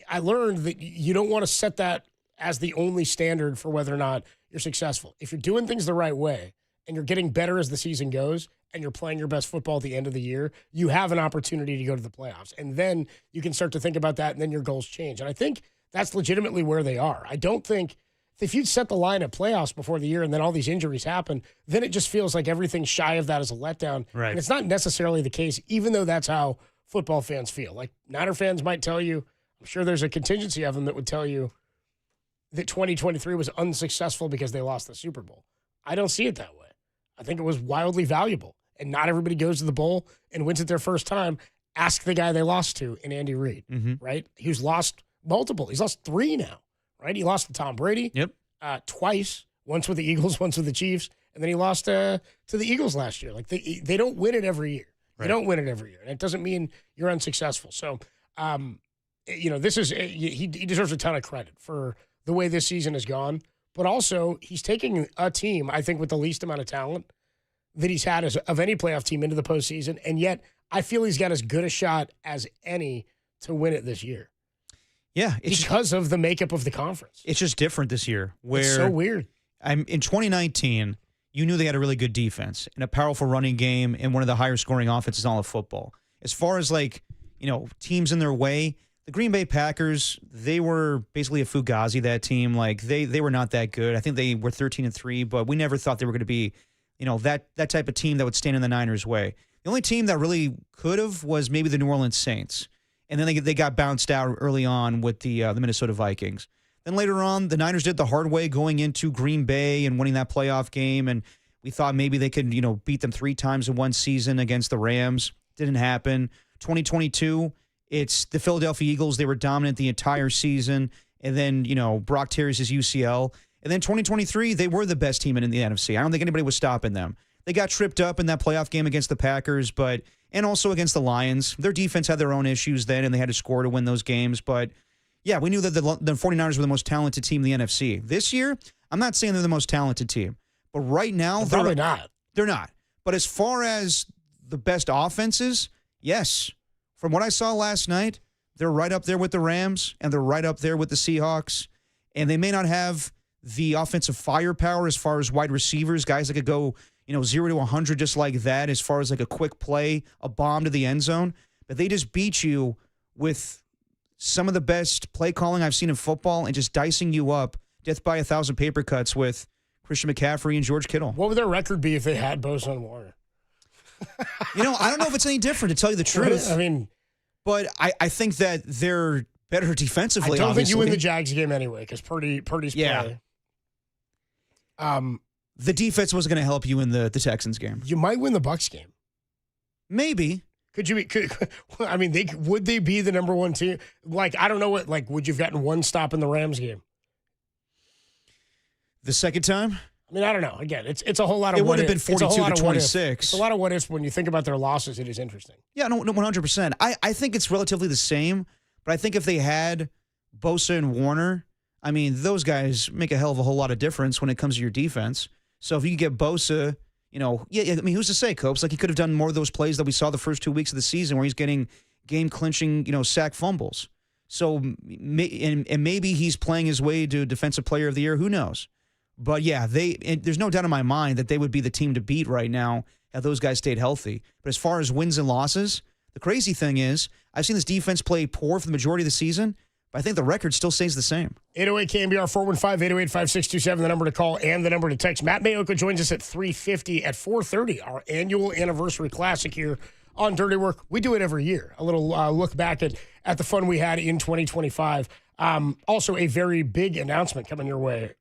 I learned that you don't want to set that as the only standard for whether or not you're successful. If you're doing things the right way and you're getting better as the season goes and you're playing your best football at the end of the year, you have an opportunity to go to the playoffs. And then you can start to think about that, and then your goals change. And I think that's legitimately where they are. I don't think if you'd set the line at playoffs before the year and then all these injuries happen, then it just feels like everything shy of that is a letdown. Right. And it's not necessarily the case, even though that's how football fans feel. Like, Niner fans might tell you, I'm sure there's a contingency of them that would tell you that 2023 was unsuccessful because they lost the Super Bowl. I don't see it that way. I think it was wildly valuable. And not everybody goes to the bowl and wins it their first time. Ask the guy they lost to in Andy Reid, right? He's lost multiple. He's lost 3 now, right? He lost to Tom Brady twice, once with the Eagles, once with the Chiefs, and then he lost to the Eagles last year. Like, they don't win it every year. Right. They don't win it every year. And it doesn't mean you're unsuccessful. So, this is he deserves a ton of credit for the way this season has gone. But also, he's taking a team, I think, with the least amount of talent that he's had of any playoff team into the postseason. And yet, I feel he's got as good a shot as any to win it this year. Yeah. Because of the makeup of the conference. It's just different this year. Where it's so weird. In 2019, you knew they had a really good defense and a powerful running game and one of the higher scoring offenses in all of football. As far as, like, teams in their way, the Green Bay Packers, they were basically a fugazi, that team. Like, they were not that good. I think they were 13-3, but we never thought they were going to be, that type of team that would stand in the Niners' way. The only team that really could have was maybe the New Orleans Saints. And then they got bounced out early on with the Minnesota Vikings. Then later on, the Niners did the hard way going into Green Bay and winning that playoff game. And we thought maybe they could, beat them 3 times in one season against the Rams. Didn't happen. 2022, it's the Philadelphia Eagles. They were dominant the entire season. And then, Brock tears his UCL. And then 2023, they were the best team in the NFC. I don't think anybody was stopping them. They got tripped up in that playoff game against the Packers, and also against the Lions. Their defense had their own issues then, and they had to score to win those games. But, yeah, we knew that the 49ers were the most talented team in the NFC. This year, I'm not saying they're the most talented team. But right now, they're probably not. They're not. But as far as the best offenses, yes. From what I saw last night, they're right up there with the Rams, and they're right up there with the Seahawks. And they may not have the offensive firepower as far as wide receivers, guys that could go 0 to 100 just like that, as far as like a quick play, a bomb to the end zone. But they just beat you with some of the best play calling I've seen in football and just dicing you up, death by 1,000 paper cuts with Christian McCaffrey and George Kittle. What would their record be if they had Bosa and Warner? I don't know if it's any different, to tell you the truth. I mean, but I think that they're better defensively. I don't obviously. think you win the Jags game anyway because Purdy's play. The defense was going to help you in the Texans game. You might win the Bucs game. Maybe. Would they be the number 1 team? Like, I don't know would you have gotten 1 stop in the Rams game? The second time? I mean, I don't know. Again, it's a whole lot of what if. It would have been 42-26. It's a lot of what ifs. When you think about their losses, it is interesting. Yeah, no, 100%. I think it's relatively the same, but I think if they had Bosa and Warner, I mean, those guys make a hell of a whole lot of difference when it comes to your defense. So if you could get Bosa, who's to say, Copes? Like, he could have done more of those plays that we saw the first 2 weeks of the season where he's getting game-clinching, sack fumbles. So, maybe he's playing his way to Defensive Player of the Year. Who knows? But, yeah, there's no doubt in my mind that they would be the team to beat right now if those guys stayed healthy. But as far as wins and losses, the crazy thing is I've seen this defense play poor for the majority of the season, But I think the record still stays the same. 808 KMBR 415-808-5627, the number to call and the number to text. Matt Mayocko joins us at 3:50 at 4:30, our annual anniversary classic here on Dirty Work. We do it every year. A little look back at the fun we had in 2025. Also, a very big announcement coming your way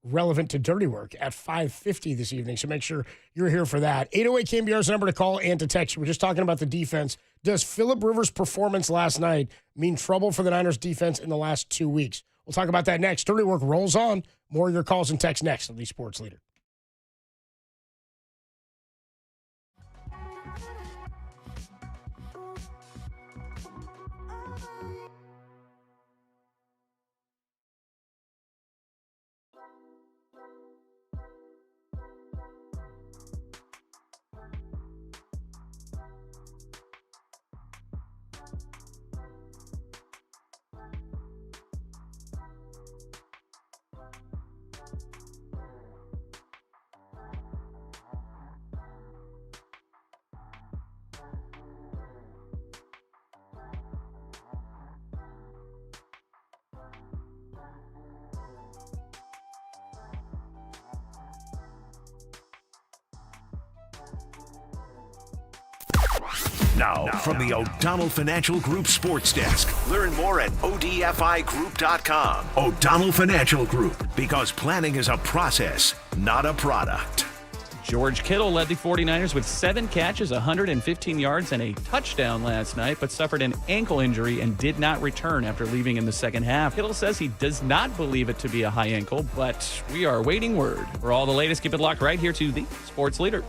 relevant to Dirty Work at 5:50 this evening. So make sure you're here for that. 808 KMBR is the number to call and to text. We're just talking about the defense. Does Phillip Rivers' performance last night mean trouble for the Niners defense in the last 2 weeks? We'll talk about that next. Dirty Work rolls on. More of your calls and texts next on the Sports Leader. Now, from the O'Donnell Financial Group Sports Desk. Learn more at ODFIGroup.com. O'Donnell Financial Group, because planning is a process, not a product. George Kittle led the 49ers with 7 catches, 115 yards, and a touchdown last night, but suffered an ankle injury and did not return after leaving in the second half. Kittle says he does not believe it to be a high ankle, but we are waiting word. For all the latest, keep it locked right here to the Sports Leader.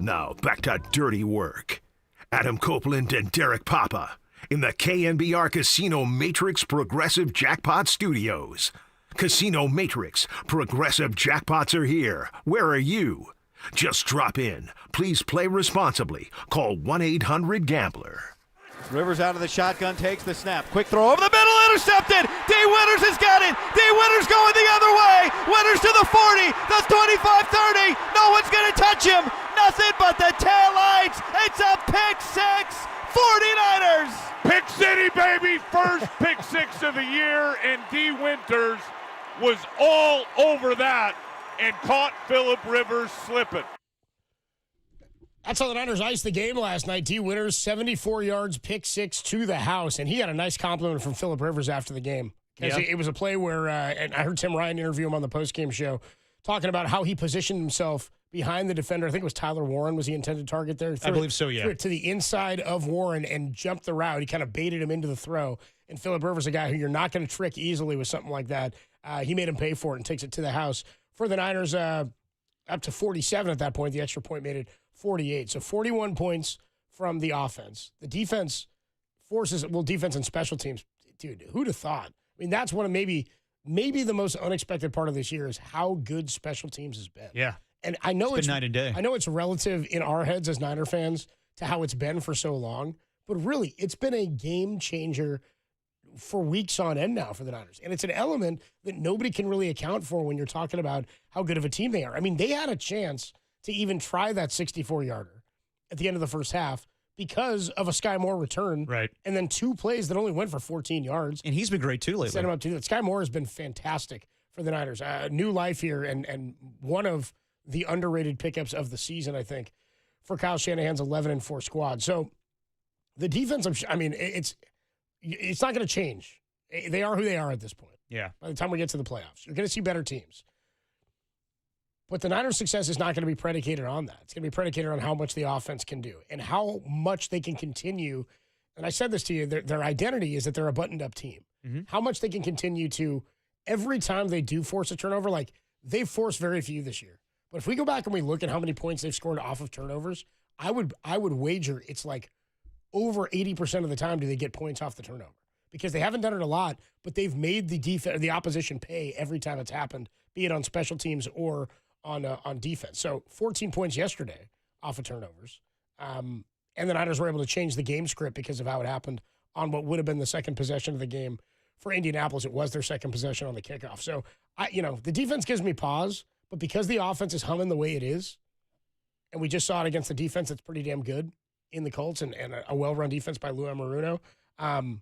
Now back to dirty work. Adam Copeland and Derek Papa in the KNBR Casino Matrix Progressive Jackpot Studios. Casino Matrix Progressive Jackpots are here. Where are you? Just drop in. Please play responsibly. Call 1-800-GAMBLER. Rivers out of the shotgun, takes the snap. Quick throw over the middle, intercepted. D. Winters has got it. D. Winters going the other way. Winters to the 40, the 25-30. No one's going to touch him. Nothing but the tail lights. It's a pick six. 49ers. Pick City, baby. First pick six of the year, and D. Winters was all over that and caught Phillip Rivers slipping. That's how the Niners iced the game last night. D. Winters, 74 yards, pick six to the house. And he got a nice compliment from Phillip Rivers after the game. Because it was a play where, and I heard Tim Ryan interview him on the postgame show, talking about how he positioned himself behind the defender. I think it was Tyler Warren was the intended target there. I believe so, yeah. Threw it to the inside of Warren and jumped the route. He kind of baited him into the throw. And Phillip Rivers, a guy who you're not going to trick easily with something like that, he made him pay for it and takes it to the house. For the Niners, up to 47 at that point. The extra point made it 48. So 41 points from the offense. The defense defense and special teams. Dude, who'd have thought? I mean, that's one of maybe the most unexpected part of this year is how good special teams has been. Yeah. And I know it's been night and day. I know it's relative in our heads as Niner fans to how it's been for so long, but really, it's been a game changer for weeks on end now for the Niners. And it's an element that nobody can really account for when you're talking about how good of a team they are. I mean, they had a chance to even try that 64-yarder at the end of the first half because of a Sky Moore return. Right. And then two plays that only went for 14 yards. And he's been great, too, lately. Set him up to do that. Sky Moore has been fantastic for the Niners. New life here and one of the underrated pickups of the season, I think, for Kyle Shanahan's 11-4 squad. So the defense, it's not going to change. They are who they are at this point. Yeah. By the time we get to the playoffs, you're going to see better teams. But the Niners' success is not going to be predicated on that. It's going to be predicated on how much the offense can do and how much they can continue. And I said this to you, their identity is that they're a buttoned-up team. Mm-hmm. How much they can continue to, every time they do force a turnover, like they've forced very few this year. But if we go back and we look at how many points they've scored off of turnovers, I would wager it's like over 80% of the time do they get points off the turnover. Because they haven't done it a lot, but they've made the opposition pay every time it's happened, be it on special teams or on defense. So 14 points yesterday off of turnovers. And the Niners were able to change the game script because of how it happened on what would have been the second possession of the game. For Indianapolis, it was their second possession on the kickoff. So, the defense gives me pause, but because the offense is humming the way it is, and we just saw it against the defense that's pretty damn good in the Colts and a well-run defense by Lou Amaruno, I'm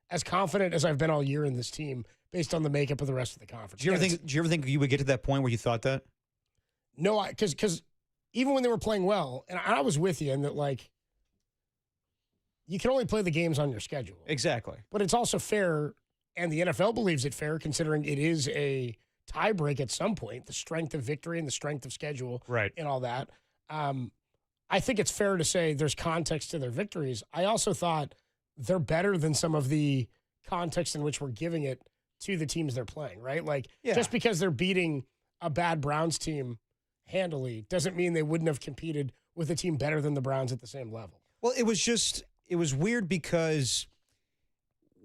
as confident as I've been all year in this team based on the makeup of the rest of the conference. Did you ever think you would get to that point where you thought that? No, because even when they were playing well, and I was with you in that, like, you can only play the games on your schedule. Exactly. But it's also fair, and the NFL believes it fair, considering it is a tiebreak at some point, the strength of victory and the strength of schedule right. and all that. I think it's fair to say there's context to their victories. I also thought they're better than some of the context in which we're giving it to the teams they're playing, right? Like, just because they're beating a bad Browns team handily doesn't mean they wouldn't have competed with a team better than the Browns at the same level. Well, it was weird because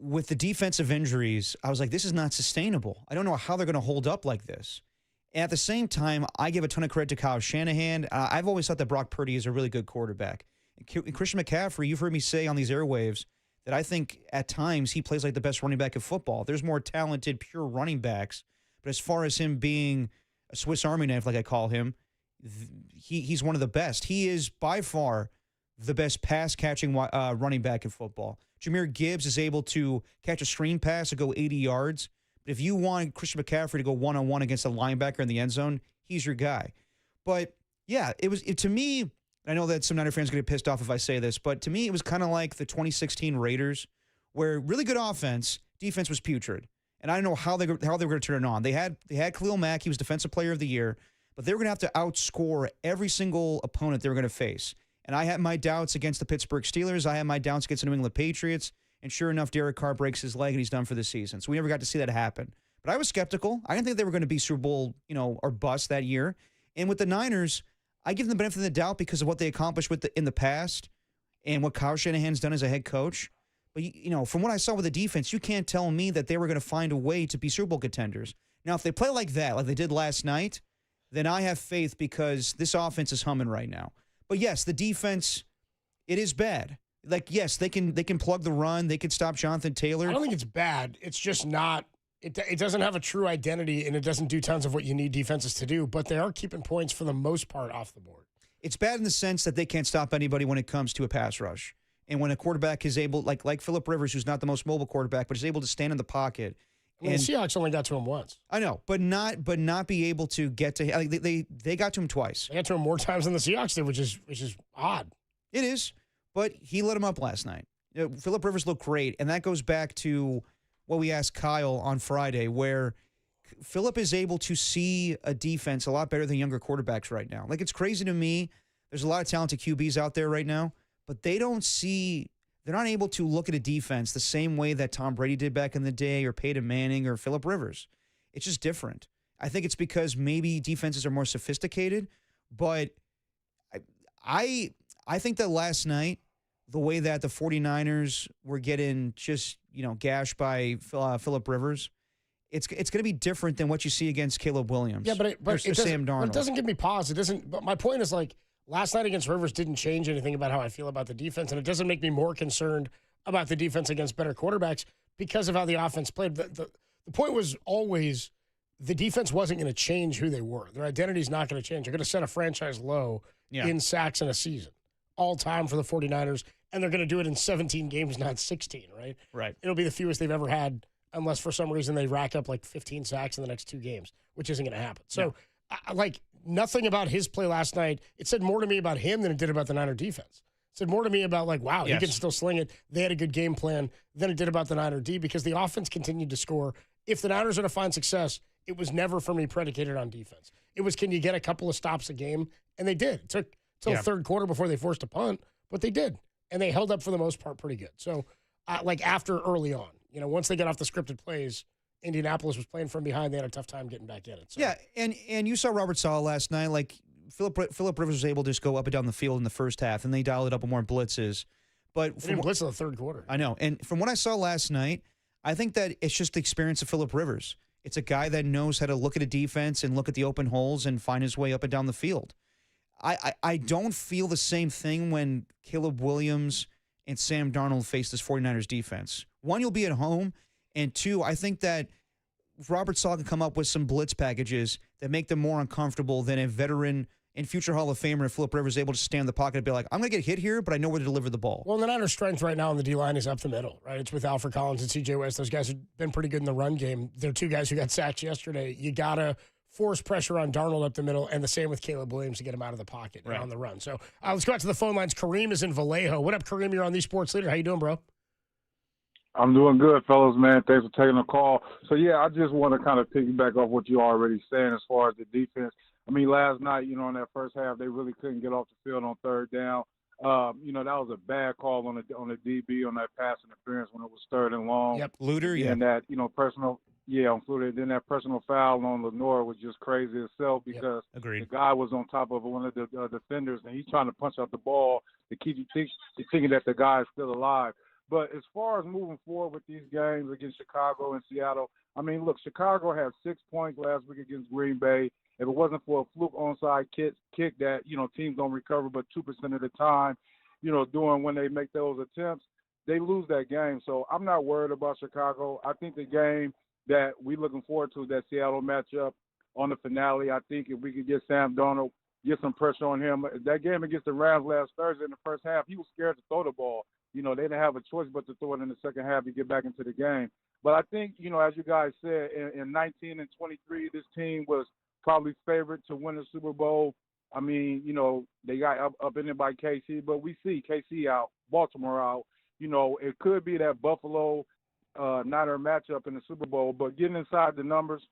with the defensive injuries, I was like, this is not sustainable. I don't know how they're going to hold up like this. And at the same time, I give a ton of credit to Kyle Shanahan. I've always thought that Brock Purdy is a really good quarterback. And Christian McCaffrey, you've heard me say on these airwaves that I think at times he plays like the best running back in football. There's more talented, pure running backs. But as far as him being a Swiss Army knife, like I call him, he's one of the best. He is by far the best pass-catching running back in football. Jahmyr Gibbs is able to catch a screen pass and go 80 yards. But if you want Christian McCaffrey to go one-on-one against a linebacker in the end zone, he's your guy. But, yeah, to me, I know that some Niner fans are going to get pissed off if I say this, but to me it was kind of like the 2016 Raiders, where really good offense, defense was putrid. And I don't know how they were going to turn it on. They had Khalil Mack, he was Defensive Player of the Year, but they were going to have to outscore every single opponent they were going to face. And I had my doubts against the Pittsburgh Steelers. I had my doubts against the New England Patriots. And sure enough, Derek Carr breaks his leg and he's done for the season. So we never got to see that happen. But I was skeptical. I didn't think they were going to be Super Bowl, or bust that year. And with the Niners, I give them the benefit of the doubt because of what they accomplished in the past and what Kyle Shanahan's done as a head coach. But, from what I saw with the defense, you can't tell me that they were going to find a way to be Super Bowl contenders. Now, if they play like that, like they did last night, then I have faith because this offense is humming right now. But, yes, the defense, it is bad. Like, yes, they can plug the run. They can stop Jonathan Taylor. I don't think it's bad. It's just not it doesn't have a true identity, and it doesn't do tons of what you need defenses to do, but they are keeping points for the most part off the board. It's bad in the sense that they can't stop anybody when it comes to a pass rush. And when a quarterback is able, like Phillip Rivers, who's not the most mobile quarterback, but is able to stand in the pocket. I mean, the Seahawks only got to him once. I know, but not be able to get to him. They got to him twice. They got to him more times than the Seahawks did, which is odd. It is, but he let him up last night. Phillip Rivers looked great, and that goes back to what we asked Kyle on Friday, where Phillip is able to see a defense a lot better than younger quarterbacks right now. Like, it's crazy to me. There's a lot of talented QBs out there right now, but they're not able to look at a defense the same way that Tom Brady did back in the day or Peyton Manning or Phillip Rivers. It's just different. I think it's because maybe defenses are more sophisticated, but I think that last night, the way that the 49ers were getting just, gashed by Phillip Rivers, it's going to be different than what you see against Caleb Williams. Yeah, but Sam Darnold. But it doesn't give me pause. It doesn't. But my point is, like, last night against Rivers didn't change anything about how I feel about the defense, and it doesn't make me more concerned about the defense against better quarterbacks because of how the offense played. The point was always the defense wasn't going to change who they were. Their identity is not going to change. They're going to set a franchise low in sacks in a season, all time for the 49ers, and they're going to do it in 17 games, not 16, right? Right. It'll be the fewest they've ever had unless for some reason they rack up like 15 sacks in the next 2 games, which isn't going to happen. So, nothing about his play last night. It said more to me about him than it did about the Niner defense. It said more to me about, wow, he can still sling it. They had a good game plan than it did about the Niner D because the offense continued to score. If the Niners are to find success, it was never for me predicated on defense. It was, can you get a couple of stops a game? And they did. It took till the third quarter before they forced a punt, but they did. And they held up for the most part pretty good. So, after early on, once they got off the scripted plays, Indianapolis was playing from behind. They had a tough time getting back in it. So. Yeah, and you saw Robert Saleh last night. Like, Phillip Rivers was able to just go up and down the field in the first half, and they dialed it up with more blitzes. But they didn't blitz in the third quarter. I know. And from what I saw last night, I think that it's just the experience of Phillip Rivers. It's a guy that knows how to look at a defense and look at the open holes and find his way up and down the field. I don't feel the same thing when Caleb Williams and Sam Darnold face this 49ers defense. One, you'll be at home, and two, I think that Robert Saleh can come up with some blitz packages that make them more uncomfortable than a veteran and future Hall of Famer Phillip Rivers able to stand in the pocket and be like, I'm going to get hit here, but I know where to deliver the ball. Well, the Niners' strength right now on the D-line is up the middle, right? It's with Alfred Collins and C.J. West. Those guys have been pretty good in the run game. They're 2 guys who got sacked yesterday. You got to force pressure on Darnold up the middle, and the same with Caleb Williams to get him out of the pocket and on the run. So let's go out to the phone lines. Kareem is in Vallejo. What up, Kareem? You're on the Sports Leader. How you doing, bro? I'm doing good, fellas, man. Thanks for taking the call. So, I just want to kind of piggyback off what you're already saying as far as the defense. I mean, last night, in that first half, they really couldn't get off the field on third down. That was a bad call on the DB on that pass interference when it was third and long. Yep, Luter, And that, personal, on Flutie. Then that personal foul on Lenore was just crazy itself because the guy was on top of one of the defenders, and he's trying to punch out the ball to keep you thinking that the guy is still alive. But as far as moving forward with these games against Chicago and Seattle, I mean, look, Chicago had 6 points last week against Green Bay. If it wasn't for a fluke onside kick that, teams don't recover but 2% of the time, doing when they make those attempts, they lose that game. So I'm not worried about Chicago. I think the game that we're looking forward to, that Seattle matchup on the finale, I think if we could get Sam Darnold, get some pressure on him. That game against the Rams last Thursday in the first half, he was scared to throw the ball. They didn't have a choice but to throw it in the second half to get back into the game. But I think, as you guys said, in 19 and 23, this team was probably favored to win the Super Bowl. I mean, they got up in it by KC, but we see KC out, Baltimore out. It could be that Buffalo Niner matchup in the Super Bowl, but getting inside the numbers,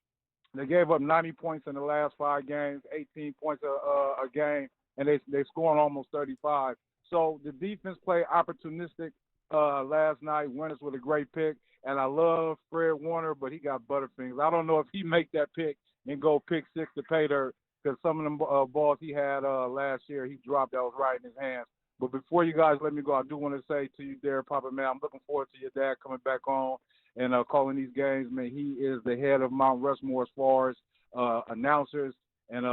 they gave up 90 points in the last 5 games, 18 points a game, and they scoring almost 35. So the defense played opportunistic last night. Wentz with a great pick, and I love Fred Warner, but he got butterfingers. I don't know if he make that pick and go pick 6 to pay their because some of them balls he had last year, he dropped that was right in his hands. But before you guys let me go, I do want to say to you, Derek Papa, man, I'm looking forward to your dad coming back on and calling these games. Man, he is the head of Mount Rushmore as far as announcers. And,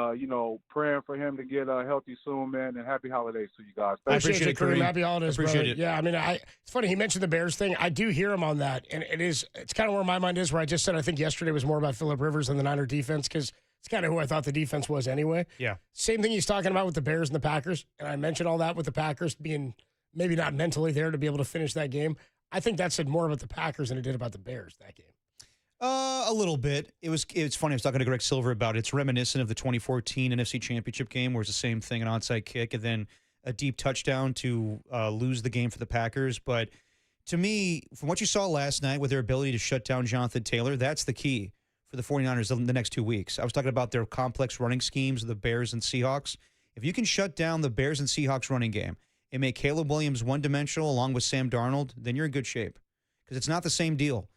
praying for him to get healthy soon, man, and happy holidays to you guys. I appreciate it, Kareem. Happy holidays, appreciate brother. it. Yeah, I mean, it's funny. He mentioned the Bears thing. I do hear him on that, and it's kind of where my mind is, where I just said I think yesterday was more about Phillip Rivers than the Niner defense, because it's kind of who I thought the defense was anyway. Yeah. Same thing he's talking about with the Bears and the Packers, and I mentioned all that with the Packers being maybe not mentally there to be able to finish that game. I think that said more about the Packers than it did about the Bears that game. A little bit. It's funny. I was talking to Greg Silver about it. It's reminiscent of the 2014 NFC Championship game, where it's the same thing, an onside kick, and then a deep touchdown to lose the game for the Packers. But to me, from what you saw last night with their ability to shut down Jonathan Taylor, that's the key for the 49ers in the next 2 weeks. I was talking about their complex running schemes of the Bears and Seahawks. If you can shut down the Bears and Seahawks running game and make Caleb Williams one-dimensional along with Sam Darnold, then you're in good shape, because it's not the same deal.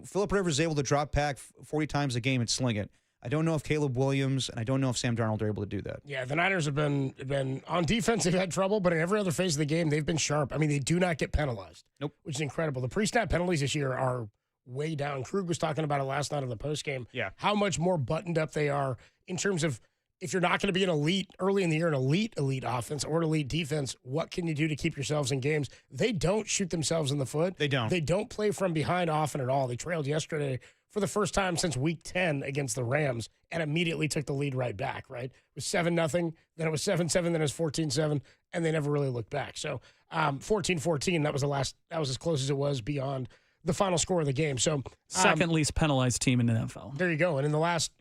Phillip Rivers is able to drop back 40 times a game and sling it. I don't know if Caleb Williams and I don't know if Sam Darnold are able to do that. Yeah, the Niners have been on defense. They've had trouble, but in every other phase of the game, they've been sharp. I mean, they do not get penalized. Nope. Which is incredible. The pre-snap penalties this year are way down. Krug was talking about it last night on the postgame. Yeah. How much more buttoned up they are in terms of, if you're not going to be an elite early in the year, an elite offense or an elite defense, what can you do to keep yourselves in games? They don't shoot themselves in the foot. They don't. They don't play from behind often at all. They trailed yesterday for the first time since week 10 against the Rams and immediately took the lead right back, right? It was 7-0, then it was 7-7, then it was 14-7, and they never really looked back. So 14-14, that was as close as it was beyond the final score of the game. So second least penalized team in the NFL. There you go. And in the last,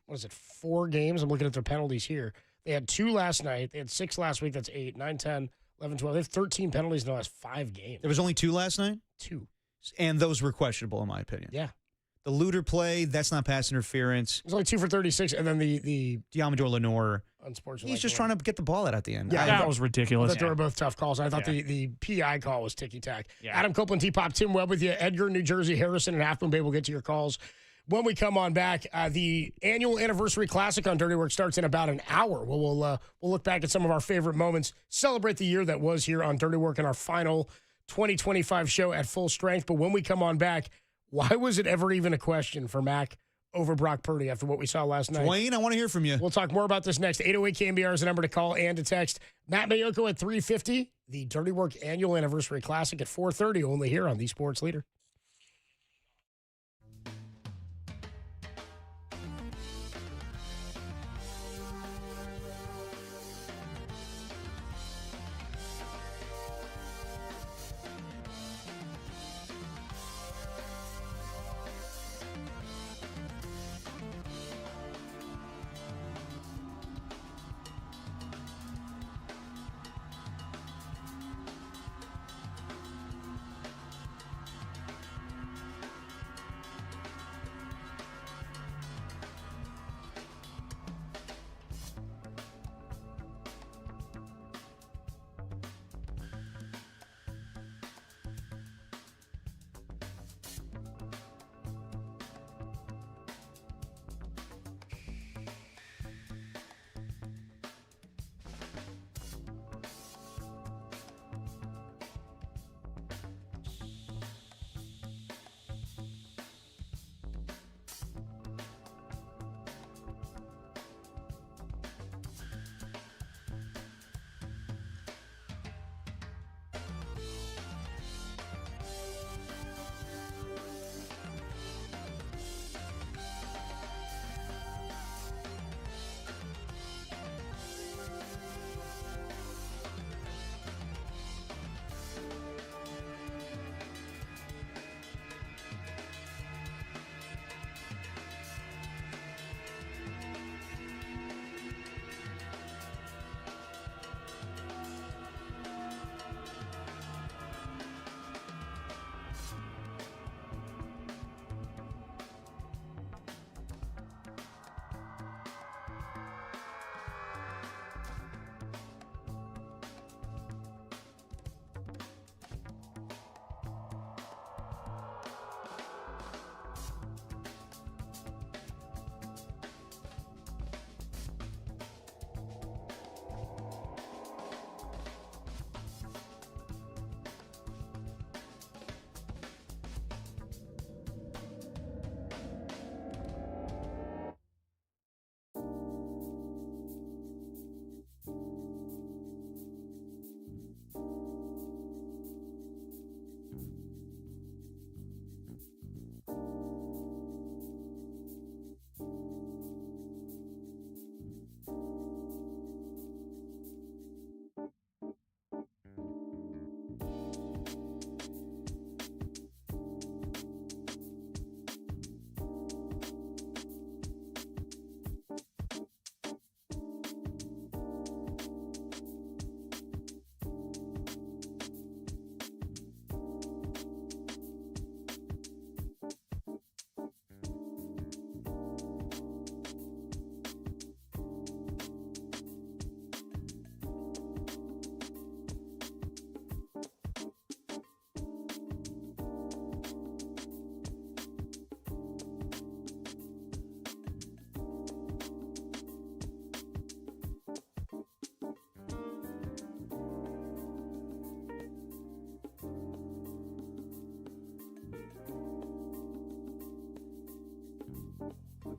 4 games? I'm looking at their penalties here. They had 2 last night. They had 6 last week. That's 8, 9, 10, 11, 12. They have 13 penalties in the last 5 games. There was only 2 last night? 2. And those were questionable, in my opinion. Yeah. The Luter play, that's not pass interference. It was only 2 for 36. And then the Diamador Lenore, unsportsmanlike. he's just trying to get the ball out at the end. Yeah, that was ridiculous. I thought they were both tough calls. I thought the PI call was ticky-tack. Yeah. Adam Copeland, T-Pop, Tim Webb with you. Edgar, New Jersey, Harrison, and Half Moon Bay will get to your calls. When we come on back, the annual anniversary classic on Dirty Work starts in about an hour. We'll look back at some of our favorite moments, celebrate the year that was here on Dirty Work in our final 2025 show at full strength. But when we come on back, why was it ever even a question for Mac over Brock Purdy after what we saw last night? Dwayne, I want to hear from you. We'll talk more about this next. 808-KMBR is the number to call and to text. Matt Mayocko at 3:50, the Dirty Work annual anniversary classic at 4:30, only here on the Sports Leader.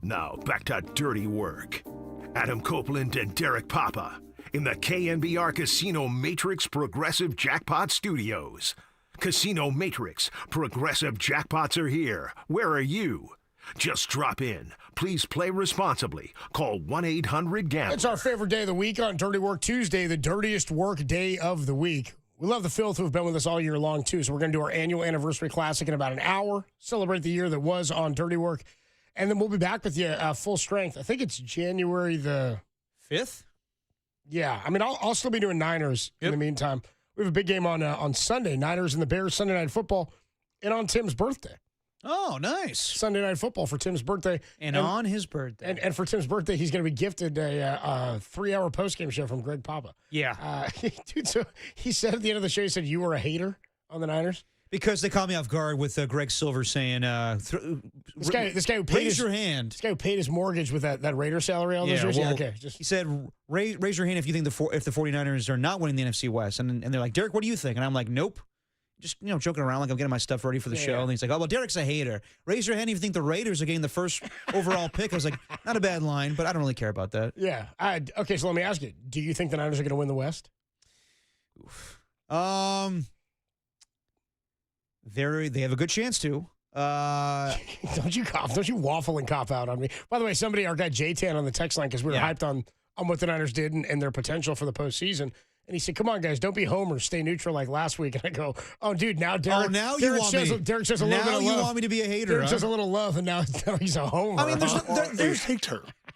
Now, back to dirty work. Adam Copeland and Derek Papa in the KNBR Casino Matrix Progressive Jackpot Studios. Casino Matrix Progressive Jackpots are here. Where are you? Just drop in. Please play responsibly. Call 1-800-GAMBLER. It's our favorite day of the week on Dirty Work Tuesday, the dirtiest work day of the week. We love the Filth who have been with us all year long, too. So we're going to do our annual anniversary classic in about an hour, celebrate the year that was on Dirty Work, and then we'll be back with you full strength. I think it's January the 5th? Yeah. I mean, I'll still be doing Niners in the meantime. We have a big game on Sunday, Niners and the Bears, Sunday Night Football, and on Tim's birthday. Oh, nice. Sunday Night Football for Tim's birthday. And on his birthday. And for Tim's birthday, he's going to be gifted a 3-hour postgame show from Greg Papa. Yeah. Dude, so he said at the end of the show, he said, you were a hater on the Niners? Because they caught me off guard with Greg Silver saying, this guy who paid raise your hand. This guy who paid his mortgage with that Raider salary all those years? Well, okay. He said, raise your hand if you think if the 49ers are not winning the NFC West. And they're like, Derek, what do you think? And I'm like, nope. Just, joking around like I'm getting my stuff ready for the show. And he's like, oh, well, Derek's a hater. Raise your hand if you think the Raiders are getting the first overall pick. I was like, not a bad line, but I don't really care about that. Yeah. Okay, so let me ask you. Do you think the Niners are going to win the West? They have a good chance to. Don't you waffle and cop out on me. By the way, our guy J-Tan on the text line, because we were hyped on what the Niners did and their potential for the postseason. And he said, come on, guys, don't be homers. Stay neutral like last week. And I go, oh, dude, now Derek. Oh, now you Derek want shows, me. Derek shows a little bit of love. Now you want me to be a hater. Derek shows a little love, and now he's a homer. I mean,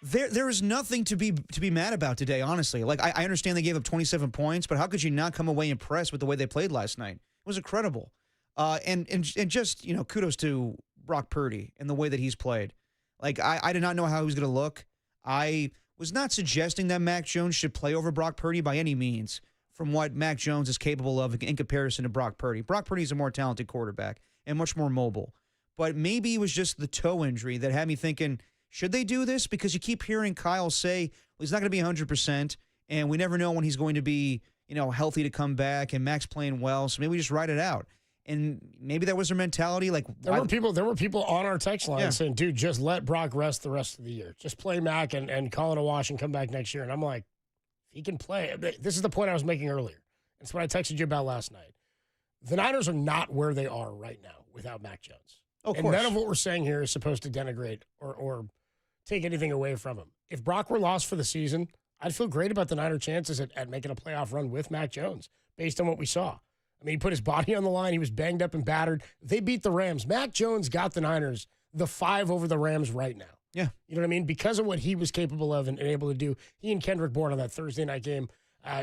there is nothing to be mad about today, honestly. Like, I understand they gave up 27 points, but how could you not come away impressed with the way they played last night? It was incredible. And just, kudos to Brock Purdy and the way that he's played. Like, I did not know how he was going to look. I was not suggesting that Mac Jones should play over Brock Purdy by any means from what Mac Jones is capable of in comparison to Brock Purdy. Brock Purdy is a more talented quarterback and much more mobile. But maybe it was just the toe injury that had me thinking, should they do this? Because you keep hearing Kyle say, well, he's not going to be 100%, and we never know when he's going to be, healthy to come back, and Mac's playing well, so maybe we just ride it out. And maybe that was their mentality. Like there were people on our text line saying, dude, just let Brock rest the rest of the year. Just play Mac and call it a wash and come back next year. And I'm like, if he can play. This is the point I was making earlier. It's what I texted you about last night. The Niners are not where they are right now without Mac Jones. Of course. And none of what we're saying here is supposed to denigrate or take anything away from him. If Brock were lost for the season, I'd feel great about the Niner chances at making a playoff run with Mac Jones based on what we saw. I mean, he put his body on the line. He was banged up and battered. They beat the Rams. Mac Jones got the Niners the 5 over the Rams right now. Yeah. You know what I mean? Because of what he was capable of and able to do. He and Kendrick Bourne on that Thursday night game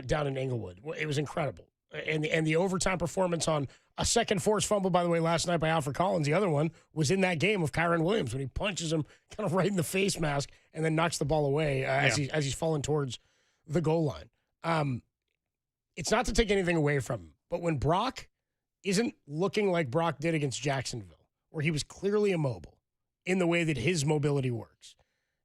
down in Inglewood. It was incredible. And the overtime performance on a second forced fumble, by the way, last night by Alfred Collins. The other one was in that game of Kyron Williams when he punches him kind of right in the face mask and then knocks the ball away as he's falling towards the goal line. It's not to take anything away from him. But when Brock isn't looking like Brock did against Jacksonville, where he was clearly immobile in the way that his mobility works,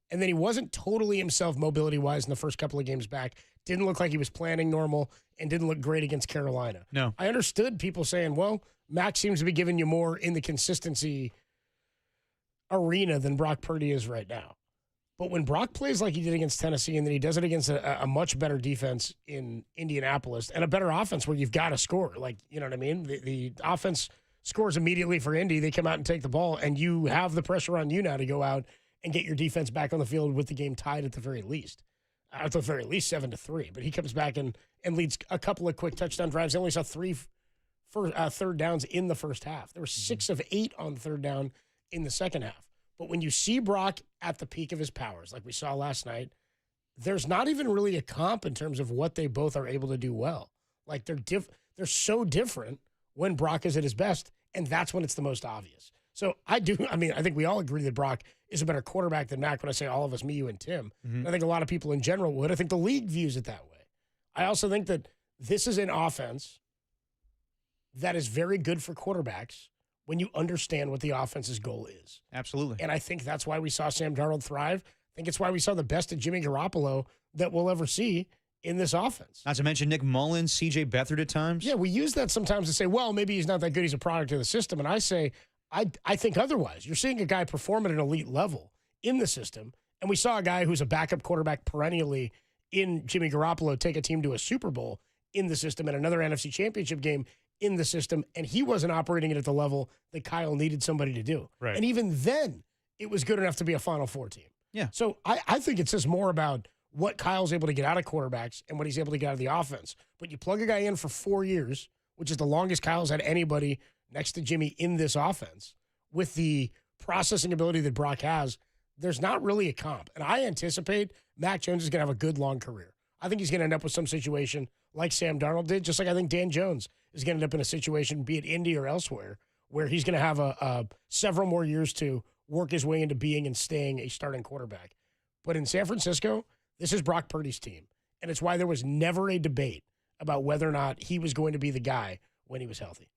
and then he wasn't totally himself mobility-wise in the first couple of games back, didn't look like he was planning normal, and didn't look great against Carolina. No. I understood people saying, well, Mac seems to be giving you more in the consistency arena than Brock Purdy is right now. But when Brock plays like he did against Tennessee and then he does it against a much better defense in Indianapolis and a better offense where you've got to score, like, you know what I mean? The offense scores immediately for Indy. They come out and take the ball, and you have the pressure on you now to go out and get your defense back on the field with the game tied at the very least. At the very least 7-3. But he comes back and leads a couple of quick touchdown drives. They only saw 3 third downs in the first half. There were 6 of 8 on third down in the second half. But when you see Brock at the peak of his powers, like we saw last night, there's not even really a comp in terms of what they both are able to do well. Like they're so different when Brock is at his best, and that's when it's the most obvious. So I think we all agree that Brock is a better quarterback than Mac when I say all of us, me, you, and Tim. Mm-hmm. And I think a lot of people in general would. I think the league views it that way. I also think that this is an offense that is very good for quarterbacks when you understand what the offense's goal is. Absolutely. And I think that's why we saw Sam Darnold thrive. I think it's why we saw the best of Jimmy Garoppolo that we'll ever see in this offense. Not to mention Nick Mullins, C.J. Beathard at times. Yeah, we use that sometimes to say, well, maybe he's not that good. He's a product of the system. And I say, I think otherwise. You're seeing a guy perform at an elite level in the system. And we saw a guy who's a backup quarterback perennially in Jimmy Garoppolo take a team to a Super Bowl in the system and another NFC Championship game in the system, and he wasn't operating it at the level that Kyle needed somebody to do. Right. And even then, it was good enough to be a Final Four team. Yeah. So I think it says more about what Kyle's able to get out of quarterbacks and what he's able to get out of the offense. But you plug a guy in for 4 years, which is the longest Kyle's had anybody next to Jimmy in this offense, with the processing ability that Brock has, there's not really a comp. And I anticipate Mac Jones is going to have a good long career. I think he's going to end up with some situation like Sam Darnold did, just like I think Dan Jones is going to end up in a situation, be it Indy or elsewhere, where he's going to have several more years to work his way into being and staying a starting quarterback. But in San Francisco, this is Brock Purdy's team. And it's why there was never a debate about whether or not he was going to be the guy when he was healthy.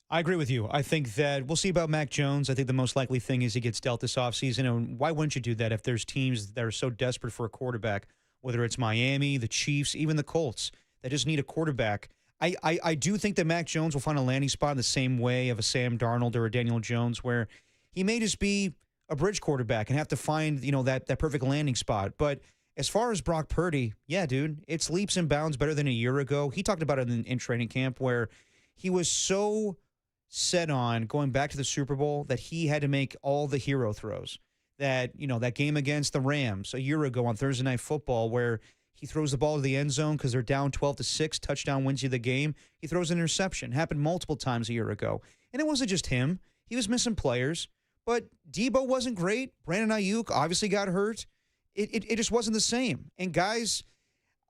I agree with you. I think that we'll see about Mac Jones. I think the most likely thing is he gets dealt this offseason. And why wouldn't you do that if there's teams that are so desperate for a quarterback, whether it's Miami, the Chiefs, even the Colts, that just need a quarterback? I do think that Mac Jones will find a landing spot in the same way of a Sam Darnold or a Daniel Jones, where he may just be a bridge quarterback and have to find, that perfect landing spot. But as far as Brock Purdy, yeah, dude, it's leaps and bounds better than a year ago. He talked about it in training camp where he was so set on going back to the Super Bowl that he had to make all the hero throws. That, that game against the Rams a year ago on Thursday Night Football where he throws the ball to the end zone because they're down 12-6, touchdown wins you the game. He throws an interception. Happened multiple times a year ago. And it wasn't just him. He was missing players. But Debo wasn't great. Brandon Ayuk obviously got hurt. It just wasn't the same. And guys,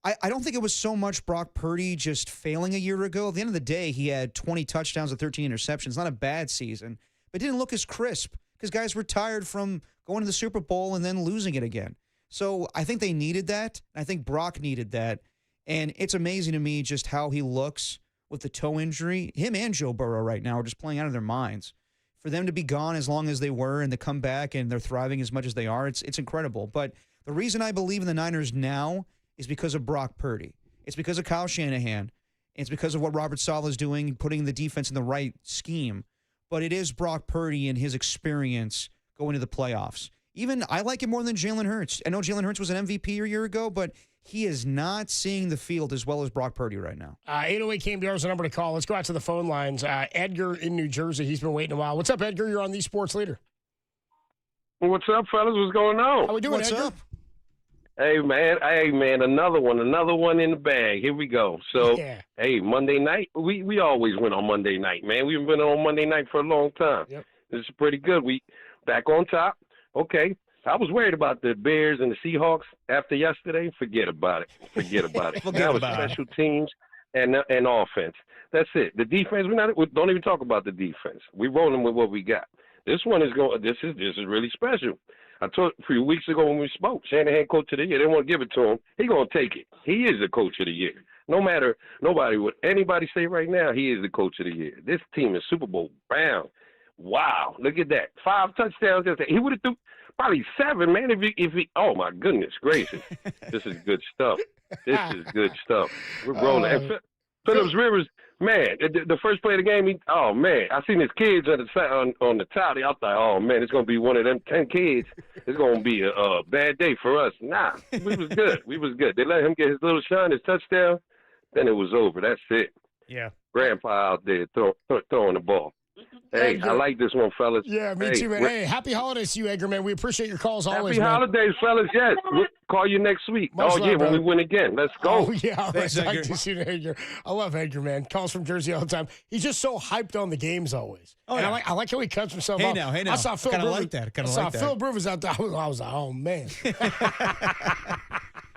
I don't think it was so much Brock Purdy just failing a year ago. At the end of the day, he had 20 touchdowns and 13 interceptions. Not a bad season, but didn't look as crisp because guys were tired from going to the Super Bowl and then losing it again. So I think they needed that. I think Brock needed that. And it's amazing to me just how he looks with the toe injury. Him and Joe Burrow right now are just playing out of their minds. For them to be gone as long as they were and to come back and they're thriving as much as they are, it's incredible. But the reason I believe in the Niners now is because of Brock Purdy. It's because of Kyle Shanahan. It's because of what Robert Saleh is doing, putting the defense in the right scheme. But it is Brock Purdy and his experience going to the playoffs. Even I like it more than Jalen Hurts. I know Jalen Hurts was an MVP a year ago, but he is not seeing the field as well as Brock Purdy right now. 808 KMBR is the number to call. Let's go out to the phone lines. Edgar in New Jersey. He's been waiting a while. What's up, Edgar? You're on the Sports Leader. What's up, fellas? What's going on? How we doing, What's Edgar? up? Hey, man, another one in the bag. Here we go. So, Yeah. Hey, Monday night, we always win on Monday night, man. We've been on Monday night for a long time. Yep. This is pretty good. We back on top. Okay. I was worried about the Bears and the Seahawks after yesterday. Forget about it. Forget That was about it. special teams and offense. That's it. The defense, we don't even talk about the defense. We're rolling with what we got. This one is going. This is really special. I told a few weeks ago when we spoke, Shanahan coach of the year. They want to give it to him. He gonna take it. He is the coach of the year. No matter what anybody say right now, he is the coach of the year. This team is Super Bowl bound. Wow, look at that. 5 touchdowns. He would have threw probably 7, man. If he. Oh my goodness gracious, this is good stuff. This is good stuff. We're rolling. And Phillips Rivers, man, the first play of the game, I seen his kids on the tally. I thought, oh, man, it's going to be one of them 10 kids. It's going to be a bad day for us. Nah, we was good. We was good. They let him get his little shine, his touchdown. Then it was over. That's it. Yeah. Grandpa out there throwing the ball. Hey, Edgar. I like this one, fellas. Yeah, me too, man. Hey, happy holidays to you, Edgar, man. We appreciate your calls always, Happy man. holidays, fellas. Yes. We'll call you next week. Much love, when brother. we win again. Let's go. Oh, yeah. All right. Thanks, Talk Edgar. to you soon, Edgar. I love Edgar, man. Calls from Jersey all the time. He's just so hyped on the games always. Oh, and yeah. I like how he cuts himself Hey off. now. I saw Phil Kinda Rivers. like that. I saw Phil Rivers out there. I was like, oh, man.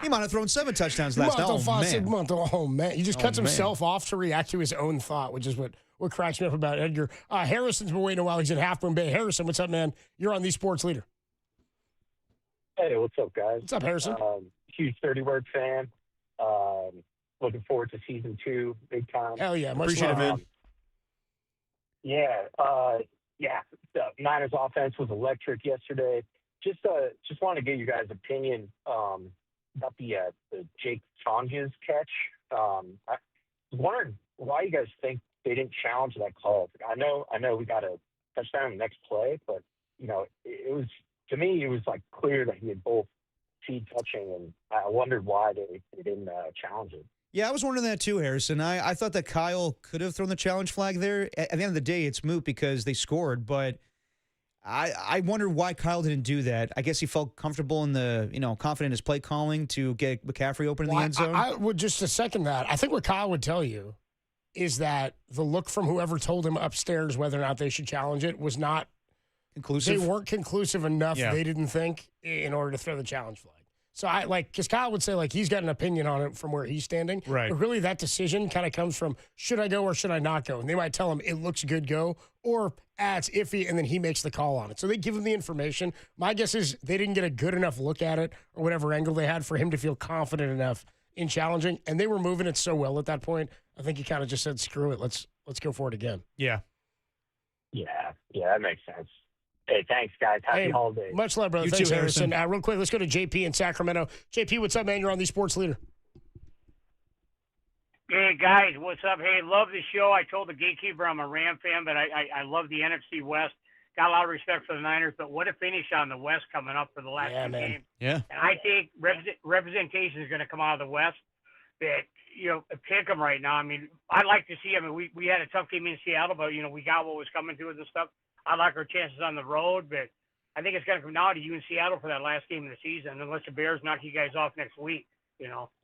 He might have thrown 7 touchdowns last night. Oh, man. He just cuts himself off to react to his own thought, which is what cracks me up about Edgar. Harrison's been waiting a while. He's in Half Moon Bay. Harrison, what's up, man? You're on the Sports Leader. Hey, what's up, guys? What's up, Harrison? Huge 30-word fan. Looking forward to season 2, big time. Hell yeah. Much Appreciate love, it, man. The Niners offense was electric yesterday. Just want to get you guys' opinion about the Jake Tonges catch. I was wondering why you guys think they didn't challenge that call. I know we got a touchdown in the next play, but it was to me, it was like clear that he had both feet touching, and I wondered why they didn't challenge it. Yeah, I was wondering that too, Harrison. I thought that Kyle could have thrown the challenge flag there. At the end of the day, it's moot because they scored, but I wondered why Kyle didn't do that. I guess he felt comfortable in confident in his play calling to get McCaffrey open in the end zone. I would just to second that. I think what Kyle would tell you is that the look from whoever told him upstairs whether or not they should challenge it was not conclusive. They weren't conclusive enough. Yeah. They didn't think in order to throw the challenge flag. So because Kyle would say he's got an opinion on it from where he's standing. Right. But really that decision kind of comes from should I go or should I not go? And they might tell him it looks good, go, or it's iffy, and then he makes the call on it. So they give him the information. My guess is they didn't get a good enough look at it or whatever angle they had for him to feel confident enough in challenging. And they were moving it so well at that point. I think he kind of just said, screw it. Let's go for it again. Yeah. Yeah, that makes sense. Hey, thanks, guys. Happy holidays. Much love, brother. You Thanks, too, Harrison. Harrison. Real quick, let's go to JP in Sacramento. JP, what's up, man? You're on the Sports Leader. Hey, guys, what's up? Hey, love the show. I told the gatekeeper I'm a Ram fan, but I love the NFC West. Got a lot of respect for the Niners, but what a finish on the West coming up for the last two games. Yeah. And I think representation is going to come out of the West. That, pick them right now. I mean, I'd like to see, we had a tough game in Seattle, but, we got what was coming to us and stuff. I like our chances on the road, but I think it's going to come down to you in Seattle for that last game of the season, unless the Bears knock you guys off next week,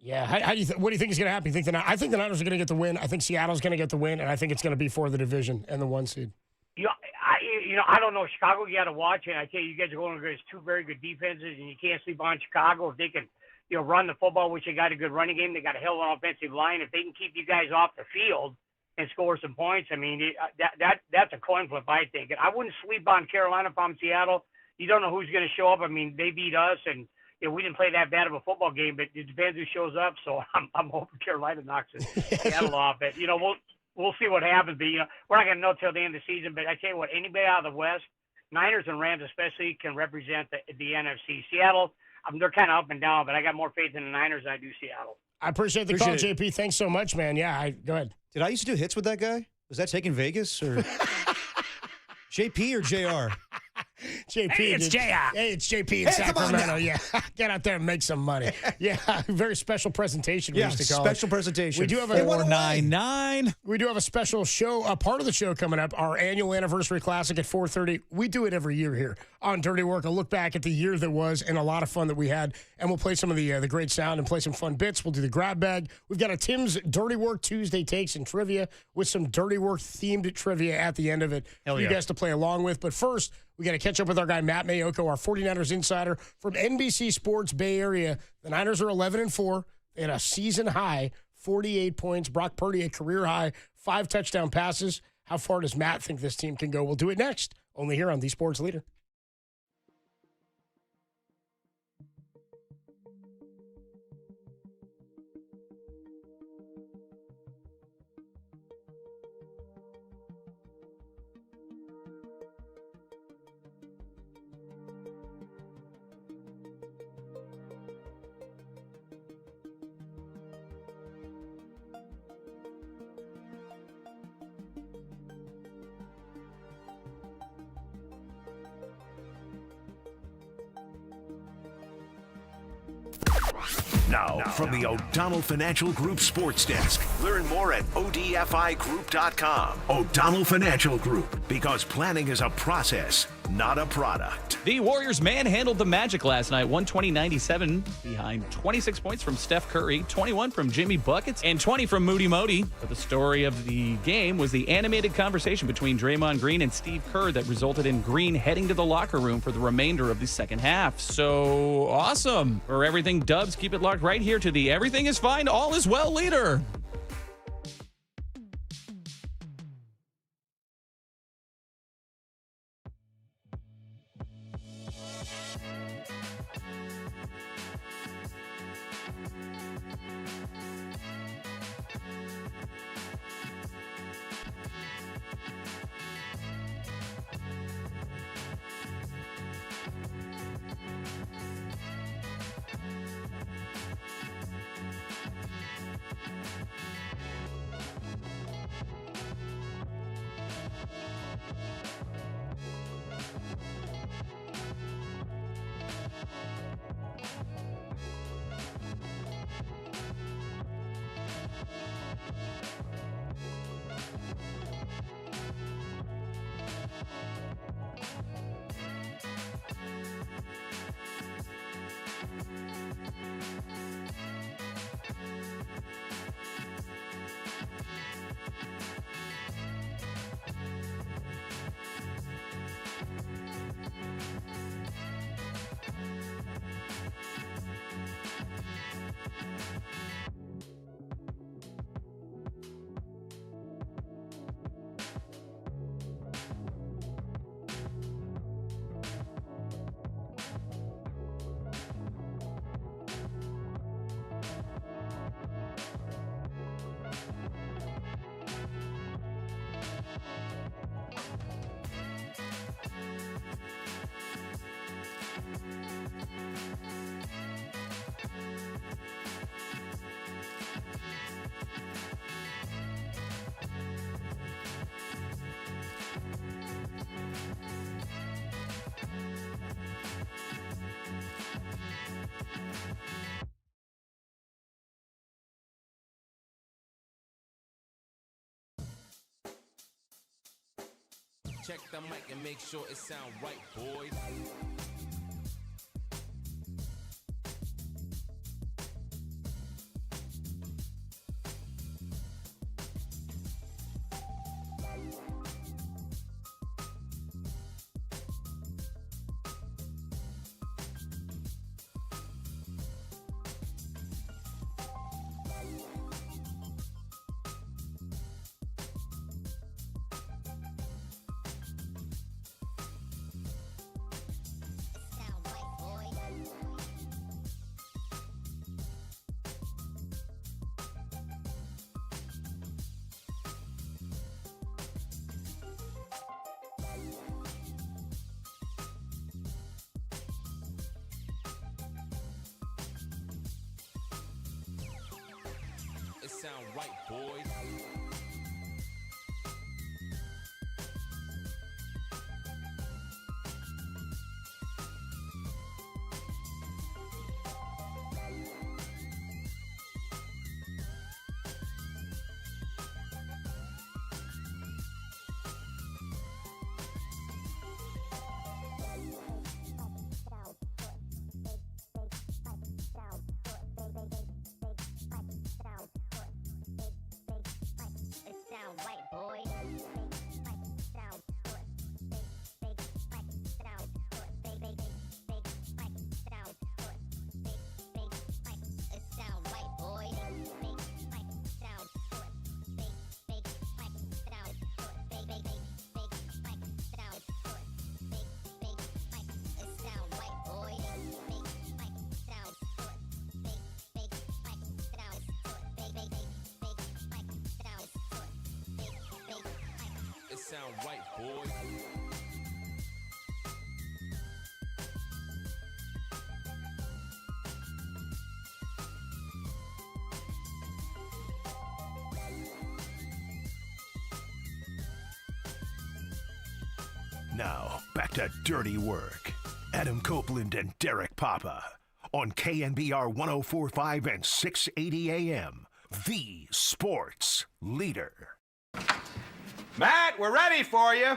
Yeah. How do you what do you think is going to happen? I think the Niners are going to get the win. I think Seattle's going to get the win, and I think it's going to be for the division and the 1 seed. I don't know. Chicago, you got to watch it. I tell you, guys are going against two very good defenses, and you can't sleep on Chicago. If they can, run the football, which they got a good running game, they got a hell of an offensive line. If they can keep you guys off the field and score some points, that's a coin flip, I think. And I wouldn't sleep on Carolina if I'm Seattle. You don't know who's going to show up. They beat us, and we didn't play that bad of a football game, but it depends who shows up. So I'm hoping Carolina knocks Seattle off. But we'll see what happens. But we're not going to know till the end of the season. But I tell you what, anybody out of the West, Niners and Rams especially, can represent the NFC. Seattle, they're kind of up and down, but I got more faith in the Niners than I do Seattle. I appreciate the call, JP. Thanks so much, man. Yeah, go ahead. Did I used to do hits with that guy? Was that taken Vegas or JP or JR? JP. Hey, it's JR. Hey, it's JP in Sacramento. Yeah, get out there and make some money. Yeah, very special presentation. We used to call special it. presentation. We do have a 499. We do have a special show, a part of the show coming up. Our annual anniversary classic at 4:30. We do it every year here on Dirty Work. A look back at the year that was and a lot of fun that we had. And we'll play some of the great sound and play some fun bits. We'll do the grab bag. We've got a Tim's Dirty Work Tuesday takes and trivia with some Dirty Work themed trivia at the end of it for you guys to play along with. But first, we got to catch up with our guy, Matt Mayocko, our 49ers insider from NBC Sports Bay Area. The Niners are 11-4. They had a season high, 48 points. Brock Purdy, a career high, 5 touchdown passes. How far does Matt think this team can go? We'll do it next, only here on The Sports Leader. Now, from the O'Donnell Financial Group Sports Desk. Learn more at ODFIGroup.com. O'Donnell Financial Group, because planning is a process, not a product. The Warriors manhandled the Magic last night, 120-97, behind 26 points from Steph Curry, 21 from Jimmy Buckets, and 20 from Moody Modi. But the story of the game was the animated conversation between Draymond Green and Steve Kerr that resulted in Green heading to the locker room for the remainder of the second half. So awesome. For everything Dubs, keep it locked right here to the Everything is Fine, All is Well leader. check the mic and make sure it sound right, boys. It sound right, boys. It sound right, boys. Now, back to Dirty Work. Adam Copeland and Derek Papa on KNBR 104.5 and 680 AM, the sports leader. Matt, we're ready for you.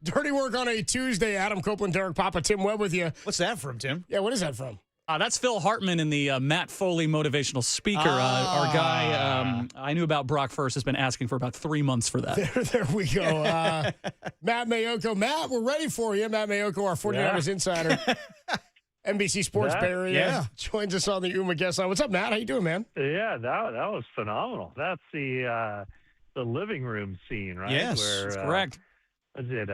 Dirty Work on a Tuesday. Adam Copeland, Derek Papa, Tim Webb with you. What's that from, Tim? Yeah, what is that from? That's Phil Hartman in the Matt Foley motivational speaker. Our guy I knew about Brock first has been asking for about 3 months for that. There we go. Matt Mayocko. Matt, we're ready for you. Matt Mayocko, our 49ers insider. NBC Sports Bay Area joins us on the UMA guest line. What's up, Matt? How you doing, man? Yeah, that was phenomenal. That's the living room scene, right? Yes, where, that's correct. Was it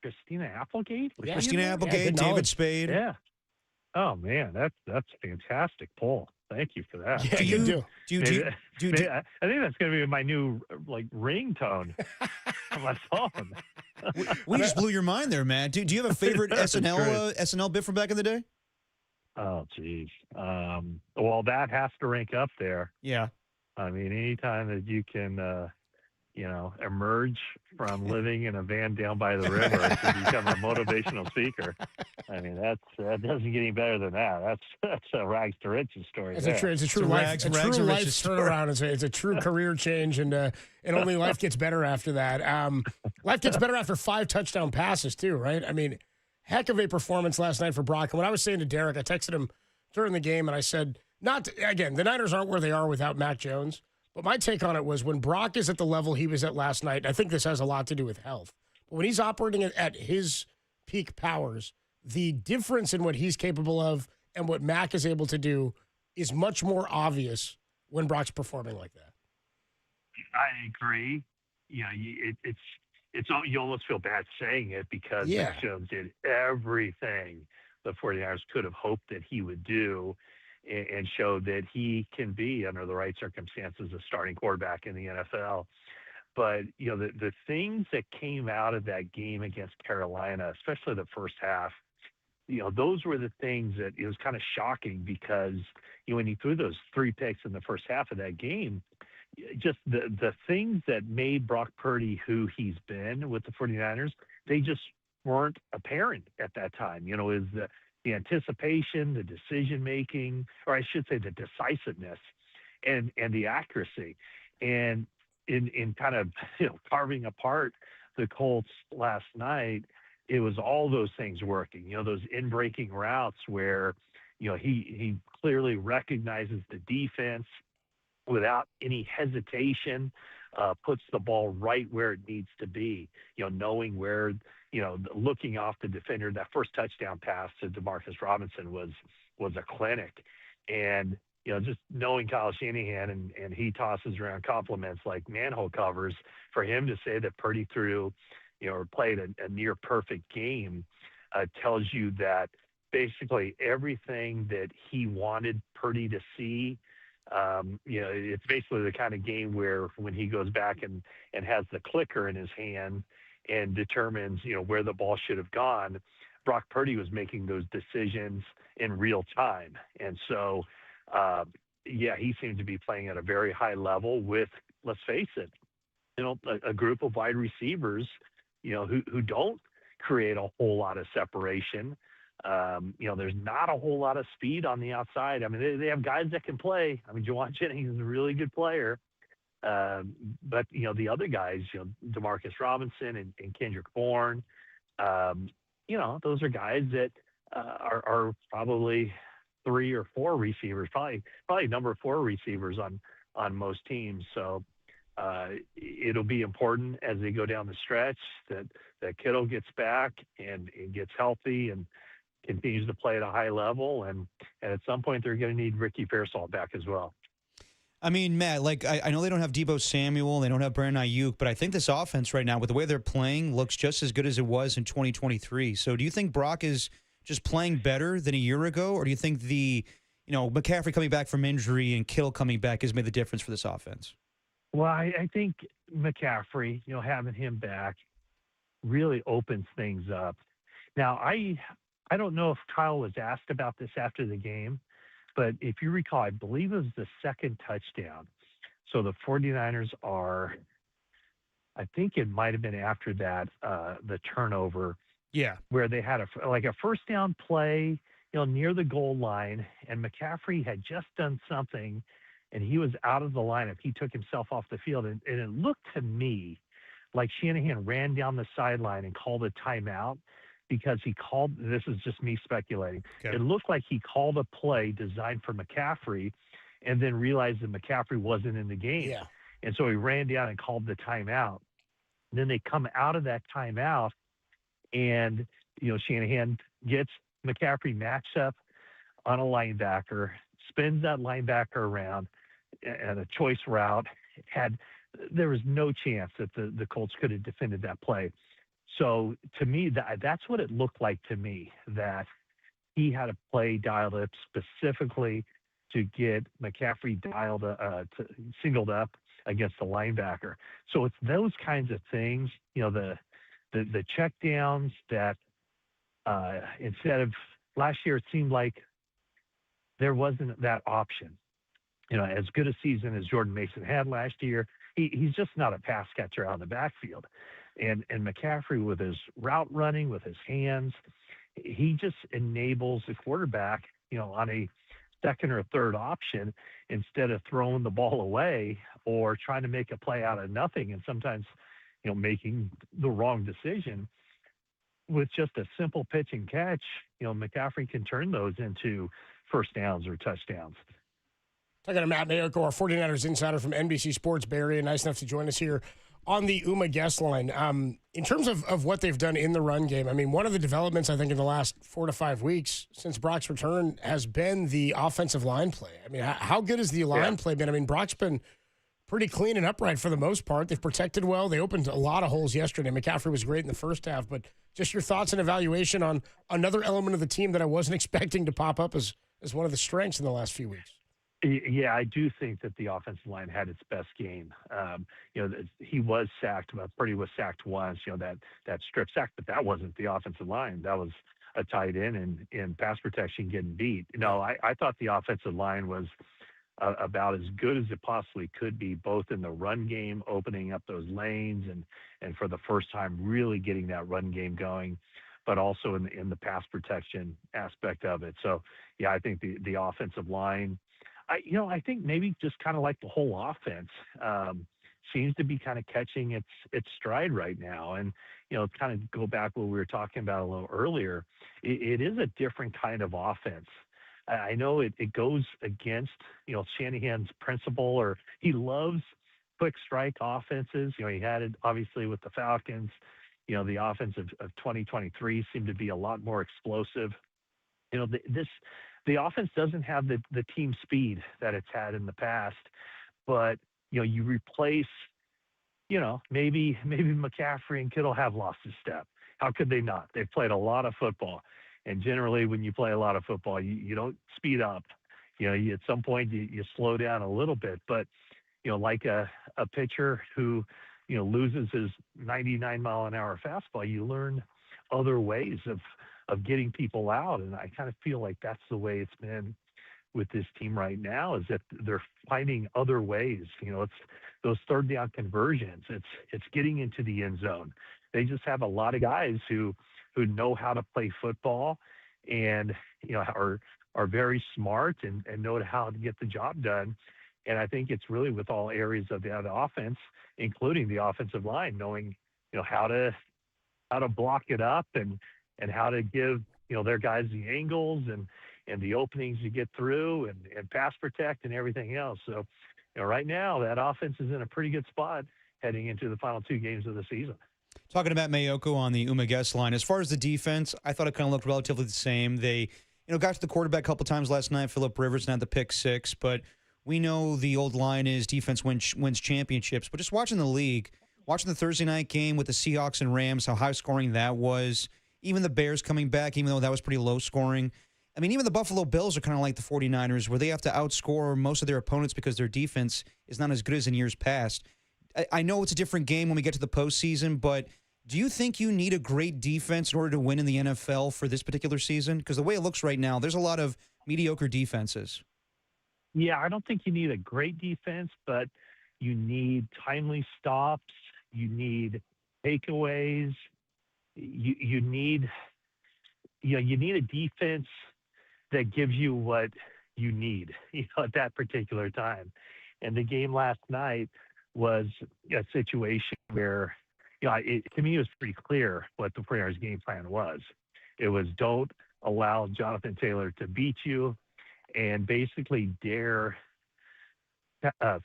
Christina Applegate? Was Christina she in there? Applegate, David Spade. Yeah. Oh man, that's fantastic poll. Thank you for that. Yeah, do you I think that's going to be my new ringtone on my phone. We just blew your mind there, man. Do you have a favorite SNL bit from back in the day? Oh, geez. Well, that has to rank up there. Yeah. I mean, anytime that you can, emerge from living in a van down by the river to become a motivational speaker. I mean, that doesn't get any better than that. That's a rags to riches story. It's a true life turnaround. It's a true career change, and only life gets better after that. Life gets better after 5 touchdown passes too, right? I mean, heck of a performance last night for Brock. And what I was saying to Derek, I texted him during the game, and I said, the Niners aren't where they are without Mac Jones. But my take on it was when Brock is at the level he was at last night, I think this has a lot to do with health. But when he's operating at his peak powers, the difference in what he's capable of and what Mac is able to do is much more obvious when Brock's performing like that. I agree. You know, you almost feel bad saying it because Mac Jones did everything the 49ers could have hoped that he would do, and showed that he can be, under the right circumstances, a starting quarterback in the NFL. But, the things that came out of that game against Carolina, especially the first half, those were the things that it was kind of shocking because, when he threw those 3 picks in the first half of that game, just the things that made Brock Purdy who he's been with the 49ers, they just weren't apparent at that time. Is the anticipation, the decision-making, or I should say the decisiveness and the accuracy. And in kind of carving apart the Colts last night, it was all those things working. Those in-breaking routes where he clearly recognizes the defense without any hesitation, puts the ball right where it needs to be. Knowing where, looking off the defender. That first touchdown pass to Demarcus Robinson was a clinic, and just knowing Kyle Shanahan and he tosses around compliments like manhole covers, for him to say that Purdy threw, or played a near perfect game, tells you that basically everything that he wanted Purdy to see. It's basically the kind of game where when he goes back and has the clicker in his hand and determines, where the ball should have gone, Brock Purdy was making those decisions in real time. And so, he seemed to be playing at a very high level with, let's face it, a group of wide receivers, who don't create a whole lot of separation. There's not a whole lot of speed on the outside. I mean, they have guys that can play. I mean, Juwan Jennings is a really good player. But, the other guys, Demarcus Robinson and Kendrick Bourne, those are guys that are probably 3 or 4 receivers, probably number 4 receivers on most teams. So it'll be important as they go down the stretch that Kittle gets back and gets healthy and continues to play at a high level. And at some point, they're going to need Ricky Pearsall back as well. I mean, Matt, I know they don't have Deebo Samuel, they don't have Brandon Ayuk, but I think this offense right now, with the way they're playing, looks just as good as it was in 2023. So do you think Brock is just playing better than a year ago, or do you think McCaffrey coming back from injury and Kittle coming back has made the difference for this offense? Well, I think McCaffrey, having him back really opens things up. Now, I don't know if Kyle was asked about this after the game, but if you recall, I believe it was the second touchdown. So the 49ers are, I think it might have been after that, the turnover. Yeah. Where they had a first down play, near the goal line, and McCaffrey had just done something, and he was out of the lineup. He took himself off the field, and it looked to me like Shanahan ran down the sideline and called a timeout because he called, this is just me speculating, Okay. It looked like he called a play designed for McCaffrey and then realized that McCaffrey wasn't in the game. Yeah. And so he ran down and called the timeout. Then they come out of that timeout, and, Shanahan gets McCaffrey matched up on a linebacker, spins that linebacker around at a choice route. There was no chance that the Colts could have defended that play. So to me, that's what it looked like to me, that he had a play dialed up specifically to get McCaffrey singled up against the linebacker. So it's those kinds of things, the check downs that instead of last year, it seemed like there wasn't that option. As good a season as Jordan Mason had last year, he's just not a pass catcher out of the backfield. And McCaffrey, with his route running, with his hands, he just enables the quarterback, on a second or third option, instead of throwing the ball away or trying to make a play out of nothing, and sometimes, making the wrong decision. With just a simple pitch and catch, McCaffrey can turn those into first downs or touchdowns. Talking to Matt Mayocko, our 49ers insider from NBC Sports Bay Area. Nice enough to join us here on the UMA guest line. In terms of what they've done in the run game, I mean, one of the developments, I think, in the last 4 to 5 weeks since Brock's return has been the offensive line play. I mean, how good has the line play been? I mean, Brock's been pretty clean and upright for the most part. They've protected well. They opened a lot of holes yesterday. McCaffrey was great in the first half, but just your thoughts and evaluation on another element of the team that I wasn't expecting to pop up as one of the strengths in the last few weeks. Yeah, I do think that the offensive line had its best game. He was sacked, but Purdy was sacked once, that strip sack, but that wasn't the offensive line. That was a tight end and pass protection getting beat. I thought the offensive line was about as good as it possibly could be, both in the run game, opening up those lanes, and for the first time really getting that run game going, but also in the pass protection aspect of it. So, yeah, I think the offensive line, I think maybe just kind of like the whole offense, seems to be kind of catching its stride right now. And, kind of go back what we were talking about a little earlier, it is a different kind of offense. I know it goes against, Shanahan's principle, or he loves quick strike offenses. He had it obviously with the Falcons. The offense of 2023 seemed to be a lot more explosive. The offense doesn't have the team speed that it's had in the past, but you replace, maybe McCaffrey and Kittle have lost his step. How could they not? They've played a lot of football, and generally when you play a lot of football, you don't speed up. At some point you slow down a little bit, but like a pitcher who loses his 99-mile-an-hour fastball, you learn other ways of getting people out. And I kind of feel like that's the way it's been with this team right now, is that they're finding other ways. It's those third down conversions. It's getting into the end zone. They just have a lot of guys who know how to play football and, are very smart and know how to get the job done. And I think it's really with all areas of the offense, including the offensive line, knowing, how to block it up and how to give, their guys the angles and the openings to get through and pass protect and everything else. So, right now that offense is in a pretty good spot heading into the final 2 games of the season. Talking about Mayocko on the Uma guest line, as far as the defense, I thought it kind of looked relatively the same. They, got to the quarterback a couple times last night, Phillip Rivers, and had the pick 6, but we know the old line is defense wins championships. But just watching the league, watching the Thursday night game with the Seahawks and Rams, how high scoring that was, even the Bears coming back, even though that was pretty low scoring. I mean, even the Buffalo Bills are kind of like the 49ers, where they have to outscore most of their opponents because their defense is not as good as in years past. I know it's a different game when we get to the postseason, but do you think you need a great defense in order to win in the NFL for this particular season? Because the way it looks right now, there's a lot of mediocre defenses. Yeah, I don't think you need a great defense, but you need timely stops. You need takeaways. You need a defense that gives you what you need, at that particular time. And the game last night was a situation where, to me, it was pretty clear what the 49ers game plan was. It was don't allow Jonathan Taylor to beat you and basically dare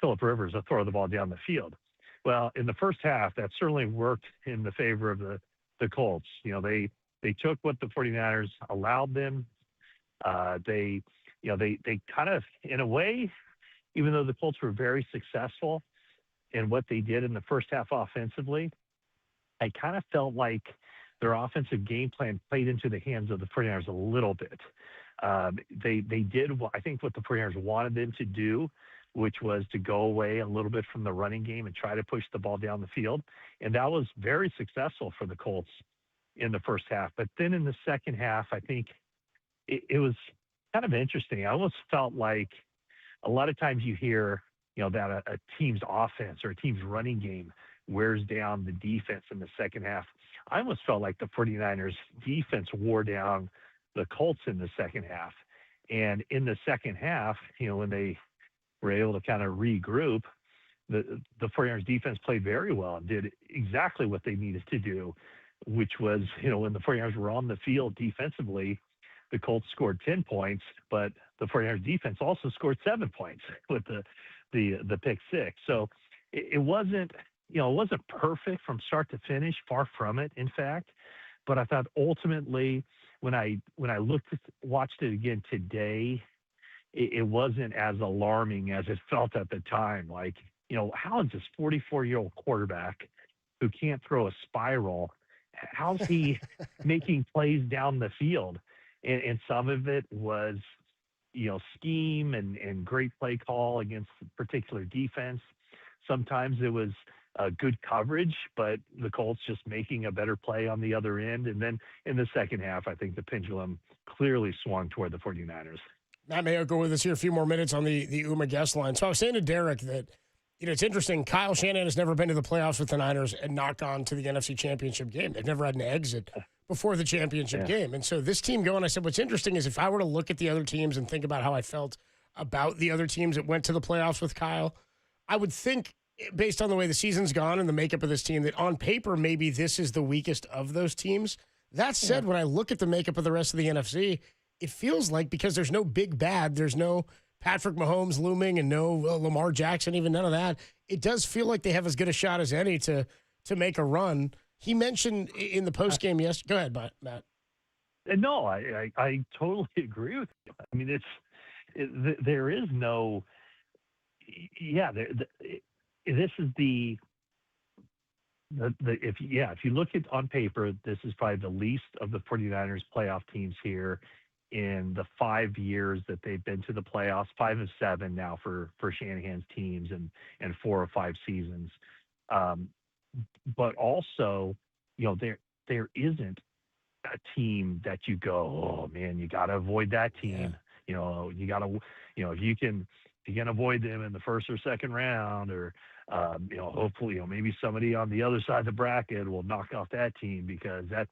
Phillip Rivers to throw the ball down the field. Well, in the first half, that certainly worked in the favor of the Colts. They took what the 49ers allowed them. They kind of, in a way, even though the Colts were very successful in what they did in the first half offensively, I kind of felt like their offensive game plan played into the hands of the 49ers a little bit. They did, I think, what the 49ers wanted them to do, which was to go away a little bit from the running game and try to push the ball down the field. And that was very successful for the Colts in the first half. But then in the second half, I think it was kind of interesting. I almost felt like a lot of times you hear, that a team's offense or a team's running game wears down the defense in the second half. I almost felt like the 49ers defense wore down the Colts in the second half. And in the second half, when they were able to kind of regroup, the 49ers defense played very well and did exactly what they needed to do, which was, when the 49ers were on the field defensively, the Colts scored 10 points, but the 49ers defense also scored 7 points with the pick 6. So it wasn't, it wasn't perfect from start to finish, far from it, in fact. But I thought ultimately, when I watched it again today, it wasn't as alarming as it felt at the time. Like, how is this 44-year-old quarterback who can't throw a spiral, how's he making plays down the field? And some of it was, scheme and great play call against a particular defense. Sometimes it was good coverage, but the Colts just making a better play on the other end. And then in the second half, I think the pendulum clearly swung toward the 49ers. Matt Mayocko with us here a few more minutes on the Uma guest line. So I was saying to Derek that, it's interesting. Kyle Shanahan has never been to the playoffs with the Niners and not gone to the NFC Championship game. They've never had an exit before the championship game. And so this team going, I said, what's interesting is if I were to look at the other teams and think about how I felt about the other teams that went to the playoffs with Kyle, I would think based on the way the season's gone and the makeup of this team, that on paper, maybe this is the weakest of those teams. That said, when I look at the makeup of the rest of the NFC, it feels like because there's no big bad, there's no Patrick Mahomes looming and no Lamar Jackson, even none of that. It does feel like they have as good a shot as any to make a run. He mentioned in the postgame yesterday. Go ahead, Matt. No, I totally agree with you. I mean, there is no, this is if you look at on paper, this is probably the least of the 49ers playoff teams here in the 5 years that they've been to the playoffs, 5 of 7 now for Shanahan's teams and 4 of 5 seasons. But also, there isn't a team that you go, oh man, you got to avoid that team. Yeah. You got to, if you can avoid them in the first or second round, or hopefully, maybe somebody on the other side of the bracket will knock off that team because that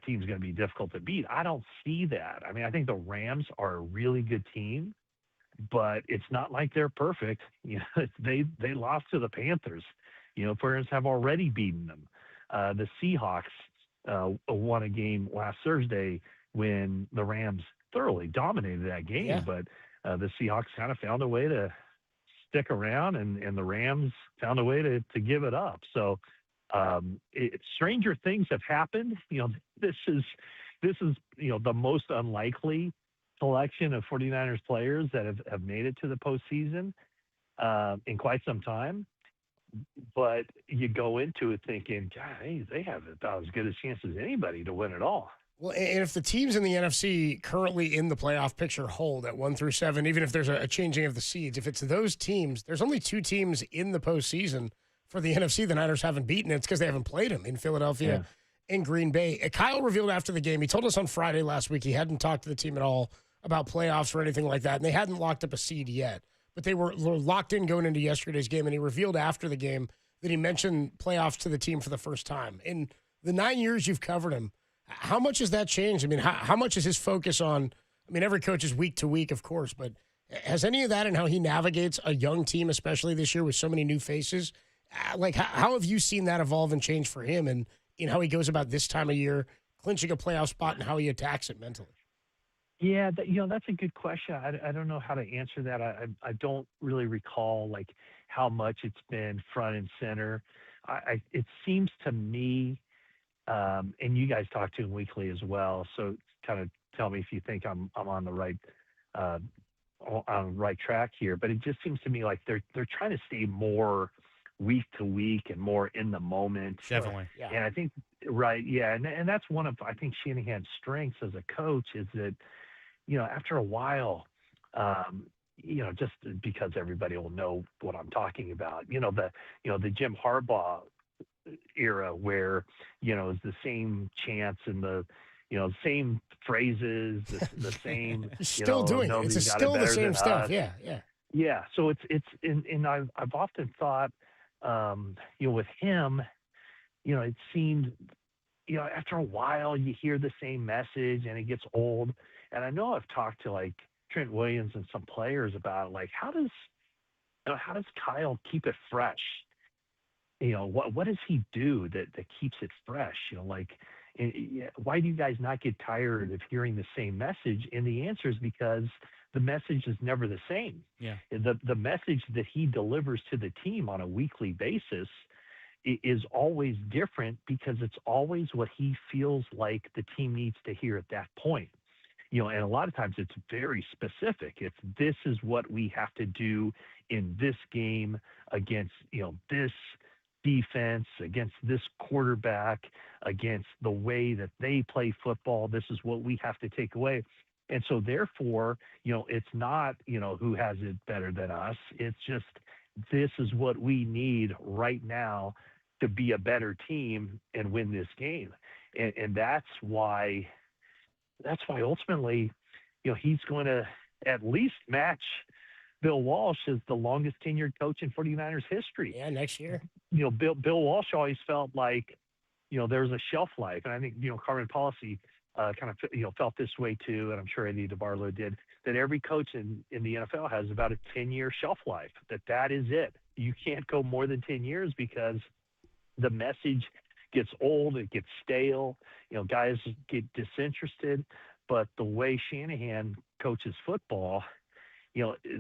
team's going to be difficult to beat. I don't see that. I mean, I think the Rams are a really good team, but it's not like they're perfect. They lost to the Panthers. Players have already beaten them. The Seahawks won a game last Thursday when the Rams thoroughly dominated that game, but the Seahawks kind of found a way to stick around, and the Rams found a way to give it up. So stranger things have happened. This is the most unlikely selection of 49ers players that have made it to the postseason in quite some time. But you go into it thinking, God, they have about as good a chance as anybody to win it all. Well, and if the teams in the NFC currently in the playoff picture hold at 1 through 7, even if there's a changing of the seeds, if it's those teams, there's only 2 teams in the postseason for the NFC the Niners haven't beaten. It's because they haven't played them in Philadelphia and Green Bay. Kyle revealed after the game, he told us on Friday last week he hadn't talked to the team at all about playoffs or anything like that, and they hadn't locked up a seed yet. But they were locked in going into yesterday's game, and he revealed after the game that he mentioned playoffs to the team for the first time. In the 9 years you've covered him, how much has that changed? I mean, how much is his focus on – I mean, every coach is week to week, of course, but has any of that in how he navigates a young team, especially this year with so many new faces? Like, how have you seen that evolve and change for him and in how he goes about this time of year, clinching a playoff spot, and how he attacks it mentally? Yeah, that's a good question. I don't know how to answer that. I don't really recall like how much it's been front and center. It seems to me, and you guys talk to him weekly as well, so kind of tell me if you think I'm on the right track here. But it just seems to me like they're trying to stay more week to week and more in the moment. Definitely. Yeah. And I think and that's one of I think Shanahan's strengths as a coach is that. After a while, just because everybody will know what I'm talking about, the Jim Harbaugh era where, it's the same chants and the, same phrases, the same, still doing it. It's still the same stuff. Yeah. Yeah. Yeah. So and I've often thought, with him, it seemed, after a while you hear the same message and it gets old. And I know I've talked to like Trent Williams and some players about like how does Kyle keep it fresh? What does he do that keeps it fresh? Why do you guys not get tired of hearing the same message? And the answer is because the message is never the same. Yeah. The message that he delivers to the team on a weekly basis is always different because it's always what he feels like the team needs to hear at that point. And a lot of times it's very specific. It's this is what we have to do in this game against, this defense, against this quarterback, against the way that they play football. This is what we have to take away. And so therefore, it's not, who has it better than us. It's just this is what we need right now to be a better team and win this game. And that's why ultimately, he's going to at least match Bill Walsh as the longest tenured coach in 49ers history. Yeah, next year. Bill Walsh always felt like, there's a shelf life. And I think, Carmen Policy kind of, felt this way too. And I'm sure Eddie DeBarlo did. that every coach in the NFL has about a 10-year shelf life, that is it. You can't go more than 10 years because the message gets old, it gets stale, guys get disinterested. But the way Shanahan coaches football,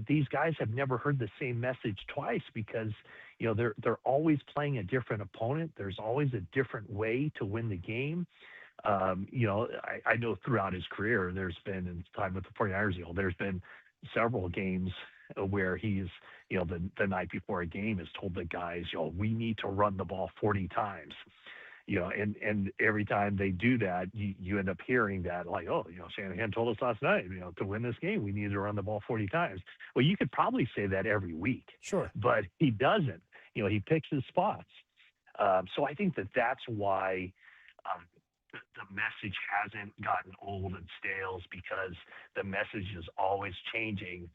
these guys have never heard the same message twice because, they're always playing a different opponent. There's always a different way to win the game. I know throughout his career, there's been, in time with the 49ers, there's been several games where he's, the night before a game has told the guys, we need to run the ball 40 times. And every time they do that, you end up hearing that like, Shanahan told us last night, to win this game, we need to run the ball 40 times. Well, you could probably say that every week. Sure. But he doesn't. He picks his spots. So I think that's why the message hasn't gotten old and stale, because the message is always changing.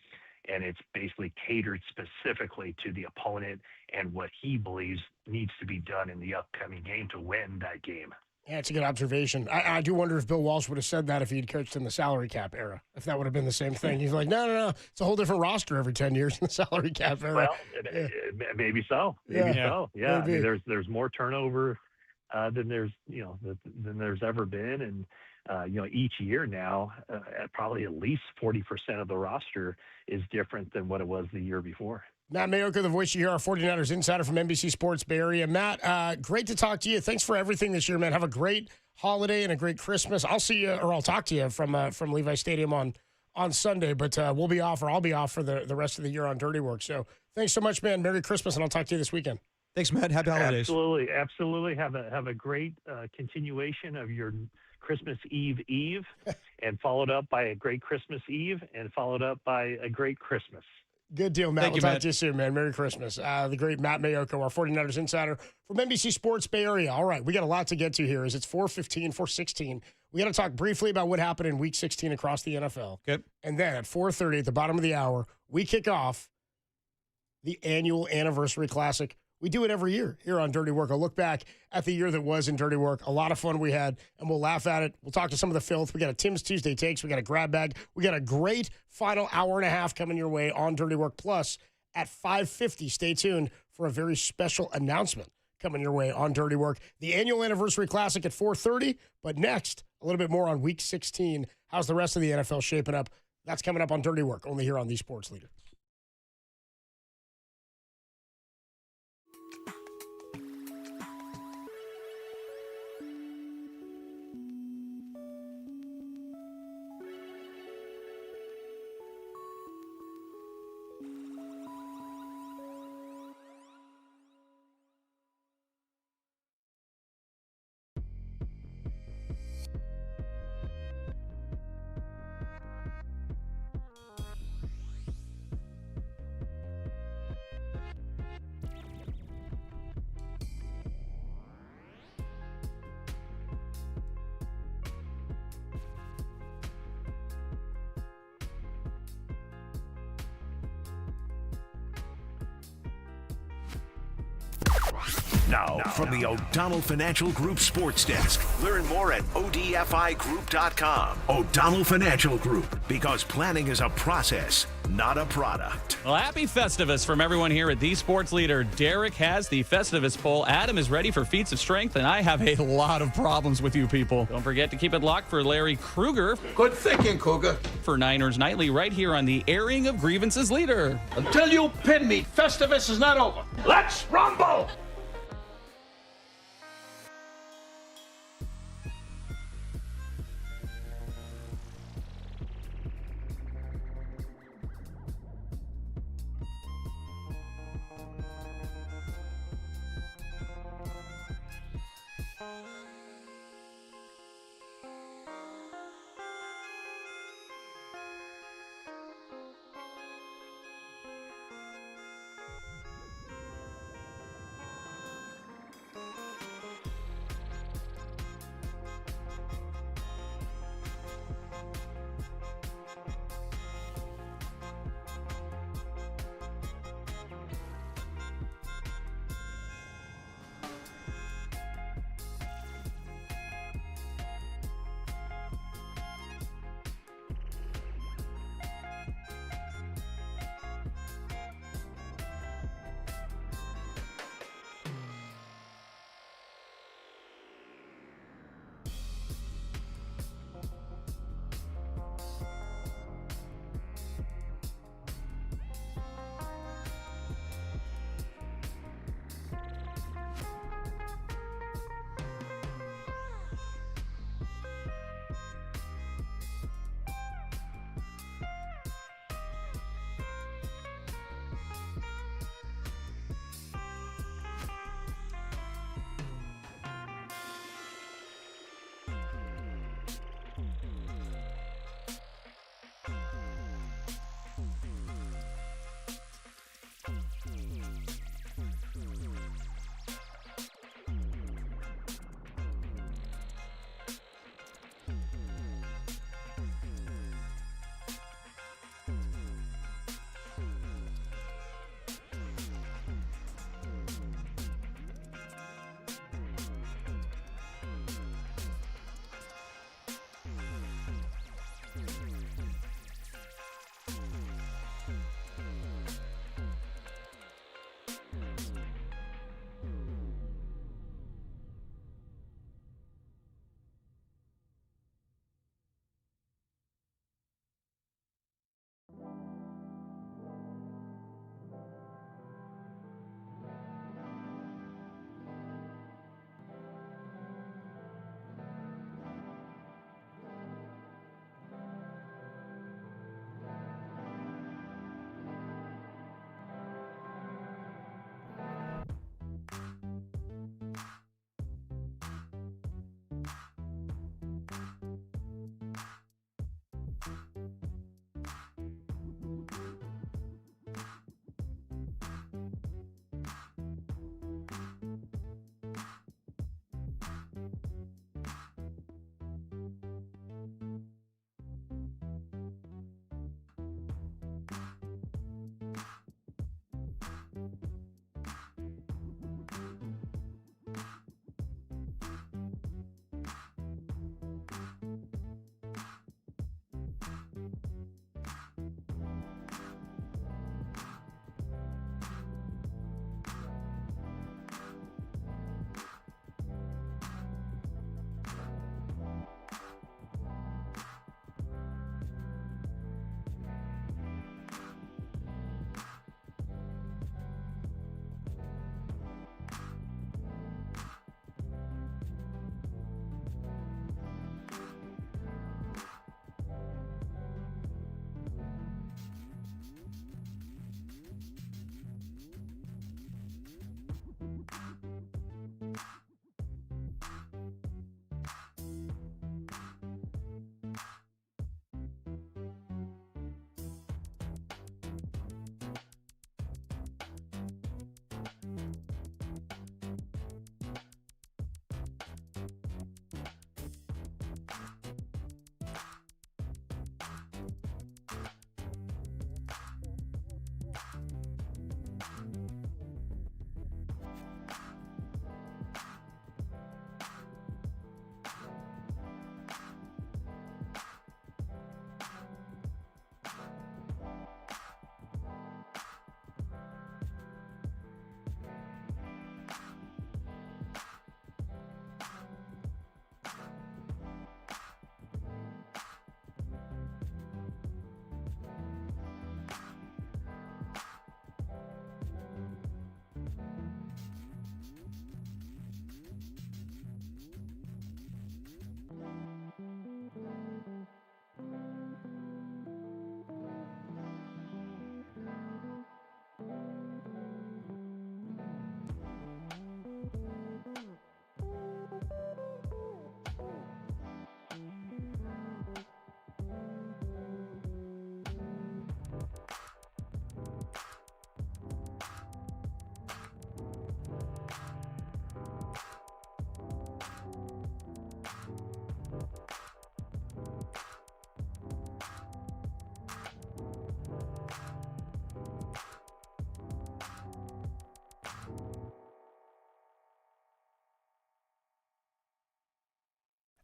And it's basically catered specifically to the opponent and what he believes needs to be done in the upcoming game to win that game. Yeah, it's a good observation. I do wonder if Bill Walsh would have said that if he had coached in the salary cap era, if that would have been the same thing. He's like, no. It's a whole different roster every 10 years in the salary cap era. Well, maybe so. Maybe so. Yeah. Maybe. I mean, there's more turnover than there's ever been. And, each year now, probably at least 40% of the roster is different than what it was the year before. Matt Mayocko, the voice you hear, our 49ers insider from NBC Sports Bay Area. Matt, great to talk to you. Thanks for everything this year, man. Have a great holiday and a great Christmas. I'll see you, or I'll talk to you from Levi Stadium on Sunday, but we'll be off, or I'll be off for the rest of the year on Dirty Work. So thanks so much, man. Merry Christmas, and I'll talk to you this weekend. Thanks, Matt. Happy holidays. Absolutely. Have a great continuation of your Christmas Eve, and followed up by a great Christmas Eve, and followed up by a great Christmas. Good deal, Matt. Thank We'll you, talk Matt. to you soon, man. Merry Christmas. The great Matt Mayocko, our 49ers insider from NBC Sports Bay Area. All right, we got a lot to get to here as it's 4:16. We got to talk briefly about what happened in Week 16 across the NFL. Okay. And then at 4:30, at the bottom of the hour, we kick off the annual Anniversary Classic. We do it every year here on Dirty Work. I'll look back at the year that was in Dirty Work. A lot of fun we had, and we'll laugh at it. We'll talk to some of the filth. We got a Tim's Tuesday Takes. We got a grab bag. We got a great final hour and a half coming your way on Dirty Work. Plus, at 5:50, stay tuned for a very special announcement coming your way on Dirty Work. The annual Anniversary Classic at 4:30. But next, a little bit more on Week 16. How's the rest of the NFL shaping up? That's coming up on Dirty Work, only here on The Sports Leader. Now, from the O'Donnell Financial Group Sports Desk. Learn more at ODFIGroup.com. O'Donnell Financial Group, because planning is a process, not a product. Well, happy Festivus from everyone here at The Sports Leader. Derek has the Festivus poll. Adam is ready for feats of strength, and I have a lot of problems with you people. Don't forget to keep it locked for Larry Kruger. Good thinking, Cougar. For Niners Nightly right here on the Airing of Grievances Leader. Until you pin me, Festivus is not over. Let's rumble!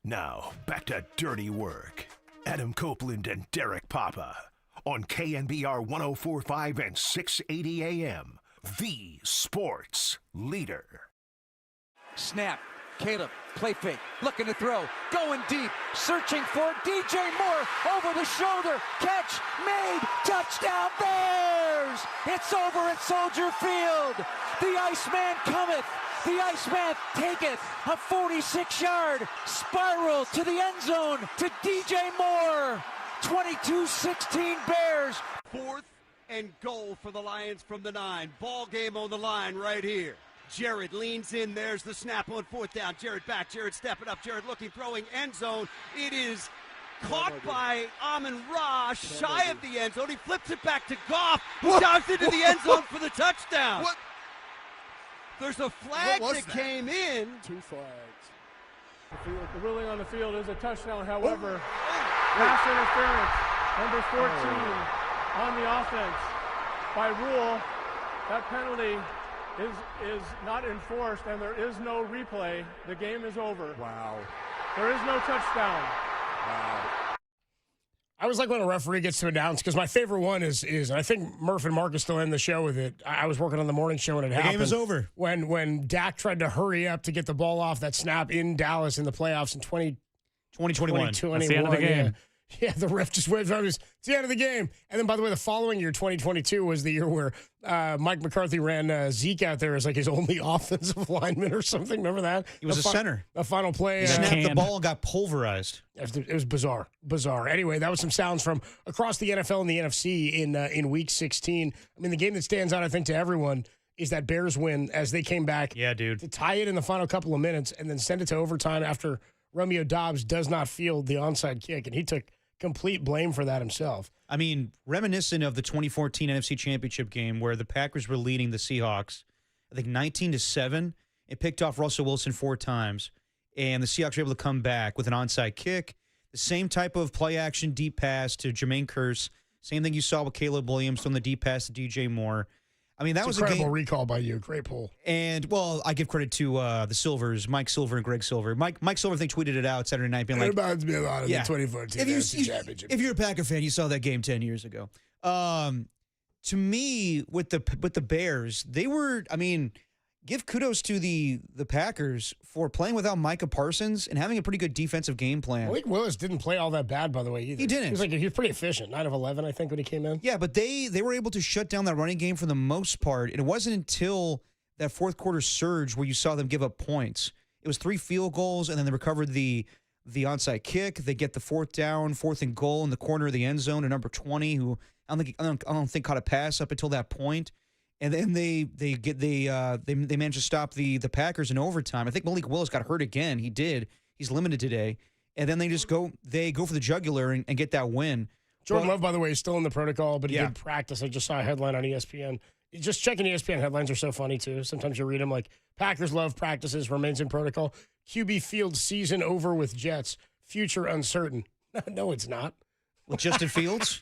Now, back to Dirty Work. Adam Copeland and Derek Papa on KNBR 104.5 and 680 AM, the sports leader. Snap. Caleb, play fake, looking to throw, going deep, searching for DJ Moore, over the shoulder, catch, made, touchdown Bears! It's over at Soldier Field. The Iceman cometh, the Iceman taketh, a 46-yard spiral to the end zone to DJ Moore. 22-16 Bears. 4th and goal for the Lions from the 9. Ball game on the line right here. Jared leans in. There's the snap on 4th down. Jared back. Jared stepping up. Jared looking, throwing, end zone. It is caught by Amon-Ra, shy of the end zone. He flips it back to Goff, who dives into the end zone for the touchdown. What? There's a flag that came in. 2 flags. The ruling on the field is a touchdown. However, pass interference, number 14 on the offense. By rule, that penalty is not enforced, and there is no replay. The game is over. Wow. There is no touchdown. Wow. I always like when a referee gets to announce, because my favorite one is, and I think Murph and Mark is still in the show with it. I was working on the morning show when it happened. The game is over. When Dak tried to hurry up to get the ball off that snap in Dallas in the playoffs in 2021. That's the end of the game. Yeah, the ref just waves on. It's the end of the game. And then, by the way, the following year, 2022, was the year where Mike McCarthy ran Zeke out there as like his only offensive lineman or something. Remember that? He was a center. The final play. He snapped the ball and got pulverized. It was bizarre. Anyway, that was some sounds from across the NFL and the NFC in Week 16. I mean, the game that stands out, I think, to everyone is that Bears win as they came back. Yeah, dude. To tie it in the final couple of minutes and then send it to overtime after Romeo Doubs does not field the onside kick, and he took complete blame for that himself. I mean, reminiscent of the 2014 NFC Championship game where the Packers were leading the Seahawks, I think 19-7. It picked off Russell Wilson 4 times, and the Seahawks were able to come back with an onside kick. The same type of play action deep pass to Jermaine Kearse. Same thing you saw with Caleb Williams from the deep pass to DJ Moore. I mean, that was incredible a game. Recall by you. Great pull. And, well, I give credit to the Silvers, Mike Silver and Greg Silver. Mike Silver, I think, tweeted it out Saturday night being like, it reminds me a lot of the 2014 NFC Championship. If you're a Packer fan, you saw that game 10 years ago. To me, with the Bears, they were, I mean, give kudos to the Packers for playing without Micah Parsons and having a pretty good defensive game plan. Malik Willis didn't play all that bad, by the way, either. He didn't. He was pretty efficient. 9 of 11, I think, when he came in. Yeah, but they were able to shut down that running game for the most part. And it wasn't until that fourth quarter surge where you saw them give up points. It was 3 field goals, and then they recovered the onside kick. They get the 4th down, 4th and goal in the corner of the end zone to number 20, who I don't think caught a pass up until that point. And then they managed to stop the Packers in overtime. I think Malik Willis got hurt again. He did. He's limited today. And then they go for the jugular and get that win. Jordan Love, by the way, is still in the protocol, but he did practice. I just saw a headline on ESPN. Just checking ESPN headlines are so funny, too. Sometimes you read them like, Packers Love practices, remains in protocol. QB Fields season over with Jets. Future uncertain. No, it's not. With Justin Fields?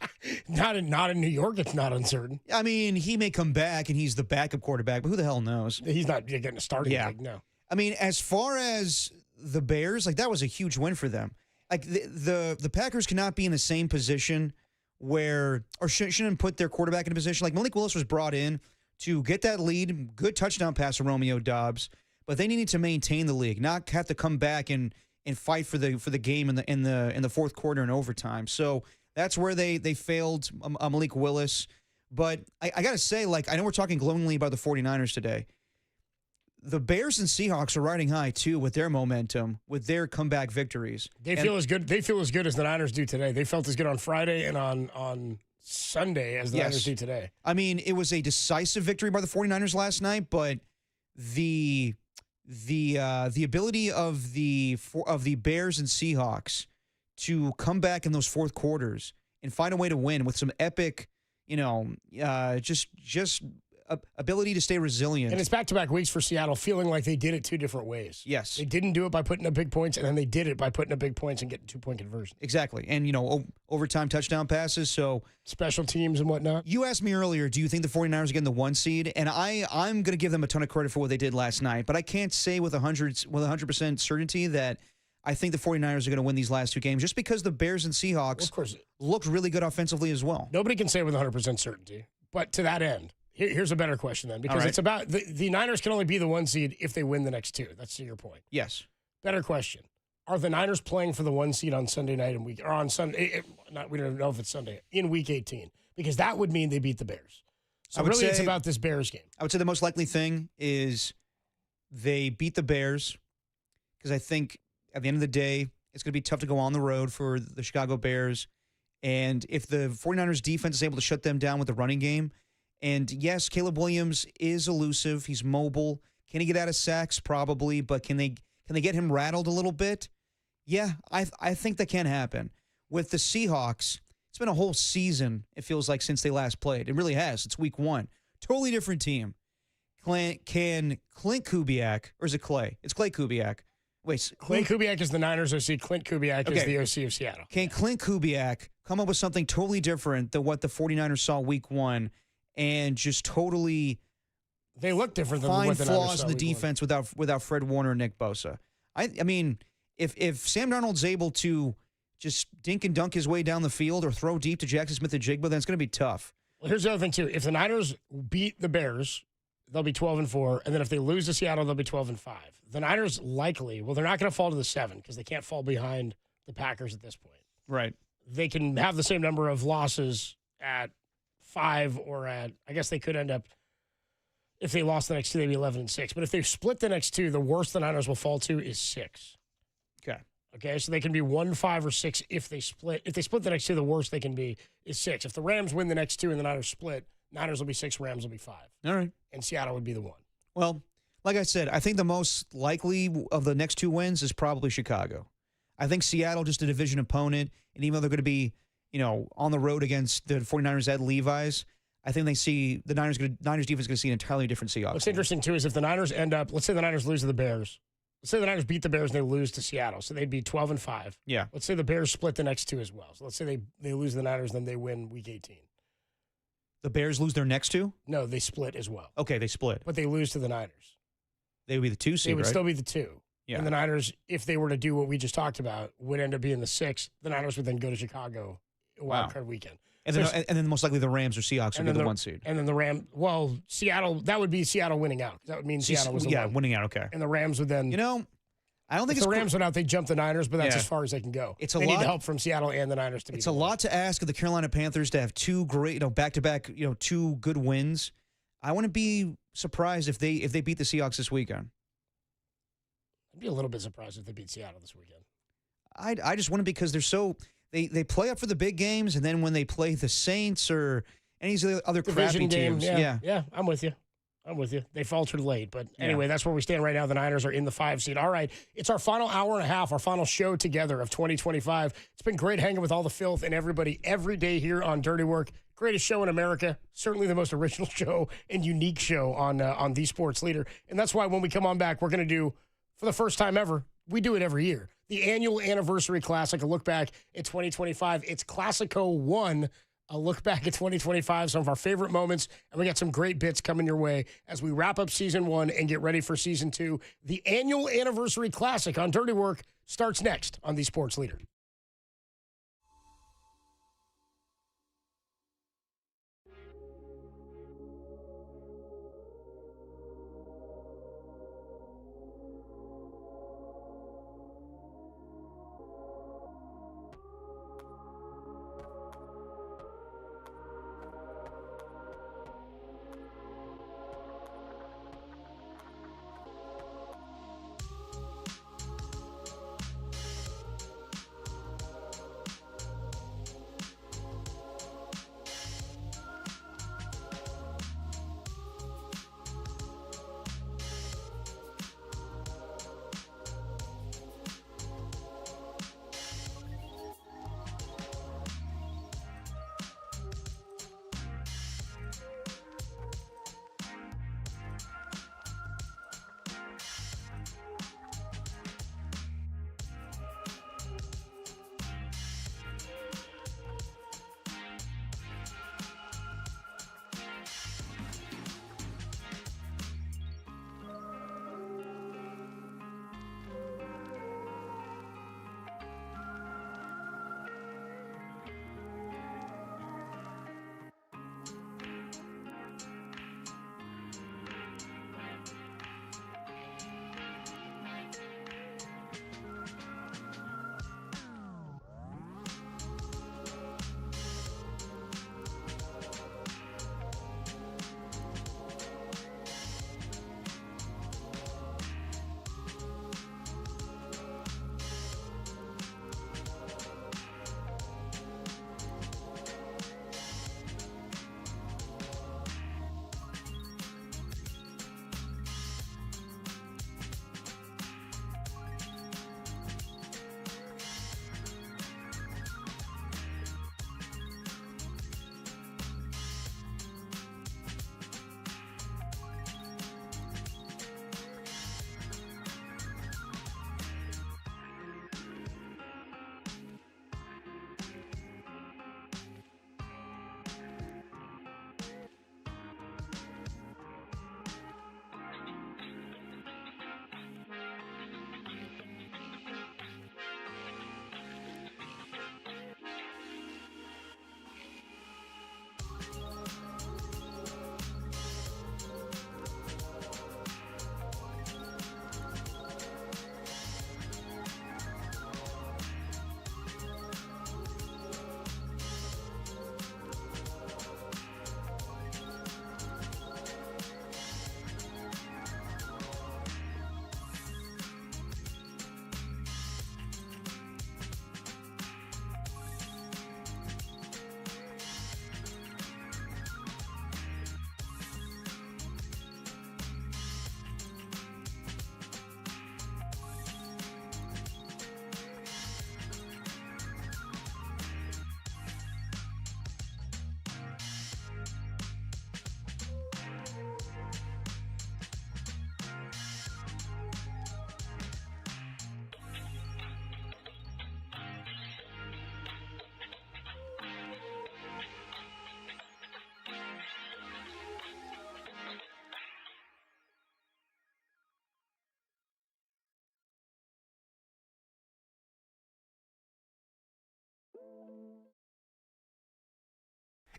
Not in New York, it's not uncertain. I mean, he may come back and he's the backup quarterback, but who the hell knows? He's not getting a starting gig, no. I mean, as far as the Bears, like that was a huge win for them. Like the Packers cannot be in the same position shouldn't put their quarterback in a position. Like Malik Willis was brought in to get that lead, good touchdown pass to Romeo Doubs, but they needed to maintain the league, not have to come back and fight for the game in the fourth quarter and overtime. So that's where they failed Malik Willis. But I got to say, like, I know we're talking glowingly about the 49ers today. The Bears and Seahawks are riding high, too, with their momentum, with their comeback victories. They feel as good as the Niners do today. They felt as good on Friday and on Sunday as the Niners do today. I mean, it was a decisive victory by the 49ers last night, but the ability of the Bears and Seahawks to come back in those fourth quarters and find a way to win with some epic, just ability to stay resilient. And it's back-to-back weeks for Seattle, feeling like they did it 2 different ways. Yes. They didn't do it by putting up big points, and then they did it by putting up big points and getting 2-point conversion. Exactly. And, overtime touchdown passes, so... Special teams and whatnot. You asked me earlier, do you think the 49ers are getting the 1 seed? And I'm going to give them a ton of credit for what they did last night, but I can't say with 100% certainty that I think the 49ers are going to win these last two games just because the Bears and Seahawks looked really good offensively as well. Nobody can say with 100% certainty. But to that end, here's a better question then, because it's about the Niners can only be the 1 seed if they win the next two. That's to your point. Yes. Better question. Are the Niners playing for the 1 seed on Sunday night or on Sunday? We don't know if it's Sunday in Week 18, because that would mean they beat the Bears. So really, it's about this Bears game. I would say the most likely thing is they beat the Bears, because I think at the end of the day, it's going to be tough to go on the road for the Chicago Bears. And if the 49ers defense is able to shut them down with the running game, and yes, Caleb Williams is elusive. He's mobile. Can he get out of sacks? Probably. But can they get him rattled a little bit? Yeah, I think that can happen. With the Seahawks, it's been a whole season, it feels like, since they last played. It really has. It's week 1. Totally different team. Can Clint Kubiak, or is it Clay? It's Clay Kubiak. Wait, Clay Kubiak is the Niners OC. Clint Kubiak is the OC of Seattle. Can Clint Kubiak come up with something totally different than what the 49ers saw week 1 and just totally they look different than find what the Niners flaws saw in the week defense without Fred Warner and Nick Bosa? I mean, if Sam Darnold's able to just dink and dunk his way down the field or throw deep to Jackson Smith-Njigba, then it's going to be tough. Well, here's the other thing, too. If the Niners beat the Bears, they'll be 12-4, and then if they lose to Seattle, they'll be 12-5. The Niners likely, well, they're not going to fall to the 7 because they can't fall behind the Packers at this point. Right. They can have the same number of losses at 5 or at, I guess they could end up, if they lost the next two, they'd be 11-6. But if they split the next two, the worst the Niners will fall to is 6. Okay, so they can be 1, 5, or 6 if they split. If they split the next two, the worst they can be is 6. If the Rams win the next two and the Niners split, Niners will be 6, Rams will be 5. All right. And Seattle would be the 1. Well, like I said, I think the most likely of the next 2 wins is probably Chicago. I think Seattle, just a division opponent, and even though they're going to be, on the road against the 49ers at Levi's, I think they see the Niners defense is going to see an entirely different Seahawks. What's interesting, too, is if the Niners end up, let's say the Niners lose to the Bears. Let's say the Niners beat the Bears and they lose to Seattle, so they'd be 12-5. Yeah. Let's say the Bears split the next two as well. So let's say they lose the Niners, then they win Week 18. The Bears lose their next 2? No, they split as well. Okay, they split. But they lose to the Niners. They would be the 2 seed, They would right? still be the 2. Yeah. And the Niners, if they were to do what we just talked about, would end up being the 6. The Niners would then go to Chicago wild card weekend. And then most likely the Rams or Seahawks would be the 1 seed. And then the Seattle, that would be Seattle winning out. That would mean Seattle was the 1. Winning out, okay. And the Rams would then... I don't think if the Rams went out, they jump the Niners, but that's Yeah. as far as they can go. It's they need help from Seattle and the Niners to be. It's a lot to ask of the Carolina Panthers to have 2 great, back-to-back, 2 good wins. I wouldn't be surprised if they beat the Seahawks this weekend. I'd be a little bit surprised if they beat Seattle this weekend. I just wouldn't, because they're so they play up for the big games, and then when they play the Saints or any of the other crappy Division game, teams, yeah, I'm with you. They faltered late, but anyway, that's where we stand right now. The Niners are in the 5 seed. All right, it's our final hour and a half, our final show together of 2025. It's been great hanging with all the filth and everybody every day here on Dirty Work. Greatest show in America, certainly the most original show and unique show on the Sports Leader. And that's why when we come on back, we're going to do, for the first time ever, we do it every year, the annual anniversary classic, a look back at 2025. It's Classico 1. A look back at 2025, some of our favorite moments, and we got some great bits coming your way as we wrap up Season 1 and get ready for Season 2. The annual anniversary classic on Dirty Work starts next on the Sports Leader.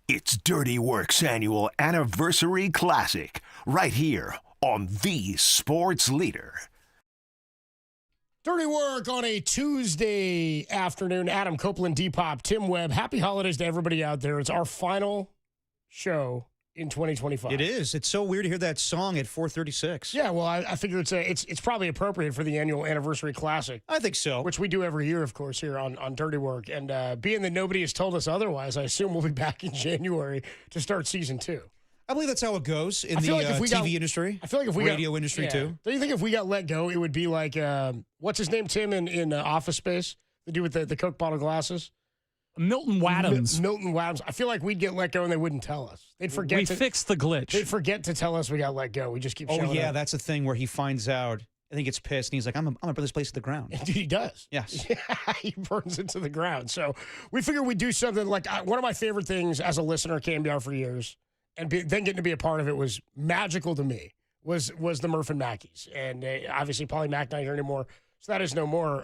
It's Dirty Work's annual anniversary classic, right here on the Sports Leader. Dirty Work on a Tuesday afternoon. Adam Copeland, Depop, Tim Webb. Happy holidays to everybody out there. It's our final show in 2025. It is. It's so weird to hear that song at 4:36. Yeah, well, I figure it's probably appropriate for the annual anniversary classic. I think so. Which we do every year, of course, here on Dirty Work. And being that nobody has told us otherwise, I assume we'll be back in January to start season 2. I believe that's how it goes in the TV industry. I feel like if we radio industry too. Don't you think if we got let go, it would be like what's his name, Tim, in Office Space? The dude with the Coke bottle glasses. Milton Wadhams. Milton Wadhams. I feel like we'd get let go and they wouldn't tell us. They'd forget. We fixed the glitch. They'd forget to tell us we got let go. We just keep. Oh yeah, up. that's the thing where he finds out. I think he gets pissed and he's like, "I'm gonna put this place to the ground." Dude, he does. Yes. Yeah, he burns it to the ground. So we figured we'd do something like one of my favorite things as a listener at KMBR for years, and then getting to be a part of it was magical to me. Was the Murph and Mackies, and obviously Paulie Mack not here anymore, so that is no more.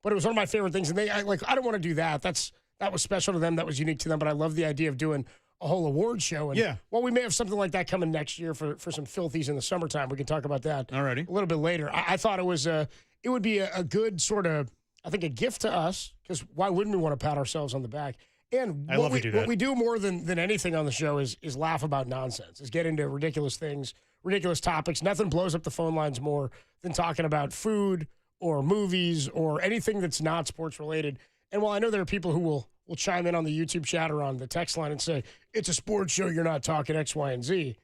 But it was one of my favorite things, and I don't want to do that. That was special to them. That was unique to them. But I love the idea of doing a whole award show. And yeah. Well, we may have something like that coming next year for some filthies in the summertime. We can talk about that already a little bit later. I thought it would be a good sort of, I think, a gift to us, because why wouldn't we want to pat ourselves on the back? And what we do more than anything on the show is laugh about nonsense, is get into ridiculous things, ridiculous topics. Nothing blows up the phone lines more than talking about food or movies or anything that's not sports related. And while I know there are people who will chime in on the YouTube chat or on the text line and say, it's a sports show, you're not talking X, Y, and Z,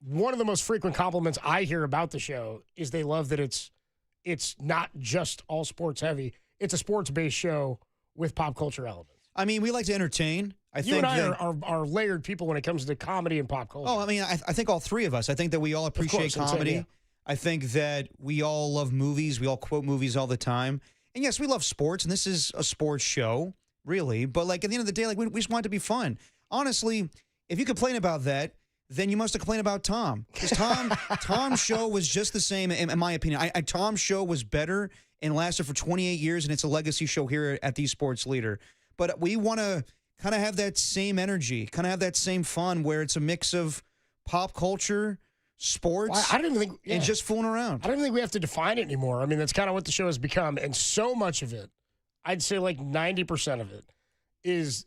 one of the most frequent compliments I hear about the show is they love that it's not just all sports heavy. It's a sports-based show with pop culture elements. I mean, we like to entertain. You and I are layered people when it comes to comedy and pop culture. Oh, I mean, I think all three of us. I think that we all appreciate comedy. Yeah. I think that we all love movies. We all quote movies all the time. And yes, we love sports, and this is a sports show, really. But like at the end of the day, like we just want it to be fun. Honestly, if you complain about that, then you must have complained about Tom. Because Tom's show was just the same, in my opinion. Tom's show was better and lasted for 28 years, and it's a legacy show here at the Sports Leader. But we want to kind of have that same energy, kind of have that same fun where it's a mix of pop culture, sports, and just fooling around. I don't think we have to define it anymore. I mean, that's kind of what the show has become. And so much of it, I'd say like 90% of it, is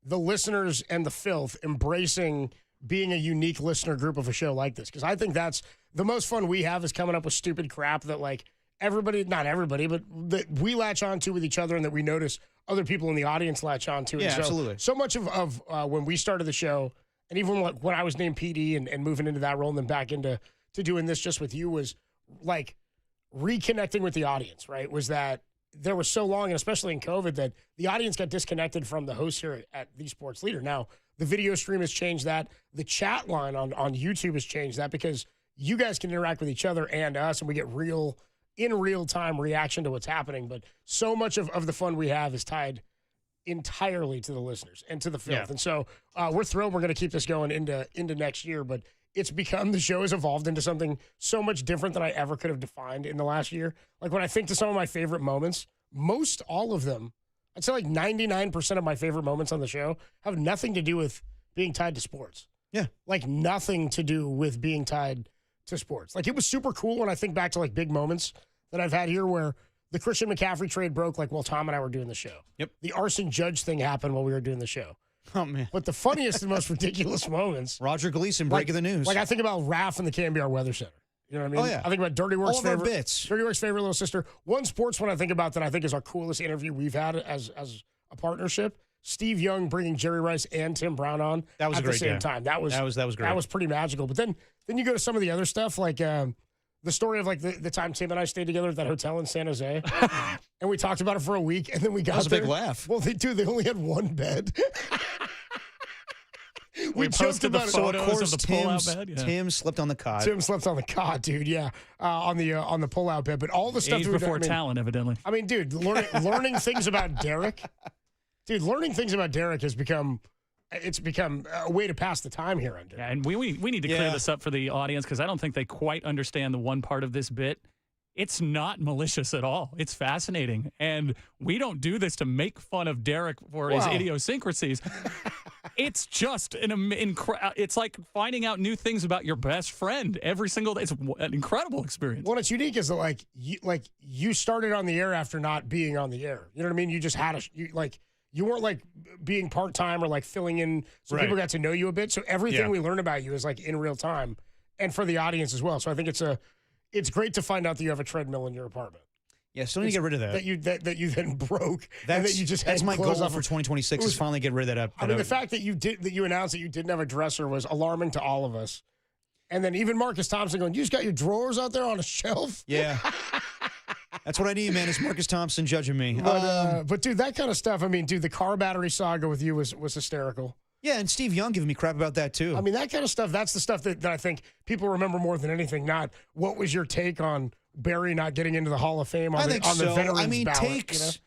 the listeners and the filth embracing being a unique listener group of a show like this. Because I think that's the most fun we have, is coming up with stupid crap that like everybody, not everybody, but that we latch on to with each other and that we notice other people in the audience latch on to. Yeah, absolutely. So much of when we started the show, and even when I was named PD and moving into that role and then back into doing this just with you, was like reconnecting with the audience, right? Was that there was so long, and especially in COVID, that the audience got disconnected from the host here at the Sports Leader. Now, the video stream has changed that. The chat line on YouTube has changed that, because you guys can interact with each other and us, and we get in real time reaction to what's happening. But so much of the fun we have is tied entirely to the listeners and to the filth. Yeah. And so we're thrilled we're going to keep this going into next year. But it's become, the show has evolved into something so much different than I ever could have defined in the last year. Like when I think to some of my favorite moments, most all of them, I'd say like 99% of my favorite moments on the show have nothing to do with being tied to sports. Yeah. Like nothing to do with being tied to sports. Like it was super cool when I think back to like big moments that I've had here where the Christian McCaffrey trade broke like while Tom and I were doing the show. Yep. The Arson Judge thing happened while we were doing the show. Oh, man. But the funniest and most ridiculous moments. Roger Gleason breaking the news. Like I think about Raph and the KMBR Weather Center. You know what I mean? Oh, yeah. I think about Dirty Work's All of our favorite bits. Dirty Work's favorite little sister. One sports one I think about that I think is our coolest interview we've had as a partnership. Steve Young bringing Jerry Rice and Tim Brown on That was at a great the same day. time. That was great. That was pretty magical. But then you go to some of the other stuff, like the story of like the time Tim and I stayed together at that hotel in San Jose, and we talked about it for a week, and then we got That was a there. big laugh. Well, they only had one bed. We posted the photos of the pull-out bed. Yeah. Tim slept on the cot. Tim slept on the cot, dude. Yeah, on the pull-out bed. But all the stuff Age that we before talent, evidently. I mean, dude, learning things about Derek. Dude, learning things about Derek has become a way to pass the time here on Derek. Yeah, and we need to clear this up for the audience, because I don't think they quite understand the one part of this bit. It's not malicious at all. It's fascinating. And we don't do this to make fun of Derek for his idiosyncrasies. It's just it's like finding out new things about your best friend every single day. It's an incredible experience. What it's unique is that you started on the air after not being on the air. You know what I mean? You just had you weren't like being part-time or like filling in so people got to know you a bit. So everything we learn about you is like in real time and for the audience as well. So I think it's great to find out that you have a treadmill in your apartment. Yeah, still need to get rid of that. That you then broke. And that you just that's my goal off for 2026 is finally get rid of that. I mean, the fact that you announced that you didn't have a dresser was alarming to all of us. And then even Marcus Thompson going, you just got your drawers out there on a shelf? Yeah. That's what I need, man. It's Marcus Thompson judging me. But dude, that kind of stuff, I mean, dude, the car battery saga with you was hysterical. Yeah, and Steve Young giving me crap about that, too. I mean, that kind of stuff, that's the stuff that I think people remember more than anything, not what was your take on Barry not getting into the Hall of Fame on the veterans ballot. Takes,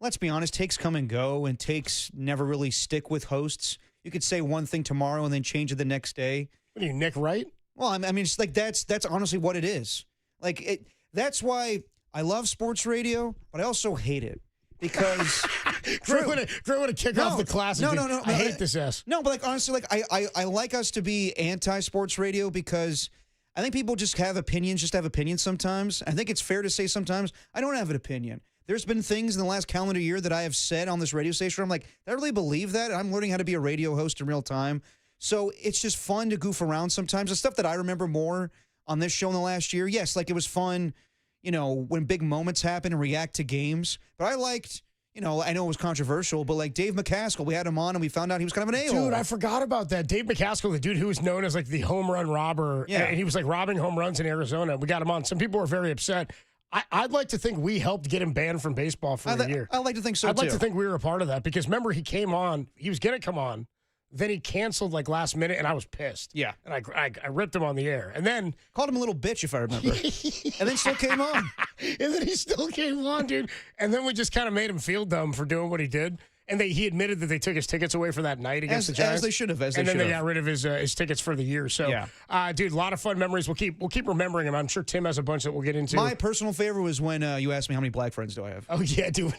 let's be honest, takes come and go, and takes never really stick with hosts. You could say one thing tomorrow and then change it the next day. What are you, Nick Wright? Well, I mean, it's like that's honestly what it is. That's why I love sports radio, but I also hate it. Because Great way to kick off the classic. No. I hate this S. No, but honestly, I like us to be anti-sports radio because I think people just have opinions sometimes. I think it's fair to say sometimes I don't have an opinion. There's been things in the last calendar year that I have said on this radio station where I'm like, did I really believe that? I'm learning how to be a radio host in real time. So it's just fun to goof around sometimes. The stuff that I remember more on this show in the last year, yes, like it was fun, when big moments happen and react to games. But I liked, I know it was controversial, but like Dave McCaskill, we had him on and we found out he was kind of an a-hole. Dude, I forgot about that. Dave McCaskill, the dude who was known as like the home run robber. Yeah. And he was like robbing home runs in Arizona. We got him on. Some people were very upset. I'd like to think we helped get him banned from baseball for a year. I'd like to think so, I'd like to think we were a part of that because remember he came on. He was going to come on. Then he canceled like last minute, and I was pissed. Yeah. And I ripped him on the air. And then... Called him a little bitch, if I remember. And then still came on. And then he still came on, dude. And then we just kind of made him feel dumb for doing what he did. And he admitted that they took his tickets away for that night against the Giants. As they should have. And then they got rid of his tickets for the year. So, dude, a lot of fun memories. We'll keep remembering them. I'm sure Tim has a bunch that we'll get into. My personal favorite was when you asked me how many black friends do I have. Oh, yeah, dude.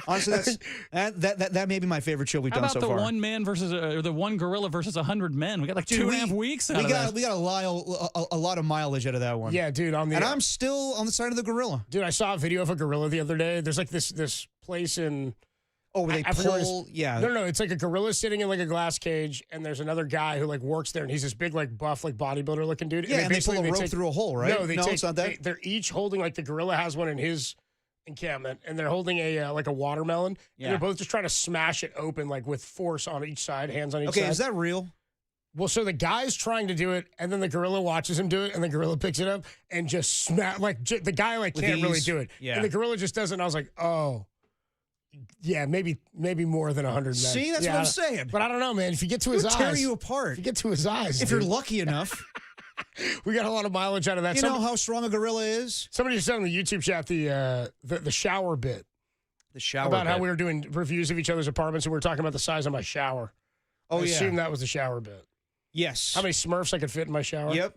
Honestly, that may be my favorite show we've done so far. How about the one man versus the one gorilla versus 100 men? We got like 2.5 weeks out of that. We got a lot of mileage out of that one. Yeah, dude. And I'm still on the side of the gorilla. Dude, I saw a video of a gorilla the other day. There's like this place in... Oh, where they pull, yeah. No, it's like a gorilla sitting in like a glass cage, and there's another guy who like works there, and he's this big like buff like bodybuilder looking dude. Yeah, and they pull a rope through a hole, right? No, it's not that. They're each holding like the gorilla has one in his encampment, and they're holding a like a watermelon. Yeah. And they're both just trying to smash it open like with force on each side, hands on each side. Okay, is that real? Well, so the guy's trying to do it, and then the gorilla watches him do it, and the gorilla picks it up and just smash the guy like can't really do it. Yeah. And the gorilla just does it, and I was like, oh. Yeah, maybe more than 100 men. See, that's what I'm saying. But I don't know, man. If you get to his eyes, tear you apart. If you get to his eyes, if you're lucky enough. We got a lot of mileage out of that. You know how strong a gorilla is? Somebody just said on the YouTube chat the shower bit. The shower about bit. how we were doing reviews of each other's apartments and we were talking about the size of my shower. Oh, I assume that was the shower bit. Yes. How many Smurfs I could fit in my shower? Yep.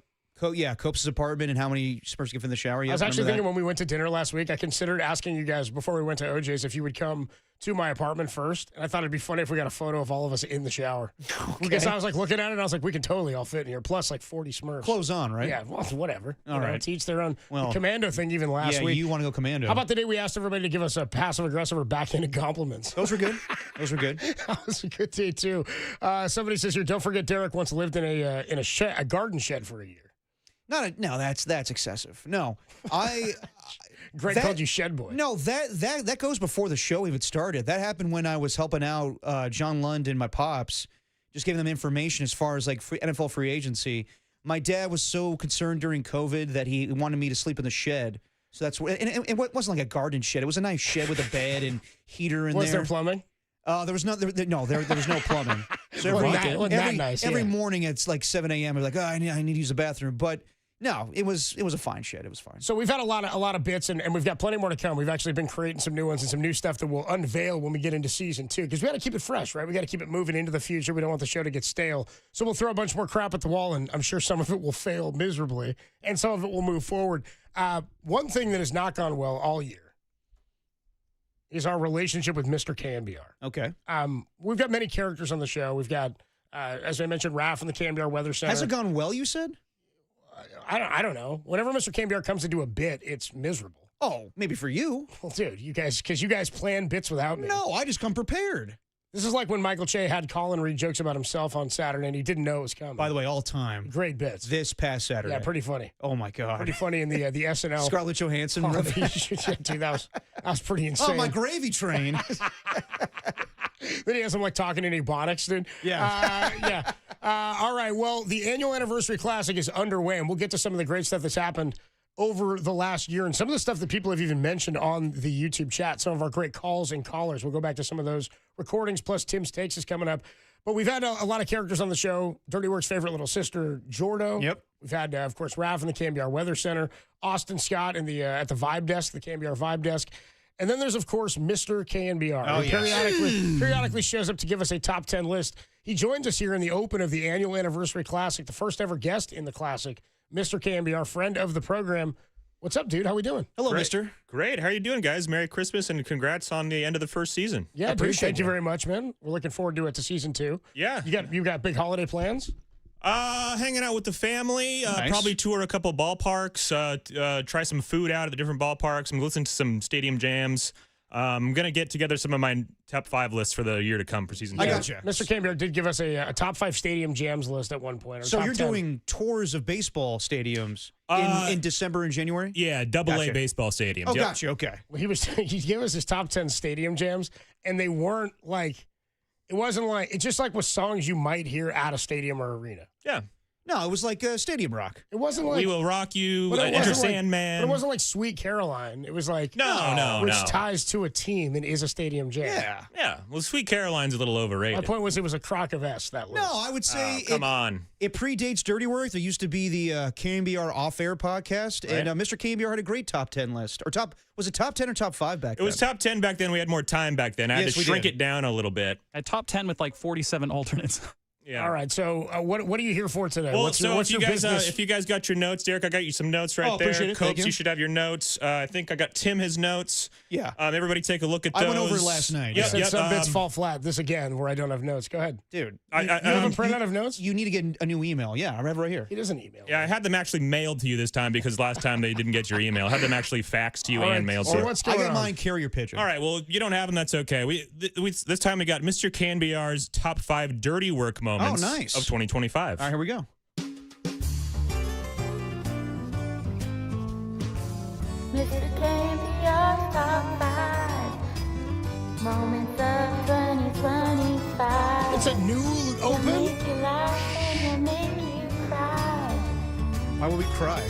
Copes' apartment and how many Smurfs get in the shower. I was actually thinking when we went to dinner last week, I considered asking you guys before we went to OJ's if you would come to my apartment first. And I thought it'd be funny if we got a photo of all of us in the shower. Okay. Because I was like looking at it and I was like, we can totally all fit in here. Plus like 40 Smurfs. Clothes on, right? Yeah, well, whatever. All right. To each their own. Well, the commando thing even last week. Yeah, you want to go commando. How about the day we asked everybody to give us a passive-aggressive or backhanded compliments? Those were good. That was a good day, too. Somebody says here, don't forget Derek once lived in a garden shed for a year. No, that's excessive. No, Greg called you shed boy. No, that goes before the show even started. That happened when I was helping out John Lund and my pops, just giving them information as far as like NFL free agency. My dad was so concerned during COVID that he wanted me to sleep in the shed. So that's what, and it wasn't like a garden shed. It was a nice shed with a bed and heater in there. Was there plumbing? There was no plumbing. So every morning it's like 7 a.m. I'm like, I need to use the bathroom. But no, it was a fine shed. It was fine. So we've had a lot of bits, and we've got plenty more to come. We've actually been creating some new ones and some new stuff that we'll unveil when we get into season 2. Because we got to keep it fresh, right? We got to keep it moving into the future. We don't want the show to get stale. So we'll throw a bunch more crap at the wall, and I'm sure some of it will fail miserably, and some of it will move forward. One thing that has not gone well all year is our relationship with Mr. KNBR. Okay. We've got many characters on the show. We've got, as I mentioned, Raph from the KNBR Weather Center. Has it gone well, you said? I don't know. Whenever Mr. KNBR comes to do a bit, it's miserable. Oh, maybe for you. Well, dude, because you guys plan bits without me. No, I just come prepared. This is like when Michael Che had Colin read jokes about himself on Saturday, and he didn't know it was coming. By the way, all time. Great bits. This past Saturday. Yeah, pretty funny. Oh, my God. Pretty funny in the SNL. Scarlett Johansson. Yeah, dude, that was pretty insane. Oh, my gravy train. Then he has him like talking in Ebonics, dude. Yeah. Yeah. All right. Well, the annual anniversary classic is underway, and we'll get to some of the great stuff that's happened over the last year and some of the stuff that people have even mentioned on the YouTube chat. Some of our great calls and callers. We'll go back to some of those recordings, plus Tim's Takes is coming up. But we've had a lot of characters on the show. Dirty Work's favorite little sister, Jordo. Yep. We've had, of course, Raph in the KNBR Weather Center, Austin Scott in the at the Vibe Desk, the KNBR Vibe Desk. And then there's, of course, Mr. KNBR. Oh, Who periodically shows up to give us a top 10 list. He joins us here in the open of the annual anniversary classic, the first ever guest in the classic, Mr. KNBR, friend of the program. What's up, dude? How we doing? Hello, Great. mister. Great. How are you doing, guys? Merry Christmas and congrats on the end of the first season. Yeah, dude, thank you very much, man. We're looking forward to it to season 2. Yeah. You got big holiday plans? Hanging out with the family. Nice. Probably tour a couple ballparks. Try some food out at the different ballparks. I'm listening to some stadium jams. I'm going to get together some of my top 5 lists for the year to come for season 2. I gotcha. Mr. KNBR did give us a top 5 stadium jams list at one point. So you're doing tours of baseball stadiums in December and January? Yeah, AA baseball stadiums. Oh, Yep. gotcha. Okay. Well, he gave us his top 10 stadium jams, and they weren't like, it's just like with songs you might hear at a stadium or arena. Yeah. No, it was like Stadium Rock. It wasn't like We Will Rock You, but it Enter wasn't Sandman. But it wasn't like Sweet Caroline. It was like No, which no. ties to a team and is a stadium jam. Yeah. Yeah. Well, Sweet Caroline's a little overrated. My point was it was a crock of S, that list. No, I would say Come on. it predates Dirty Work. There used to be the KNBR off-air podcast, Right. and Mr. KNBR had a great top 10 list. Was it top 10 or top 5 back It then? was top 10 back then. We had more time back then. I had Yes, to we shrink did. it down a little bit. At top 10 with like 47 alternates. Yeah. All right. So what are you here for today? Well, what's your if you guys business? if you guys got your notes, Derek, I got you some notes right Oh, there. appreciate it. Thank Copes, you. you should have your notes. I think I got Tim his notes. Yeah. Everybody take a look at those. I went over it last night. You Yep, said yep. some bits fall flat. This again, where I don't have notes. Go ahead. Dude, You have a printout of notes? you need to get a new email. Yeah, I have it right here. He doesn't email. Yeah, I had them actually mailed to you this time because last time they didn't get your email. I had them actually faxed to you All right. and mailed Well, to you. what's I going got on? mine carrier pigeon. All right, well, you don't have them. That's okay. This time we got Mr. KNBR's top 5 dirty work moments nice. of 2025. All right, here we go. Mr. KNBR's top 5 moments of 2025. It's a new He'll open. make you laugh and he'll make you cry. Why would we cry?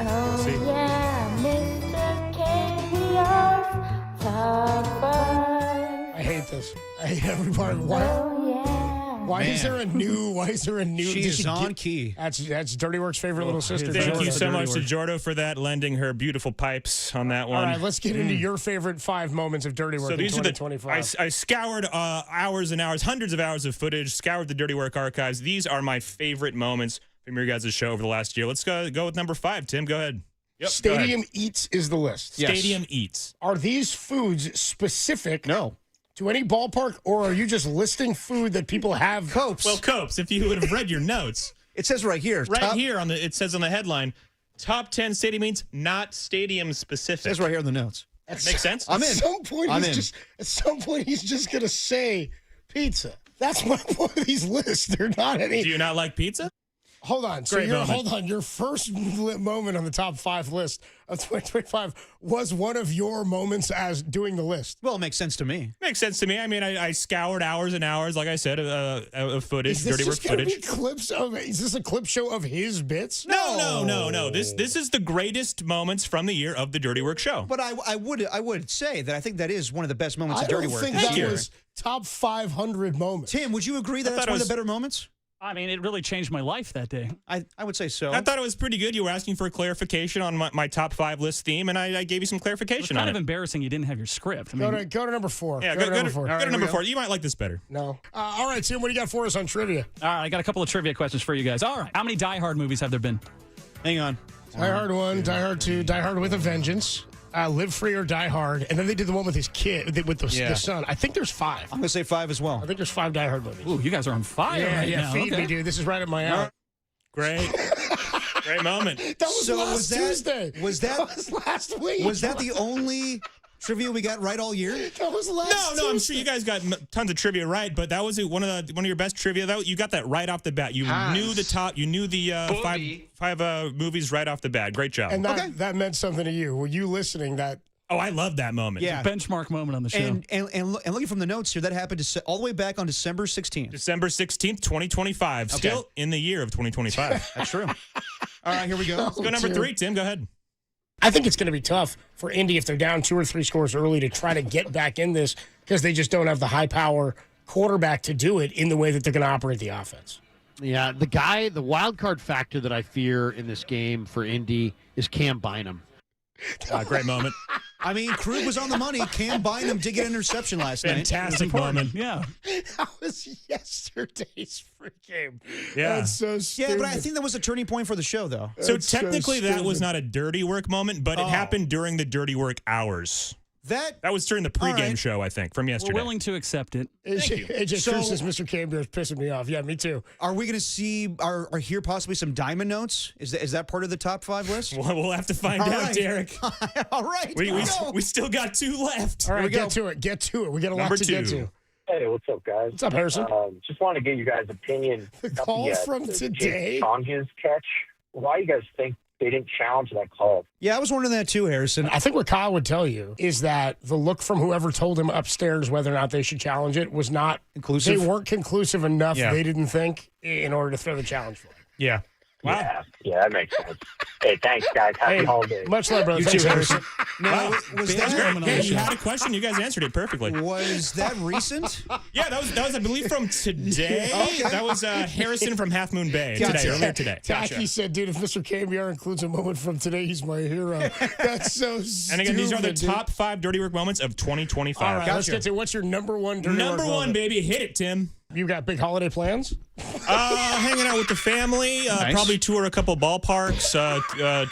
Oh See? yeah, Mr. KNBR's top 5. I hate this. I hate everybody. Why? Oh yeah. Why is there a new? She did is you on get- key. That's Dirty Work's favorite little sister. Thank Jordan. you so much to Dirty Jordo for that, lending her beautiful pipes on that All one. right, let's get into your favorite 5 moments of Dirty Work So in these are the 2025. I scoured hours and hours, hundreds of hours of footage, scoured the Dirty Work archives. These are my favorite moments from your guys' show over the last year. Let's go with number 5. Tim, go ahead. Yep, go Stadium ahead. Eats is the list. Yes. Stadium Eats. Are these foods specific No. to any ballpark, or are you just listing food that people have? Copes. Well, Copes, if you would have read your notes, it says right here. right here it says on the headline, top 10 stadium eats, not stadium specific. It says right here in the notes. Makes sense? At some point, he's just gonna say pizza. That's my point of these lists. They're not any. Do you not like pizza? Hold on. Great moment. Hold on. Your first moment on the top 5 list of 2025 was one of your moments as doing the list. Well, it makes sense to me. Makes sense to me. I mean, I scoured hours and hours, like I said, of footage, Is this Dirty Work just gonna footage. be clips of? Is this a clip show of his bits? No. This is the greatest moments from the year of the Dirty Work show. But I would say that I think that is one of the best moments I of Dirty don't Work think this that year. was top 500 moments. Tim, would you agree that I that's thought one it of the better moments? I mean, it really changed my life that day. I would say so. I thought it was pretty good. You were asking for clarification on my top 5 list theme, and I gave you some It's clarification kind on of it. embarrassing you didn't have your script. I mean, Go to number 4. Yeah, go to number 4. Go to number 4. You might like this better. No. All right, Tim, what do you got for us on trivia? all right, I got a couple of trivia questions for you guys. All right, how many Die Hard movies have there been? Hang on. Die Hard 1, Die Hard 2, Die Hard with a Vengeance, Live Free or Die Hard, and then they did the one with his kid, with the son. I think there's 5. I'm going to say 5 as well. I think there's 5 Die Hard movies. Ooh, you guys are on fire right now. Feed me, dude. This is right up my alley. Great. Great moment. That was last Tuesday. That was last week. Was that the only trivia we got right all year? That was last Tuesday. I'm sure you guys got tons of trivia right, but that was one of your best trivia. You got that right off the bat. You knew the top. You knew the five movies right off the bat. Great job. And that meant something to you. Were you listening? Oh, I love that moment. Yeah, benchmark moment on the show. And looking from the notes here, that happened all the way back on December 16th. December 16th, 2025. Still in the year of 2025. That's true. All right, here we go. Let's go number 3, Tim. Go ahead. I think it's going to be tough for Indy if they're down 2 or 3 scores early to try to get back in this because they just don't have the high-power quarterback to do it in the way that they're going to operate the offense. Yeah, the wild card factor that I fear in this game for Indy is Cam Bynum. Great moment. I mean, Krug was on the money. Cam Bynum did get an interception last night. Fantastic moment. Yeah. That was yesterday's free game. Yeah. That's so stupid. Yeah, but I think that was a turning point for the show, though. So technically that was not a dirty work moment, but it happened during the dirty work hours. That was during the pregame show, I think, from yesterday. We're willing to accept it. AJ Cruz says Mr. Cambier is pissing me off. Yeah, me too. Are we going to see or hear possibly some diamond notes? Is that part of the top 5 list? Well, we'll have to find out, Derek. All right. We still got 2 left. All right, get to it. We got a lot to get to. Hey, what's up, guys? What's up, Harrison? Just want to get you guys' opinion. The call from today. Tonya's catch. Why you guys think they didn't challenge that call? Yeah, I was wondering that too, Harrison. I think what Kyle would tell you is that the look from whoever told him upstairs whether or not they should challenge it was not conclusive. They weren't conclusive enough. Yeah. They didn't think in order to throw the challenge for it. Yeah. Wow. Yeah, that makes sense. Hey, thanks, guys. Happy holidays. Much love, brother. You Thanks, too, Harrison. Now, was that you had a question? You guys answered it perfectly. Was that recent? Yeah, that was I believe from today. Okay. That was Harrison from Half Moon Bay earlier today. Tacky said, dude, if Mr. Cambier includes a moment from today, he's my hero. That's so stupid. And again, these are the top 5 dirty work moments of 2025. All right, let's get to what's your number 1 dirty work Number 1, moment? baby. Hit it, Tim. You got big holiday plans? Hanging out with the family. Nice. Probably tour a couple ballparks.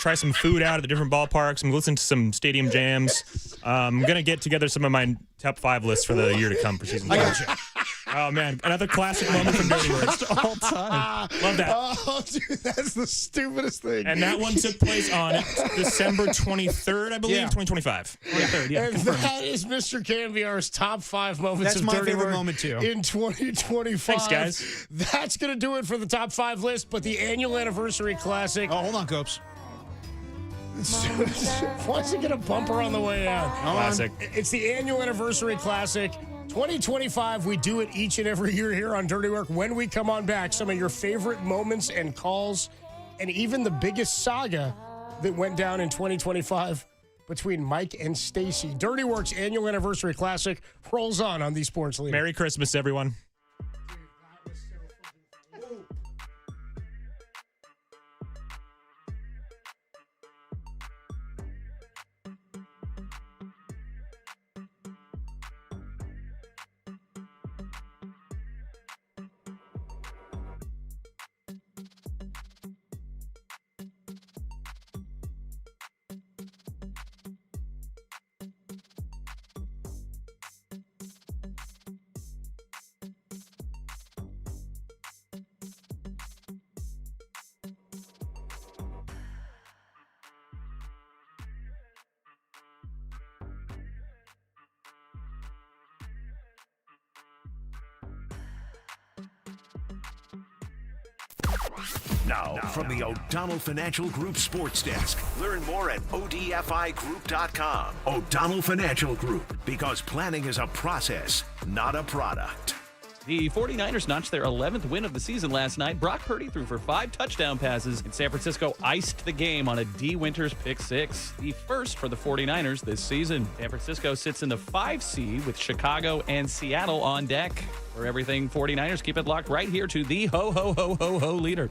Try some food out at the different ballparks. I'm listening to some stadium jams. I'm gonna get together some of my top 5 lists for the year to come for season 2. I got you. Oh man, another classic moment from Dirty Work. All time. Love that. Oh, dude, that's the stupidest thing. And that one took place on December 23rd, I believe, 2025. 23rd, yeah. And that is Mr. Cambier's top 5 moments That's of my dirty favorite work moment, too. in 2025. Thanks, guys. That's going to do it for the top 5 list, but the annual anniversary classic. Oh, hold on, Copes. Once you get a bumper on the way out. Classic. It's the annual anniversary classic. 2025, we do it each and every year here on Dirty Work. When we come on back, some of your favorite moments and calls, and even the biggest saga that went down in 2025 between Mike and Stacy. Dirty Work's annual anniversary classic rolls on the Sports Leader. Merry Christmas, everyone. Now, from the O'Donnell Financial Group Sports Desk. Learn more at ODFIGroup.com. O'Donnell Financial Group, because planning is a process, not a product. The 49ers notched their 11th win of the season last night. Brock Purdy threw for 5 touchdown passes, and San Francisco iced the game on a D. Winters pick 6, the first for the 49ers this season. San Francisco sits in the 5 seed with Chicago and Seattle on deck. For everything 49ers, keep it locked right here to the ho leader.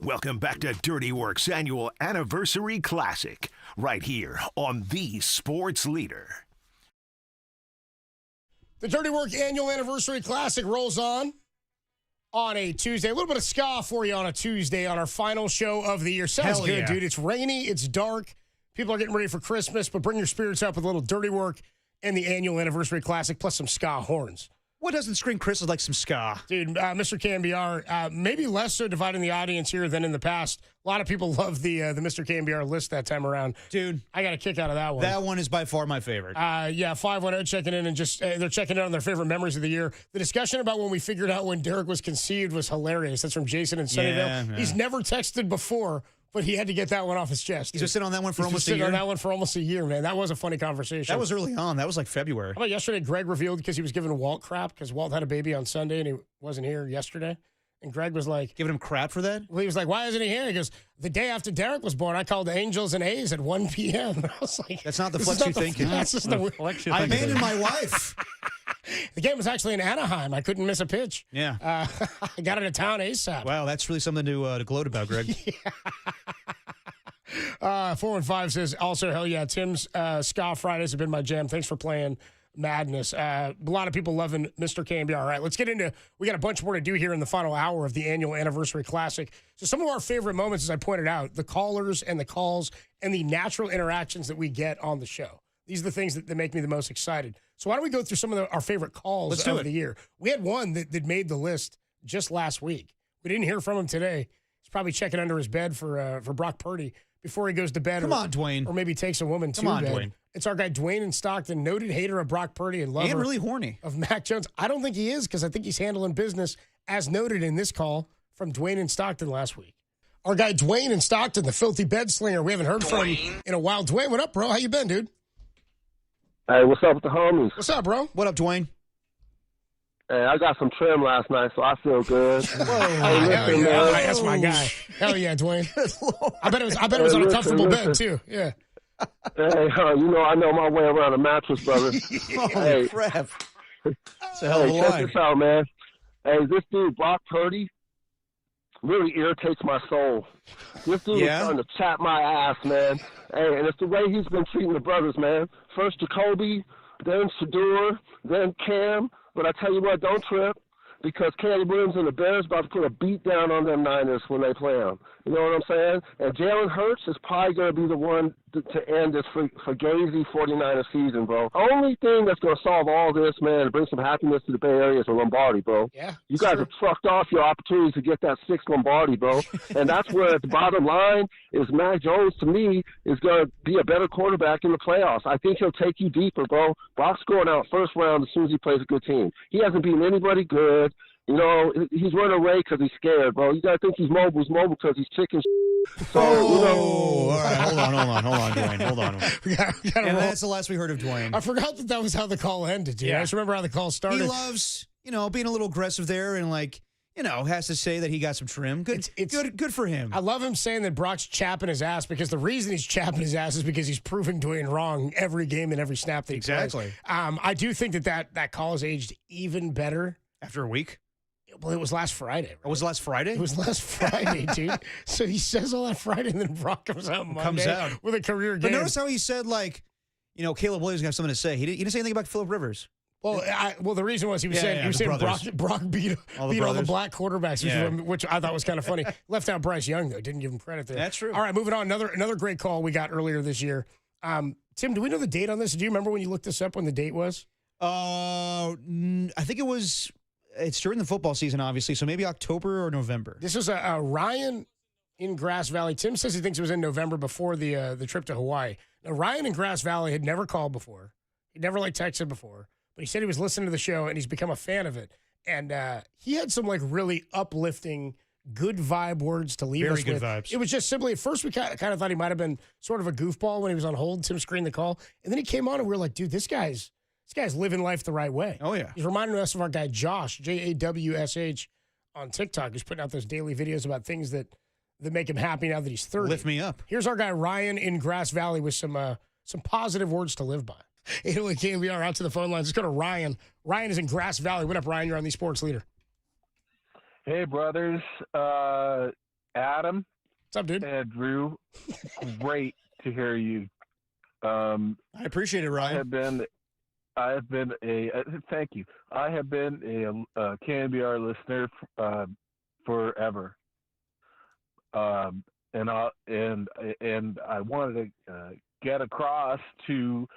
Welcome back to Dirty Work's annual anniversary classic, right here on the Sports Leader. The Dirty Work annual anniversary classic rolls on a Tuesday. A little bit of ska for you on a Tuesday on our final show of the year. Sounds good, dude. It's rainy. It's dark. People are getting ready for Christmas, but bring your spirits up with a little Dirty Work and the annual anniversary classic, plus some ska horns. What doesn't scream Christmas like some ska? Dude, Mr. Cambiar, maybe less so dividing the audience here than in the past. A lot of people love the Mr. Cambiar list that time around. Dude. I got a kick out of that one. That one is by far my favorite. 510 checking in and just they're checking in on their favorite memories of the year. The discussion about when we figured out when Derek was conceived was hilarious. That's from Jason in Sunnyvale. Yeah. He's never texted before, but he had to get that one off his chest. He's been sitting on that one for almost a sitting year. on that one for almost a year, man. That was a funny conversation. That was early on. That was like February. How about yesterday? Greg revealed because he was giving Walt crap because Walt had a baby on Sunday and he wasn't here yesterday. And Greg was like... Giving him crap for that? Well, he was like, why isn't he here? He goes, the day after Derek was born, I called the Angels and A's at 1 p.m. And I was like... That's not the flex you think. That's just the flex you think. I abandoned my wife. The game was actually in Anaheim. I couldn't miss a pitch. Yeah. I got into town ASAP. Wow, that's really something to gloat about, Greg. 415 says, also, hell yeah, Tim's Ska Fridays have been my jam. Thanks for playing Madness. A lot of people loving Mr. Cambiar. All right, let's get into, we got a bunch more to do here in the final hour of the annual anniversary classic. So some of our favorite moments, as I pointed out, the callers and the calls and the natural interactions that we get on the show. These are the things that make me the most excited. So why don't we go through some of our favorite calls of the year? We had one that made the list just last week. We didn't hear from him today. He's probably checking under his bed for Brock Purdy before he goes to bed. Come on, Dwayne. Or maybe takes a woman to bed. Dwayne. It's our guy Dwayne in Stockton, noted hater of Brock Purdy and lover. And really horny. Of Mac Jones. I don't think he is because I think he's handling business as noted in this call from Dwayne in Stockton last week. Our guy Dwayne in Stockton, the filthy bed slinger. We haven't heard from him in a while. Dwayne, what up, bro? How you been, dude? Hey, what's up with the homies? What's up, bro? What up, Dwayne? Hey, I got some trim last night, so I feel good. Whoa, hell yeah. That's my guy. Hell yeah, Dwayne. I bet it was on a comfortable bed, too. Yeah. Hey, I know my way around a mattress, brother. Holy crap. It's a hell of a line. Check this out, man. Hey, this dude, Brock Purdy, really irritates my soul. This dude is starting to chat my ass, man. Hey, and it's the way he's been treating the brothers, man. First Jacoby, then Shador, then Cam. But I tell you what, don't trip, because Caleb Williams and the Bears about to put a beat down on them Niners when they play them. You know what I'm saying? And Jalen Hurts is probably going to be the one to end this fugazi 49er season, bro. Only thing that's going to solve all this, man, and bring some happiness to the Bay Area is a Lombardi, bro. Yeah. You guys have trucked off your opportunities to get that 6th Lombardi, bro. And that's where, at the bottom line, is Mac Jones, to me, is going to be a better quarterback in the playoffs. I think he'll take you deeper, bro. Brock's going out first round as soon as he plays a good team. He hasn't beaten anybody good. You know, he's running away because he's scared, bro. You got to think he's mobile. He's mobile because he's chicken. So, all right, hold on, Dwayne. Hold on. And that's the last we heard of Dwayne. I forgot that was how the call ended, dude. I just remember how the call started. He loves, being a little aggressive there and, has to say that he got some trim. Good, good for him. I love him saying that Brock's chapping his ass because the reason he's chapping his ass is because he's proving Dwayne wrong every game and every snap that he plays. I do think that call has aged even better. After a week? Well, it was last Friday. Right? It was last Friday? It was last Friday, dude. So he says all that Friday, and then Brock comes out Monday with a career game. But notice how he said, Caleb Williams got something to say. He didn't say anything about Phillip Rivers. Well, the reason was he was saying Brock beat all the black quarterbacks, which I thought was kind of funny. Left out Bryce Young, though. Didn't give him credit there. That's true. All right, moving on. Another great call we got earlier this year. Tim, do we know the date on this? Do you remember when you looked this up when the date was? I think it's during the football season, obviously, so maybe October or November. This was Ryan in Grass Valley. Tim says he thinks it was in November before the trip to Hawaii. Now, Ryan in Grass Valley had never called before. He'd never texted before, but he said he was listening to the show and he's become a fan of it. And he had some really uplifting, good vibe words to leave us with. Very good vibes. It was just simply, at first we kind of thought he might have been sort of a goofball when he was on hold. Tim screened the call. And then he came on and we were like, dude, this guy's living life the right way. Oh, yeah. He's reminding us of our guy Josh, JAWSH, on TikTok. He's putting out those daily videos about things that make him happy now that he's 30. Lift me up. Here's our guy Ryan in Grass Valley with some positive words to live by. 808 KMVR out to the phone lines. Let's go to Ryan. Ryan is in Grass Valley. What up, Ryan? You're on the Sports Leader. Hey, brothers. Adam. What's up, dude? And Drew, great to hear you. I appreciate it, Ryan. I have been a thank you. I have been a KNBR listener forever. And I wanted to get across to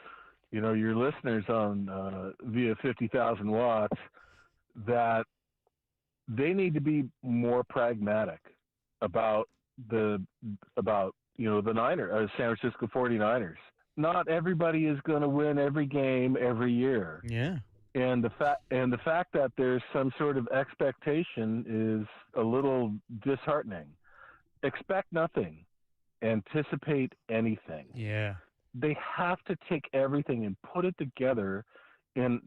your listeners on via 50,000 watts that they need to be more pragmatic about the San Francisco 49ers. Not everybody is going to win every game every year. Yeah. And the fact that there's some sort of expectation is a little disheartening. Expect nothing. Anticipate anything. Yeah. They have to take everything and put it together in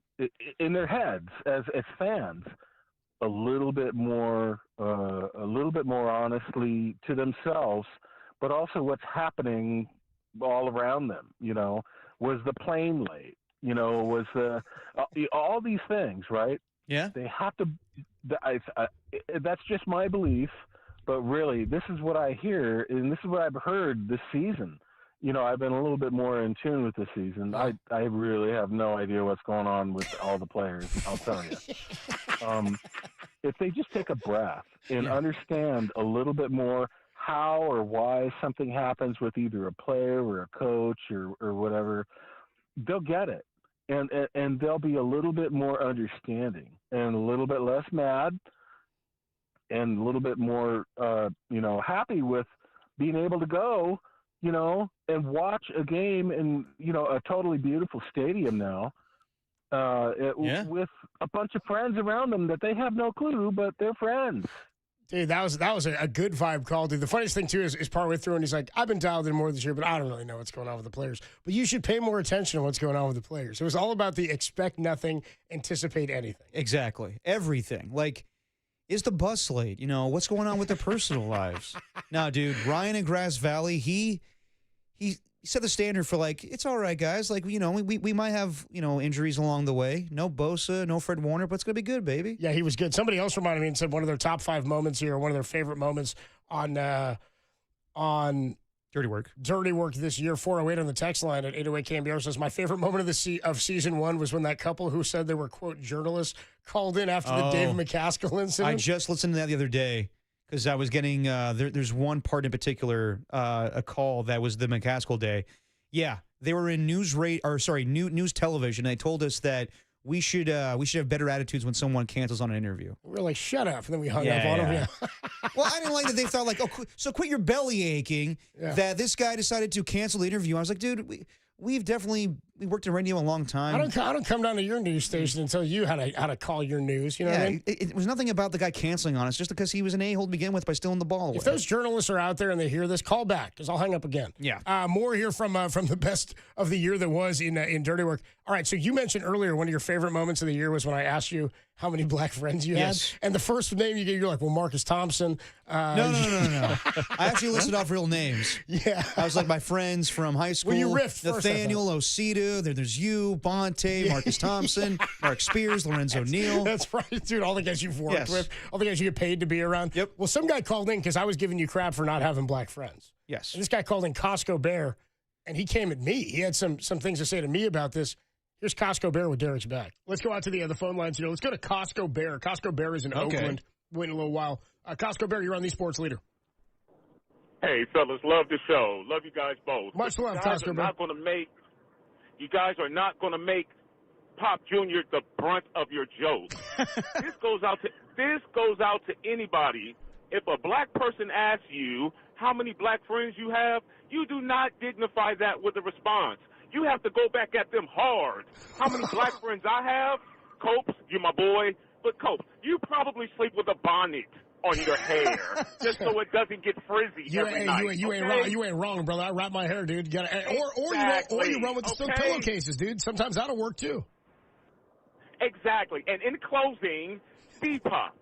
their heads as fans a little bit more honestly to themselves, but also what's happening all around them. Was the plane late? Was all these things, right? Yeah. They have to. That's just my belief, but really, this is what I hear, and this is what I've heard this season. I've been a little bit more in tune with the season. I really have no idea what's going on with all the players. I'll tell you. If they just take a breath and understand a little bit more how or why something happens with either a player or a coach or whatever, they'll get it. And they'll be a little bit more understanding and a little bit less mad and a little bit more, happy with being able to go, and watch a game in, a totally beautiful stadium now. With a bunch of friends around them that they have no clue, but they're friends. Dude, that was a good vibe call, dude. The funniest thing, too, is partway through, and he's like, I've been dialed in more this year, but I don't really know what's going on with the players. But you should pay more attention to what's going on with the players. It was all about the expect nothing, anticipate anything. Exactly. Everything. Like, is the bus late? What's going on with their personal lives? No, dude, Ryan in Grass Valley, he set the standard for, like, it's all right, guys. Like, we might have, injuries along the way. No Bosa, no Fred Warner, but it's going to be good, baby. Yeah, he was good. Somebody else reminded me and said one of their top 5 moments here, one of their favorite moments on Dirty Work this year. 408 on the text line at 808 KMBR says, my favorite moment of season 1 was when that couple who said they were, quote, journalists called in after the David McCaskill incident. I just listened to that the other day. Because I was getting there's one part in particular, a call that was the McCaskill day. Yeah, they were in news television. They told us that we should have better attitudes when someone cancels on an interview. We were like, shut up, and then we hung up on them. Yeah. Well, I didn't like that they thought like, so quit your belly aching that this guy decided to cancel the interview. I was like, dude, we worked in radio a long time. I don't come down to your news station and tell you how to call your news. You know what I mean? It was nothing about the guy canceling on us, just because he was an a-hole to begin with by stealing the ball away. If those journalists are out there and they hear this, call back, because I'll hang up again. Yeah. More here from the best of the year that was in Dirty Work. All right, so you mentioned earlier one of your favorite moments of the year was when I asked you how many black friends you had. And the first name you gave, you're like, well, Marcus Thompson. No. I actually listed off real names. Yeah. I was like my friends from high school. Well, you riffed Nathaniel Osita. There's you, Bonte, Marcus Thompson, Mark Spears, Lorenzo Neal. That's right, dude. All the guys you've worked with, all the guys you get paid to be around. Yep. Well, some guy called in because I was giving you crap for not having black friends. Yes. And this guy called in Costco Bear, and he came at me. He had some things to say to me about this. Here's Costco Bear with Derek's back. Let's go out to the phone lines. Let's go to Costco Bear. Costco Bear is in Oakland. Wait a little while. Costco Bear, you're on the Sports Leader. Hey, fellas, love the show. Love you guys both. Much love, Costco Bear. You guys are not going to make Pop Jr. the brunt of your jokes. This goes out to anybody. If a black person asks you how many black friends you have, you do not dignify that with a response. You have to go back at them hard. How many black friends I have? Copes, you're my boy. But Copes, you probably sleep with a bonnet on your hair just so it doesn't get frizzy every night. You ain't wrong, brother. I wrap my hair, dude. You gotta, or you run with the silk pillowcases, dude. Sometimes that'll work too. Exactly. And in closing, C-Pop,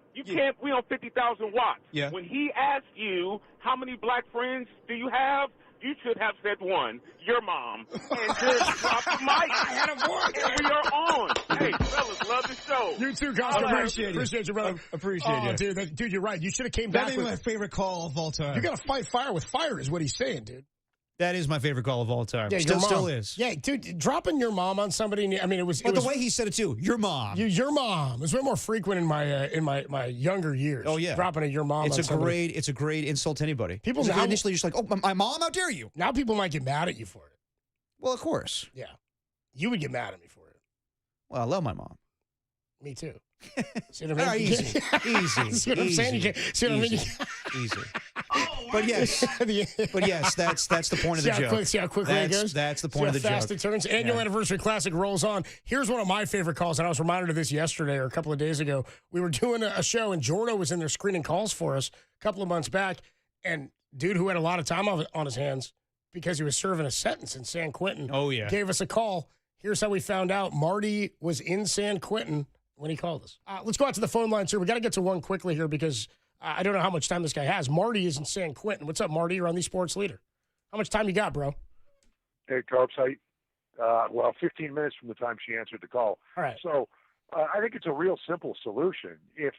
we on 50,000 watts. Yeah. When he asks you how many black friends do you have, you should have said one, your mom, and just drop the mic. I had a voice. And we are on. Hey, fellas, love the show. You too, guys. Appreciate you, brother. Appreciate you. Dude, you're right. You should have came That back is with my favorite call of all time. You got to fight fire with fire is what he's saying, dude. That is my favorite call of all time. Yeah, Still is. Yeah, dude, dropping your mom on somebody. I mean, it was. But the way he said it too, your mom. Your mom. It was way more frequent in my younger years. Oh yeah, dropping your mom. It's on a somebody. great. It's a great insult to anybody. People now, now initially just like, oh, my mom. How dare you? Now people might get mad at you for it. Well, of course. Yeah, you would get mad at me for it. Well, I love my mom. Me too. See what I mean? Easy. See what I'm saying? You can't, see what I mean? Easy. But yes, that's the point of the joke. See how quickly it goes? That's the point of the fast joke. It turns. Annual Anniversary Classic rolls on. Here's one of my favorite calls, and I was reminded of this yesterday or a couple of days ago. We were doing a show, and Jordo was in there screening calls for us a couple of months back, and dude who had a lot of time on his hands because he was serving a sentence in San Quentin. Oh, yeah. Gave us a call. Here's how we found out Marty was in San Quentin when he called us. Let's go out to the phone lines here. We got to get to one quickly here because I don't know how much time this guy has. Marty is in San Quentin. What's up, Marty? You're on the Sports Leader. How much time you got, bro? Hey, Carbs. 15 minutes from the time she answered the call. All right. So I think it's a real simple solution. If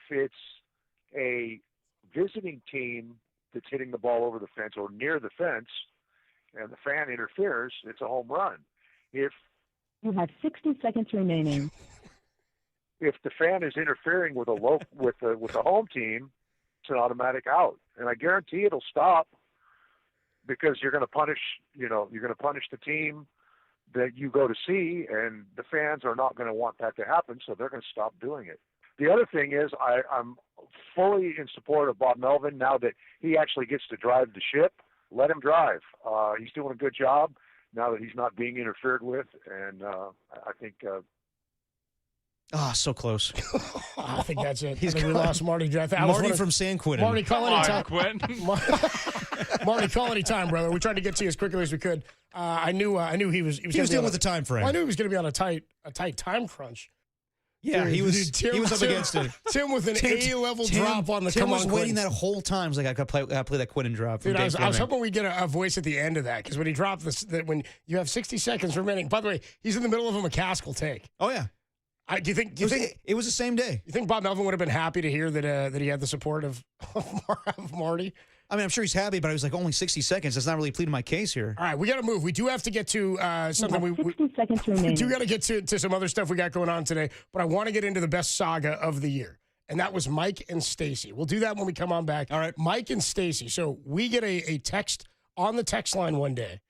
it's a visiting team that's hitting the ball over the fence or near the fence and the fan interferes, it's a home run. If you have 60 seconds remaining. If the fan is interfering with the home team, it's an automatic out, and I guarantee it'll stop because you're going to punish the team that you go to see, and the fans are not going to want that to happen, so they're going to stop doing it. The other thing is I'm fully in support of Bob Melvin now that he actually gets to drive the ship. Let him drive. He's doing a good job now that he's not being interfered with, and I think. So close. I think that's it. We lost Marty. Marty from San Quentin. Marty, call anytime. Marty, call anytime, brother. We tried to get to you as quickly as we could. I knew he was dealing with the time frame. Well, I knew he was going to be on a tight time crunch. Yeah, Dude, he was up against it. Tim with an A-level drop on the Tim come was on waiting Quentin. that whole time. He's like, I got to play that Quentin drop. Dude, I was hoping we'd get a voice at the end of that because when he dropped this, that when you have 60 seconds remaining. By the way, he's in the middle of a McCaskill take. Oh yeah. Do you think it was the same day? You think Bob Melvin would have been happy to hear that he had the support of Marty? I mean, I'm sure he's happy, but I was like, only 60 seconds. That's not really pleading my case here. All right, we got to move. We do have to get to something. We 60 seconds remaining. We do got to get to some other stuff we got going on today, but I want to get into the best saga of the year, and that was Mike and Stacy. We'll do that when we come on back. All right. Mike and Stacy. So we get a text on the text line one day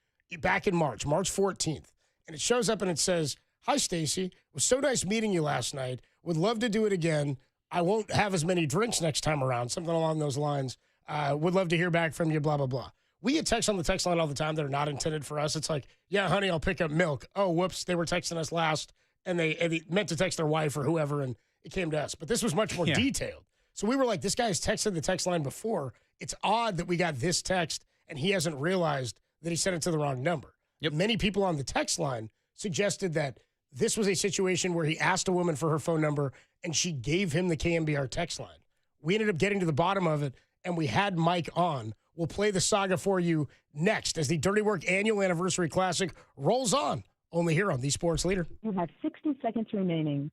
back in March 14th, and it shows up and it says, "Hi, Stacy. It was so nice meeting you last night. Would love to do it again. I won't have as many drinks next time around," something along those lines. Would love to hear back from you, blah, blah, blah. We get texts on the text line all the time that are not intended for us. It's like, yeah, honey, I'll pick up milk. Oh, whoops, they were texting us last, and they meant to text their wife or whoever, and it came to us. But this was much more detailed. So we were like, this guy's texted the text line before. It's odd that we got this text, and he hasn't realized that he sent it to the wrong number. Yep. Many people on the text line suggested that this was a situation where he asked a woman for her phone number, and she gave him the KMBR text line. We ended up getting to the bottom of it, and we had Mike on. We'll play the saga for you next as the Dirty Work Annual Anniversary Classic rolls on, only here on the Sports Leader. You have 60 seconds remaining.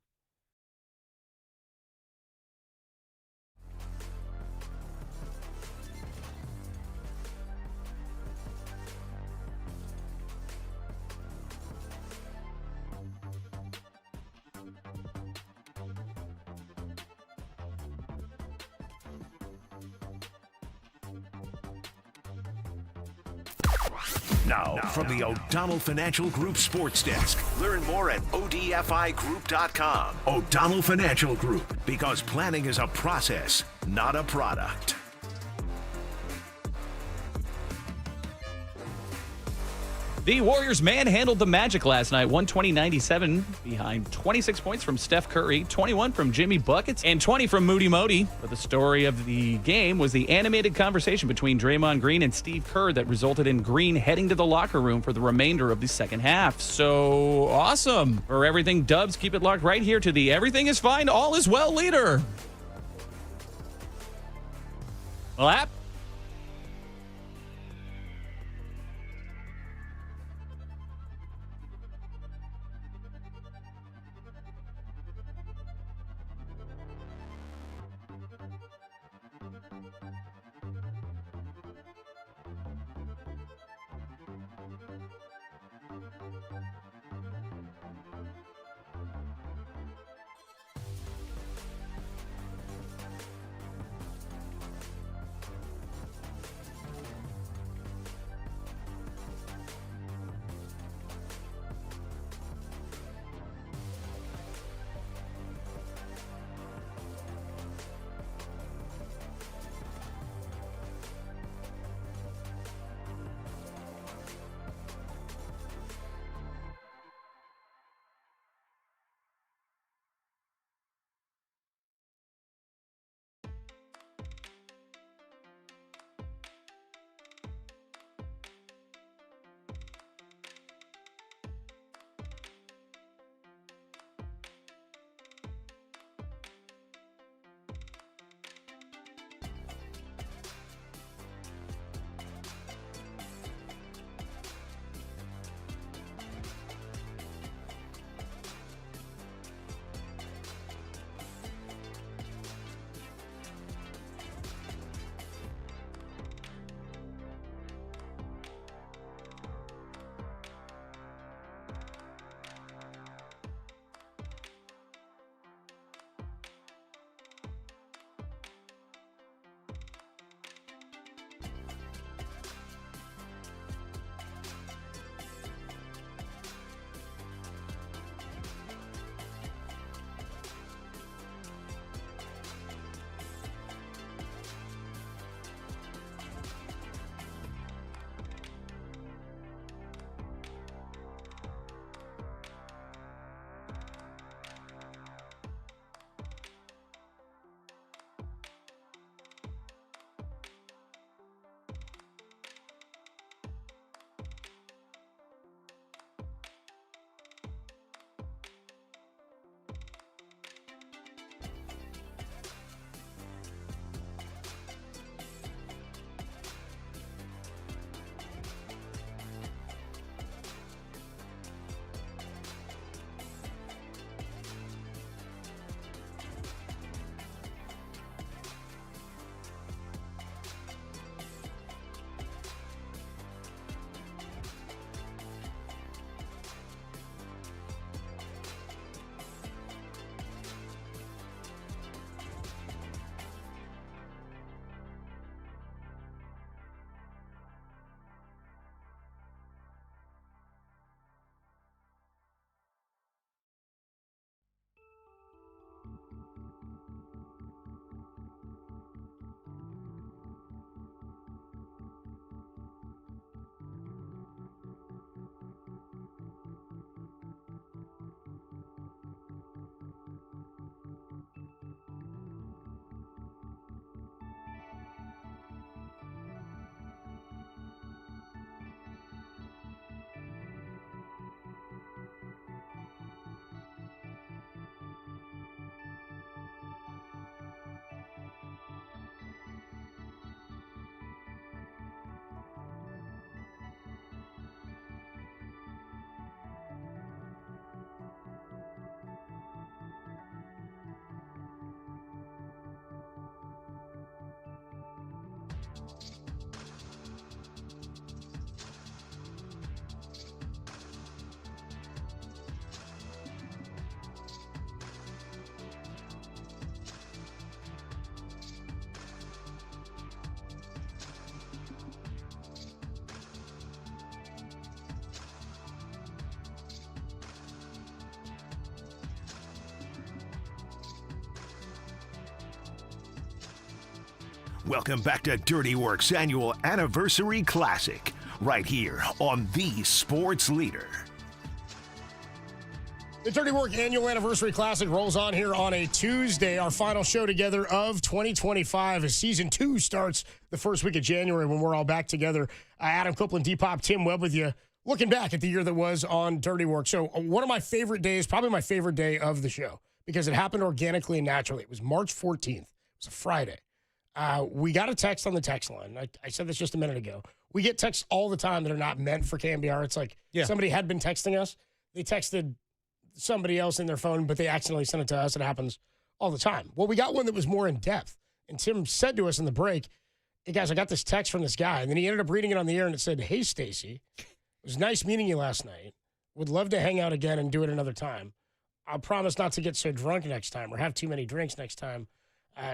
Now, from the O'Donnell Financial Group Sports Desk. Learn more at ODFIGroup.com. O'Donnell Financial Group, because planning is a process, not a product. The Warriors manhandled the Magic last night, 120-97, behind 26 points from Steph Curry, 21 from Jimmy Buckets, and 20 from Moody Modi. But the story of the game was the animated conversation between Draymond Green and Steve Kerr that resulted in Green heading to the locker room for the remainder of the second half. So awesome. For everything Dubs, keep it locked right here to the Everything is Fine, All is Well leader. Well, Welcome back to Dirty Work's annual anniversary classic, right here on the Sports Leader. The Dirty Work annual anniversary classic rolls on here on a Tuesday, our final show together of 2025 as season 2 starts the first week of January when we're all back together. Adam Copeland, Depop, Tim Webb with you, looking back at the year that was on Dirty Work. So one of my favorite days, probably my favorite day of the show, because it happened organically and naturally. It was March 14th. It was a Friday. We got a text on the text line. I said this just a minute ago. We get texts all the time that are not meant for KMBR. It's like somebody had been texting us. They texted somebody else in their phone, but they accidentally sent it to us. It happens all the time. Well, we got one that was more in depth. And Tim said to us in the break, hey, guys, I got this text from this guy. And then he ended up reading it on the air, and it said, hey, Stacy, it was nice meeting you last night. Would love to hang out again and do it another time. I'll promise not to get so drunk next time or have too many drinks next time.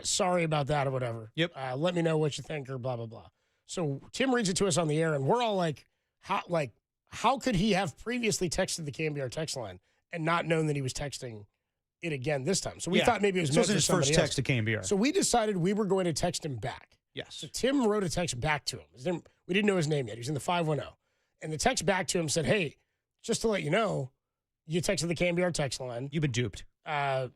Sorry about that or whatever. Yep. Let me know what you think or blah, blah, blah. So Tim reads it to us on the air, and we're all like, how could he have previously texted the KMBR text line and not known that he was texting it again this time? So we thought maybe it was meant for his somebody first else. text to KMBR. So we decided we were going to text him back. Yes. So Tim wrote a text back to him. We didn't know his name yet. He was in the 510. And the text back to him said, hey, just to let you know, you texted the KMBR text line. You've been duped.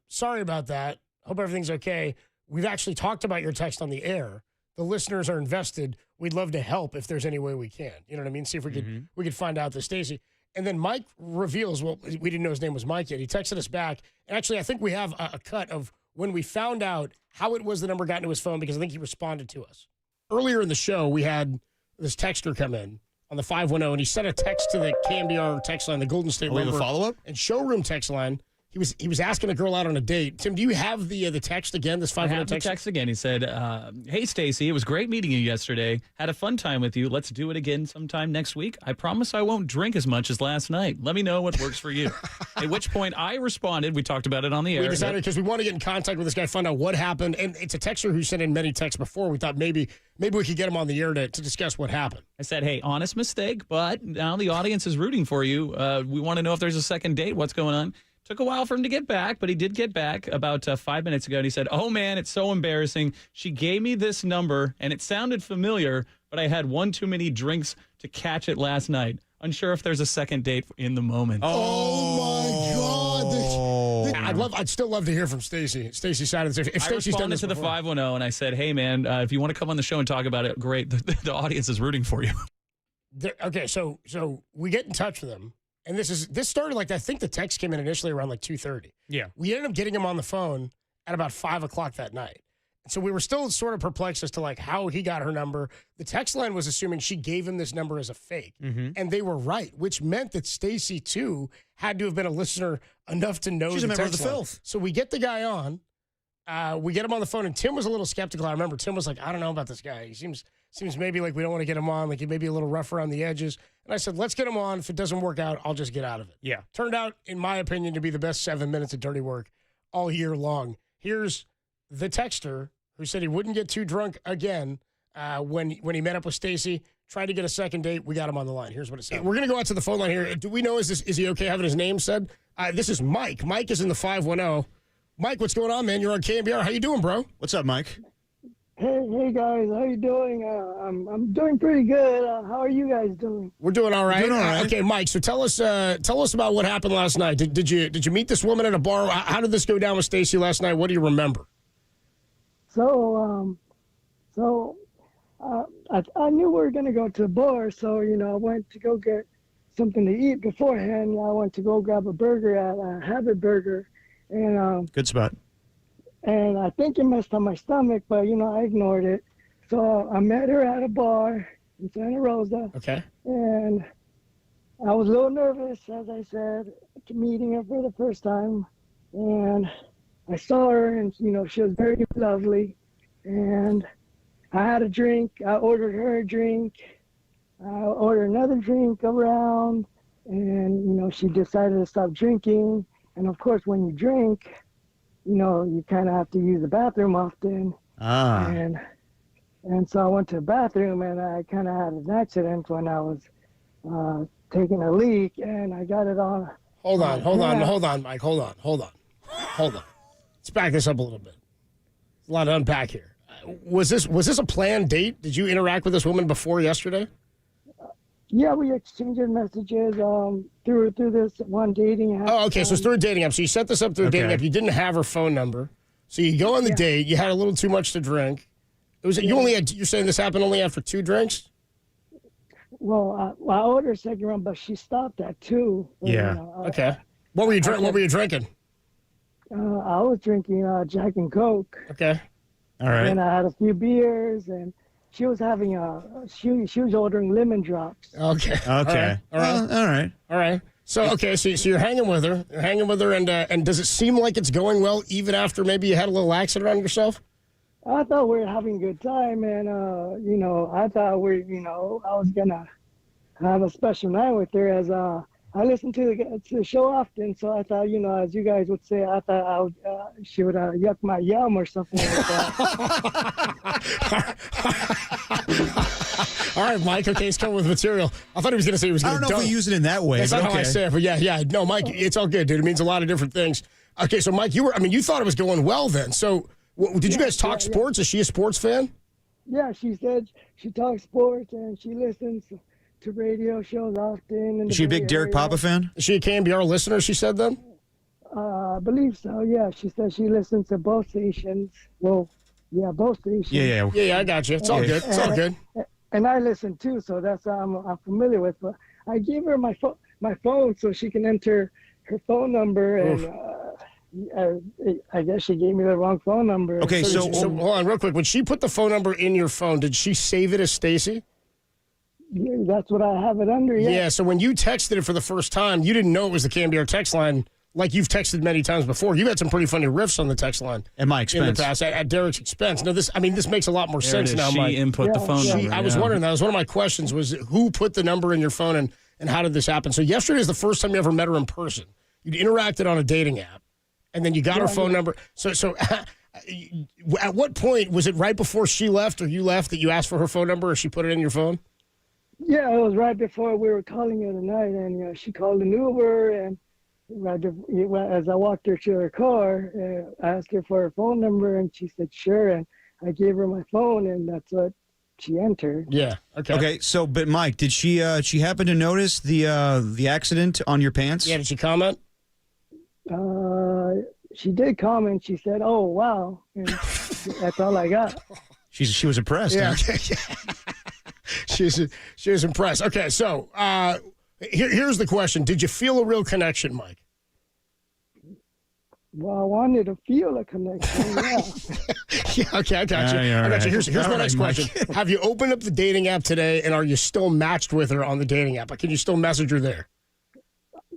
Sorry about that. Hope everything's okay. We've actually talked about your text on the air. The listeners are invested. We'd love to help if there's any way we can. You know what I mean? See if we could find out this Stacy. And then Mike reveals, well, we didn't know his name was Mike yet. He texted us back. And actually, I think we have a cut of when we found out how it was the number got into his phone, because I think he responded to us. Earlier in the show, we had this texter come in on the 510, and he sent a text to the KMBR text line, the Golden State we have a Lumber follow-up? and Showroom text line. He was asking a girl out on a date. Tim, do you have the text again? This 500 I have the text? text again. He said, "Hey Stacy, it was great meeting you yesterday. Had a fun time with you. Let's do it again sometime next week. I promise I won't drink as much as last night. Let me know what works for you." At which point I responded. We talked about it on the air. We decided because we want to get in contact with this guy, find out what happened, and it's a texter who sent in many texts before. We thought maybe we could get him on the air to discuss what happened. I said, "Hey, honest mistake, but now the audience is rooting for you. We want to know if there's a second date. What's going on?" Took a while for him to get back, but he did get back about 5 minutes ago. And he said, "Oh, man, it's so embarrassing. She gave me this number, and it sounded familiar, but I had one too many drinks to catch it last night. Unsure if there's a second date in the moment." Oh, my God. I'd still love to hear from Stacy. Stacy's side of the. If I Stacy's done responded this to the before. 510, and I said, "Hey, man, if you want to come on the show and talk about it, great. The audience is rooting for you." Okay, so we get in touch with him. And this started I think the text came in initially around 2:30. Yeah. We ended up getting him on the phone at about 5 o'clock that night. So we were still sort of perplexed as to how he got her number. The text line was assuming she gave him this number as a fake. And they were right, which meant that Stacy too had to have been a listener enough to know She's a member of the text line. filth. So we get the guy on. We get him on the phone, and Tim was a little skeptical. I remember Tim was like, I don't know about this guy. He seems maybe like we don't want to get him on. Like he may be a little rough around the edges. And I said, let's get him on. If it doesn't work out, I'll just get out of it. Yeah. Turned out, in my opinion, to be the best 7 minutes of dirty work all year long. Here's the texter who said he wouldn't get too drunk again when he met up with Stacy. Tried to get a second date. We got him on the line. Here's what it said. We're going to go out to the phone line here. Do we know, is he okay having his name said? This is Mike. Mike is in the 510. Mike, what's going on, man? You're on KMBR. How you doing, bro? What's up, Mike? Hey guys, how you doing? I'm doing pretty good. How are you guys doing? We're doing all right. Doing all right. Okay, Mike. So tell us about what happened last night. Did you meet this woman at a bar? How did this go down with Stacy last night? What do you remember? So I knew we were gonna go to the bar, so I went to go get something to eat beforehand. I went to go grab a burger at Habit Burger, and Good spot. And I think it messed up my stomach, but I ignored it. So I met her at a bar in Santa Rosa. Okay. And I was a little nervous, as I said, meeting her for the first time. And I saw her, and she was very lovely. And I had a drink. I ordered her a drink. I ordered another drink around, and, you know, she decided to stop drinking. And, of course, when you drink, you know, you kind of have to use the bathroom often. And so I went to the bathroom, and I kind of had an accident when I was taking a leak, and I got it on. Hold on, Mike. Hold on. Let's back this up a little bit. There's a lot to unpack here. Was this a planned date? Did you interact with this woman before yesterday? Yeah, we exchanged messages through this one dating app. Oh, okay. So it's through a dating app. So you set this up through a dating app. You didn't have her phone number. So you go on the date. You had a little too much to drink. You only had. You're saying this happened only after 2 drinks? Well, I ordered a second round, but she stopped at 2. Yeah. You know, okay. What were you drinking? What were you drinking? I was drinking Jack and Coke. Okay. All right. And I had a few beers, and she was having she was ordering lemon drops. Okay. All right. So you're hanging with her, and does it seem like it's going well even after maybe you had a little accident on yourself? I thought we were having a good time, and you know, I thought I was gonna have a special night with her, as I listen to the show often, so I thought, you know, as you guys would say, I thought she would yuck my yum or something like that. All right, Mike. Okay, he's coming with material. I thought he was going to say he was going to. I don't know if we use it in that way. That's not how I say it, but yeah. No, Mike, it's all good, dude. It means a lot of different things. Okay, so Mike, you thought it was going well then. So did you guys talk sports? Is she a sports fan? Yeah, she said she talks sports and she listens to radio shows often. Is she a big Derek Papa fan? Is she a KMBR listener, she said then? I believe so, yeah. She said she listens to both stations. Well, yeah, both stations. Yeah, I got you. It's all good. It's all good. And I listen too, so that's I'm familiar with. But I gave her my phone so she can enter her phone number, and I guess she gave me the wrong phone number. Okay, so hold on real quick. When she put the phone number in your phone, did she save it as Stacy? Yeah, that's what I have it under. Yeah. So when you texted it for the first time, you didn't know it was the KMBR text line. Like you've texted many times before. You had some pretty funny riffs on the text line. At my expense. In the past, at Derek's expense. Now, this makes a lot more sense now, she Mike. Input the phone number. I was wondering, that was one of my questions, was who put the number in your phone and how did this happen? So yesterday is the first time you ever met her in person. You'd interacted on a dating app, and then you got her phone number. So at what point, was it right before she left or you left that you asked for her phone number or she put it in your phone? Yeah, it was right before we were calling her tonight, and she called an Uber, and as I walked her to her car, I asked her for her phone number, and she said sure, and I gave her my phone, and that's what she entered. Yeah. Okay. Okay. So, but Mike, did she happen to notice the accident on your pants? Yeah. Did she comment? She did comment. She said, "Oh wow," and that's all I got. She was impressed. Yeah. Huh? Okay. She was impressed. Okay. So here's the question: did you feel a real connection, Mike? Well, I wanted to feel a connection, yeah. Yeah, okay, I got you. I got you. Here's my next question. Have you opened up the dating app today, and are you still matched with her on the dating app? Like, can you still message her there?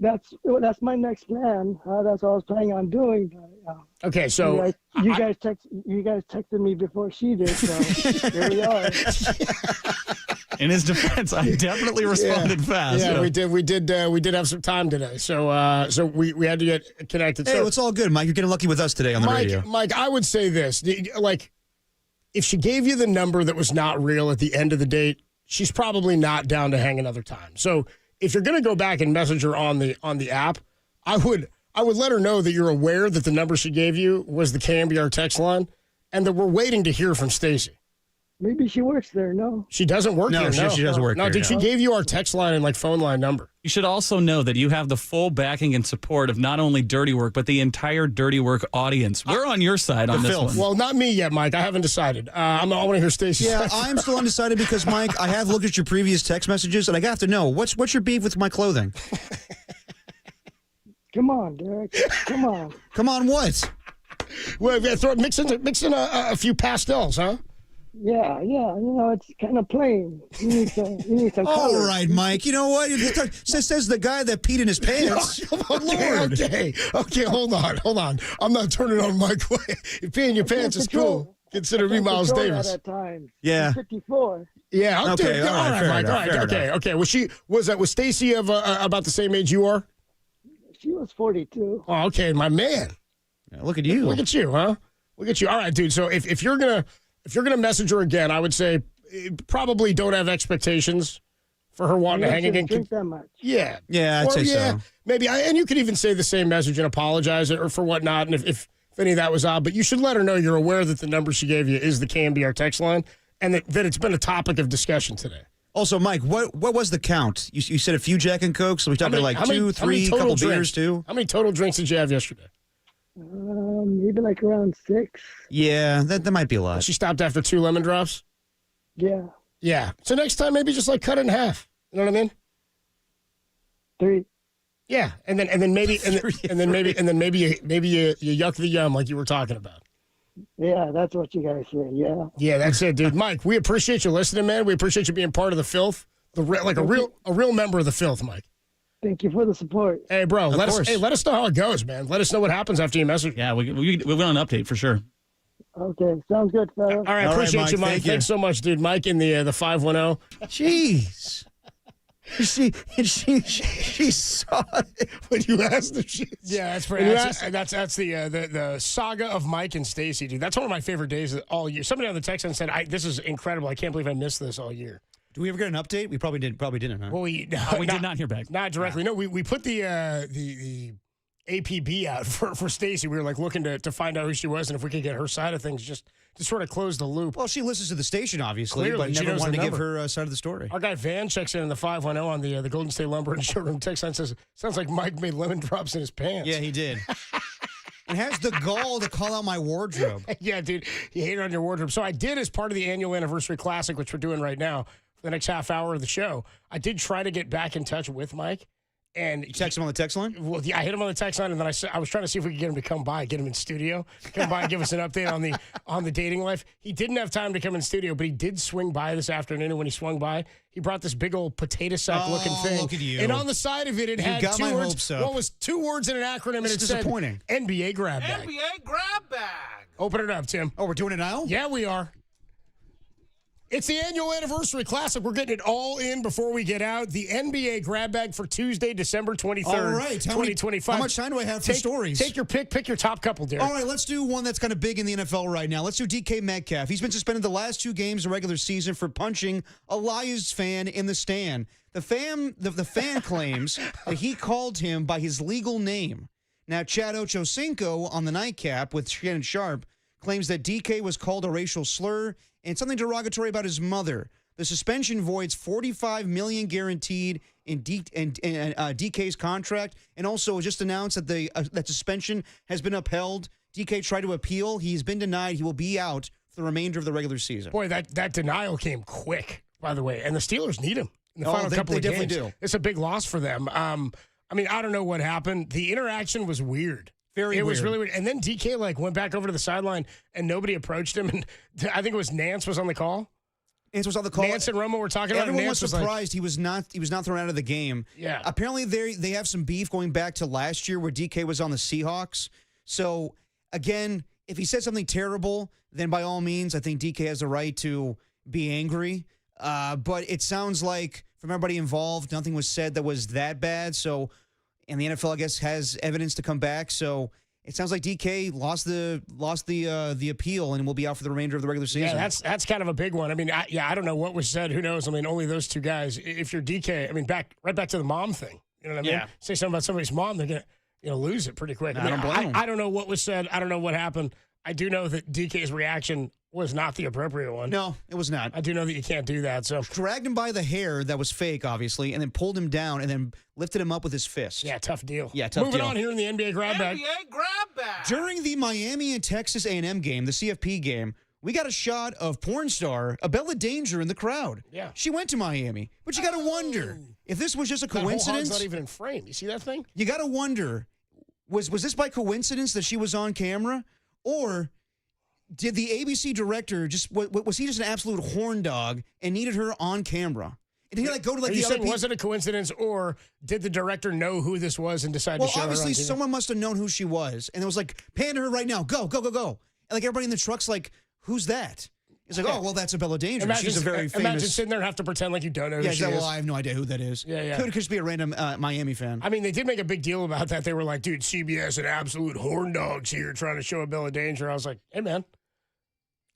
That's my next plan. That's what I was planning on doing. But, okay, so you guys texted me before she did, so here we are. In his defense, I definitely responded fast. Yeah, we did have some time today, so we had to get connected. Hey, so, it's all good, Mike. You're getting lucky with us today on the radio. Mike, I would say this: like, if she gave you the number that was not real at the end of the date, she's probably not down to hang another time. So, if you're going to go back and message her on the app, I would let her know that you're aware that the number she gave you was the KMBR text line, and that we're waiting to hear from Stacy. Maybe she works there. No, she doesn't work there. No, she doesn't work there. No, did she give you our text line and phone line number? You should also know that you have the full backing and support of not only Dirty Work, but the entire Dirty Work audience. We're on your side on this one. Well, not me yet, Mike. I haven't decided. I want to hear Stacey. Yeah, I'm still undecided because, Mike, I have looked at your previous text messages, and I have to know, what's your beef with my clothing? Come on, Derek. Come on. Come on, what? Well, mix in a few pastels, huh? Yeah, it's kind of plain. You need some All color. right, Mike. You know what? Says the guy that peed in his pants. Okay, hold on. I'm not turning on Mike. Peeing your pants is cool. Consider me Miles Davis. At times. Yeah. 54. Yeah. Okay, All all right, right, fair Mike. enough, All right. fair Okay. enough. Okay. Was Stacy of about the same age you are? She was 42. Oh, okay, my man. Yeah, look at you. Look at you, huh? Look at you. All right, dude. So if you're gonna message her again, I would say probably don't have expectations for her wanting to hang again. Drink that much. Yeah. Yeah, I'd say so. Maybe. And you could even say the same message and apologize or for whatnot. And if any of that was odd, but you should let her know you're aware that the number she gave you is the KMBR text line and that it's been a topic of discussion today. Also, Mike, what was the count? You said a few Jack and Cokes, so we talking like 2, 3, couple beers too? How many total drinks did you have yesterday? Maybe like around 6. Yeah, that might be a lot. She stopped after 2 lemon drops? Yeah. Yeah. So next time, maybe just like cut it in half. You know what I mean? 3. Yeah, and then maybe you yuck the yum like you were talking about. Yeah, that's what you guys say. Yeah. Yeah, that's it, dude. Mike, we appreciate you listening, man. We appreciate you being part of the filth, a real member of the filth, Mike. Thank you for the support. Hey, bro, let course. us know how it goes, man. Let us know what happens after you message. Yeah, we want an update for sure. Okay, sounds good, fella. All right, appreciate you, Mike. Thanks so much, dude. Mike in the 510. Jeez. She saw it when you asked if she. Yeah, that's the saga of Mike and Stacy, dude. That's one of my favorite days of all year. Somebody on the text line said, "This is incredible. I can't believe I missed this all year." Do we ever get an update? We probably didn't, huh? Well, we did not hear back. Not directly. No, we put the APB out for Stacy. We were like looking to find out who she was and if we could get her side of things, just to sort of close the loop. Well, she listens to the station, obviously, Clearly, but she never knows wanted the to give number. her side of the story. Our guy Van checks in the 510 on the Golden State Lumber and Showroom text line says, "Sounds like Mike made lemon drops in his pants." Yeah, he did. And has the gall to call out my wardrobe. Yeah, dude, he hated on your wardrobe. So I did, as part of the annual anniversary classic, which we're doing right now for the next half hour of the show, I did try to get back in touch with Mike. And you text him on the text line? Well, yeah, I hit him on the text line, and then I was trying to see if we could get him to come by, get him in studio, come by and give us an update on the dating life. He didn't have time to come in studio, but he did swing by this afternoon, and when he swung by, he brought this big old potato sack looking thing. Look at you. And on the side of it, it had got 2 my words. hopes up. Well, it was 2 words in an acronym, and it said disappointing. NBA grab bag. NBA grab bag. Open it up, Tim. Oh, we're doing it now? Yeah, we are. It's the annual anniversary classic. We're getting it all in before we get out. The NBA grab bag for Tuesday, December 23rd, All right. 2025. How much time do I have for stories? Take your pick. Pick your top couple, Derek. All right, let's do one that's kind of big in the NFL right now. Let's do DK Metcalf. He's been suspended the last 2 games of the regular season for punching a Lions fan in the stand. The fan claims that he called him by his legal name. Now, Chad Ochocinco on the nightcap with Shannon Sharp claims that DK was called a racial slur and something derogatory about his mother. The suspension voids $45 million guaranteed in DK's contract, and also just announced that that suspension has been upheld. DK tried to appeal. He's been denied. He will be out for the remainder of the regular season. Boy, that denial came quick, by the way, and the Steelers need him in the final couple of games. They definitely do. It's a big loss for them. I mean, I don't know what happened. The interaction was weird. It was really weird. And then DK went back over to the sideline and nobody approached him. And I think it was Nance was on the call. Nance was on the call. Nance and Romo were talking about it. Everyone Nance was surprised he was not thrown out of the game. Yeah. Apparently they have some beef going back to last year where DK was on the Seahawks. So again, if he said something terrible, then by all means, I think DK has the right to be angry. But it sounds like from everybody involved, nothing was said that was that bad. So. And the NFL, I guess, has evidence to come back. So it sounds like DK lost the appeal and will be out for the remainder of the regular season. Yeah, that's kind of a big one. I mean, I don't know what was said. Who knows? I mean, only those 2 guys. If you're DK, I mean, right back to the mom thing. You know what I mean? Yeah. Say something about somebody's mom, they're gonna lose it pretty quick. I don't blame them. I don't know what was said. I don't know what happened. I do know that DK's reaction was not the appropriate one. No, it was not. I do know that you can't do that. So dragged him by the hair, that was fake, obviously, and then pulled him down and then lifted him up with his fist. Yeah, tough deal. Yeah, tough Moving deal. on here in the NBA grab bag. NBA grab bag. During the Miami and Texas A&M game, the CFP game, we got a shot of porn star Abella Danger in the crowd. Yeah. She went to Miami, but you got to wonder if this was just a That whole coincidence. hog's not even in frame. You see that thing? You got to wonder, was this by coincidence that she was on camera, or did the ABC director was he just an absolute horn dog and needed her on camera? And he go to Are the you other saying people? was it a coincidence, or did the director know who this was and decide Well, to show her on obviously TV? someone must have known who she was, and it was like, pan to her right now, go, go, go, go. And like everybody in the truck's like, who's that? He's like, oh, well, that's Abella Dangerous. She's a very famous. Imagine sitting there and have to pretend like you don't know who she is. Well, I have no idea who that is. Yeah. Could just be a random Miami fan. I mean, they did make a big deal about that. They were like, dude, CBS and absolute horn dogs here trying to show Abella Danger. I was like, hey, man.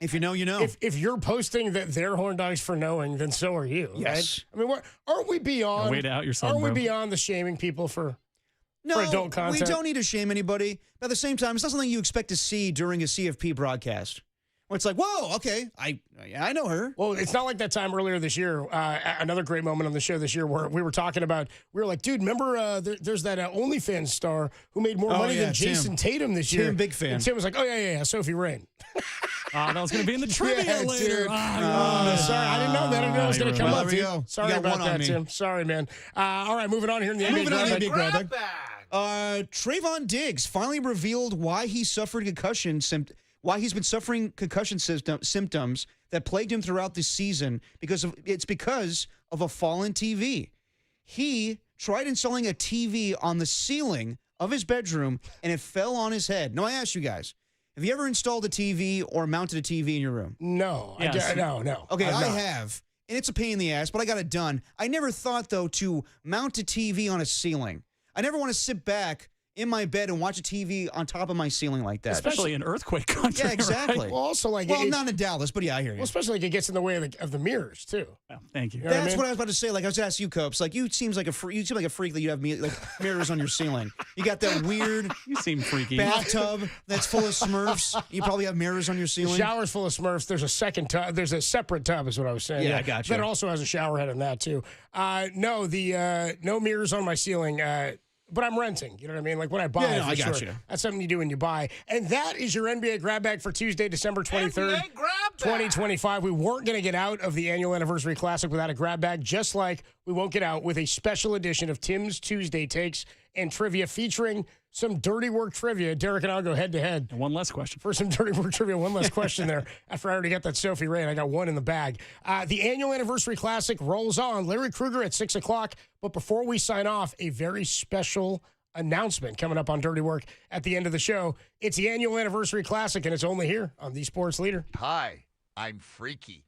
If you know, you know. If you're posting that they're horn dogs for knowing, then so are you. Yes. Right? I mean, aren't we beyond? Way to out yourself, Aren't we bro. beyond the shaming people for adult content? We don't need to shame anybody. But at the same time, it's not something you expect to see during a CFP broadcast. Where it's like, whoa, okay, I know her. Well, it's not like that time earlier this year. Another great moment on the show this year where we were talking about, we were like, dude, remember there's that OnlyFans star who made more money than Jason Tatum this year. Tim, big fan. And Tim was like, oh, yeah, Sophie Rain. That was going to be in the trivia later. Dude. Sorry, I didn't know that. I didn't know it was going to come up. Go. Sorry about that, Tim. Sorry, man. All right, moving on here in the NBA grab bag. Trayvon Diggs finally revealed why he suffered why he's been suffering concussion symptoms that plagued him throughout the season because of a fallen TV. He tried installing a TV on the ceiling of his bedroom, and it fell on his head. Now, I ask you guys, have you ever installed a TV or mounted a TV in your room? No. Yes. No. Okay, I have, and it's a pain in the ass, but I got it done. I never thought, though, to mount a TV on a ceiling. I never want to sit back in my bed and watch a TV on top of my ceiling like that. Especially in earthquake country. Yeah, exactly. Right? Well, also like not in Dallas, but yeah, I hear you. Well, especially like it gets in the way of the mirrors too. Well, thank you. That's what I mean? What I was about to say. Like I was going to ask you, Copes. Like you seem like a freak that you have mirrors on your ceiling. You got that weird. You seem freaky. Bathtub that's full of Smurfs. You probably have mirrors on your ceiling. The shower's full of Smurfs. There's a second tub. There's a separate tub, is what I was saying. Yeah, I got you. That also has a shower head in that too. No, no mirrors on my ceiling. But I'm renting. You know what I mean? Like when I buy, I got you. That's something you do when you buy. And that is your NBA grab bag for Tuesday, December 23rd, 2025. We weren't going to get out of the annual anniversary classic without a grab bag, just like we won't get out with a special edition of Tim's Tuesday Takes and Trivia featuring some dirty work trivia. Derek and I'll go head to head. One less question. For some dirty work trivia, one less question there. After I already got that Sophie Rain, I got one in the bag. The annual anniversary classic rolls on. Larry Krueger at 6 o'clock. But before we sign off, a very special announcement coming up on Dirty Work at the end of the show. It's the annual anniversary classic, and it's only here on The Sports Leader. Hi, I'm Freaky.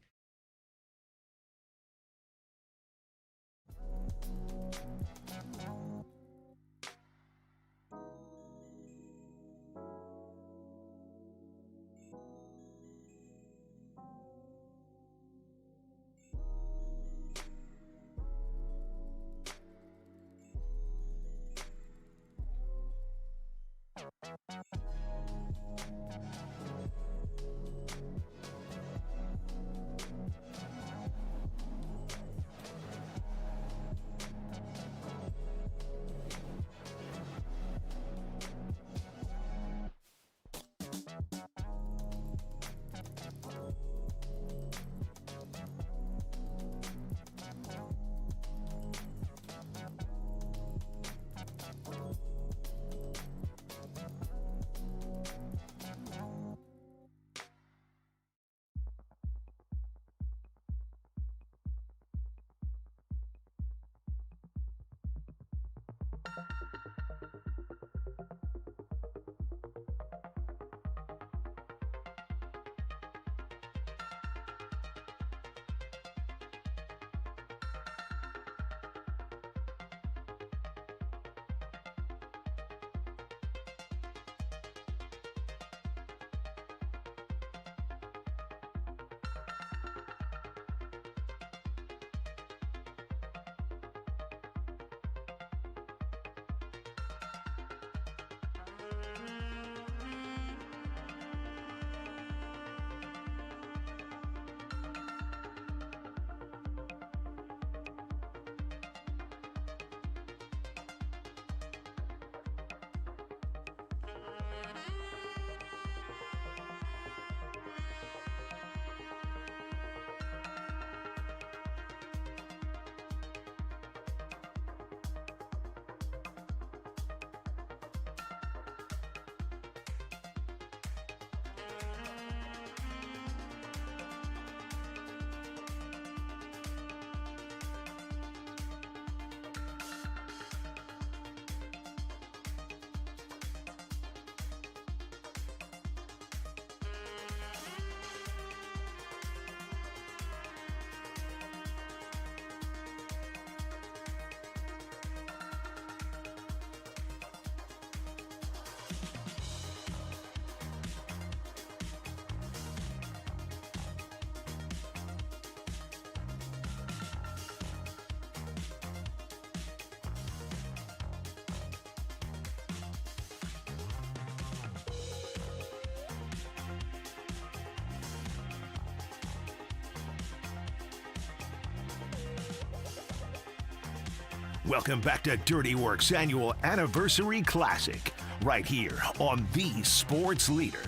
Welcome back to Dirty Work's annual Anniversary Classic, right here on the Sports Leader.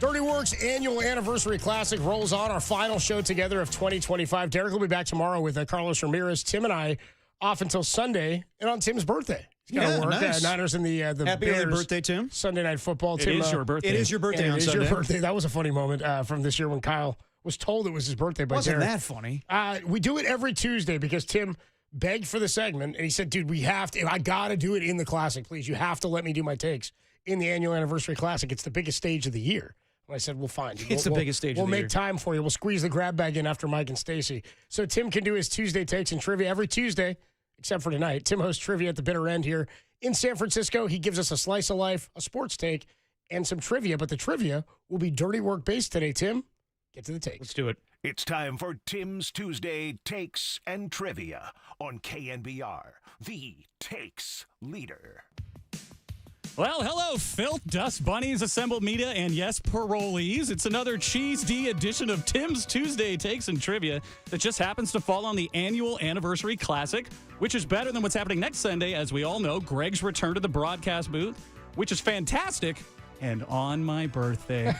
Dirty Work's annual Anniversary Classic rolls on, our final show together of 2025. Derek will be back tomorrow with Carlos Ramirez. Tim and I off until Sunday, and on Tim's birthday. He's got to work. Nice. Niners in the Happy Bears. early birthday, Tim. Sunday Night Football. It Tim, is your birthday. It is your birthday on It is Sunday. your birthday. That was a funny moment from this year when Kyle was told it was his birthday by Wasn't Derek. that funny? We do it every Tuesday because Tim begged for the segment, and he said, dude, I got to do it in the Classic, please. You have to let me do my takes in the annual Anniversary Classic. It's the biggest stage of the year. And I said, well, fine. It's the biggest stage of the year. We'll make time for you. We'll squeeze the grab bag in after Mike and Stacy. So Tim can do his Tuesday takes and trivia every Tuesday, except for tonight. Tim hosts trivia at the bitter end here in San Francisco. He gives us a slice of life, a sports take, and some trivia. But the trivia will be Dirty Work based today, Tim. Get to the takes. Let's do it. It's time for Tim's Tuesday Takes and Trivia on KNBR, the Takes Leader. Well, hello, filth, dust bunnies, assembled media, and yes, parolees. It's another Cheese D edition of Tim's Tuesday Takes and Trivia that just happens to fall on the annual Anniversary Classic, which is better than what's happening next Sunday. As we all know, Greg's return to the broadcast booth, which is fantastic. And on my birthday.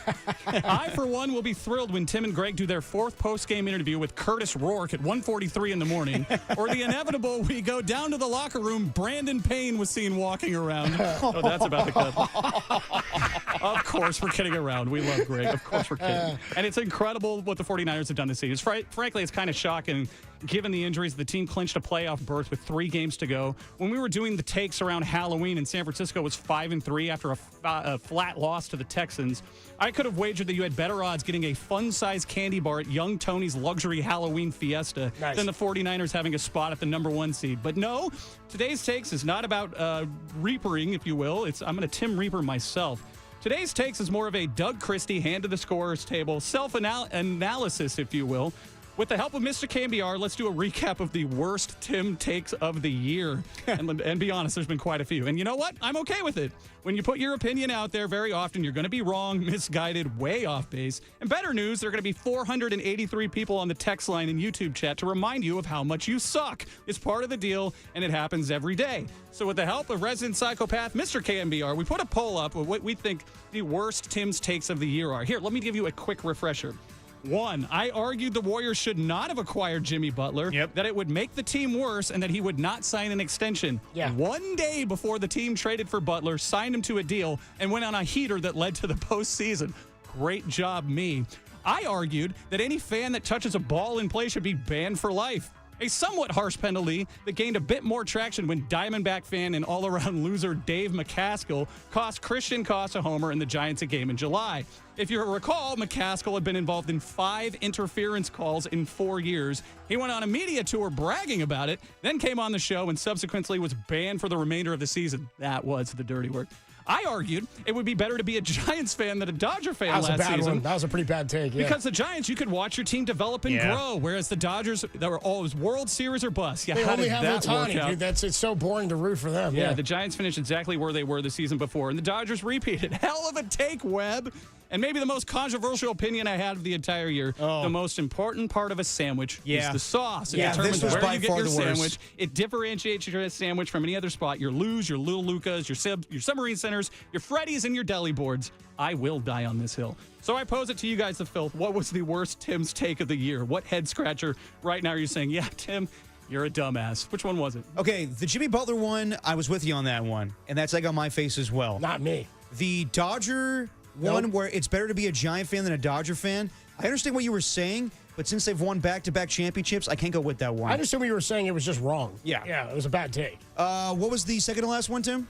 I, for one, will be thrilled when Tim and Greg do their fourth post-game interview with Curtis Rourke at 1:43 in the morning, or the inevitable, we go down to the locker room, Brandon Payne was seen walking around. Oh, that's about the clip. Of course, we're kidding around. We love Greg. Of course, we're kidding. And it's incredible what the 49ers have done this season. Frankly, it's kind of shocking. Given the injuries, the team clinched a playoff berth with 3 games to go. When we were doing the takes around Halloween and San Francisco was 5-3 after a flat loss to the Texans, I could have wagered that you had better odds getting a fun-sized candy bar at Young Tony's luxury Halloween fiesta than the 49ers having a spot at the number 1 seed. But no, today's takes is not about reapering, if you will. I'm going to Tim Reaper myself. Today's takes is more of a Doug Christie hand to the scorer's table, self-analysis, if you will. With the help of Mr. KNBR, let's do a recap of the worst Tim takes of the year. And be honest, there's been quite a few. And you know what? I'm okay with it. When you put your opinion out there, very often you're going to be wrong, misguided, way off base. And better news, there are going to be 483 people on the text line and YouTube chat to remind you of how much you suck. It's part of the deal, and it happens every day. So with the help of resident psychopath, Mr. KNBR, we put a poll up of what we think the worst Tim's takes of the year are. Here, let me give you a quick refresher. 1, I argued the Warriors should not have acquired Jimmy Butler, that it would make the team worse, and that he would not sign an extension. 1 day before the team traded for Butler, signed him to a deal, and went on a heater that led to the postseason. Great job, me. I argued that any fan that touches a ball in play should be banned for life. A somewhat harsh penalty that gained a bit more traction when Diamondback fan and all-around loser Dave McCaskill cost Christian Koss a homer in the Giants a game in July. If you recall, McCaskill had been involved in 5 interference calls in 4 years. He went on a media tour bragging about it, then came on the show and subsequently was banned for the remainder of the season. That was the dirty work. I argued it would be better to be a Giants fan than a Dodger fan last season. That was a bad one. That was a pretty bad take, yeah. Because the Giants, you could watch your team develop and grow, whereas the Dodgers, they were always World Series or bust. Yeah, they how only did have that Ohtani, work out? dude. It's so boring to root for them. Yeah, the Giants finished exactly where they were the season before, and the Dodgers repeated. Hell of a take, Webb. And maybe the most controversial opinion I had of the entire year, the most important part of a sandwich is the sauce. It determines where you get your sandwich. It differentiates your sandwich from any other spot. Your Lou's, your Little Lucas, your Submarine Centers, your Freddy's, and your deli boards. I will die on this hill. So I pose it to you guys, the filth. What was the worst Tim's take of the year? What head scratcher right now are you saying, yeah, Tim, you're a dumbass? Which one was it? Okay, the Jimmy Butler one, I was with you on that one. And that's like on my face as well. Not me. The Dodger one where it's better to be a Giant fan than a Dodger fan. I understand what you were saying, but since they've won back-to-back championships, I can't go with that one. I understand what you were saying. It was just wrong. Yeah, it was a bad take. What was the second to last one, Tim?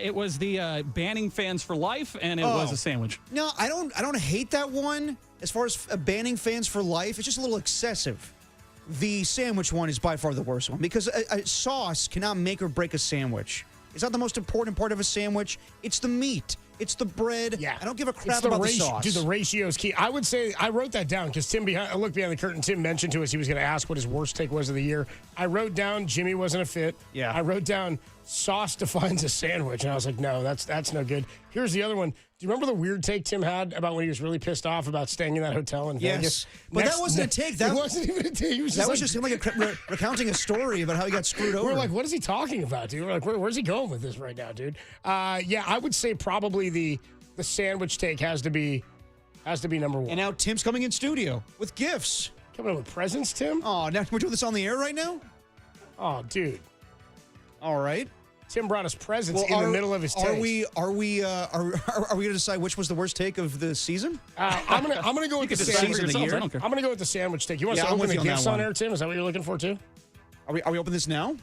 It was the banning fans for life, and it was a sandwich. No, I don't hate that one. As far as banning fans for life, it's just a little excessive. The sandwich one is by far the worst one because a sauce cannot make or break a sandwich. It's not the most important part of a sandwich. It's the meat. It's the bread. Yeah. I don't give a crap about the sauce. Dude, the ratio is key. I would say, I wrote that down because I looked behind the curtain. Tim mentioned to us he was going to ask what his worst take was of the year. I wrote down Jimmy wasn't a fit. Yeah. I wrote down sauce defines a sandwich. And I was like, no, that's no good. Here's the other one. Do you remember the weird take Tim had about when he was really pissed off about staying in that hotel in Vegas? But that wasn't a take. That wasn't even a take. That was just him recounting a story about how he got screwed over. We're like, what is he talking about, dude? We're like, where's he going with this right now, dude? Yeah, I would say probably the sandwich take has to be number one. And now Tim's coming in studio with gifts. Coming in with presents, Tim? Oh, now we're doing this on the air right now? Oh, dude. All right. Tim brought us presents in the middle of his take. Are we going to decide which was the worst take of the season? I'm gonna go with the sandwich. I'm gonna go with the sandwich take. You want to open the gifts on air, Tim? Is that what you're looking for too? Are we opening this now?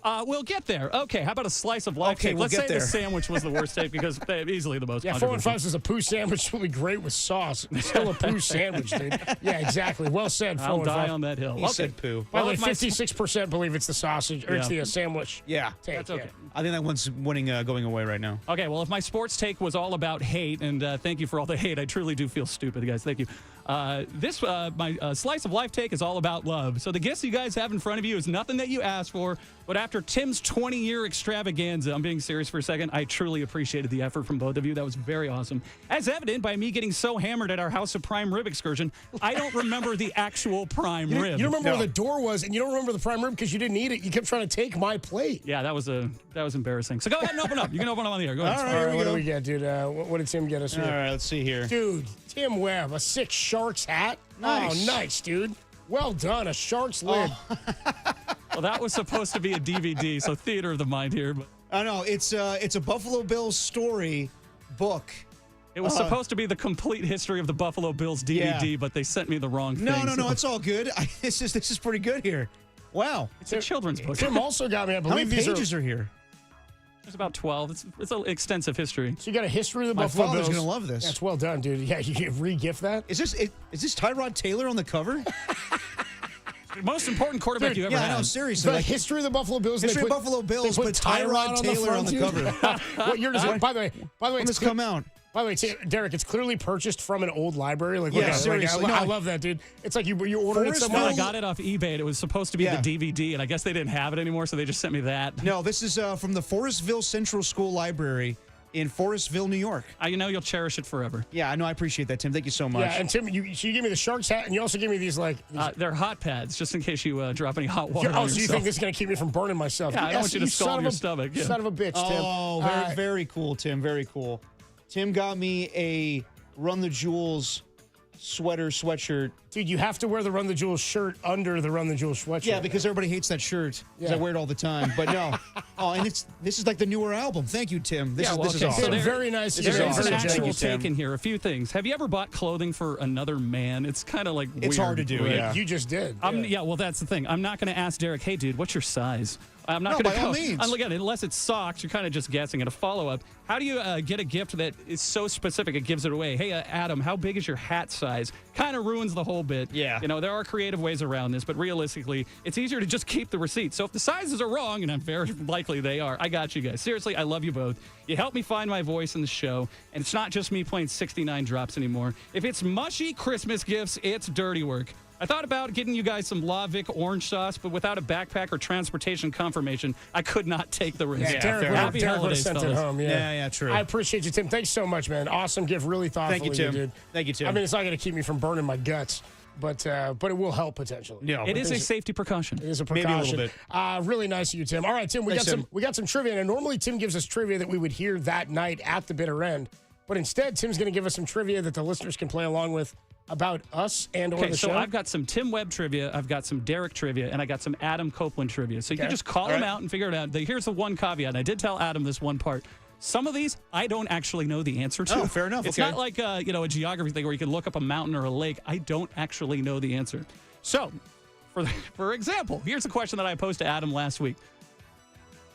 We'll get there. Okay, how about a slice of life? Okay, Let's say the sandwich was the worst take because easily the most. Yeah, 415 says a poo sandwich will be great with sauce. It's still a poo sandwich, dude. Yeah, exactly. Well said. I'll die on that hill. He said poo. By the way, 56% believe it's the sausage or it's the sandwich. Yeah, take. That's okay. I think that one's going away right now. Okay, well, if my sports take was all about hate, and thank you for all the hate, I truly do feel stupid, guys. Thank you. My slice of life take is all about love. So the gifts you guys have in front of you is nothing that you asked for, but after Tim's 20-year extravaganza, I'm being serious for a second, I truly appreciated the effort from both of you. That was very awesome. As evident by me getting so hammered at our House of Prime Rib excursion, I don't remember the actual prime rib. You don't remember where the door was, and you don't remember the prime rib because you didn't eat it. You kept trying to take my plate. Yeah, that was embarrassing. So go ahead and open up. You can open up on the air. Go ahead. All right, what do we get, dude? What did Tim get us here? All right, let's see here. Dude, Tim Webb, a 6 Sharks hat. Nice. Oh, nice, dude. Well done, a Sharks lid. Well, that was supposed to be a DVD, so theater of the mind here. But I know it's a Buffalo Bills story book. It was supposed to be the complete history of the Buffalo Bills DVD, but they sent me the wrong thing. No, it's all good. This is pretty good here. Wow, it's a children's book. Tim also got me. I believe how many pages are here? There's about 12. It's an extensive history. So you got a history of the Buffalo Bills. My father's gonna love this. That's well done, dude. Yeah, you re-gift that. Is this Tyrod Taylor on the cover? The most important quarterback you ever had. Yeah, I know, seriously. The history of the Buffalo Bills. History of Buffalo Bills, but Tyrod Taylor on the cover. What year does it? By the way, when does come out? By the way, Derek, it's clearly purchased from an old library. Seriously. I love that, dude. It's like you ordered it somewhere. I got it off eBay, and it was supposed to be the DVD, and I guess they didn't have it anymore, so they just sent me that. No, this is from the Forestville Central School Library in Forestville, New York. You'll cherish it forever. Yeah, I know. I appreciate that, Tim. Thank you so much. Yeah, and Tim, you gave me the Sharks hat, and you also gave me these they're hot pads, just in case you drop any hot water on yourself. So you think this is going to keep me from burning myself? Yeah, I don't want you to scald your stomach. Yeah. Son of a bitch, Tim. Oh, very cool, Tim. Very cool. Tim got me a Run the Jewels sweatshirt. Dude, you have to wear the Run the Jewels shirt under the Run the Jewels sweatshirt. Yeah, because everybody hates that shirt. Because I wear it all the time. But no. And this is like the newer album. Thank you, Tim. This is awesome. So very nice. There is an actual take in here. A few things. Have you ever bought clothing for another man? It's kind of like weird. It's hard to do, yeah. You just did. Well, that's the thing. I'm not going to ask Derek, hey, dude, what's your size? I'm not going to by all means. Look at it, unless it's socks, you're kind of just guessing. And a follow-up, how do you get a gift that is so specific it gives it away? Hey, Adam, how big is your hat size? Kind of ruins the whole bit. Yeah. There are creative ways around this, but realistically, it's easier to just keep the receipt. So if the sizes are wrong, and I'm very likely they are, I got you guys. Seriously, I love you both. You help me find my voice in the show, and it's not just me playing 69 drops anymore. If it's mushy Christmas gifts, it's dirty work. I thought about getting you guys some La Vic orange sauce, but without a backpack or transportation confirmation, I could not take the risk. Derek would have sent it home. Yeah, true. I appreciate you, Tim. Thanks so much, man. Awesome gift. Really thoughtful. Thank you, Tim. Dude. Thank you, Tim. I mean, it's not going to keep me from burning my guts, but it will help potentially. Yeah, it is a safety precaution. It is a precaution. Maybe a little bit. Really nice of you, Tim. All right, Tim. We got some trivia. And normally Tim gives us trivia that we would hear that night at the bitter end, but instead Tim's going to give us some trivia that the listeners can play along with about us and or the show. So I've got some Tim Webb trivia, I've got some Derek trivia, and I got some Adam Copeland trivia. So you can just call them out and figure it out. Here's the one caveat, and I did tell Adam this one part. Some of these I don't actually know the answer to. Oh, fair enough. It's not like a geography thing where you can look up a mountain or a lake. I don't actually know the answer. So, for example, here's a question that I posed to Adam last week.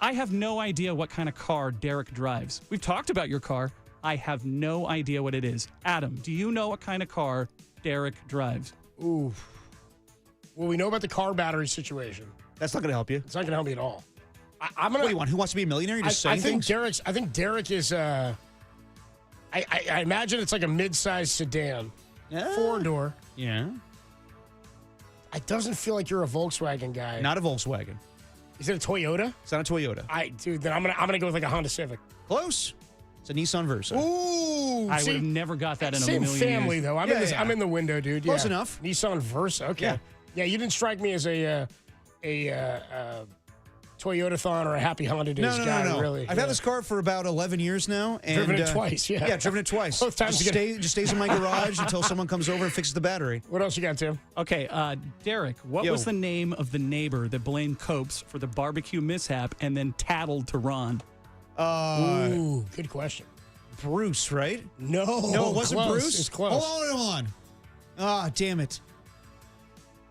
I have no idea what kind of car Derek drives. We've talked about your car. I have no idea what it is. Adam, do you know what kind of car Derek drives? Ooh. Well, we know about the car battery situation. That's not going to help you. It's not going to help me at all. I'm gonna. What do you want? Who wants to be a millionaire? You just I think Derek is. I imagine it's like a mid-sized sedan, 4-door. Yeah. It doesn't feel like you're a Volkswagen guy. Not a Volkswagen. Is it a Toyota? It's not a Toyota. Dude, then I'm gonna go with like a Honda Civic. Close. It's a Nissan Versa. Ooh, I would have never got that in a same million family years. though. I'm in the window, dude. Close Yeah. enough. Nissan Versa. Okay. Yeah, you didn't strike me as a Toyota-thon or a Happy Honda Days guy. No. Really. I've had this car for about 11 years now. And, Driven it twice, yeah. Yeah, driven it twice. Both times just stays in my garage until someone comes over and fixes the battery. What else you got, Tim? Okay, Derek, what was the name of the neighbor that blamed Copes for the barbecue mishap and then tattled to Ron? Ooh, good question. Bruce, right? No, it wasn't close. Bruce. It's close. Hold on. Ah, damn it.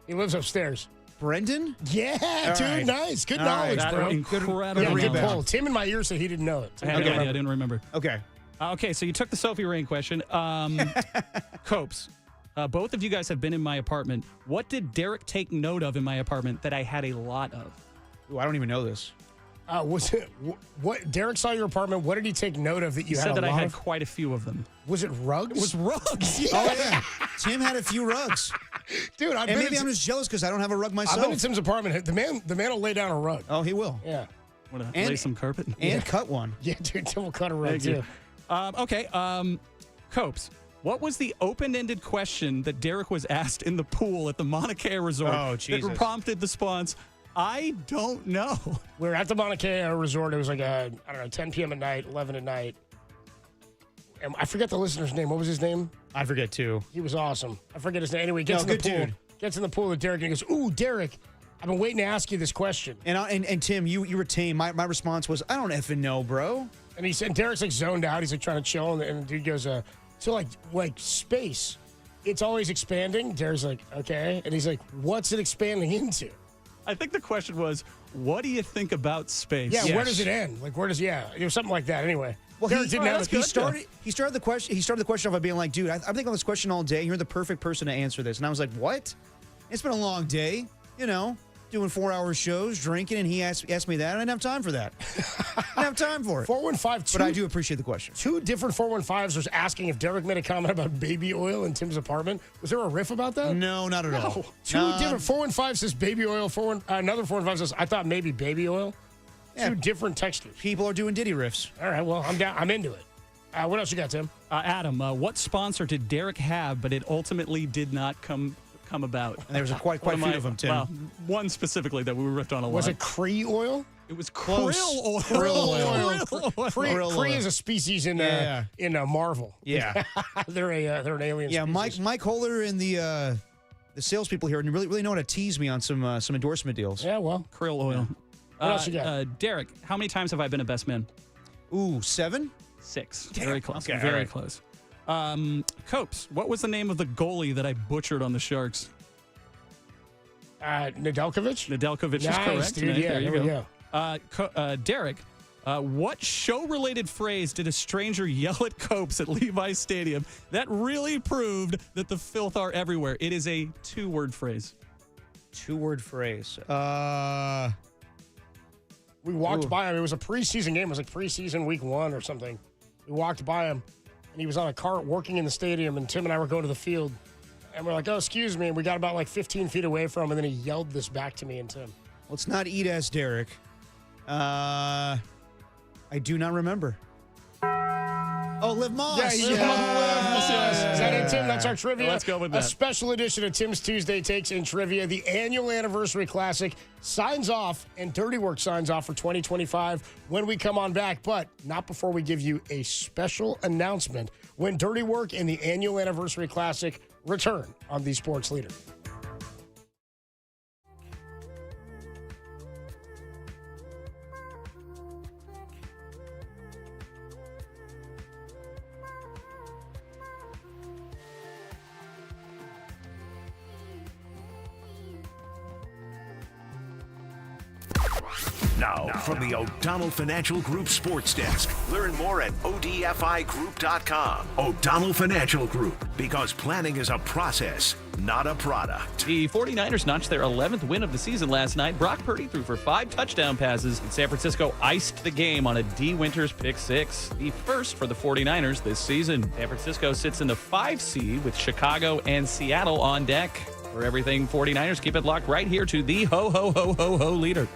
He lives upstairs. Brendan? Yeah, All dude, right. nice. Good All knowledge, right. bro. Incredible. Yeah, good rebound. pull. Tim in my ear said he didn't know it. I had no idea. I didn't remember. Okay. Okay, so you took the Sophie Rain question. Copes, both of you guys have been in my apartment. What did Derek take note of in my apartment that I had a lot of? Ooh, I don't even know this. Was it what? Derek saw your apartment. What did he take note of that He you had? said that I lot had of? quite a few of them. Was it rugs? It was rugs. Oh, yeah. Tim had a few rugs. Dude, And maybe I'm just jealous because I don't have a rug myself. I've been in Tim's apartment. The man will lay down a rug. Oh, he will. Yeah. Want to And- lay some carpet? And cut one. Yeah, dude, Tim will cut a rug Thank you. too. Okay, Copes, what was the open-ended question that Derek was asked in the pool at the Mauna Kea Resort Oh, that Jesus. prompted the response, I don't know? We were at the Mauna Kea Resort. It was like 10 p.m. at night, 11 at night. And I forget the listener's name. What was his name? I forget too. He was awesome. I forget his name. Anyway, he gets in the good pool. dude. Gets in the pool with Derek and he goes, "Ooh, Derek, I've been waiting to ask you this question." And Tim, you were tame. My response was, I don't effing know, bro. And he said, Derek's like zoned out. He's like trying to chill. And the dude goes, so like space, it's always expanding. Derek's like, okay. And he's like, what's it expanding into? I think the question was, what do you think about space? Yeah, where does it end? Like, where does, it was something like that. Anyway. Well, Derek didn't have he started the question off by being like, dude, I've been thinking on this question all day, and you're the perfect person to answer this. And I was like, what? It's been a long day, doing 4-hour shows, drinking, and he asked me that. I didn't have time for that. I didn't have time for it. 415. But I do appreciate the question. Two different 415s was asking if Derek made a comment about baby oil in Tim's apartment. Was there a riff about that? No, not at all. Two different 415 says baby oil. Another 415 says I thought maybe baby oil. Yeah. Two different textures. People are doing Diddy riffs. All right, well, I'm down. I'm into it. What else you got, Tim? Adam, what sponsor did Derek have, but it ultimately did not come about? And there was quite a few of them, Tim. Well, one specifically that we ripped on a lot. Was it Cree oil? It was Close. krill oil. Krill oil. Krill Cree is a species in Marvel. Yeah. they're an alien. Yeah, species. Mike Holler and the salespeople here really know how to tease me on some endorsement deals. Yeah, well, krill oil. What else you got? Derek, how many times have I been a best man? Ooh, 7? 6. Damn. Very close. Okay, Very all right. close. Copes, what was the name of the goalie that I butchered on the Sharks? Nedeljkovic? Nedeljkovic is Nice, correct. dude. Yeah, there you we go. Derek, what show-related phrase did a stranger yell at Copes at Levi's Stadium that really proved that the filth are everywhere? It is a 2-word phrase. 2-word phrase. We walked by him. It was a preseason game. It was like preseason week 1 or something. We walked by him, and he was on a cart working in the stadium, and Tim and I were going to the field. And we're like, oh, excuse me. And we got about like 15 feet away from him, and then he yelled this back to me and Tim. Well, it's not Eat Ass Derek. I do not remember. Oh, Liv Moss. Yeah, Liv Moss. Is that it, Tim? That's our trivia. Let's go with A that. special edition of Tim's Tuesday Takes in Trivia. The annual anniversary classic signs off, and Dirty Work signs off for 2025 when we come on back, but not before we give you a special announcement when Dirty Work and the annual anniversary classic return on the Sports Leader. Now, from the O'Donnell Financial Group Sports Desk. Learn more at ODFIGroup.com. O'Donnell Financial Group, because planning is a process, not a product. The 49ers notched their 11th win of the season last night. Brock Purdy threw for 5 touchdown passes, and San Francisco iced the game on a D. Winters pick 6, the first for the 49ers this season. San Francisco sits in the 5 seed with Chicago and Seattle on deck. For everything 49ers, keep it locked right here to the ho-ho-ho-ho-ho leader.